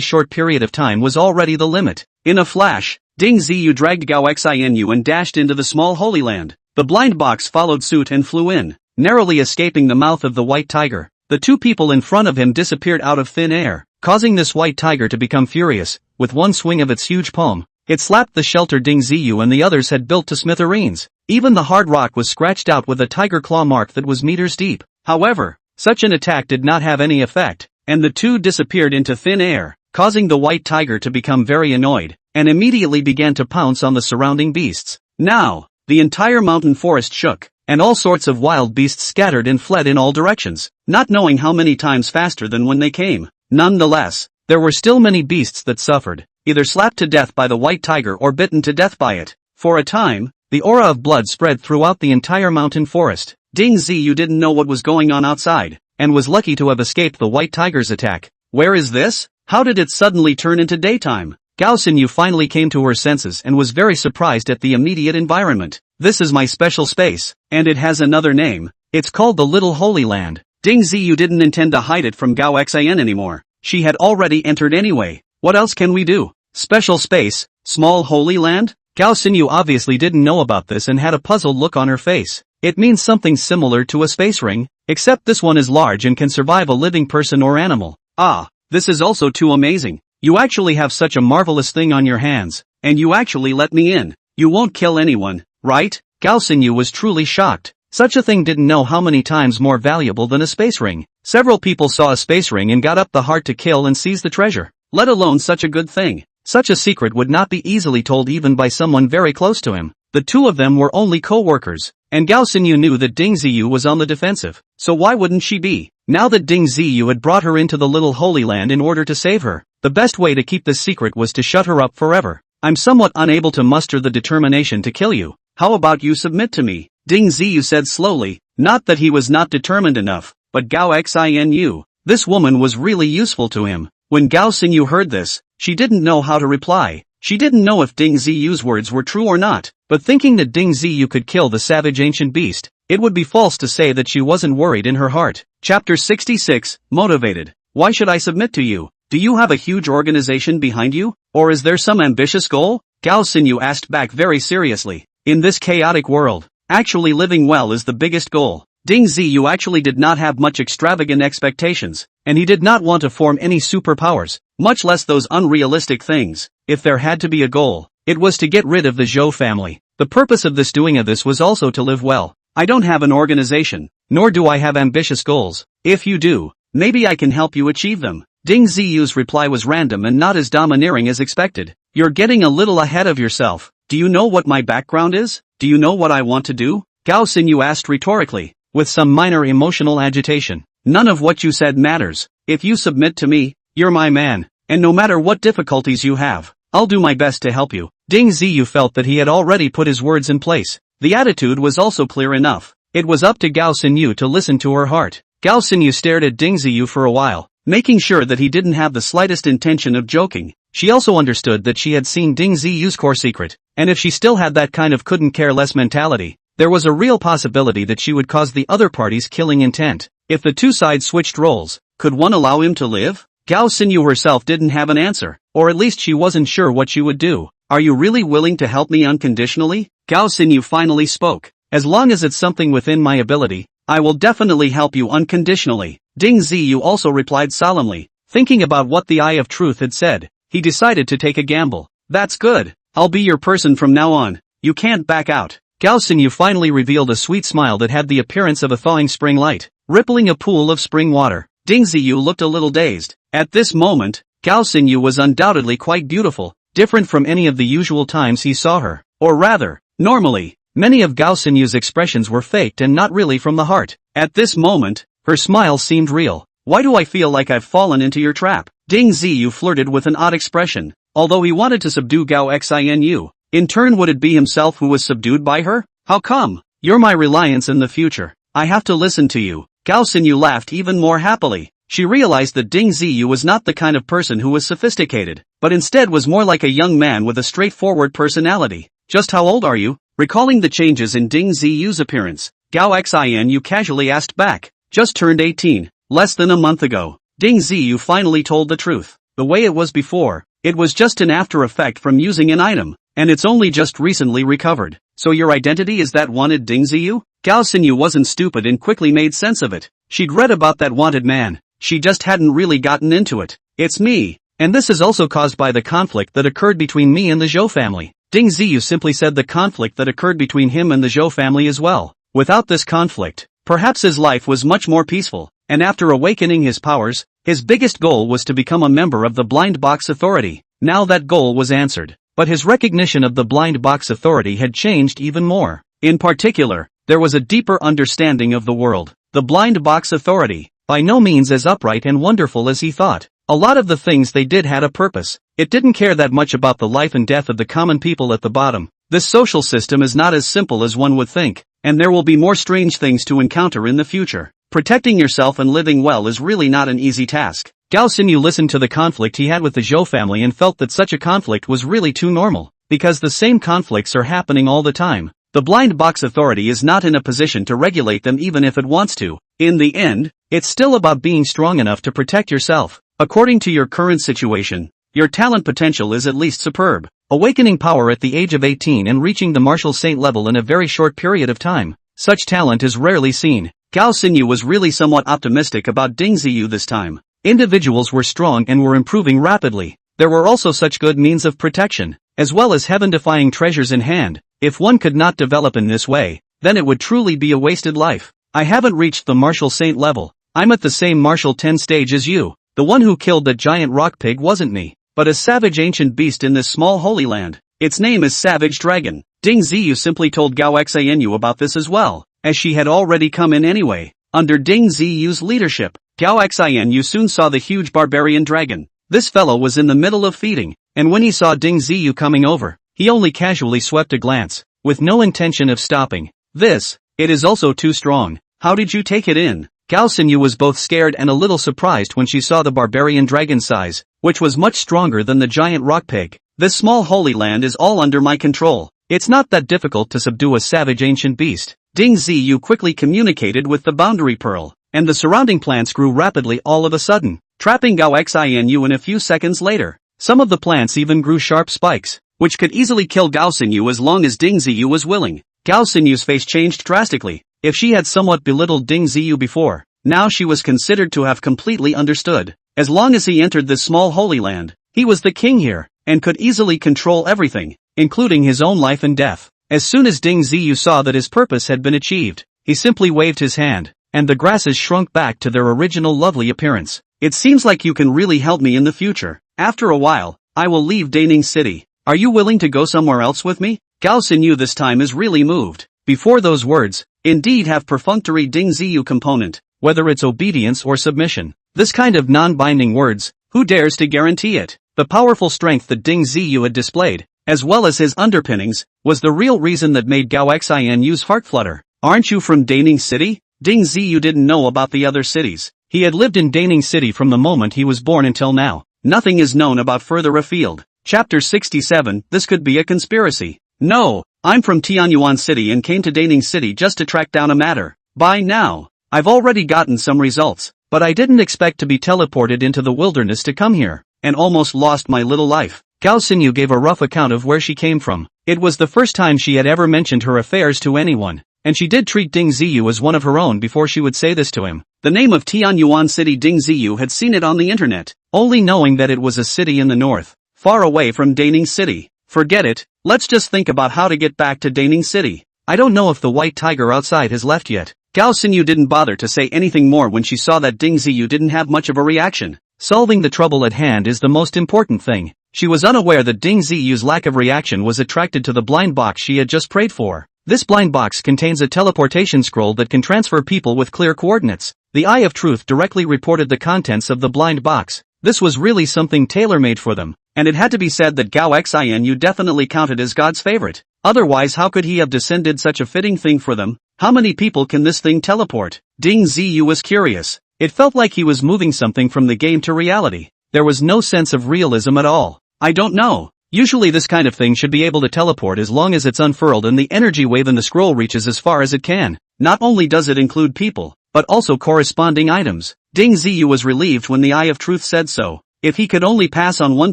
short period of time was already the limit. In a flash, Ding Ziyu dragged Gao Xinyu and dashed into the small holy land. The blind box followed suit and flew in, narrowly escaping the mouth of the white tiger. The two people in front of him disappeared out of thin air, causing this white tiger to become furious. With one swing of its huge palm, it slapped the shelter Ding Ziyu and the others had built to smithereens. Even the hard rock was scratched out with a tiger claw mark that was meters deep. However, such an attack did not have any effect, and the two disappeared into thin air, causing the white tiger to become very annoyed, and immediately began to pounce on the surrounding beasts. Now, the entire mountain forest shook, and all sorts of wild beasts scattered and fled in all directions, not knowing how many times faster than when they came. Nonetheless, there were still many beasts that suffered, either slapped to death by the white tiger or bitten to death by it. For a time, the aura of blood spread throughout the entire mountain forest. Ding Ziyu didn't know what was going on outside, and was lucky to have escaped the white tiger's attack. Where is this? How did it suddenly turn into daytime? Gao Xinyu finally came to her senses and was very surprised at the immediate environment. This is my special space, and it has another name. It's called the Little Holy Land. Ding Ziyu didn't intend to hide it from Gao Xian anymore. She had already entered anyway. What else can we do? Special space, small holy land? Gao Xinyu obviously didn't know about this and had a puzzled look on her face. It means something similar to a space ring, except this one is large and can survive a living person or animal. Ah, this is also too amazing. You actually have such a marvelous thing on your hands, and you actually let me in. You won't kill anyone, right? Gao Xinyu was truly shocked. Such a thing didn't know how many times more valuable than a space ring. Several people saw a space ring and got up the heart to kill and seize the treasure, let alone such a good thing. Such a secret would not be easily told even by someone very close to him. The two of them were only co-workers, and Gao Xinyu knew that Ding Ziyu was on the defensive, so why wouldn't she be? Now that Ding Ziyu had brought her into the Little Holy Land in order to save her, the best way to keep this secret was to shut her up forever. I'm somewhat unable to muster the determination to kill you. How about you submit to me? Ding Ziyu said slowly, not that he was not determined enough, but Gao Xinu, this woman was really useful to him. When Gao Xinyu heard this, she didn't know how to reply. She didn't know if Ding Ziyu's words were true or not, but thinking that Ding Ziyu could kill the savage ancient beast, it would be false to say that she wasn't worried in her heart. Chapter 66, Motivated. Why should I submit to you? Do you have a huge organization behind you? Or is there some ambitious goal? Gao Xinyu asked back very seriously. In this chaotic world, actually living well is the biggest goal. Ding Ziyu actually did not have much extravagant expectations, and he did not want to form any superpowers, much less those unrealistic things. If there had to be a goal, it was to get rid of the Zhou family. The purpose of this doing of this was also to live well. I don't have an organization, nor do I have ambitious goals. If you do, maybe I can help you achieve them. Ding Ziyu's reply was random and not as domineering as expected. You're getting a little ahead of yourself. Do you know what my background is? Do you know what I want to do? Gao Xinyu asked rhetorically, with some minor emotional agitation. None of what you said matters. If you submit to me, you're my man, and no matter what difficulties you have, I'll do my best to help you. Ding Ziyu felt that he had already put his words in place. The attitude was also clear enough. It was up to Gao Xinyu to listen to her heart. Gao Xinyu stared at Ding Ziyu for a while, making sure that he didn't have the slightest intention of joking. She also understood that she had seen Ding Ziyu's core secret, and if she still had that kind of couldn't care less mentality, there was a real possibility that she would cause the other party's killing intent. If the two sides switched roles, could one allow him to live? Gao Xinyu herself didn't have an answer, or at least she wasn't sure what she would do. Are you really willing to help me unconditionally? Gao Xinyu finally spoke. As long as it's something within my ability, I will definitely help you unconditionally. Ding Ziyu also replied solemnly. Thinking about what the Eye of Truth had said, he decided to take a gamble. That's good. I'll be your person from now on. You can't back out. Gao Xinyu finally revealed a sweet smile that had the appearance of a thawing spring light, rippling a pool of spring water. Ding Ziyu looked a little dazed. At this moment, Gao Xinyu was undoubtedly quite beautiful, different from any of the usual times he saw her. Or rather, normally, many of Gao Xinyu's expressions were faked and not really from the heart. At this moment, her smile seemed real. Why do I feel like I've fallen into your trap? Ding Ziyu flirted with an odd expression, although he wanted to subdue Gao Xinu. In turn, would it be himself who was subdued by her? How come? You're my reliance in the future. I have to listen to you. Gao Xinyu laughed even more happily. She realized that Ding Ziyu was not the kind of person who was sophisticated, but instead was more like a young man with a straightforward personality. Just how old are you? Recalling the changes in Ding Ziyu's appearance, Gao Xinu casually asked back. Just turned 18, less than a month ago. Ding Ziyu finally told the truth. The way it was before, it was just an after effect from using an item, and it's only just recently recovered. So your identity is that wanted Ding Ziyu? Gao Xinyu wasn't stupid and quickly made sense of it. She'd read about that wanted man. She just hadn't really gotten into it. It's me. And this is also caused by the conflict that occurred between me and the Zhou family. Ding Ziyu simply said the conflict that occurred between him and the Zhou family as well. Without this conflict, perhaps his life was much more peaceful. and after awakening his powers, his biggest goal was to become a member of the Blind Box Authority. Now that goal was answered, but his recognition of the Blind Box Authority had changed even more. In particular, there was a deeper understanding of the world. The Blind Box Authority, by no means as upright and wonderful as he thought. A lot of the things they did had a purpose. It didn't care that much about the life and death of the common people at the bottom. This social system is not as simple as one would think, and there will be more strange things to encounter in the future. Protecting yourself and living well is really not an easy task. Gao Xinyu listened to the conflict he had with the Zhou family and felt that such a conflict was really too normal, because the same conflicts are happening all the time. The Blind Box Authority is not in a position to regulate them even if it wants to. In the end, it's still about being strong enough to protect yourself. According to your current situation, your talent potential is at least superb. Awakening power at the age of 18 and reaching the martial saint level in a very short period of time. Such talent is rarely seen. Gao Xinyu was really somewhat optimistic about Ding Ziyu this time. Individuals were strong and were improving rapidly. There were also such good means of protection, as well as heaven-defying treasures in hand. If one could not develop in this way, then it would truly be a wasted life. I haven't reached the martial saint level. I'm at the same martial 10 stage as you. The one who killed that giant rock pig wasn't me, but a savage ancient beast in this small holy land. Its name is Savage Dragon. Ding Ziyu simply told Gao Xinyu about this as well, as she had already come in anyway. Under Ding Ziyu's leadership, Gao Xinyu soon saw the huge barbarian dragon. This fellow was in the middle of feeding, and when he saw Ding Ziyu coming over, he only casually swept a glance, with no intention of stopping. It is also too strong. How did you take it in? Gao Xinyu was both scared and a little surprised when she saw the barbarian dragon size, which was much stronger than the giant rock pig. This small holy land is all under my control. It's not that difficult to subdue a savage ancient beast. Ding Ziyu quickly communicated with the boundary pearl, and the surrounding plants grew rapidly all of a sudden, trapping Gao Xinyu in a few seconds later. Some of the plants even grew sharp spikes, which could easily kill Gao Xinyu as long as Ding Ziyu was willing. Gao Xinyu's face changed drastically. If she had somewhat belittled Ding Ziyu before, now she was considered to have completely understood. As long as he entered this small holy land, he was the king here, and could easily control everything, including his own life and death. As soon as Ding Ziyu saw that his purpose had been achieved, he simply waved his hand, and the grasses shrunk back to their original lovely appearance. It seems like you can really help me in the future. After a while, I will leave Daning City. Are you willing to go somewhere else with me? Gao Xinyu this time is really moved. Before those words, indeed have perfunctory Ding Ziyu component, whether it's obedience or submission. This kind of non-binding words, who dares to guarantee it? The powerful strength that Ding Ziyu had displayed, as well as his underpinnings, was the real reason that made Gao Xinyu's heart flutter. Aren't you from Daning City? Ding Ziyu didn't know about the other cities. He had lived in Daning City from the moment he was born until now. Nothing is known about further afield. Chapter 67, This could be a conspiracy. No, I'm from Tianyuan City and came to Daning City just to track down a matter. By now, I've already gotten some results, but I didn't expect to be teleported into the wilderness to come here, and almost lost my little life. Gao Xinyu gave a rough account of where she came from. It was the first time she had ever mentioned her affairs to anyone, and she did treat Ding Ziyu as one of her own before she would say this to him. The name of Tianyuan City. Ding Ziyu had seen it on the internet, only knowing that it was a city in the north, far away from Daning City. Forget it, let's just think about how to get back to Daning City. I don't know if the white tiger outside has left yet. Gao Xinyu didn't bother to say anything more when she saw that Ding Ziyu didn't have much of a reaction. Solving the trouble at hand is the most important thing. She was unaware that Ding Ziyu's lack of reaction was attracted to the blind box she had just prayed for. This blind box contains a teleportation scroll that can transfer people with clear coordinates. The Eye of Truth directly reported the contents of the blind box. This was really something tailor-made for them, and it had to be said that Gao Xinyu definitely counted as God's favorite. Otherwise, how could he have descended such a fitting thing for them? How many people can this thing teleport? Ding Ziyu was curious. It felt like he was moving something from the game to reality. There was no sense of realism at all. I don't know. Usually this kind of thing should be able to teleport as long as it's unfurled and the energy wave in the scroll reaches as far as it can. Not only does it include people, but also corresponding items. Ding Ziyu was relieved when the Eye of Truth said so. If he could only pass on one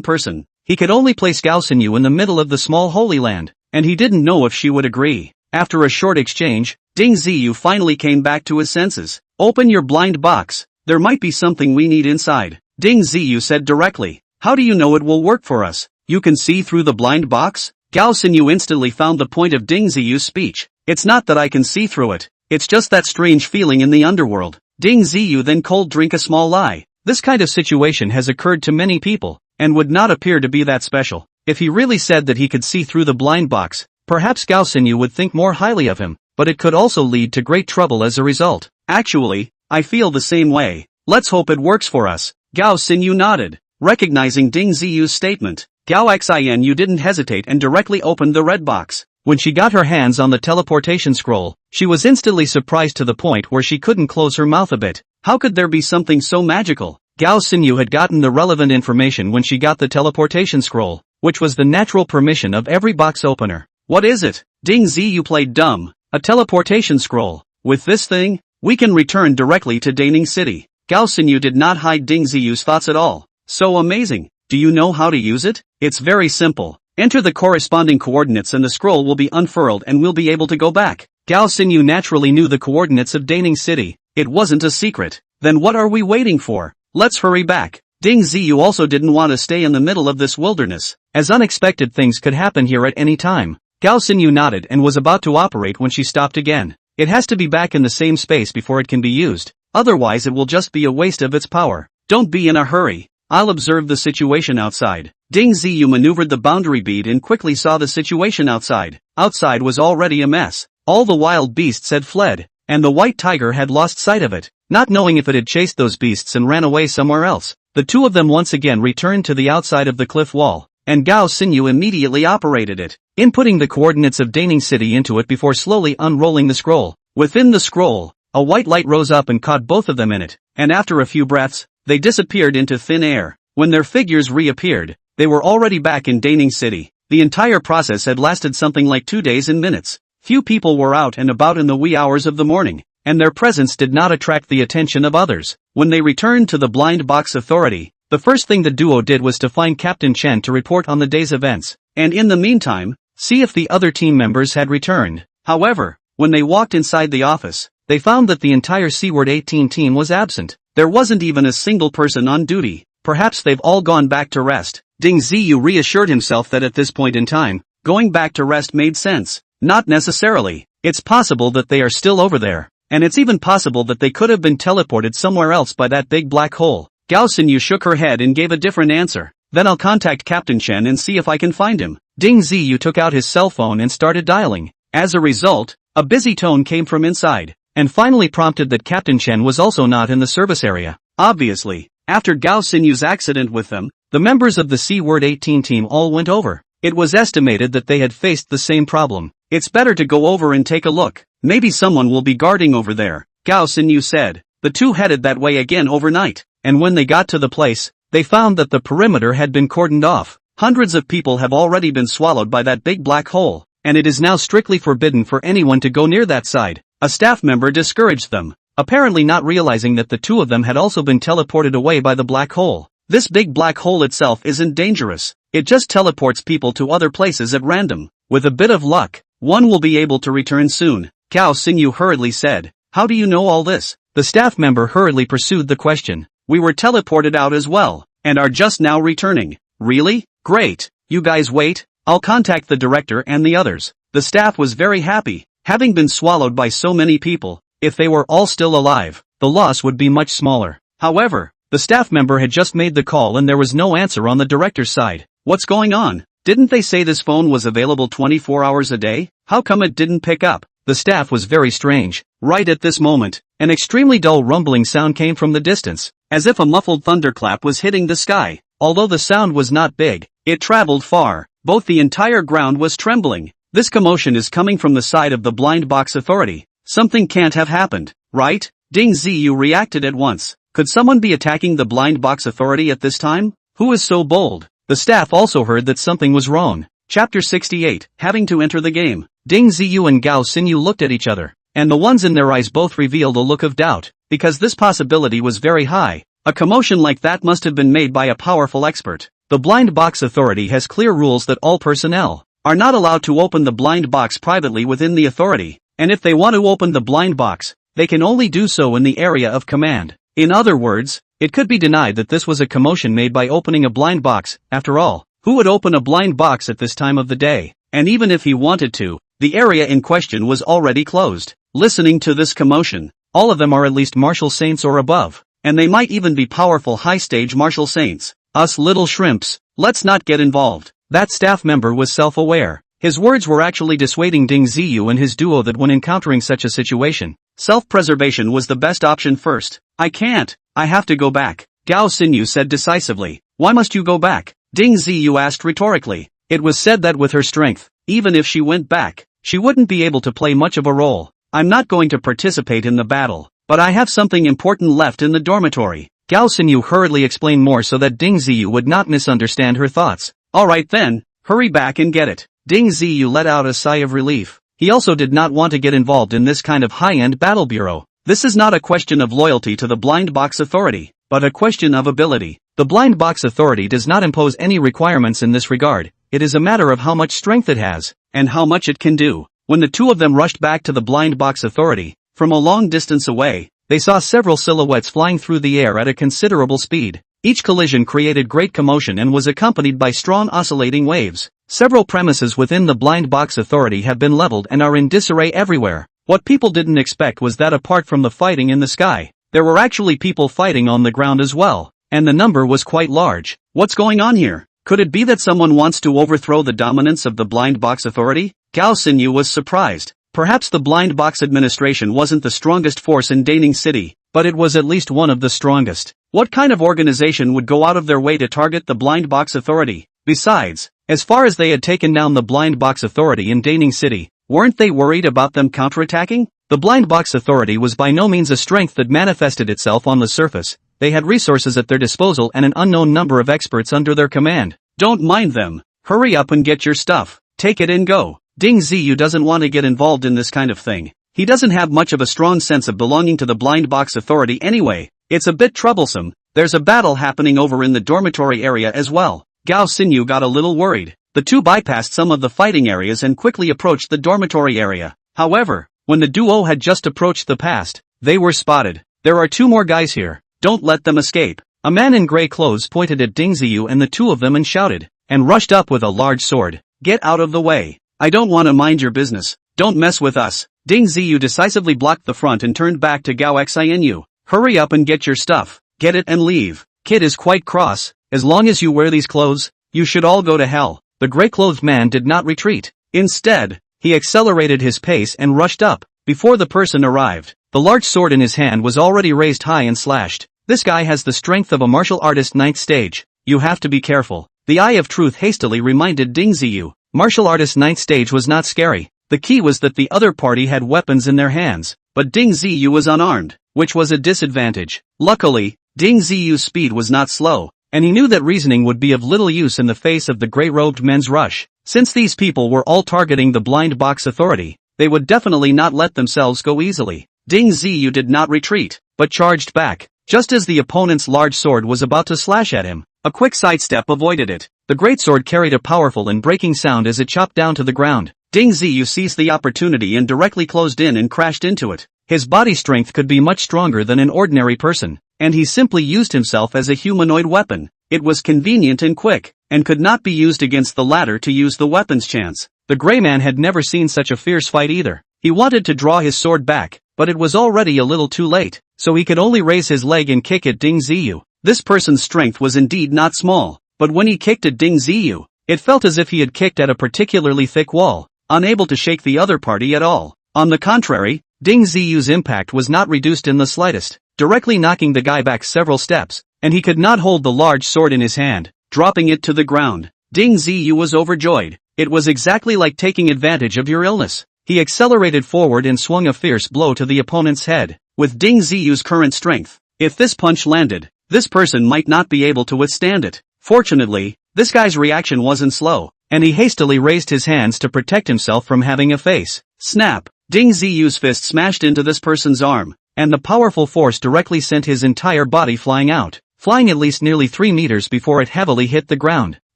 person, he could only place Gao Xinyu in the middle of the small holy land, and he didn't know if she would agree. After a short exchange, Ding Ziyu finally came back to his senses. Open your blind box. There might be something we need inside. Ding Ziyu said directly. How do you know it will work for us? You can see through the blind box? Gao Xinyu instantly found the point of Ding Ziyu's speech. It's not that I can see through it. It's just that strange feeling in the underworld. Ding Ziyu then cold drink a small lie. This kind of situation has occurred to many people, and would not appear to be that special. If he really said that he could see through the blind box, perhaps Gao Xinyu would think more highly of him, but it could also lead to great trouble as a result. Actually, I feel the same way. Let's hope it works for us. Gao Xinyu nodded, recognizing Ding Ziyu's statement. Gao Xinyu didn't hesitate and directly opened the red box. When she got her hands on the teleportation scroll, she was instantly surprised to the point where she couldn't close her mouth a bit. How could there be something so magical? Gao Xinyu had gotten the relevant information when she got the teleportation scroll, which was the natural permission of every box opener. What is it? Ding Ziyu played dumb. A teleportation scroll. With this thing, we can return directly to Daning City. Gao Xinyu did not hide Ding Ziyu's thoughts at all. So amazing. Do you know how to use it? It's very simple. Enter the corresponding coordinates and the scroll will be unfurled and we'll be able to go back. Gao Xinyu naturally knew the coordinates of Daning City. It wasn't a secret. Then what are we waiting for? Let's hurry back. Ding Ziyu also didn't want to stay in the middle of this wilderness, as unexpected things could happen here at any time. Gao Xinyu nodded and was about to operate when she stopped again. It has to be back in the same space before it can be used, otherwise it will just be a waste of its power. Don't be in a hurry. I'll observe the situation outside. Ding Ziyu maneuvered the boundary bead and quickly saw the situation outside. Outside was already a mess. All the wild beasts had fled, and the white tiger had lost sight of it, not knowing if it had chased those beasts and ran away somewhere else. The two of them once again returned to the outside of the cliff wall, and Gao Xinyu immediately operated it, inputting the coordinates of Daning City into it before slowly unrolling the scroll. Within the scroll, a white light rose up and caught both of them in it, and after a few breaths, they disappeared into thin air. When their figures reappeared, they were already back in Daning City. The entire process had lasted something like 2 days and minutes. Few people were out and about in the wee hours of the morning, and their presence did not attract the attention of others. When they returned to the Blind Box Authority, the first thing the duo did was to find Captain Chen to report on the day's events, and in the meantime, see if the other team members had returned. However, when they walked inside the office, they found that the entire Seaward 18 team was absent. There wasn't even a single person on duty. Perhaps they've all gone back to rest. Ding Ziyu reassured himself that at this point in time, going back to rest made sense. Not necessarily. It's possible that they are still over there, and it's even possible that they could have been teleported somewhere else by that big black hole. Gao Xinyu shook her head and gave a different answer. Then I'll contact Captain Chen and see if I can find him. Ding Ziyu took out his cell phone and started dialing. As a result, a busy tone came from inside, and finally prompted that Captain Chen was also not in the service area. Obviously, after Gao Xinyu's accident with them, the members of the Seaward 18 team all went over. It was estimated that they had faced the same problem. It's better to go over and take a look. Maybe someone will be guarding over there, Gao Xinyu said. The two headed that way again overnight, and when they got to the place, they found that the perimeter had been cordoned off. Hundreds of people have already been swallowed by that big black hole, and it is now strictly forbidden for anyone to go near that side. A staff member discouraged them, apparently not realizing that the two of them had also been teleported away by the black hole. This big black hole itself isn't dangerous. It just teleports people to other places at random. With a bit of luck, one will be able to return soon, Gao Xinyu hurriedly said. How do you know all this? The staff member hurriedly pursued the question. We were teleported out as well, and are just now returning. Really? Great. You guys wait, I'll contact the director and the others. The staff was very happy, having been swallowed by so many people. If they were all still alive, the loss would be much smaller. However, the staff member had just made the call and there was no answer on the director's side. What's going on? Didn't they say this phone was available 24 hours a day? How come it didn't pick up? The staff was very strange. Right at this moment, an extremely dull rumbling sound came from the distance, as if a muffled thunderclap was hitting the sky. Although the sound was not big, it traveled far. Both the entire ground was trembling. This commotion is coming from the side of the Blind Box Authority. Something can't have happened, right? Ding Ziyu reacted at once. Could someone be attacking the Blind Box Authority at this time? Who is so bold? The staff also heard that something was wrong. Chapter 68, Having to Enter the Game. Ding Ziyu and Gao Xinyu looked at each other, and the ones in their eyes both revealed a look of doubt, because this possibility was very high. A commotion like that must have been made by a powerful expert. The Blind Box Authority has clear rules that all personnel are not allowed to open the blind box privately within the authority, and if they want to open the blind box, they can only do so in the area of command. In other words, it could be denied that this was a commotion made by opening a blind box. After all, who would open a blind box at this time of the day? And even if he wanted to, the area in question was already closed. Listening to this commotion, All of them are at least martial saints or above. And they might even be powerful high-stage martial saints. Us little shrimps, let's not get involved. That staff member was self-aware. His words were actually dissuading Ding Ziyu and his duo that when encountering such a situation, self-preservation was the best option first. I can't. I have to go back, Gao Xinyu said decisively. Why must you go back? Ding Ziyu asked rhetorically. It was said that with her strength, even if she went back, she wouldn't be able to play much of a role. I'm not going to participate in the battle, but I have something important left in the dormitory. Gao Xinyu hurriedly explained more so that Ding Ziyu would not misunderstand her thoughts. Alright then, hurry back and get it. Ding Ziyu let out a sigh of relief. He also did not want to get involved in this kind of high-end battle bureau. This is not a question of loyalty to the Blind Box Authority, but a question of ability. The Blind Box Authority does not impose any requirements in this regard. It is a matter of how much strength it has, and how much it can do. When the two of them rushed back to the Blind Box Authority, from a long distance away, they saw several silhouettes flying through the air at a considerable speed. Each collision created great commotion and was accompanied by strong oscillating waves. Several premises within the Blind Box Authority have been leveled and are in disarray everywhere. What people didn't expect was that apart from the fighting in the sky, there were actually people fighting on the ground as well, and the number was quite large. What's going on here? Could it be that someone wants to overthrow the dominance of the Blind Box Authority? Gao Xinyu was surprised. Perhaps the Blind Box administration wasn't the strongest force in Daning City, but it was at least one of the strongest. What kind of organization would go out of their way to target the Blind Box Authority? Besides, as far as they had taken down the Blind Box Authority in Daning City, weren't they worried about them counterattacking? The Blind Box Authority was by no means a strength that manifested itself on the surface. They had resources at their disposal and an unknown number of experts under their command. Don't mind them. Hurry up and get your stuff. Take it and go. Ding Ziyu doesn't want to get involved in this kind of thing. He doesn't have much of a strong sense of belonging to the Blind Box Authority anyway. It's a bit troublesome. There's a battle happening over in the dormitory area as well. Gao Xinyu got a little worried. The two bypassed some of the fighting areas and quickly approached the dormitory area. However, when the duo had just approached the past, they were spotted. There are two more guys here. Don't let them escape. A man in gray clothes pointed at Ding Ziyu and the two of them and shouted, and rushed up with a large sword. Get out of the way. I don't want to mind your business. Don't mess with us. Ding Ziyu decisively blocked the front and turned back to Gao Xinyu. Hurry up and get your stuff. Get it and leave. Kid is quite cross. As long as you wear these clothes, you should all go to hell. The gray-clothed man did not retreat. Instead, he accelerated his pace and rushed up. Before the person arrived, the large sword in his hand was already raised high and slashed. This guy has the strength of a martial artist 9th stage. You have to be careful. The Eye of Truth hastily reminded Ding Ziyu. Martial artist 9th stage was not scary. The key was that the other party had weapons in their hands, but Ding Ziyu was unarmed, which was a disadvantage. Luckily, Ding Ziyu's speed was not slow, and he knew that reasoning would be of little use in the face of the gray-robed men's rush. Since these people were all targeting the Blind Box Authority, they would definitely not let themselves go easily. Ding Ziyu did not retreat, but charged back. Just as the opponent's large sword was about to slash at him, a quick sidestep avoided it. The great sword carried a powerful and breaking sound as it chopped down to the ground. Ding Ziyu seized the opportunity and directly closed in and crashed into it. His body strength could be much stronger than an ordinary person, and he simply used himself as a humanoid weapon. It was convenient and quick, and could not be used against the latter to use the weapon's chance. The gray man had never seen such a fierce fight either. He wanted to draw his sword back, but it was already a little too late, so he could only raise his leg and kick at Ding Ziyu. This person's strength was indeed not small, but when he kicked at Ding Ziyu, it felt as if he had kicked at a particularly thick wall, unable to shake the other party at all. On the contrary, Ding Ziyu's impact was not reduced in the slightest, directly knocking the guy back several steps, and he could not hold the large sword in his hand, dropping it to the ground. Ding Ziyu was overjoyed. It was exactly like taking advantage of your illness. He accelerated forward and swung a fierce blow to the opponent's head. With Ding Ziyu's current strength, if this punch landed, this person might not be able to withstand it. Fortunately, this guy's reaction wasn't slow, and he hastily raised his hands to protect himself from having a face. Snap! Ding Ziyu's fist smashed into this person's arm, and the powerful force directly sent his entire body flying out, flying at least nearly 3 meters before it heavily hit the ground.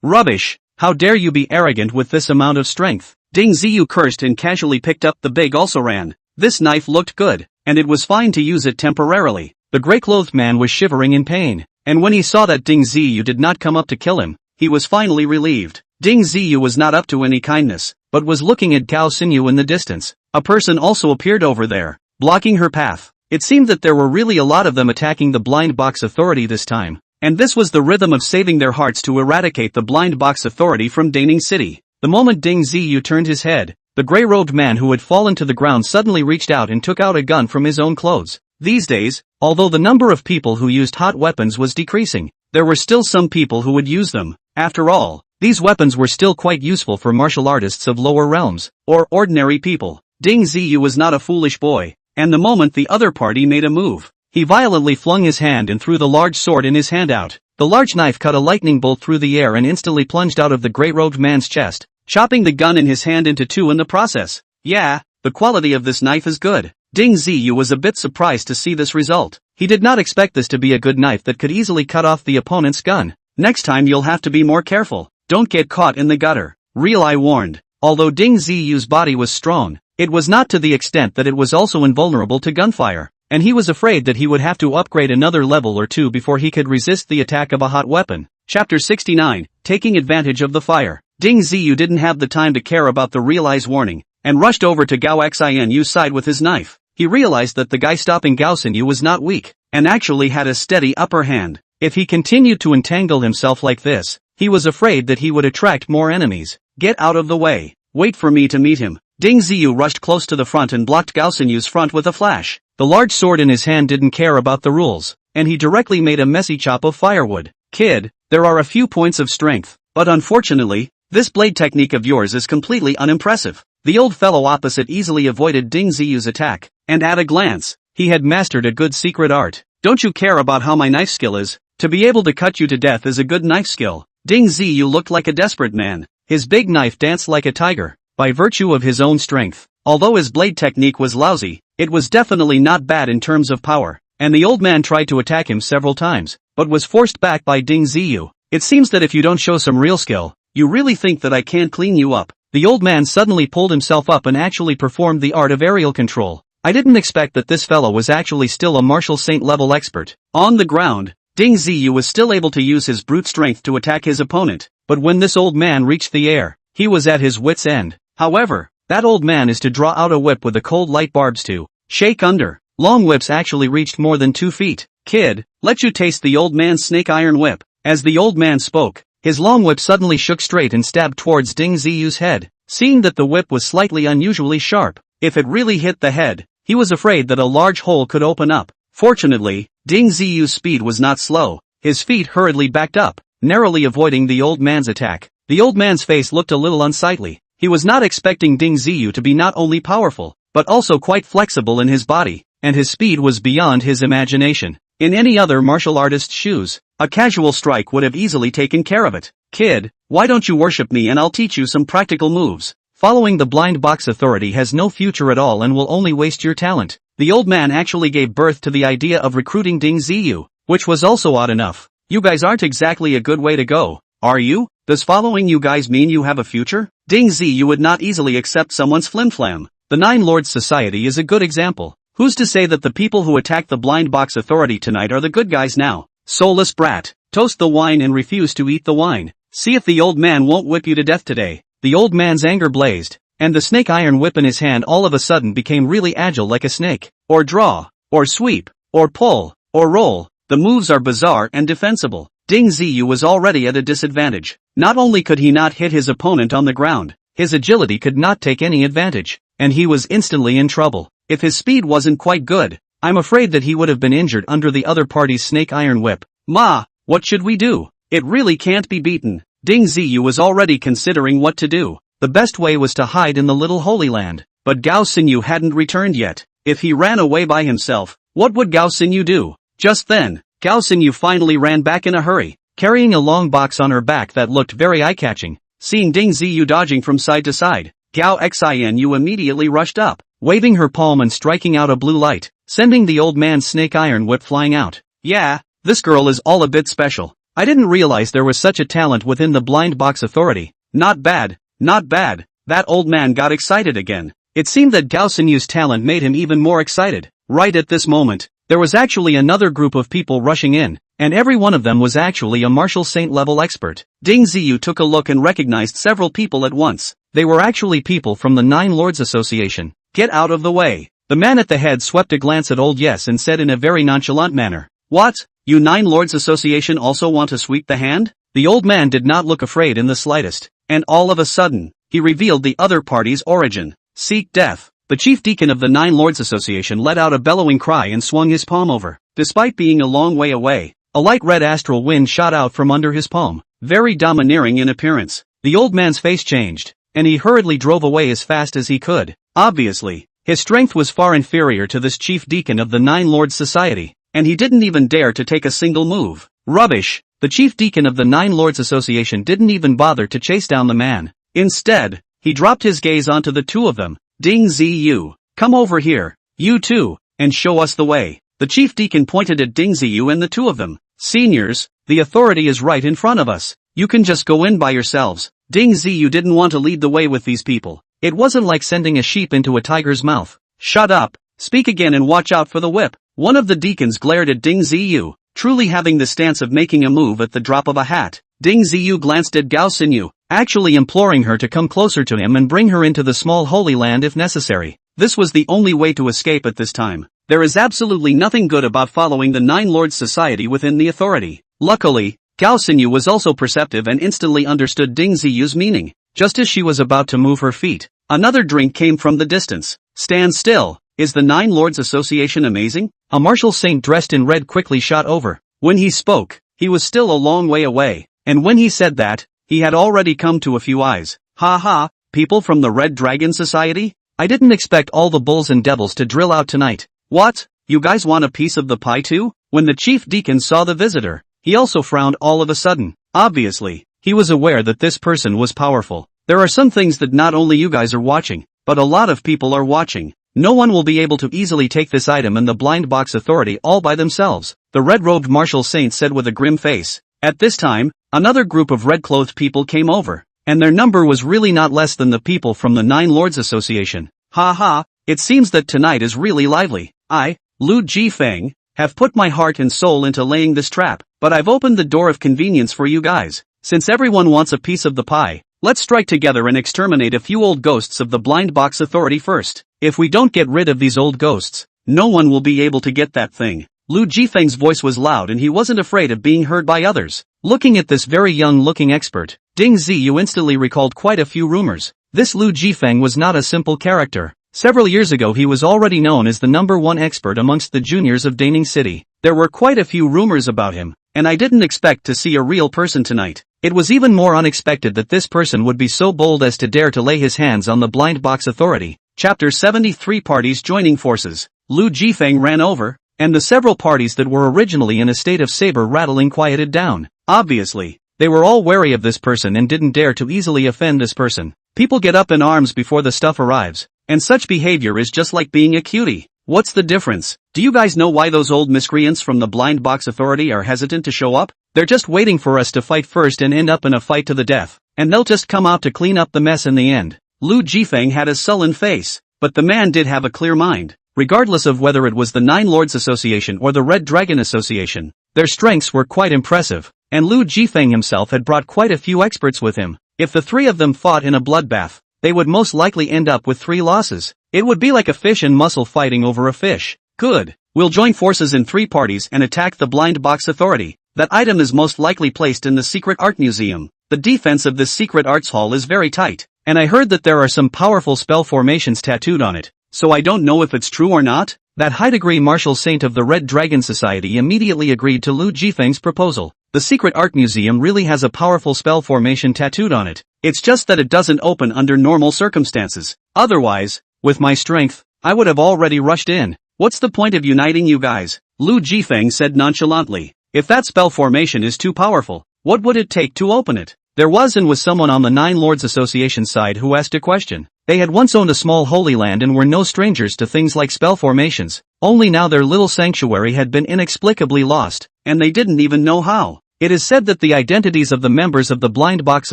Rubbish! How dare you be arrogant with this amount of strength? Ding Ziyu cursed and casually picked up the big also ran. This knife looked good, and it was fine to use it temporarily. The gray-clothed man was shivering in pain, and when he saw that Ding Ziyu did not come up to kill him, he was finally relieved. Ding Ziyu was not up to any kindness, but was looking at Gao Xinyu in the distance. A person also appeared over there, blocking her path. It seemed that there were really a lot of them attacking the blind box authority this time. And this was the rhythm of saving their hearts to eradicate the blind box authority from Daning City. The moment Ding Ziyu turned his head, the grey-robed man who had fallen to the ground suddenly reached out and took out a gun from his own clothes. These days, although the number of people who used hot weapons was decreasing, there were still some people who would use them. After all, these weapons were still quite useful for martial artists of lower realms, or ordinary people. Ding Ziyu was not a foolish boy, and the moment the other party made a move, he violently flung his hand and threw the large sword in his hand out. The large knife cut a lightning bolt through the air and instantly plunged out of the grey-robed man's chest, chopping the gun in his hand into two in the process. Yeah, the quality of this knife is good. Ding Ziyu was a bit surprised to see this result. He did not expect this to be a good knife that could easily cut off the opponent's gun. Next time you'll have to be more careful. Don't get caught in the gutter. Real I warned. Although Ding Ziyu's body was strong, it was not to the extent that it was also invulnerable to gunfire, and he was afraid that he would have to upgrade another level or two before he could resist the attack of a hot weapon. Chapter 69, Taking Advantage of the Fire. Ding Ziyu didn't have the time to care about the Real I's warning, and rushed over to Gao Xinyu's side with his knife. He realized that the guy stopping Gao Xinyu was not weak, and actually had a steady upper hand. If he continued to entangle himself like this, he was afraid that he would attract more enemies. Get out of the way. Wait for me to meet him. Ding Ziyu rushed close to the front and blocked Gao Xinyu's front with a flash. The large sword in his hand didn't care about the rules, and he directly made a messy chop of firewood. Kid, there are a few points of strength, but unfortunately, this blade technique of yours is completely unimpressive. The old fellow opposite easily avoided Ding Ziyu's attack, and at a glance, he had mastered a good secret art. Don't you care about how my knife skill is? To be able to cut you to death is a good knife skill. Ding Ziyu looked like a desperate man. His big knife danced like a tiger, by virtue of his own strength. Although his blade technique was lousy, it was definitely not bad in terms of power, and the old man tried to attack him several times, but was forced back by Ding Ziyu. It seems that if you don't show some real skill, you really think that I can't clean you up. The old man suddenly pulled himself up and actually performed the art of aerial control. I didn't expect that this fellow was actually still a martial saint level expert. On the ground, Ding Ziyu was still able to use his brute strength to attack his opponent, but when this old man reached the air, he was at his wit's end. However, that old man is to draw out a whip with a cold light barbs to shake under. Long whips actually reached more than 2 feet. Kid, let you taste the old man's snake iron whip. As the old man spoke, his long whip suddenly shook straight and stabbed towards Ding Ziyu's head. Seeing that the whip was slightly unusually sharp, if it really hit the head, he was afraid that a large hole could open up. Fortunately, Ding Ziyu's speed was not slow. His feet hurriedly backed up, narrowly avoiding the old man's attack. The old man's face looked a little unsightly. He was not expecting Ding Ziyu to be not only powerful, but also quite flexible in his body, and his speed was beyond his imagination. In any other martial artist's shoes, a casual strike would have easily taken care of it. Kid, why don't you worship me and I'll teach you some practical moves. Following the blind box authority has no future at all and will only waste your talent. The old man actually gave birth to the idea of recruiting Ding Ziyu, which was also odd enough. You guys aren't exactly a good way to go, are you? Does following you guys mean you have a future? Ding Ziyu would not easily accept someone's flimflam. The Nine Lords Society is a good example. Who's to say that the people who attacked the blind box authority tonight are the good guys now? Soulless brat, toast the wine and refuse to eat the wine. See if the old man won't whip you to death today. The old man's anger blazed, and the snake iron whip in his hand all of a sudden became really agile like a snake. Or draw, or sweep, or pull, or roll. The moves are bizarre and defensible. Ding Ziyu was already at a disadvantage. Not only could he not hit his opponent on the ground, his agility could not take any advantage, and he was instantly in trouble. If his speed wasn't quite good, I'm afraid that he would have been injured under the other party's snake iron whip. Ma, what should we do? It really can't be beaten. Ding Ziyu was already considering what to do. The best way was to hide in the little Holy Land, but Gao Xinyu hadn't returned yet. If he ran away by himself, what would Gao Xinyu do? Just then, Gao Xinyu finally ran back in a hurry, carrying a long box on her back that looked very eye-catching. Seeing Ding Ziyu dodging from side to side, Gao Xinyuan immediately rushed up, waving her palm and striking out a blue light, sending the old man's snake iron whip flying out. Yeah, this girl is all a bit special. I didn't realize there was such a talent within the blind box authority. Not bad, not bad. That old man got excited again. It seemed that Gao Xinyu's talent made him even more excited. Right at this moment, there was actually another group of people rushing in, and every one of them was actually a martial saint level expert. Ding Ziyu took a look and recognized several people at once. They were actually people from the Nine Lords Association. Get out of the way. The man at the head swept a glance at old Yes and said in a very nonchalant manner, "What? You Nine Lords Association also want to sweep the hand?" The old man did not look afraid in the slightest, and all of a sudden, he revealed the other party's origin. Seek death. The chief deacon of the Nine Lords Association let out a bellowing cry and swung his palm over. Despite being a long way away, a light red astral wind shot out from under his palm, very domineering in appearance. The old man's face changed, and he hurriedly drove away as fast as he could. Obviously, his strength was far inferior to this chief deacon of the Nine Lords Society, and he didn't even dare to take a single move. Rubbish! The chief deacon of the Nine Lords Association didn't even bother to chase down the man. Instead, he dropped his gaze onto the two of them. Ding Ziyu, come over here, you two, and show us the way. The chief deacon pointed at Ding Ziyu and the two of them. Seniors, the authority is right in front of us. You can just go in by yourselves. Ding Ziyu didn't want to lead the way with these people. It wasn't like sending a sheep into a tiger's mouth. Shut up, speak again and watch out for the whip. One of the deacons glared at Ding Ziyu, truly having the stance of making a move at the drop of a hat. Ding Ziyu glanced at Gao Xinyu, actually imploring her to come closer to him and bring her into the small holy land if necessary. This was the only way to escape at this time. There is absolutely nothing good about following the Nine Lords Society within the authority. Luckily, Gao Xinyu was also perceptive and instantly understood Ding Ziyu's meaning. Just as she was about to move her feet, another drink came from the distance. Stand still. Is the Nine Lords Association amazing? A martial saint dressed in red quickly shot over. When he spoke, he was still a long way away, and when he said that, he had already come to a few eyes. Ha ha, people from the Red Dragon Society? I didn't expect all the bulls and devils to drill out tonight. What? You guys want a piece of the pie too? When the chief deacon saw the visitor, he also frowned all of a sudden. Obviously, he was aware that this person was powerful. There are some things that not only you guys are watching, but a lot of people are watching. No one will be able to easily take this item and the blind box authority all by themselves, the red-robed martial saint said with a grim face. At this time, another group of red-clothed people came over, and their number was really not less than the people from the Nine Lords Association. Ha ha, it seems that tonight is really lively. I, Lu Jifeng, have put my heart and soul into laying this trap, but I've opened the door of convenience for you guys. Since everyone wants a piece of the pie, let's strike together and exterminate a few old ghosts of the blind box authority first. If we don't get rid of these old ghosts, no one will be able to get that thing. Lu Jifeng's voice was loud and he wasn't afraid of being heard by others. Looking at this very young-looking expert, Ding Ziyu instantly recalled quite a few rumors. This Lu Jifeng was not a simple character. Several years ago he was already known as the #1 expert amongst the juniors of Daning City. There were quite a few rumors about him, and I didn't expect to see a real person tonight. It was even more unexpected that this person would be so bold as to dare to lay his hands on the blind box authority. Chapter 73 Parties Joining Forces. Lu Jifeng ran over, and the several parties that were originally in a state of saber-rattling quieted down. Obviously, they were all wary of this person and didn't dare to easily offend this person. People get up in arms before the stuff arrives, and such behavior is just like being a cutie. What's the difference? Do you guys know why those old miscreants from the blind box authority are hesitant to show up? They're just waiting for us to fight first and end up in a fight to the death, and they'll just come out to clean up the mess in the end. Lu Jifeng had a sullen face, but the man did have a clear mind. Regardless of whether it was the Nine Lords Association or the Red Dragon Association, their strengths were quite impressive, and Lu Jifeng himself had brought quite a few experts with him. If the three of them fought in a bloodbath, they would most likely end up with 3 losses. It would be like a fish and mussel fighting over a fish. Good. We'll join forces in 3 parties and attack the blind box authority. That item is most likely placed in the secret art museum. The defense of this secret arts hall is very tight, and I heard that there are some powerful spell formations tattooed on it, so I don't know if it's true or not. That high-degree martial saint of the Red Dragon Society immediately agreed to Lu Jifeng's proposal. The secret art museum really has a powerful spell formation tattooed on it. It's just that it doesn't open under normal circumstances. Otherwise, with my strength, I would have already rushed in. What's the point of uniting you guys? Lu Jifeng said nonchalantly. If that spell formation is too powerful, what would it take to open it? There was someone on the Nine Lords Association side who asked a question. They had once owned a small holy land and were no strangers to things like spell formations, only now their little sanctuary had been inexplicably lost, and they didn't even know how. It is said that the identities of the members of the Blind Box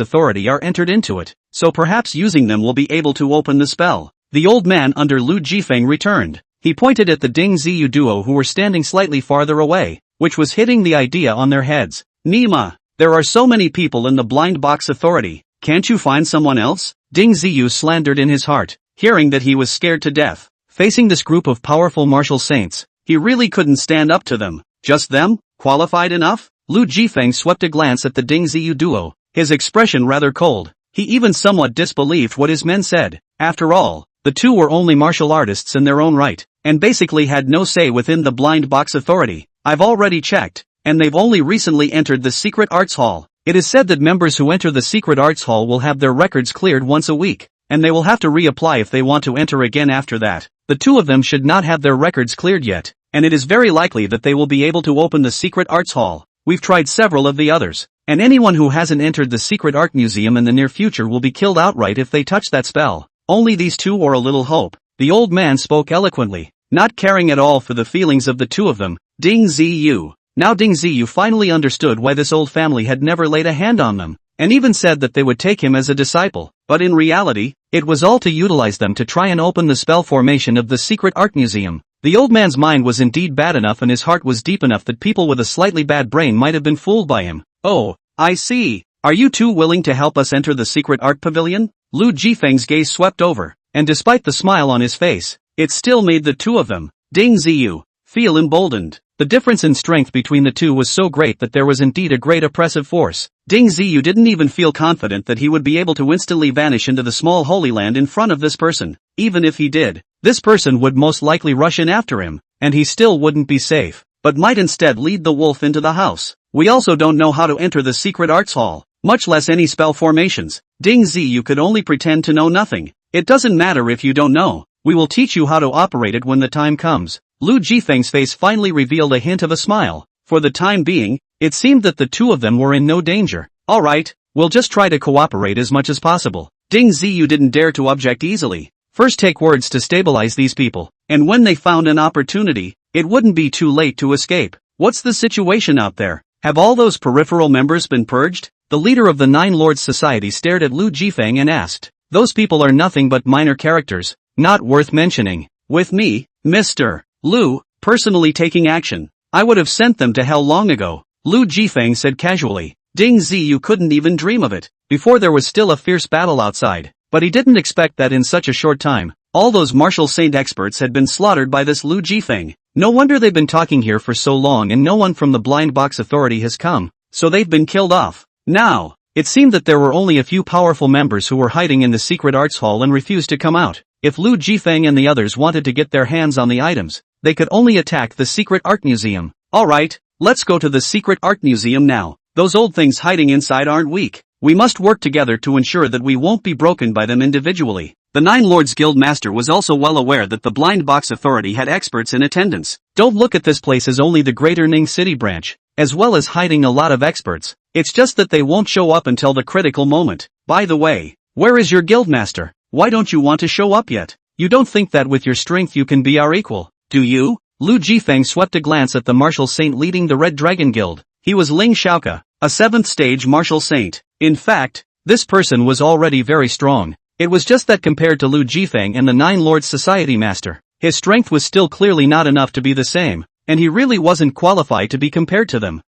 Authority are entered into it, so perhaps using them will be able to open the spell. The old man under Lu Jifeng returned. He pointed at the Ding Ziyu duo who were standing slightly farther away, which was hitting the idea on their heads. Nima, there are so many people in the Blind Box Authority, can't you find someone else? Ding Ziyu slandered in his heart, hearing that he was scared to death. Facing this group of powerful martial saints, he really couldn't stand up to them. Just them? Qualified enough? Lu Jifeng swept a glance at the Ding Ziyu duo, his expression rather cold. He even somewhat disbelieved what his men said. After all, the two were only martial artists in their own right, and basically had no say within the blind box authority. I've already checked, and they've only recently entered the secret arts hall. It is said that members who enter the secret arts hall will have their records cleared once a week, and they will have to reapply if they want to enter again after that. The two of them should not have their records cleared yet, and it is very likely that they will be able to open the secret arts hall. We've tried several of the others, and anyone who hasn't entered the secret art museum in the near future will be killed outright if they touch that spell. Only these two or a little hope. The old man spoke eloquently, not caring at all for the feelings of the two of them. Ding Ziyu. Now Ding Ziyu finally understood why this old family had never laid a hand on them, and even said that they would take him as a disciple, but in reality, it was all to utilize them to try and open the spell formation of the secret art museum. The old man's mind was indeed bad enough and his heart was deep enough that people with a slightly bad brain might have been fooled by him. Oh, I see. Are you two willing to help us enter the secret art pavilion? Lu Jifeng's gaze swept over, and despite the smile on his face, it still made the two of them, Ding Ziyu, feel emboldened. The difference in strength between the two was so great that there was indeed a great oppressive force. Ding Ziyu didn't even feel confident that he would be able to instantly vanish into the small Holy Land in front of this person. Even if he did, this person would most likely rush in after him, and he still wouldn't be safe, but might instead lead the wolf into the house. We also don't know how to enter the secret arts hall, much less any spell formations. Ding Ziyu could only pretend to know nothing. It doesn't matter if you don't know, we will teach you how to operate it when the time comes. Lu Jifeng's face finally revealed a hint of a smile. For the time being, it seemed that the two of them were in no danger. Alright, we'll just try to cooperate as much as possible. Ding Ziyu didn't dare to object easily. First take words to stabilize these people, and when they found an opportunity, it wouldn't be too late to escape. What's the situation out there? Have all those peripheral members been purged? The leader of the Nine Lords Society stared at Lu Jifeng and asked. Those people are nothing but minor characters, not worth mentioning. With me, Mr. Lu, personally taking action, I would have sent them to hell long ago, Lu Jifeng said casually. Ding Ziyu couldn't even dream of it. Before there was still a fierce battle outside, but he didn't expect that in such a short time, all those martial saint experts had been slaughtered by this Lu Jifeng. No wonder they've been talking here for so long and no one from the Blind Box Authority has come, so they've been killed off. Now, it seemed that there were only a few powerful members who were hiding in the secret arts hall and refused to come out. If Lu Jifeng and the others wanted to get their hands on the items, they could only attack the secret art museum. Alright, let's go to the secret art museum now. Those old things hiding inside aren't weak. We must work together to ensure that we won't be broken by them individually. The Nine Lords Guild Master was also well aware that the Blind Box Authority had experts in attendance. Don't look at this place as only the Greater Ning City branch, as well as hiding a lot of experts. It's just that they won't show up until the critical moment. By the way, where is your guild master? Why don't you want to show up yet? You don't think that with your strength you can be our equal, do you? Lu Jifeng swept a glance at the martial saint leading the Red Dragon Guild. He was Ling Shaoka, a 7th stage martial saint. In fact, this person was already very strong. It was just that compared to Lu Jifeng and the Nine Lords Society Master, his strength was still clearly not enough to be the same, and he really wasn't qualified to be compared to them.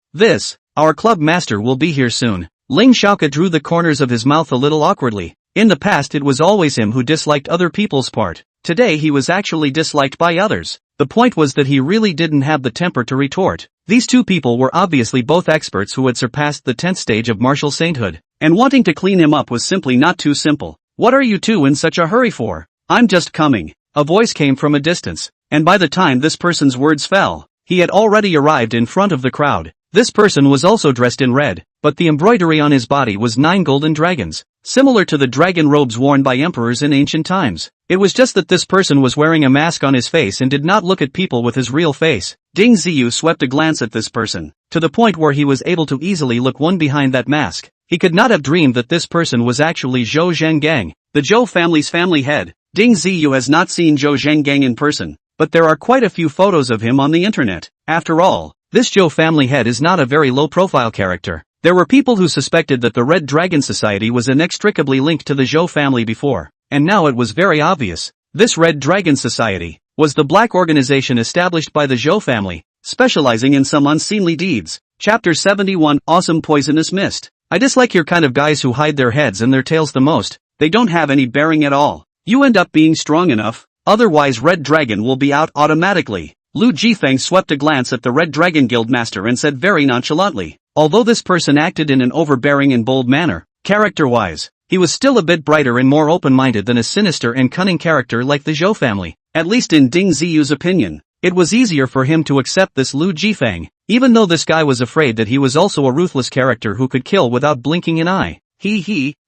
Our club master will be here soon. Ling Shaoka drew the corners of his mouth a little awkwardly. In the past it was always him who disliked other people's part. Today he was actually disliked by others. The point was that he really didn't have the temper to retort. These two people were obviously both experts who had surpassed the 10th stage of martial sainthood, and wanting to clean him up was simply not too simple. What are you two in such a hurry for? I'm just coming. A voice came from a distance, and by the time this person's words fell, he had already arrived in front of the crowd. This person was also dressed in red, but the embroidery on his body was 9 golden dragons, similar to the dragon robes worn by emperors in ancient times. It was just that this person was wearing a mask on his face and did not look at people with his real face. Ding Ziyu swept a glance at this person, to the point where he was able to easily look one behind that mask. He could not have dreamed that this person was actually Zhou Zhengang, the Zhou family's family head. Ding Ziyu has not seen Zhou Zhengang in person, but there are quite a few photos of him on the internet. After all, this Zhou family head is not a very low-profile character. There were people who suspected that the Red Dragon Society was inextricably linked to the Zhou family before, and now it was very obvious. This Red Dragon Society was the black organization established by the Zhou family, specializing in some unseemly deeds. Chapter 71, Awesome Poisonous Mist. I dislike your kind of guys who hide their heads and their tails the most. They don't have any bearing at all. You end up being strong enough, otherwise Red Dragon will be out automatically. Lu Jifeng swept a glance at the Red Dragon Guildmaster and said very nonchalantly. Although this person acted in an overbearing and bold manner, character-wise, he was still a bit brighter and more open-minded than a sinister and cunning character like the Zhou family. At least in Ding Ziyu's opinion, it was easier for him to accept this Lu Jifeng, even though this guy was afraid that he was also a ruthless character who could kill without blinking an eye.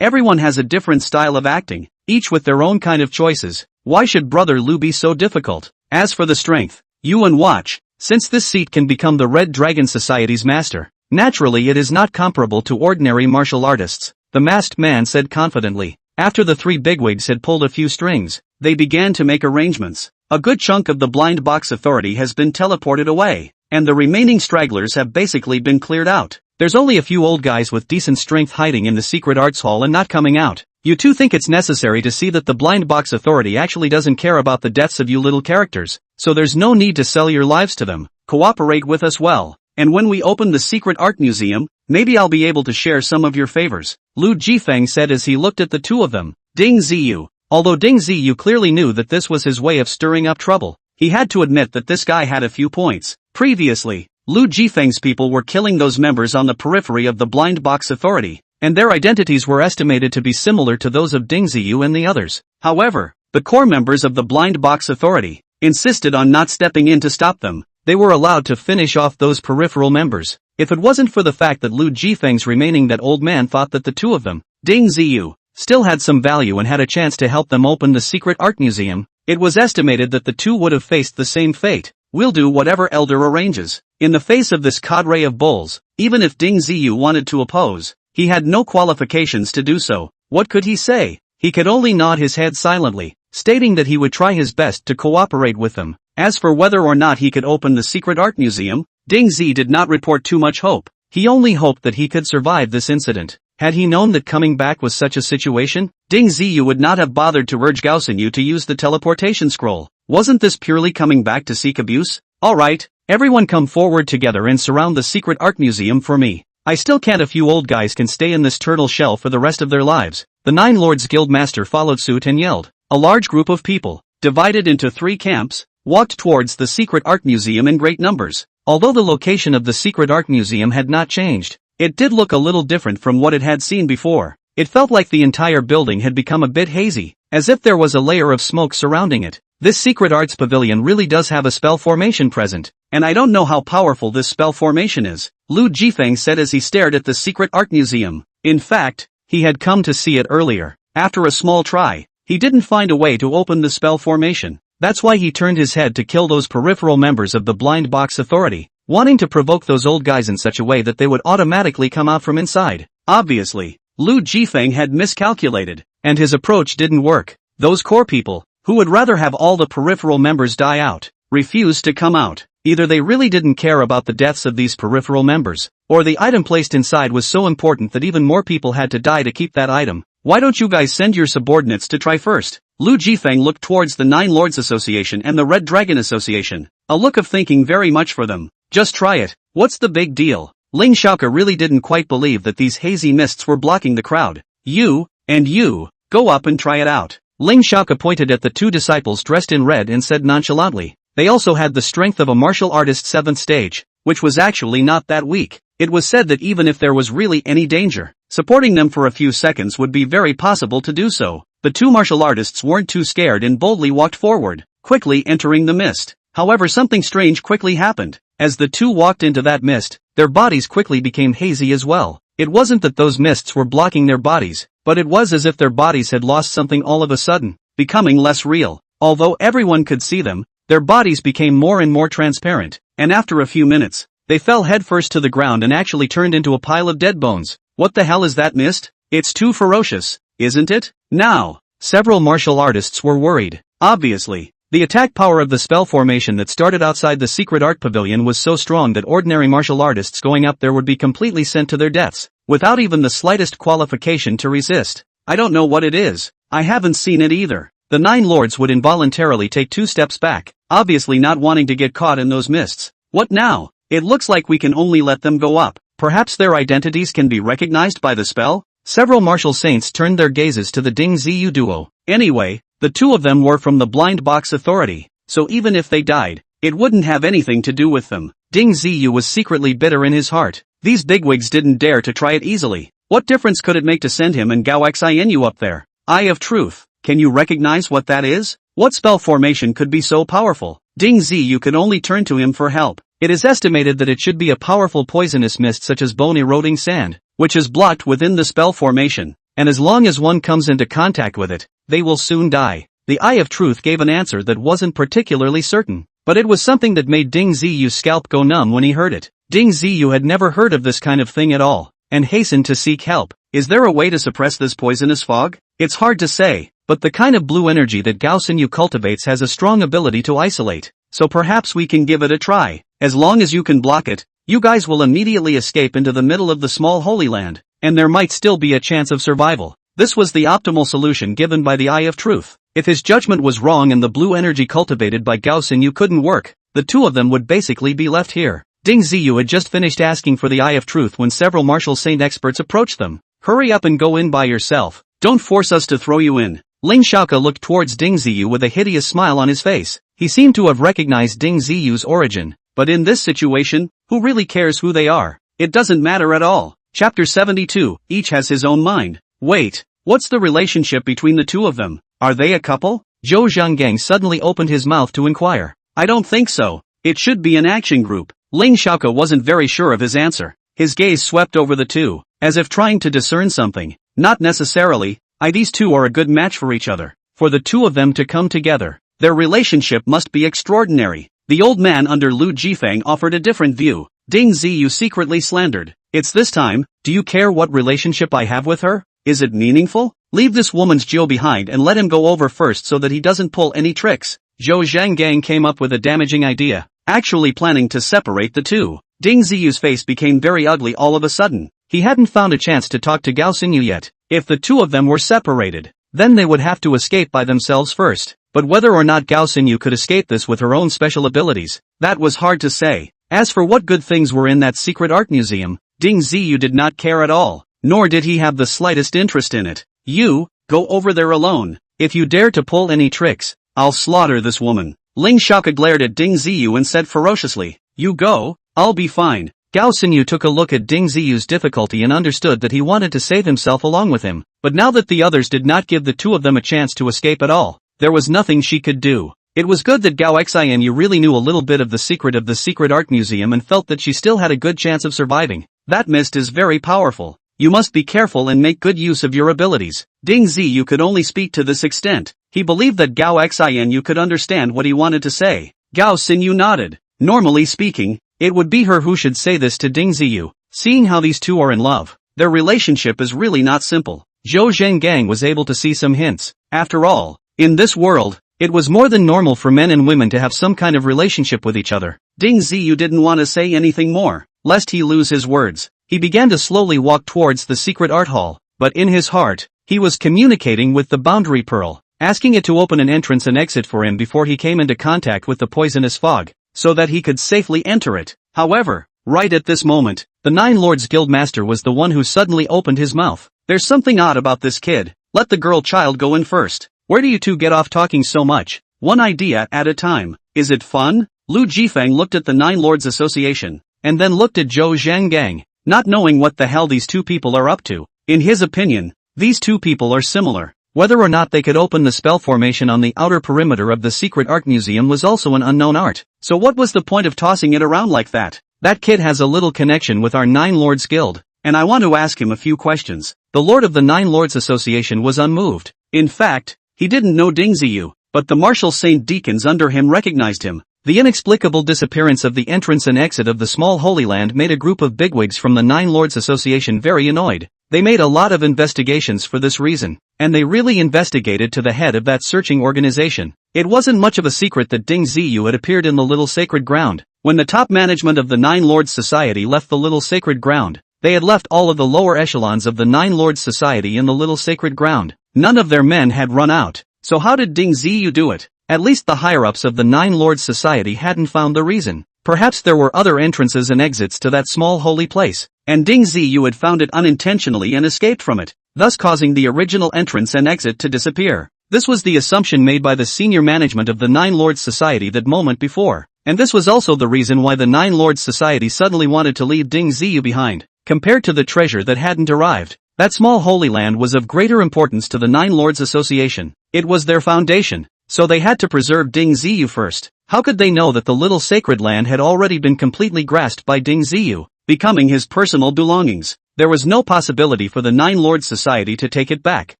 Everyone has a different style of acting, each with their own kind of choices. Why should Brother Lu be so difficult? As for the strength, you and watch, since this seat can become the Red Dragon Society's master. Naturally it is not comparable to ordinary martial artists, the masked man said confidently. After the three bigwigs had pulled a few strings, they began to make arrangements. A good chunk of the Blind Box Authority has been teleported away, and the remaining stragglers have basically been cleared out. There's only a few old guys with decent strength hiding in the secret arts hall and not coming out. You two think it's necessary to see that the Blind Box Authority actually doesn't care about the deaths of you little characters, so there's no need to sell your lives to them. Cooperate with us well, and when we open the secret art museum, maybe I'll be able to share some of your favors, Lu Jifeng said as he looked at the two of them. Ding Ziyu. Although Ding Ziyu clearly knew that this was his way of stirring up trouble, he had to admit that this guy had a few points. Previously, Lu Jifeng's people were killing those members on the periphery of the Blind Box Authority, and their identities were estimated to be similar to those of Ding Ziyu and the others. However, the core members of the Blind Box Authority insisted on not stepping in to stop them. They were allowed to finish off those peripheral members. If it wasn't for the fact that Lu Jifeng's remaining that old man thought that the two of them, Ding Ziyu, still had some value and had a chance to help them open the secret art museum, it was estimated that the two would have faced the same fate. We'll do whatever Elder arranges. In the face of this cadre of bulls, even if Ding Ziyu wanted to oppose, he had no qualifications to do so. What could he say? He could only nod his head silently, stating that he would try his best to cooperate with them. As for whether or not he could open the secret art museum, Ding Zi did not report too much hope. He only hoped that he could survive this incident. Had he known that coming back was such a situation, Ding Ziyu would not have bothered to urge Gaosinyu to use the teleportation scroll. Wasn't this purely coming back to seek abuse? Alright, everyone come forward together and surround the secret art museum for me. I still can't. A few old guys can stay in this turtle shell for the rest of their lives. The Nine Lords Guild Master followed suit and yelled. A large group of people, divided into 3 camps, walked towards the secret art museum in great numbers. Although the location of the secret art museum had not changed, it did look a little different from what it had seen before. It felt like the entire building had become a bit hazy, as if there was a layer of smoke surrounding it. This secret arts pavilion really does have a spell formation present, and I don't know how powerful this spell formation is, Lu Jifeng said as he stared at the secret art museum. In fact, he had come to see it earlier. After a small try, he didn't find a way to open the spell formation. That's why he turned his head to kill those peripheral members of the Blind Box Authority, wanting to provoke those old guys in such a way that they would automatically come out from inside. Obviously, Lu Jifeng had miscalculated, and his approach didn't work. Those core people, who would rather have all the peripheral members die out, refused to come out. Either they really didn't care about the deaths of these peripheral members, or the item placed inside was so important that even more people had to die to keep that item. Why don't you guys send your subordinates to try first? Lu Jifeng looked towards the Nine Lords Association and the Red Dragon Association, a look of thinking very much for them. Just try it. What's the big deal? Ling Shaoke really didn't quite believe that these hazy mists were blocking the crowd. You, and you, go up and try it out. Ling Shaoke pointed at the 2 disciples dressed in red and said nonchalantly. They also had the strength of a martial artist 7th stage, which was actually not that weak. It was said that even if there was really any danger, supporting them for a few seconds would be very possible to do so. The 2 martial artists weren't too scared and boldly walked forward, quickly entering the mist. However, something strange quickly happened. As the 2 walked into that mist, their bodies quickly became hazy as well. It wasn't that those mists were blocking their bodies, but it was as if their bodies had lost something all of a sudden, becoming less real. Although everyone could see them, their bodies became more and more transparent, and after a few minutes, they fell headfirst to the ground and actually turned into a pile of dead bones. What the hell is that mist? It's too ferocious, isn't it? Now, several martial artists were worried. Obviously, the attack power of the spell formation that started outside the secret art pavilion was so strong that ordinary martial artists going up there would be completely sent to their deaths, without even the slightest qualification to resist. I don't know what it is. I haven't seen it either. The 9 lords would involuntarily take 2 steps back, obviously not wanting to get caught in those mists. What now? It looks like we can only let them go up. Perhaps their identities can be recognized by the spell? Several martial saints turned their gazes to the Ding Ziyu duo. Anyway, The two of them were from the Blind Box Authority, so even if they died, it wouldn't have anything to do with them. Ding Ziyu was secretly bitter in his heart. These bigwigs didn't dare to try it easily. What difference could it make to send him and Gao Xinu up there? Eye of Truth. Can you recognize what that is? What spell formation could be so powerful? Ding Ziyu could only turn to him for help. It is estimated that it should be a powerful poisonous mist such as bone-eroding sand, which is blocked within the spell formation, and as long as one comes into contact with it, they will soon die. The Eye of Truth gave an answer that wasn't particularly certain, but it was something that made Ding Ziyu's scalp go numb when he heard it. Ding Ziyu had never heard of this kind of thing at all, and hastened to seek help. Is there a way to suppress this poisonous fog? It's hard to say, but the kind of blue energy that Gao Xinyu cultivates has a strong ability to isolate, so perhaps we can give it a try. As long as you can block it, you guys will immediately escape into the middle of the small Holy Land, and there might still be a chance of survival. This was the optimal solution given by the Eye of Truth. If his judgment was wrong and the blue energy cultivated by Gao Xinyu couldn't work, the two of them would basically be left here. Ding Ziyu had just finished asking for the Eye of Truth when several martial saint experts approached them. Hurry up and go in by yourself. Don't force us to throw you in. Ling Shaoke looked towards Ding Ziyu with a hideous smile on his face. He seemed to have recognized Ding Ziyu's origin, but in this situation, who really cares who they are? It doesn't matter at all. Chapter 72, each has his own mind. Wait, what's the relationship between the two of them? Are they a couple? Zhou Zhanggang suddenly opened his mouth to inquire. I don't think so. It should be an action group. Ling Shaoke wasn't very sure of his answer. His gaze swept over the two, as if trying to discern something. Not necessarily. These two are a good match for each other. For the two of them to come together, their relationship must be extraordinary. The old man under Lu Jifeng offered a different view. Ding Ziyu secretly slandered. It's this time. Do you care what relationship I have with her? Is it meaningful? Leave this woman's Jiu behind and let him go over first so that he doesn't pull any tricks. Zhou Zhanggang came up with a damaging idea, actually planning to separate the two. Ding Ziyu's face became very ugly all of a sudden. He hadn't found a chance to talk to Gao Xinyu yet. If the two of them were separated, then they would have to escape by themselves first. But whether or not Gao Xinyu could escape this with her own special abilities, that was hard to say. As for what good things were in that secret art museum, Ding Ziyu did not care at all, nor did he have the slightest interest in it. You, go over there alone. If you dare to pull any tricks, I'll slaughter this woman. Ling Shaoke glared at Ding Ziyu and said ferociously, you go, I'll be fine. Gao Xinyu took a look at Ding Ziyu's difficulty and understood that he wanted to save himself along with him, but now that the others did not give the two of them a chance to escape at all, there was nothing she could do. It was good that Gao Xinu really knew a little bit of the secret art museum and felt that she still had a good chance of surviving. That mist is very powerful. You must be careful and make good use of your abilities. Ding Ziyu could only speak to this extent. He believed that Gao Xinu could understand what he wanted to say. Gao Xinyu nodded. Normally speaking, it would be her who should say this to Ding Ziyu. Seeing how these two are in love, their relationship is really not simple. Zhou Zhanggang was able to see some hints. After all, in this world, it was more than normal for men and women to have some kind of relationship with each other. Ding Ziyu didn't want to say anything more, lest he lose his words. He began to slowly walk towards the secret art hall, but in his heart, he was communicating with the boundary pearl, asking it to open an entrance and exit for him before he came into contact with the poisonous fog, so that he could safely enter it. However, right at this moment, the Nine Lords Guild Master was the one who suddenly opened his mouth. There's something odd about this kid. Let the girl child go in first. Where do you two get off talking so much? One idea at a time. Is it fun? Lu Jifeng looked at the Nine Lords Association, and then looked at Zhou Zhanggang, not knowing what the hell these two people are up to. In his opinion, these two people are similar. Whether or not they could open the spell formation on the outer perimeter of the secret art museum was also an unknown art. So what was the point of tossing it around like that? That kid has a little connection with our Nine Lords Guild, and I want to ask him a few questions. The Lord of the Nine Lords Association was unmoved. In fact, he didn't know Ding Ziyu, but the martial saint deacons under him recognized him. The inexplicable disappearance of the entrance and exit of the small Holy Land made a group of bigwigs from the Nine Lords Association very annoyed. They made a lot of investigations for this reason, and they really investigated to the head of that searching organization. It wasn't much of a secret that Ding Ziyu had appeared in the little sacred ground. When the top management of the Nine Lords Society left the little sacred ground, they had left all of the lower echelons of the Nine Lords Society in the little sacred ground. None of their men had run out. So how did Ding Ziyu do it? At least the higher-ups of the Nine Lords Society hadn't found the reason. Perhaps there were other entrances and exits to that small holy place, and Ding Ziyu had found it unintentionally and escaped from it, thus causing the original entrance and exit to disappear. This was the assumption made by the senior management of the Nine Lords Society that moment before. And this was also the reason why the Nine Lords Society suddenly wanted to leave Ding Ziyu behind. Compared to the treasure that hadn't arrived, that small holy land was of greater importance to the Nine Lords Association. It was their foundation, so they had to preserve Ding Ziyu first. How could they know that the little sacred land had already been completely grasped by Ding Ziyu, becoming his personal belongings? There was no possibility for the Nine Lords Society to take it back.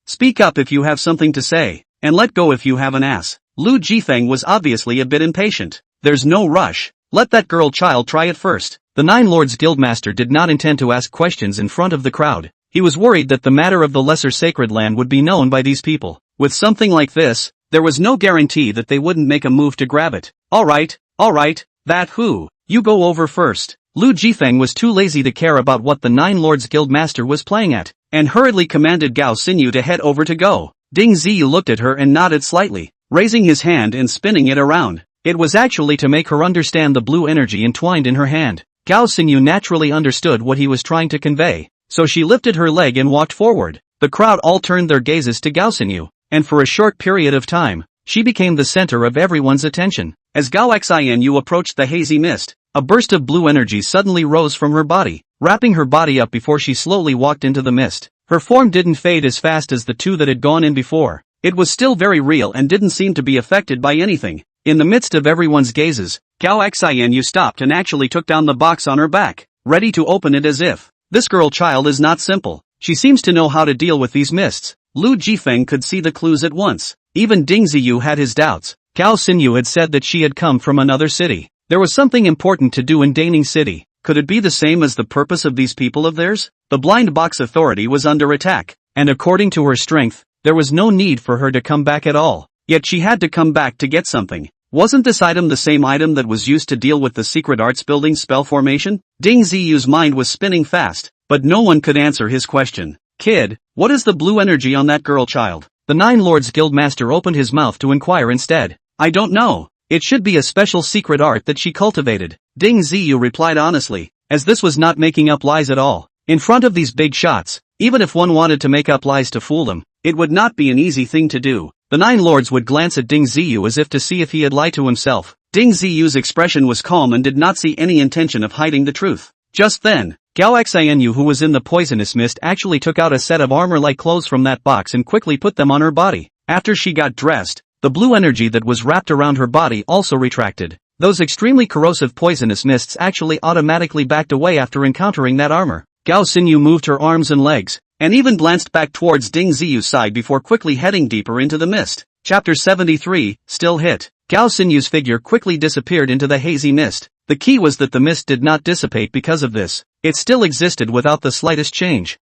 Speak up if you have something to say, and let go if you have an ass. Lu Jifeng was obviously a bit impatient. There's no rush. Let that girl child try it first. The Nine Lords Guildmaster did not intend to ask questions in front of the crowd. He was worried that the matter of the lesser sacred land would be known by these people. With something like this, there was no guarantee that they wouldn't make a move to grab it. Alright, that who? You go over first. Lu Jifeng was too lazy to care about what the Nine Lords Guildmaster was playing at, and hurriedly commanded Gao Xinyu to head over to go. Ding Ziyu looked at her and nodded slightly, raising his hand and spinning it around. It was actually to make her understand the blue energy entwined in her hand. Gao Xinyu naturally understood what he was trying to convey, so she lifted her leg and walked forward. The crowd all turned their gazes to Gao Xinyu, and for a short period of time, she became the center of everyone's attention. As Gao Xinyu approached the hazy mist, a burst of blue energy suddenly rose from her body, wrapping her body up before she slowly walked into the mist. Her form didn't fade as fast as the two that had gone in before. It was still very real and didn't seem to be affected by anything. In the midst of everyone's gazes, Gao Xinyu stopped and actually took down the box on her back, ready to open it as if. This girl child is not simple. She seems to know how to deal with these mists. Lu Jifeng could see the clues at once. Even Ding Ziyu had his doubts. Gao Xinyu had said that she had come from another city. There was something important to do in Daning City. Could it be the same as the purpose of these people of theirs? The blind box authority was under attack, and according to her strength, there was no need for her to come back at all. Yet she had to come back to get something. Wasn't this item the same item that was used to deal with the secret arts building spell formation? Ding Ziyu's mind was spinning fast, but no one could answer his question. Kid, what is the blue energy on that girl child? The Nine Lords Guildmaster opened his mouth to inquire instead. I don't know. It should be a special secret art that she cultivated. Ding Ziyu replied honestly, as this was not making up lies at all. In front of these big shots, even if one wanted to make up lies to fool them, it would not be an easy thing to do. The Nine Lords would glance at Ding Ziyu as if to see if he had lied to himself. Ding Ziyu's expression was calm and did not see any intention of hiding the truth. Just then, Gao Xinyu, who was in the poisonous mist, actually took out a set of armor-like clothes from that box and quickly put them on her body. After she got dressed, the blue energy that was wrapped around her body also retracted. Those extremely corrosive poisonous mists actually automatically backed away after encountering that armor. Gao Xinyu moved her arms and legs, and even glanced back towards Ding Ziyu's side before quickly heading deeper into the mist. Chapter 73, Still Hit. Gao Xinyu's figure quickly disappeared into the hazy mist. The key was that the mist did not dissipate because of this. It still existed without the slightest change.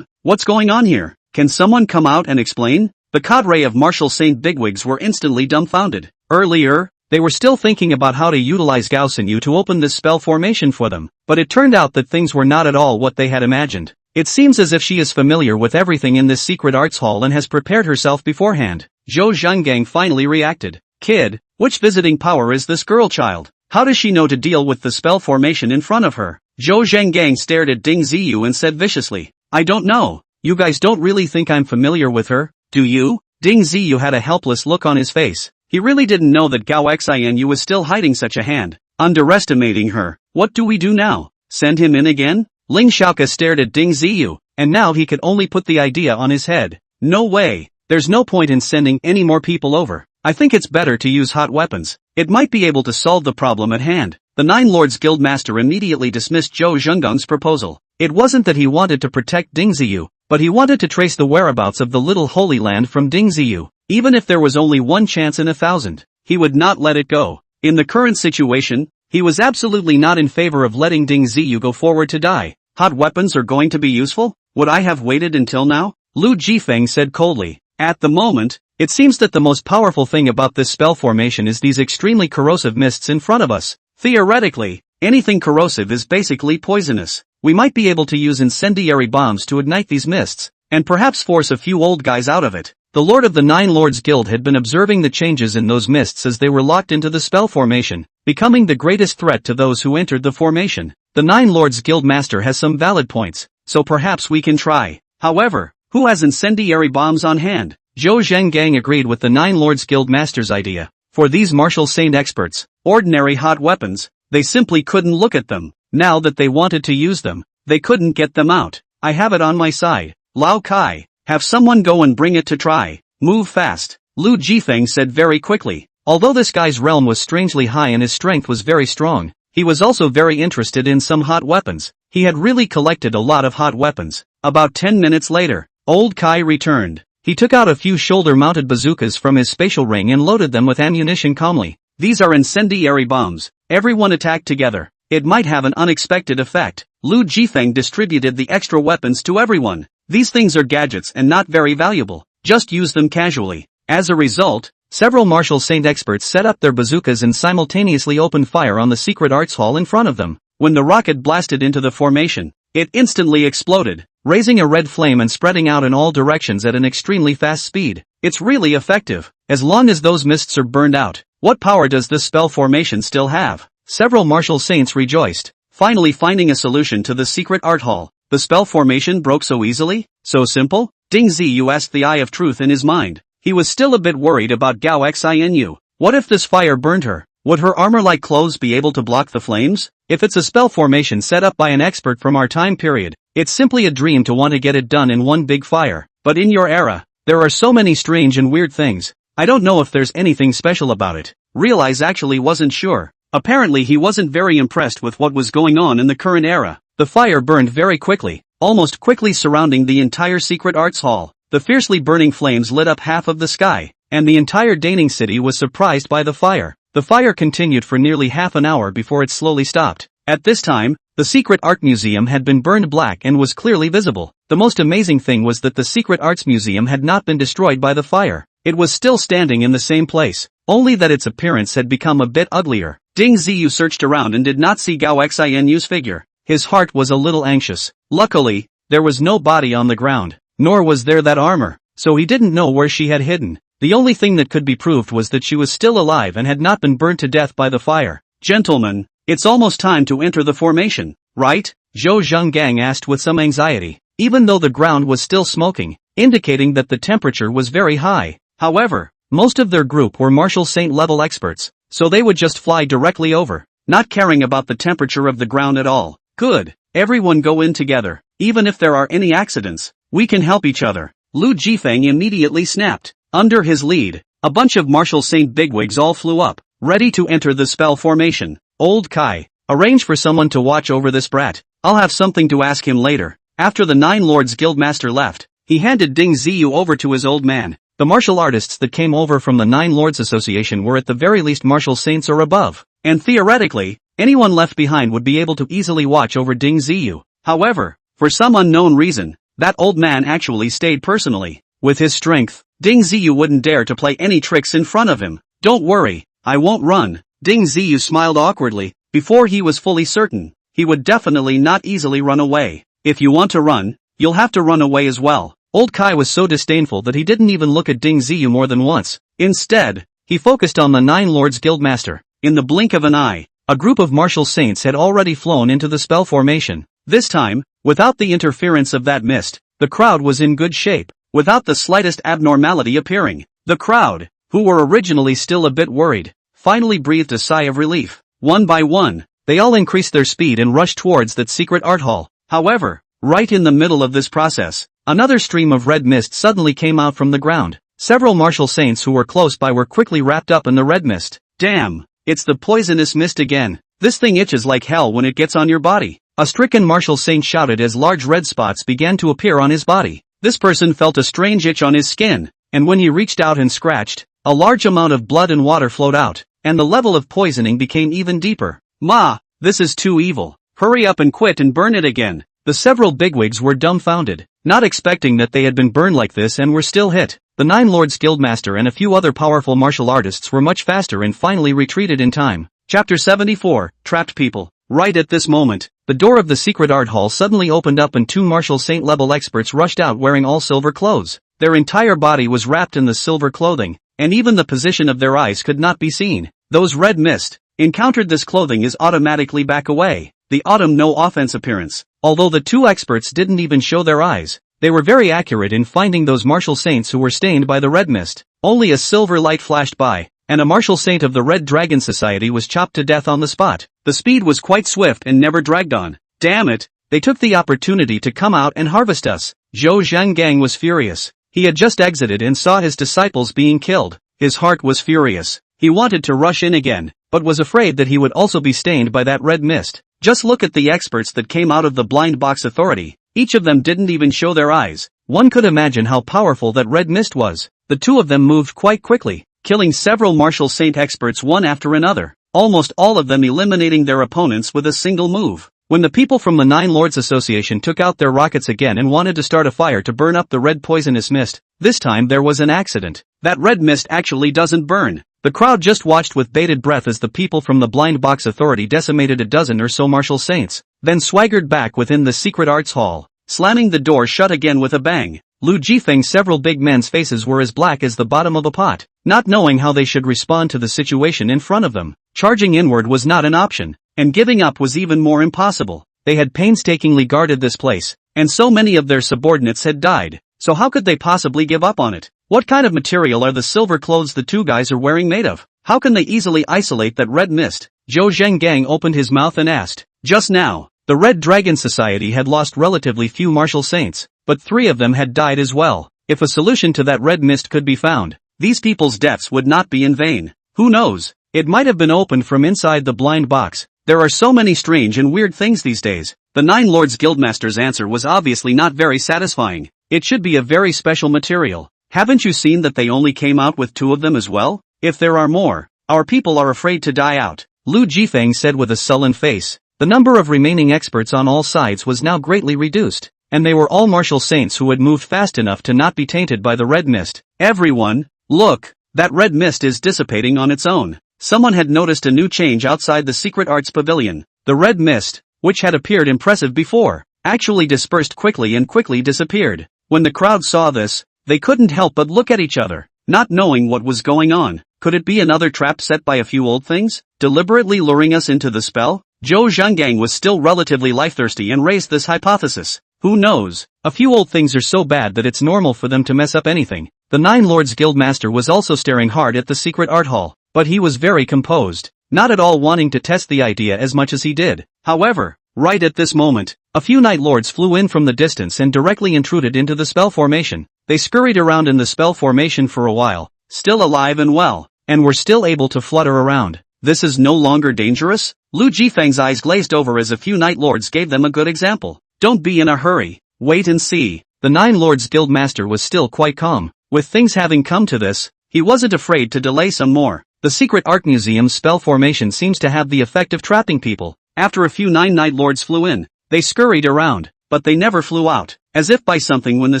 What's going on here? Can someone come out and explain? The cadre of Marshal Saint bigwigs were instantly dumbfounded. Earlier, they were still thinking about how to utilize Gao Xinyu to open this spell formation for them, but it turned out that things were not at all what they had imagined. It seems as if she is familiar with everything in this secret arts hall and has prepared herself beforehand. Zhou Zhengang finally reacted. Kid, which visiting power is this girl child? How does she know to deal with the spell formation in front of her? Zhou Zhengang stared at Ding Ziyu and said viciously, I don't know. You guys don't really think I'm familiar with her, do you? Ding Ziyu had a helpless look on his face. He really didn't know that Gao Xinyu was still hiding such a hand, underestimating her. What do we do now? Send him in again? Ling Xiaoke stared at Ding Ziyu, and now he could only put the idea on his head. No way. There's no point in sending any more people over. I think it's better to use hot weapons. It might be able to solve the problem at hand. The Nine Lords Guildmaster immediately dismissed Zhou Zhenggang's proposal. It wasn't that he wanted to protect Ding Ziyu, but he wanted to trace the whereabouts of the little holy land from Ding Ziyu. Even if there was only one chance in 1,000, he would not let it go. In the current situation, he was absolutely not in favor of letting Ding Ziyu go forward to die. Hot weapons are going to be useful? Would I have waited until now? Lu Jifeng said coldly. At the moment, it seems that the most powerful thing about this spell formation is these extremely corrosive mists in front of us. Theoretically, anything corrosive is basically poisonous. We might be able to use incendiary bombs to ignite these mists, and perhaps force a few old guys out of it. The Lord of the Nine Lords Guild had been observing the changes in those mists as they were locked into the spell formation, becoming the greatest threat to those who entered the formation. The Nine Lords Guild Master has some valid points, so perhaps we can try. However, who has incendiary bombs on hand? Zhou Zhengang agreed with the Nine Lords Guild Master's idea. For these martial saint experts, ordinary hot weapons, they simply couldn't look at them. Now that they wanted to use them, they couldn't get them out. I have it on my side. Lao Kai, have someone go and bring it to try. Move fast. Lu Jifeng said very quickly. Although this guy's realm was strangely high and his strength was very strong, he was also very interested in some hot weapons. He had really collected a lot of hot weapons. About 10 minutes later, old Kai returned. He took out a few shoulder-mounted bazookas from his spatial ring and loaded them with ammunition calmly. These are incendiary bombs. Everyone attack together. It might have an unexpected effect. Lu Jifeng distributed the extra weapons to everyone. These things are gadgets and not very valuable. Just use them casually. As a result, several martial saint experts set up their bazookas and simultaneously opened fire on the secret arts hall in front of them. When the rocket blasted into the formation, it instantly exploded, raising a red flame and spreading out in all directions at an extremely fast speed. It's really effective, as long as those mists are burned out. What power does this spell formation still have? Several martial saints rejoiced, finally finding a solution to the secret art hall. The spell formation broke so easily? So simple? Ding Ziyu asked the Eye of Truth in his mind. He was still a bit worried about Gao Xinu. What if this fire burned her? Would her armor-like clothes be able to block the flames? If it's a spell formation set up by an expert from our time period, it's simply a dream to want to get it done in one big fire. But in your era, there are so many strange and weird things. I don't know if there's anything special about it. Realize actually wasn't sure. Apparently he wasn't very impressed with what was going on in the current era. The fire burned very quickly, almost quickly surrounding the entire secret arts hall. The fiercely burning flames lit up half of the sky, and the entire Daning city was surprised by the fire. The fire continued for nearly half an hour before it slowly stopped. At this time, the secret art museum had been burned black and was clearly visible. The most amazing thing was that the secret arts museum had not been destroyed by the fire. It was still standing in the same place, only that its appearance had become a bit uglier. Ding Ziyu searched around and did not see Gao Xinu's figure. His heart was a little anxious. Luckily, there was no body on the ground, nor was there that armor, so he didn't know where she had hidden. The only thing that could be proved was that she was still alive and had not been burnt to death by the fire. Gentlemen, it's almost time to enter the formation, right? Zhou Zhengang asked with some anxiety, even though the ground was still smoking, indicating that the temperature was very high. However, most of their group were martial saint level experts, so they would just fly directly over, not caring about the temperature of the ground at all. Good, everyone go in together. Even if there are any accidents, we can help each other. Lu Jifeng immediately snapped. Under his lead, a bunch of martial saint bigwigs all flew up, ready to enter the spell formation. Old Kai, arrange for someone to watch over this brat. I'll have something to ask him later. After the Nine Lords Guildmaster left, he handed Ding Ziyu over to his old man. The martial artists that came over from the Nine Lords Association were at the very least martial saints or above, and theoretically, anyone left behind would be able to easily watch over Ding Ziyu. However, for some unknown reason, that old man actually stayed personally. With his strength, Ding Ziyu wouldn't dare to play any tricks in front of him. Don't worry, I won't run. Ding Ziyu smiled awkwardly. Before he was fully certain, he would definitely not easily run away. If you want to run, you'll have to run away as well. Old Kai was so disdainful that he didn't even look at Ding Ziyu more than once. Instead, he focused on the Nine Lords Guildmaster. In the blink of an eye, a group of martial saints had already flown into the spell formation. This time, without the interference of that mist, the crowd was in good shape, without the slightest abnormality appearing. The crowd, who were originally still a bit worried, finally breathed a sigh of relief. One by one, they all increased their speed and rushed towards that secret art hall. However, right in the middle of this process, another stream of red mist suddenly came out from the ground. Several martial saints who were close by were quickly wrapped up in the red mist. Damn, it's the poisonous mist again. This thing itches like hell when it gets on your body. A stricken martial saint shouted as large red spots began to appear on his body. This person felt a strange itch on his skin, and when he reached out and scratched, a large amount of blood and water flowed out, and the level of poisoning became even deeper. Ma, this is too evil. Hurry up and quit and burn it again. The several bigwigs were dumbfounded, not expecting that they had been burned like this and were still hit. The Nine Lords Guildmaster and a few other powerful martial artists were much faster and finally retreated in time. Chapter 74, Trapped People. Right at this moment, the door of the secret art hall suddenly opened up and two martial saint level experts rushed out wearing all silver clothes. Their entire body was wrapped in the silver clothing, and even the position of their eyes could not be seen. Those red mist encountered this clothing is automatically back away. The autumn no offense appearance. Although the two experts didn't even show their eyes, They were very accurate in finding those martial saints who were stained by the red mist. Only a silver light flashed by, and a martial saint of the Red Dragon Society was chopped to death on the spot. The speed was quite swift and never dragged on. Damn it, they took the opportunity to come out and harvest us. Zhou Zhengang was furious. He had just exited and saw his disciples being killed. His heart was furious. He wanted to rush in again, but was afraid that he would also be stained by that red mist. Just look at the experts that came out of the Blind Box Authority. Each of them didn't even show their eyes. One could imagine how powerful that red mist was. The two of them moved quite quickly, killing several martial saint experts one after another, almost all of them eliminating their opponents with a single move. When the people from the Nine Lords Association took out their rockets again and wanted to start a fire to burn up the red poisonous mist, this time there was an accident. That red mist actually doesn't burn. The crowd just watched with bated breath as the people from the Blind Box Authority decimated a dozen or so martial saints, then swaggered back within the secret arts hall, slamming the door shut again with a bang. Lu Jifeng's several big men's faces were as black as the bottom of a pot, not knowing how they should respond to the situation in front of them. Charging inward was not an option, and giving up was even more impossible. They had painstakingly guarded this place, and so many of their subordinates had died, so how could they possibly give up on it? What kind of material are the silver clothes the two guys are wearing made of? How can they easily isolate that red mist? Zhou Zhengang opened his mouth and asked. Just now, the Red Dragon Society had lost relatively few martial saints, but 3 of them had died as well. If a solution to that red mist could be found, these people's deaths would not be in vain. Who knows? It might have been opened from inside the blind box. There are so many strange and weird things these days. The Nine Lords Guildmaster's answer was obviously not very satisfying. It should be a very special material. Haven't you seen that they only came out with 2 of them as well? If there are more, our people are afraid to die out. Lu Jifeng said with a sullen face. The number of remaining experts on all sides was now greatly reduced, and they were all martial saints who had moved fast enough to not be tainted by the red mist. Everyone, look, that red mist is dissipating on its own. Someone had noticed a new change outside the Secret Arts Pavilion. The red mist, which had appeared impressive before, actually dispersed quickly and quickly disappeared. When the crowd saw this, they couldn't help but look at each other, not knowing what was going on. Could it be another trap set by a few old things, deliberately luring us into the spell? Zhou Zhengang was still relatively life-thirsty and raised this hypothesis. Who knows? A few old things are so bad that it's normal for them to mess up anything. The Nine Lords Guildmaster was also staring hard at the secret art hall, but he was very composed, not at all wanting to test the idea as much as he did. However, right at this moment, a few Night Lords flew in from the distance and directly intruded into the spell formation. They scurried around in the spell formation for a while, still alive and well, and were still able to flutter around. This is no longer dangerous? Lu Jifeng's eyes glazed over as a few Night Lords gave them a good example. Don't be in a hurry, wait and see. The Nine Lords Guildmaster was still quite calm. With things having come to this, he wasn't afraid to delay some more. The Secret Art Museum's spell formation seems to have the effect of trapping people. After a few 9 Night Lords flew in, they scurried around, but they never flew out, as if by something when the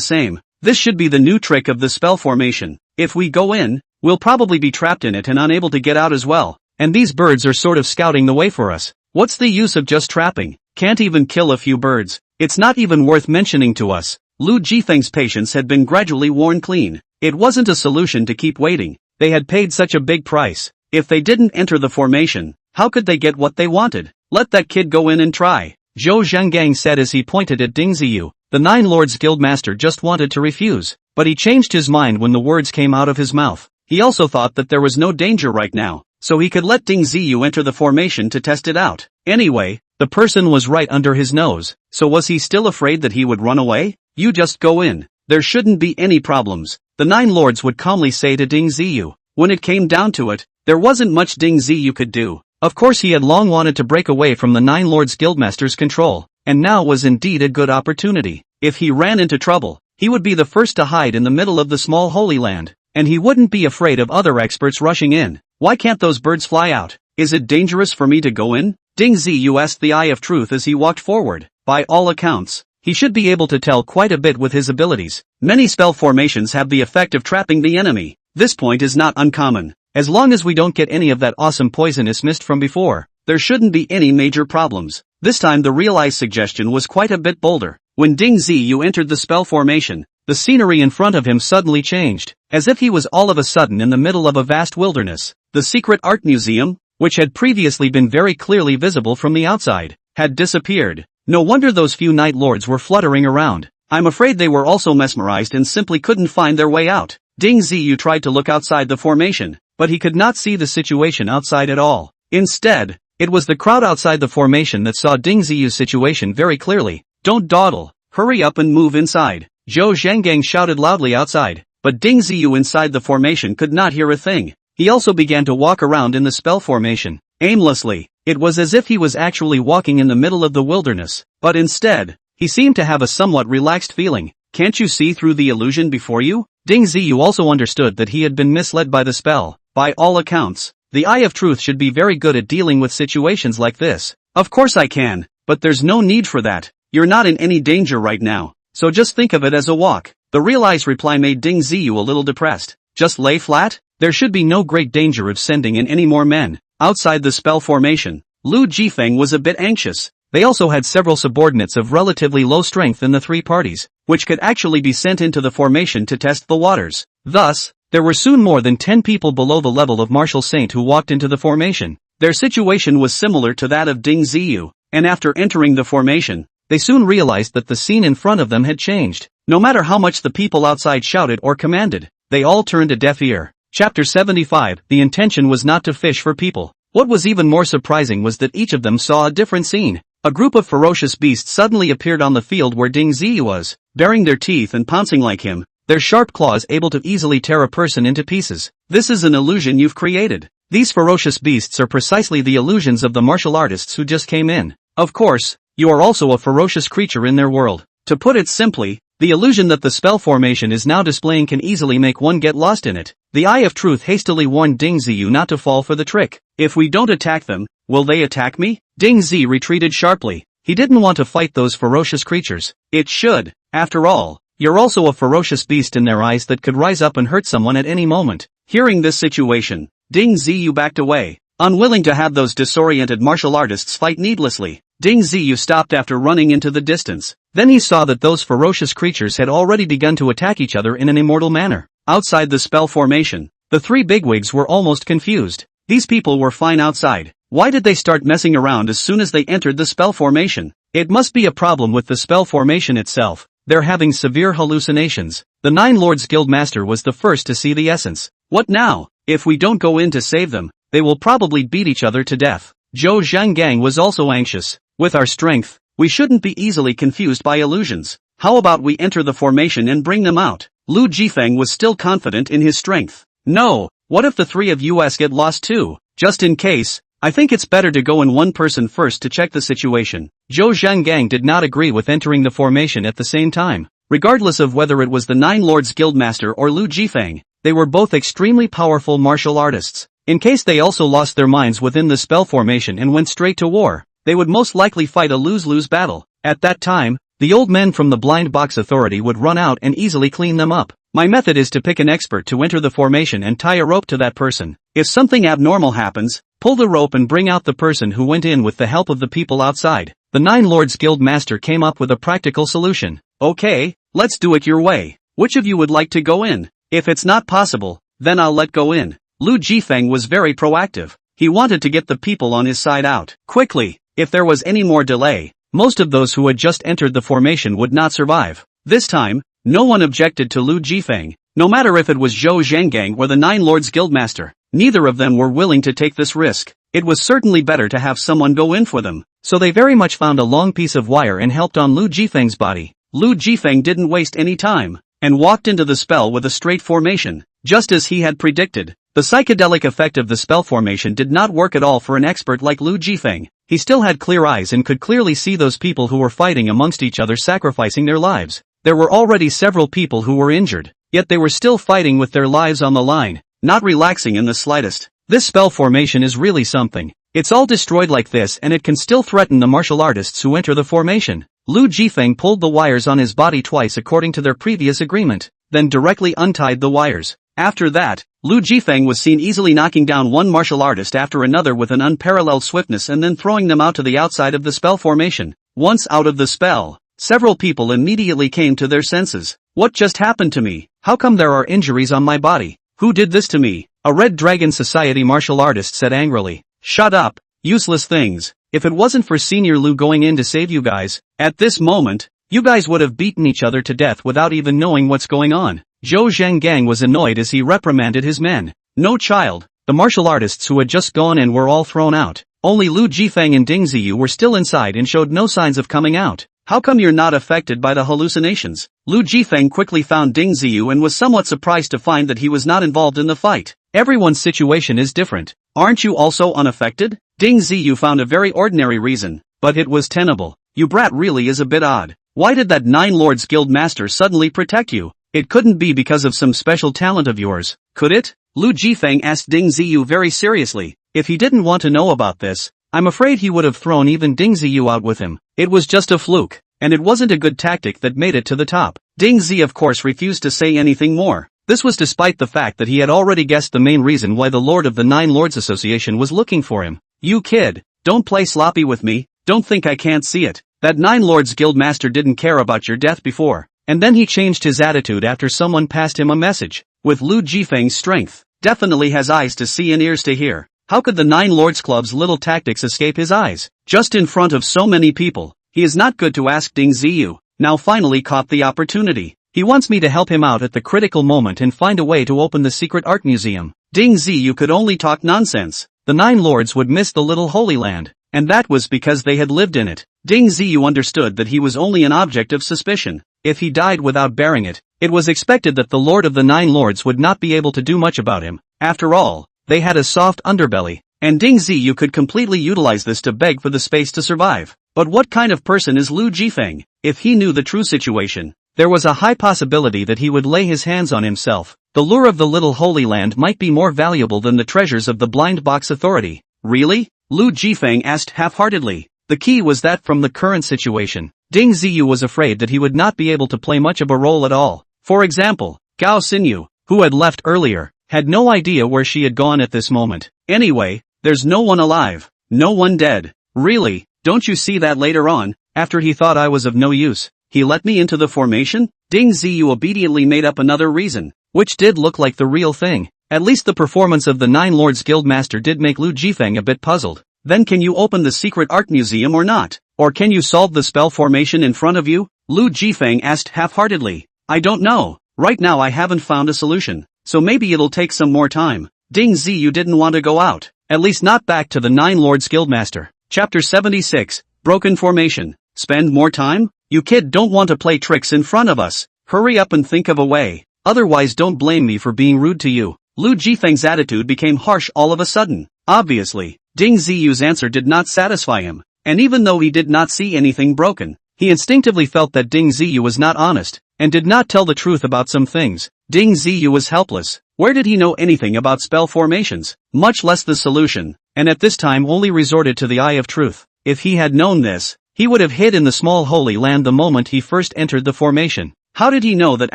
same. This should be the new trick of the spell formation. If we go in, we'll probably be trapped in it and unable to get out as well. And these birds are sort of scouting the way for us. What's the use of just trapping? Can't even kill a few birds. It's not even worth mentioning to us. Lu Jifeng's patience had been gradually worn clean. It wasn't a solution to keep waiting. They had paid such a big price. If they didn't enter the formation, how could they get what they wanted? Let that kid go in and try, Zhou Zhengang said as he pointed at Ding Ziyu. The Nine Lords Guildmaster just wanted to refuse, but he changed his mind when the words came out of his mouth. He also thought that there was no danger right now, so he could let Ding Ziyu enter the formation to test it out. Anyway, the person was right under his nose, so was he still afraid that he would run away? You just go in. There shouldn't be any problems, the Nine Lords would calmly say to Ding Ziyu. When it came down to it, there wasn't much Ding Ziyu could do. Of course he had long wanted to break away from the Nine Lords Guildmaster's control, and now was indeed a good opportunity. If he ran into trouble, he would be the first to hide in the middle of the small Holy Land, and he wouldn't be afraid of other experts rushing in. Why can't those birds fly out? Is it dangerous for me to go in? Ding Ziyu asked the Eye of Truth as he walked forward. By all accounts, he should be able to tell quite a bit with his abilities. Many spell formations have the effect of trapping the enemy. This point is not uncommon. As long as we don't get any of that awesome poisonous mist from before, there shouldn't be any major problems. This time the realized suggestion was quite a bit bolder. When Ding Ziyu entered the spell formation, the scenery in front of him suddenly changed, as if he was all of a sudden in the middle of a vast wilderness. The Secret Art Museum, which had previously been very clearly visible from the outside, had disappeared. No wonder those few Night Lords were fluttering around. I'm afraid they were also mesmerized and simply couldn't find their way out. Ding Ziyu tried to look outside the formation, but he could not see the situation outside at all. Instead, it was the crowd outside the formation that saw Ding Ziyu's situation very clearly. Don't dawdle, hurry up and move inside. Zhou Zhanggang shouted loudly outside, but Ding Ziyu inside the formation could not hear a thing. He also began to walk around in the spell formation, aimlessly. It was as if he was actually walking in the middle of the wilderness, but instead, he seemed to have a somewhat relaxed feeling. Can't you see through the illusion before you? Ding Ziyu also understood that he had been misled by the spell. By all accounts, the Eye of Truth should be very good at dealing with situations like this. Of course I can, but there's no need for that. You're not in any danger right now, so just think of it as a walk. The realized reply made Ding Ziyu a little depressed. Just lay flat? There should be no great danger of sending in any more men. Outside the spell formation, Lu Jifeng was a bit anxious. They also had several subordinates of relatively low strength in the three parties, which could actually be sent into the formation to test the waters. Thus, there were soon more than 10 people below the level of Martial Saint who walked into the formation. Their situation was similar to that of Ding Ziyu, and after entering the formation, they soon realized that the scene in front of them had changed. No matter how much the people outside shouted or commanded, they all turned a deaf ear. Chapter 75. The intention was not to fish for people. What was even more surprising was that each of them saw a different scene. A group of ferocious beasts suddenly appeared on the field where Ding Ziyu was, baring their teeth and pouncing like him, their sharp claws able to easily tear a person into pieces. This is an illusion you've created. These ferocious beasts are precisely the illusions of the martial artists who just came in. Of course, you are also a ferocious creature in their world. To put it simply, the illusion that the spell formation is now displaying can easily make one get lost in it. The Eye of Truth hastily warned Ding Ziyu not to fall for the trick. If we don't attack them, will they attack me? Ding Zi retreated sharply. He didn't want to fight those ferocious creatures. It should. After all, you're also a ferocious beast in their eyes that could rise up and hurt someone at any moment. Hearing this situation, Ding Ziyu backed away, unwilling to have those disoriented martial artists fight needlessly. Ding Ziyu stopped after running into the distance. Then he saw that those ferocious creatures had already begun to attack each other in an immortal manner. Outside the spell formation, the three bigwigs were almost confused. These people were fine outside. Why did they start messing around as soon as they entered the spell formation? It must be a problem with the spell formation itself. They're having severe hallucinations. The Nine Lords Guild Master was the first to see the essence. What now? If we don't go in to save them, they will probably beat each other to death. Zhou Zhanggang was also anxious. With our strength, we shouldn't be easily confused by illusions. How about we enter the formation and bring them out? Lu Jifeng was still confident in his strength. No, what if the three of us get lost too? Just in case, I think it's better to go in one person first to check the situation. Zhou Zhanggang did not agree with entering the formation at the same time. Regardless of whether it was the Nine Lords Guildmaster or Lu Jifeng, they were both extremely powerful martial artists. In case they also lost their minds within the spell formation and went straight to war, they would most likely fight a lose-lose battle. At that time, the old men from the Blind Box Authority would run out and easily clean them up. My method is to pick an expert to enter the formation and tie a rope to that person. If something abnormal happens, pull the rope and bring out the person who went in with the help of the people outside. The Nine Lords Guild Master came up with a practical solution. Okay, let's do it your way. Which of you would like to go in? If it's not possible, then I'll let go in. Lu Jifeng was very proactive. He wanted to get the people on his side out quickly. If there was any more delay, most of those who had just entered the formation would not survive. This time, no one objected to Lu Jifeng, no matter if it was Zhou Zhanggang or the Nine Lords Guildmaster. Neither of them were willing to take this risk. It was certainly better to have someone go in for them. So they very much found a long piece of wire and helped on Lu Jifeng's body. Lu Jifeng didn't waste any time, and walked into the spell with a straight formation, just as he had predicted. The psychedelic effect of the spell formation did not work at all for an expert like Lu Jifeng. He still had clear eyes and could clearly see those people who were fighting amongst each other sacrificing their lives. There were already several people who were injured, yet they were still fighting with their lives on the line, not relaxing in the slightest. This spell formation is really something. It's all destroyed like this and it can still threaten the martial artists who enter the formation. Lu Jifeng pulled the wires on his body twice according to their previous agreement, then directly untied the wires. After that, Lu Jifeng was seen easily knocking down one martial artist after another with an unparalleled swiftness and then throwing them out to the outside of the spell formation. Once out of the spell, several people immediately came to their senses. What just happened to me? How come there are injuries on my body? Who did this to me? A Red Dragon Society martial artist said angrily. Shut up, useless things. If it wasn't for Senior Lu going in to save you guys, at this moment, You guys would have beaten each other to death without even knowing what's going on. Zhou Zhanggang was annoyed as he reprimanded his men. No child. The martial artists who had just gone in were all thrown out. Only Lu Jifeng and Ding Ziyu were still inside and showed no signs of coming out. How come you're not affected by the hallucinations? Lu Jifeng quickly found Ding Ziyu and was somewhat surprised to find that he was not involved in the fight. Everyone's situation is different. Aren't you also unaffected? Ding Ziyu found a very ordinary reason, but it was tenable. You brat really is a bit odd. Why did that Nine Lords Guild Master suddenly protect you? It couldn't be because of some special talent of yours, could it? Lu Jifeng asked Ding Ziyu very seriously. If he didn't want to know about this, I'm afraid he would have thrown even Ding Ziyu out with him. It was just a fluke, and it wasn't a good tactic that made it to the top. Ding Zi of course refused to say anything more. This was despite the fact that he had already guessed the main reason why the Lord of the Nine Lords Association was looking for him. You kid, don't play sloppy with me, don't think I can't see it. That Nine Lords Guild Master didn't care about your death before. And then he changed his attitude after someone passed him a message. With Lu Jifeng's strength, definitely has eyes to see and ears to hear. How could the Nine Lords Club's little tactics escape his eyes? Just in front of so many people. He is not good to ask Ding Ziyu. Now finally caught the opportunity. He wants me to help him out at the critical moment and find a way to open the secret art museum. Ding Ziyu could only talk nonsense. The Nine Lords would miss the little Holy Land, and that was because they had lived in it. Ding Ziyu understood that he was only an object of suspicion. If he died without bearing it, it was expected that the Lord of the Nine Lords would not be able to do much about him. After all, they had a soft underbelly, and Ding Ziyu could completely utilize this to beg for the space to survive. But what kind of person is Lu Jifeng? If he knew the true situation, there was a high possibility that he would lay his hands on himself. The lure of the little Holy Land might be more valuable than the treasures of the Blind Box Authority. Really? Lu Jifeng asked half-heartedly. The key was that from the current situation, Ding Ziyu was afraid that he would not be able to play much of a role at all. For example, Gao Xinyu, who had left earlier, had no idea where she had gone at this moment. Anyway, there's no one alive, no one dead. Really, don't you see that later on, after he thought I was of no use, he let me into the formation? Ding Ziyu obediently made up another reason, which did look like the real thing. At least the performance of the Nine Lords Guild Master did make Lu Jifeng a bit puzzled. Then can you open the secret art museum or not? Or can you solve the spell formation in front of you? Lu Jifeng asked half-heartedly. I don't know. Right now I haven't found a solution, so maybe it'll take some more time. Ding Ziyu didn't want to go out, at least not back to the Nine Lords Guild Master. Chapter 76, Broken Formation. Spend more time? You kid don't want to play tricks in front of us. Hurry up and think of a way. Otherwise don't blame me for being rude to you. Lu Jifeng's attitude became harsh all of a sudden. Obviously, Ding Ziyu's answer did not satisfy him, and even though he did not see anything broken, he instinctively felt that Ding Ziyu was not honest, and did not tell the truth about some things. Ding Ziyu was helpless. Where did he know anything about spell formations, much less the solution, and at this time only resorted to the Eye of Truth. If he had known this, he would have hid in the small Holy Land the moment he first entered the formation. How did he know that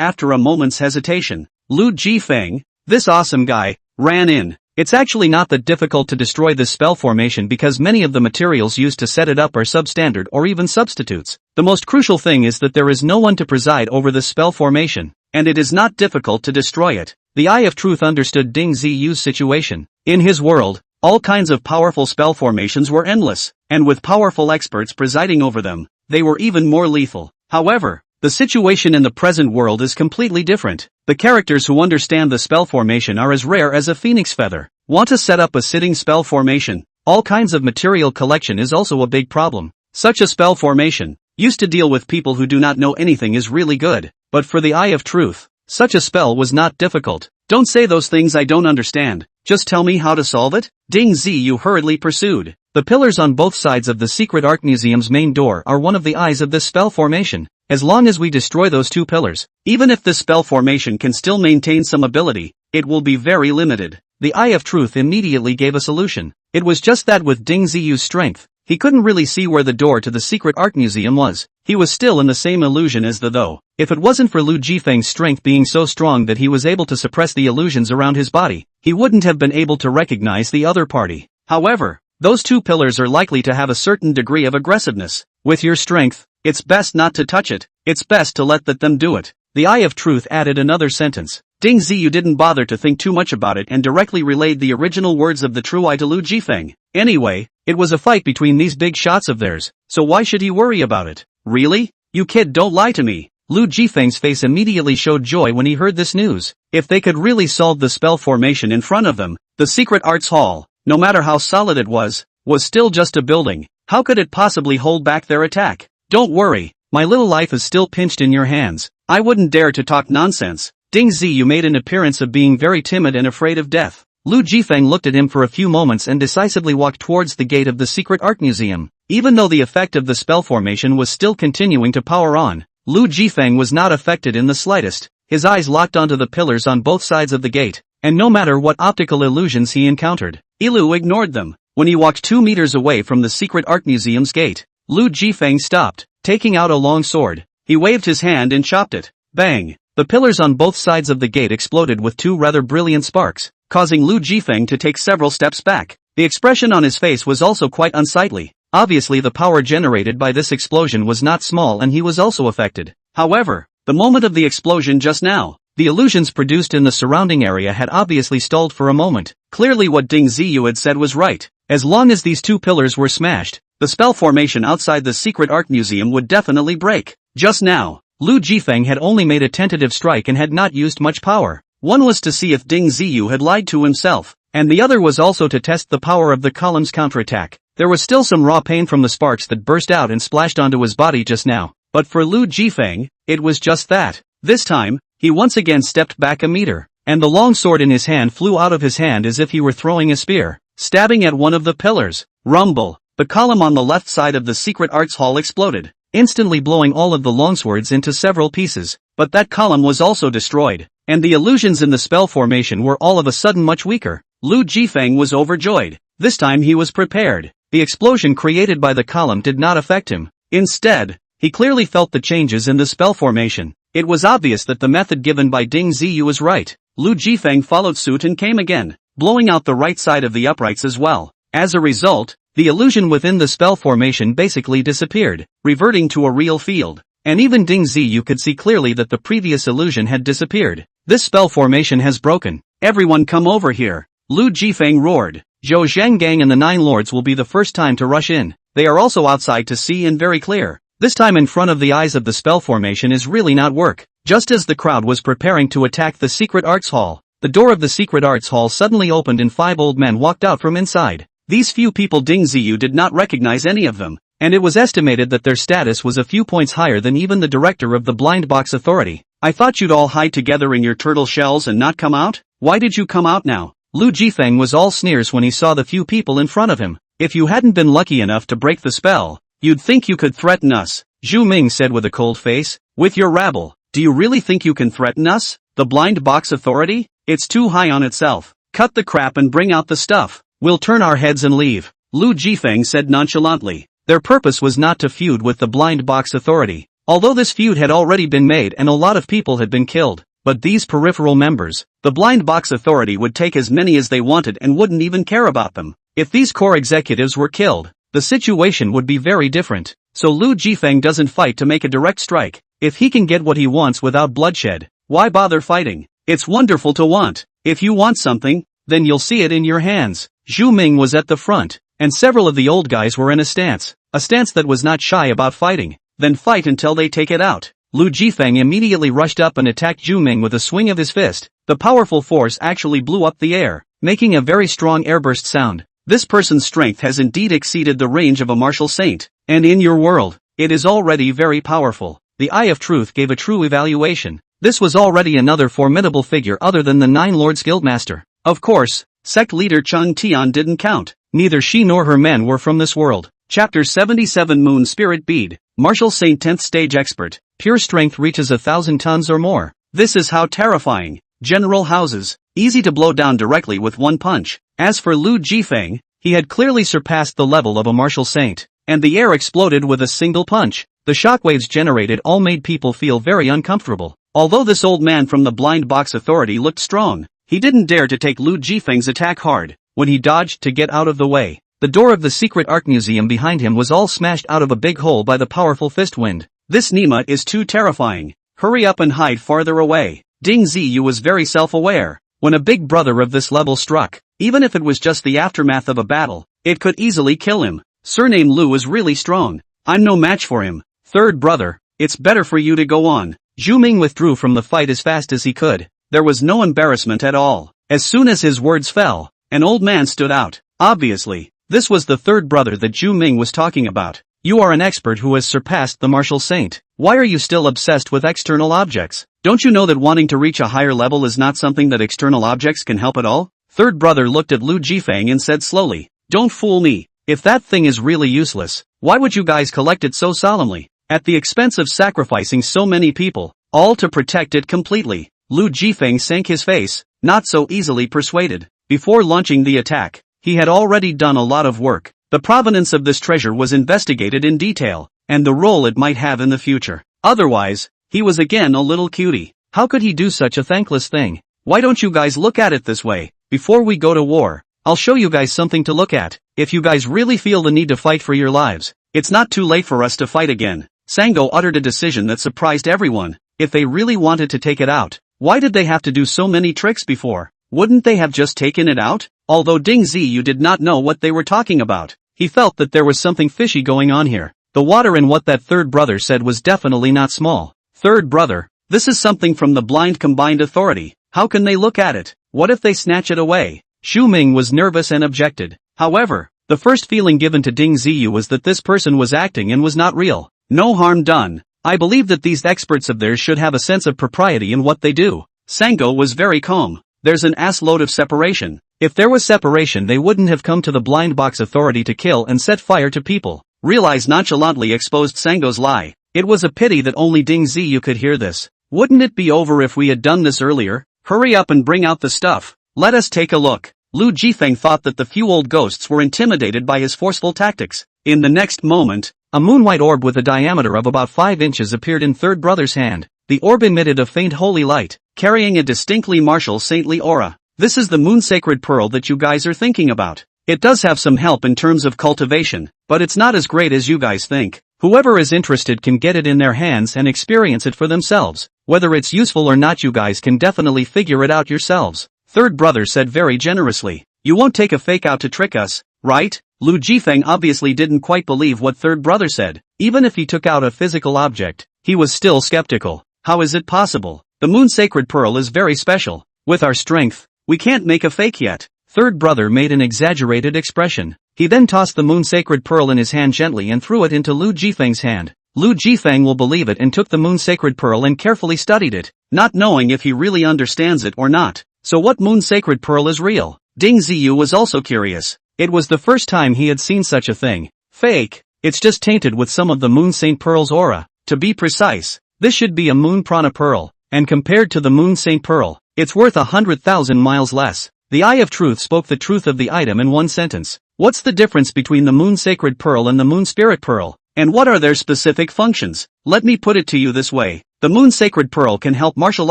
after a moment's hesitation, Lu Jifeng, this awesome guy, ran in? It's actually not that difficult to destroy this spell formation because many of the materials used to set it up are substandard or even substitutes. The most crucial thing is that there is no one to preside over the spell formation, and it is not difficult to destroy it. The Eye of Truth understood Ding Ziyu's situation. In his world, all kinds of powerful spell formations were endless, and with powerful experts presiding over them, they were even more lethal. However, the situation in the present world is completely different. The characters who understand the spell formation are as rare as a phoenix feather. Want to set up a sitting spell formation? All kinds of material collection is also a big problem. Such a spell formation, used to deal with people who do not know anything, is really good. But for the Eye of Truth, such a spell was not difficult. Don't say those things I don't understand. Just tell me how to solve it? Ding Ziyu hurriedly pursued. The pillars on both sides of the Secret Art Museum's main door are one of the eyes of this spell formation. As long as we destroy those two pillars, even if this spell formation can still maintain some ability, it will be very limited. The Eye of Truth immediately gave a solution. It was just that with Ding Ziyu's strength, he couldn't really see where the door to the Secret Art Museum was. He was still in the same illusion as the though. If it wasn't for Lu Jifeng's strength being so strong that he was able to suppress the illusions around his body, he wouldn't have been able to recognize the other party. However, those two pillars are likely to have a certain degree of aggressiveness. With your strength, it's best not to touch it. It's best to let them do it. The Eye of Truth added another sentence. Ding Ziyu didn't bother to think too much about it and directly relayed the original words of the True Eye to Lu Jifeng. Anyway, it was a fight between these big shots of theirs, so why should he worry about it? Really? You kid, don't lie to me. Lu Jifeng's face immediately showed joy when he heard this news. If they could really solve the spell formation in front of them, the secret arts hall, no matter how solid it was still just a building. How could it possibly hold back their attack? Don't worry, my little life is still pinched in your hands. I wouldn't dare to talk nonsense. Ding Ziyu made an appearance of being very timid and afraid of death. Lu Jifeng looked at him for a few moments and decisively walked towards the gate of the secret art museum. Even though the effect of the spell formation was still continuing to power on, Lu Jifeng was not affected in the slightest. His eyes locked onto the pillars on both sides of the gate, and no matter what optical illusions he encountered, Ilu ignored them. When he walked 2 meters away from the secret art museum's gate, Lu Jifeng stopped, taking out a long sword. He waved his hand and chopped it. Bang! The pillars on both sides of the gate exploded with 2 rather brilliant sparks, causing Lu Jifeng to take several steps back. The expression on his face was also quite unsightly. Obviously the power generated by this explosion was not small and he was also affected. However, the moment of the explosion just now, the illusions produced in the surrounding area had obviously stalled for a moment. Clearly what Ding Ziyu had said was right. As long as these 2 pillars were smashed, the spell formation outside the secret art museum would definitely break. Just now, Lu Jifeng had only made a tentative strike and had not used much power. One was to see if Ding Ziyu had lied to himself, and the other was also to test the power of the column's counterattack. There was still some raw pain from the sparks that burst out and splashed onto his body just now, but for Lu Jifeng, it was just that. This time, he once again stepped back a meter, and the long sword in his hand flew out of his hand as if he were throwing a spear, stabbing at one of the pillars. Rumble! The column on the left side of the secret arts hall exploded, instantly blowing all of the longswords into several pieces, but that column was also destroyed, and the illusions in the spell formation were all of a sudden much weaker. Lu Jifeng was overjoyed. This time he was prepared. The explosion created by the column did not affect him. Instead, he clearly felt the changes in the spell formation. It was obvious that the method given by Ding Ziyu was right. Lu Jifeng followed suit and came again, blowing out the right side of the uprights as well. As a result, the illusion within the spell formation basically disappeared, reverting to a real field. And even Ding Ziyu could see clearly that the previous illusion had disappeared. This spell formation has broken. Everyone come over here! Lu Jifeng roared. Zhou Zhanggang and the 9 lords will be the first time to rush in. They are also outside to see and very clear. This time in front of the eyes of the spell formation is really not work. Just as the crowd was preparing to attack the secret arts hall, the door of the secret arts hall suddenly opened and 5 old men walked out from inside. These few people Ding Ziyu did not recognize any of them, and it was estimated that their status was a few points higher than even the director of the blind box authority. I thought you'd all hide together in your turtle shells and not come out? Why did you come out now? Lu Jifeng was all sneers when he saw the few people in front of him. If you hadn't been lucky enough to break the spell, you'd think you could threaten us, Zhu Ming said with a cold face. With your rabble, do you really think you can threaten us? The blind box authority? It's too high on itself. Cut the crap and bring out the stuff. We'll turn our heads and leave, Lu Jifeng said nonchalantly. Their purpose was not to feud with the blind box authority, although this feud had already been made and a lot of people had been killed. But these peripheral members, the blind box authority would take as many as they wanted and wouldn't even care about them. If these core executives were killed, the situation would be very different. So Lu Jifeng doesn't fight to make a direct strike. If he can get what he wants without bloodshed, why bother fighting? It's wonderful to want. If you want something, then you'll see it in your hands. Zhu Ming was at the front, and several of the old guys were in a stance that was not shy about fighting. Then fight until they take it out. Lu Jifeng immediately rushed up and attacked Zhu Ming with a swing of his fist. The powerful force actually blew up the air, making a very strong airburst sound. This person's strength has indeed exceeded the range of a martial saint, and in your world, it is already very powerful. The Eye of Truth gave a true evaluation. This was already another formidable figure other than the 9 Lords Guildmaster. Of course, sect leader Chung Tian didn't count. Neither she nor her men were from this world. Chapter 77 Moon Spirit Bead. Martial Saint 10th Stage Expert. Pure strength reaches 1,000 tons or more. This is how terrifying. General houses. Easy to blow down directly with one punch. As for Lu Jifeng, he had clearly surpassed the level of a martial saint. And the air exploded with a single punch. The shockwaves generated all made people feel very uncomfortable. Although this old man from the blind box authority looked strong, he didn't dare to take Lu Jifeng's attack hard. When he dodged to get out of the way, the door of the secret art museum behind him was all smashed out of a big hole by the powerful fist wind. This Nima is too terrifying. Hurry up and hide farther away. Ding Ziyu was very self-aware. When a big brother of this level struck, even if it was just the aftermath of a battle, it could easily kill him. Surname Lu is really strong. I'm no match for him. Third brother, it's better for you to go on. Zhu Ming withdrew from the fight as fast as he could. There was no embarrassment at all. As soon as his words fell, an old man stood out. Obviously, this was the third brother that Zhu Ming was talking about. You are an expert who has surpassed the martial saint. Why are you still obsessed with external objects? Don't you know that wanting to reach a higher level is not something that external objects can help at all? Third brother looked at Lu Jifeng and said slowly, don't fool me. If that thing is really useless, why would you guys collect it so solemnly? At the expense of sacrificing so many people, all to protect it completely. Lu Jifeng sank his face, not so easily persuaded. Before launching the attack, he had already done a lot of work. The provenance of this treasure was investigated in detail, and the role it might have in the future. Otherwise, he was again a little cutie. How could he do such a thankless thing? Why don't you guys look at it this way? Before we go to war, I'll show you guys something to look at. If you guys really feel the need to fight for your lives, it's not too late for us to fight again. Sango uttered a decision that surprised everyone. If they really wanted to take it out, why did they have to do so many tricks before? Wouldn't they have just taken it out? Although Ding Ziyu did not know what they were talking about, he felt that there was something fishy going on here. The water in what that third brother said was definitely not small. Third brother, this is something from the blind combined authority. How can they look at it? What if they snatch it away? Xu Ming was nervous and objected. However, the first feeling given to Ding Ziyu was that this person was acting and was not real. No harm done. I believe that these experts of theirs should have a sense of propriety in what they do. Sango was very calm. There's an ass-load of separation. If there was separation, they wouldn't have come to the blind box authority to kill and set fire to people. Realize nonchalantly exposed Sango's lie. It was a pity that only Ding Ziyu could hear this. Wouldn't it be over if we had done this earlier? Hurry up and bring out the stuff. Let us take a look. Lu Jifeng thought that the few old ghosts were intimidated by his forceful tactics. In the next moment, a moon-white orb with a diameter of about 5 inches appeared in third brother's hand. The orb emitted a faint holy light, carrying a distinctly martial saintly aura. This is the moon sacred pearl that you guys are thinking about. It does have some help in terms of cultivation, but it's not as great as you guys think. Whoever is interested can get it in their hands and experience it for themselves. Whether it's useful or not, you guys can definitely figure it out yourselves. Third brother said very generously. You won't take a fake out to trick us, right? Lu Jifeng obviously didn't quite believe what third brother said. Even if he took out a physical object, he was still skeptical. How is it possible? The moon sacred pearl is very special. With our strength, we can't make a fake yet. Third brother made an exaggerated expression. He then tossed the moon sacred pearl in his hand gently and threw it into Lu Jifeng's hand. Lu Jifeng will believe it and took the moon sacred pearl and carefully studied it, not knowing if he really understands it or not. So what moon sacred pearl is real? Ding Ziyu was also curious. It was the first time he had seen such a thing. Fake. It's just tainted with some of the moon saint pearl's aura. To be precise, this should be a moon prana pearl, and compared to the moon saint pearl, it's worth 100,000 miles less. The Eye of Truth spoke the truth of the item in one sentence. What's the difference between the moon sacred pearl and the moon spirit pearl? And what are their specific functions? Let me put it to you this way. The moon sacred pearl can help martial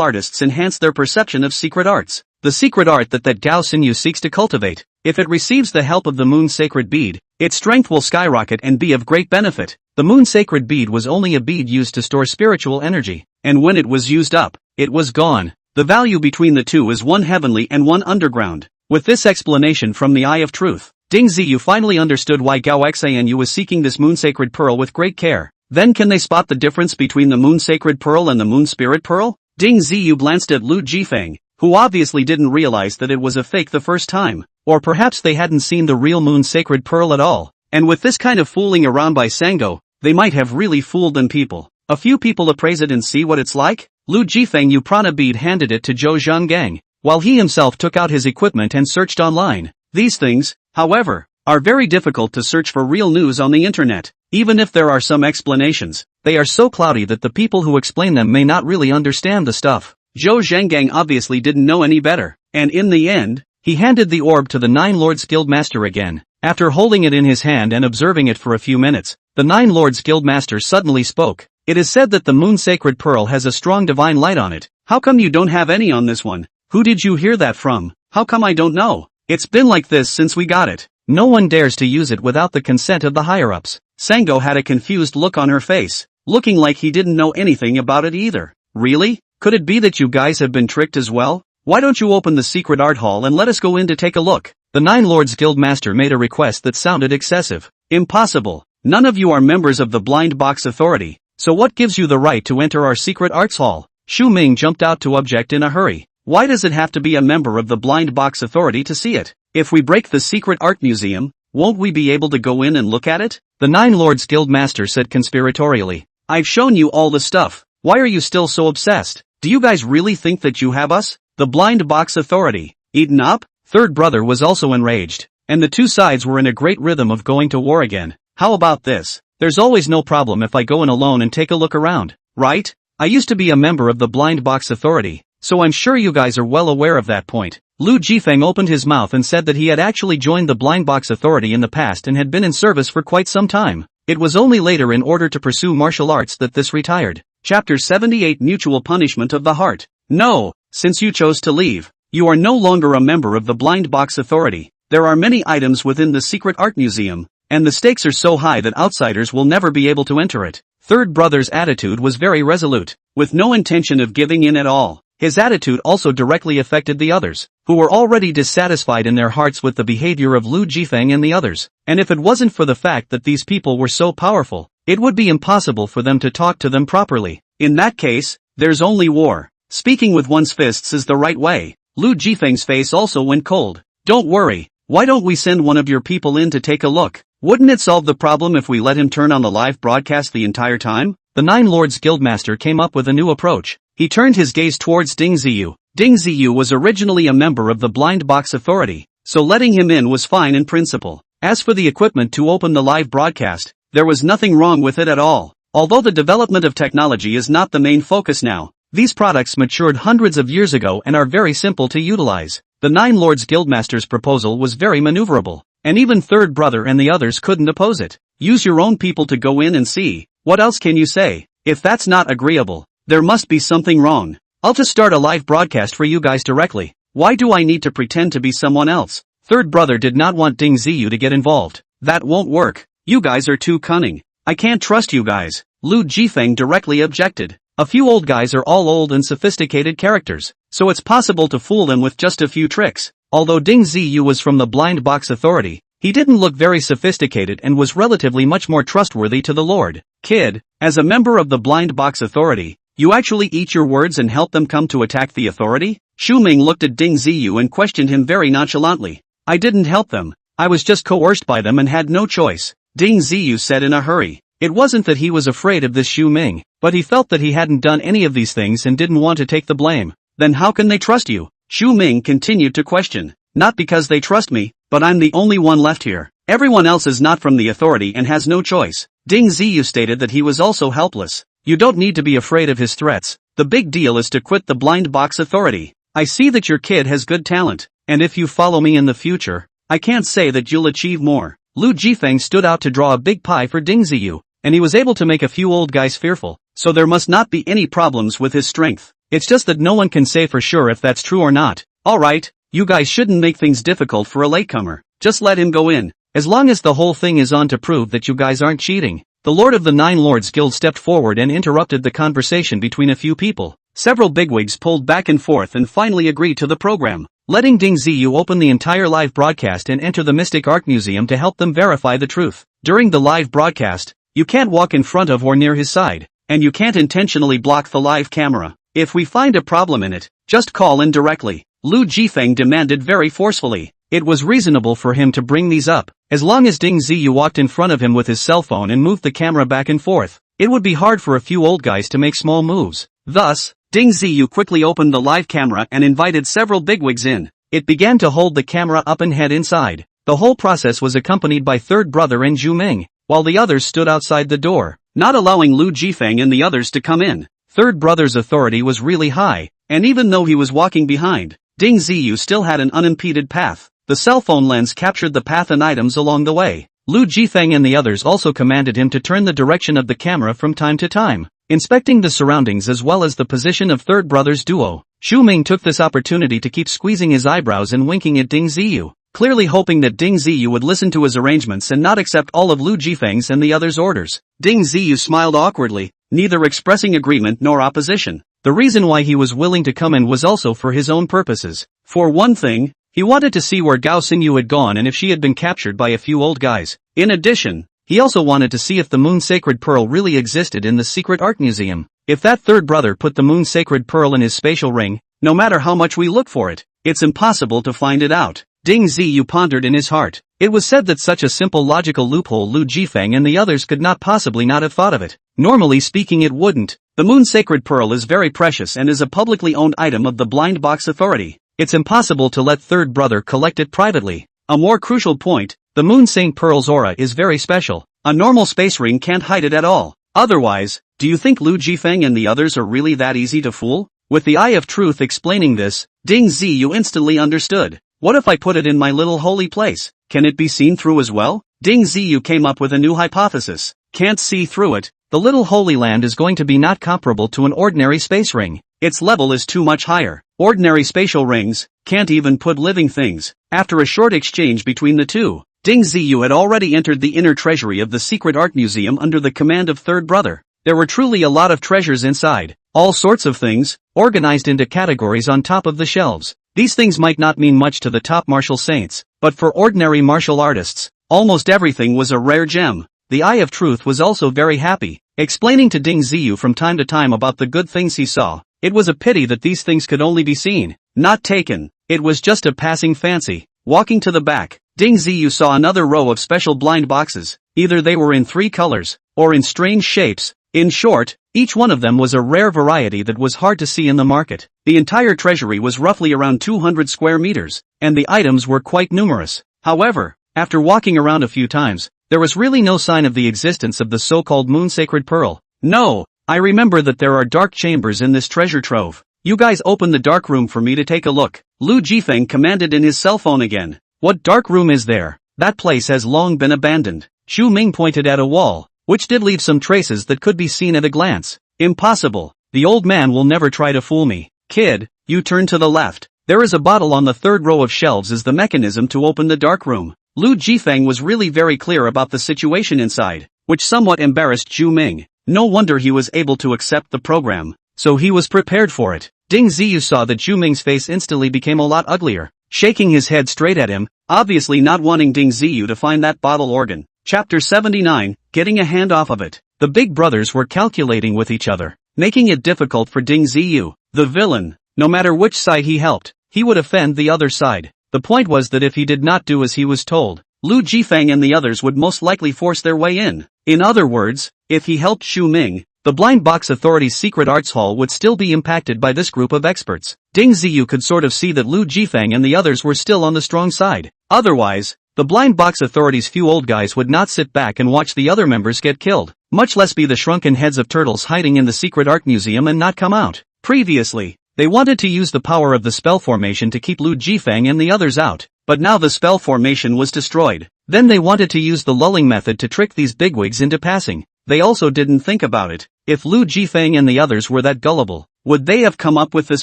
artists enhance their perception of secret arts. The secret art that Gao Xinyu seeks to cultivate. If it receives the help of the moon sacred bead, its strength will skyrocket and be of great benefit. The moon sacred bead was only a bead used to store spiritual energy, and when it was used up, it was gone. The value between the two is one heavenly and one underground. With this explanation from the Eye of Truth, Ding Ziyu finally understood why Gao Xianyu was seeking this moon sacred pearl with great care. Then can they spot the difference between the moon sacred pearl and the moon spirit pearl? Ding Ziyu glanced at Lu Jifeng, who obviously didn't realize that it was a fake the first time. Or perhaps they hadn't seen the real moon sacred pearl at all. And with this kind of fooling around by Sango, they might have really fooled them people. A few people appraise it and see what it's like. Lu Jifeng Yu Prana Bead handed it to Zhou Zhanggang, while he himself took out his equipment and searched online. These things, however, are very difficult to search for real news on the internet. Even if there are some explanations, they are so cloudy that the people who explain them may not really understand the stuff. Zhou Zhanggang obviously didn't know any better, and in the end, he handed the orb to the Nine Lords Guildmaster again. After holding it in his hand and observing it for a few minutes, the Nine Lords Guildmaster suddenly spoke. It is said that the moon sacred pearl has a strong divine light on it. How come you don't have any on this one? Who did you hear that from? How come I don't know? It's been like this since we got it. No one dares to use it without the consent of the higher-ups. Sango had a confused look on her face, looking like he didn't know anything about it either. Really? Could it be that you guys have been tricked as well? Why don't you open the secret art hall and let us go in to take a look? The Nine Lords Guildmaster made a request that sounded excessive. Impossible. None of you are members of the Blind Box Authority. So what gives you the right to enter our secret arts hall? Shu Ming jumped out to object in a hurry. Why does it have to be a member of the Blind Box Authority to see it? If we break the secret art museum, won't we be able to go in and look at it? The Nine Lords Guild Master said conspiratorially. I've shown you all the stuff. Why are you still so obsessed? Do you guys really think that you have us, the Blind Box Authority, eaten up? Third brother was also enraged, and the two sides were in a great rhythm of going to war again. How about this? There's always no problem if I go in alone and take a look around, right? I used to be a member of the Blind Box Authority, so I'm sure you guys are well aware of that point. Lu Jifeng opened his mouth and said that he had actually joined the Blind Box Authority in the past and had been in service for quite some time. It was only later in order to pursue martial arts that this retired. Chapter 78 Mutual Punishment of the Heart. No, since you chose to leave, you are no longer a member of the Blind Box Authority. There are many items within the Secret Art Museum, and the stakes are so high that outsiders will never be able to enter it. Third brother's attitude was very resolute, with no intention of giving in at all. His attitude also directly affected the others, who were already dissatisfied in their hearts with the behavior of Lu Jifeng and the others. And if it wasn't for the fact that these people were so powerful, it would be impossible for them to talk to them properly. In that case, there's only war. Speaking with one's fists is the right way. Lu Jifeng's face also went cold. Don't worry, why don't we send one of your people in to take a look? Wouldn't it solve the problem if we let him turn on the live broadcast the entire time? The Nine Lords Guildmaster came up with a new approach. He turned his gaze towards Ding Ziyu. Ding Ziyu was originally a member of the Blind Box Authority, so letting him in was fine in principle. As for the equipment to open the live broadcast, there was nothing wrong with it at all. Although the development of technology is not the main focus now, these products matured hundreds of years ago and are very simple to utilize. The Nine Lords Guildmaster's proposal was very maneuverable, and even Third Brother and the others couldn't oppose it. Use your own people to go in and see. What else can you say? If that's not agreeable, there must be something wrong. I'll just start a live broadcast for you guys directly. Why do I need to pretend to be someone else? Third Brother did not want Ding Ziyu to get involved. That won't work. You guys are too cunning. I can't trust you guys. Lu Jifeng directly objected. A few old guys are all old and sophisticated characters, so it's possible to fool them with just a few tricks. Although Ding Ziyu was from the Blind Box Authority, he didn't look very sophisticated and was relatively much more trustworthy to the Lord. Kid, as a member of the Blind Box Authority, you actually eat your words and help them come to attack the authority? Shu Ming looked at Ding Ziyu and questioned him very nonchalantly. I didn't help them. I was just coerced by them and had no choice. Ding Ziyu said in a hurry. It wasn't that he was afraid of this Shu Ming, but he felt that he hadn't done any of these things and didn't want to take the blame. Then how can they trust you? Shu Ming continued to question. Not because they trust me, but I'm the only one left here. Everyone else is not from the authority and has no choice. Ding Ziyu stated that he was also helpless. You don't need to be afraid of his threats. The big deal is to quit the Blind Box Authority. I see that your kid has good talent, and if you follow me in the future, I can't say that you'll achieve more. Lu Jifeng stood out to draw a big pie for Ding Ziyu, and he was able to make a few old guys fearful, so there must not be any problems with his strength. It's just that no one can say for sure if that's true or not. Alright, you guys shouldn't make things difficult for a latecomer. Just let him go in, as long as the whole thing is on to prove that you guys aren't cheating. The Lord of the Nine Lords Guild stepped forward and interrupted the conversation between a few people. Several bigwigs pulled back and forth and finally agreed to the program, letting Ding Ziyu open the entire live broadcast and enter the Mystic Art Museum to help them verify the truth. During the live broadcast, you can't walk in front of or near his side, and you can't intentionally block the live camera. If we find a problem in it, just call in directly. Lu Jifeng demanded very forcefully. It was reasonable for him to bring these up, as long as Ding Ziyu walked in front of him with his cell phone and moved the camera back and forth. It would be hard for a few old guys to make small moves. Thus, Ding Ziyu quickly opened the live camera and invited several bigwigs in. It began to hold the camera up and head inside. The whole process was accompanied by Third Brother and Zhu Ming, while the others stood outside the door, not allowing Lu Jifeng and the others to come in. Third Brother's authority was really high, and even though he was walking behind, Ding Ziyu still had an unimpeded path. The cell phone lens captured the path and items along the way. Lu Jifeng and the others also commanded him to turn the direction of the camera from time to time, inspecting the surroundings as well as the position of Third Brother's duo. Shu Ming took this opportunity to keep squeezing his eyebrows and winking at Ding Ziyu, clearly hoping that Ding Ziyu would listen to his arrangements and not accept all of Lu Jifeng's and the others' orders. Ding Ziyu smiled awkwardly, neither expressing agreement nor opposition. The reason why he was willing to come in was also for his own purposes. For one thing, he wanted to see where Gao Xingyu had gone and if she had been captured by a few old guys. In addition, He also wanted to see if the Moon Sacred Pearl really existed in the secret art museum. If that third brother put the Moon Sacred Pearl in his spatial ring, no matter how much we look for it, it's impossible to find it out. Ding Ziyu pondered in his heart. It was said that such a simple logical loophole Lu Jifeng and the others could not possibly not have thought of it. Normally speaking it wouldn't. The Moon Sacred Pearl is very precious and is a publicly owned item of the Blind Box Authority. It's impossible to let third brother collect it privately. A more crucial point, the Moon Saint Pearl's aura is very special. A normal space ring can't hide it at all. Otherwise, do you think Lu Jifeng and the others are really that easy to fool? With the Eye of Truth explaining this, Ding Ziyu instantly understood. What if I put it in my little holy place? Can it be seen through as well? Ding Ziyu came up with a new hypothesis. Can't see through it. The little Holy Land is going to be not comparable to an ordinary space ring. Its level is too much higher. Ordinary spatial rings can't even put living things. After a short exchange between the two, Ding Ziyu had already entered the inner treasury of the Secret Art Museum under the command of third brother. There were truly a lot of treasures inside. All sorts of things, organized into categories on top of the shelves. These things might not mean much to the top martial saints, but for ordinary martial artists, almost everything was a rare gem. The Eye of Truth was also very happy, explaining to Ding Ziyu from time to time about the good things he saw. It was a pity that these things could only be seen, not taken. It was just a passing fancy. Walking to the back, Ding Ziyu saw another row of special blind boxes. Either they were in 3 colors, or in strange shapes. In short, each one of them was a rare variety that was hard to see in the market. The entire treasury was roughly around 200 square meters, and the items were quite numerous. However, after walking around a few times, there was really no sign of the existence of the so-called Moon Sacred Pearl. No, I remember that there are dark chambers in this treasure trove. You guys open the dark room for me to take a look. Lu Jifeng commanded in his cell phone again. What dark room is there? That place has long been abandoned. Xu Ming pointed at a wall, which did leave some traces that could be seen at a glance. Impossible. The old man will never try to fool me. Kid, you turn to the left. There is a bottle on the 3rd row of shelves as the mechanism to open the dark room. Lu Jifeng was really very clear about the situation inside, which somewhat embarrassed Xu Ming. No wonder he was able to accept the program. So he was prepared for it. Ding Ziyu saw that Xu Ming's face instantly became a lot uglier, shaking his head straight at him, obviously not wanting Ding Ziyu to find that bottle organ. Chapter 79, Getting a Hand Off of It. The big brothers were calculating with each other, making it difficult for Ding Ziyu, the villain. No matter which side he helped, he would offend the other side. The point was that if he did not do as he was told, Lu Jifeng and the others would most likely force their way in. In other words, if he helped Xu Ming, the Blind Box Authority's secret arts hall would still be impacted by this group of experts. Ding Ziyu could sort of see that Lu Jifeng and the others were still on the strong side. Otherwise, the Blind Box Authority's few old guys would not sit back and watch the other members get killed, much less be the shrunken heads of turtles hiding in the secret art museum and not come out. Previously, they wanted to use the power of the spell formation to keep Lu Jifeng and the others out, but now the spell formation was destroyed. Then they wanted to use the lulling method to trick these bigwigs into passing. They also didn't think about it. If Lu Jifeng and the others were that gullible, would they have come up with this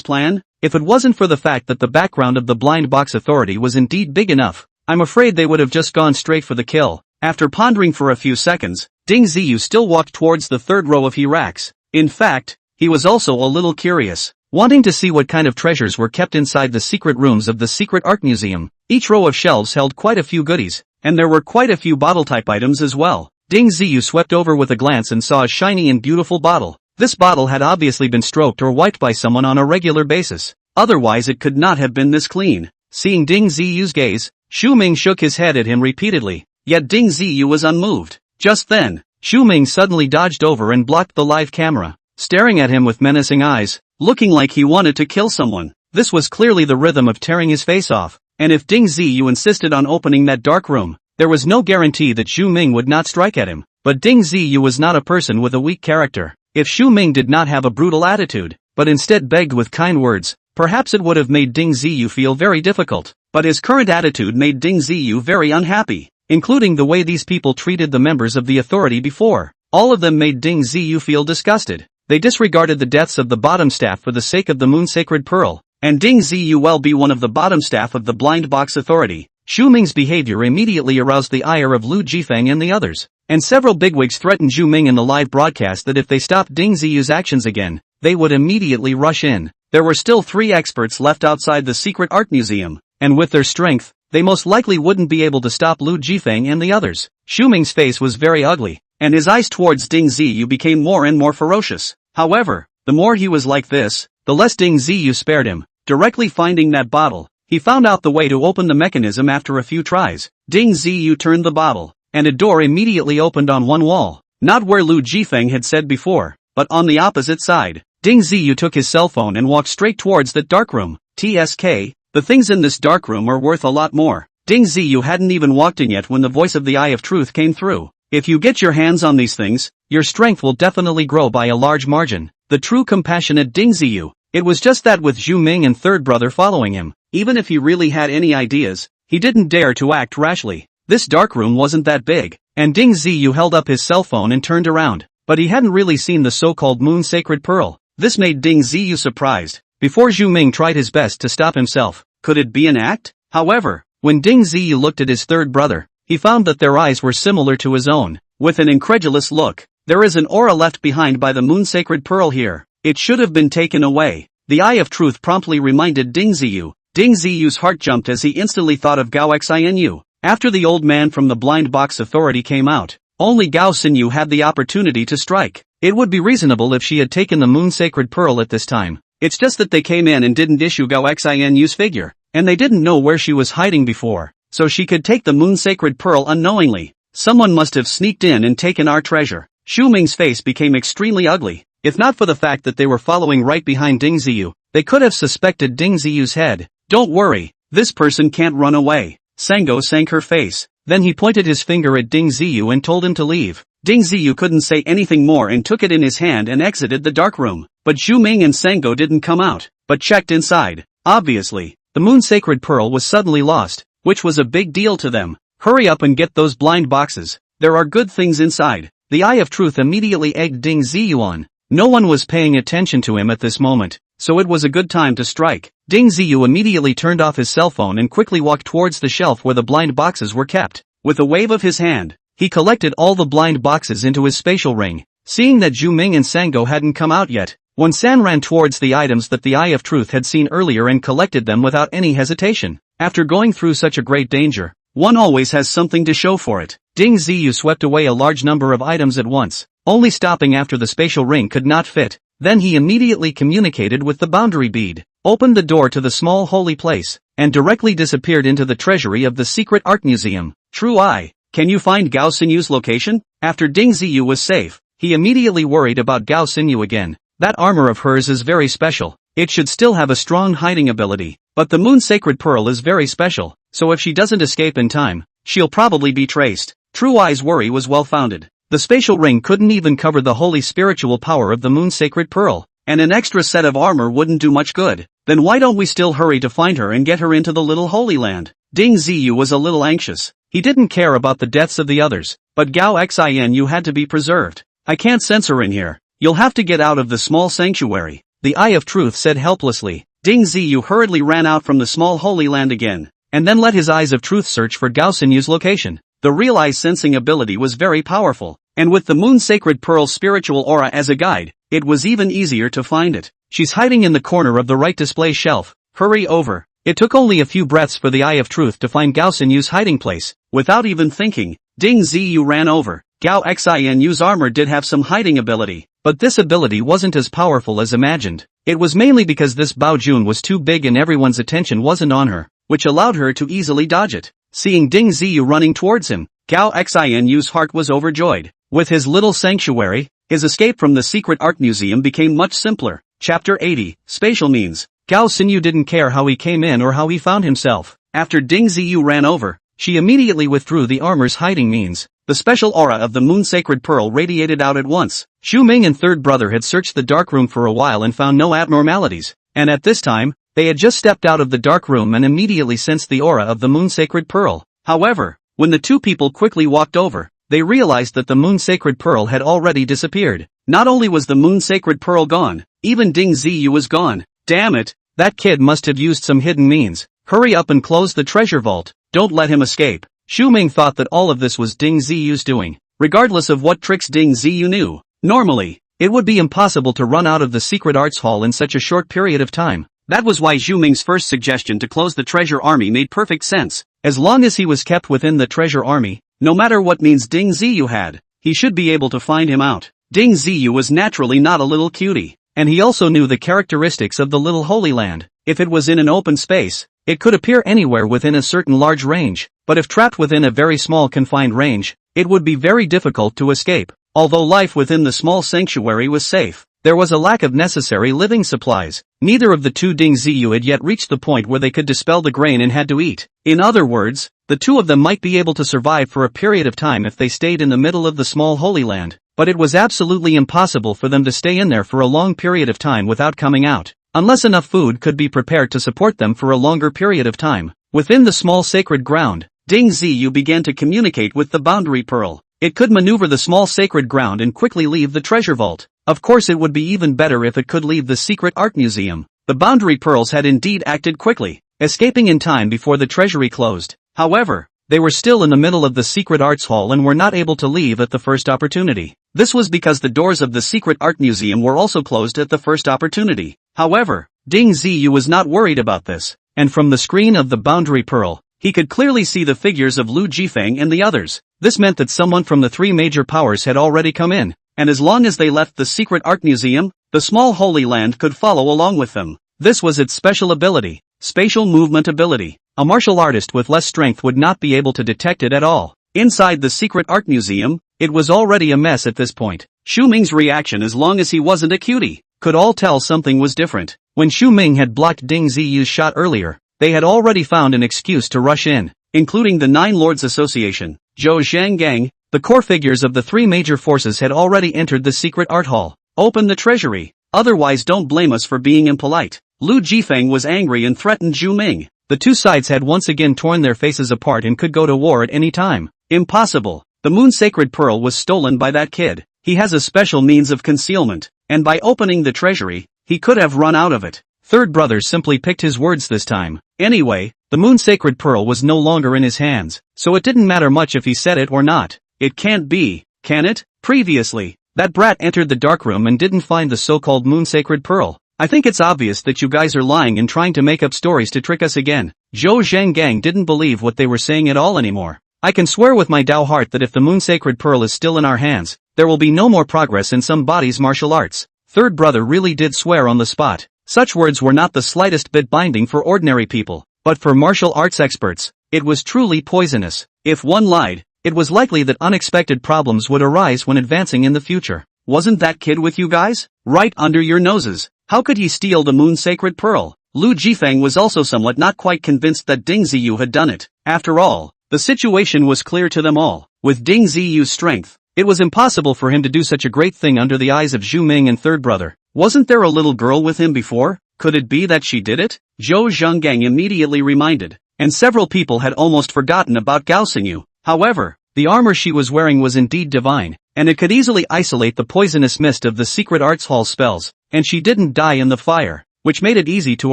plan? If it wasn't for the fact that the background of the Blind Box Authority was indeed big enough, I'm afraid they would have just gone straight for the kill. After pondering for a few seconds, Ding Ziyu still walked towards the 3rd row of racks. In fact, he was also a little curious, wanting to see what kind of treasures were kept inside the secret rooms of the Secret Art Museum. Each row of shelves held quite a few goodies, and there were quite a few bottle-type items as well. Ding Ziyu swept over with a glance and saw a shiny and beautiful bottle. This bottle had obviously been stroked or wiped by someone on a regular basis. Otherwise it could not have been this clean. Seeing Ding Ziyu's gaze, Xu Ming shook his head at him repeatedly, yet Ding Ziyu was unmoved. Just then, Xu Ming suddenly dodged over and blocked the live camera, staring at him with menacing eyes, looking like he wanted to kill someone. This was clearly the rhythm of tearing his face off, and if Ding Ziyu insisted on opening that dark room, there was no guarantee that Xu Ming would not strike at him. But Ding Ziyu was not a person with a weak character. If Xu Ming did not have a brutal attitude, but instead begged with kind words, perhaps it would have made Ding Ziyu feel very difficult. But his current attitude made Ding Ziyu very unhappy, including the way these people treated the members of the authority before. All of them made Ding Ziyu feel disgusted. They disregarded the deaths of the bottom staff for the sake of the Moon Sacred Pearl, and Ding Ziyu will be one of the bottom staff of the Blind Box Authority. Xu Ming's behavior immediately aroused the ire of Lu Jifeng and the others, and several bigwigs threatened Xu Ming in the live broadcast that if they stopped Ding Ziyu's actions again, they would immediately rush in. There were still 3 experts left outside the Secret Art Museum, and with their strength, they most likely wouldn't be able to stop Lu Jifeng and the others. Ming's face was very ugly, and his eyes towards Ding Ziyu became more and more ferocious. However, the more he was like this, the less Ding Ziyu spared him. Directly finding that bottle, he found out the way to open the mechanism after a few tries. Ding Ziyu turned the bottle, and a door immediately opened on one wall. Not where Lu Jifeng had said before, but on the opposite side. Ding Ziyu took his cell phone and walked straight towards that dark room. TSK, the things in this dark room are worth a lot more. Ding Ziyu hadn't even walked in yet when the voice of the Eye of Truth came through. If you get your hands on these things, your strength will definitely grow by a large margin. The true compassionate Ding Ziyu. It was just that with Zhu Ming and third brother following him, even if he really had any ideas, he didn't dare to act rashly. This dark room wasn't that big, and Ding Ziyu held up his cell phone and turned around, but he hadn't really seen the so-called Moon Sacred Pearl. This made Ding Ziyu surprised. Before Zhu Ming tried his best to stop himself, could it be an act? However, when Ding Ziyu looked at his third brother, he found that their eyes were similar to his own. With an incredulous look, there is an aura left behind by the Moon Sacred Pearl here. It should have been taken away. The Eye of Truth promptly reminded Ding Ziyu. Ding Ziyu's heart jumped as he instantly thought of Gao Xinu. After the old man from the Blind Box Authority came out, only Gao Xinyu had the opportunity to strike. It would be reasonable if she had taken the Moon Sacred Pearl at this time. It's just that they came in and didn't issue Gao Xinu's figure, and they didn't know where she was hiding before, so she could take the Moon Sacred Pearl unknowingly. Someone must have sneaked in and taken our treasure. Zhu Ming's face became extremely ugly. If not for the fact that they were following right behind Ding Ziyu, they could have suspected Ding Ziyu's head. Don't worry, this person can't run away. Sango sank her face. Then he pointed his finger at Ding Ziyu and told him to leave. Ding Ziyu couldn't say anything more and took it in his hand and exited the dark room. But Zhu Ming and Sango didn't come out, but checked inside. Obviously, the Moon Sacred Pearl was suddenly lost, which was a big deal to them. Hurry up and get those blind boxes. There are good things inside. The Eye of Truth immediately egged Ding Ziyu on. No one was paying attention to him at this moment, so it was a good time to strike. Ding Ziyu immediately turned off his cell phone and quickly walked towards the shelf where the blind boxes were kept. With a wave of his hand, he collected all the blind boxes into his spatial ring. Seeing that Zhu Ming and Sango hadn't come out yet, Wan-san ran towards the items that the Eye of Truth had seen earlier and collected them without any hesitation. After going through such a great danger, one always has something to show for it. Ding Ziyu swept away a large number of items at once, only stopping after the spatial ring could not fit. Then he immediately communicated with the boundary bead, opened the door to the small holy place, and directly disappeared into the treasury of the secret art museum. True Eye, can you find Gao Xinyu's location? After Ding Ziyu was safe, he immediately worried about Gao Xinyu again. That armor of hers is very special. It should still have a strong hiding ability, but the Moon Sacred Pearl is very special, so if she doesn't escape in time, she'll probably be traced. True Eye's worry was well founded. The spatial ring couldn't even cover the holy spiritual power of the Moon Sacred Pearl, and an extra set of armor wouldn't do much good. Then why don't we still hurry to find her and get her into the little Holy Land? Ding Ziyu was a little anxious. He didn't care about the deaths of the others, but Gao Xinu had to be preserved. I can't sense her in here. You'll have to get out of the small sanctuary, the Eye of Truth said helplessly. Ding Ziyu hurriedly ran out from the small Holy Land again, and then let his Eyes of Truth search for Gao Xinyu's location. The real eye sensing ability was very powerful, and with the Moon Sacred Pearl's spiritual aura as a guide, it was even easier to find it. She's hiding in the corner of the right display shelf. Hurry over. It took only a few breaths for the Eye of Truth to find Gao Xinyu's hiding place. Without even thinking, Ding Ziyu ran over. Gao Xinu's armor did have some hiding ability, but this ability wasn't as powerful as imagined. It was mainly because this Bao Jun was too big and everyone's attention wasn't on her, which allowed her to easily dodge it. Seeing Ding Ziyu running towards him, Gao Xinu's heart was overjoyed. With his little sanctuary, his escape from the secret art museum became much simpler. Chapter 80, Spatial Means. Gao Xinyu didn't care how he came in or how he found himself. After Ding Ziyu ran over, she immediately withdrew the armor's hiding means. The special aura of the Moon Sacred Pearl radiated out at once. Zhu Ming and third brother had searched the dark room for a while and found no abnormalities, and at this time, they had just stepped out of the dark room and immediately sensed the aura of the Moon Sacred Pearl. However, when the two people quickly walked over, they realized that the Moon Sacred Pearl had already disappeared. Not only was the Moon Sacred Pearl gone, even Ding Ziyu was gone. Damn it, that kid must have used some hidden means. Hurry up and close the treasure vault, don't let him escape. Zhu Ming thought that all of this was Ding Ziyu's doing. Regardless of what tricks Ding Ziyu knew, normally, it would be impossible to run out of the secret arts hall in such a short period of time. That was why Zhu Ming's first suggestion to close the treasure army made perfect sense. As long as he was kept within the treasure army, No matter what means Ding Ziyu had, he should be able to find him out. Ding Ziyu was naturally not a little cutie, and he also knew the characteristics of the little Holy Land. If it was in an open space, it could appear anywhere within a certain large range, but if trapped within a very small confined range, it would be very difficult to escape. Although life within the small sanctuary was safe, there was a lack of necessary living supplies. Neither of the two Ding Ziyu had yet reached the point where they could dispel the grain and had to eat. In other words, the two of them might be able to survive for a period of time if they stayed in the middle of the small Holy Land, but it was absolutely impossible for them to stay in there for a long period of time without coming out, unless enough food could be prepared to support them for a longer period of time. Within the small sacred ground, Ding Ziyu began to communicate with the boundary pearl. It could maneuver the small sacred ground and quickly leave the treasure vault. Of course, it would be even better if it could leave the secret art museum. The boundary pearls had indeed acted quickly, escaping in time before the treasury closed. However, they were still in the middle of the secret arts hall and were not able to leave at the first opportunity. This was because the doors of the secret art museum were also closed at the first opportunity. However, Ding Ziyu was not worried about this, and from the screen of the boundary pearl, he could clearly see the figures of Lu Jifeng and the others. This meant that someone from the three major powers had already come in, and as long as they left the secret art museum, the small Holy Land could follow along with them. This was its special ability, spatial movement ability. A martial artist with less strength would not be able to detect it at all. Inside the secret art museum, it was already a mess at this point. Xu Ming's reaction, as long as he wasn't a cutie, could all tell something was different. When Xu Ming had blocked Ding Ziyu's shot earlier, they had already found an excuse to rush in, including the Nine Lords Association. Zhou Zhanggang, the core figures of the three major forces had already entered the secret art hall. Open the treasury, otherwise don't blame us for being impolite. Lu Jifeng was angry and threatened Xu Ming. The two sides had once again torn their faces apart and could go to war at any time. Impossible. The Moon Sacred Pearl was stolen by that kid. He has a special means of concealment, and by opening the treasury, he could have run out of it. Third brother simply picked his words this time. Anyway, the Moon Sacred Pearl was no longer in his hands, so it didn't matter much if he said it or not. It can't be, can it? Previously, that brat entered the dark room and didn't find the so-called Moon Sacred Pearl. I think it's obvious that you guys are lying and trying to make up stories to trick us again. Zhou Zhanggang didn't believe what they were saying at all anymore. I can swear with my Dao heart that if the Moon Sacred Pearl is still in our hands, there will be no more progress in somebody's martial arts. Third brother really did swear on the spot. Such words were not the slightest bit binding for ordinary people, but for martial arts experts, it was truly poisonous. If one lied, it was likely that unexpected problems would arise when advancing in the future. Wasn't that kid with you guys? Right under your noses. How could he steal the Moon Sacred Pearl? Lu Jifeng was also somewhat not quite convinced that Ding Ziyu had done it. After all, the situation was clear to them all. With Ding Ziyu's strength, it was impossible for him to do such a great thing under the eyes of Xu Ming and third brother. Wasn't there a little girl with him before? Could it be that she did it? Zhou Zhanggang immediately reminded, and several people had almost forgotten about Gao Xingyu. However, the armor she was wearing was indeed divine, and it could easily isolate the poisonous mist of the secret arts hall spells, and she didn't die in the fire, which made it easy to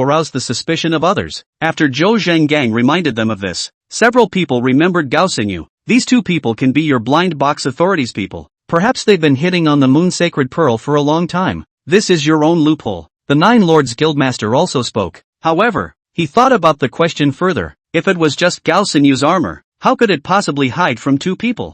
arouse the suspicion of others. After Zhou Zhanggang reminded them of this, several people remembered Gao Xingyu. These two people can be your blind box authorities people. Perhaps they've been hitting on the Moon Sacred Pearl for a long time. This is your own loophole. The Nine Lords Guildmaster also spoke. However, he thought about the question further. If it was just Gao Xinyu's armor, how could it possibly hide from two people?